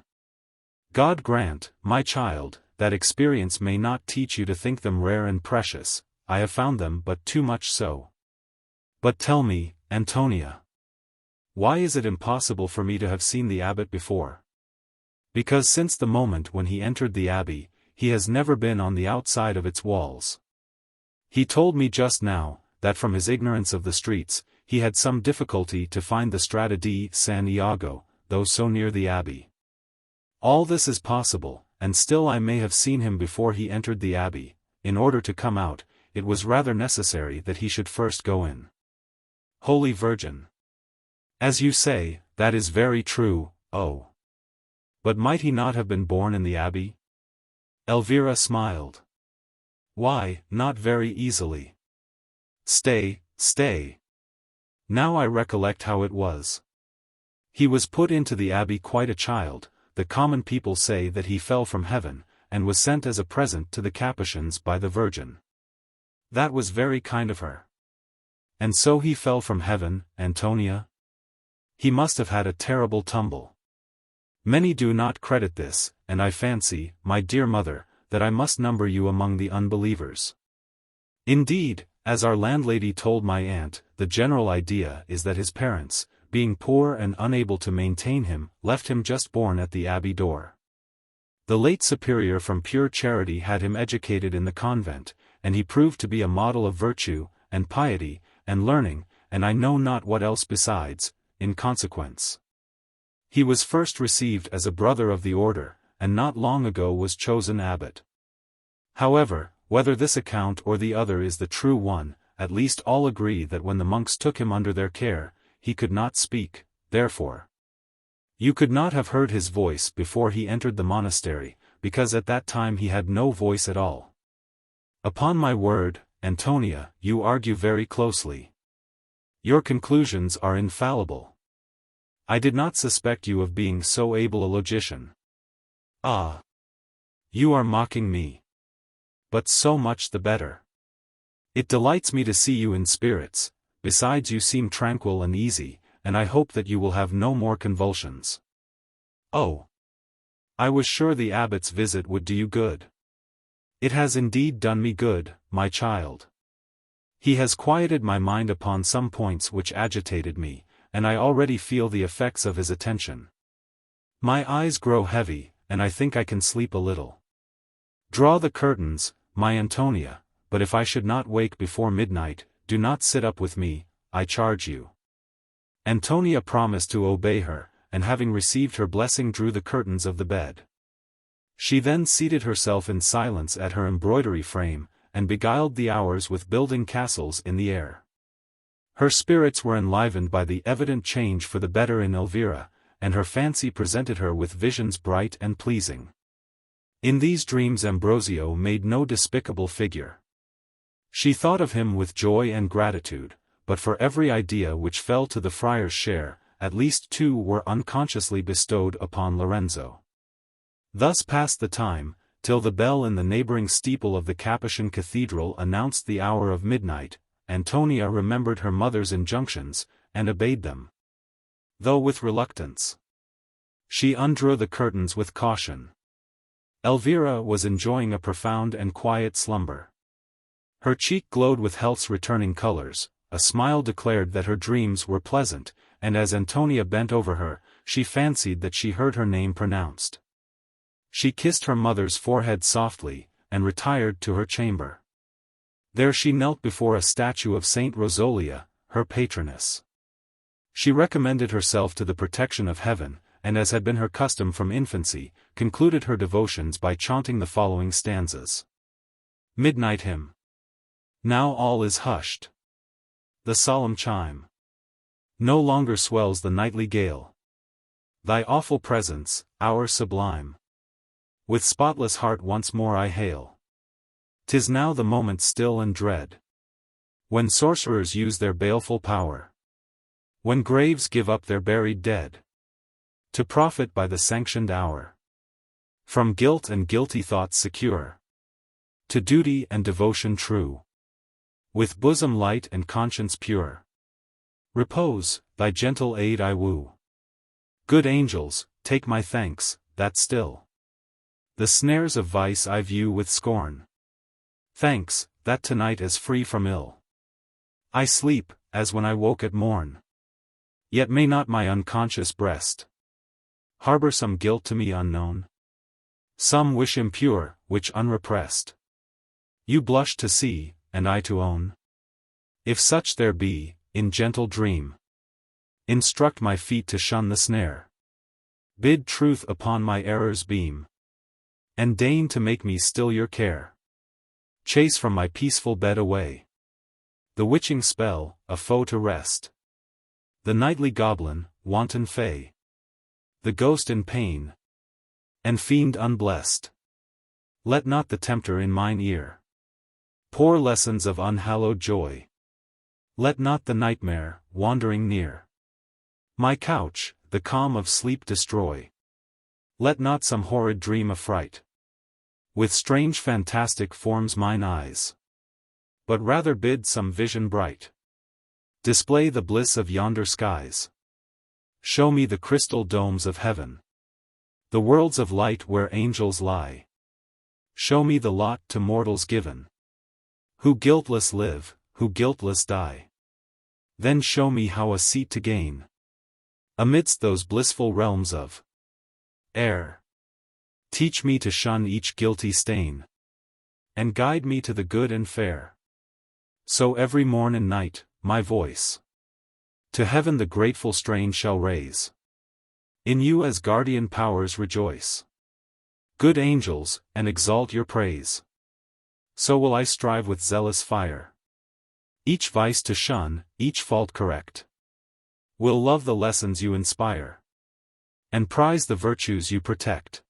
God grant, my child, that experience may not teach you to think them rare and precious. I have found them but too much so. But tell me, Antonia, why is it impossible for me to have seen the abbot before? Because since the moment when he entered the abbey, he has never been on the outside of its walls. He told me just now, that from his ignorance of the streets, he had some difficulty to find the Strada di San Iago, though so near the abbey. All this is possible, and still I may have seen him before he entered the abbey. In order to come out, it was rather necessary that he should first go in. Holy Virgin! As you say, that is very true, oh. But might he not have been born in the abbey? Elvira smiled. Why, not very easily. Stay, stay. Now I recollect how it was. He was put into the abbey quite a child. The common people say that he fell from heaven, and was sent as a present to the Capuchins by the Virgin. That was very kind of her. And so he fell from heaven, Antonia? He must have had a terrible tumble. Many do not credit this, and I fancy, my dear mother, that I must number you among the unbelievers. Indeed, as our landlady told my aunt, the general idea is that his parents, being poor and unable to maintain him, left him just born at the abbey door. The late superior from pure charity had him educated in the convent, and he proved to be a model of virtue, and piety, and learning, and I know not what else besides, in consequence. He was first received as a brother of the order, and not long ago was chosen abbot. However, whether this account or the other is the true one, at least all agree that when the monks took him under their care, he could not speak, therefore. You could not have heard his voice before he entered the monastery, because at that time he had no voice at all. Upon my word, Antonia, you argue very closely. Your conclusions are infallible. I did not suspect you of being so able a logician. Ah! You are mocking me. But so much the better. It delights me to see you in spirits, besides you seem tranquil and easy, and I hope that you will have no more convulsions. Oh! I was sure the abbot's visit would do you good. It has indeed done me good, my child. He has quieted my mind upon some points which agitated me, and I already feel the effects of his attention. My eyes grow heavy, and I think I can sleep a little. Draw the curtains, my Antonia, but if I should not wake before midnight, do not sit up with me, I charge you. Antonia promised to obey her, and having received her blessing drew the curtains of the bed. She then seated herself in silence at her embroidery frame, and beguiled the hours with building castles in the air. Her spirits were enlivened by the evident change for the better in Elvira, and her fancy presented her with visions bright and pleasing. In these dreams Ambrosio made no despicable figure. She thought of him with joy and gratitude, but for every idea which fell to the friar's share, at least 2 were unconsciously bestowed upon Lorenzo. Thus passed the time, till the bell in the neighboring steeple of the Capuchin cathedral announced the hour of midnight. Antonia remembered her mother's injunctions, and obeyed them, though with reluctance. She undrew the curtains with caution. Elvira was enjoying a profound and quiet slumber. Her cheek glowed with health's returning colors, a smile declared that her dreams were pleasant, and as Antonia bent over her, she fancied that she heard her name pronounced. She kissed her mother's forehead softly, and retired to her chamber. There she knelt before a statue of Saint Rosolia, her patroness. She recommended herself to the protection of heaven, and as had been her custom from infancy, concluded her devotions by chanting the following stanzas. Midnight Hymn. Now all is hushed. The solemn chime. No longer swells the nightly gale. Thy awful presence, hour sublime. With spotless heart once more I hail. 'Tis now the moment still and dread. When sorcerers use their baleful power. When graves give up their buried dead. To profit by the sanctioned hour. From guilt and guilty thoughts secure. To duty and devotion true. With bosom light and conscience pure. Repose, thy gentle aid I woo. Good angels, take my thanks, that still. The snares of vice I view with scorn. Thanks, that tonight as free from ill. I sleep, as when I woke at morn. Yet may not my unconscious breast harbor some guilt to me unknown? Some wish impure, which unrepressed you blush to see, and I to own? If such there be, in gentle dream, instruct my feet to shun the snare. Bid truth upon my errors beam. And deign to make me still your care. Chase from my peaceful bed away the witching spell, a foe to rest. The nightly goblin, wanton fay. The ghost in pain. And fiend unblessed. Let not the tempter in mine ear pour lessons of unhallowed joy. Let not the nightmare, wandering near my couch, the calm of sleep destroy. Let not some horrid dream affright with strange fantastic forms mine eyes. But rather bid some vision bright display the bliss of yonder skies. Show me the crystal domes of heaven, the worlds of light where angels lie. Show me the lot to mortals given, who guiltless live, who guiltless die. Then show me how a seat to gain amidst those blissful realms of air. Teach me to shun each guilty stain, and guide me to the good and fair. So every morn and night, my voice to heaven the grateful strain shall raise. In you as guardian powers rejoice, good angels, and exalt your praise. So will I strive with zealous fire, each vice to shun, each fault correct. Will love the lessons you inspire, and prize the virtues you protect.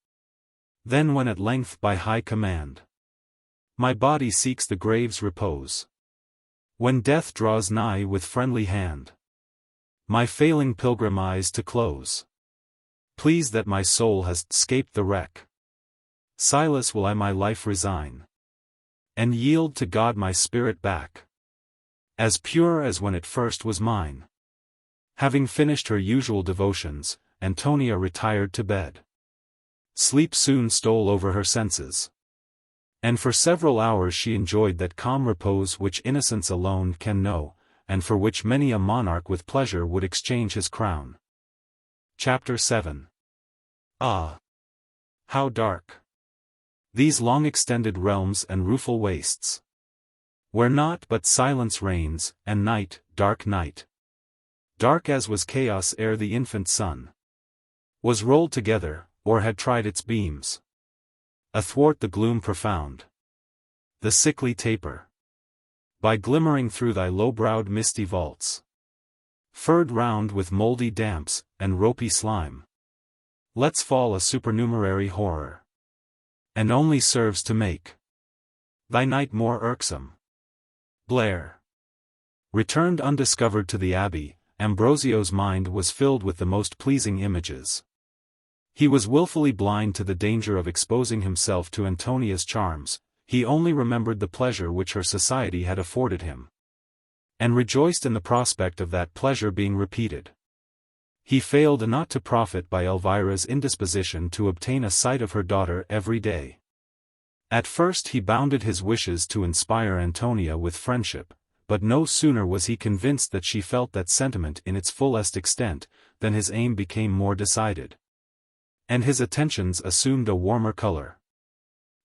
Then when at length by high command my body seeks the grave's repose, when death draws nigh with friendly hand my failing pilgrimage to close, pleased that my soul has 'scaped the wreck, Silas will I my life resign, and yield to God my spirit back, as pure as when it first was mine. Having finished her usual devotions, Antonia retired to bed. Sleep soon stole over her senses, and for several hours she enjoyed that calm repose which innocence alone can know, and for which many a monarch with pleasure would exchange his crown. Chapter 7. Ah! How dark! These long-extended realms and rueful wastes, where naught but silence reigns, and night, dark night. Dark as was chaos ere the infant sun was rolled together, or had tried its beams athwart the gloom profound. The sickly taper, by glimmering through thy low-browed misty vaults, furred round with mouldy damps, and ropey slime, lets fall a supernumerary horror, and only serves to make thy night more irksome. Blair returned undiscovered to the abbey. Ambrosio's mind was filled with the most pleasing images. He was willfully blind to the danger of exposing himself to Antonia's charms. He only remembered the pleasure which her society had afforded him, and rejoiced in the prospect of that pleasure being repeated. He failed not to profit by Elvira's indisposition to obtain a sight of her daughter every day. At first he bounded his wishes to inspire Antonia with friendship, but no sooner was he convinced that she felt that sentiment in its fullest extent, than his aim became more decided, and his attentions assumed a warmer color.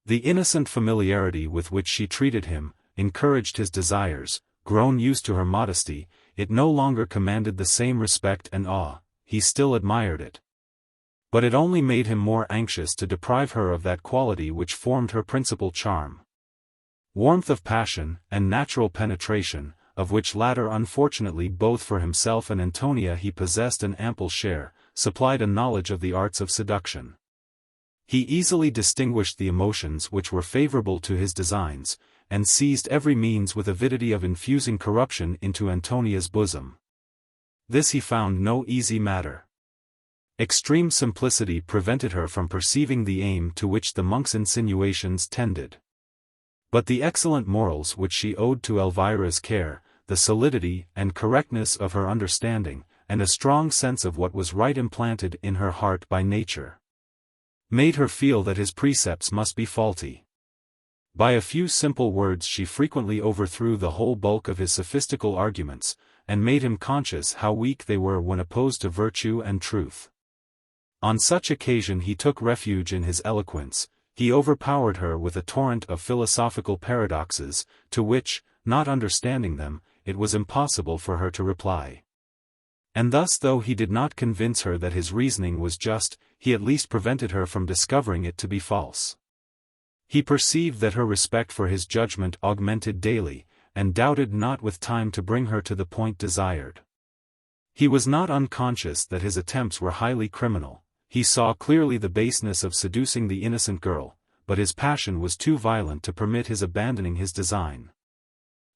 The innocent familiarity with which she treated him encouraged his desires. Grown used to her modesty, it no longer commanded the same respect and awe. He still admired it, but it only made him more anxious to deprive her of that quality which formed her principal charm. Warmth of passion, and natural penetration, of which latter unfortunately both for himself and Antonia he possessed an ample share, supplied a knowledge of the arts of seduction. He easily distinguished the emotions which were favorable to his designs, and seized every means with avidity of infusing corruption into Antonia's bosom. This he found no easy matter. Extreme simplicity prevented her from perceiving the aim to which the monk's insinuations tended. But the excellent morals which she owed to Elvira's care, the solidity and correctness of her understanding, and a strong sense of what was right implanted in her heart by nature, made her feel that his precepts must be faulty. By a few simple words she frequently overthrew the whole bulk of his sophistical arguments, and made him conscious how weak they were when opposed to virtue and truth. On such occasion he took refuge in his eloquence. He overpowered her with a torrent of philosophical paradoxes, to which, not understanding them, it was impossible for her to reply. And thus, though he did not convince her that his reasoning was just, he at least prevented her from discovering it to be false. He perceived that her respect for his judgment augmented daily, and doubted not with time to bring her to the point desired. He was not unconscious that his attempts were highly criminal. He saw clearly the baseness of seducing the innocent girl, but his passion was too violent to permit his abandoning his design.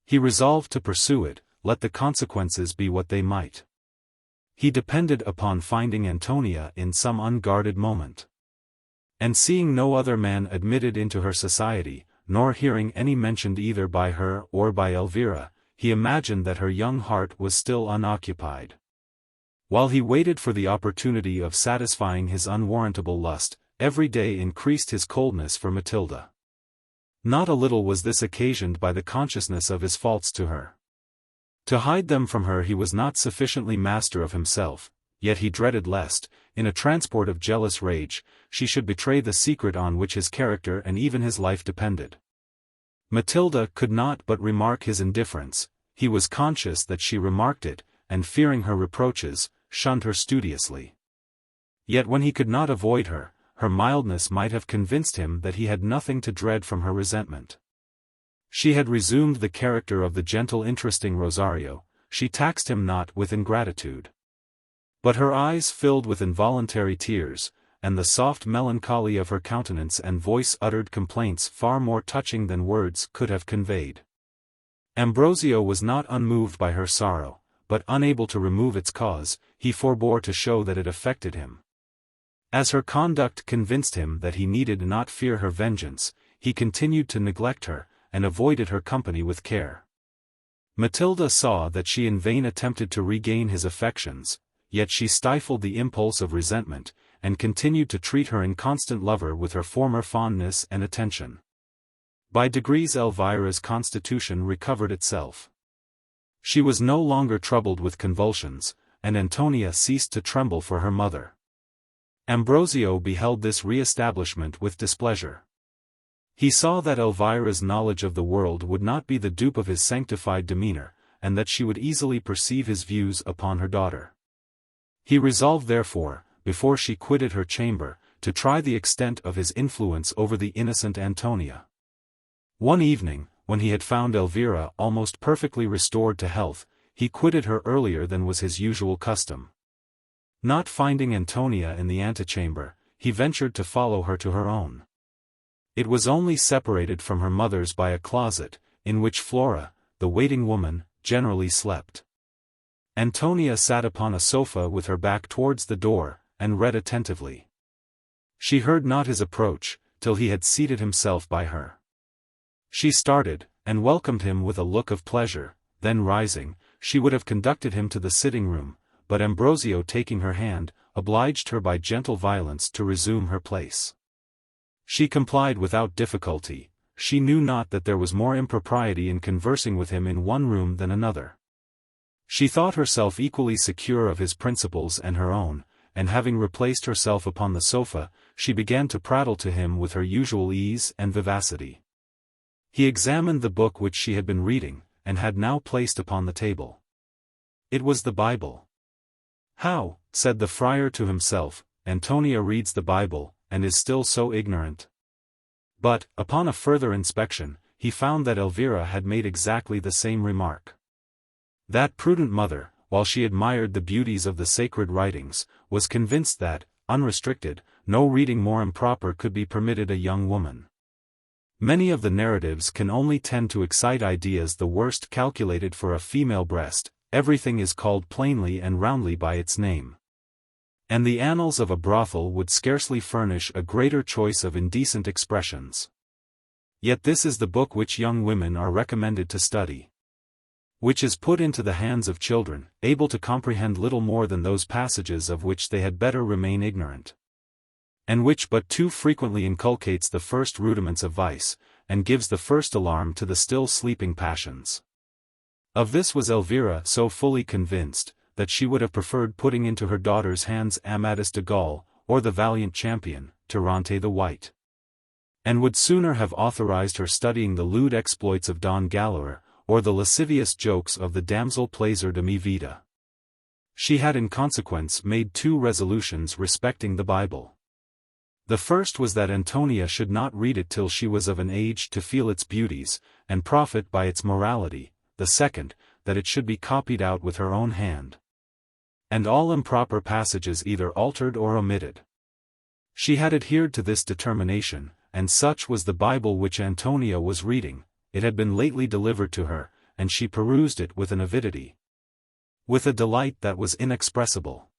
He resolved to pursue it, let the consequences be what they might. He depended upon finding Antonia in some unguarded moment. And seeing no other man admitted into her society, nor hearing any mentioned either by her or by Elvira, he imagined that her young heart was still unoccupied. While he waited for the opportunity of satisfying his unwarrantable lust, every day increased his coldness for Matilda. Not a little was this occasioned by the consciousness of his faults to her. To hide them from her he was not sufficiently master of himself, yet he dreaded lest, in a transport of jealous rage, she should betray the secret on which his character and even his life depended. Matilda could not but remark his indifference. He was conscious that she remarked it, and fearing her reproaches, shunned her studiously. Yet when he could not avoid her, her mildness might have convinced him that he had nothing to dread from her resentment. She had resumed the character of the gentle interesting Rosario, she taxed him not with ingratitude. But her eyes filled with involuntary tears, and the soft melancholy of her countenance and voice uttered complaints far more touching than words could have conveyed. Ambrosio was not unmoved by her sorrow, but unable to remove its cause, he forbore to show that it affected him. As her conduct convinced him that he needed not fear her vengeance, he continued to neglect her, and avoided her company with care. Matilda saw that she in vain attempted to regain his affections, yet she stifled the impulse of resentment, and continued to treat her inconstant lover with her former fondness and attention. By degrees Elvira's constitution recovered itself. She was no longer troubled with convulsions, and Antonia ceased to tremble for her mother. Ambrosio beheld this re-establishment with displeasure. He saw that Elvira's knowledge of the world would not be the dupe of his sanctified demeanor, and that she would easily perceive his views upon her daughter. He resolved therefore, before she quitted her chamber, to try the extent of his influence over the innocent Antonia. One evening, when he had found Elvira almost perfectly restored to health, he quitted her earlier than was his usual custom. Not finding Antonia in the antechamber, he ventured to follow her to her own. It was only separated from her mother's by a closet, in which Flora, the waiting woman, generally slept. Antonia sat upon a sofa with her back towards the door, and read attentively. She heard not his approach, till he had seated himself by her. She started, and welcomed him with a look of pleasure, then rising, she would have conducted him to the sitting-room, but Ambrosio taking her hand, obliged her by gentle violence to resume her place. She complied without difficulty. She knew not that there was more impropriety in conversing with him in one room than another. She thought herself equally secure of his principles and her own, and having replaced herself upon the sofa, she began to prattle to him with her usual ease and vivacity. He examined the book which she had been reading, and had now placed upon the table. It was the Bible. "How," said the friar to himself, "Antonia reads the Bible, and is still so ignorant." But, upon a further inspection, he found that Elvira had made exactly the same remark. That prudent mother, while she admired the beauties of the sacred writings, was convinced that, unrestricted, no reading more improper could be permitted a young woman. Many of the narratives can only tend to excite ideas the worst calculated for a female breast. Everything is called plainly and roundly by its name. And the annals of a brothel would scarcely furnish a greater choice of indecent expressions. Yet this is the book which young women are recommended to study. Which is put into the hands of children, able to comprehend little more than those passages of which they had better remain ignorant. And which but too frequently inculcates the first rudiments of vice, and gives the first alarm to the still sleeping passions. Of this was Elvira so fully convinced, that she would have preferred putting into her daughter's hands Amadis de Gaul, or the valiant champion, Tirante the White. And would sooner have authorized her studying the lewd exploits of Don Galaor, or the lascivious jokes of the damsel Placer de mi vida. She had in consequence made 2 resolutions respecting the Bible. The first was that Antonia should not read it till she was of an age to feel its beauties, and profit by its morality. The second, that it should be copied out with her own hand. And all improper passages either altered or omitted. She had adhered to this determination, and such was the Bible which Antonia was reading. It had been lately delivered to her, and she perused it with an avidity, with a delight that was inexpressible.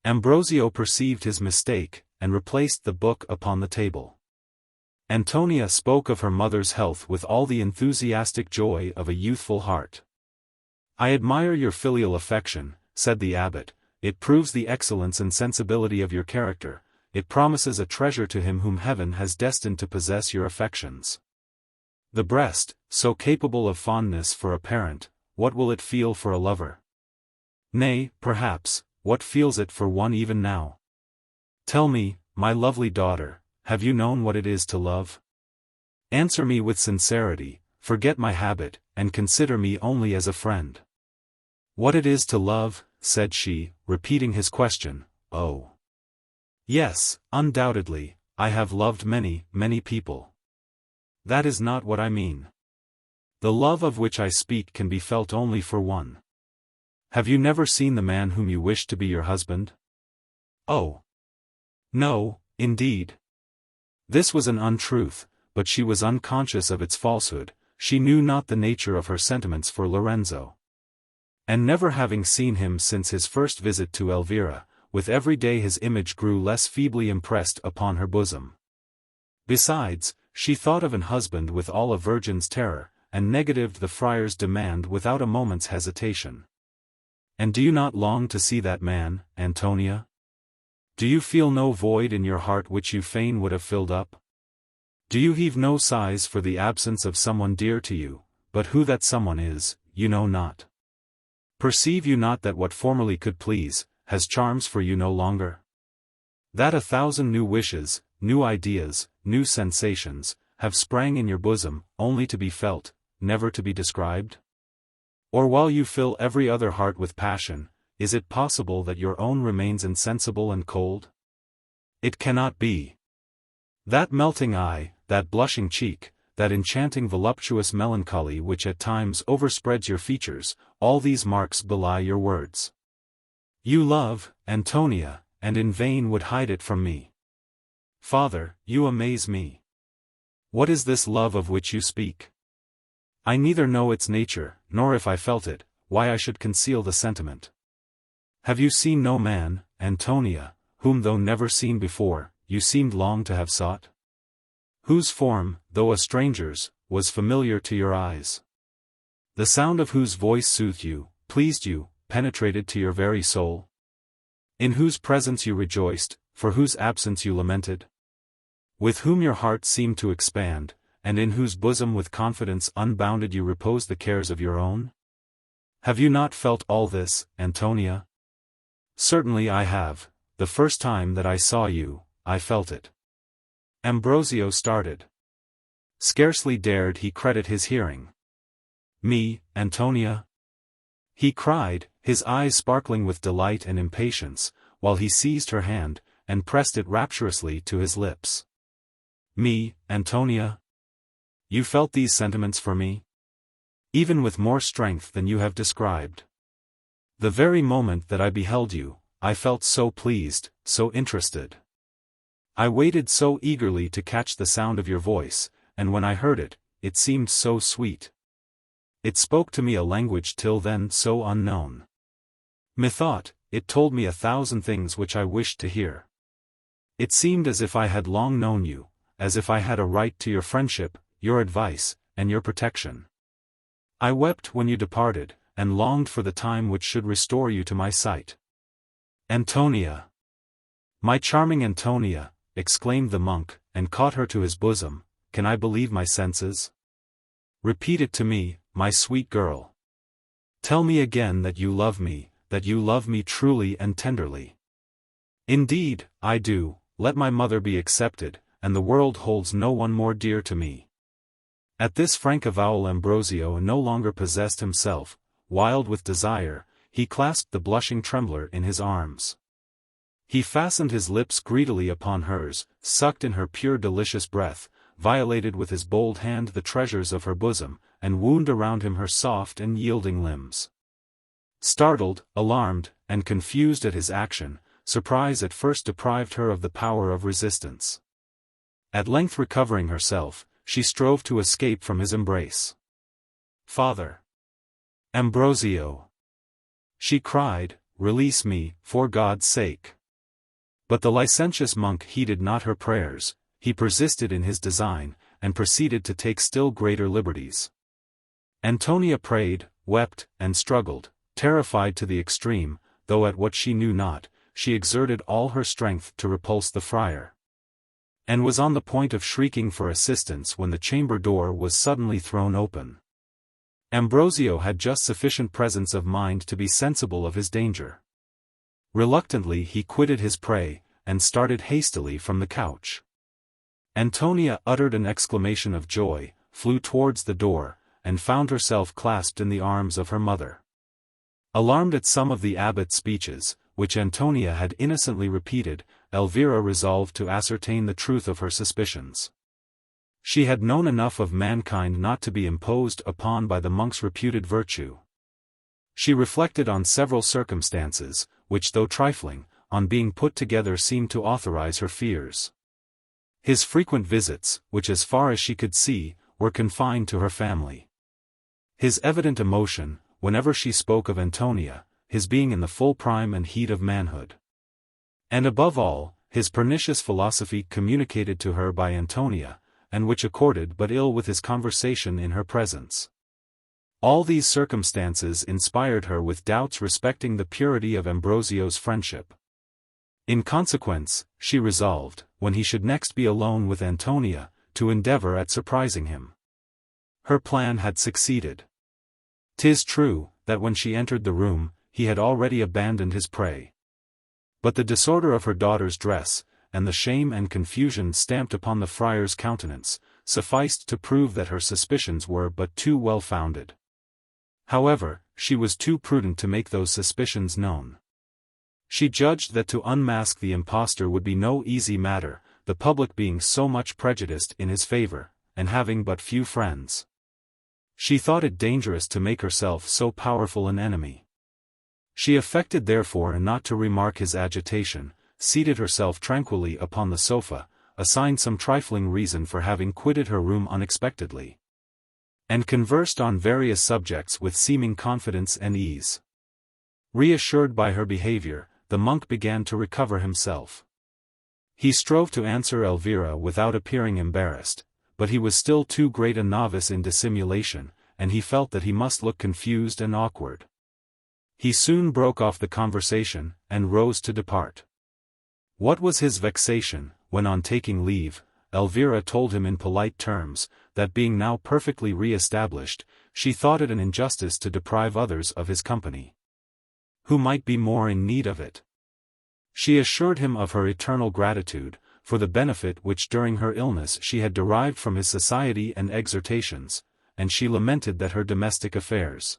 Ambrosio perceived his mistake, and replaced the book upon the table. Antonia spoke of her mother's health with all the enthusiastic joy of a youthful heart. "I admire your filial affection," said the abbot. "It proves the excellence and sensibility of your character. It promises a treasure to him whom heaven has destined to possess your affections. The breast, so capable of fondness for a parent, what will it feel for a lover? Nay, perhaps, what feels it for one even now? Tell me, my lovely daughter, have you known what it is to love? Answer me with sincerity, forget my habit, and consider me only as a friend." "What it is to love," said she, repeating his question. "Oh. Yes, undoubtedly, I have loved many, many people. That is not what I mean. The love of which I speak can be felt only for one. Have you never seen the man whom you wish to be your husband?" "Oh. No, indeed." This was an untruth, but she was unconscious of its falsehood. She knew not the nature of her sentiments for Lorenzo. And never having seen him since his first visit to Elvira, with every day his image grew less feebly impressed upon her bosom. Besides, she thought of an husband with all a virgin's terror, and negatived the friar's demand without a moment's hesitation. "And do you not long to see that man, Antonia? Do you feel no void in your heart which you fain would have filled up? Do you heave no sighs for the absence of someone dear to you, but who that someone is, you know not? Perceive you not that what formerly could please, has charms for you no longer? That 1,000 new wishes, new ideas, new sensations, have sprang in your bosom, only to be felt, never to be described? Or while you fill every other heart with passion, is it possible that your own remains insensible and cold? It cannot be. That melting eye, that blushing cheek, that enchanting voluptuous melancholy which at times overspreads your features, all these marks belie your words. You love, Antonia, and in vain would hide it from me. Father, you amaze me. What is this love of which you speak? I neither know its nature, nor if I felt it, why I should conceal the sentiment. Have you seen no man, Antonia, whom though never seen before, you seemed long to have sought? Whose form, though a stranger's, was familiar to your eyes? The sound of whose voice soothed you, pleased you, penetrated to your very soul? In whose presence you rejoiced, for whose absence you lamented? With whom your heart seemed to expand, and in whose bosom with confidence unbounded you reposed the cares of your own? Have you not felt all this, Antonia? Certainly I have. The first time that I saw you, I felt it. Ambrosio started. Scarcely dared he credit his hearing. Me, Antonia? He cried, his eyes sparkling with delight and impatience, while he seized her hand, and pressed it rapturously to his lips. Me, Antonia? You felt these sentiments for me? Even with more strength than you have described. The very moment that I beheld you, I felt so pleased, so interested. I waited so eagerly to catch the sound of your voice, and when I heard it, it seemed so sweet. It spoke to me a language till then so unknown. Methought, it told me 1,000 things which I wished to hear. It seemed as if I had long known you, as if I had a right to your friendship, your advice, and your protection. I wept when you departed, and longed for the time which should restore you to my sight. Antonia! My charming Antonia, exclaimed the monk, and caught her to his bosom, can I believe my senses? Repeat it to me, my sweet girl. Tell me again that you love me truly and tenderly. Indeed, I do, let my mother be excepted, and the world holds no one more dear to me. At this frank avowal Ambrosio no longer possessed himself, wild with desire, he clasped the blushing trembler in his arms. He fastened his lips greedily upon hers, sucked in her pure delicious breath, violated with his bold hand the treasures of her bosom, and wound around him her soft and yielding limbs. Startled, alarmed, and confused at his action, surprise at first deprived her of the power of resistance. At length recovering herself, she strove to escape from his embrace. Father! Ambrosio! She cried, release me, for God's sake! But the licentious monk heeded not her prayers, he persisted in his design, and proceeded to take still greater liberties. Antonia prayed, wept, and struggled, terrified to the extreme, though at what she knew not, she exerted all her strength to repulse the friar. And was on the point of shrieking for assistance when the chamber door was suddenly thrown open. Ambrosio had just sufficient presence of mind to be sensible of his danger. Reluctantly he quitted his prey, and started hastily from the couch. Antonia uttered an exclamation of joy, flew towards the door, and found herself clasped in the arms of her mother. Alarmed at some of the abbot's speeches, which Antonia had innocently repeated, Elvira resolved to ascertain the truth of her suspicions. She had known enough of mankind not to be imposed upon by the monk's reputed virtue. She reflected on several circumstances, which though trifling, on being put together seemed to authorize her fears. His frequent visits, which as far as she could see, were confined to her family. His evident emotion, whenever she spoke of Antonia, his being in the full prime and heat of manhood. And above all, his pernicious philosophy communicated to her by Antonia, and which accorded but ill with his conversation in her presence. All these circumstances inspired her with doubts respecting the purity of Ambrosio's friendship. In consequence, she resolved, when he should next be alone with Antonia, to endeavor at surprising him. Her plan had succeeded. 'Tis true, that when she entered the room, he had already abandoned his prey. But the disorder of her daughter's dress, and the shame and confusion stamped upon the friar's countenance, sufficed to prove that her suspicions were but too well founded. However, she was too prudent to make those suspicions known. She judged that to unmask the impostor would be no easy matter, the public being so much prejudiced in his favor, and having but few friends. She thought it dangerous to make herself so powerful an enemy. She affected therefore not to remark his agitation, seated herself tranquilly upon the sofa, assigned some trifling reason for having quitted her room unexpectedly, and conversed on various subjects with seeming confidence and ease. Reassured by her behavior, the monk began to recover himself. He strove to answer Elvira without appearing embarrassed, but he was still too great a novice in dissimulation, and he felt that he must look confused and awkward. He soon broke off the conversation, and rose to depart. What was his vexation, when on taking leave, Elvira told him in polite terms, that being now perfectly re-established, she thought it an injustice to deprive others of his company, who might be more in need of it. She assured him of her eternal gratitude, for the benefit which during her illness she had derived from his society and exhortations, and she lamented that her domestic affairs,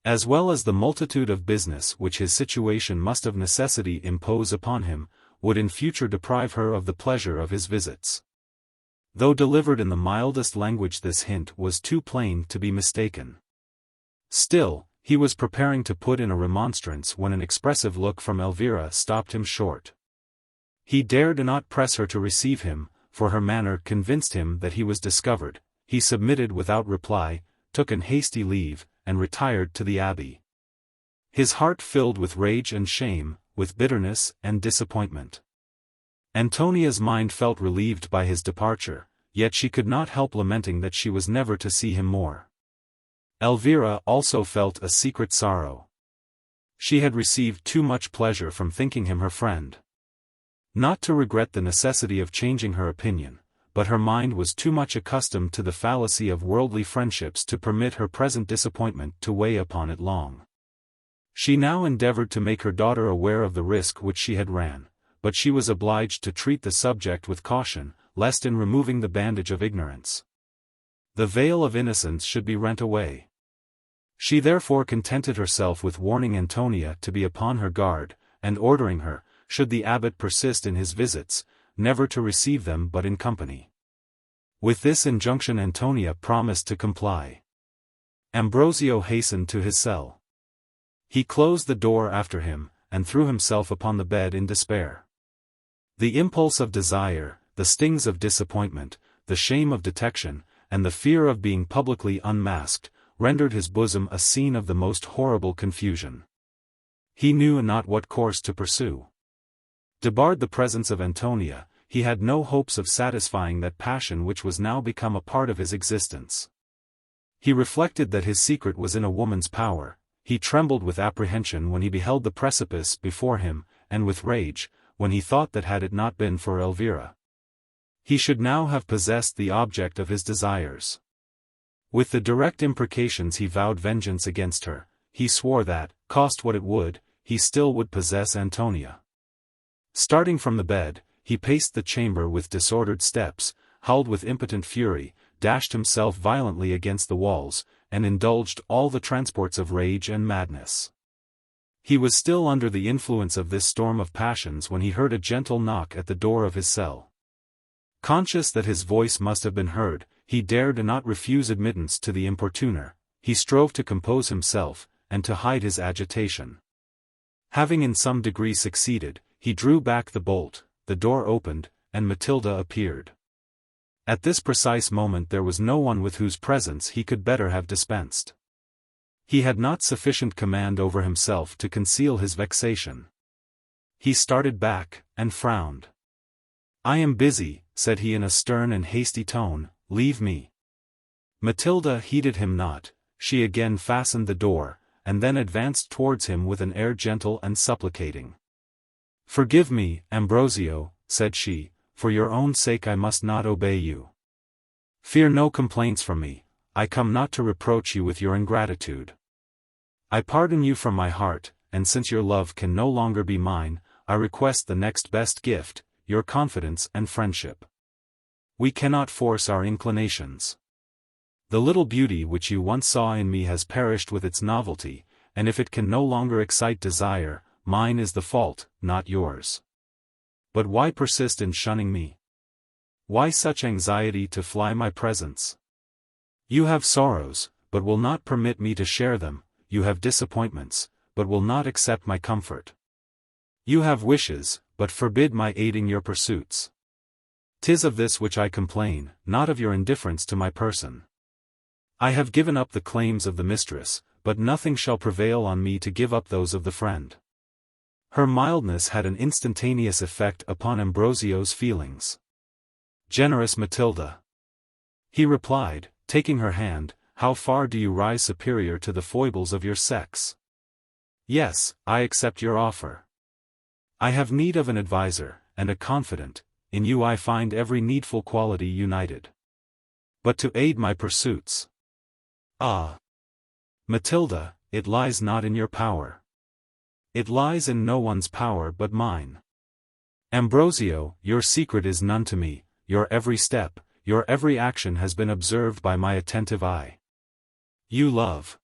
as well as the multitude of business which his situation must of necessity impose upon him, would in future deprive her of the pleasure of his visits. Though delivered in the mildest language, this hint was too plain to be mistaken. Still, he was preparing to put in a remonstrance when an expressive look from Elvira stopped him short. He dared not press her to receive him, for her manner convinced him that he was discovered. He submitted without reply, took an hasty leave, and retired to the abbey. His heart filled with rage and shame, with bitterness and disappointment. Antonia's mind felt relieved by his departure, yet she could not help lamenting that she was never to see him more. Elvira also felt a secret sorrow. She had received too much pleasure from thinking him her friend. Not to regret the necessity of changing her opinion, but her mind was too much accustomed to the fallacy of worldly friendships to permit her present disappointment to weigh upon it long. She now endeavored to make her daughter aware of the risk which she had ran, but she was obliged to treat the subject with caution, lest in removing the bandage of ignorance, the veil of innocence should be rent away. She therefore contented herself with warning Antonia to be upon her guard, and ordering her, should the abbot persist in his visits, never to receive them but in company. With this injunction Antonia promised to comply. Ambrosio hastened to his cell. He closed the door after him, and threw himself upon the bed in despair. The impulse of desire, the stings of disappointment, the shame of detection, and the fear of being publicly unmasked, rendered his bosom a scene of the most horrible confusion. He knew not what course to pursue. Debarred the presence of Antonia, he had no hopes of satisfying that passion which was now become a part of his existence. He reflected that his secret was in a woman's power. He trembled with apprehension when he beheld the precipice before him, and with rage, when he thought that had it not been for Elvira, he should now have possessed the object of his desires. With the direct imprecations he vowed vengeance against her. He swore that, cost what it would, he still would possess Antonia. Starting from the bed, he paced the chamber with disordered steps, howled with impotent fury, dashed himself violently against the walls, and indulged all the transports of rage and madness. He was still under the influence of this storm of passions when he heard a gentle knock at the door of his cell. Conscious that his voice must have been heard, he dared not refuse admittance to the importuner. He strove to compose himself, and to hide his agitation. Having in some degree succeeded, he drew back the bolt, the door opened, and Matilda appeared. At this precise moment there was no one with whose presence he could better have dispensed. He had not sufficient command over himself to conceal his vexation. He started back, and frowned. "I am busy," said he in a stern and hasty tone, "leave me." Matilda heeded him not. She again fastened the door, and then advanced towards him with an air gentle and supplicating. "Forgive me, Ambrosio," said she, "for your own sake I must not obey you. Fear no complaints from me. I come not to reproach you with your ingratitude. I pardon you from my heart, and since your love can no longer be mine, I request the next best gift, your confidence and friendship. We cannot force our inclinations. The little beauty which you once saw in me has perished with its novelty, and if it can no longer excite desire, mine is the fault, not yours. But why persist in shunning me? Why such anxiety to fly my presence? You have sorrows, but will not permit me to share them. You have disappointments, but will not accept my comfort. You have wishes, but forbid my aiding your pursuits. 'Tis of this which I complain, not of your indifference to my person. I have given up the claims of the mistress, but nothing shall prevail on me to give up those of the friend." Her mildness had an instantaneous effect upon Ambrosio's feelings. "Generous Matilda," he replied, taking her hand, "how far do you rise superior to the foibles of your sex? Yes, I accept your offer. I have need of an adviser, and a confidant. In you I find every needful quality united. But to aid my pursuits, ah, Matilda, it lies not in your power. It lies in no one's power but mine. Ambrosio, your secret is none to me, your every step, your every action has been observed by my attentive eye. You love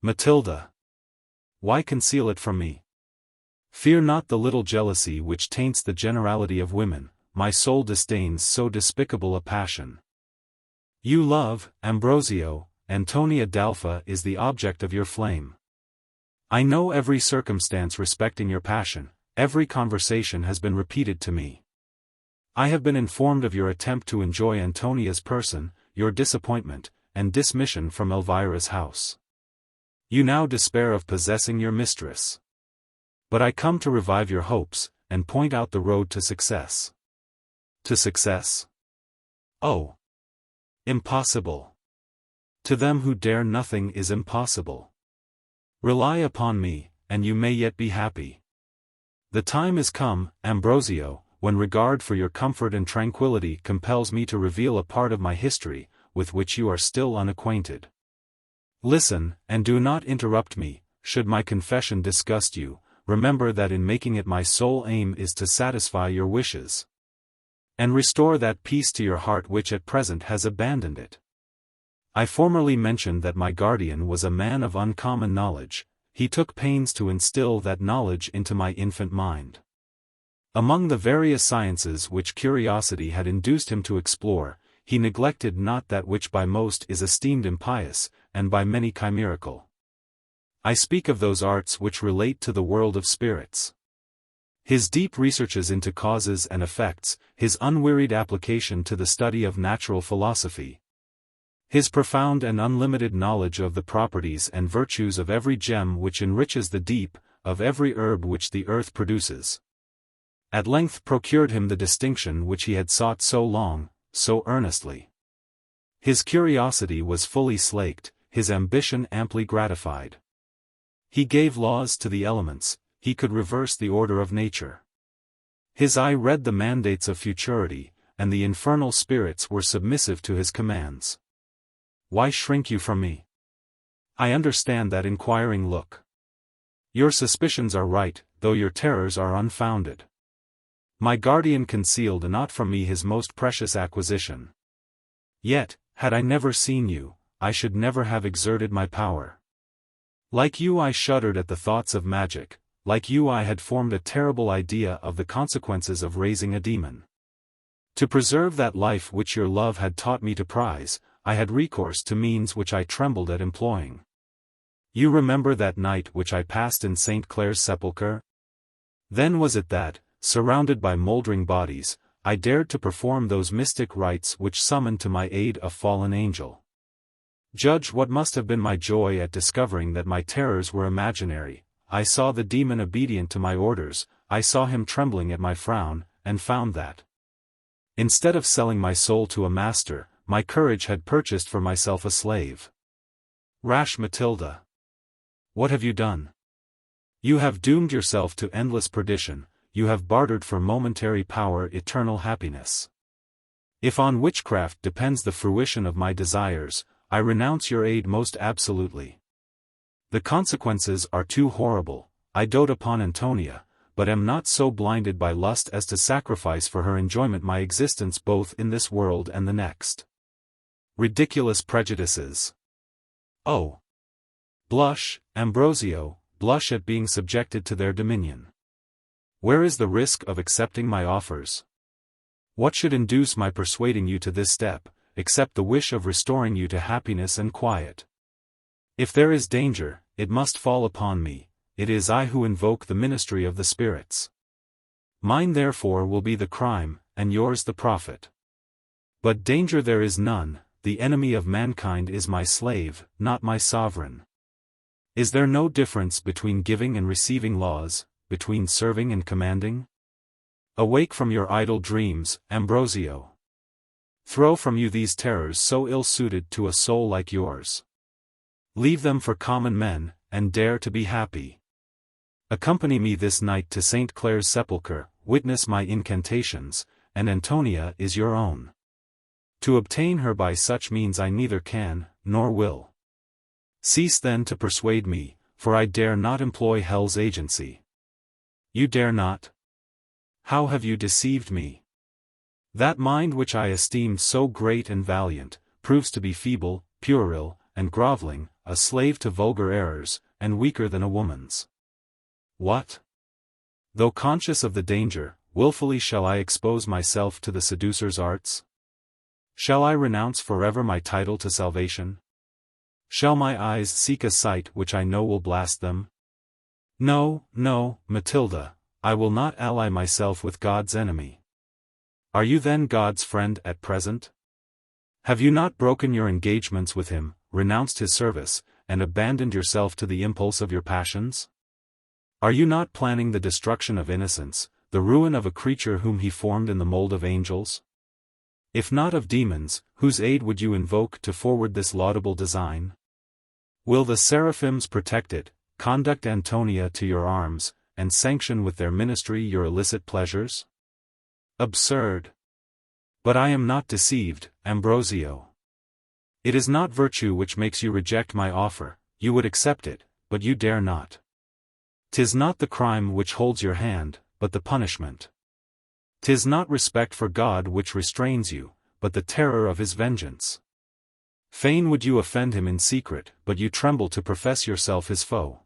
Matilda. Why conceal it from me? Fear not the little jealousy which taints the generality of women. My soul disdains so despicable a passion. You love, Ambrosio, Antonia d'Alfa is the object of your flame. I know every circumstance respecting your passion, every conversation has been repeated to me. I have been informed of your attempt to enjoy Antonia's person, your disappointment, and dismission from Elvira's house. You now despair of possessing your mistress. But I come to revive your hopes, and point out the road to success. To success? Oh! Impossible! To them who dare nothing is impossible. Rely upon me, and you may yet be happy. The time is come, Ambrosio, when regard for your comfort and tranquility compels me to reveal a part of my history, with which you are still unacquainted. Listen, and do not interrupt me. Should my confession disgust you, remember that in making it my sole aim is to satisfy your wishes, and restore that peace to your heart which at present has abandoned it. I formerly mentioned that my guardian was a man of uncommon knowledge. He took pains to instill that knowledge into my infant mind. Among the various sciences which curiosity had induced him to explore, he neglected not that which by most is esteemed impious, and by many chimerical. I speak of those arts which relate to the world of spirits. His deep researches into causes and effects, his unwearied application to the study of natural philosophy, his profound and unlimited knowledge of the properties and virtues of every gem which enriches the deep, of every herb which the earth produces, at length procured him the distinction which he had sought so long, so earnestly. His curiosity was fully slaked, his ambition amply gratified. He gave laws to the elements, he could reverse the order of nature. His eye read the mandates of futurity, and the infernal spirits were submissive to his commands. Why shrink you from me? I understand that inquiring look. Your suspicions are right, though your terrors are unfounded. My guardian concealed not from me his most precious acquisition. Yet, had I never seen you, I should never have exerted my power. Like you I shuddered at the thoughts of magic, like you I had formed a terrible idea of the consequences of raising a demon. To preserve that life which your love had taught me to prize, I had recourse to means which I trembled at employing. You remember that night which I passed in St. Clare's sepulchre? Then was it that, surrounded by mouldering bodies, I dared to perform those mystic rites which summoned to my aid a fallen angel. Judge what must have been my joy at discovering that my terrors were imaginary. I saw the demon obedient to my orders, I saw him trembling at my frown, and found that, instead of selling my soul to a master, my courage had purchased for myself a slave. Rash Matilda! What have you done? You have doomed yourself to endless perdition, you have bartered for momentary power eternal happiness. If on witchcraft depends the fruition of my desires, I renounce your aid most absolutely. The consequences are too horrible. I dote upon Antonia, but am not so blinded by lust as to sacrifice for her enjoyment my existence both in this world and the next. Ridiculous prejudices! Oh! Blush, Ambrosio, blush at being subjected to their dominion. Where is the risk of accepting my offers? What should induce my persuading you to this step, except the wish of restoring you to happiness and quiet? If there is danger, it must fall upon me, it is I who invoke the ministry of the spirits. Mine therefore will be the crime, and yours the profit. But danger there is none, the enemy of mankind is my slave, not my sovereign. Is there no difference between giving and receiving laws, between serving and commanding? Awake from your idle dreams, Ambrosio. Throw from you these terrors so ill-suited to a soul like yours. Leave them for common men, and dare to be happy. Accompany me this night to St. Clare's sepulchre, witness my incantations, and Antonia is your own. To obtain her by such means I neither can, nor will. Cease then to persuade me, for I dare not employ hell's agency. You dare not? How have you deceived me? That mind which I esteemed so great and valiant, proves to be feeble, puerile, and groveling, a slave to vulgar errors, and weaker than a woman's. What? Though conscious of the danger, wilfully shall I expose myself to the seducer's arts? Shall I renounce forever my title to salvation? Shall my eyes seek a sight which I know will blast them? No, no, Matilda, I will not ally myself with God's enemy. Are you then God's friend at present? Have you not broken your engagements with him, renounced his service, and abandoned yourself to the impulse of your passions? Are you not planning the destruction of innocence, the ruin of a creature whom he formed in the mold of angels? If not of demons, whose aid would you invoke to forward this laudable design? Will the seraphims protect it, conduct Antonia to your arms, and sanction with their ministry your illicit pleasures? Absurd! But I am not deceived, Ambrosio. It is not virtue which makes you reject my offer, you would accept it, but you dare not. 'Tis not the crime which holds your hand, but the punishment. 'Tis not respect for God which restrains you, but the terror of his vengeance. Fain would you offend him in secret, but you tremble to profess yourself his foe.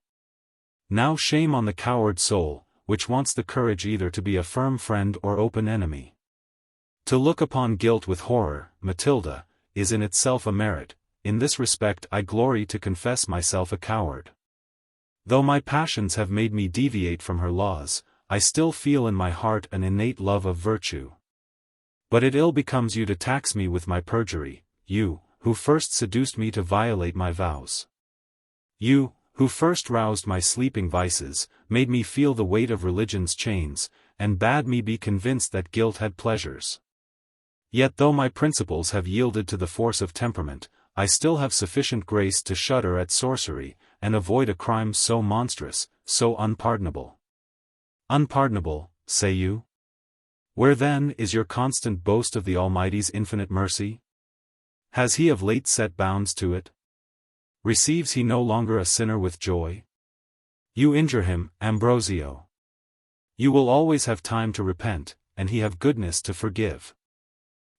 Now shame on the coward soul, which wants the courage either to be a firm friend or open enemy. To look upon guilt with horror, Matilda, is in itself a merit. In this respect I glory to confess myself a coward. Though my passions have made me deviate from her laws, I still feel in my heart an innate love of virtue. But it ill becomes you to tax me with my perjury, you, who first seduced me to violate my vows. You, who first roused my sleeping vices, made me feel the weight of religion's chains, and bade me be convinced that guilt had pleasures. Yet though my principles have yielded to the force of temperament, I still have sufficient grace to shudder at sorcery, and avoid a crime so monstrous, so unpardonable. Unpardonable, say you? Where then is your constant boast of the Almighty's infinite mercy? Has he of late set bounds to it? Receives he no longer a sinner with joy? You injure him, Ambrosio. You will always have time to repent, and he have goodness to forgive.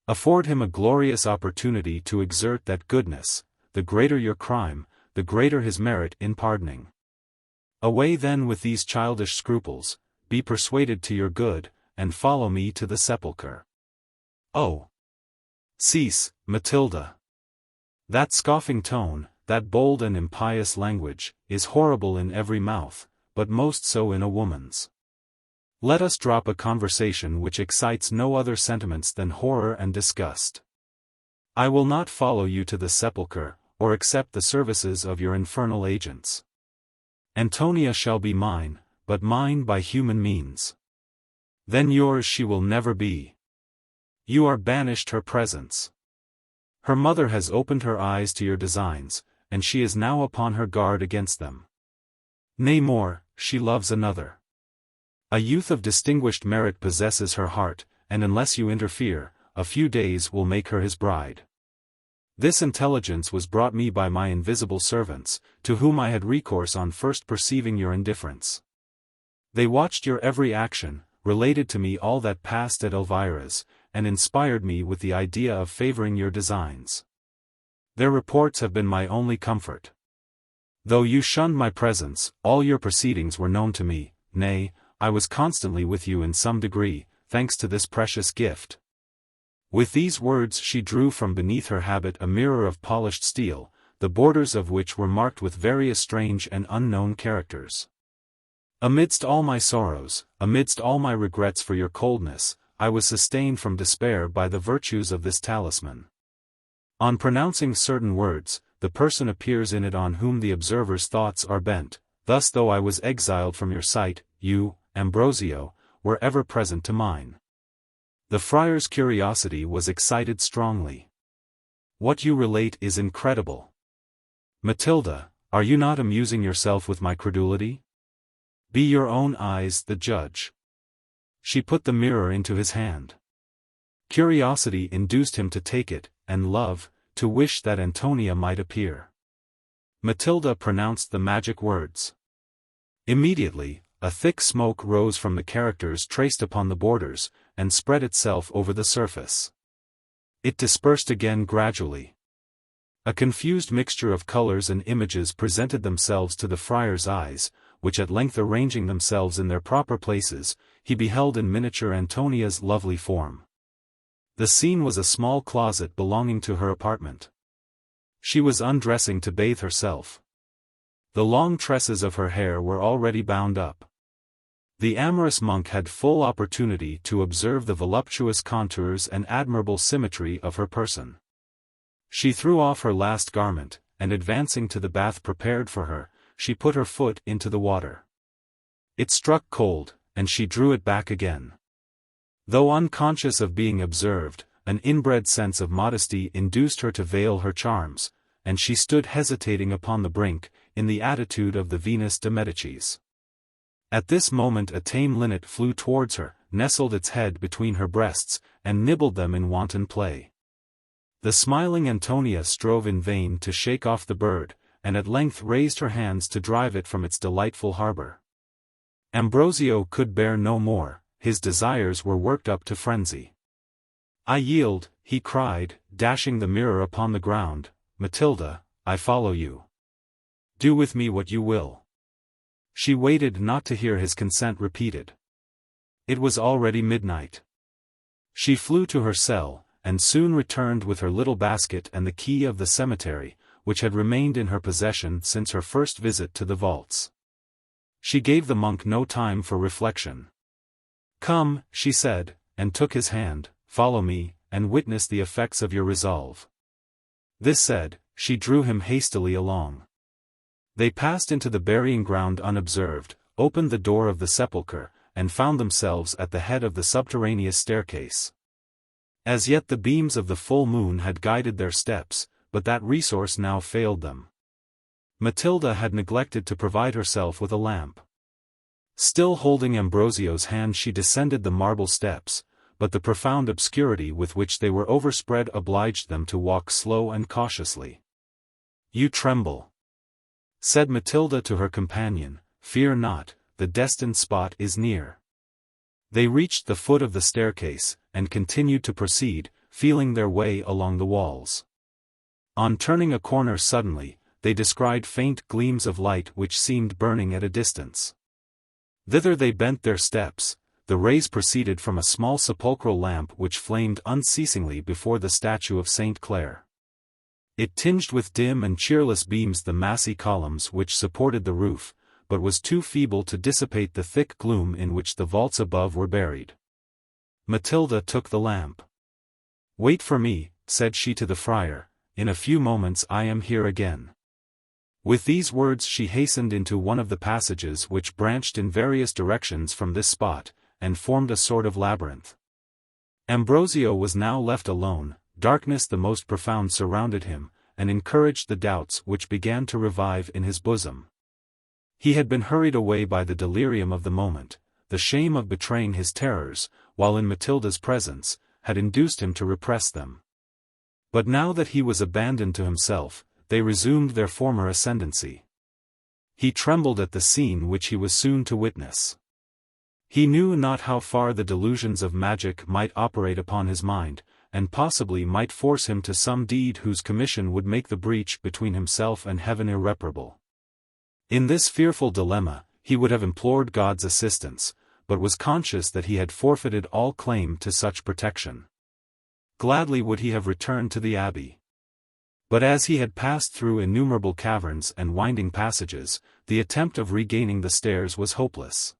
Afford him a glorious opportunity to exert that goodness, the greater your crime, the greater his merit in pardoning. Away then with these childish scruples, be persuaded to your good, and follow me to the sepulchre. Oh! Cease, Matilda. That scoffing tone, that bold and impious language, is horrible in every mouth, but most so in a woman's. Let us drop a conversation which excites no other sentiments than horror and disgust. I will not follow you to the sepulchre, or accept the services of your infernal agents. Antonia shall be mine, but mine by human means. Then yours she will never be. You are banished her presence. Her mother has opened her eyes to your designs, and she is now upon her guard against them. Nay more, she loves another. A youth of distinguished merit possesses her heart, and unless you interfere, a few days will make her his bride. This intelligence was brought me by my invisible servants, to whom I had recourse on first perceiving your indifference. They watched your every action, related to me all that passed at Elvira's, and inspired me with the idea of favoring your designs. Their reports have been my only comfort. Though you shunned my presence, all your proceedings were known to me, nay, I was constantly with you in some degree, thanks to this precious gift. With these words she drew from beneath her habit a mirror of polished steel, the borders of which were marked with various strange and unknown characters. Amidst all my sorrows, amidst all my regrets for your coldness, I was sustained from despair by the virtues of this talisman. On pronouncing certain words, the person appears in it on whom the observer's thoughts are bent. Thus though I was exiled from your sight, you, Ambrosio, were ever present to mine. The friar's curiosity was excited strongly. What you relate is incredible. Matilda, are you not amusing yourself with my credulity? Be your own eyes the judge. She put the mirror into his hand. Curiosity induced him to take it, and love, to wish that Antonia might appear. Matilda pronounced the magic words. Immediately, a thick smoke rose from the characters traced upon the borders, and spread itself over the surface. It dispersed again gradually. A confused mixture of colors and images presented themselves to the friar's eyes, which at length arranging themselves in their proper places, he beheld in miniature Antonia's lovely form. The scene was a small closet belonging to her apartment. She was undressing to bathe herself. The long tresses of her hair were already bound up. The amorous monk had full opportunity to observe the voluptuous contours and admirable symmetry of her person. She threw off her last garment, and advancing to the bath prepared for her, she put her foot into the water. It struck cold, and she drew it back again. Though unconscious of being observed, an inbred sense of modesty induced her to veil her charms, and she stood hesitating upon the brink, in the attitude of the Venus de Medicis. At this moment a tame linnet flew towards her, nestled its head between her breasts, and nibbled them in wanton play. The smiling Antonia strove in vain to shake off the bird, and at length raised her hands to drive it from its delightful harbor. Ambrosio could bear no more, his desires were worked up to frenzy. "I yield," he cried, dashing the mirror upon the ground. "Matilda, I follow you. Do with me what you will." She waited not to hear his consent repeated. It was already midnight. She flew to her cell, and soon returned with her little basket and the key of the cemetery, which had remained in her possession since her first visit to the vaults. She gave the monk no time for reflection. "Come," she said, and took his hand, "follow me, and witness the effects of your resolve." This said, she drew him hastily along. They passed into the burying ground unobserved, opened the door of the sepulchre, and found themselves at the head of the subterraneous staircase. As yet the beams of the full moon had guided their steps, but that resource now failed them. Matilda had neglected to provide herself with a lamp. Still holding Ambrosio's hand she descended the marble steps, but the profound obscurity with which they were overspread obliged them to walk slow and cautiously. "You tremble," said Matilda to her companion. "Fear not, the destined spot is near." They reached the foot of the staircase, and continued to proceed, feeling their way along the walls. On turning a corner suddenly, they descried faint gleams of light which seemed burning at a distance. Thither they bent their steps. The rays proceeded from a small sepulchral lamp which flamed unceasingly before the statue of Saint Clare. It tinged with dim and cheerless beams the massy columns which supported the roof, but was too feeble to dissipate the thick gloom in which the vaults above were buried. Matilda took the lamp. "Wait for me," said she to the friar, "in a few moments I am here again." With these words she hastened into one of the passages which branched in various directions from this spot, and formed a sort of labyrinth. Ambrosio was now left alone. Darkness the most profound surrounded him, and encouraged the doubts which began to revive in his bosom. He had been hurried away by the delirium of the moment, the shame of betraying his terrors, while in Matilda's presence, had induced him to repress them. But now that he was abandoned to himself, they resumed their former ascendancy. He trembled at the scene which he was soon to witness. He knew not how far the delusions of magic might operate upon his mind, and possibly might force him to some deed whose commission would make the breach between himself and heaven irreparable. In this fearful dilemma, he would have implored God's assistance, but was conscious that he had forfeited all claim to such protection. Gladly would he have returned to the abbey. But as he had passed through innumerable caverns and winding passages, the attempt of regaining the stairs was hopeless.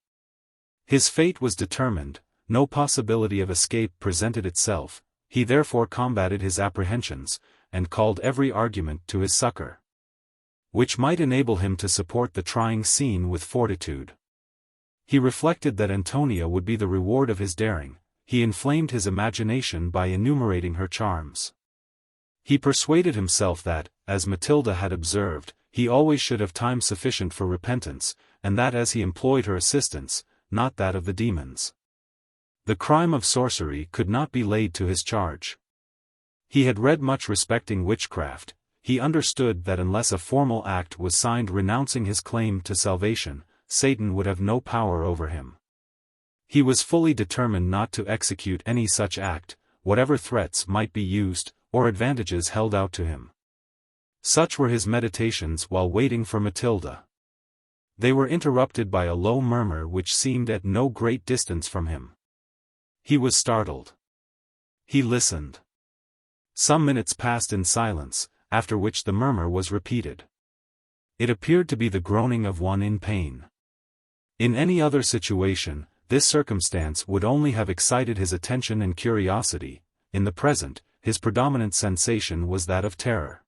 His fate was determined, no possibility of escape presented itself. He therefore combated his apprehensions, and called every argument to his succor, which might enable him to support the trying scene with fortitude. He reflected that Antonia would be the reward of his daring. He inflamed his imagination by enumerating her charms. He persuaded himself that, as Matilda had observed, he always should have time sufficient for repentance, and that as he employed her assistance, not that of the demons, the crime of sorcery could not be laid to his charge. He had read much respecting witchcraft. He understood that unless a formal act was signed renouncing his claim to salvation, Satan would have no power over him. He was fully determined not to execute any such act, whatever threats might be used, or advantages held out to him. Such were his meditations while waiting for Matilda. They were interrupted by a low murmur which seemed at no great distance from him. He was startled. He listened. Some minutes passed in silence, after which the murmur was repeated. It appeared to be the groaning of one in pain. In any other situation, this circumstance would only have excited his attention and curiosity. In the present, his predominant sensation was that of terror.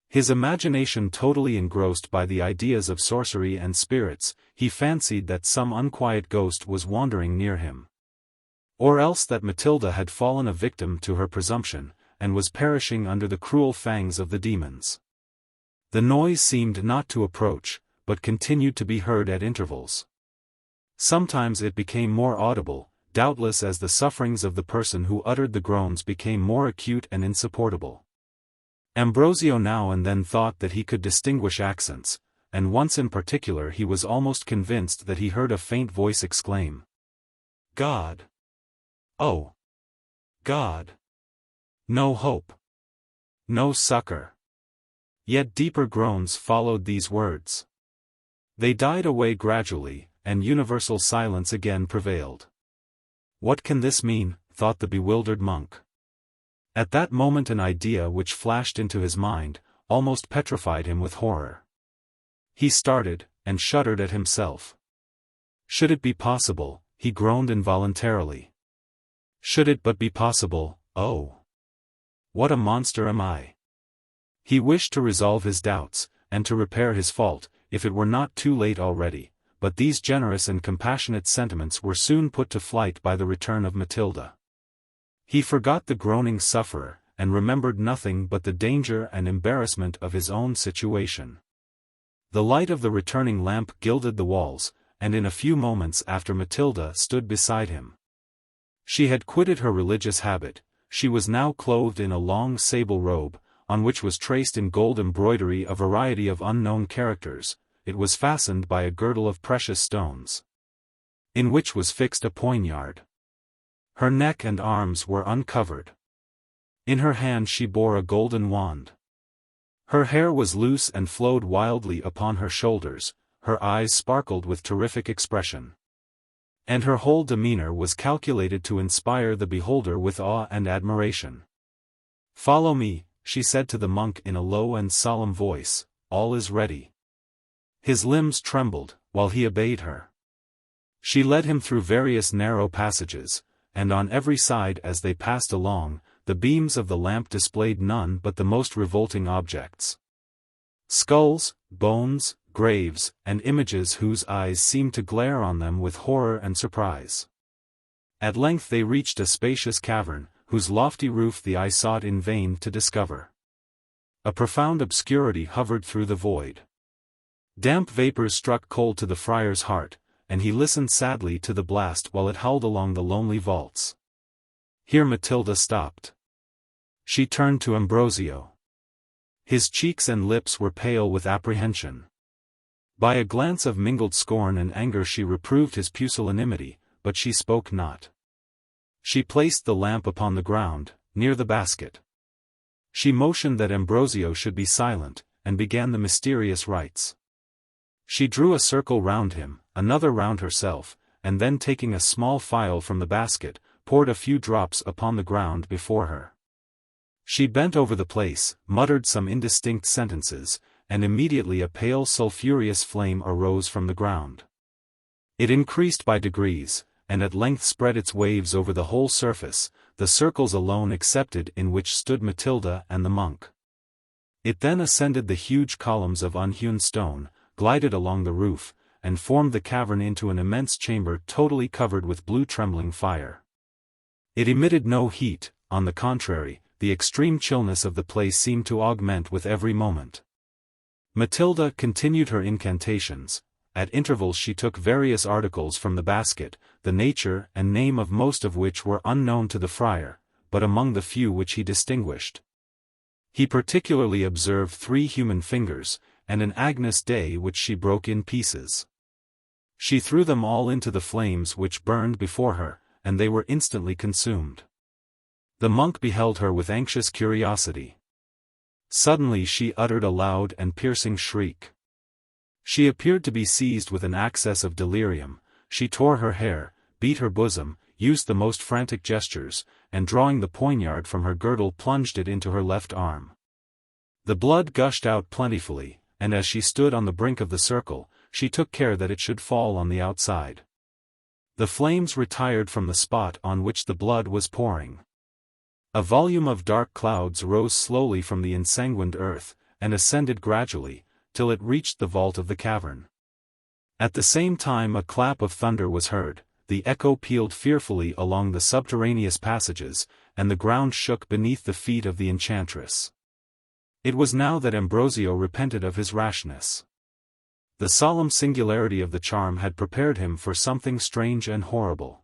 His imagination totally engrossed by the ideas of sorcery and spirits, he fancied that some unquiet ghost was wandering near him. Or else that Matilda had fallen a victim to her presumption, and was perishing under the cruel fangs of the demons. The noise seemed not to approach, but continued to be heard at intervals. Sometimes it became more audible, doubtless as the sufferings of the person who uttered the groans became more acute and insupportable. Ambrosio now and then thought that he could distinguish accents, and once in particular he was almost convinced that he heard a faint voice exclaim, "God! Oh! God! No hope! No succor!" Yet deeper groans followed these words. They died away gradually, and universal silence again prevailed. "What can this mean?" thought the bewildered monk. At that moment an idea which flashed into his mind, almost petrified him with horror. He started, and shuddered at himself. Should it be possible, he groaned involuntarily. Should it but be possible, oh! What a monster am I! He wished to resolve his doubts, and to repair his fault, if it were not too late already, but these generous and compassionate sentiments were soon put to flight by the return of Matilda. He forgot the groaning sufferer, and remembered nothing but the danger and embarrassment of his own situation. The light of the returning lamp gilded the walls, and in a few moments after Matilda stood beside him. She had quitted her religious habit, she was now clothed in a long sable robe, on which was traced in gold embroidery a variety of unknown characters. It was fastened by a girdle of precious stones, in which was fixed a poignard. Her neck and arms were uncovered. In her hand she bore a golden wand. Her hair was loose and flowed wildly upon her shoulders, her eyes sparkled with terrific expression. And her whole demeanor was calculated to inspire the beholder with awe and admiration. "Follow me," she said to the monk in a low and solemn voice, "all is ready." His limbs trembled, while he obeyed her. She led him through various narrow passages, and on every side as they passed along, the beams of the lamp displayed none but the most revolting objects. Skulls, bones, graves, and images whose eyes seemed to glare on them with horror and surprise. At length they reached a spacious cavern, whose lofty roof the eye sought in vain to discover. A profound obscurity hovered through the void. Damp vapors struck cold to the friar's heart, and he listened sadly to the blast while it howled along the lonely vaults. Here Matilda stopped. She turned to Ambrosio. His cheeks and lips were pale with apprehension. By a glance of mingled scorn and anger she reproved his pusillanimity, but she spoke not. She placed the lamp upon the ground, near the basket. She motioned that Ambrosio should be silent, and began the mysterious rites. She drew a circle round him, another round herself, and then taking a small phial from the basket, poured a few drops upon the ground before her. She bent over the place, muttered some indistinct sentences, and immediately a pale sulphureous flame arose from the ground. It increased by degrees, and at length spread its waves over the whole surface, the circles alone excepted in which stood Matilda and the monk. It then ascended the huge columns of unhewn stone, glided along the roof, and formed the cavern into an immense chamber totally covered with blue trembling fire. It emitted no heat, on the contrary, the extreme chillness of the place seemed to augment with every moment. Matilda continued her incantations. At intervals she took various articles from the basket, the nature and name of most of which were unknown to the friar, but among the few which he distinguished. He particularly observed 3 human fingers, and an Agnus Dei which she broke in pieces. She threw them all into the flames which burned before her, and they were instantly consumed. The monk beheld her with anxious curiosity. Suddenly she uttered a loud and piercing shriek. She appeared to be seized with an access of delirium. She tore her hair, beat her bosom, used the most frantic gestures, and drawing the poignard from her girdle plunged it into her left arm. The blood gushed out plentifully, and as she stood on the brink of the circle, she took care that it should fall on the outside. The flames retired from the spot on which the blood was pouring. A volume of dark clouds rose slowly from the ensanguined earth, and ascended gradually, till it reached the vault of the cavern. At the same time a clap of thunder was heard, the echo pealed fearfully along the subterraneous passages, and the ground shook beneath the feet of the enchantress. It was now that Ambrosio repented of his rashness. The solemn singularity of the charm had prepared him for something strange and horrible.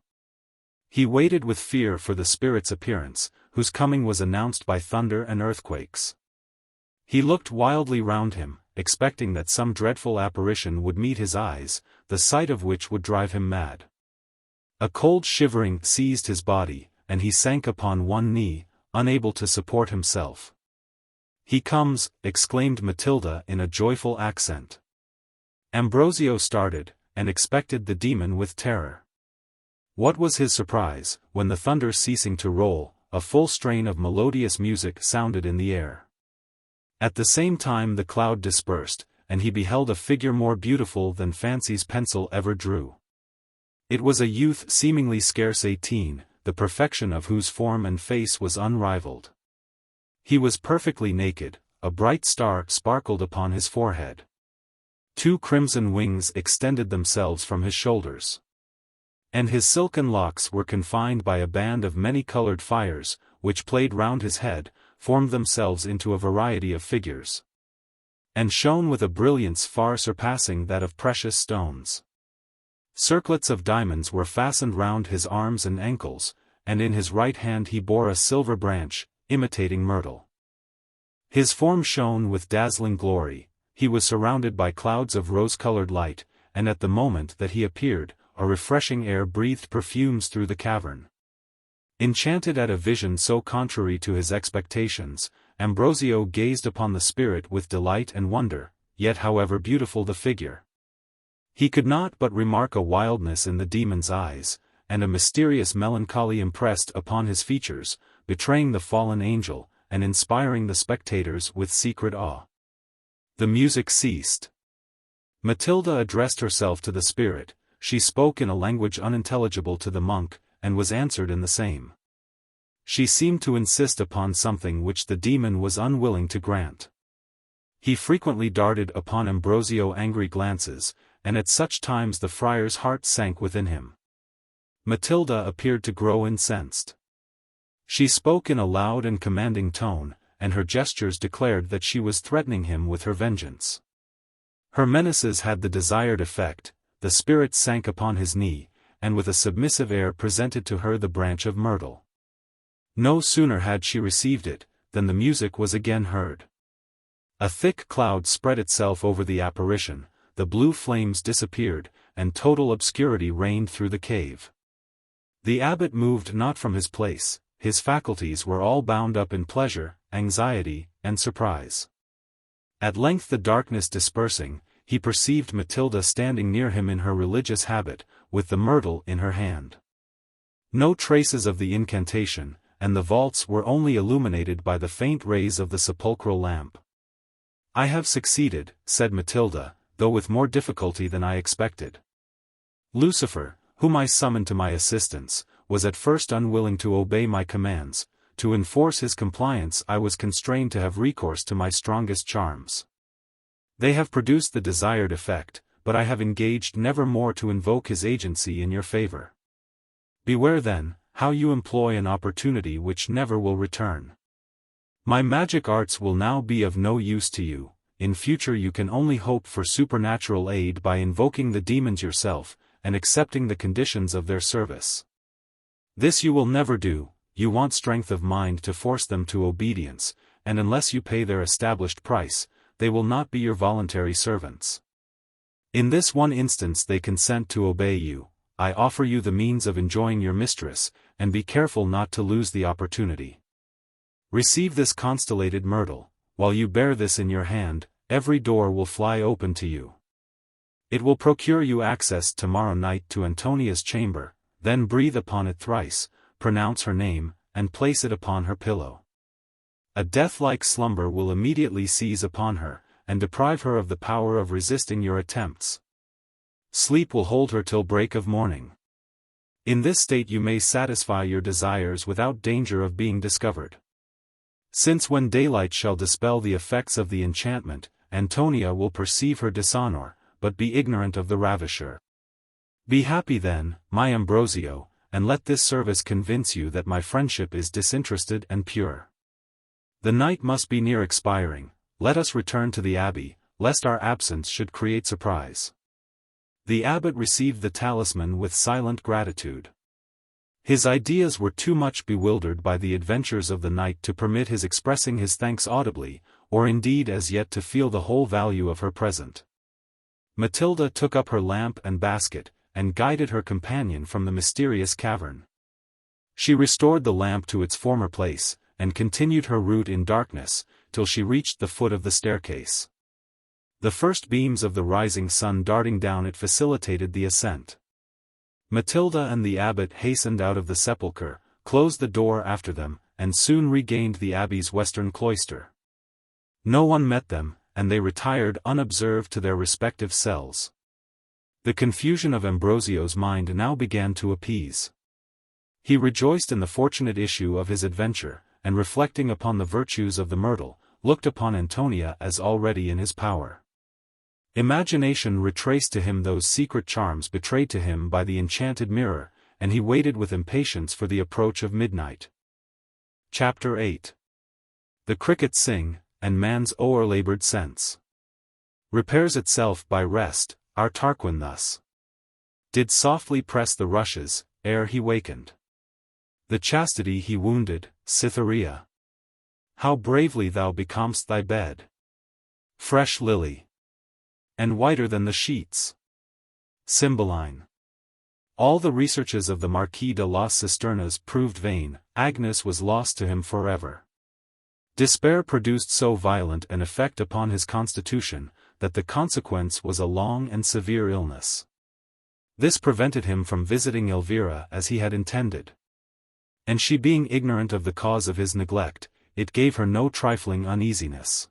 He waited with fear for the spirit's appearance, whose coming was announced by thunder and earthquakes. He looked wildly round him, expecting that some dreadful apparition would meet his eyes, the sight of which would drive him mad. A cold shivering seized his body, and he sank upon one knee, unable to support himself. "He comes!" exclaimed Matilda in a joyful accent. Ambrosio started, and expected the demon with terror. What was his surprise, when the thunder ceasing to roll, a full strain of melodious music sounded in the air. At the same time the cloud dispersed, and he beheld a figure more beautiful than fancy's pencil ever drew. It was a youth seemingly scarce 18, the perfection of whose form and face was unrivaled. He was perfectly naked, a bright star sparkled upon his forehead. 2 crimson wings extended themselves from his shoulders. And his silken locks were confined by a band of many-colored fires, which played round his head, formed themselves into a variety of figures, and shone with a brilliance far surpassing that of precious stones. Circlets of diamonds were fastened round his arms and ankles, and in his right hand he bore a silver branch, imitating myrtle. His form shone with dazzling glory, he was surrounded by clouds of rose-colored light, and at the moment that he appeared, a refreshing air breathed perfumes through the cavern. Enchanted at a vision so contrary to his expectations, Ambrosio gazed upon the spirit with delight and wonder, yet however beautiful the figure, he could not but remark a wildness in the demon's eyes, and a mysterious melancholy impressed upon his features, betraying the fallen angel, and inspiring the spectators with secret awe. The music ceased. Matilda addressed herself to the spirit, she spoke in a language unintelligible to the monk, and was answered in the same. She seemed to insist upon something which the demon was unwilling to grant. He frequently darted upon Ambrosio angry glances, and at such times the friar's heart sank within him. Matilda appeared to grow incensed. She spoke in a loud and commanding tone, and her gestures declared that she was threatening him with her vengeance. Her menaces had the desired effect, the spirit sank upon his knee, and with a submissive air presented to her the branch of myrtle. No sooner had she received it, than the music was again heard. A thick cloud spread itself over the apparition, the blue flames disappeared, and total obscurity reigned through the cave. The abbot moved not from his place, his faculties were all bound up in pleasure, anxiety, and surprise. At length the darkness dispersing, he perceived Matilda standing near him in her religious habit, with the myrtle in her hand. No traces of the incantation, and the vaults were only illuminated by the faint rays of the sepulchral lamp. "I have succeeded," said Matilda, though with more difficulty than I expected. Lucifer, whom I summoned to my assistance, was at first unwilling to obey my commands. To enforce his compliance I was constrained to have recourse to my strongest charms. They have produced the desired effect, but I have engaged never more to invoke his agency in your favor. Beware then, how you employ an opportunity which never will return. My magic arts will now be of no use to you, in future you can only hope for supernatural aid by invoking the demons yourself, and accepting the conditions of their service. This you will never do. You want strength of mind to force them to obedience, and unless you pay their established price, they will not be your voluntary servants. In this one instance they consent to obey you. I offer you the means of enjoying your mistress, and be careful not to lose the opportunity. Receive this constellated myrtle. While you bear this in your hand, every door will fly open to you. It will procure you access tomorrow night to Antonia's chamber, then breathe upon it thrice, pronounce her name, and place it upon her pillow. A death-like slumber will immediately seize upon her, and deprive her of the power of resisting your attempts. sleep will hold her till break of morning. In this state you may satisfy your desires without danger of being discovered. Since when daylight shall dispel the effects of the enchantment, Antonia will perceive her dishonor, but be ignorant of the ravisher. Be happy then, my Ambrosio, and let this service convince you that my friendship is disinterested and pure. The night must be near expiring, let us return to the abbey, lest our absence should create surprise. The abbot received the talisman with silent gratitude. His ideas were too much bewildered by the adventures of the night to permit his expressing his thanks audibly, or indeed as yet to feel the whole value of her present. Matilda took up her lamp and basket, and guided her companion from the mysterious cavern. She restored the lamp to its former place, and continued her route in darkness, till she reached the foot of the staircase. The first beams of the rising sun darting down it facilitated the ascent. Matilda and the abbot hastened out of the sepulchre, closed the door after them, and soon regained the abbey's western cloister. No one met them, and they retired unobserved to their respective cells. The confusion of Ambrosio's mind now began to appease. He rejoiced in the fortunate issue of his adventure, and reflecting upon the virtues of the myrtle, looked upon Antonia as already in his power. Imagination retraced to him those secret charms betrayed to him by the enchanted mirror, and he waited with impatience for the approach of midnight. Chapter 8. The crickets sing, and man's o'erlabored sense repairs itself by rest. Our Tarquin thus did softly press the rushes, ere he wakened. The chastity he wounded, Cytherea. How bravely thou becom'st thy bed! Fresh lily, and whiter than the sheets. Cymbeline. All the researches of the Marquis de las Cisternas proved vain, Agnes was lost to him forever. Despair produced so violent an effect upon his constitution, that the consequence was a long and severe illness. This prevented him from visiting Elvira as he had intended. And she being ignorant of the cause of his neglect, it gave her no trifling uneasiness.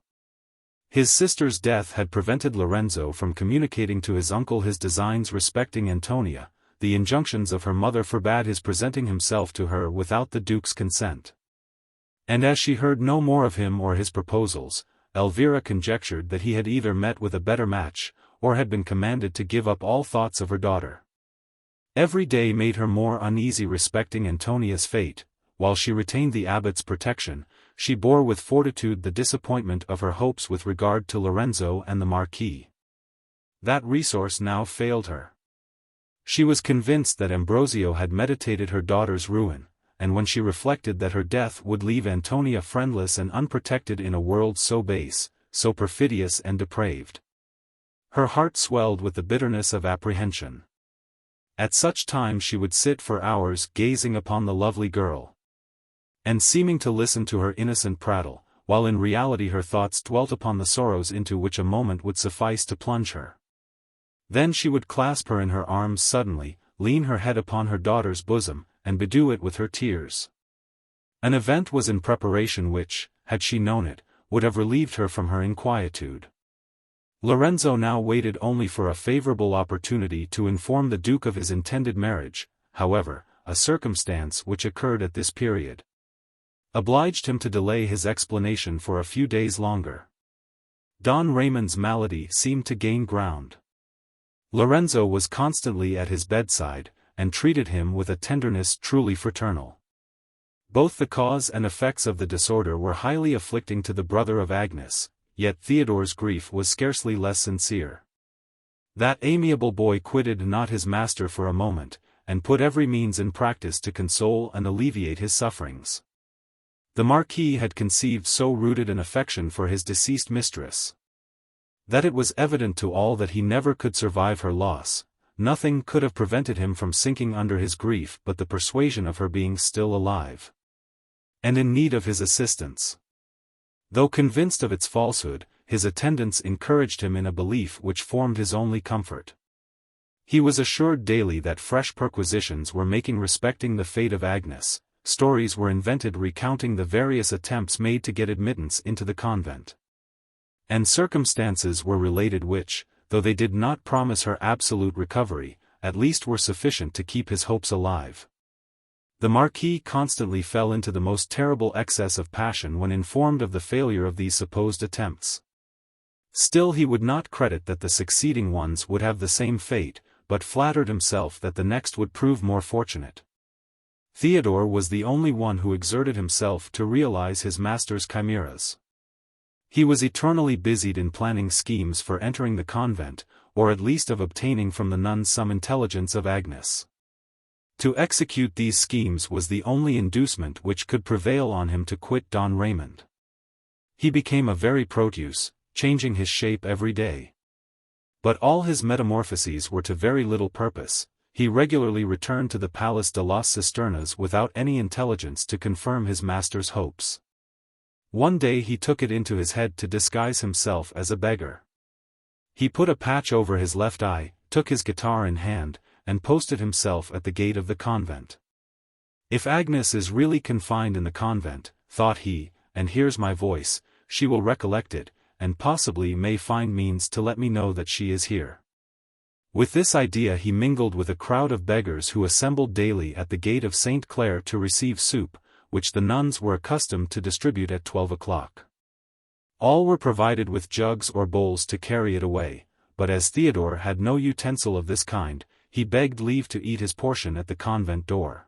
His sister's death had prevented Lorenzo from communicating to his uncle his designs respecting Antonia. The injunctions of her mother forbade his presenting himself to her without the duke's consent. And as she heard no more of him or his proposals, Elvira conjectured that he had either met with a better match, or had been commanded to give up all thoughts of her daughter. Every day made her more uneasy respecting Antonia's fate. While she retained the abbot's protection, she bore with fortitude the disappointment of her hopes with regard to Lorenzo and the Marquis. That resource now failed her. She was convinced that Ambrosio had meditated her daughter's ruin, and when she reflected that her death would leave Antonia friendless and unprotected in a world so base, so perfidious and depraved, her heart swelled with the bitterness of apprehension. At such times she would sit for hours gazing upon the lovely girl, and seeming to listen to her innocent prattle, while in reality her thoughts dwelt upon the sorrows into which a moment would suffice to plunge her. Then she would clasp her in her arms suddenly, lean her head upon her daughter's bosom, and bedew it with her tears. An event was in preparation which, had she known it, would have relieved her from her inquietude. Lorenzo now waited only for a favorable opportunity to inform the Duke of his intended marriage. However, a circumstance which occurred at this period obliged him to delay his explanation for a few days longer. Don Raymond's malady seemed to gain ground. Lorenzo was constantly at his bedside, and treated him with a tenderness truly fraternal. Both the cause and effects of the disorder were highly afflicting to the brother of Agnes, yet Theodore's grief was scarcely less sincere. That amiable boy quitted not his master for a moment, and put every means in practice to console and alleviate his sufferings. The Marquis had conceived so rooted an affection for his deceased mistress, that it was evident to all that he never could survive her loss. Nothing could have prevented him from sinking under his grief but the persuasion of her being still alive, and in need of his assistance. Though convinced of its falsehood, his attendants encouraged him in a belief which formed his only comfort. He was assured daily that fresh perquisitions were making respecting the fate of Agnes, stories were invented recounting the various attempts made to get admittance into the convent, and circumstances were related which, though they did not promise her absolute recovery, at least were sufficient to keep his hopes alive. The Marquis constantly fell into the most terrible excess of passion when informed of the failure of these supposed attempts. Still he would not credit that the succeeding ones would have the same fate, but flattered himself that the next would prove more fortunate. Theodore was the only one who exerted himself to realize his master's chimeras. He was eternally busied in planning schemes for entering the convent, or at least of obtaining from the nuns some intelligence of Agnes. To execute these schemes was the only inducement which could prevail on him to quit Don Raymond. He became a very Proteus, changing his shape every day. But all his metamorphoses were to very little purpose. He regularly returned to the Palace de las Cisternas without any intelligence to confirm his master's hopes. One day he took it into his head to disguise himself as a beggar. He put a patch over his left eye, took his guitar in hand, and posted himself at the gate of the convent. If Agnes is really confined in the convent, thought he, and hears my voice, she will recollect it, and possibly may find means to let me know that she is here. With this idea he mingled with a crowd of beggars who assembled daily at the gate of St. Clare to receive soup, which the nuns were accustomed to distribute at 12 o'clock. All were provided with jugs or bowls to carry it away, but as Theodore had no utensil of this kind, he begged leave to eat his portion at the convent door.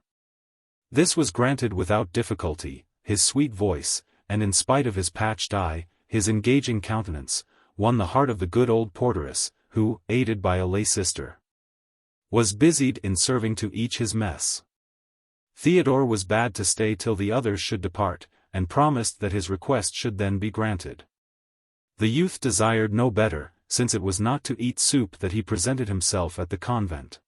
This was granted without difficulty. His sweet voice, and in spite of his patched eye, his engaging countenance, won the heart of the good old porteress, who, aided by a lay sister, was busied in serving to each his mess. Theodore was bade to stay till the others should depart, and promised that his request should then be granted. The youth desired no better, since it was not to eat soup that he presented himself at the convent.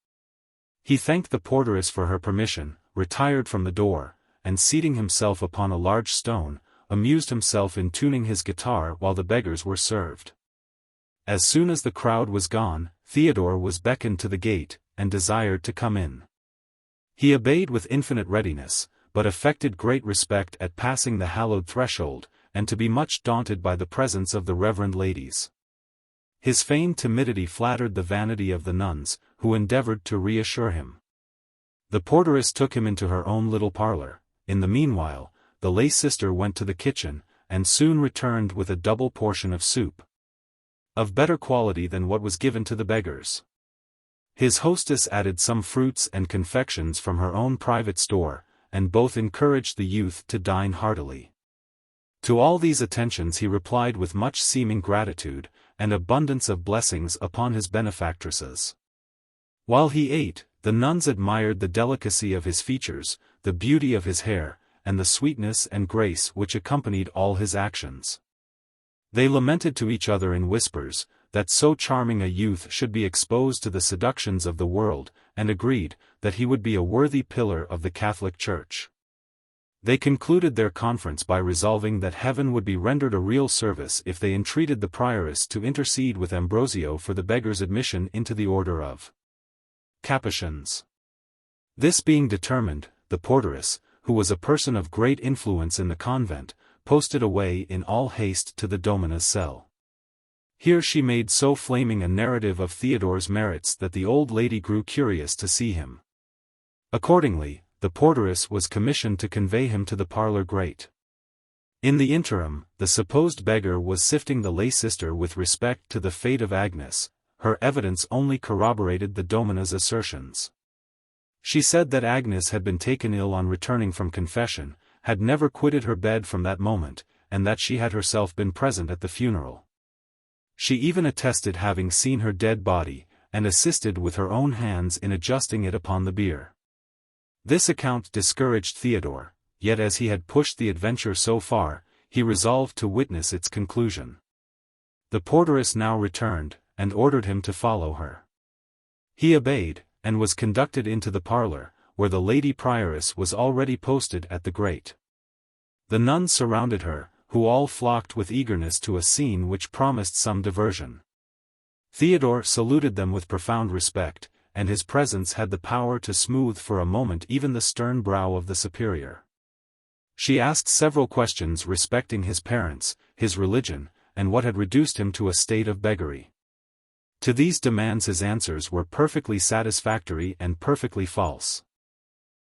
He thanked the porteress for her permission, retired from the door, and seating himself upon a large stone, amused himself in tuning his guitar while the beggars were served. As soon as the crowd was gone, Theodore was beckoned to the gate, and desired to come in. He obeyed with infinite readiness, but affected great respect at passing the hallowed threshold, and to be much daunted by the presence of the reverend ladies. His feigned timidity flattered the vanity of the nuns, who endeavored to reassure him. The porteress took him into her own little parlor. In the meanwhile, the lay sister went to the kitchen, and soon returned with a double portion of soup, of better quality than what was given to the beggars. His hostess added some fruits and confections from her own private store, and both encouraged the youth to dine heartily. To all these attentions he replied with much seeming gratitude, and abundance of blessings upon his benefactresses. While he ate, the nuns admired the delicacy of his features, the beauty of his hair, and the sweetness and grace which accompanied all his actions. They lamented to each other in whispers, that so charming a youth should be exposed to the seductions of the world, and agreed, that he would be a worthy pillar of the Catholic Church. They concluded their conference by resolving that heaven would be rendered a real service if they entreated the prioress to intercede with Ambrosio for the beggars' admission into the order of Capuchins. This being determined, the porteress, who was a person of great influence in the convent, posted away in all haste to the domina's cell. Here she made so flaming a narrative of Theodore's merits that the old lady grew curious to see him. Accordingly, the porteress was commissioned to convey him to the parlor grate. In the interim, the supposed beggar was sifting the lay sister with respect to the fate of Agnes. Her evidence only corroborated the domina's assertions. She said that Agnes had been taken ill on returning from confession, had never quitted her bed from that moment, and that she had herself been present at the funeral. She even attested having seen her dead body, and assisted with her own hands in adjusting it upon the bier. This account discouraged Theodore, yet as he had pushed the adventure so far, he resolved to witness its conclusion. The porteress now returned, and ordered him to follow her. He obeyed, and was conducted into the parlor, where the lady prioress was already posted at the grate. The nuns surrounded her, who all flocked with eagerness to a scene which promised some diversion. Theodore saluted them with profound respect, and his presence had the power to smooth for a moment even the stern brow of the superior. She asked several questions respecting his parents, his religion, and what had reduced him to a state of beggary. To these demands his answers were perfectly satisfactory and perfectly false.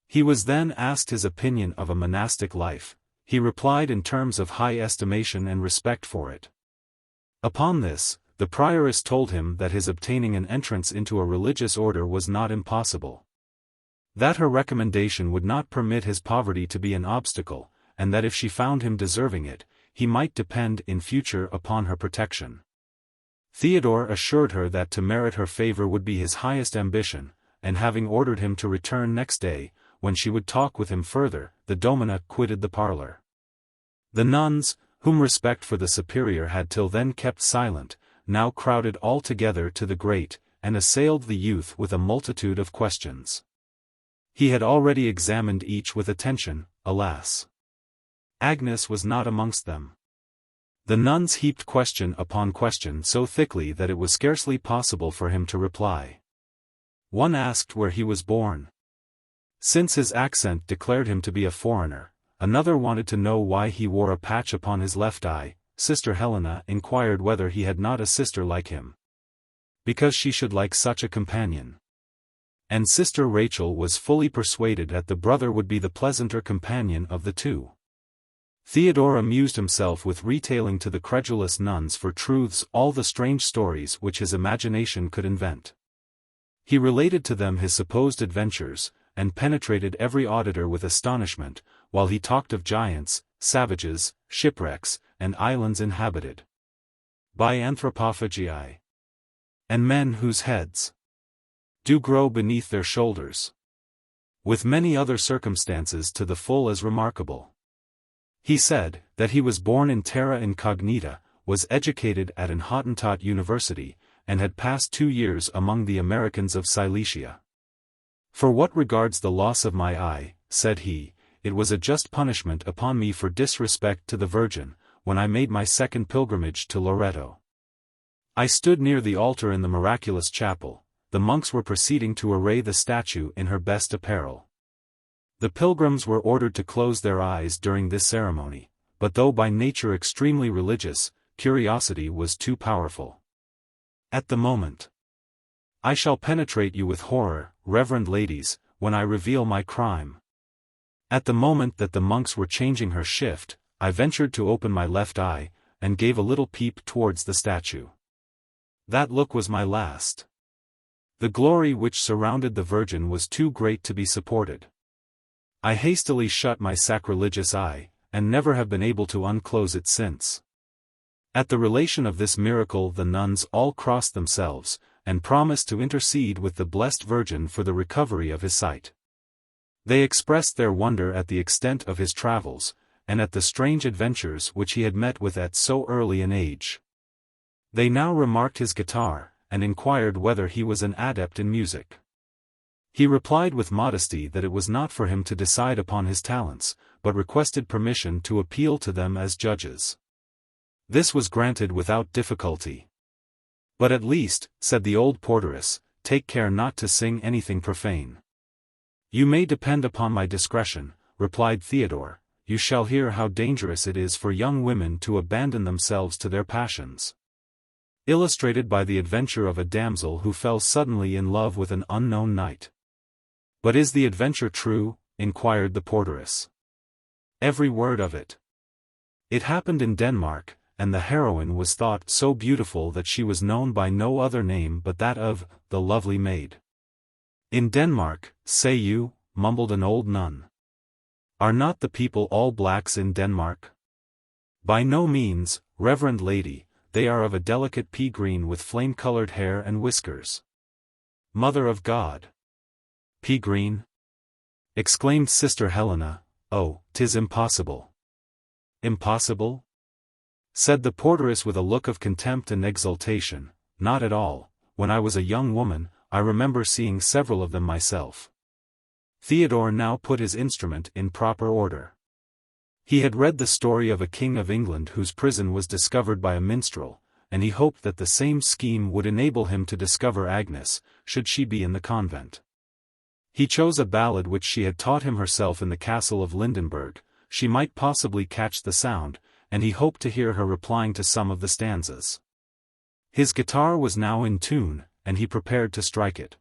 He was then asked his opinion of a monastic life. He replied in terms of high estimation and respect for it. Upon this, the prioress told him that his obtaining an entrance into a religious order was not impossible. That her recommendation would not permit his poverty to be an obstacle, and that if she found him deserving it, he might depend in future upon her protection. Theodore assured her that to merit her favor would be his highest ambition, and having ordered him to return next day, when she would talk with him further, the domina quitted the parlor. The nuns, whom respect for the superior had till then kept silent, now crowded all together to the grate, and assailed the youth with a multitude of questions. He had already examined each with attention, alas! Agnes was not amongst them. The nuns heaped question upon question so thickly that it was scarcely possible for him to reply. One asked where he was born. Since his accent declared him to be a foreigner, another wanted to know why he wore a patch upon his left eye. Sister Helena inquired whether he had not a sister like him. Because she should like such a companion. And Sister Rachel was fully persuaded that the brother would be the pleasanter companion of the two. Theodore amused himself with retailing to the credulous nuns for truths all the strange stories which his imagination could invent. He related to them his supposed adventures, and penetrated every auditor with astonishment, while he talked of giants, savages, shipwrecks, and islands inhabited by anthropophagi, and men whose heads do grow beneath their shoulders, with many other circumstances to the full as remarkable. He said that he was born in terra incognita, was educated at an Hottentot university, and had passed 2 years among the Americans of Silesia. For what regards the loss of my eye, said he, it was a just punishment upon me for disrespect to the Virgin, when I made my second pilgrimage to Loreto. I stood near the altar in the miraculous chapel. The monks were proceeding to array the statue in her best apparel. The pilgrims were ordered to close their eyes during this ceremony, but though by nature extremely religious, curiosity was too powerful. At the moment, I shall penetrate you with horror, reverend ladies, when I reveal my crime. At the moment that the monks were changing her shift, I ventured to open my left eye, and gave a little peep towards the statue. That look was my last. The glory which surrounded the Virgin was too great to be supported. I hastily shut my sacrilegious eye, and never have been able to unclose it since. At the relation of this miracle the nuns all crossed themselves, and promised to intercede with the Blessed Virgin for the recovery of his sight. They expressed their wonder at the extent of his travels, and at the strange adventures which he had met with at so early an age. They now remarked his guitar, and inquired whether he was an adept in music. He replied with modesty that it was not for him to decide upon his talents, but requested permission to appeal to them as judges. This was granted without difficulty. But at least, said the old porteress, take care not to sing anything profane. You may depend upon my discretion, replied Theodore. You shall hear how dangerous it is for young women to abandon themselves to their passions. Illustrated by the adventure of a damsel who fell suddenly in love with an unknown knight. But is the adventure true? Inquired the porteress. Every word of it. It happened in Denmark, and the heroine was thought so beautiful that she was known by no other name but that of the lovely maid. In Denmark, say you, mumbled an old nun. Are not the people all blacks in Denmark? By no means, reverend lady, they are of a delicate pea-green with flame-colored hair and whiskers. Mother of God! Pea-green? Exclaimed Sister Helena, oh, 'tis impossible. Impossible? Said the porteress with a look of contempt and exultation, not at all. When I was a young woman, I remember seeing several of them myself. Theodore now put his instrument in proper order. He had read the story of a king of England whose prison was discovered by a minstrel, and he hoped that the same scheme would enable him to discover Agnes, should she be in the convent. He chose a ballad which she had taught him herself in the castle of Lindenberg. She might possibly catch the sound, and he hoped to hear her replying to some of the stanzas. His guitar was now in tune, and he prepared to strike it.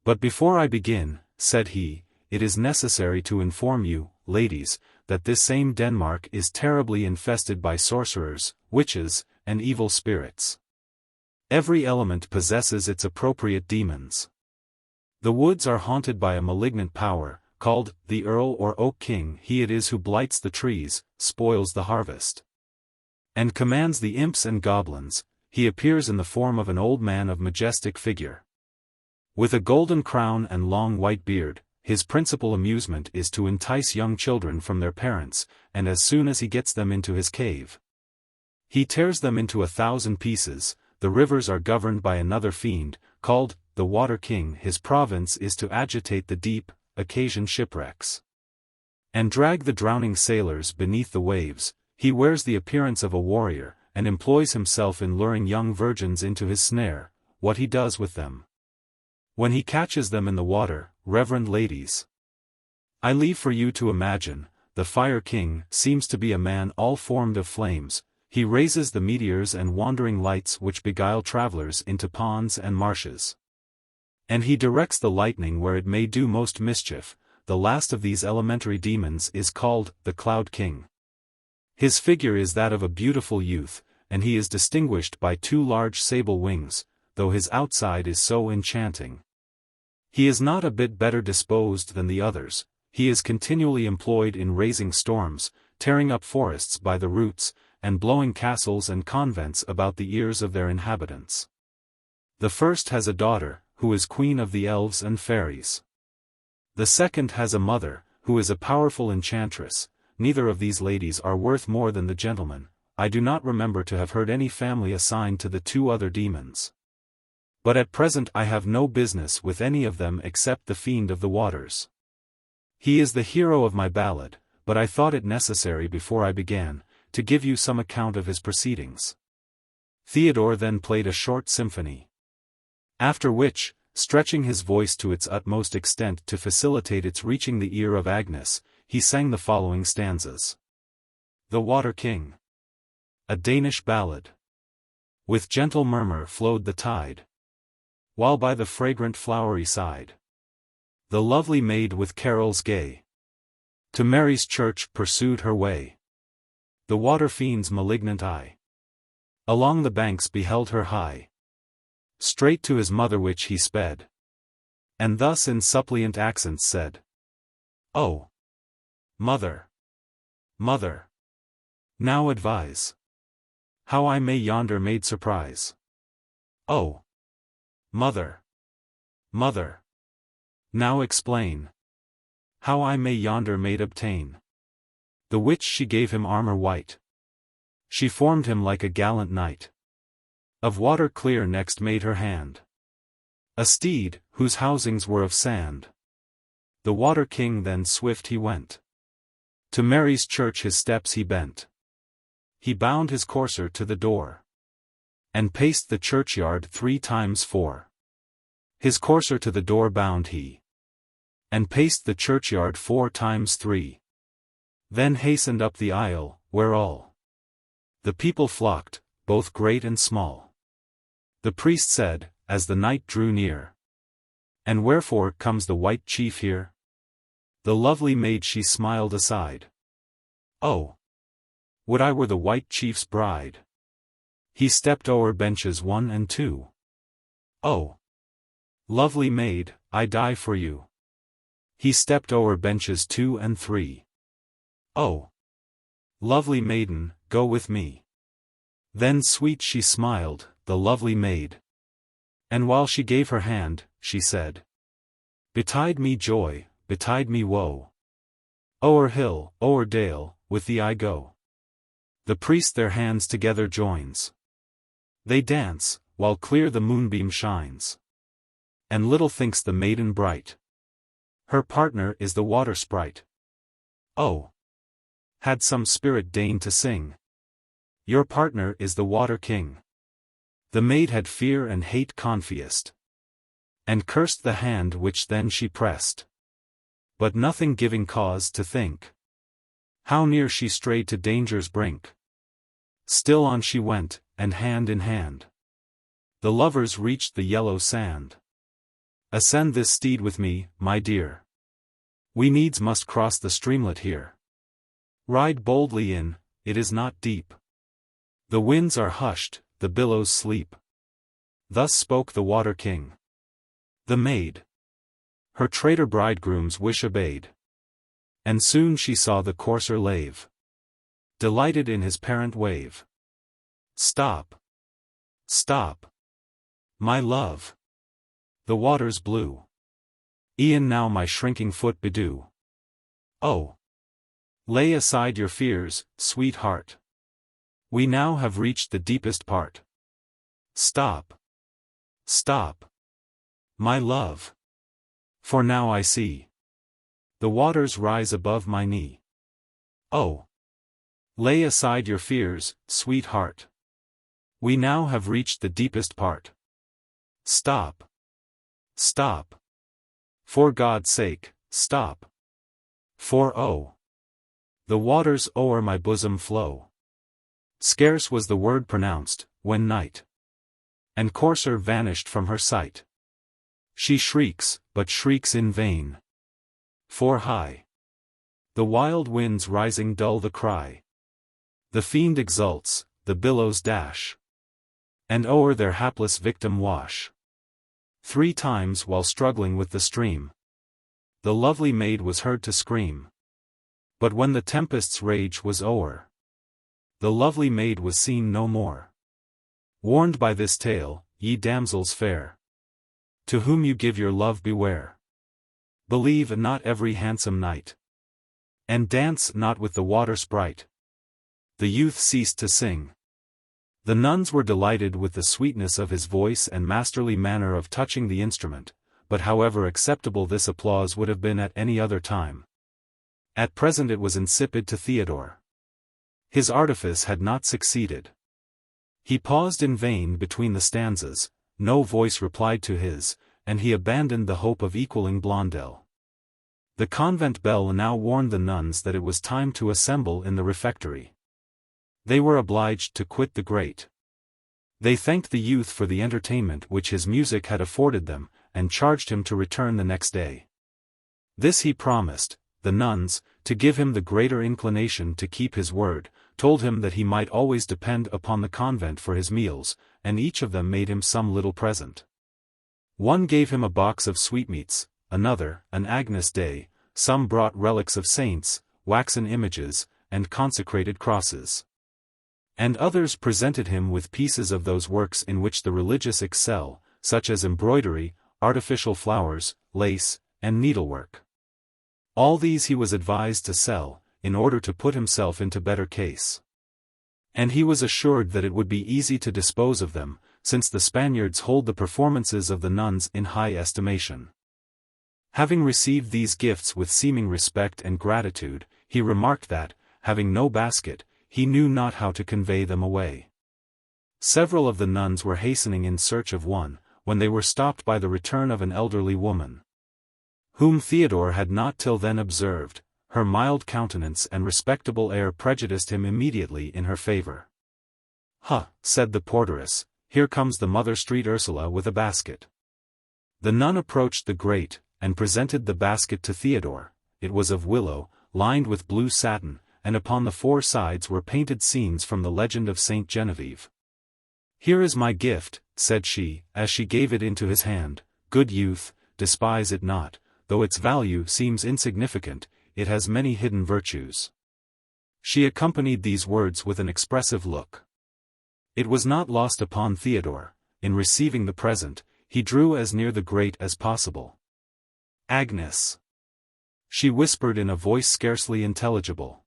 "But before I begin," said he, "it is necessary to inform you, ladies, that this same Denmark is terribly infested by sorcerers, witches, and evil spirits. Every element possesses its appropriate demons. The woods are haunted by a malignant power, called the Earl or Oak King. He it is who blights the trees, spoils the harvest, and commands the imps and goblins. He appears in the form of an old man of majestic figure, with a golden crown and long white beard. His principal amusement is to entice young children from their parents, and as soon as he gets them into his cave, he tears them into 1,000 pieces. The rivers are governed by another fiend, called the Water King. His province is to agitate the deep, occasion shipwrecks, and drag the drowning sailors beneath the waves. He wears the appearance of a warrior, and employs himself in luring young virgins into his snare. What he does with them when he catches them in the water, reverend ladies, I leave for you to imagine. The Fire King seems to be a man all formed of flames. He raises the meteors and wandering lights which beguile travelers into ponds and marshes, and he directs the lightning where it may do most mischief. The last of these elementary demons is called the Cloud King. His figure is that of a beautiful youth, and he is distinguished by 2 large sable wings, though his outside is so enchanting. He is not a bit better disposed than the others. He is continually employed in raising storms, tearing up forests by the roots, and blowing castles and convents about the ears of their inhabitants. The first has a daughter, who is queen of the elves and fairies. The second has a mother, who is a powerful enchantress. Neither of these ladies are worth more than the gentleman. I do not remember to have heard any family assigned to the 2 other demons. But at present I have no business with any of them except the fiend of the waters. He is the hero of my ballad, but I thought it necessary before I began, to give you some account of his proceedings." Theodore then played a short symphony, after which, stretching his voice to its utmost extent to facilitate its reaching the ear of Agnes, he sang the following stanzas. The Water King. A Danish ballad. With gentle murmur flowed the tide, while by the fragrant flowery side, the lovely maid with carols gay, to Mary's church pursued her way. The water fiend's malignant eye along the banks beheld her high, straight to his mother which he sped, and thus in suppliant accents said, "Oh, mother, mother, now advise how I may yonder maid surprise. Oh, mother, mother, now explain how I may yonder maid obtain." The witch she gave him armor white, she formed him like a gallant knight, of water clear next made her hand a steed, whose housings were of sand. The Water King then swift he went, to Mary's church his steps he bent. He bound his courser to the door, and paced the churchyard 3 times 4. His courser to the door bound he, and paced the churchyard 4 times 3. Then hastened up the aisle, where all the people flocked, both great and small. The priest said, as the night drew near, "And wherefore comes the white chief here?" The lovely maid she smiled aside. "Oh, would I were the white chief's bride." He stepped o'er benches 1 and 2. "Oh, lovely maid, I die for you." He stepped o'er benches 2 and 3. "Oh, lovely maiden, go with me." Then sweet she smiled, the lovely maid, and while she gave her hand, she said, "Betide me joy, betide me woe. O'er hill, o'er dale, with thee I go." The priest their hands together joins. They dance, while clear the moonbeam shines, and little thinks the maiden bright her partner is the water sprite. Oh, had some spirit deigned to sing, "Your partner is the Water King." The maid had fear and hate confessed, and cursed the hand which then she pressed, but nothing giving cause to think how near she strayed to danger's brink. Still on she went, and hand in hand The lovers reached the yellow sand. Ascend this steed with me, my dear. We needs must cross the streamlet here. Ride boldly in, it is not deep. The winds are hushed, the billows sleep. Thus spoke the water king. The maid her traitor bridegroom's wish obeyed. And soon she saw the courser lave, delighted in his parent wave. Stop! Stop! My love! The waters blue e'en now my shrinking foot bedew. Oh! Lay aside your fears, sweetheart. We now have reached the deepest part. Stop! Stop! My love! For now I see the waters rise above my knee. Oh! Lay aside your fears, sweetheart. We now have reached the deepest part. Stop! Stop! For God's sake, stop! For oh! The waters o'er my bosom flow. Scarce was the word pronounced, when night and courser vanished from her sight. She shrieks, but shrieks in vain. For high the wild winds rising dull the cry. The fiend exults, the billows dash, and o'er their hapless victim wash. 3 times while struggling with the stream, the lovely maid was heard to scream. But when the tempest's rage was o'er, the lovely maid was seen no more. Warned by this tale, ye damsels fair, to whom you give your love beware. Believe not every handsome knight, and dance not with the water sprite. The youth ceased to sing. The nuns were delighted with the sweetness of his voice and masterly manner of touching the instrument, but however acceptable this applause would have been at any other time, at present it was insipid to Theodore. His artifice had not succeeded. He paused in vain between the stanzas, no voice replied to his, and he abandoned the hope of equaling Blondel. The convent bell now warned the nuns that it was time to assemble in the refectory. They were obliged to quit the grate. They thanked the youth for the entertainment which his music had afforded them, and charged him to return the next day. This he promised. The nuns, to give him the greater inclination to keep his word, told him that he might always depend upon the convent for his meals, and each of them made him some little present. One gave him a box of sweetmeats, another, an Agnus Dei, some brought relics of saints, waxen images, and consecrated crosses. And others presented him with pieces of those works in which the religious excel, such as embroidery, artificial flowers, lace, and needlework. All these he was advised to sell, in order to put himself into better case. And he was assured that it would be easy to dispose of them, since the Spaniards hold the performances of the nuns in high estimation. Having received these gifts with seeming respect and gratitude, he remarked that, having no basket, he knew not how to convey them away. Several of the nuns were hastening in search of one, when they were stopped by the return of an elderly woman, whom Theodore had not till then observed. Her mild countenance and respectable air prejudiced him immediately in her favor. "Ha," said the porteress, "here comes the Mother Street Ursula with a basket." The nun approached the grate, and presented the basket to Theodore. It was of willow, lined with blue satin, and upon the 4 sides were painted scenes from the legend of Saint Genevieve. "Here is my gift," said she, as she gave it into his hand. "Good youth, despise it not. Though its value seems insignificant, it has many hidden virtues." She accompanied these words with an expressive look. It was not lost upon Theodore. In receiving the present, he drew as near the grate as possible. "Agnes," she whispered in a voice scarcely intelligible.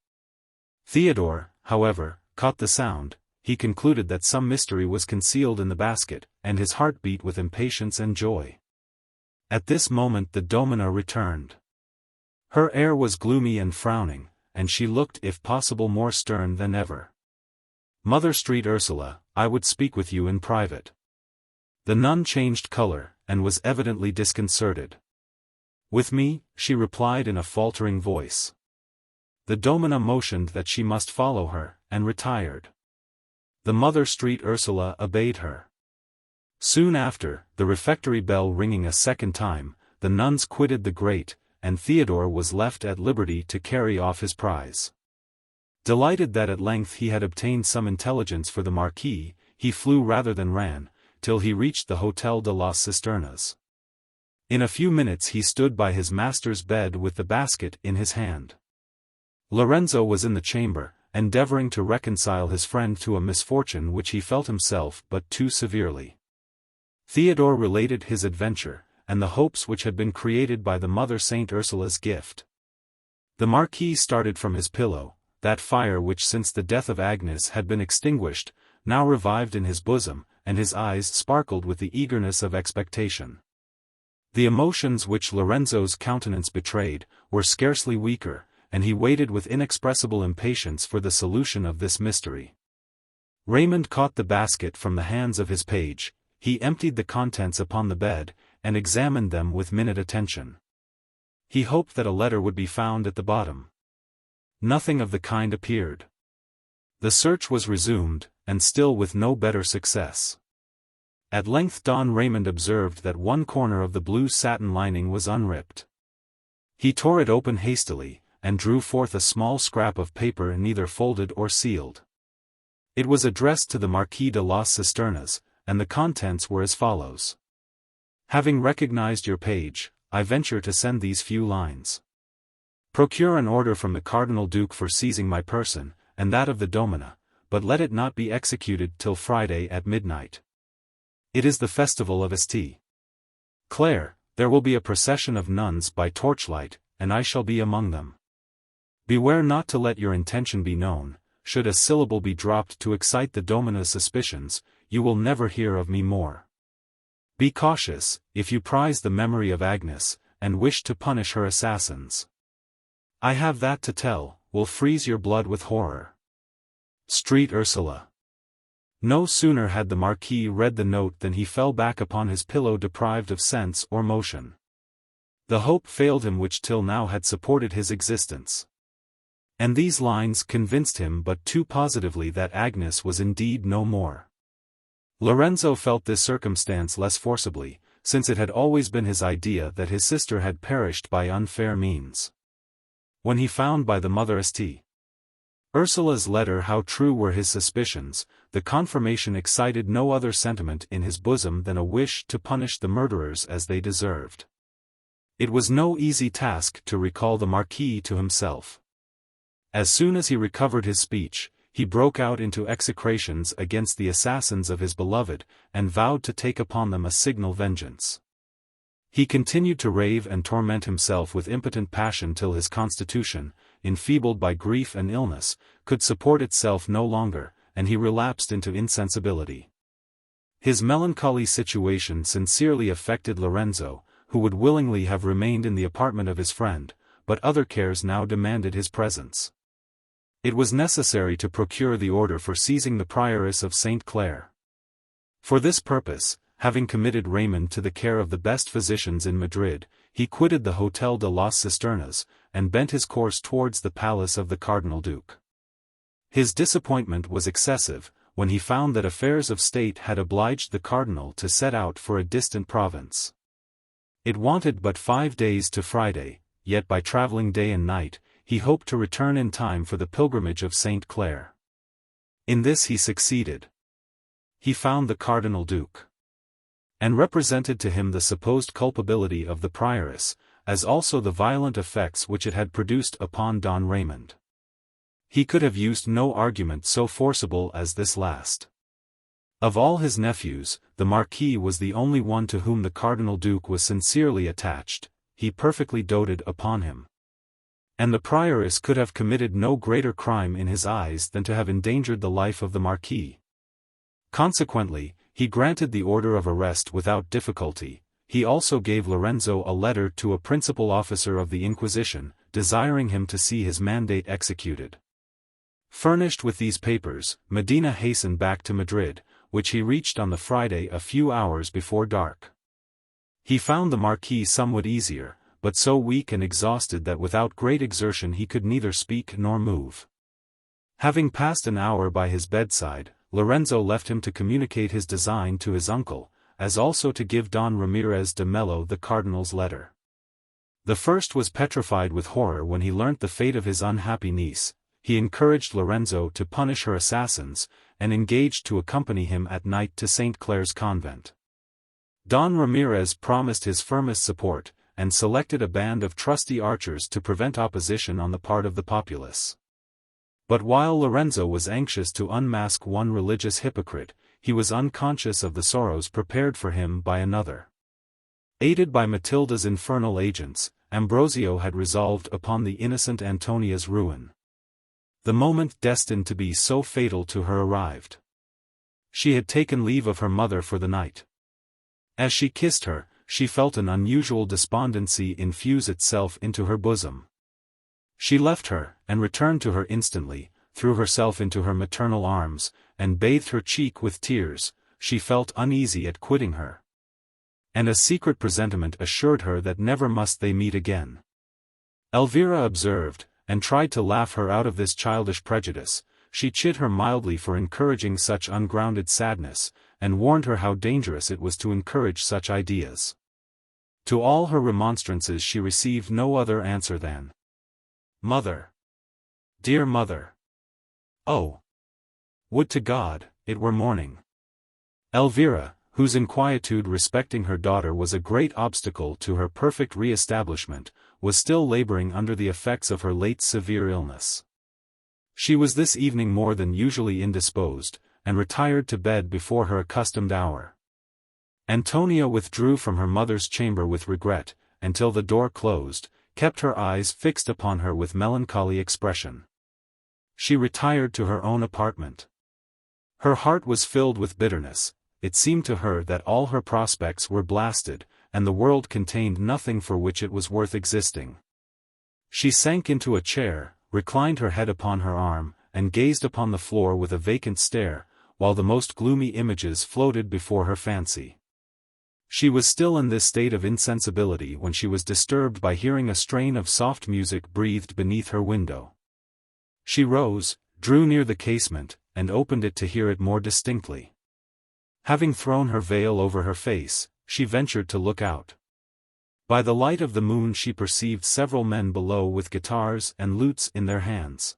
Theodore, however, caught the sound. He concluded that some mystery was concealed in the basket, and his heart beat with impatience and joy. At this moment the domina returned. Her air was gloomy and frowning, and she looked if possible more stern than ever. "Mother Street Ursula, I would speak with you in private." The nun changed color, and was evidently disconcerted. "With me?" she replied in a faltering voice. The domina motioned that she must follow her, and retired. The Mother Street Ursula obeyed her. Soon after, the refectory bell ringing a second time, the nuns quitted the grate, and Theodore was left at liberty to carry off his prize. Delighted that at length he had obtained some intelligence for the Marquis, he flew rather than ran, till he reached the Hotel de las Cisternas. In a few minutes he stood by his master's bed with the basket in his hand. Lorenzo was in the chamber, endeavoring to reconcile his friend to a misfortune which he felt himself but too severely. Theodore related his adventure, and the hopes which had been created by the Mother Saint Ursula's gift. The Marquis started from his pillow. That fire which since the death of Agnes had been extinguished, now revived in his bosom, and his eyes sparkled with the eagerness of expectation. The emotions which Lorenzo's countenance betrayed, were scarcely weaker, and he waited with inexpressible impatience for the solution of this mystery. Raymond caught the basket from the hands of his page, he emptied the contents upon the bed, and examined them with minute attention. He hoped that a letter would be found at the bottom. Nothing of the kind appeared. The search was resumed, and still with no better success. At length Don Raymond observed that one corner of the blue satin lining was unripped. He tore it open hastily, and drew forth a small scrap of paper neither folded or sealed. It was addressed to the Marquis de las Cisternas, and the contents were as follows. Having recognized your page, I venture to send these few lines. Procure an order from the Cardinal Duke for seizing my person, and that of the Domina, but let it not be executed till Friday at midnight. It is the festival of St. Clare, there will be a procession of nuns by torchlight, and I shall be among them. Beware not to let your intention be known, should a syllable be dropped to excite the Domina's suspicions, you will never hear of me more. Be cautious, if you prize the memory of Agnes, and wish to punish her assassins. I have that to tell, will freeze your blood with horror. Street Ursula. No sooner had the Marquis read the note than he fell back upon his pillow deprived of sense or motion. The hope failed him which till now had supported his existence. And these lines convinced him but too positively that Agnes was indeed no more. Lorenzo felt this circumstance less forcibly, since it had always been his idea that his sister had perished by unfair means. When he found by the Mother St. Ursula's letter how true were his suspicions, the confirmation excited no other sentiment in his bosom than a wish to punish the murderers as they deserved. It was no easy task to recall the Marquis to himself. As soon as he recovered his speech, he broke out into execrations against the assassins of his beloved, and vowed to take upon them a signal vengeance. He continued to rave and torment himself with impotent passion till his constitution, enfeebled by grief and illness, could support itself no longer, and he relapsed into insensibility. His melancholy situation sincerely affected Lorenzo, who would willingly have remained in the apartment of his friend, but other cares now demanded his presence. It was necessary to procure the order for seizing the prioress of St. Clare. For this purpose, having committed Raymond to the care of the best physicians in Madrid, he quitted the Hotel de las Cisternas, and bent his course towards the palace of the Cardinal Duke. His disappointment was excessive, when he found that affairs of state had obliged the cardinal to set out for a distant province. It wanted but 5 days to Friday, yet by traveling day and night, he hoped to return in time for the pilgrimage of St. Clare. In this he succeeded. He found the Cardinal Duke, and represented to him the supposed culpability of the prioress, as also the violent effects which it had produced upon Don Raymond. He could have used no argument so forcible as this last. Of all his nephews, the Marquis was the only one to whom the Cardinal Duke was sincerely attached, he perfectly doted upon him. And the prioress could have committed no greater crime in his eyes than to have endangered the life of the Marquis. Consequently, he granted the order of arrest without difficulty. He also gave Lorenzo a letter to a principal officer of the Inquisition, desiring him to see his mandate executed. Furnished with these papers, Medina hastened back to Madrid, which he reached on the Friday a few hours before dark. He found the Marquis somewhat easier, but so weak and exhausted that without great exertion he could neither speak nor move. Having passed an hour by his bedside, Lorenzo left him to communicate his design to his uncle, as also to give Don Ramirez de Mello the cardinal's letter. The first was petrified with horror when he learnt the fate of his unhappy niece. He encouraged Lorenzo to punish her assassins, and engaged to accompany him at night to St. Clare's convent. Don Ramirez promised his firmest support, and selected a band of trusty archers to prevent opposition on the part of the populace. But while Lorenzo was anxious to unmask one religious hypocrite, he was unconscious of the sorrows prepared for him by another. Aided by Matilda's infernal agents, Ambrosio had resolved upon the innocent Antonia's ruin. The moment destined to be so fatal to her arrived. She had taken leave of her mother for the night. As she kissed her, she felt an unusual despondency infuse itself into her bosom. She left her, and returned to her instantly, threw herself into her maternal arms, and bathed her cheek with tears. She felt uneasy at quitting her. And a secret presentiment assured her that never must they meet again. Elvira observed, and tried to laugh her out of this childish prejudice. She chid her mildly for encouraging such ungrounded sadness, and warned her how dangerous it was to encourage such ideas. To all her remonstrances she received no other answer than, "Mother! Dear mother! Oh! Would to God, it were morning." Elvira, whose inquietude respecting her daughter was a great obstacle to her perfect re-establishment, was still laboring under the effects of her late severe illness. She was this evening more than usually indisposed, and retired to bed before her accustomed hour. Antonia withdrew from her mother's chamber with regret, and till the door closed, kept her eyes fixed upon her with melancholy expression. She retired to her own apartment. Her heart was filled with bitterness. It seemed to her that all her prospects were blasted, and the world contained nothing for which it was worth existing. She sank into a chair, reclined her head upon her arm, and gazed upon the floor with a vacant stare, while the most gloomy images floated before her fancy. She was still in this state of insensibility when she was disturbed by hearing a strain of soft music breathed beneath her window. She rose, drew near the casement, and opened it to hear it more distinctly. Having thrown her veil over her face, she ventured to look out. By the light of the moon she perceived several men below with guitars and lutes in their hands.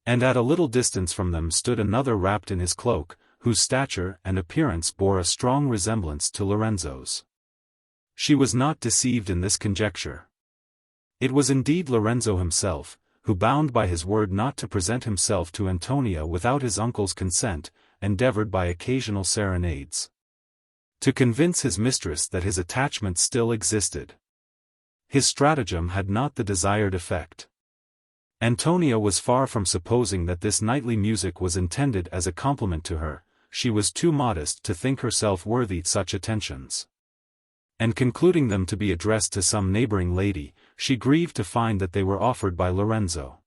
And at a little distance from them stood another wrapped in his cloak, whose stature and appearance bore a strong resemblance to Lorenzo's. She was not deceived in this conjecture. It was indeed Lorenzo himself, who, bound by his word not to present himself to Antonia without his uncle's consent, endeavored by occasional serenades to convince his mistress that his attachment still existed. His stratagem had not the desired effect. Antonia was far from supposing that this nightly music was intended as a compliment to her. She was too modest to think herself worthy such attentions. And concluding them to be addressed to some neighboring lady, she grieved to find that they were offered by Lorenzo.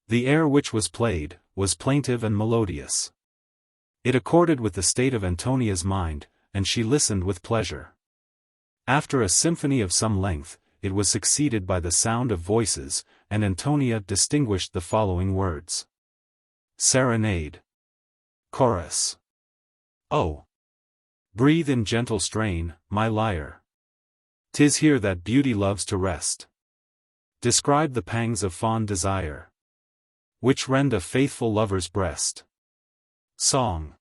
The air which was played was plaintive and melodious. It accorded with the state of Antonia's mind, and she listened with pleasure. After a symphony of some length, it was succeeded by the sound of voices, and Antonia distinguished the following words: Serenade. Chorus. Oh! Breathe in gentle strain, my lyre. 'Tis here that beauty loves to rest. Describe the pangs of fond desire, which rend a faithful lover's breast. Song.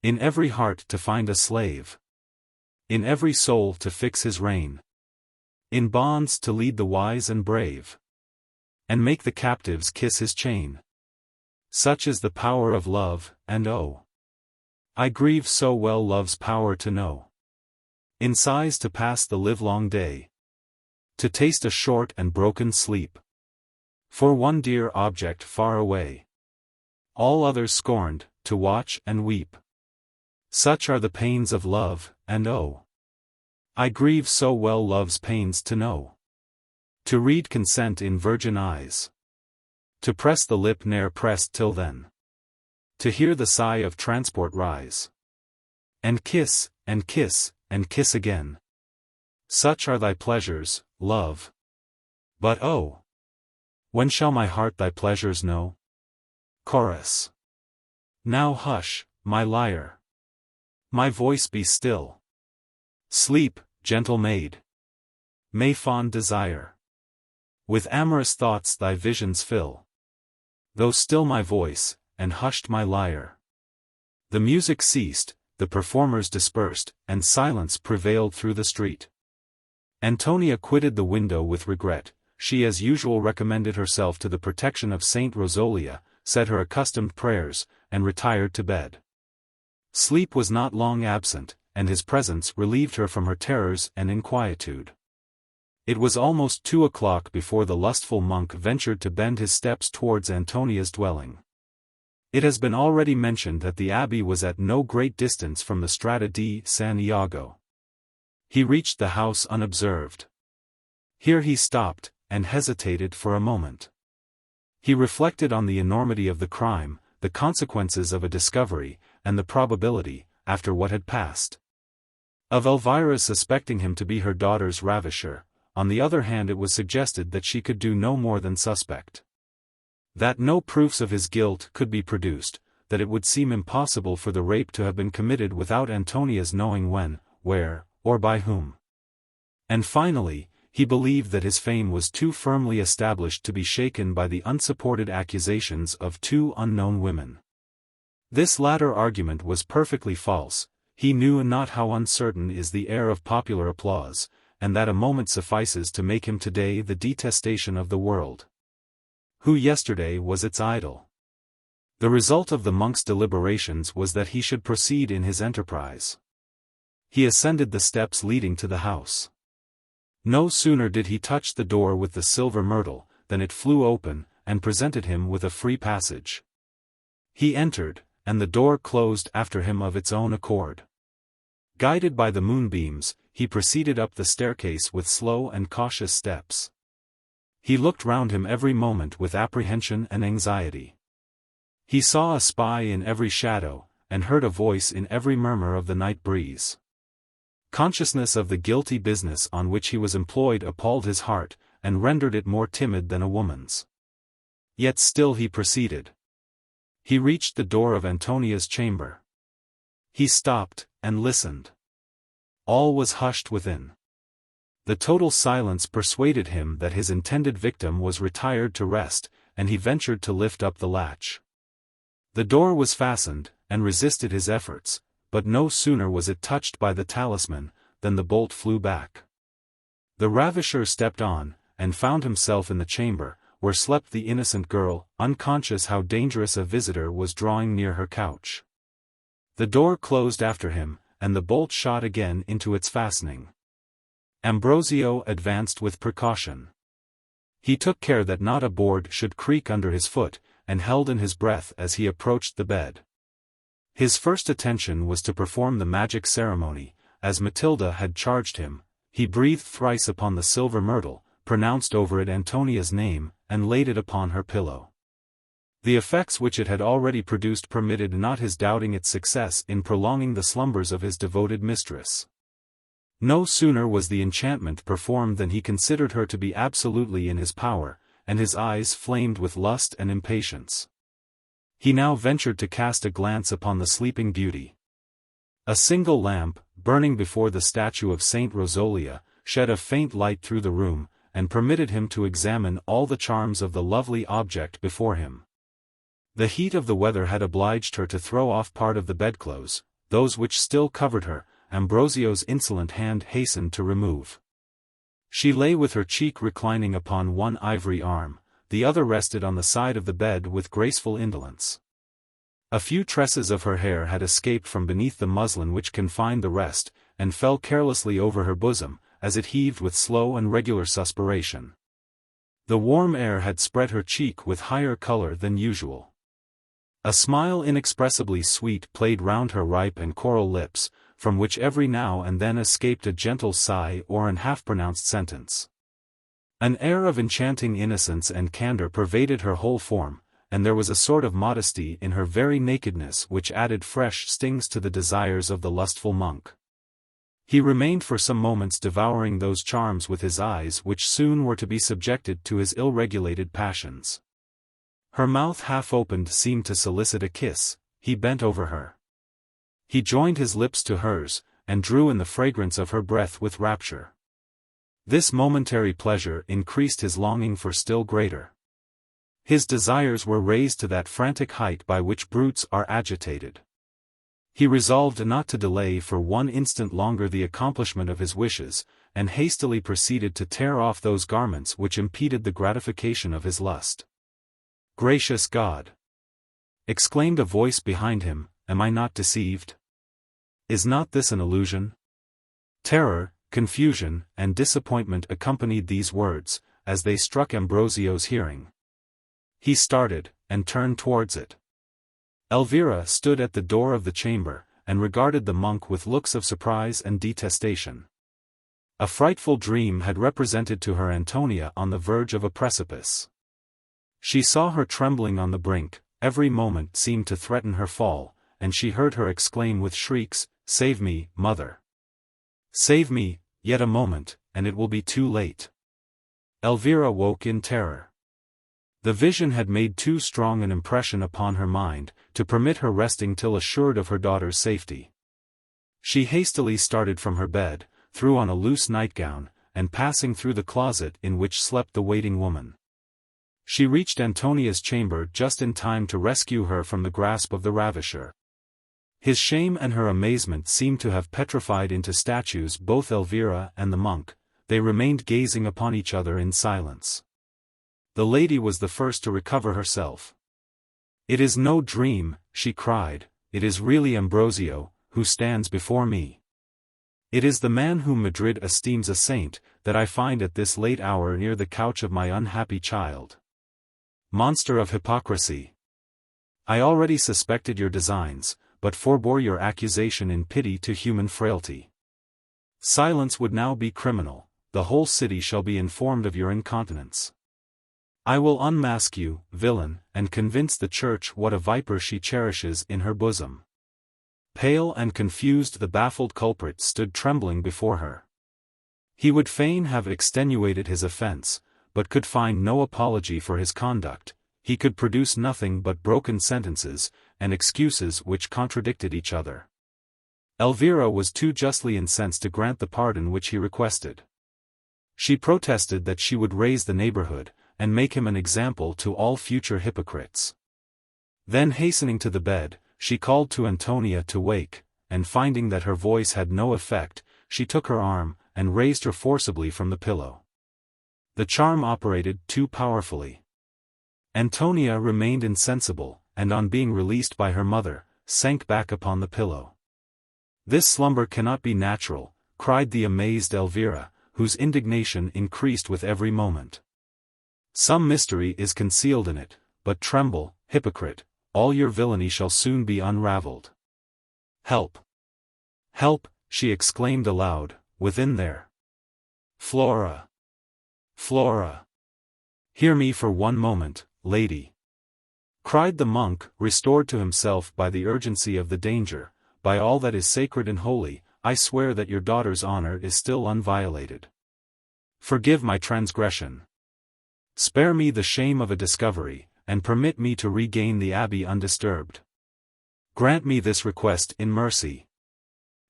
In every heart to find a slave. In every soul to fix his reign. In bonds to lead the wise and brave. And make the captives kiss his chain. Such is the power of love, and oh! I grieve so well love's power to know. In sighs to pass the livelong day. To taste a short and broken sleep. For one dear object far away. All others scorned, to watch and weep. Such are the pains of love, and oh! I grieve so well love's pains to know. To read consent in virgin eyes. To press the lip ne'er pressed till then. To hear the sigh of transport rise. And kiss, and kiss, and kiss again. Such are thy pleasures, love. But oh! When shall my heart thy pleasures know? Chorus. Now hush, my lyre. My voice be still. Sleep, gentle maid. May fond desire with amorous thoughts thy visions fill. Though still my voice, and hushed my lyre. The music ceased, the performers dispersed, and silence prevailed through the street. Antonia quitted the window with regret. She as usual recommended herself to the protection of Saint Rosolia, said her accustomed prayers, and retired to bed. Sleep was not long absent, and his presence relieved her from her terrors and inquietude. It was almost 2 o'clock before the lustful monk ventured to bend his steps towards Antonia's dwelling. It has been already mentioned that the abbey was at no great distance from the Strada di San Iago. He reached the house unobserved. Here he stopped, and hesitated for a moment. He reflected on the enormity of the crime, the consequences of a discovery, and the probability, after what had passed, of Elvira's suspecting him to be her daughter's ravisher. On the other hand, it was suggested that she could do no more than suspect. That no proofs of his guilt could be produced, that it would seem impossible for the rape to have been committed without Antonia's knowing when, where, or by whom. And finally, he believed that his fame was too firmly established to be shaken by the unsupported accusations of 2 unknown women. This latter argument was perfectly false. He knew not how uncertain is the air of popular applause, and that a moment suffices to make him today the detestation of the world, who yesterday was its idol. The result of the monk's deliberations was that he should proceed in his enterprise. He ascended the steps leading to the house. No sooner did he touch the door with the silver myrtle, than it flew open, and presented him with a free passage. He entered, and the door closed after him of its own accord. Guided by the moonbeams, he proceeded up the staircase with slow and cautious steps. He looked round him every moment with apprehension and anxiety. He saw a spy in every shadow, and heard a voice in every murmur of the night breeze. Consciousness of the guilty business on which he was employed appalled his heart, and rendered it more timid than a woman's. Yet still he proceeded. He reached the door of Antonia's chamber. He stopped, and listened. All was hushed within. The total silence persuaded him that his intended victim was retired to rest, and he ventured to lift up the latch. The door was fastened, and resisted his efforts, but no sooner was it touched by the talisman, than the bolt flew back. The ravisher stepped on, and found himself in the chamber, where slept the innocent girl, unconscious how dangerous a visitor was drawing near her couch. The door closed after him, and the bolt shot again into its fastening. Ambrosio advanced with precaution. He took care that not a board should creak under his foot, and held in his breath as he approached the bed. His first attention was to perform the magic ceremony, as Matilda had charged him. He breathed thrice upon the silver myrtle, pronounced over it Antonia's name, and laid it upon her pillow. The effects which it had already produced permitted not his doubting its success in prolonging the slumbers of his devoted mistress. No sooner was the enchantment performed than he considered her to be absolutely in his power, and his eyes flamed with lust and impatience. He now ventured to cast a glance upon the sleeping beauty. A single lamp, burning before the statue of Saint Rosolia, shed a faint light through the room, and permitted him to examine all the charms of the lovely object before him. The heat of the weather had obliged her to throw off part of the bedclothes; those which still covered her, Ambrosio's insolent hand hastened to remove. She lay with her cheek reclining upon one ivory arm, the other rested on the side of the bed with graceful indolence. A few tresses of her hair had escaped from beneath the muslin which confined the rest, and fell carelessly over her bosom, as it heaved with slow and regular suspiration. The warm air had spread her cheek with higher color than usual. A smile inexpressibly sweet played round her ripe and coral lips, from which every now and then escaped a gentle sigh or an half-pronounced sentence. An air of enchanting innocence and candor pervaded her whole form, and there was a sort of modesty in her very nakedness which added fresh stings to the desires of the lustful monk. He remained for some moments devouring those charms with his eyes which soon were to be subjected to his ill-regulated passions. Her mouth half opened seemed to solicit a kiss. He bent over her. He joined his lips to hers, and drew in the fragrance of her breath with rapture. This momentary pleasure increased his longing for still greater. His desires were raised to that frantic height by which brutes are agitated. He resolved not to delay for one instant longer the accomplishment of his wishes, and hastily proceeded to tear off those garments which impeded the gratification of his lust. "Gracious God!" exclaimed a voice behind him, "am I not deceived? Is not this an illusion?" Terror, confusion, and disappointment accompanied these words, as they struck Ambrosio's hearing. He started, and turned towards it. Elvira stood at the door of the chamber, and regarded the monk with looks of surprise and detestation. A frightful dream had represented to her Antonia on the verge of a precipice. She saw her trembling on the brink, every moment seemed to threaten her fall, and she heard her exclaim with shrieks, "Save me, mother! Save me, yet a moment, and it will be too late." Elvira woke in terror. The vision had made too strong an impression upon her mind, to permit her resting till assured of her daughter's safety. She hastily started from her bed, threw on a loose nightgown, and passing through the closet in which slept the waiting woman. She reached Antonia's chamber just in time to rescue her from the grasp of the ravisher. His shame and her amazement seemed to have petrified into statues both Elvira and the monk. They remained gazing upon each other in silence. The lady was the first to recover herself. "It is no dream," she cried, "it is really Ambrosio, who stands before me. It is the man whom Madrid esteems a saint, that I find at this late hour near the couch of my unhappy child. Monster of hypocrisy! I already suspected your designs, but forbore your accusation in pity to human frailty. Silence would now be criminal, the whole city shall be informed of your incontinence. I will unmask you, villain, and convince the church what a viper she cherishes in her bosom." Pale and confused the baffled culprit stood trembling before her. He would fain have extenuated his offense, but could find no apology for his conduct. He could produce nothing but broken sentences, and excuses which contradicted each other. Elvira was too justly incensed to grant the pardon which he requested. She protested that she would raise the neighborhood, and make him an example to all future hypocrites. Then hastening to the bed, she called to Antonia to wake, and finding that her voice had no effect, she took her arm, and raised her forcibly from the pillow. The charm operated too powerfully. Antonia remained insensible, and on being released by her mother, sank back upon the pillow. "This slumber cannot be natural," cried the amazed Elvira, whose indignation increased with every moment. "Some mystery is concealed in it, but tremble, hypocrite, all your villainy shall soon be unraveled. Help! Help!" she exclaimed aloud, "within there! Flora! Flora! Hear me for one moment, lady!" Cried the monk, restored to himself by the urgency of the danger. "By all that is sacred and holy, I swear that your daughter's honor is still unviolated. Forgive my transgression. Spare me the shame of a discovery, and permit me to regain the abbey undisturbed. Grant me this request in mercy.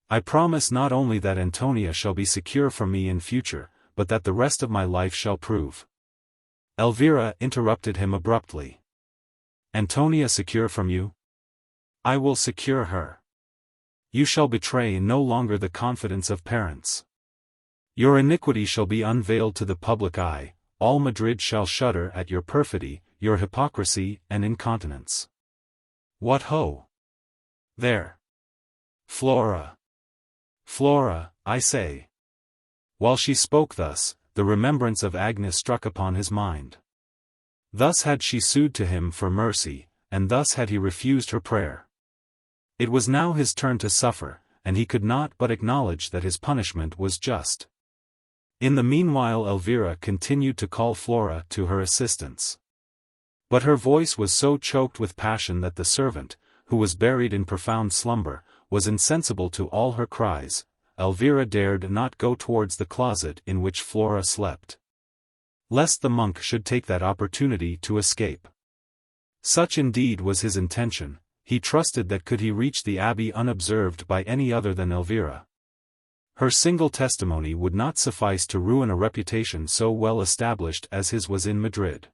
I promise not only that Antonia shall be secure from me in future, but that the rest of my life shall prove." Elvira interrupted him abruptly. "Antonia secure from you? I will secure her. You shall betray no longer the confidence of parents. Your iniquity shall be unveiled to the public eye, all Madrid shall shudder at your perfidy, your hypocrisy and incontinence. What ho! There! Flora! Flora, I say!" While she spoke thus, the remembrance of Agnes struck upon his mind. Thus had she sued to him for mercy, and thus had he refused her prayer. It was now his turn to suffer, and he could not but acknowledge that his punishment was just. In the meanwhile Elvira continued to call Flora to her assistance. But her voice was so choked with passion that the servant, who was buried in profound slumber, was insensible to all her cries. Elvira dared not go towards the closet in which Flora slept, lest the monk should take that opportunity to escape. Such indeed was his intention. he trusted that could he reach the abbey unobserved by any other than Elvira. Her single testimony would not suffice to ruin a reputation so well established as his was in Madrid.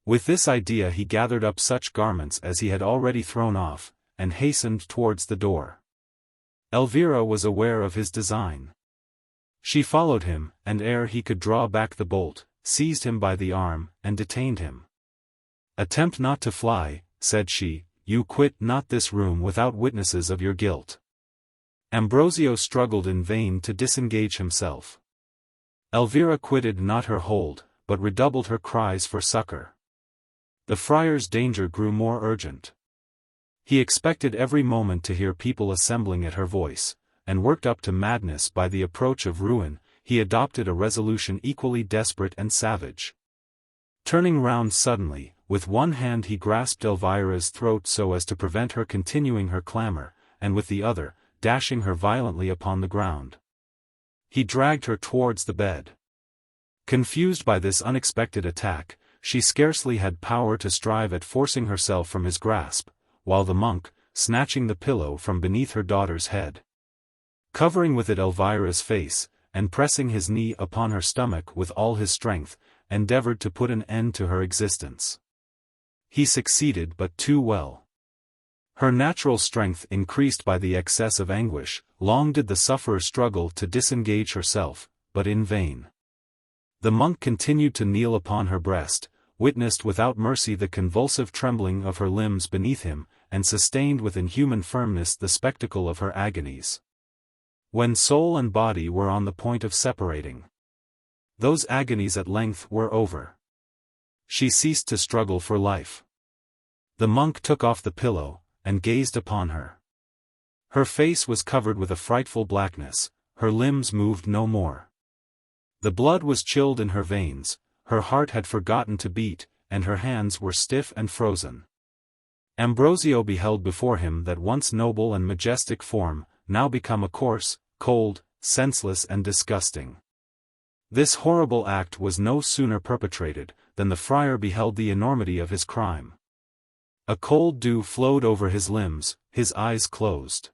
With this idea he gathered up such garments as he had already thrown off, and hastened towards the door. Elvira was aware of his design. She followed him, and ere he could draw back the bolt, seized him by the arm, and detained him. "Attempt not to fly," said she, "you quit not this room without witnesses of your guilt." Ambrosio struggled in vain to disengage himself. Elvira quitted not her hold, but redoubled her cries for succor. The friar's danger grew more urgent. He expected every moment to hear people assembling at her voice, and worked up to madness by the approach of ruin, he adopted a resolution equally desperate and savage. Turning round suddenly, with one hand he grasped Elvira's throat so as to prevent her continuing her clamor, and with the other, dashing her violently upon the ground, he dragged her towards the bed. Confused by this unexpected attack, she scarcely had power to strive at forcing herself from his grasp, while the monk, snatching the pillow from beneath her daughter's head, covering with it Elvira's face, and pressing his knee upon her stomach with all his strength, endeavored to put an end to her existence. He succeeded but too well. Her natural strength increased by the excess of anguish. Long did the sufferer struggle to disengage herself, but in vain. The monk continued to kneel upon her breast, witnessed without mercy the convulsive trembling of her limbs beneath him, and sustained with inhuman firmness the spectacle of her agonies. When soul and body were on the point of separating, those agonies at length were over. She ceased to struggle for life. The monk took off the pillow, and gazed upon her. Her face was covered with a frightful blackness, her limbs moved no more. The blood was chilled in her veins, her heart had forgotten to beat, and her hands were stiff and frozen. Ambrosio beheld before him that once noble and majestic form, now become a coarse, cold, senseless and disgusting. This horrible act was no sooner perpetrated, than the friar beheld the enormity of his crime. A cold dew flowed over his limbs, his eyes closed.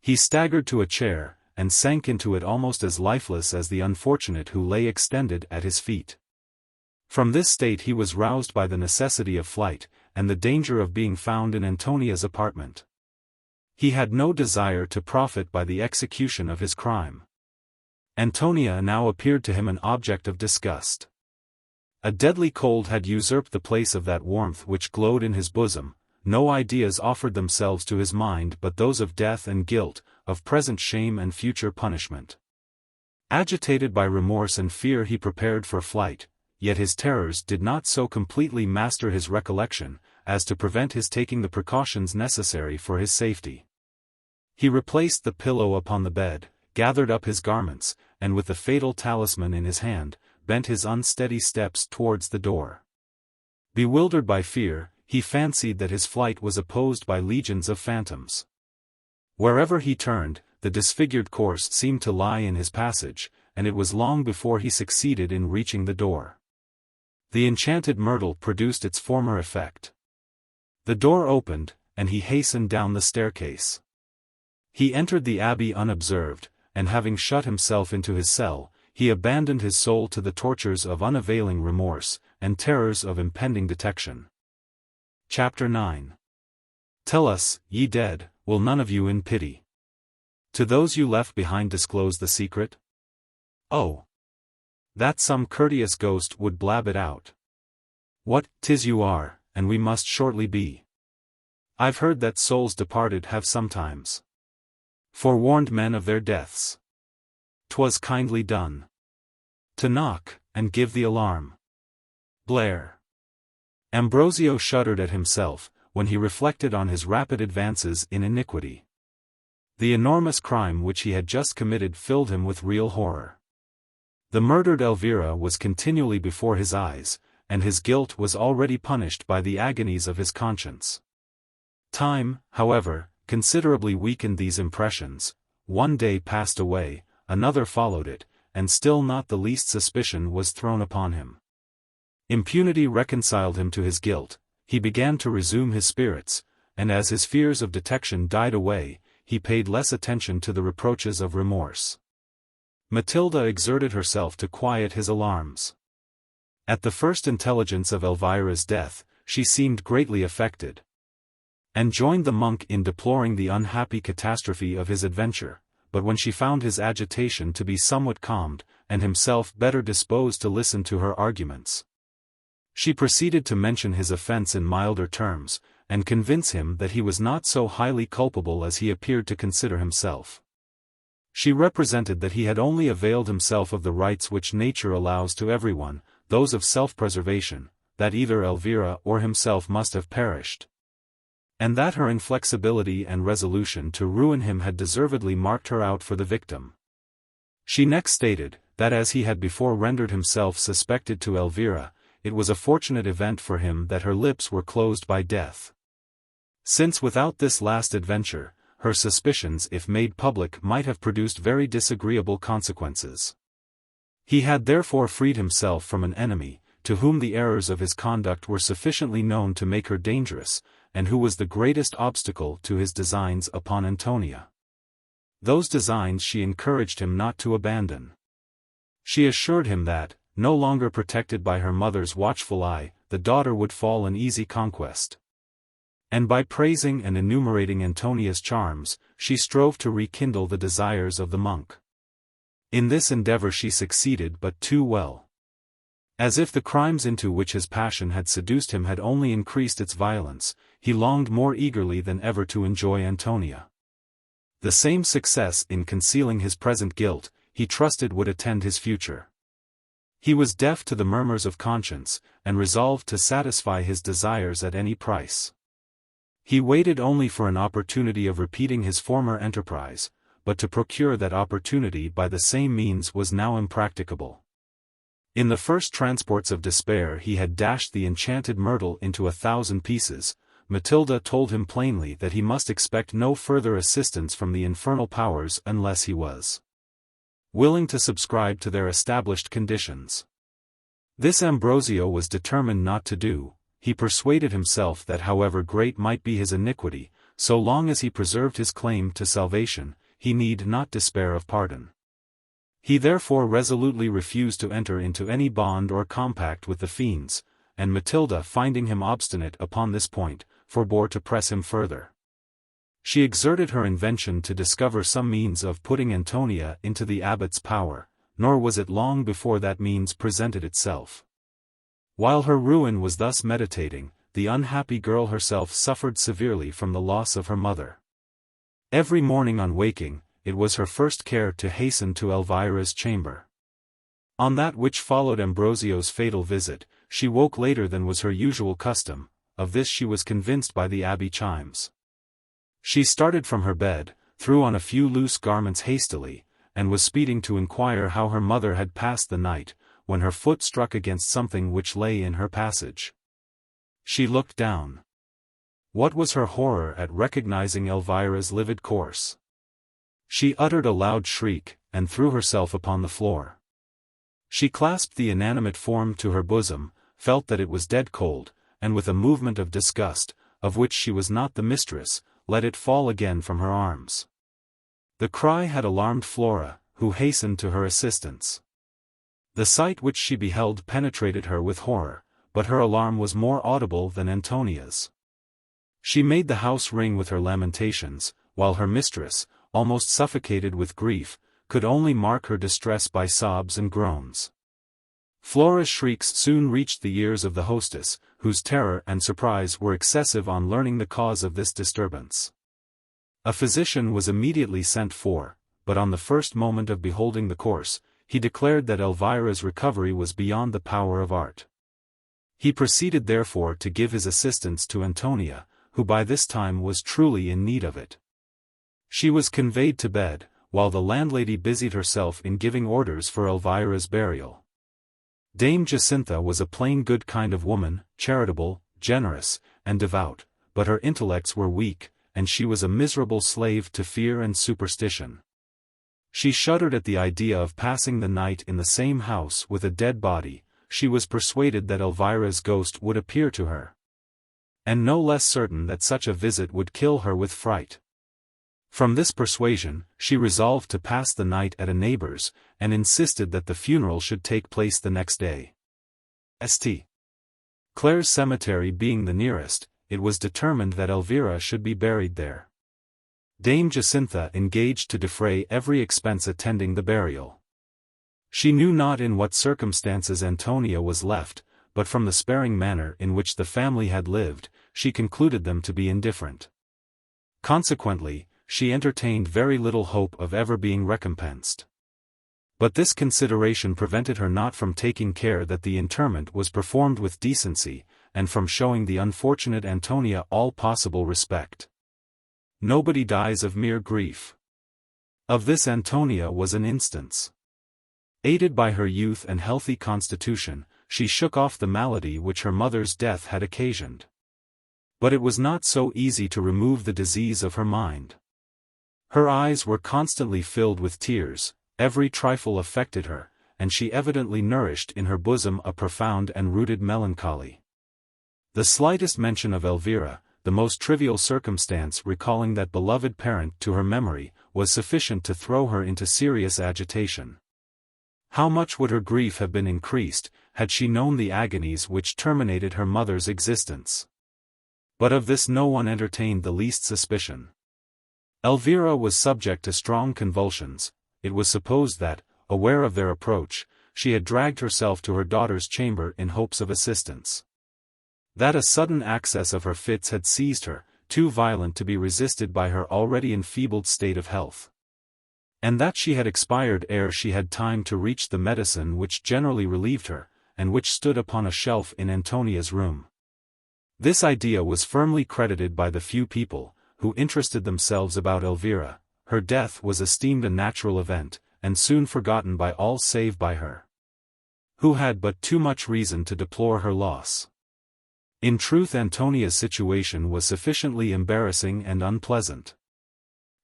He staggered to a chair, and sank into it almost as lifeless as the unfortunate who lay extended at his feet. From this state he was roused by the necessity of flight, and the danger of being found in Antonia's apartment. He had no desire to profit by the execution of his crime. Antonia now appeared to him an object of disgust. A deadly cold had usurped the place of that warmth which glowed in his bosom. No ideas offered themselves to his mind but those of death and guilt, of present shame and future punishment. Agitated by remorse and fear he prepared for flight, yet his terrors did not so completely master his recollection, as to prevent his taking the precautions necessary for his safety. He replaced the pillow upon the bed, gathered up his garments, and with the fatal talisman in his hand, bent his unsteady steps towards the door. Bewildered by fear, he fancied that his flight was opposed by legions of phantoms. Wherever he turned, the disfigured corse seemed to lie in his passage, and it was long before he succeeded in reaching the door. The enchanted myrtle produced its former effect. The door opened, and he hastened down the staircase. He entered the abbey unobserved, and having shut himself into his cell, he abandoned his soul to the tortures of unavailing remorse, and terrors of impending detection. Chapter 9. Tell us, ye dead, will none of you in pity to those you left behind disclose the secret? Oh! That some courteous ghost would blab it out. What, 'tis you are, and we must shortly be. I've heard that souls departed have sometimes forewarned men of their deaths. 'Twas kindly done to knock, and give the alarm. Blair. Ambrosio shuddered at himself, when he reflected on his rapid advances in iniquity. The enormous crime which he had just committed filled him with real horror. The murdered Elvira was continually before his eyes, and his guilt was already punished by the agonies of his conscience. Time, however, considerably weakened these impressions. One day passed away, another followed it, and still not the least suspicion was thrown upon him. Impunity reconciled him to his guilt, he began to resume his spirits, and as his fears of detection died away, he paid less attention to the reproaches of remorse. Matilda exerted herself to quiet his alarms. At the first intelligence of Elvira's death, she seemed greatly affected, and joined the monk in deploring the unhappy catastrophe of his adventure, but when she found his agitation to be somewhat calmed, and himself better disposed to listen to her arguments, she proceeded to mention his offense in milder terms, and convince him that he was not so highly culpable as he appeared to consider himself. She represented that he had only availed himself of the rights which nature allows to everyone, those of self-preservation, that either Elvira or himself must have perished, and that her inflexibility and resolution to ruin him had deservedly marked her out for the victim. She next stated, that as he had before rendered himself suspected to Elvira, it was a fortunate event for him that her lips were closed by death, since without this last adventure, her suspicions if made public might have produced very disagreeable consequences. He had therefore freed himself from an enemy, to whom the errors of his conduct were sufficiently known to make her dangerous, and who was the greatest obstacle to his designs upon Antonia. Those designs she encouraged him not to abandon. She assured him that, no longer protected by her mother's watchful eye, the daughter would fall an easy conquest. And by praising and enumerating Antonia's charms, she strove to rekindle the desires of the monk. In this endeavor she succeeded but too well. As if the crimes into which his passion had seduced him had only increased its violence, he longed more eagerly than ever to enjoy Antonia. The same success in concealing his present guilt, he trusted would attend his future. He was deaf to the murmurs of conscience, and resolved to satisfy his desires at any price. He waited only for an opportunity of repeating his former enterprise, but to procure that opportunity by the same means was now impracticable. In the first transports of despair he had dashed the enchanted myrtle into 1,000 pieces. Matilda told him plainly that he must expect no further assistance from the infernal powers unless he was willing to subscribe to their established conditions. This Ambrosio was determined not to do. He persuaded himself that however great might be his iniquity, so long as he preserved his claim to salvation, he need not despair of pardon. He therefore resolutely refused to enter into any bond or compact with the fiends, and Matilda, finding him obstinate upon this point, forbore to press him further. She exerted her invention to discover some means of putting Antonia into the abbot's power, nor was it long before that means presented itself. While her ruin was thus meditating, the unhappy girl herself suffered severely from the loss of her mother. Every morning on waking, it was her first care to hasten to Elvira's chamber. On that which followed Ambrosio's fatal visit, she woke later than was her usual custom. Of this she was convinced by the abbey chimes. She started from her bed, threw on a few loose garments hastily, and was speeding to inquire how her mother had passed the night, when her foot struck against something which lay in her passage. She looked down. What was her horror at recognizing Elvira's livid corse! She uttered a loud shriek, and threw herself upon the floor. She clasped the inanimate form to her bosom, felt that it was dead cold, and with a movement of disgust, of which she was not the mistress, let it fall again from her arms. The cry had alarmed Flora, who hastened to her assistance. The sight which she beheld penetrated her with horror, but her alarm was more audible than Antonia's. She made the house ring with her lamentations, while her mistress, almost suffocated with grief, could only mark her distress by sobs and groans. Flora's shrieks soon reached the ears of the hostess, whose terror and surprise were excessive on learning the cause of this disturbance. A physician was immediately sent for, but on the first moment of beholding the corse, he declared that Elvira's recovery was beyond the power of art. He proceeded therefore to give his assistance to Antonia, who by this time was truly in need of it. She was conveyed to bed, while the landlady busied herself in giving orders for Elvira's burial. Dame Jacintha was a plain good kind of woman, charitable, generous, and devout, but her intellects were weak, and she was a miserable slave to fear and superstition. She shuddered at the idea of passing the night in the same house with a dead body. She was persuaded that Elvira's ghost would appear to her, and no less certain that such a visit would kill her with fright. From this persuasion, she resolved to pass the night at a neighbor's, and insisted that the funeral should take place the next day. St. Clare's cemetery being the nearest, it was determined that Elvira should be buried there. Dame Jacintha engaged to defray every expense attending the burial. She knew not in what circumstances Antonia was left, but from the sparing manner in which the family had lived, she concluded them to be indifferent. Consequently, she entertained very little hope of ever being recompensed. But this consideration prevented her not from taking care that the interment was performed with decency, and from showing the unfortunate Antonia all possible respect. Nobody dies of mere grief. Of this Antonia was an instance. Aided by her youth and healthy constitution, she shook off the malady which her mother's death had occasioned. But it was not so easy to remove the disease of her mind. Her eyes were constantly filled with tears, every trifle affected her, and she evidently nourished in her bosom a profound and rooted melancholy. The slightest mention of Elvira, the most trivial circumstance recalling that beloved parent to her memory, was sufficient to throw her into serious agitation. How much would her grief have been increased, had she known the agonies which terminated her mother's existence? But of this no one entertained the least suspicion. Elvira was subject to strong convulsions. It was supposed that, aware of their approach, she had dragged herself to her daughter's chamber in hopes of assistance. That a sudden access of her fits had seized her, too violent to be resisted by her already enfeebled state of health. And that she had expired ere she had time to reach the medicine which generally relieved her, and which stood upon a shelf in Antonia's room. This idea was firmly credited by the few people who interested themselves about Elvira. Her death was esteemed a natural event, and soon forgotten by all save by her, who had but too much reason to deplore her loss. In truth, Antonia's situation was sufficiently embarrassing and unpleasant.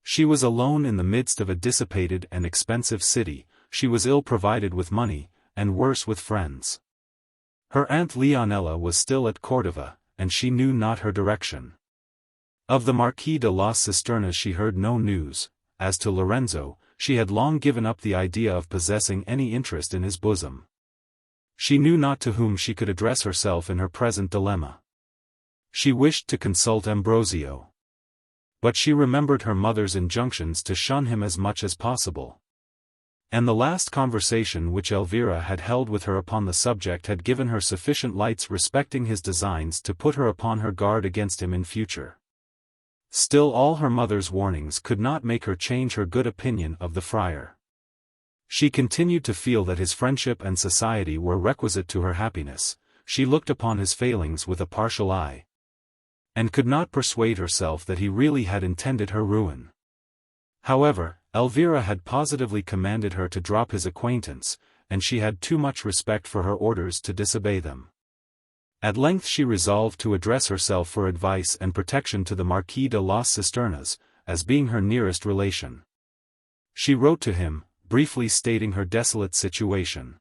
She was alone in the midst of a dissipated and expensive city, she was ill provided with money, and worse with friends. Her aunt Leonela was still at Cordova, and she knew not her direction. Of the Marquis de las Cisternas she heard no news. As to Lorenzo, she had long given up the idea of possessing any interest in his bosom. She knew not to whom she could address herself in her present dilemma. She wished to consult Ambrosio. But she remembered her mother's injunctions to shun him as much as possible. And the last conversation which Elvira had held with her upon the subject had given her sufficient lights respecting his designs to put her upon her guard against him in future. Still, all her mother's warnings could not make her change her good opinion of the friar. She continued to feel that his friendship and society were requisite to her happiness. She looked upon his failings with a partial eye, and could not persuade herself that he really had intended her ruin. However, Elvira had positively commanded her to drop his acquaintance, and she had too much respect for her orders to disobey them. At length she resolved to address herself for advice and protection to the Marquis de las Cisternas, as being her nearest relation. She wrote to him, briefly stating her desolate situation.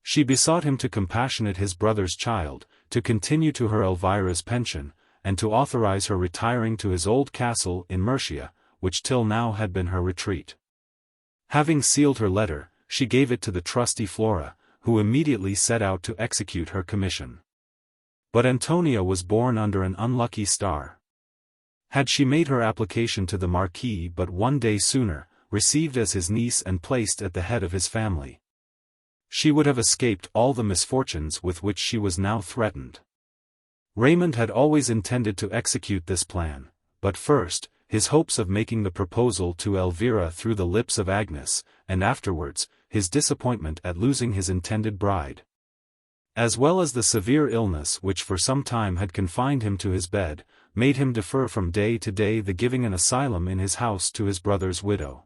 She besought him to compassionate his brother's child, to continue to her Elvira's pension, and to authorize her retiring to his old castle in Murcia, which till now had been her retreat. Having sealed her letter, she gave it to the trusty Flora, who immediately set out to execute her commission. But Antonia was born under an unlucky star. Had she made her application to the Marquis but 1 day sooner, received as his niece and placed at the head of his family, she would have escaped all the misfortunes with which she was now threatened. Raymond had always intended to execute this plan, but first, his hopes of making the proposal to Elvira through the lips of Agnes, and afterwards, his disappointment at losing his intended bride, as well as the severe illness which for some time had confined him to his bed, made him defer from day to day the giving an asylum in his house to his brother's widow.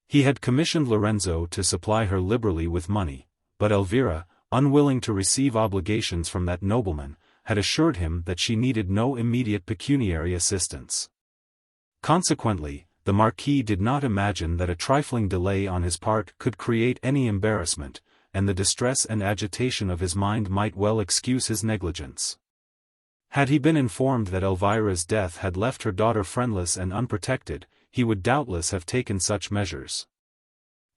He had commissioned Lorenzo to supply her liberally with money, but Elvira, unwilling to receive obligations from that nobleman, had assured him that she needed no immediate pecuniary assistance. Consequently, the Marquis did not imagine that a trifling delay on his part could create any embarrassment, and the distress and agitation of his mind might well excuse his negligence. Had he been informed that Elvira's death had left her daughter friendless and unprotected, he would doubtless have taken such measures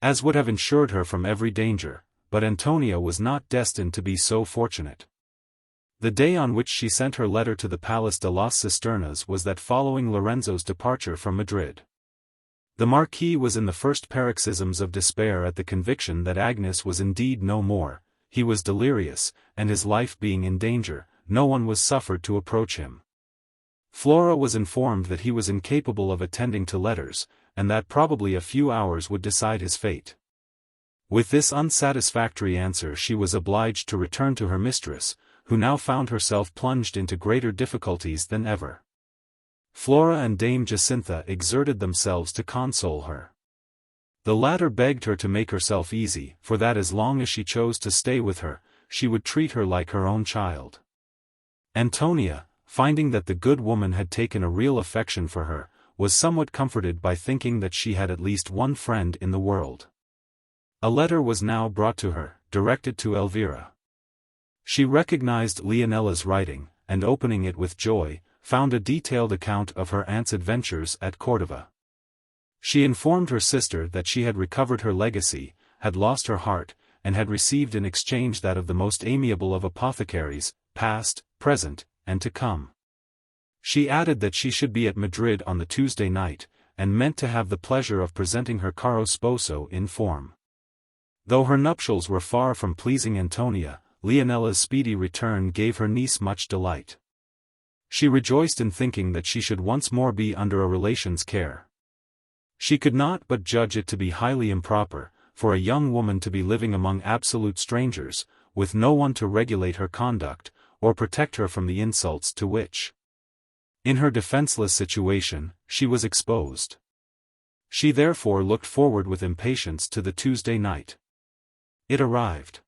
as would have ensured her from every danger, but Antonia was not destined to be so fortunate. The day on which she sent her letter to the Palace de las Cisternas was that following Lorenzo's departure from Madrid. The Marquis was in the first paroxysms of despair at the conviction that Agnes was indeed no more. He was delirious, and his life being in danger, no one was suffered to approach him. Flora was informed that he was incapable of attending to letters, and that probably a few hours would decide his fate. With this unsatisfactory answer she was obliged to return to her mistress, who now found herself plunged into greater difficulties than ever. Flora and Dame Jacintha exerted themselves to console her. The latter begged her to make herself easy, for that as long as she chose to stay with her, she would treat her like her own child. Antonia, finding that the good woman had taken a real affection for her, was somewhat comforted by thinking that she had at least one friend in the world. A letter was now brought to her, directed to Elvira. She recognized Leonella's writing, and opening it with joy, found a detailed account of her aunt's adventures at Cordova. She informed her sister that she had recovered her legacy, had lost her heart, and had received in exchange that of the most amiable of apothecaries, past, present, and to come. She added that she should be at Madrid on the Tuesday night, and meant to have the pleasure of presenting her caro sposo in form. Though her nuptials were far from pleasing Antonia, Leonella's speedy return gave her niece much delight. She rejoiced in thinking that she should once more be under a relation's care. She could not but judge it to be highly improper, for a young woman to be living among absolute strangers, with no one to regulate her conduct, or protect her from the insults to which, in her defenseless situation, she was exposed. She therefore looked forward with impatience to the Tuesday night. It arrived.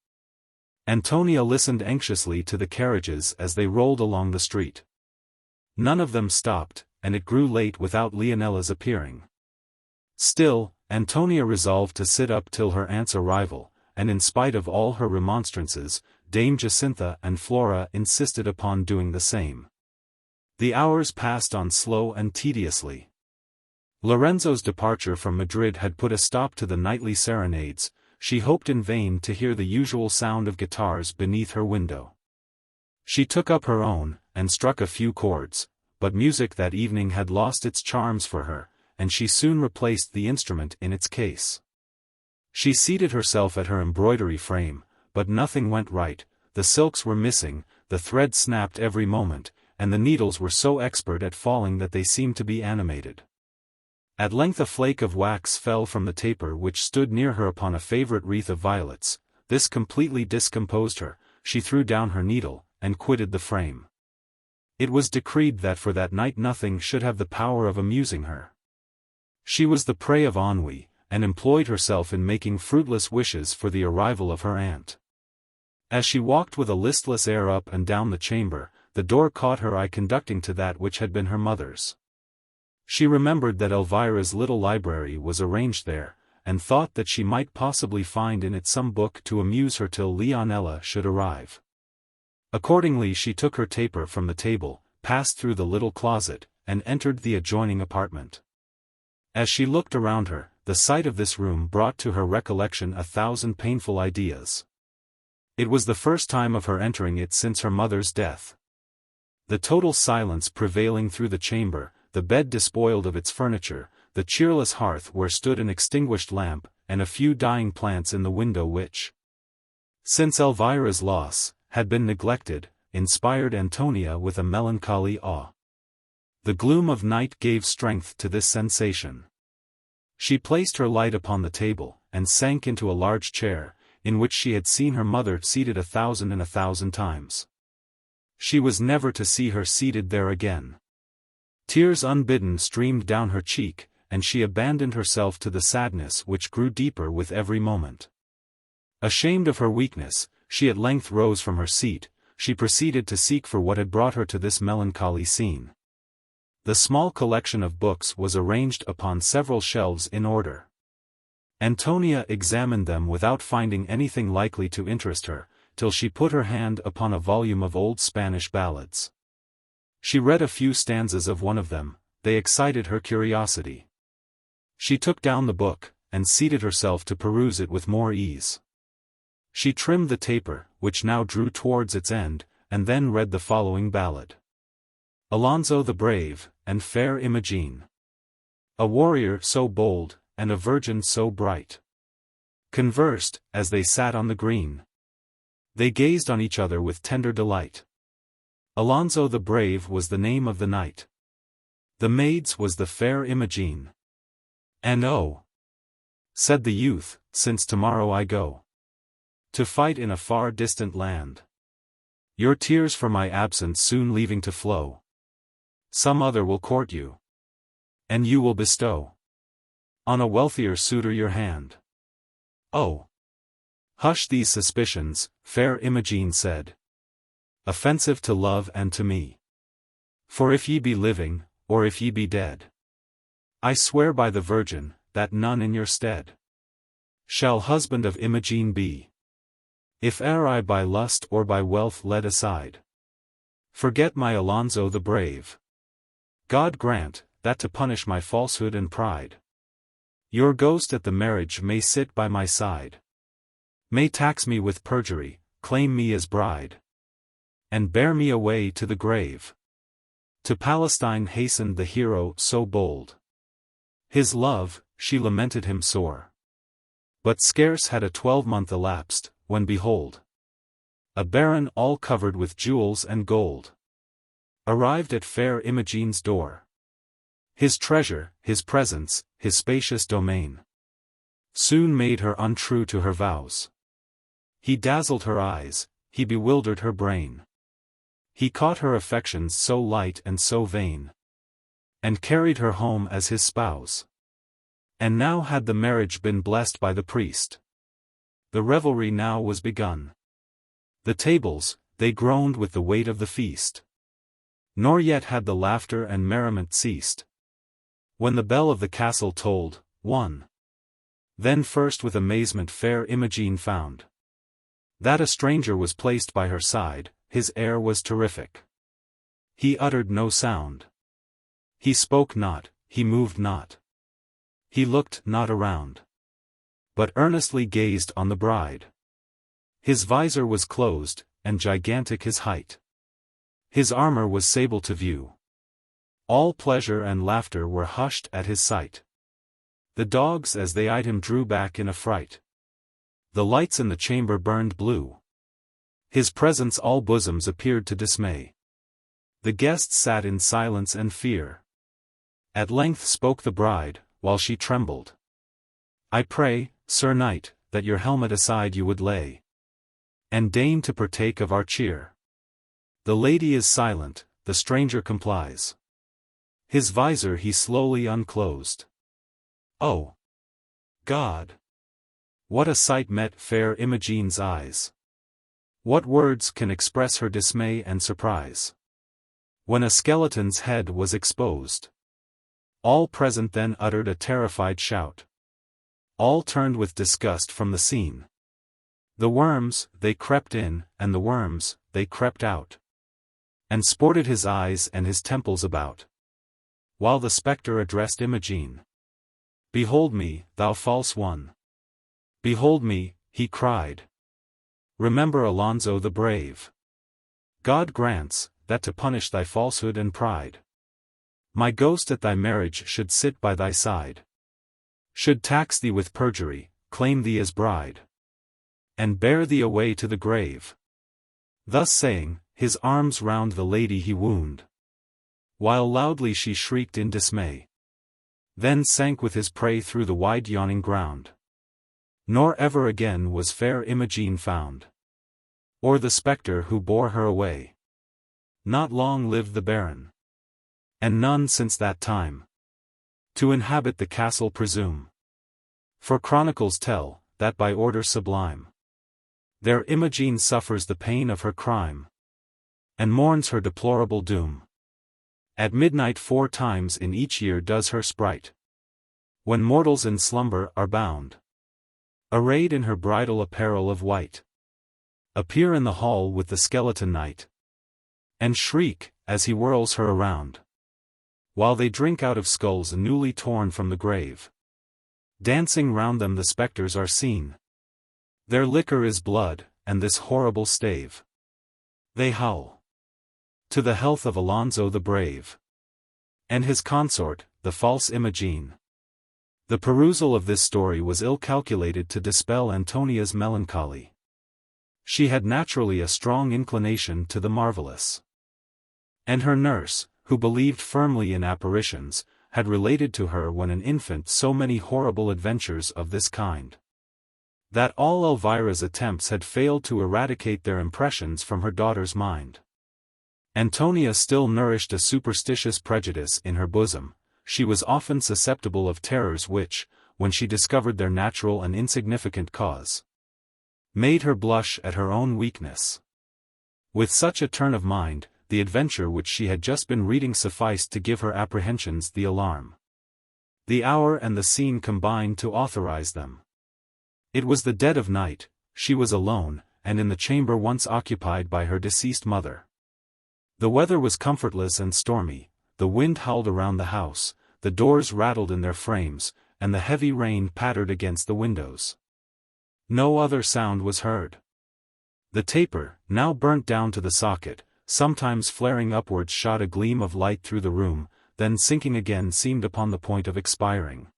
Antonia listened anxiously to the carriages as they rolled along the street. None of them stopped, and it grew late without Leonella's appearing. Still, Antonia resolved to sit up till her aunt's arrival, and in spite of all her remonstrances, Dame Jacintha and Flora insisted upon doing the same. The hours passed on slow and tediously. Lorenzo's departure from Madrid had put a stop to the nightly serenades. She hoped in vain to hear the usual sound of guitars beneath her window. She took up her own, and struck a few chords, but music that evening had lost its charms for her, and she soon replaced the instrument in its case. She seated herself at her embroidery frame, but nothing went right. The silks were missing, the thread snapped every moment, and the needles were so expert at falling that they seemed to be animated. At length a flake of wax fell from the taper which stood near her upon a favorite wreath of violets. This completely discomposed her. She threw down her needle, and quitted the frame. It was decreed that for that night nothing should have the power of amusing her. She was the prey of ennui, and employed herself in making fruitless wishes for the arrival of her aunt. As she walked with a listless air up and down the chamber, the door caught her eye conducting to that which had been her mother's. She remembered that Elvira's little library was arranged there, and thought that she might possibly find in it some book to amuse her till Leonella should arrive. Accordingly she took her taper from the table, passed through the little closet, and entered the adjoining apartment. As she looked around her, the sight of this room brought to her recollection 1,000 painful ideas. It was the first time of her entering it since her mother's death. The total silence prevailing through the chamber, the bed despoiled of its furniture, the cheerless hearth where stood an extinguished lamp, and a few dying plants in the window which, since Elvira's loss, had been neglected, inspired Antonia with a melancholy awe. The gloom of night gave strength to this sensation. She placed her light upon the table, and sank into a large chair, in which she had seen her mother seated 1,000 times. She was never to see her seated there again. Tears unbidden streamed down her cheek, and she abandoned herself to the sadness which grew deeper with every moment. Ashamed of her weakness, she at length rose from her seat. She proceeded to seek for what had brought her to this melancholy scene. The small collection of books was arranged upon several shelves in order. Antonia examined them without finding anything likely to interest her, till she put her hand upon a volume of old Spanish ballads. She read a few stanzas of one of them, they excited her curiosity. She took down the book, and seated herself to peruse it with more ease. She trimmed the taper, which now drew towards its end, and then read the following ballad. Alonso the Brave, and fair Imogene. A warrior so bold, and a virgin so bright. Conversed, as they sat on the green. They gazed on each other with tender delight. Alonso the Brave was the name of the knight. The maid's was the fair Imogene. And oh, said the youth, since tomorrow I go to fight in a far distant land, your tears for my absence soon leaving to flow, some other will court you, and you will bestow on a wealthier suitor your hand. Oh, hush these suspicions, fair Imogene said, offensive to love and to me. For if ye be living, or if ye be dead, I swear by the Virgin, that none in your stead shall husband of Imogene be. If e'er I by lust or by wealth led aside, forget my Alonso the Brave, God grant, that to punish my falsehood and pride, your ghost at the marriage may sit by my side, may tax me with perjury, claim me as bride, and bear me away to the grave. To Palestine hastened the hero so bold. His love, she lamented him sore. But scarce had a 12-month elapsed, when behold, a baron all covered with jewels and gold arrived at fair Imogene's door. His treasure, his presence, his spacious domain soon made her untrue to her vows. He dazzled her eyes, he bewildered her brain. He caught her affections so light and so vain, and carried her home as his spouse. And now had the marriage been blessed by the priest, the revelry now was begun. The tables, they groaned with the weight of the feast. Nor yet had the laughter and merriment ceased, when the bell of the castle tolled, 1. Then first with amazement fair Imogene found that a stranger was placed by her side. His air was terrific. He uttered no sound. He spoke not, he moved not. He looked not around, but earnestly gazed on the bride. His visor was closed, and gigantic his height. His armor was sable to view. All pleasure and laughter were hushed at his sight. The dogs as they eyed him drew back in affright. The lights in the chamber burned blue. His presence all bosoms appeared to dismay. The guests sat in silence and fear. At length spoke the bride, while she trembled. I pray, Sir Knight, that your helmet aside you would lay, and deign to partake of our cheer. The lady is silent, the stranger complies. His visor he slowly unclosed. Oh, God! What a sight met fair Imogene's eyes! What words can express her dismay and surprise, when a skeleton's head was exposed? All present then uttered a terrified shout. All turned with disgust from the scene. The worms, they crept in, and the worms, they crept out, and sported his eyes and his temples about, while the spectre addressed Imogene. Behold me, thou false one! Behold me, he cried. Remember Alonso the Brave. God grants, that to punish thy falsehood and pride, my ghost at thy marriage should sit by thy side, should tax thee with perjury, claim thee as bride, and bear thee away to the grave. Thus saying, his arms round the lady he wound, while loudly she shrieked in dismay. Then sank with his prey through the wide yawning ground. Nor ever again was fair Imogene found, or the spectre who bore her away. Not long lived the baron, and none since that time to inhabit the castle presume. For chronicles tell, that by order sublime, there Imogene suffers the pain of her crime, and mourns her deplorable doom. At midnight 4 times in each year does her sprite, when mortals in slumber are bound, arrayed in her bridal apparel of white, appear in the hall with the skeleton knight, and shriek, as he whirls her around. While they drink out of skulls newly torn from the grave. Dancing round them the spectres are seen. Their liquor is blood, and this horrible stave. They howl. To the health of Alonso the Brave. And his consort, the false Imogen. The perusal of this story was ill calculated to dispel Antonia's melancholy. She had naturally a strong inclination to the marvelous. And her nurse, who believed firmly in apparitions, had related to her when an infant so many horrible adventures of this kind. That all Elvira's attempts had failed to eradicate their impressions from her daughter's mind. Antonia still nourished a superstitious prejudice in her bosom. She was often susceptible of terrors which, when she discovered their natural and insignificant cause, made her blush at her own weakness. With such a turn of mind, the adventure which she had just been reading sufficed to give her apprehensions the alarm. The hour and the scene combined to authorize them. It was the dead of night, she was alone, and in the chamber once occupied by her deceased mother. The weather was comfortless and stormy, the wind howled around the house, the doors rattled in their frames, and the heavy rain pattered against the windows. No other sound was heard. The taper, now burnt down to the socket, sometimes flaring upwards, shot a gleam of light through the room, then sinking again seemed upon the point of expiring.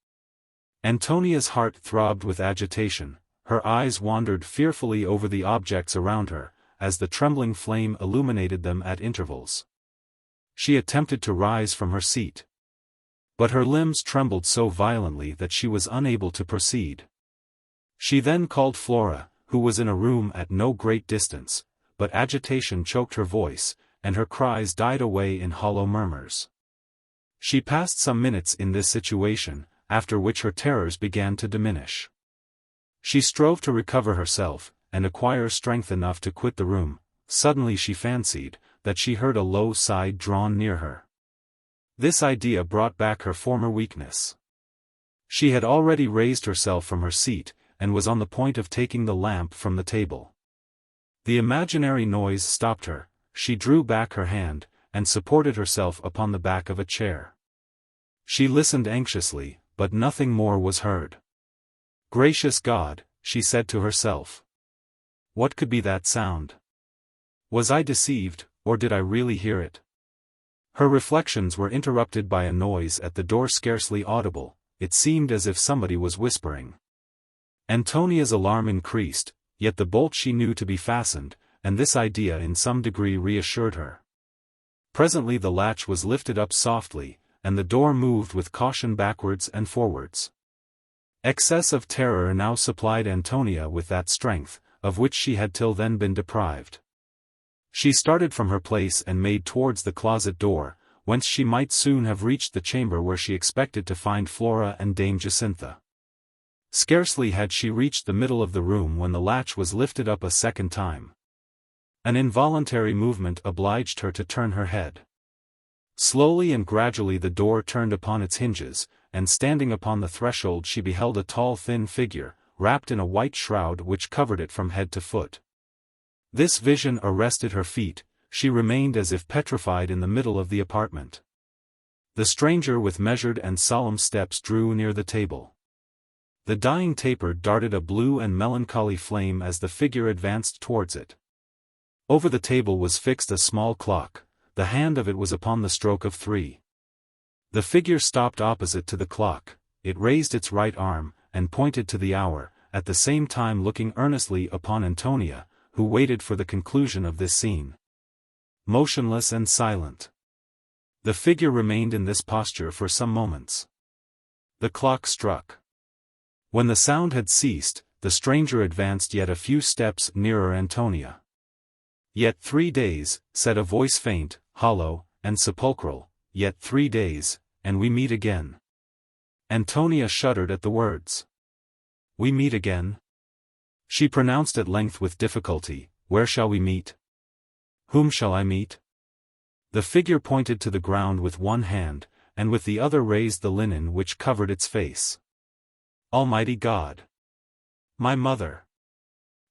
Antonia's heart throbbed with agitation, her eyes wandered fearfully over the objects around her, as the trembling flame illuminated them at intervals. She attempted to rise from her seat. But her limbs trembled so violently that she was unable to proceed. She then called Flora, who was in a room at no great distance, but agitation choked her voice, and her cries died away in hollow murmurs. She passed some minutes in this situation, after which her terrors began to diminish. She strove to recover herself, and acquire strength enough to quit the room. Suddenly she fancied that she heard a low sigh drawn near her. This idea brought back her former weakness. She had already raised herself from her seat, and was on the point of taking the lamp from the table. The imaginary noise stopped her. She drew back her hand, and supported herself upon the back of a chair. She listened anxiously, but nothing more was heard. Gracious God, she said to herself. What could be that sound? Was I deceived, or did I really hear it? Her reflections were interrupted by a noise at the door scarcely audible. It seemed as if somebody was whispering. Antonia's alarm increased, yet the bolt she knew to be fastened, and this idea in some degree reassured her. Presently the latch was lifted up softly, and the door moved with caution backwards and forwards. Excess of terror now supplied Antonia with that strength, of which she had till then been deprived. She started from her place and made towards the closet door, whence she might soon have reached the chamber where she expected to find Flora and Dame Jacintha. Scarcely had she reached the middle of the room when the latch was lifted up a second time. An involuntary movement obliged her to turn her head. Slowly and gradually the door turned upon its hinges, and standing upon the threshold she beheld a tall thin figure, wrapped in a white shroud which covered it from head to foot. This vision arrested her feet. She remained as if petrified in the middle of the apartment. The stranger with measured and solemn steps drew near the table. The dying taper darted a blue and melancholy flame as the figure advanced towards it. Over the table was fixed a small clock. The hand of it was upon the stroke of 3. The figure stopped opposite to the clock. It raised its right arm, and pointed to the hour, at the same time looking earnestly upon Antonia, who waited for the conclusion of this scene. Motionless and silent. The figure remained in this posture for some moments. The clock struck. When the sound had ceased, the stranger advanced yet a few steps nearer Antonia. Yet 3 days, said a voice faint, hollow, and sepulchral, yet 3 days, and we meet again. Antonia shuddered at the words. We meet again? She pronounced at length with difficulty, where shall we meet? Whom shall I meet? The figure pointed to the ground with one hand, and with the other raised the linen which covered its face. Almighty God! My mother!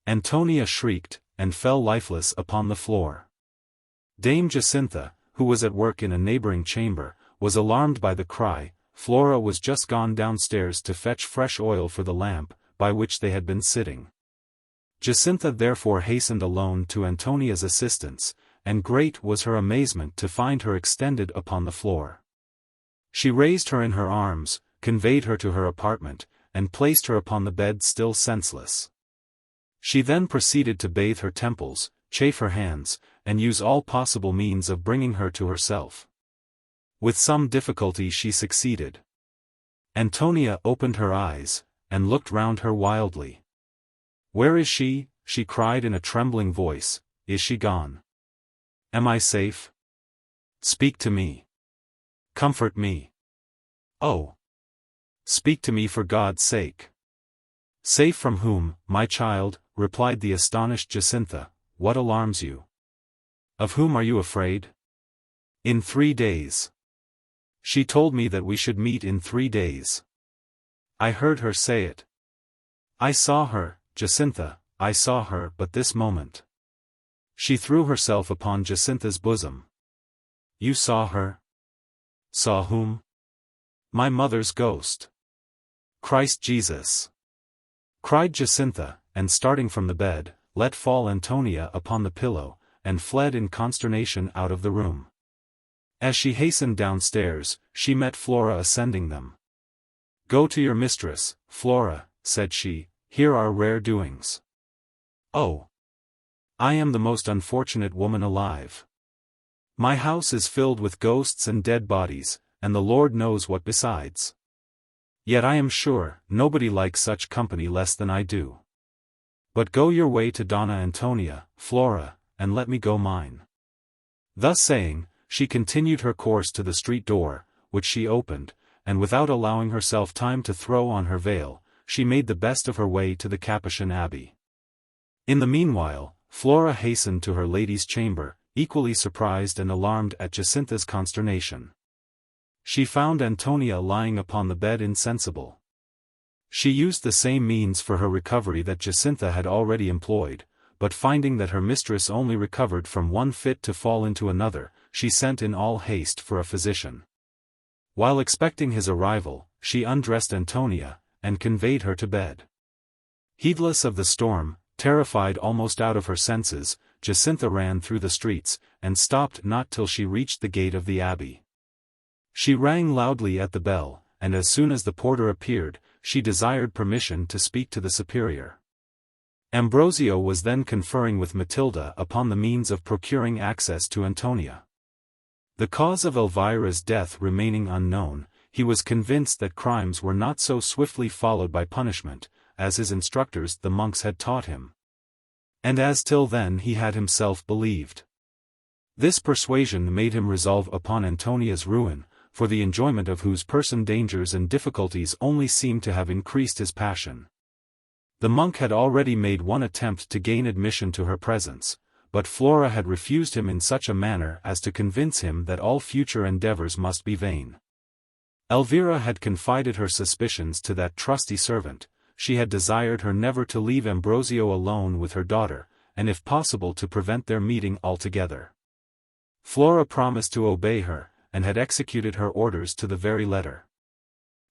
Antonia shrieked, and fell lifeless upon the floor. Dame Jacintha, who was at work in a neighboring chamber, was alarmed by the cry. Flora was just gone downstairs to fetch fresh oil for the lamp, by which they had been sitting. Jacintha therefore hastened alone to Antonia's assistance, and great was her amazement to find her extended upon the floor. She raised her in her arms, conveyed her to her apartment, and placed her upon the bed still senseless. She then proceeded to bathe her temples, chafe her hands, and use all possible means of bringing her to herself. With some difficulty she succeeded. Antonia opened her eyes, and looked round her wildly. "Where is she?" she cried in a trembling voice. "Is she gone? Am I safe? Speak to me. Comfort me. Oh! Speak to me for God's sake." "Safe from whom, my child?" replied the astonished Jacintha. "What alarms you? Of whom are you afraid?" "In 3 days. She told me that we should meet in 3 days. I heard her say it. I saw her, Jacintha, I saw her but this moment." She threw herself upon Jacintha's bosom. "You saw her?" "Saw whom?" "My mother's ghost." "Christ Jesus!" cried Jacintha, and starting from the bed, let fall Antonia upon the pillow, and fled in consternation out of the room. As she hastened downstairs, she met Flora ascending them. "Go to your mistress, Flora," said she, "here are rare doings." "Oh! I am the most unfortunate woman alive. My house is filled with ghosts and dead bodies, and the Lord knows what besides. Yet I am sure, nobody likes such company less than I do. But go your way to Donna Antonia, Flora, and let me go mine." Thus saying, she continued her course to the street door, which she opened, and without allowing herself time to throw on her veil, she made the best of her way to the Capuchin Abbey. In the meanwhile, Flora hastened to her lady's chamber, equally surprised and alarmed at Jacintha's consternation. She found Antonia lying upon the bed insensible. She used the same means for her recovery that Jacintha had already employed, but finding that her mistress only recovered from one fit to fall into another, she sent in all haste for a physician. While expecting his arrival, she undressed Antonia, and conveyed her to bed. Heedless of the storm, terrified almost out of her senses, Jacintha ran through the streets, and stopped not till she reached the gate of the abbey. She rang loudly at the bell, and as soon as the porter appeared, she desired permission to speak to the superior. Ambrosio was then conferring with Matilda upon the means of procuring access to Antonia. The cause of Elvira's death remaining unknown, he was convinced that crimes were not so swiftly followed by punishment, as his instructors the monks had taught him. And as till then he had himself believed. This persuasion made him resolve upon Antonia's ruin, for the enjoyment of whose person dangers and difficulties only seemed to have increased his passion. The monk had already made one attempt to gain admission to her presence, but Flora had refused him in such a manner as to convince him that all future endeavors must be vain. Elvira had confided her suspicions to that trusty servant. She had desired her never to leave Ambrosio alone with her daughter, and if possible to prevent their meeting altogether. Flora promised to obey her, and had executed her orders to the very letter.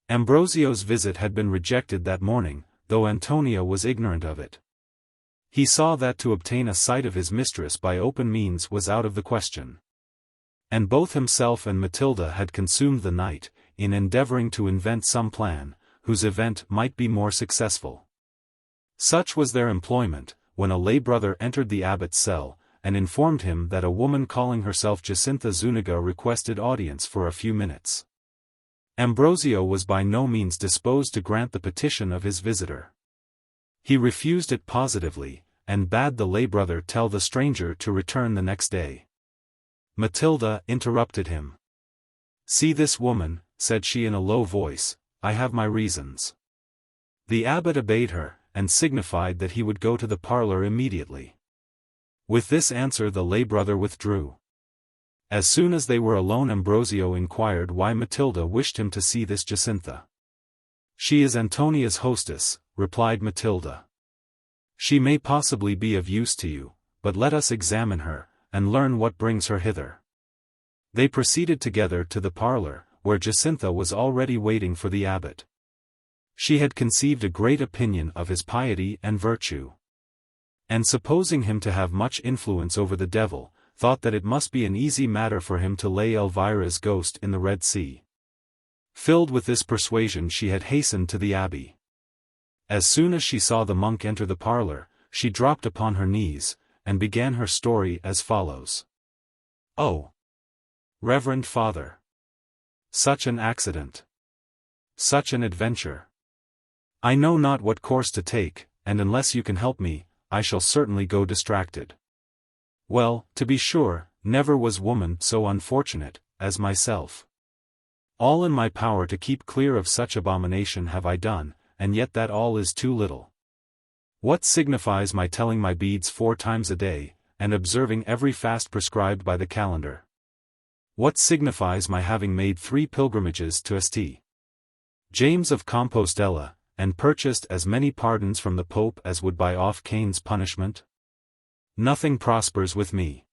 Ambrosio's visit had been rejected that morning, though Antonia was ignorant of it. He saw that to obtain a sight of his mistress by open means was out of the question. And both himself and Matilda had consumed the night, in endeavoring to invent some plan, whose event might be more successful. Such was their employment, when a lay brother entered the abbot's cell, and informed him that a woman calling herself Jacintha Zuniga requested audience for a few minutes. Ambrosio was by no means disposed to grant the petition of his visitor. He refused it positively, and bade the lay brother tell the stranger to return the next day. Matilda interrupted him. "See this woman," said she in a low voice, "I have my reasons." The abbot obeyed her, and signified that he would go to the parlor immediately. With this answer the lay brother withdrew. As soon as they were alone Ambrosio inquired why Matilda wished him to see this Jacintha. "She is Antonia's hostess," replied Matilda. "She may possibly be of use to you, but let us examine her, and learn what brings her hither." They proceeded together to the parlor, where Jacintha was already waiting for the abbot. She had conceived a great opinion of his piety and virtue. And supposing him to have much influence over the devil, thought that it must be an easy matter for him to lay Elvira's ghost in the Red Sea. Filled with this persuasion, she had hastened to the abbey. As soon as she saw the monk enter the parlor, she dropped upon her knees, and began her story as follows. "Oh, Reverend Father! Such an accident! Such an adventure! I know not what course to take, and unless you can help me, I shall certainly go distracted. Well, to be sure, never was woman so unfortunate as myself. All in my power to keep clear of such abomination have I done, and yet that all is too little. What signifies my telling my beads 4 times a day, and observing every fast prescribed by the calendar? What signifies my having made 3 pilgrimages to St. James of Compostela, and purchased as many pardons from the Pope as would buy off Cain's punishment? Nothing prospers with me.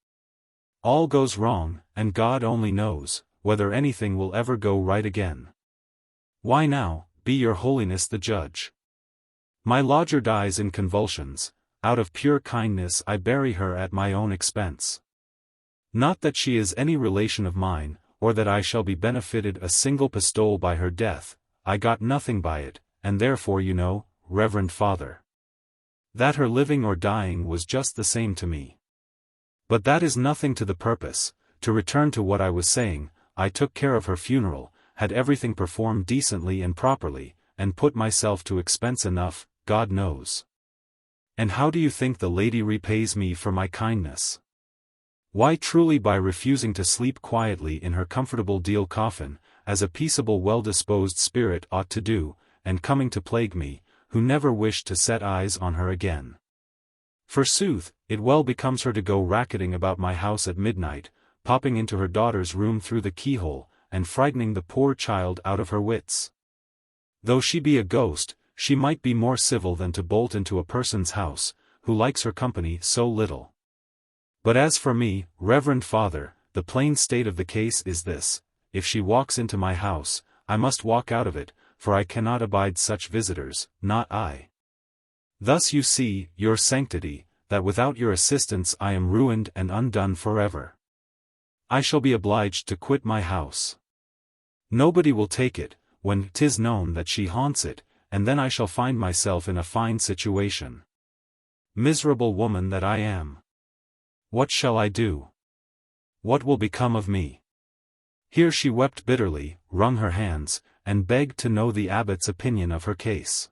All goes wrong, and God only knows whether anything will ever go right again. Why now, be your holiness the judge. My lodger dies in convulsions. Out of pure kindness I bury her at my own expense. Not that she is any relation of mine, or that I shall be benefited a single pistole by her death. I got nothing by it, and therefore you know, Reverend Father, that her living or dying was just the same to me. But that is nothing to the purpose. To return to what I was saying, I took care of her funeral, had everything performed decently and properly, and put myself to expense enough, God knows. And how do you think the lady repays me for my kindness? Why, truly by refusing to sleep quietly in her comfortable deal coffin, as a peaceable well-disposed spirit ought to do, and coming to plague me, who never wished to set eyes on her again. Forsooth, it well becomes her to go racketing about my house at midnight, popping into her daughter's room through the keyhole, and frightening the poor child out of her wits. Though she be a ghost, she might be more civil than to bolt into a person's house, who likes her company so little. But as for me, Reverend Father, the plain state of the case is this: if she walks into my house, I must walk out of it, for I cannot abide such visitors, not I. Thus you see, your sanctity, that without your assistance I am ruined and undone forever. I shall be obliged to quit my house. Nobody will take it, when 'tis known that she haunts it, and then I shall find myself in a fine situation. Miserable woman that I am! What shall I do? What will become of me? Here she wept bitterly, wrung her hands, and begged to know the abbot's opinion of her case.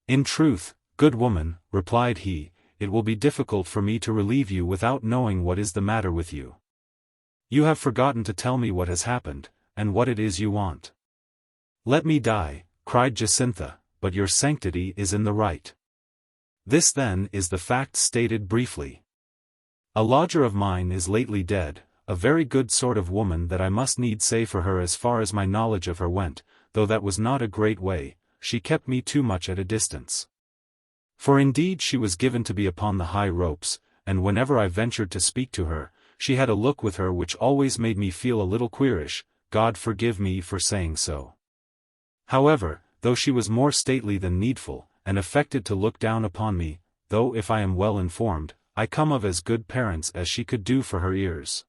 In truth, good woman, replied he, it will be difficult for me to relieve you without knowing what is the matter with you. You have forgotten to tell me what has happened, and what it is you want. Let me die, cried Jacintha, but your sanctity is in the right. This then is the fact stated briefly. A lodger of mine is lately dead, a very good sort of woman that I must needs say for her as far as my knowledge of her went, though that was not a great way, she kept me too much at a distance. For indeed she was given to be upon the high ropes, and whenever I ventured to speak to her, she had a look with her which always made me feel a little queerish, God forgive me for saying so. However, though she was more stately than needful, and affected to look down upon me, though if I am well informed, I come of as good parents as she could do for her ears.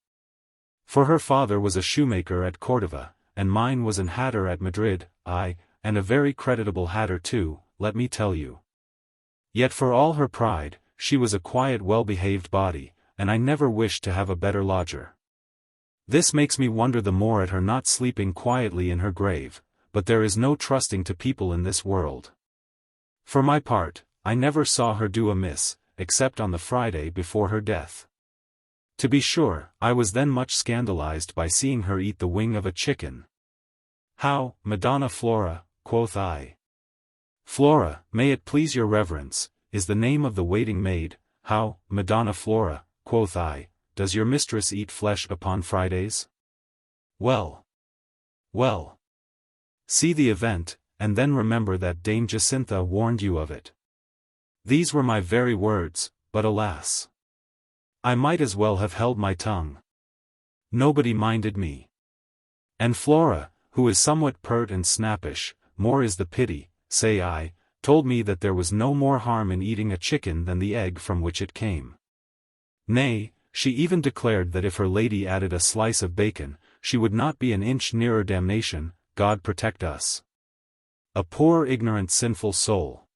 For her father was a shoemaker at Cordova, and mine was an hatter at Madrid, aye, and a very creditable hatter too, let me tell you. Yet for all her pride, she was a quiet well-behaved body, and I never wished to have a better lodger. This makes me wonder the more at her not sleeping quietly in her grave, but there is no trusting to people in this world. For my part, I never saw her do amiss, except on the Friday before her death. To be sure, I was then much scandalized by seeing her eat the wing of a chicken. How, Madonna Flora, quoth I. Flora, may it please your reverence, is the name of the waiting maid. How, Madonna Flora, quoth I, does your mistress eat flesh upon Fridays? Well. Well. See the event, and then remember that Dame Jacintha warned you of it. These were my very words, but alas! I might as well have held my tongue. Nobody minded me. And Flora, who is somewhat pert and snappish, more is the pity, say I, told me that there was no more harm in eating a chicken than the egg from which it came. Nay, she even declared that if her lady added a slice of bacon, she would not be an inch nearer damnation. God protect us. A poor ignorant sinful soul.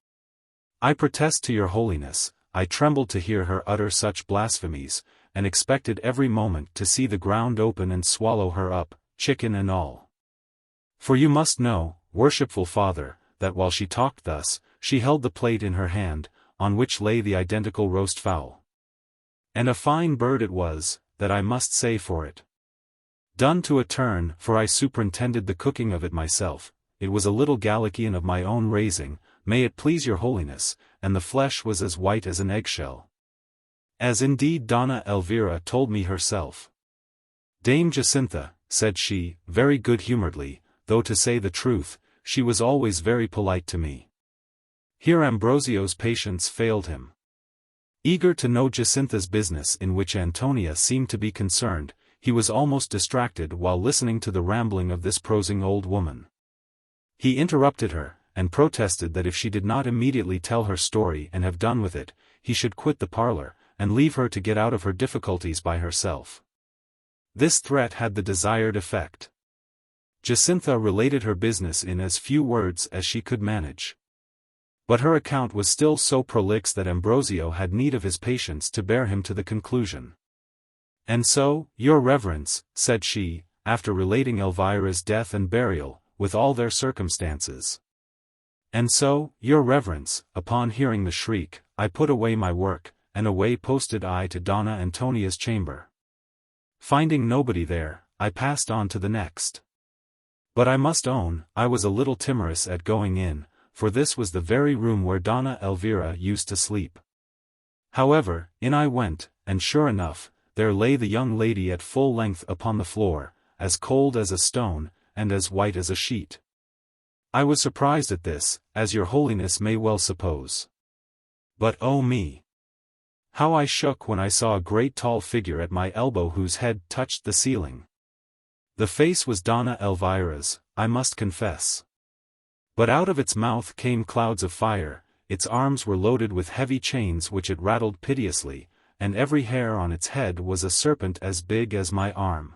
I protest to your holiness, I trembled to hear her utter such blasphemies, and expected every moment to see the ground open and swallow her up, chicken and all. For you must know, worshipful father, that while she talked thus, she held the plate in her hand, on which lay the identical roast fowl. And a fine bird it was, that I must say for it. Done to a turn, for I superintended the cooking of it myself. It was a little Galician of my own raising, may it please your holiness, and the flesh was as white as an eggshell. As indeed Donna Elvira told me herself. Dame Jacintha, said she, very good-humoredly, though to say the truth, she was always very polite to me. Here Ambrosio's patience failed him. Eager to know Jacintha's business in which Antonia seemed to be concerned, he was almost distracted while listening to the rambling of this prosing old woman. He interrupted her, and protested that if she did not immediately tell her story and have done with it, he should quit the parlor, and leave her to get out of her difficulties by herself. This threat had the desired effect. Jacintha related her business in as few words as she could manage. But her account was still so prolix that Ambrosio had need of his patience to bear him to the conclusion. And so, your reverence, said she, after relating Elvira's death and burial, with all their circumstances. And so, your reverence, upon hearing the shriek, I put away my work, and away posted I to Donna Antonia's chamber. Finding nobody there, I passed on to the next. But I must own, I was a little timorous at going in, for this was the very room where Donna Elvira used to sleep. However, in I went, and sure enough, there lay the young lady at full length upon the floor, as cold as a stone, and as white as a sheet. I was surprised at this, as your holiness may well suppose. But oh me! How I shook when I saw a great tall figure at my elbow whose head touched the ceiling. The face was Donna Elvira's, I must confess. But out of its mouth came clouds of fire, its arms were loaded with heavy chains which it rattled piteously, and every hair on its head was a serpent as big as my arm.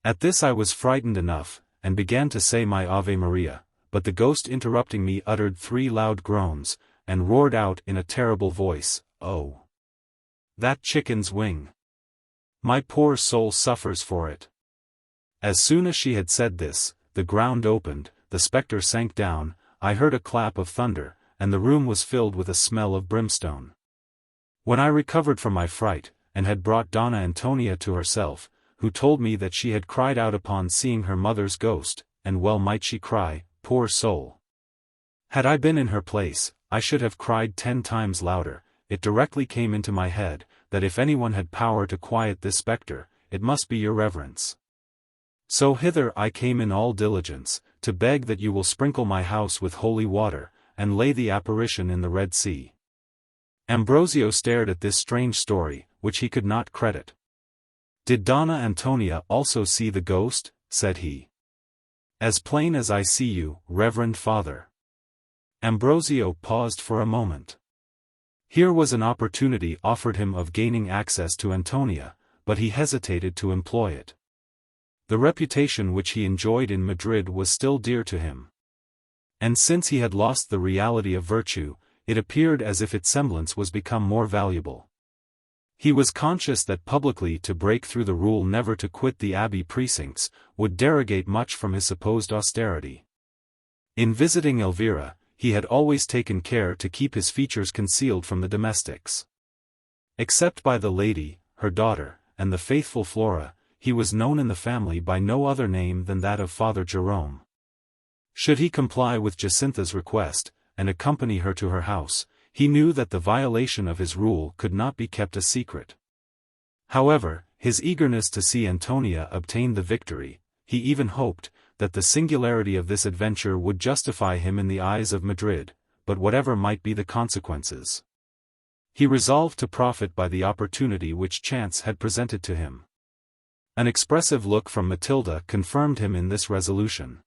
At this I was frightened enough, and began to say my Ave Maria, but the ghost interrupting me uttered 3 loud groans, and roared out in a terrible voice, "Oh! That chicken's wing! My poor soul suffers for it." As soon as she had said this, the ground opened, the spectre sank down, I heard a clap of thunder, and the room was filled with a smell of brimstone. When I recovered from my fright, and had brought Donna Antonia to herself, who told me that she had cried out upon seeing her mother's ghost, and well might she cry, poor soul. Had I been in her place, I should have cried 10 times louder. It directly came into my head, that if anyone had power to quiet this spectre, it must be your reverence. So hither I came in all diligence, to beg that you will sprinkle my house with holy water, and lay the apparition in the Red Sea. Ambrosio stared at this strange story, which he could not credit. Did Donna Antonia also see the ghost? Said he. As plain as I see you, reverend father. Ambrosio paused for a moment. Here was an opportunity offered him of gaining access to Antonia, but he hesitated to employ it. The reputation which he enjoyed in Madrid was still dear to him. And since he had lost the reality of virtue, it appeared as if its semblance was become more valuable. He was conscious that publicly to break through the rule never to quit the abbey precincts, would derogate much from his supposed austerity. In visiting Elvira, he had always taken care to keep his features concealed from the domestics. Except by the lady, her daughter, and the faithful Flora, he was known in the family by no other name than that of Father Jerome. Should he comply with Jacintha's request, and accompany her to her house, he knew that the violation of his rule could not be kept a secret. However, his eagerness to see Antonia obtain the victory, he even hoped, that the singularity of this adventure would justify him in the eyes of Madrid, but whatever might be the consequences. He resolved to profit by the opportunity which chance had presented to him. An expressive look from Matilda confirmed him in this resolution.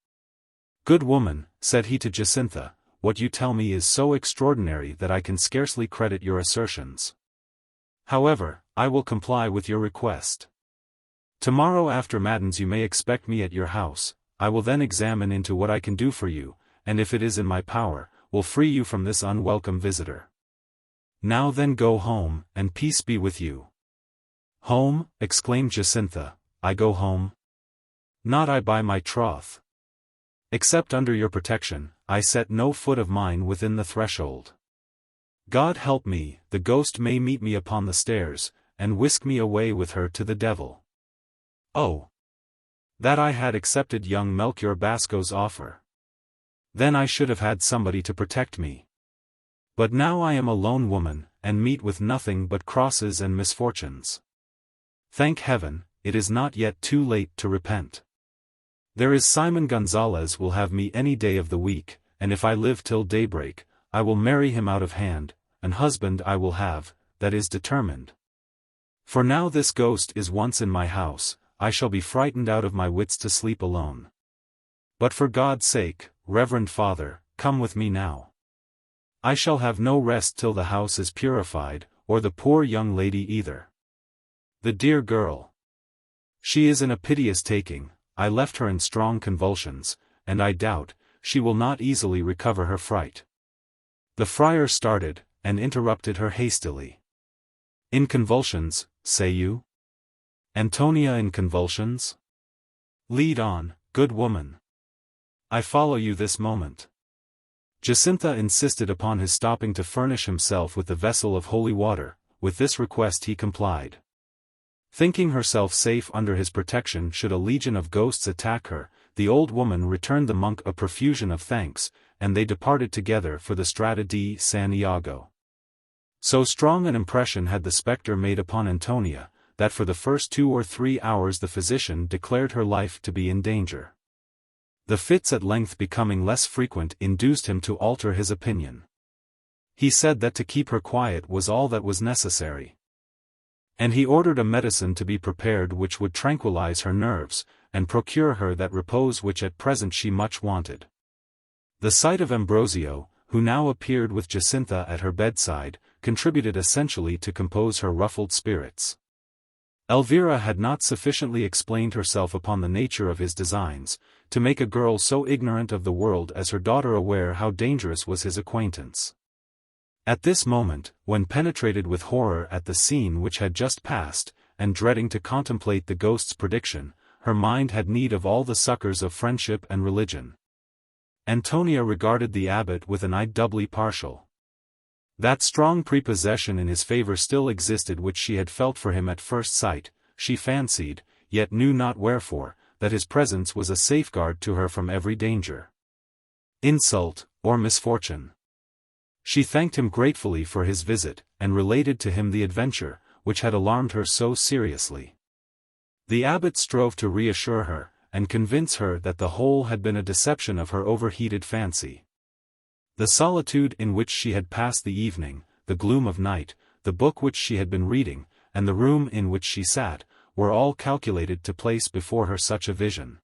"Good woman," said he to Jacintha, "what you tell me is so extraordinary that I can scarcely credit your assertions. However, I will comply with your request. Tomorrow after matins you may expect me at your house. I will then examine into what I can do for you, and if it is in my power, will free you from this unwelcome visitor. Now then go home, and peace be with you." "Home?" exclaimed Jacintha, "I go home? Not I, by my troth. Except under your protection, I set no foot of mine within the threshold. God help me, the ghost may meet me upon the stairs, and whisk me away with her to the devil. Oh! That I had accepted young Melchior Basco's offer. Then I should have had somebody to protect me. But now I am a lone woman, and meet with nothing but crosses and misfortunes. Thank heaven, it is not yet too late to repent. There is Simon Gonzalez will have me any day of the week, and if I live till daybreak, I will marry him out of hand, an husband I will have, that is determined. For now this ghost is once in my house, I shall be frightened out of my wits to sleep alone. But for God's sake, Reverend Father, come with me now. I shall have no rest till the house is purified, or the poor young lady either. The dear girl. She is in a piteous taking, I left her in strong convulsions, and I doubt, she will not easily recover her fright." The friar started, and interrupted her hastily. "In convulsions, say you? Antonia in convulsions? Lead on, good woman. I follow you this moment." Jacintha insisted upon his stopping to furnish himself with the vessel of holy water. With this request he complied. Thinking herself safe under his protection should a legion of ghosts attack her, the old woman returned the monk a profusion of thanks, and they departed together for the Strada di San Iago. So strong an impression had the spectre made upon Antonia, that for the first 2 or 3 hours the physician declared her life to be in danger. The fits at length becoming less frequent induced him to alter his opinion. He said that to keep her quiet was all that was necessary. And he ordered a medicine to be prepared which would tranquilize her nerves, and procure her that repose which at present she much wanted. The sight of Ambrosio, who now appeared with Jacintha at her bedside, contributed essentially to compose her ruffled spirits. Elvira had not sufficiently explained herself upon the nature of his designs, to make a girl so ignorant of the world as her daughter aware how dangerous was his acquaintance. At this moment, when penetrated with horror at the scene which had just passed, and dreading to contemplate the ghost's prediction, her mind had need of all the succors of friendship and religion. Antonia regarded the abbot with an eye doubly partial. That strong prepossession in his favor still existed which she had felt for him at first sight. She fancied, yet knew not wherefore, that his presence was a safeguard to her from every danger, insult, or misfortune. She thanked him gratefully for his visit, and related to him the adventure, which had alarmed her so seriously. The abbot strove to reassure her, and convince her that the whole had been a deception of her overheated fancy. The solitude in which she had passed the evening, the gloom of night, the book which she had been reading, and the room in which she sat, were all calculated to place before her such a vision.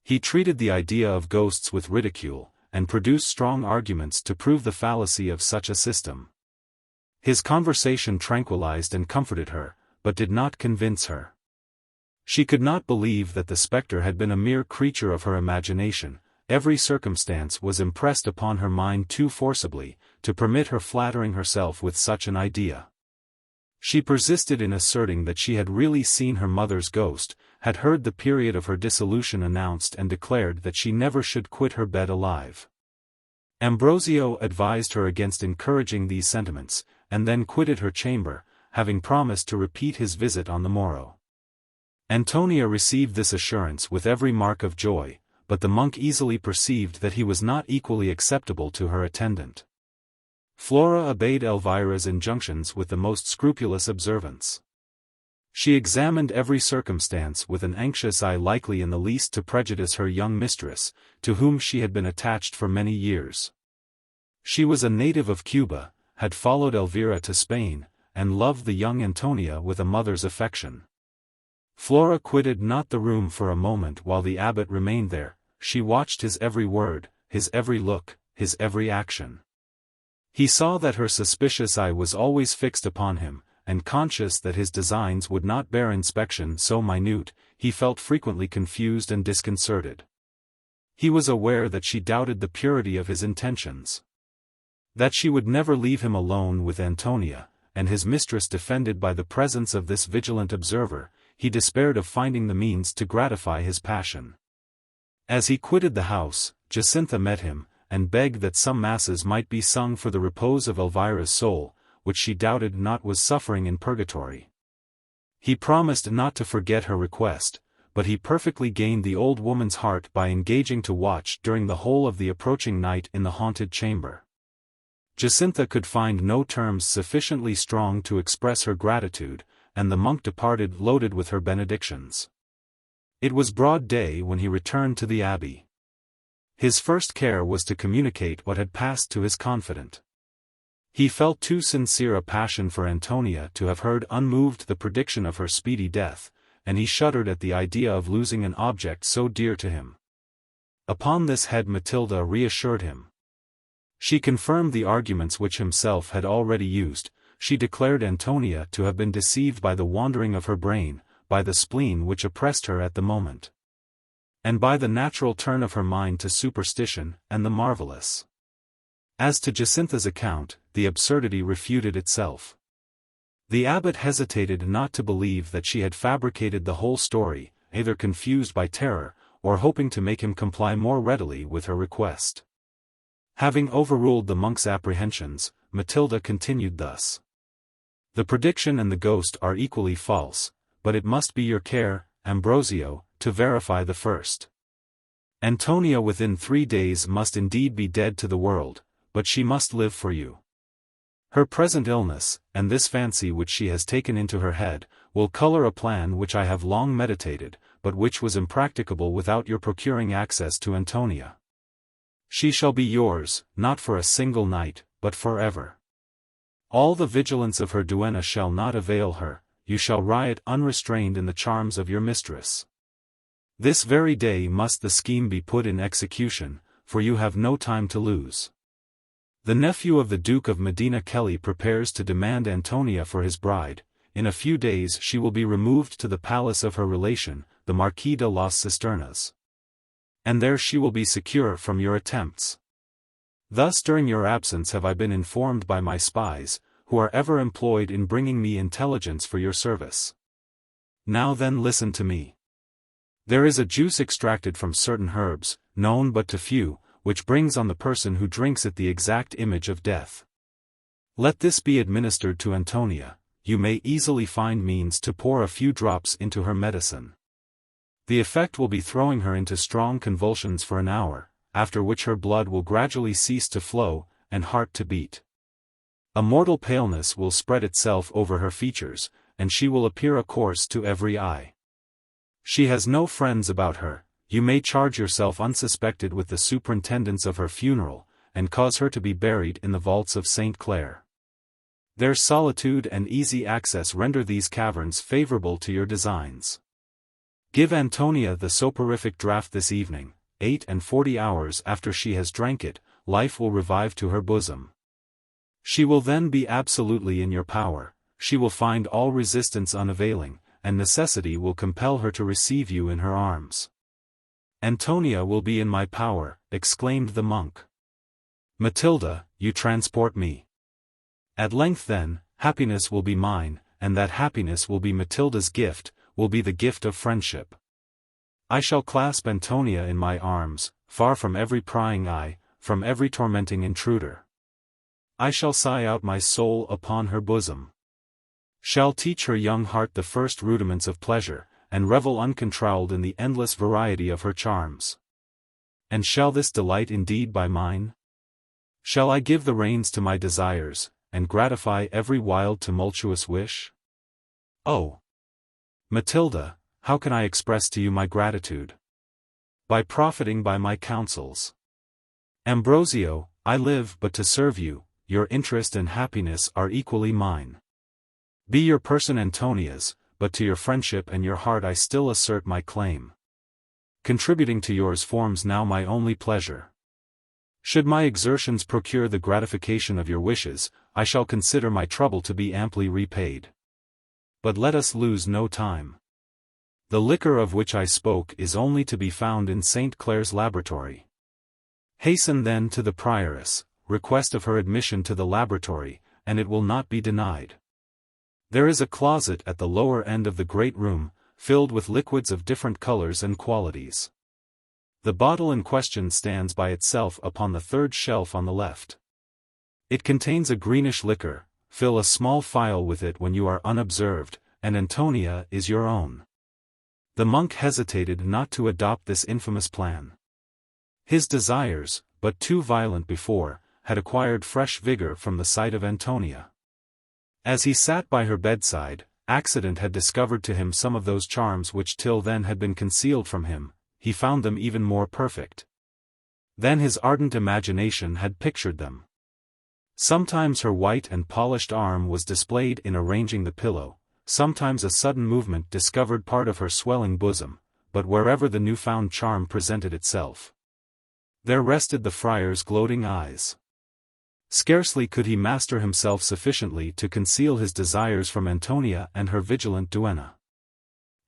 He treated the idea of ghosts with ridicule, and produced strong arguments to prove the fallacy of such a system. His conversation tranquilized and comforted her, but did not convince her. She could not believe that the spectre had been a mere creature of her imagination. Every circumstance was impressed upon her mind too forcibly, to permit her flattering herself with such an idea. She persisted in asserting that she had really seen her mother's ghost, had heard the period of her dissolution announced, and declared that she never should quit her bed alive. Ambrosio advised her against encouraging these sentiments, and then quitted her chamber, having promised to repeat his visit on the morrow. Antonia received this assurance with every mark of joy, but the monk easily perceived that he was not equally acceptable to her attendant. Flora obeyed Elvira's injunctions with the most scrupulous observance. She examined every circumstance with an anxious eye likely in the least to prejudice her young mistress, to whom she had been attached for many years. She was a native of Cuba, had followed Elvira to Spain, and loved the young Antonia with a mother's affection. Flora quitted not the room for a moment while the abbot remained there. She watched his every word, his every look, his every action. He saw that her suspicious eye was always fixed upon him, and conscious that his designs would not bear inspection so minute, he felt frequently confused and disconcerted. He was aware that she doubted the purity of his intentions. That she would never leave him alone with Antonia, and his mistress defended by the presence of this vigilant observer, he despaired of finding the means to gratify his passion. As he quitted the house, Jacintha met him, and begged that some masses might be sung for the repose of Elvira's soul, which she doubted not was suffering in purgatory. He promised not to forget her request, but he perfectly gained the old woman's heart by engaging to watch during the whole of the approaching night in the haunted chamber. Jacintha could find no terms sufficiently strong to express her gratitude, and the monk departed loaded with her benedictions. It was broad day when he returned to the abbey. His first care was to communicate what had passed to his confidant. He felt too sincere a passion for Antonia to have heard unmoved the prediction of her speedy death, and he shuddered at the idea of losing an object so dear to him. Upon this head Matilda reassured him. She confirmed the arguments which himself had already used. She declared Antonia to have been deceived by the wandering of her brain, by the spleen which oppressed her at the moment, and by the natural turn of her mind to superstition and the marvelous. As to Jacintha's account, the absurdity refuted itself. The abbot hesitated not to believe that she had fabricated the whole story, either confused by terror, or hoping to make him comply more readily with her request. Having overruled the monk's apprehensions, Matilda continued thus. The prediction and the ghost are equally false, but it must be your care, Ambrosio, to verify the first. Antonia within 3 days must indeed be dead to the world, but she must live for you. Her present illness, and this fancy which she has taken into her head, will color a plan which I have long meditated, but which was impracticable without your procuring access to Antonia. She shall be yours, not for a single night, but forever. All the vigilance of her duenna shall not avail her, you shall riot unrestrained in the charms of your mistress. This very day must the scheme be put in execution, for you have no time to lose. The nephew of the Duke of Medina Kelly prepares to demand Antonia for his bride. In a few days she will be removed to the palace of her relation, the Marquis de las Cisternas. And there she will be secure from your attempts. Thus during your absence have I been informed by my spies, who are ever employed in bringing me intelligence for your service. Now then listen to me. There is a juice extracted from certain herbs, known but to few, which brings on the person who drinks it the exact image of death. Let this be administered to Antonia. You may easily find means to pour a few drops into her medicine. The effect will be throwing her into strong convulsions for an hour, after which her blood will gradually cease to flow, and heart to beat. A mortal paleness will spread itself over her features, and she will appear a corpse to every eye. She has no friends about her. You may charge yourself unsuspected with the superintendence of her funeral, and cause her to be buried in the vaults of St. Clair. Their solitude and easy access render these caverns favorable to your designs. Give Antonia the soporific draught this evening. 48 hours after she has drank it, life will revive to her bosom. She will then be absolutely in your power. She will find all resistance unavailing, and necessity will compel her to receive you in her arms. Antonia will be in my power, exclaimed the monk. Matilda, you transport me. At length then, happiness will be mine, and that happiness will be Matilda's gift, will be the gift of friendship. I shall clasp Antonia in my arms, far from every prying eye, from every tormenting intruder. I shall sigh out my soul upon her bosom. Shall teach her young heart the first rudiments of pleasure, and revel uncontrolled in the endless variety of her charms. And shall this delight indeed be mine? Shall I give the reins to my desires, and gratify every wild tumultuous wish? Oh! Matilda, how can I express to you my gratitude? By profiting by my counsels. Ambrosio, I live but to serve you, your interest and happiness are equally mine. Be your person Antonia's, but to your friendship and your heart I still assert my claim. Contributing to yours forms now my only pleasure. Should my exertions procure the gratification of your wishes, I shall consider my trouble to be amply repaid. But let us lose no time. The liquor of which I spoke is only to be found in St. Clare's laboratory. Hasten then to the prioress, request of her admission to the laboratory, and it will not be denied. There is a closet at the lower end of the great room, filled with liquids of different colors and qualities. The bottle in question stands by itself upon the third shelf on the left. It contains a greenish liquor. Fill a small phial with it when you are unobserved, and Antonia is your own. The monk hesitated not to adopt this infamous plan. His desires, but too violent before, had acquired fresh vigor from the sight of Antonia. As he sat by her bedside, accident had discovered to him some of those charms which till then had been concealed from him. He found them even more perfect. Then his ardent imagination had pictured them. Sometimes her white and polished arm was displayed in arranging the pillow, sometimes a sudden movement discovered part of her swelling bosom, but wherever the new-found charm presented itself, there rested the friar's gloating eyes. Scarcely could he master himself sufficiently to conceal his desires from Antonia and her vigilant duenna.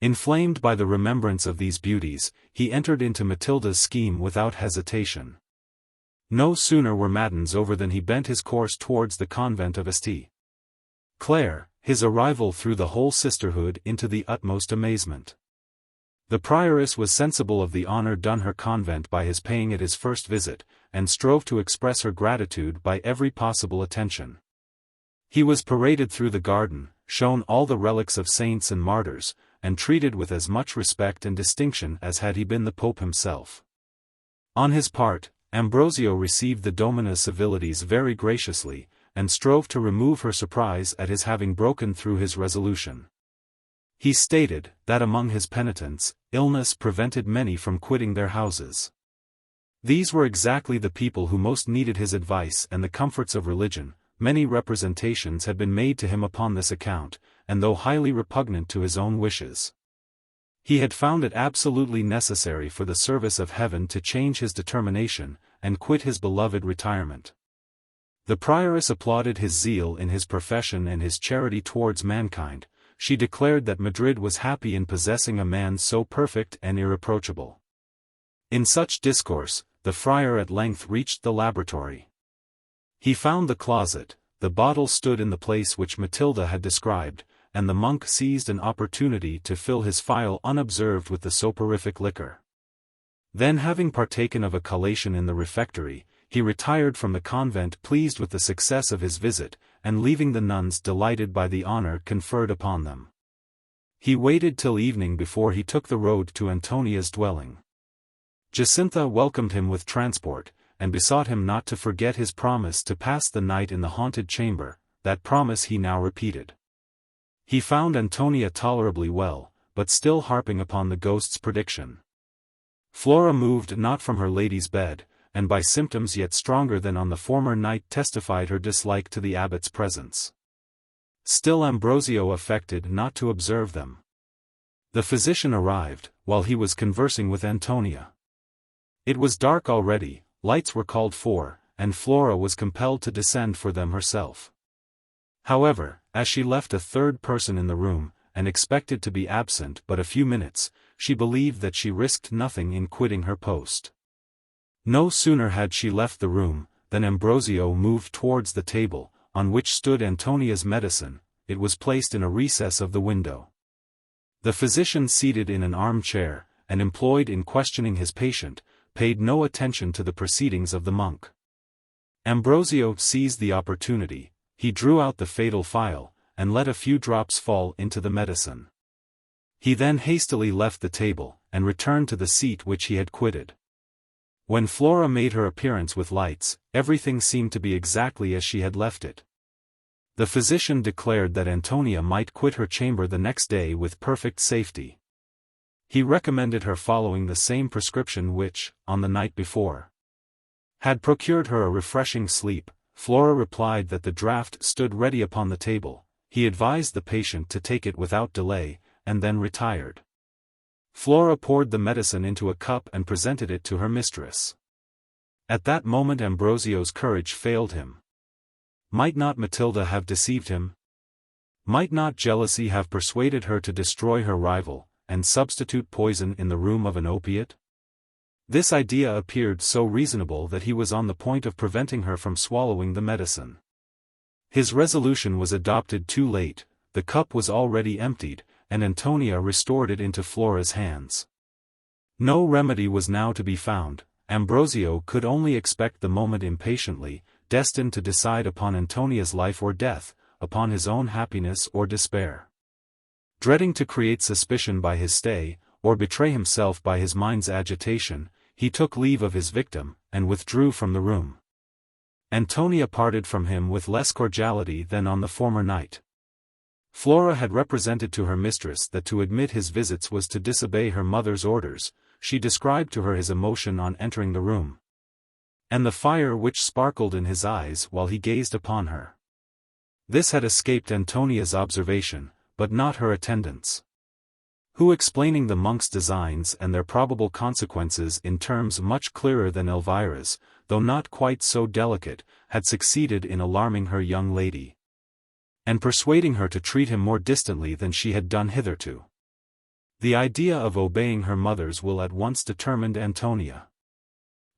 Inflamed by the remembrance of these beauties, he entered into Matilda's scheme without hesitation. No sooner were matins over than he bent his course towards the convent of St. Clare. His arrival threw the whole sisterhood into the utmost amazement. The prioress was sensible of the honor done her convent by his paying it his first visit, and strove to express her gratitude by every possible attention. He was paraded through the garden, shown all the relics of saints and martyrs, and treated with as much respect and distinction as had he been the Pope himself. On his part, Ambrosio received the domina's civilities very graciously, and strove to remove her surprise at his having broken through his resolution. He stated, that among his penitents, illness prevented many from quitting their houses. These were exactly the people who most needed his advice and the comforts of religion. Many representations had been made to him upon this account, and though highly repugnant to his own wishes, he had found it absolutely necessary for the service of heaven to change his determination, and quit his beloved retirement. The prioress applauded his zeal in his profession and his charity towards mankind. She declared that Madrid was happy in possessing a man so perfect and irreproachable. In such discourse, the friar at length reached the laboratory. He found the closet, the bottle stood in the place which Matilda had described, and the monk seized an opportunity to fill his phial unobserved with the soporific liquor. Then, having partaken of a collation in the refectory, he retired from the convent pleased with the success of his visit, and leaving the nuns delighted by the honor conferred upon them. He waited till evening before he took the road to Antonia's dwelling. Jacintha welcomed him with transport, and besought him not to forget his promise to pass the night in the haunted chamber. That promise he now repeated. He found Antonia tolerably well, but still harping upon the ghost's prediction. Flora moved not from her lady's bed, and by symptoms yet stronger than on the former night testified her dislike to the abbot's presence. Still Ambrosio affected not to observe them. The physician arrived, while he was conversing with Antonia. It was dark already, lights were called for, and Flora was compelled to descend for them herself. However, as she left a third person in the room, and expected to be absent but a few minutes, she believed that she risked nothing in quitting her post. No sooner had she left the room, than Ambrosio moved towards the table, on which stood Antonia's medicine. It was placed in a recess of the window. The physician, seated in an armchair, and employed in questioning his patient, paid no attention to the proceedings of the monk. Ambrosio seized the opportunity. He drew out the fatal phial, and let a few drops fall into the medicine. He then hastily left the table, and returned to the seat which he had quitted. When Flora made her appearance with lights, everything seemed to be exactly as she had left it. The physician declared that Antonia might quit her chamber the next day with perfect safety. He recommended her following the same prescription which, on the night before, had procured her a refreshing sleep. Flora replied that the draught stood ready upon the table. he advised the patient to take it without delay, and then retired. Flora poured the medicine into a cup and presented it to her mistress. At that moment Ambrosio's courage failed him. Might not Matilda have deceived him? Might not jealousy have persuaded her to destroy her rival, and substitute poison in the room of an opiate? This idea appeared so reasonable that he was on the point of preventing her from swallowing the medicine. His resolution was adopted too late, the cup was already emptied, and Antonia restored it into Flora's hands. No remedy was now to be found. Ambrosio could only expect the moment impatiently, destined to decide upon Antonia's life or death, upon his own happiness or despair. Dreading to create suspicion by his stay, or betray himself by his mind's agitation, he took leave of his victim, and withdrew from the room. Antonia parted from him with less cordiality than on the former night. Flora had represented to her mistress that to admit his visits was to disobey her mother's orders. She described to her his emotion on entering the room, and the fire which sparkled in his eyes while he gazed upon her. This had escaped Antonia's observation, but not her attendants, who, explaining the monk's designs and their probable consequences in terms much clearer than Elvira's, though not quite so delicate, had succeeded in alarming her young lady, and persuading her to treat him more distantly than she had done hitherto. The idea of obeying her mother's will at once determined Antonia.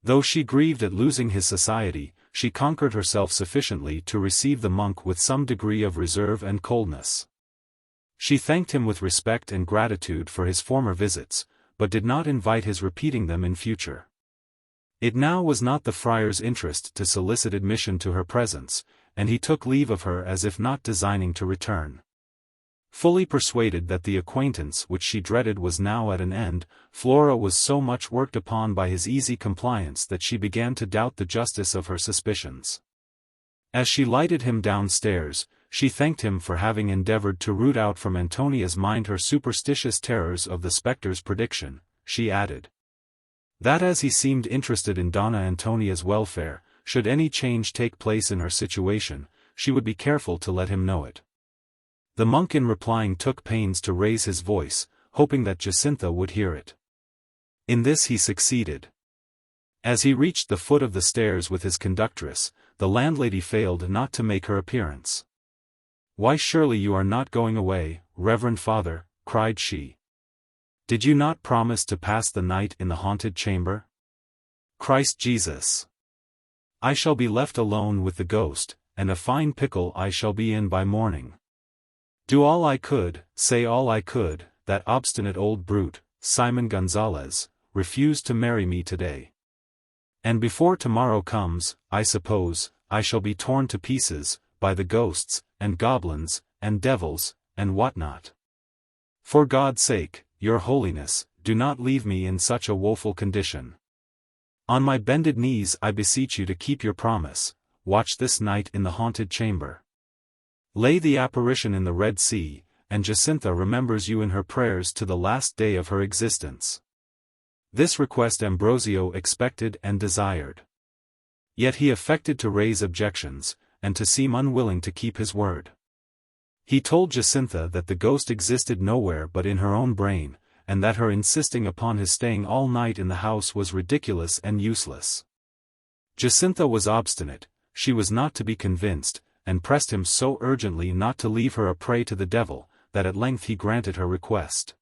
Though she grieved at losing his society, she conquered herself sufficiently to receive the monk with some degree of reserve and coldness. She thanked him with respect and gratitude for his former visits, but did not invite his repeating them in future. It now was not the friar's interest to solicit admission to her presence, and he took leave of her as if not designing to return. Fully persuaded that the acquaintance which she dreaded was now at an end, Flora was so much worked upon by his easy compliance that she began to doubt the justice of her suspicions. As she lighted him downstairs, she thanked him for having endeavored to root out from Antonia's mind her superstitious terrors of the spectre's prediction. She added that as he seemed interested in Donna Antonia's welfare, should any change take place in her situation, she would be careful to let him know it. The monk in replying took pains to raise his voice, hoping that Jacintha would hear it. In this he succeeded. As he reached the foot of the stairs with his conductress, the landlady failed not to make her appearance. "Why, surely you are not going away, Reverend Father," cried she. "Did you not promise to pass the night in the haunted chamber? Christ Jesus! I shall be left alone with the ghost, and a fine pickle I shall be in by morning. Do all I could, say all I could, that obstinate old brute, Simon Gonzalez, refused to marry me today. And before tomorrow comes, I suppose, I shall be torn to pieces, by the ghosts, and goblins, and devils, and what not. For God's sake, your holiness, do not leave me in such a woeful condition. On my bended knees I beseech you to keep your promise, watch this night in the haunted chamber. Lay the apparition in the Red Sea, and Jacintha remembers you in her prayers to the last day of her existence." This request Ambrosio expected and desired. Yet he affected to raise objections, and to seem unwilling to keep his word. He told Jacintha that the ghost existed nowhere but in her own brain, and that her insisting upon his staying all night in the house was ridiculous and useless. Jacintha was obstinate, she was not to be convinced, and pressed him so urgently not to leave her a prey to the devil, that at length he granted her request.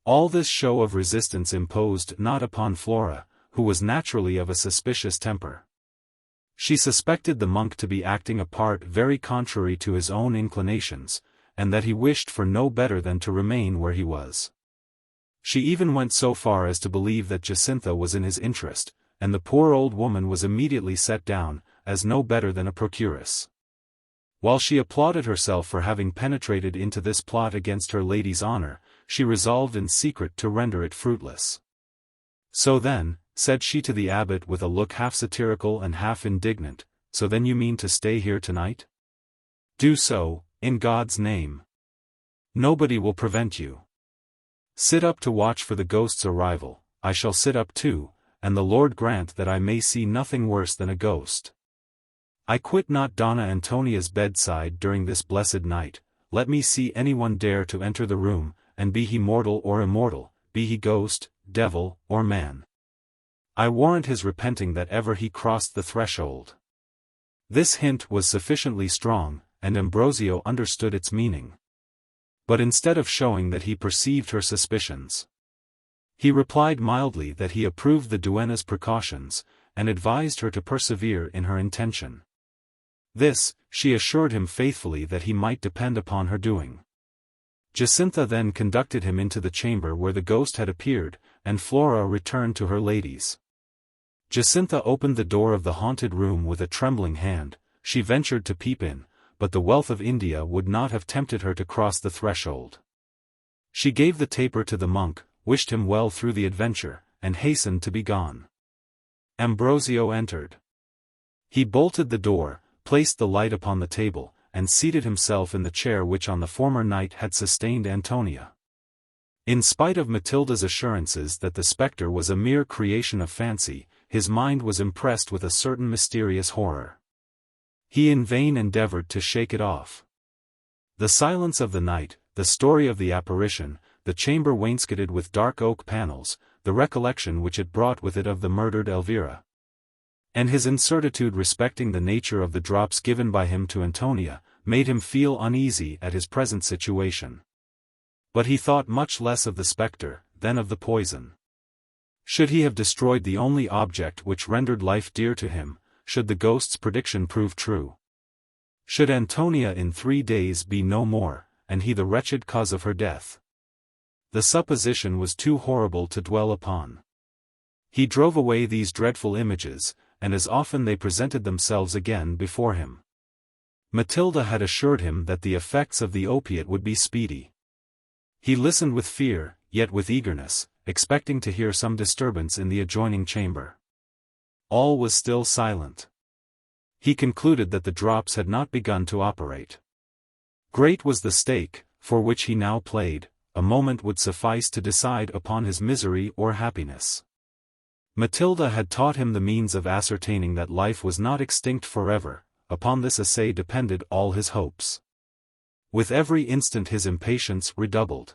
All this show of resistance imposed not upon Flora, who was naturally of a suspicious temper. She suspected the monk to be acting a part very contrary to his own inclinations, and that he wished for no better than to remain where he was. She even went so far as to believe that Jacintha was in his interest, and the poor old woman was immediately set down, as no better than a procuress. While she applauded herself for having penetrated into this plot against her lady's honor, she resolved in secret to render it fruitless. "So then," said she to the abbot with a look half satirical and half indignant, "so then you mean to stay here tonight? Do so, in God's name. Nobody will prevent you. Sit up to watch for the ghost's arrival, I shall sit up too, and the Lord grant that I may see nothing worse than a ghost. I quit not Donna Antonia's bedside during this blessed night. Let me see anyone dare to enter the room, and be he mortal or immortal, be he ghost, devil, or man. I warrant his repenting that ever he crossed the threshold. This hint was sufficiently strong, and Ambrosio understood its meaning. But instead of showing that he perceived her suspicions, he replied mildly that he approved the duenna's precautions, and advised her to persevere in her intention. This, she assured him faithfully that he might depend upon her doing. Jacintha then conducted him into the chamber where the ghost had appeared, and Flora returned to her ladies. Jacintha opened the door of the haunted room with a trembling hand. She ventured to peep in, but the wealth of India would not have tempted her to cross the threshold. She gave the taper to the monk, wished him well through the adventure, and hastened to be gone. Ambrosio entered. He bolted the door, placed the light upon the table, and seated himself in the chair which on the former night had sustained Antonia. In spite of Matilda's assurances that the spectre was a mere creation of fancy, his mind was impressed with a certain mysterious horror. He in vain endeavored to shake it off. The silence of the night, the story of the apparition, the chamber wainscoted with dark oak panels, the recollection which it brought with it of the murdered Elvira, and his incertitude respecting the nature of the drops given by him to Antonia, made him feel uneasy at his present situation. But he thought much less of the spectre than of the poison. Should he have destroyed the only object which rendered life dear to him, should the ghost's prediction prove true? Should Antonia in 3 days be no more, and he the wretched cause of her death? The supposition was too horrible to dwell upon. He drove away these dreadful images, and as often they presented themselves again before him. Matilda had assured him that the effects of the opiate would be speedy. He listened with fear, yet with eagerness, expecting to hear some disturbance in the adjoining chamber. All was still silent. He concluded that the drops had not begun to operate. Great was the stake, for which he now played. A moment would suffice to decide upon his misery or happiness. Matilda had taught him the means of ascertaining that life was not extinct forever. Upon this essay depended all his hopes. With every instant his impatience redoubled.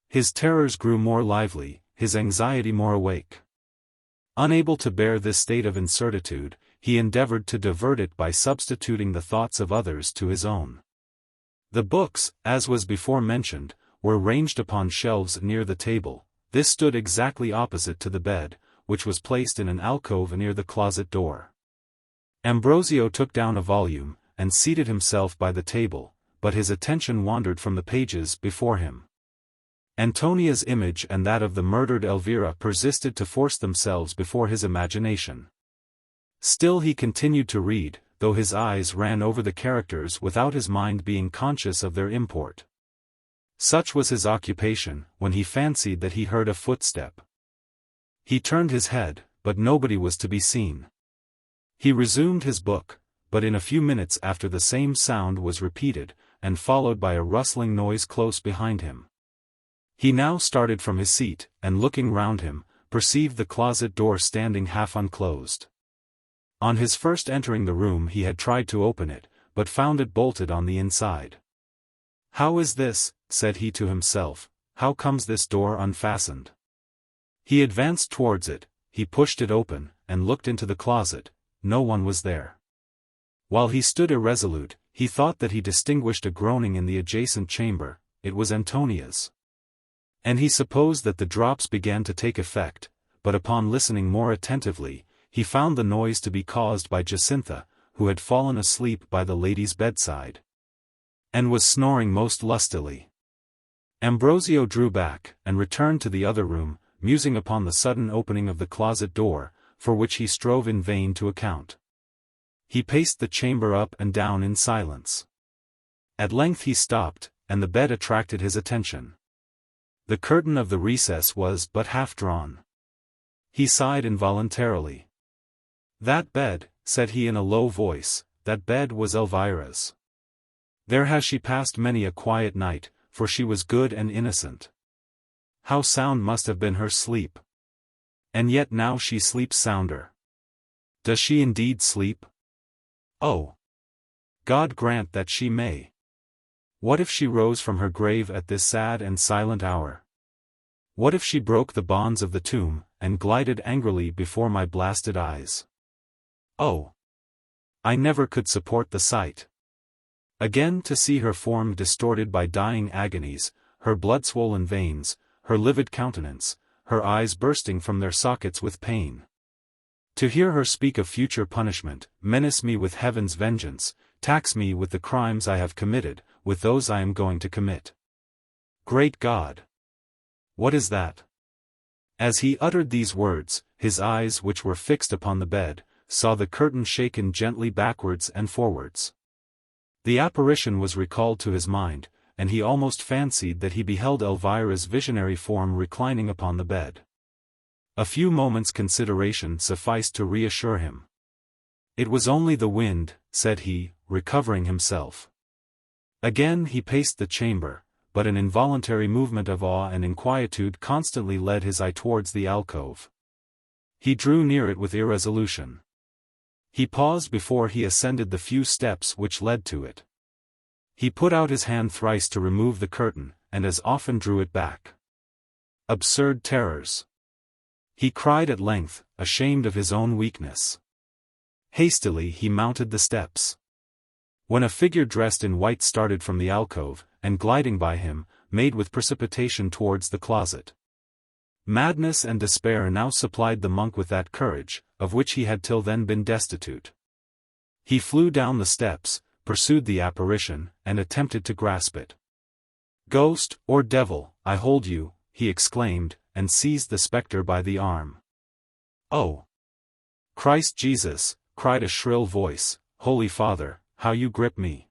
His terrors grew more lively, his anxiety more awake. Unable to bear this state of incertitude, he endeavored to divert it by substituting the thoughts of others to his own. The books, as was before mentioned, were ranged upon shelves near the table. This stood exactly opposite to the bed, which was placed in an alcove near the closet door. Ambrosio took down a volume, and seated himself by the table, but his attention wandered from the pages before him. Antonia's image and that of the murdered Elvira persisted to force themselves before his imagination. Still he continued to read, though his eyes ran over the characters without his mind being conscious of their import. Such was his occupation, when he fancied that he heard a footstep. He turned his head, but nobody was to be seen. He resumed his book, but in a few minutes after the same sound was repeated, and followed by a rustling noise close behind him. He now started from his seat, and looking round him, perceived the closet door standing half unclosed. On his first entering the room he had tried to open it, but found it bolted on the inside. "How is this?" said he to himself, "how comes this door unfastened?" He advanced towards it, he pushed it open, and looked into the closet. No one was there. While he stood irresolute, he thought that he distinguished a groaning in the adjacent chamber. It was Antonia's. And he supposed that the drops began to take effect, but upon listening more attentively, he found the noise to be caused by Jacintha, who had fallen asleep by the lady's bedside, and was snoring most lustily. Ambrosio drew back, and returned to the other room, musing upon the sudden opening of the closet door, for which he strove in vain to account. He paced the chamber up and down in silence. At length he stopped, and the bed attracted his attention. The curtain of the recess was but half drawn. He sighed involuntarily. "That bed," said he in a low voice, "that bed was Elvira's. There has she passed many a quiet night, for she was good and innocent. How sound must have been her sleep! And yet now she sleeps sounder. Does she indeed sleep? Oh! God grant that she may. What if she rose from her grave at this sad and silent hour? What if she broke the bonds of the tomb, and glided angrily before my blasted eyes? Oh! I never could support the sight. Again to see her form distorted by dying agonies, her blood-swollen veins, her livid countenance, her eyes bursting from their sockets with pain. To hear her speak of future punishment, menace me with heaven's vengeance, tax me with the crimes I have committed, with those I am going to commit. Great God! What is that? As he uttered these words, his eyes, which were fixed upon the bed, saw the curtain shaken gently backwards and forwards. The apparition was recalled to his mind, and he almost fancied that he beheld Elvira's visionary form reclining upon the bed. A few moments' consideration sufficed to reassure him. It was only the wind, said he, recovering himself. Again he paced the chamber, but an involuntary movement of awe and inquietude constantly led his eye towards the alcove. He drew near it with irresolution. He paused before he ascended the few steps which led to it. He put out his hand thrice to remove the curtain, and as often drew it back. Absurd terrors! He cried at length, ashamed of his own weakness. Hastily he mounted the steps. When a figure dressed in white started from the alcove, and gliding by him, made with precipitation towards the closet. Madness and despair now supplied the monk with that courage, of which he had till then been destitute. He flew down the steps, pursued the apparition, and attempted to grasp it. "Ghost, or devil, I hold you," he exclaimed, and seized the spectre by the arm. "Oh! Christ Jesus," cried a shrill voice, "Holy Father, how you grip me!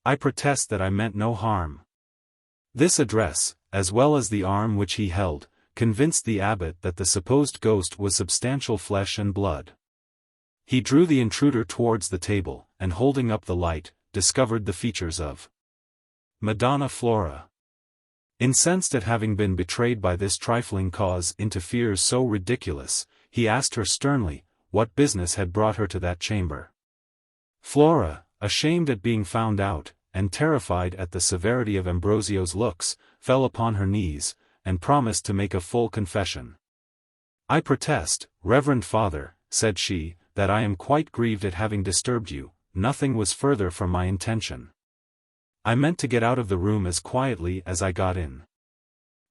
I protest that I meant no harm." This address, as well as the arm which he held, convinced the abbot that the supposed ghost was substantial flesh and blood. He drew the intruder towards the table, and holding up the light, discovered the features of Madonna Flora. Incensed at having been betrayed by this trifling cause into fears so ridiculous, he asked her sternly, what business had brought her to that chamber. Flora, ashamed at being found out, and terrified at the severity of Ambrosio's looks, fell upon her knees, and promised to make a full confession. "I protest, Reverend Father," said she, "that I am quite grieved at having disturbed you. Nothing was further from my intention. I meant to get out of the room as quietly as I got in.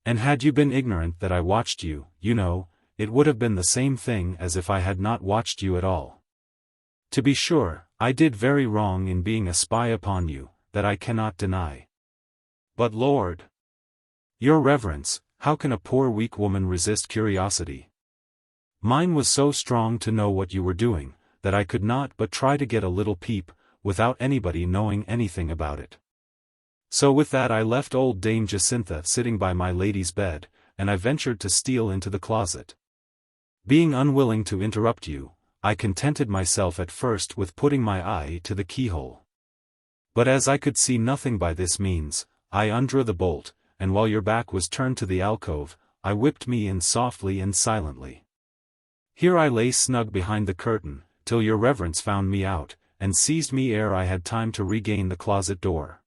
And had you been ignorant that I watched you, you know, it would have been the same thing as if I had not watched you at all. To be sure, I did very wrong in being a spy upon you, that I cannot deny. But Lord, your reverence, how can a poor weak woman resist curiosity? Mine was so strong to know what you were doing, that I could not but try to get a little peep, without anybody knowing anything about it. So with that I left old Dame Jacintha sitting by my lady's bed, and I ventured to steal into the closet. Being unwilling to interrupt you, I contented myself at first with putting my eye to the keyhole. But as I could see nothing by this means, I undrew the bolt, and while your back was turned to the alcove, I whipped me in softly and silently. Here I lay snug behind the curtain, till your reverence found me out, and seized me ere I had time to regain the closet door.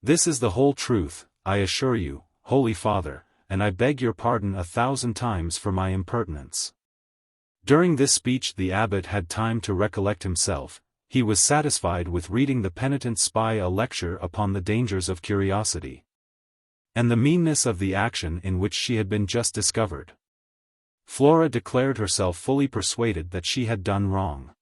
This is the whole truth, I assure you, Holy Father, and I beg your pardon 1,000 times for my impertinence." During this speech the abbot had time to recollect himself. He was satisfied with reading the penitent spy a lecture upon the dangers of curiosity, and the meanness of the action in which she had been just discovered. Flora declared herself fully persuaded that she had done wrong.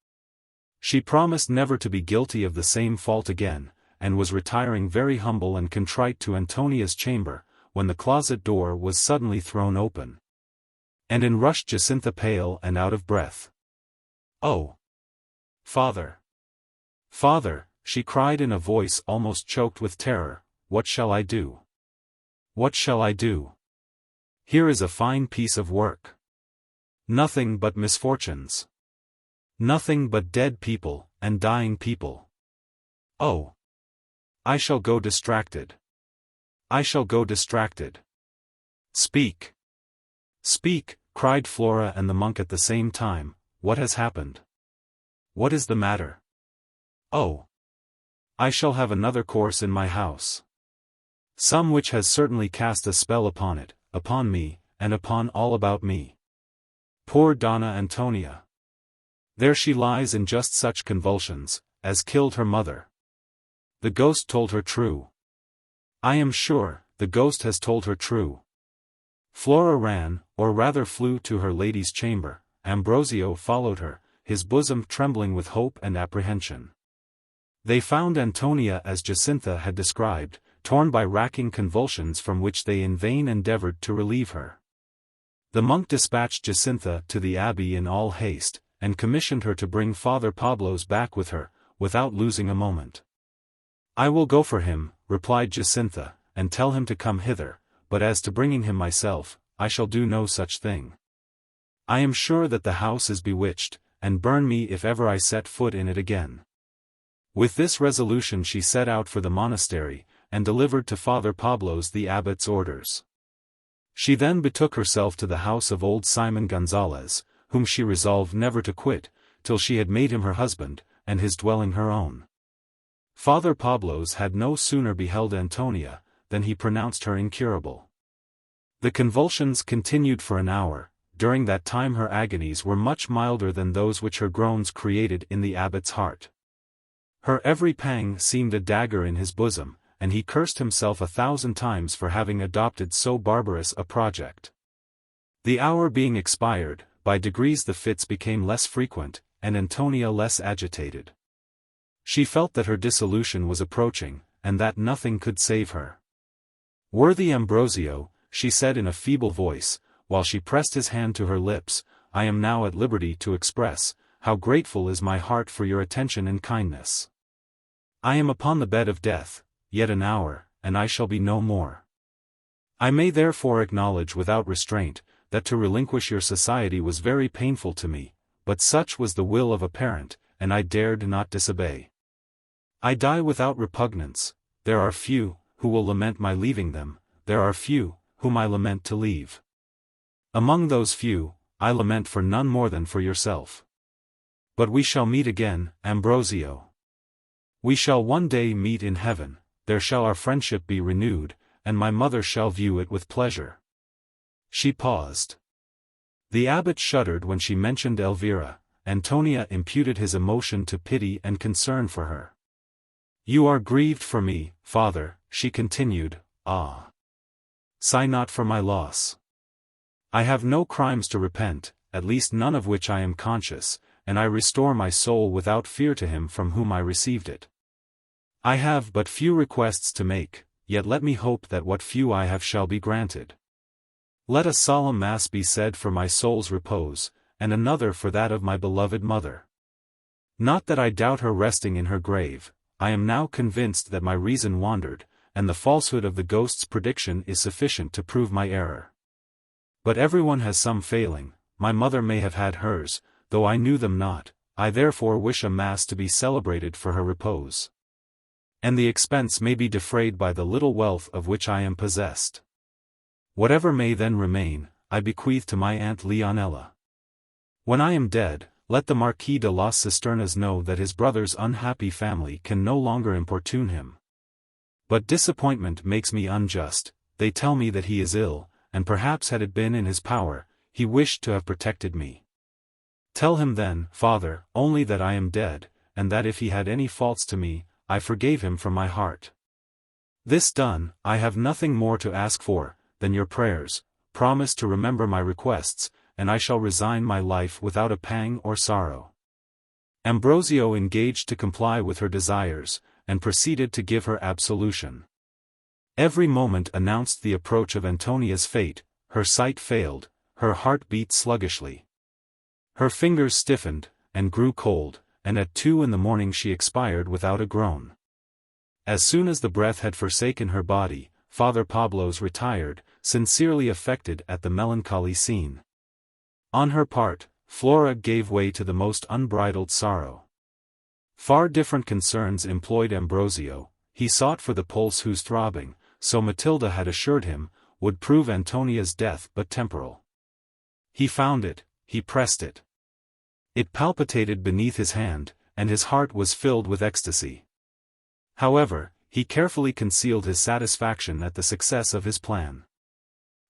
She promised never to be guilty of the same fault again, and was retiring very humble and contrite to Antonia's chamber, when the closet door was suddenly thrown open, and in rushed Jacintha pale and out of breath. "Oh! Father! Father!" she cried in a voice almost choked with terror, "what shall I do? What shall I do? Here is a fine piece of work. Nothing but misfortunes. Nothing but dead people, and dying people. Oh! I shall go distracted. I shall go distracted. Speak! Speak!" cried Flora and the monk at the same time. "What has happened? What is the matter? Oh! I shall have another course in my house. Some which has certainly cast a spell upon it, upon me, and upon all about me. Poor Donna Antonia! There she lies in just such convulsions, as killed her mother. The ghost told her true. I am sure, the ghost has told her true. Flora ran, or rather flew to her lady's chamber. Ambrosio followed her, his bosom trembling with hope and apprehension. They found Antonia as Jacintha had described, torn by racking convulsions from which they in vain endeavored to relieve her. The monk dispatched Jacintha to the abbey in all haste, and commissioned her to bring Father Pablo's back with her, without losing a moment. I will go for him, replied Jacintha, and tell him to come hither, but as to bringing him myself, I shall do no such thing. I am sure that the house is bewitched, and burn me if ever I set foot in it again. With this resolution she set out for the monastery, and delivered to Father Pablo's the abbot's orders. She then betook herself to the house of old Simon Gonzalez, whom she resolved never to quit, till she had made him her husband, and his dwelling her own. Father Pablo's had no sooner beheld Antonia, than he pronounced her incurable. The convulsions continued for an hour. During that time her agonies were much milder than those which her groans created in the abbot's heart. Her every pang seemed a dagger in his bosom, and he cursed himself 1,000 times for having adopted so barbarous a project. The hour being expired, by degrees the fits became less frequent, and Antonia less agitated. She felt that her dissolution was approaching, and that nothing could save her. Worthy Ambrosio, she said in a feeble voice, while she pressed his hand to her lips, I am now at liberty to express, how grateful is my heart for your attention and kindness. I am upon the bed of death, yet an hour, and I shall be no more. I may therefore acknowledge without restraint, that to relinquish your society was very painful to me, but such was the will of a parent, and I dared not disobey. I die without repugnance. There are few, who will lament my leaving them, there are few, whom I lament to leave. Among those few, I lament for none more than for yourself. But we shall meet again, Ambrosio. We shall one day meet in heaven, there shall our friendship be renewed, and my mother shall view it with pleasure. She paused. The abbot shuddered when she mentioned Elvira. Antonia imputed his emotion to pity and concern for her. You are grieved for me, father, she continued, ah! Sigh not for my loss. I have no crimes to repent, at least none of which I am conscious, and I restore my soul without fear to him from whom I received it. I have but few requests to make, yet let me hope that what few I have shall be granted. Let a solemn mass be said for my soul's repose, and another for that of my beloved mother. Not that I doubt her resting in her grave, I am now convinced that my reason wandered, and the falsehood of the ghost's prediction is sufficient to prove my error. But everyone has some failing, my mother may have had hers, though I knew them not, I therefore wish a mass to be celebrated for her repose. And the expense may be defrayed by the little wealth of which I am possessed. Whatever may then remain, I bequeath to my Aunt Leonela. When I am dead, let the Marquis de las Cisternas know that his brother's unhappy family can no longer importune him. But disappointment makes me unjust. They tell me that he is ill, and perhaps had it been in his power, he wished to have protected me. Tell him then, father, only that I am dead, and that if he had any faults to me, I forgave him from my heart. This done, I have nothing more to ask for, than your prayers. Promise to remember my requests, and I shall resign my life without a pang or sorrow. Ambrosio engaged to comply with her desires, and proceeded to give her absolution. Every moment announced the approach of Antonia's fate, her sight failed, her heart beat sluggishly. Her fingers stiffened, and grew cold, and at 2 in the morning she expired without a groan. As soon as the breath had forsaken her body, Father Pablo's retired, sincerely affected at the melancholy scene. On her part, Flora gave way to the most unbridled sorrow. Far different concerns employed Ambrosio. He sought for the pulse whose throbbing, so Matilda had assured him, would prove Antonia's death but temporal. He found it, he pressed it. It palpitated beneath his hand, and his heart was filled with ecstasy. However, he carefully concealed his satisfaction at the success of his plan.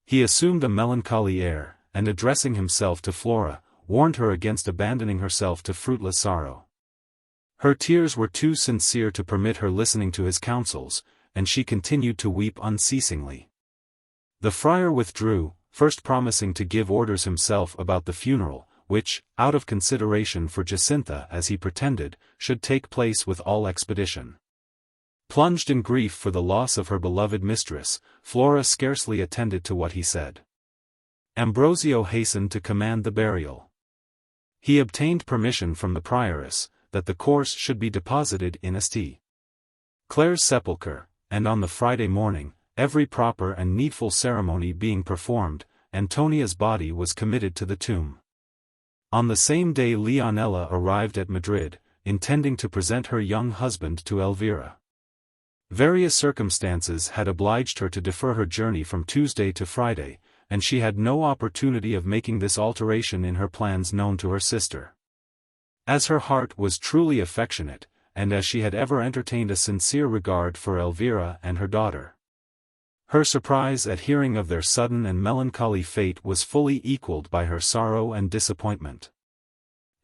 He assumed a melancholy air, and addressing himself to Flora, warned her against abandoning herself to fruitless sorrow. Her tears were too sincere to permit her listening to his counsels, and she continued to weep unceasingly. The friar withdrew, first promising to give orders himself about the funeral, which, out of consideration for Jacintha as he pretended, should take place with all expedition. Plunged in grief for the loss of her beloved mistress, Flora scarcely attended to what he said. Ambrosio hastened to command the burial. He obtained permission from the prioress, that the corse should be deposited in St. Clare's sepulchre, and on the Friday morning, every proper and needful ceremony being performed, Antonia's body was committed to the tomb. On the same day Leonela arrived at Madrid, intending to present her young husband to Elvira. Various circumstances had obliged her to defer her journey from Tuesday to Friday, and she had no opportunity of making this alteration in her plans known to her sister. As her heart was truly affectionate, and as she had ever entertained a sincere regard for Elvira and her daughter, her surprise at hearing of their sudden and melancholy fate was fully equalled by her sorrow and disappointment.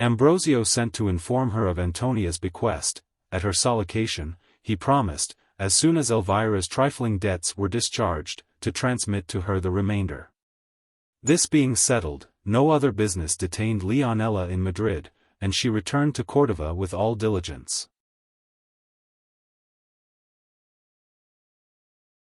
Ambrosio sent to inform her of Antonia's bequest. At her solicitation, he promised, as soon as Elvira's trifling debts were discharged, to transmit to her the remainder. This being settled, no other business detained Leonela in Madrid, and she returned to Cordova with all diligence.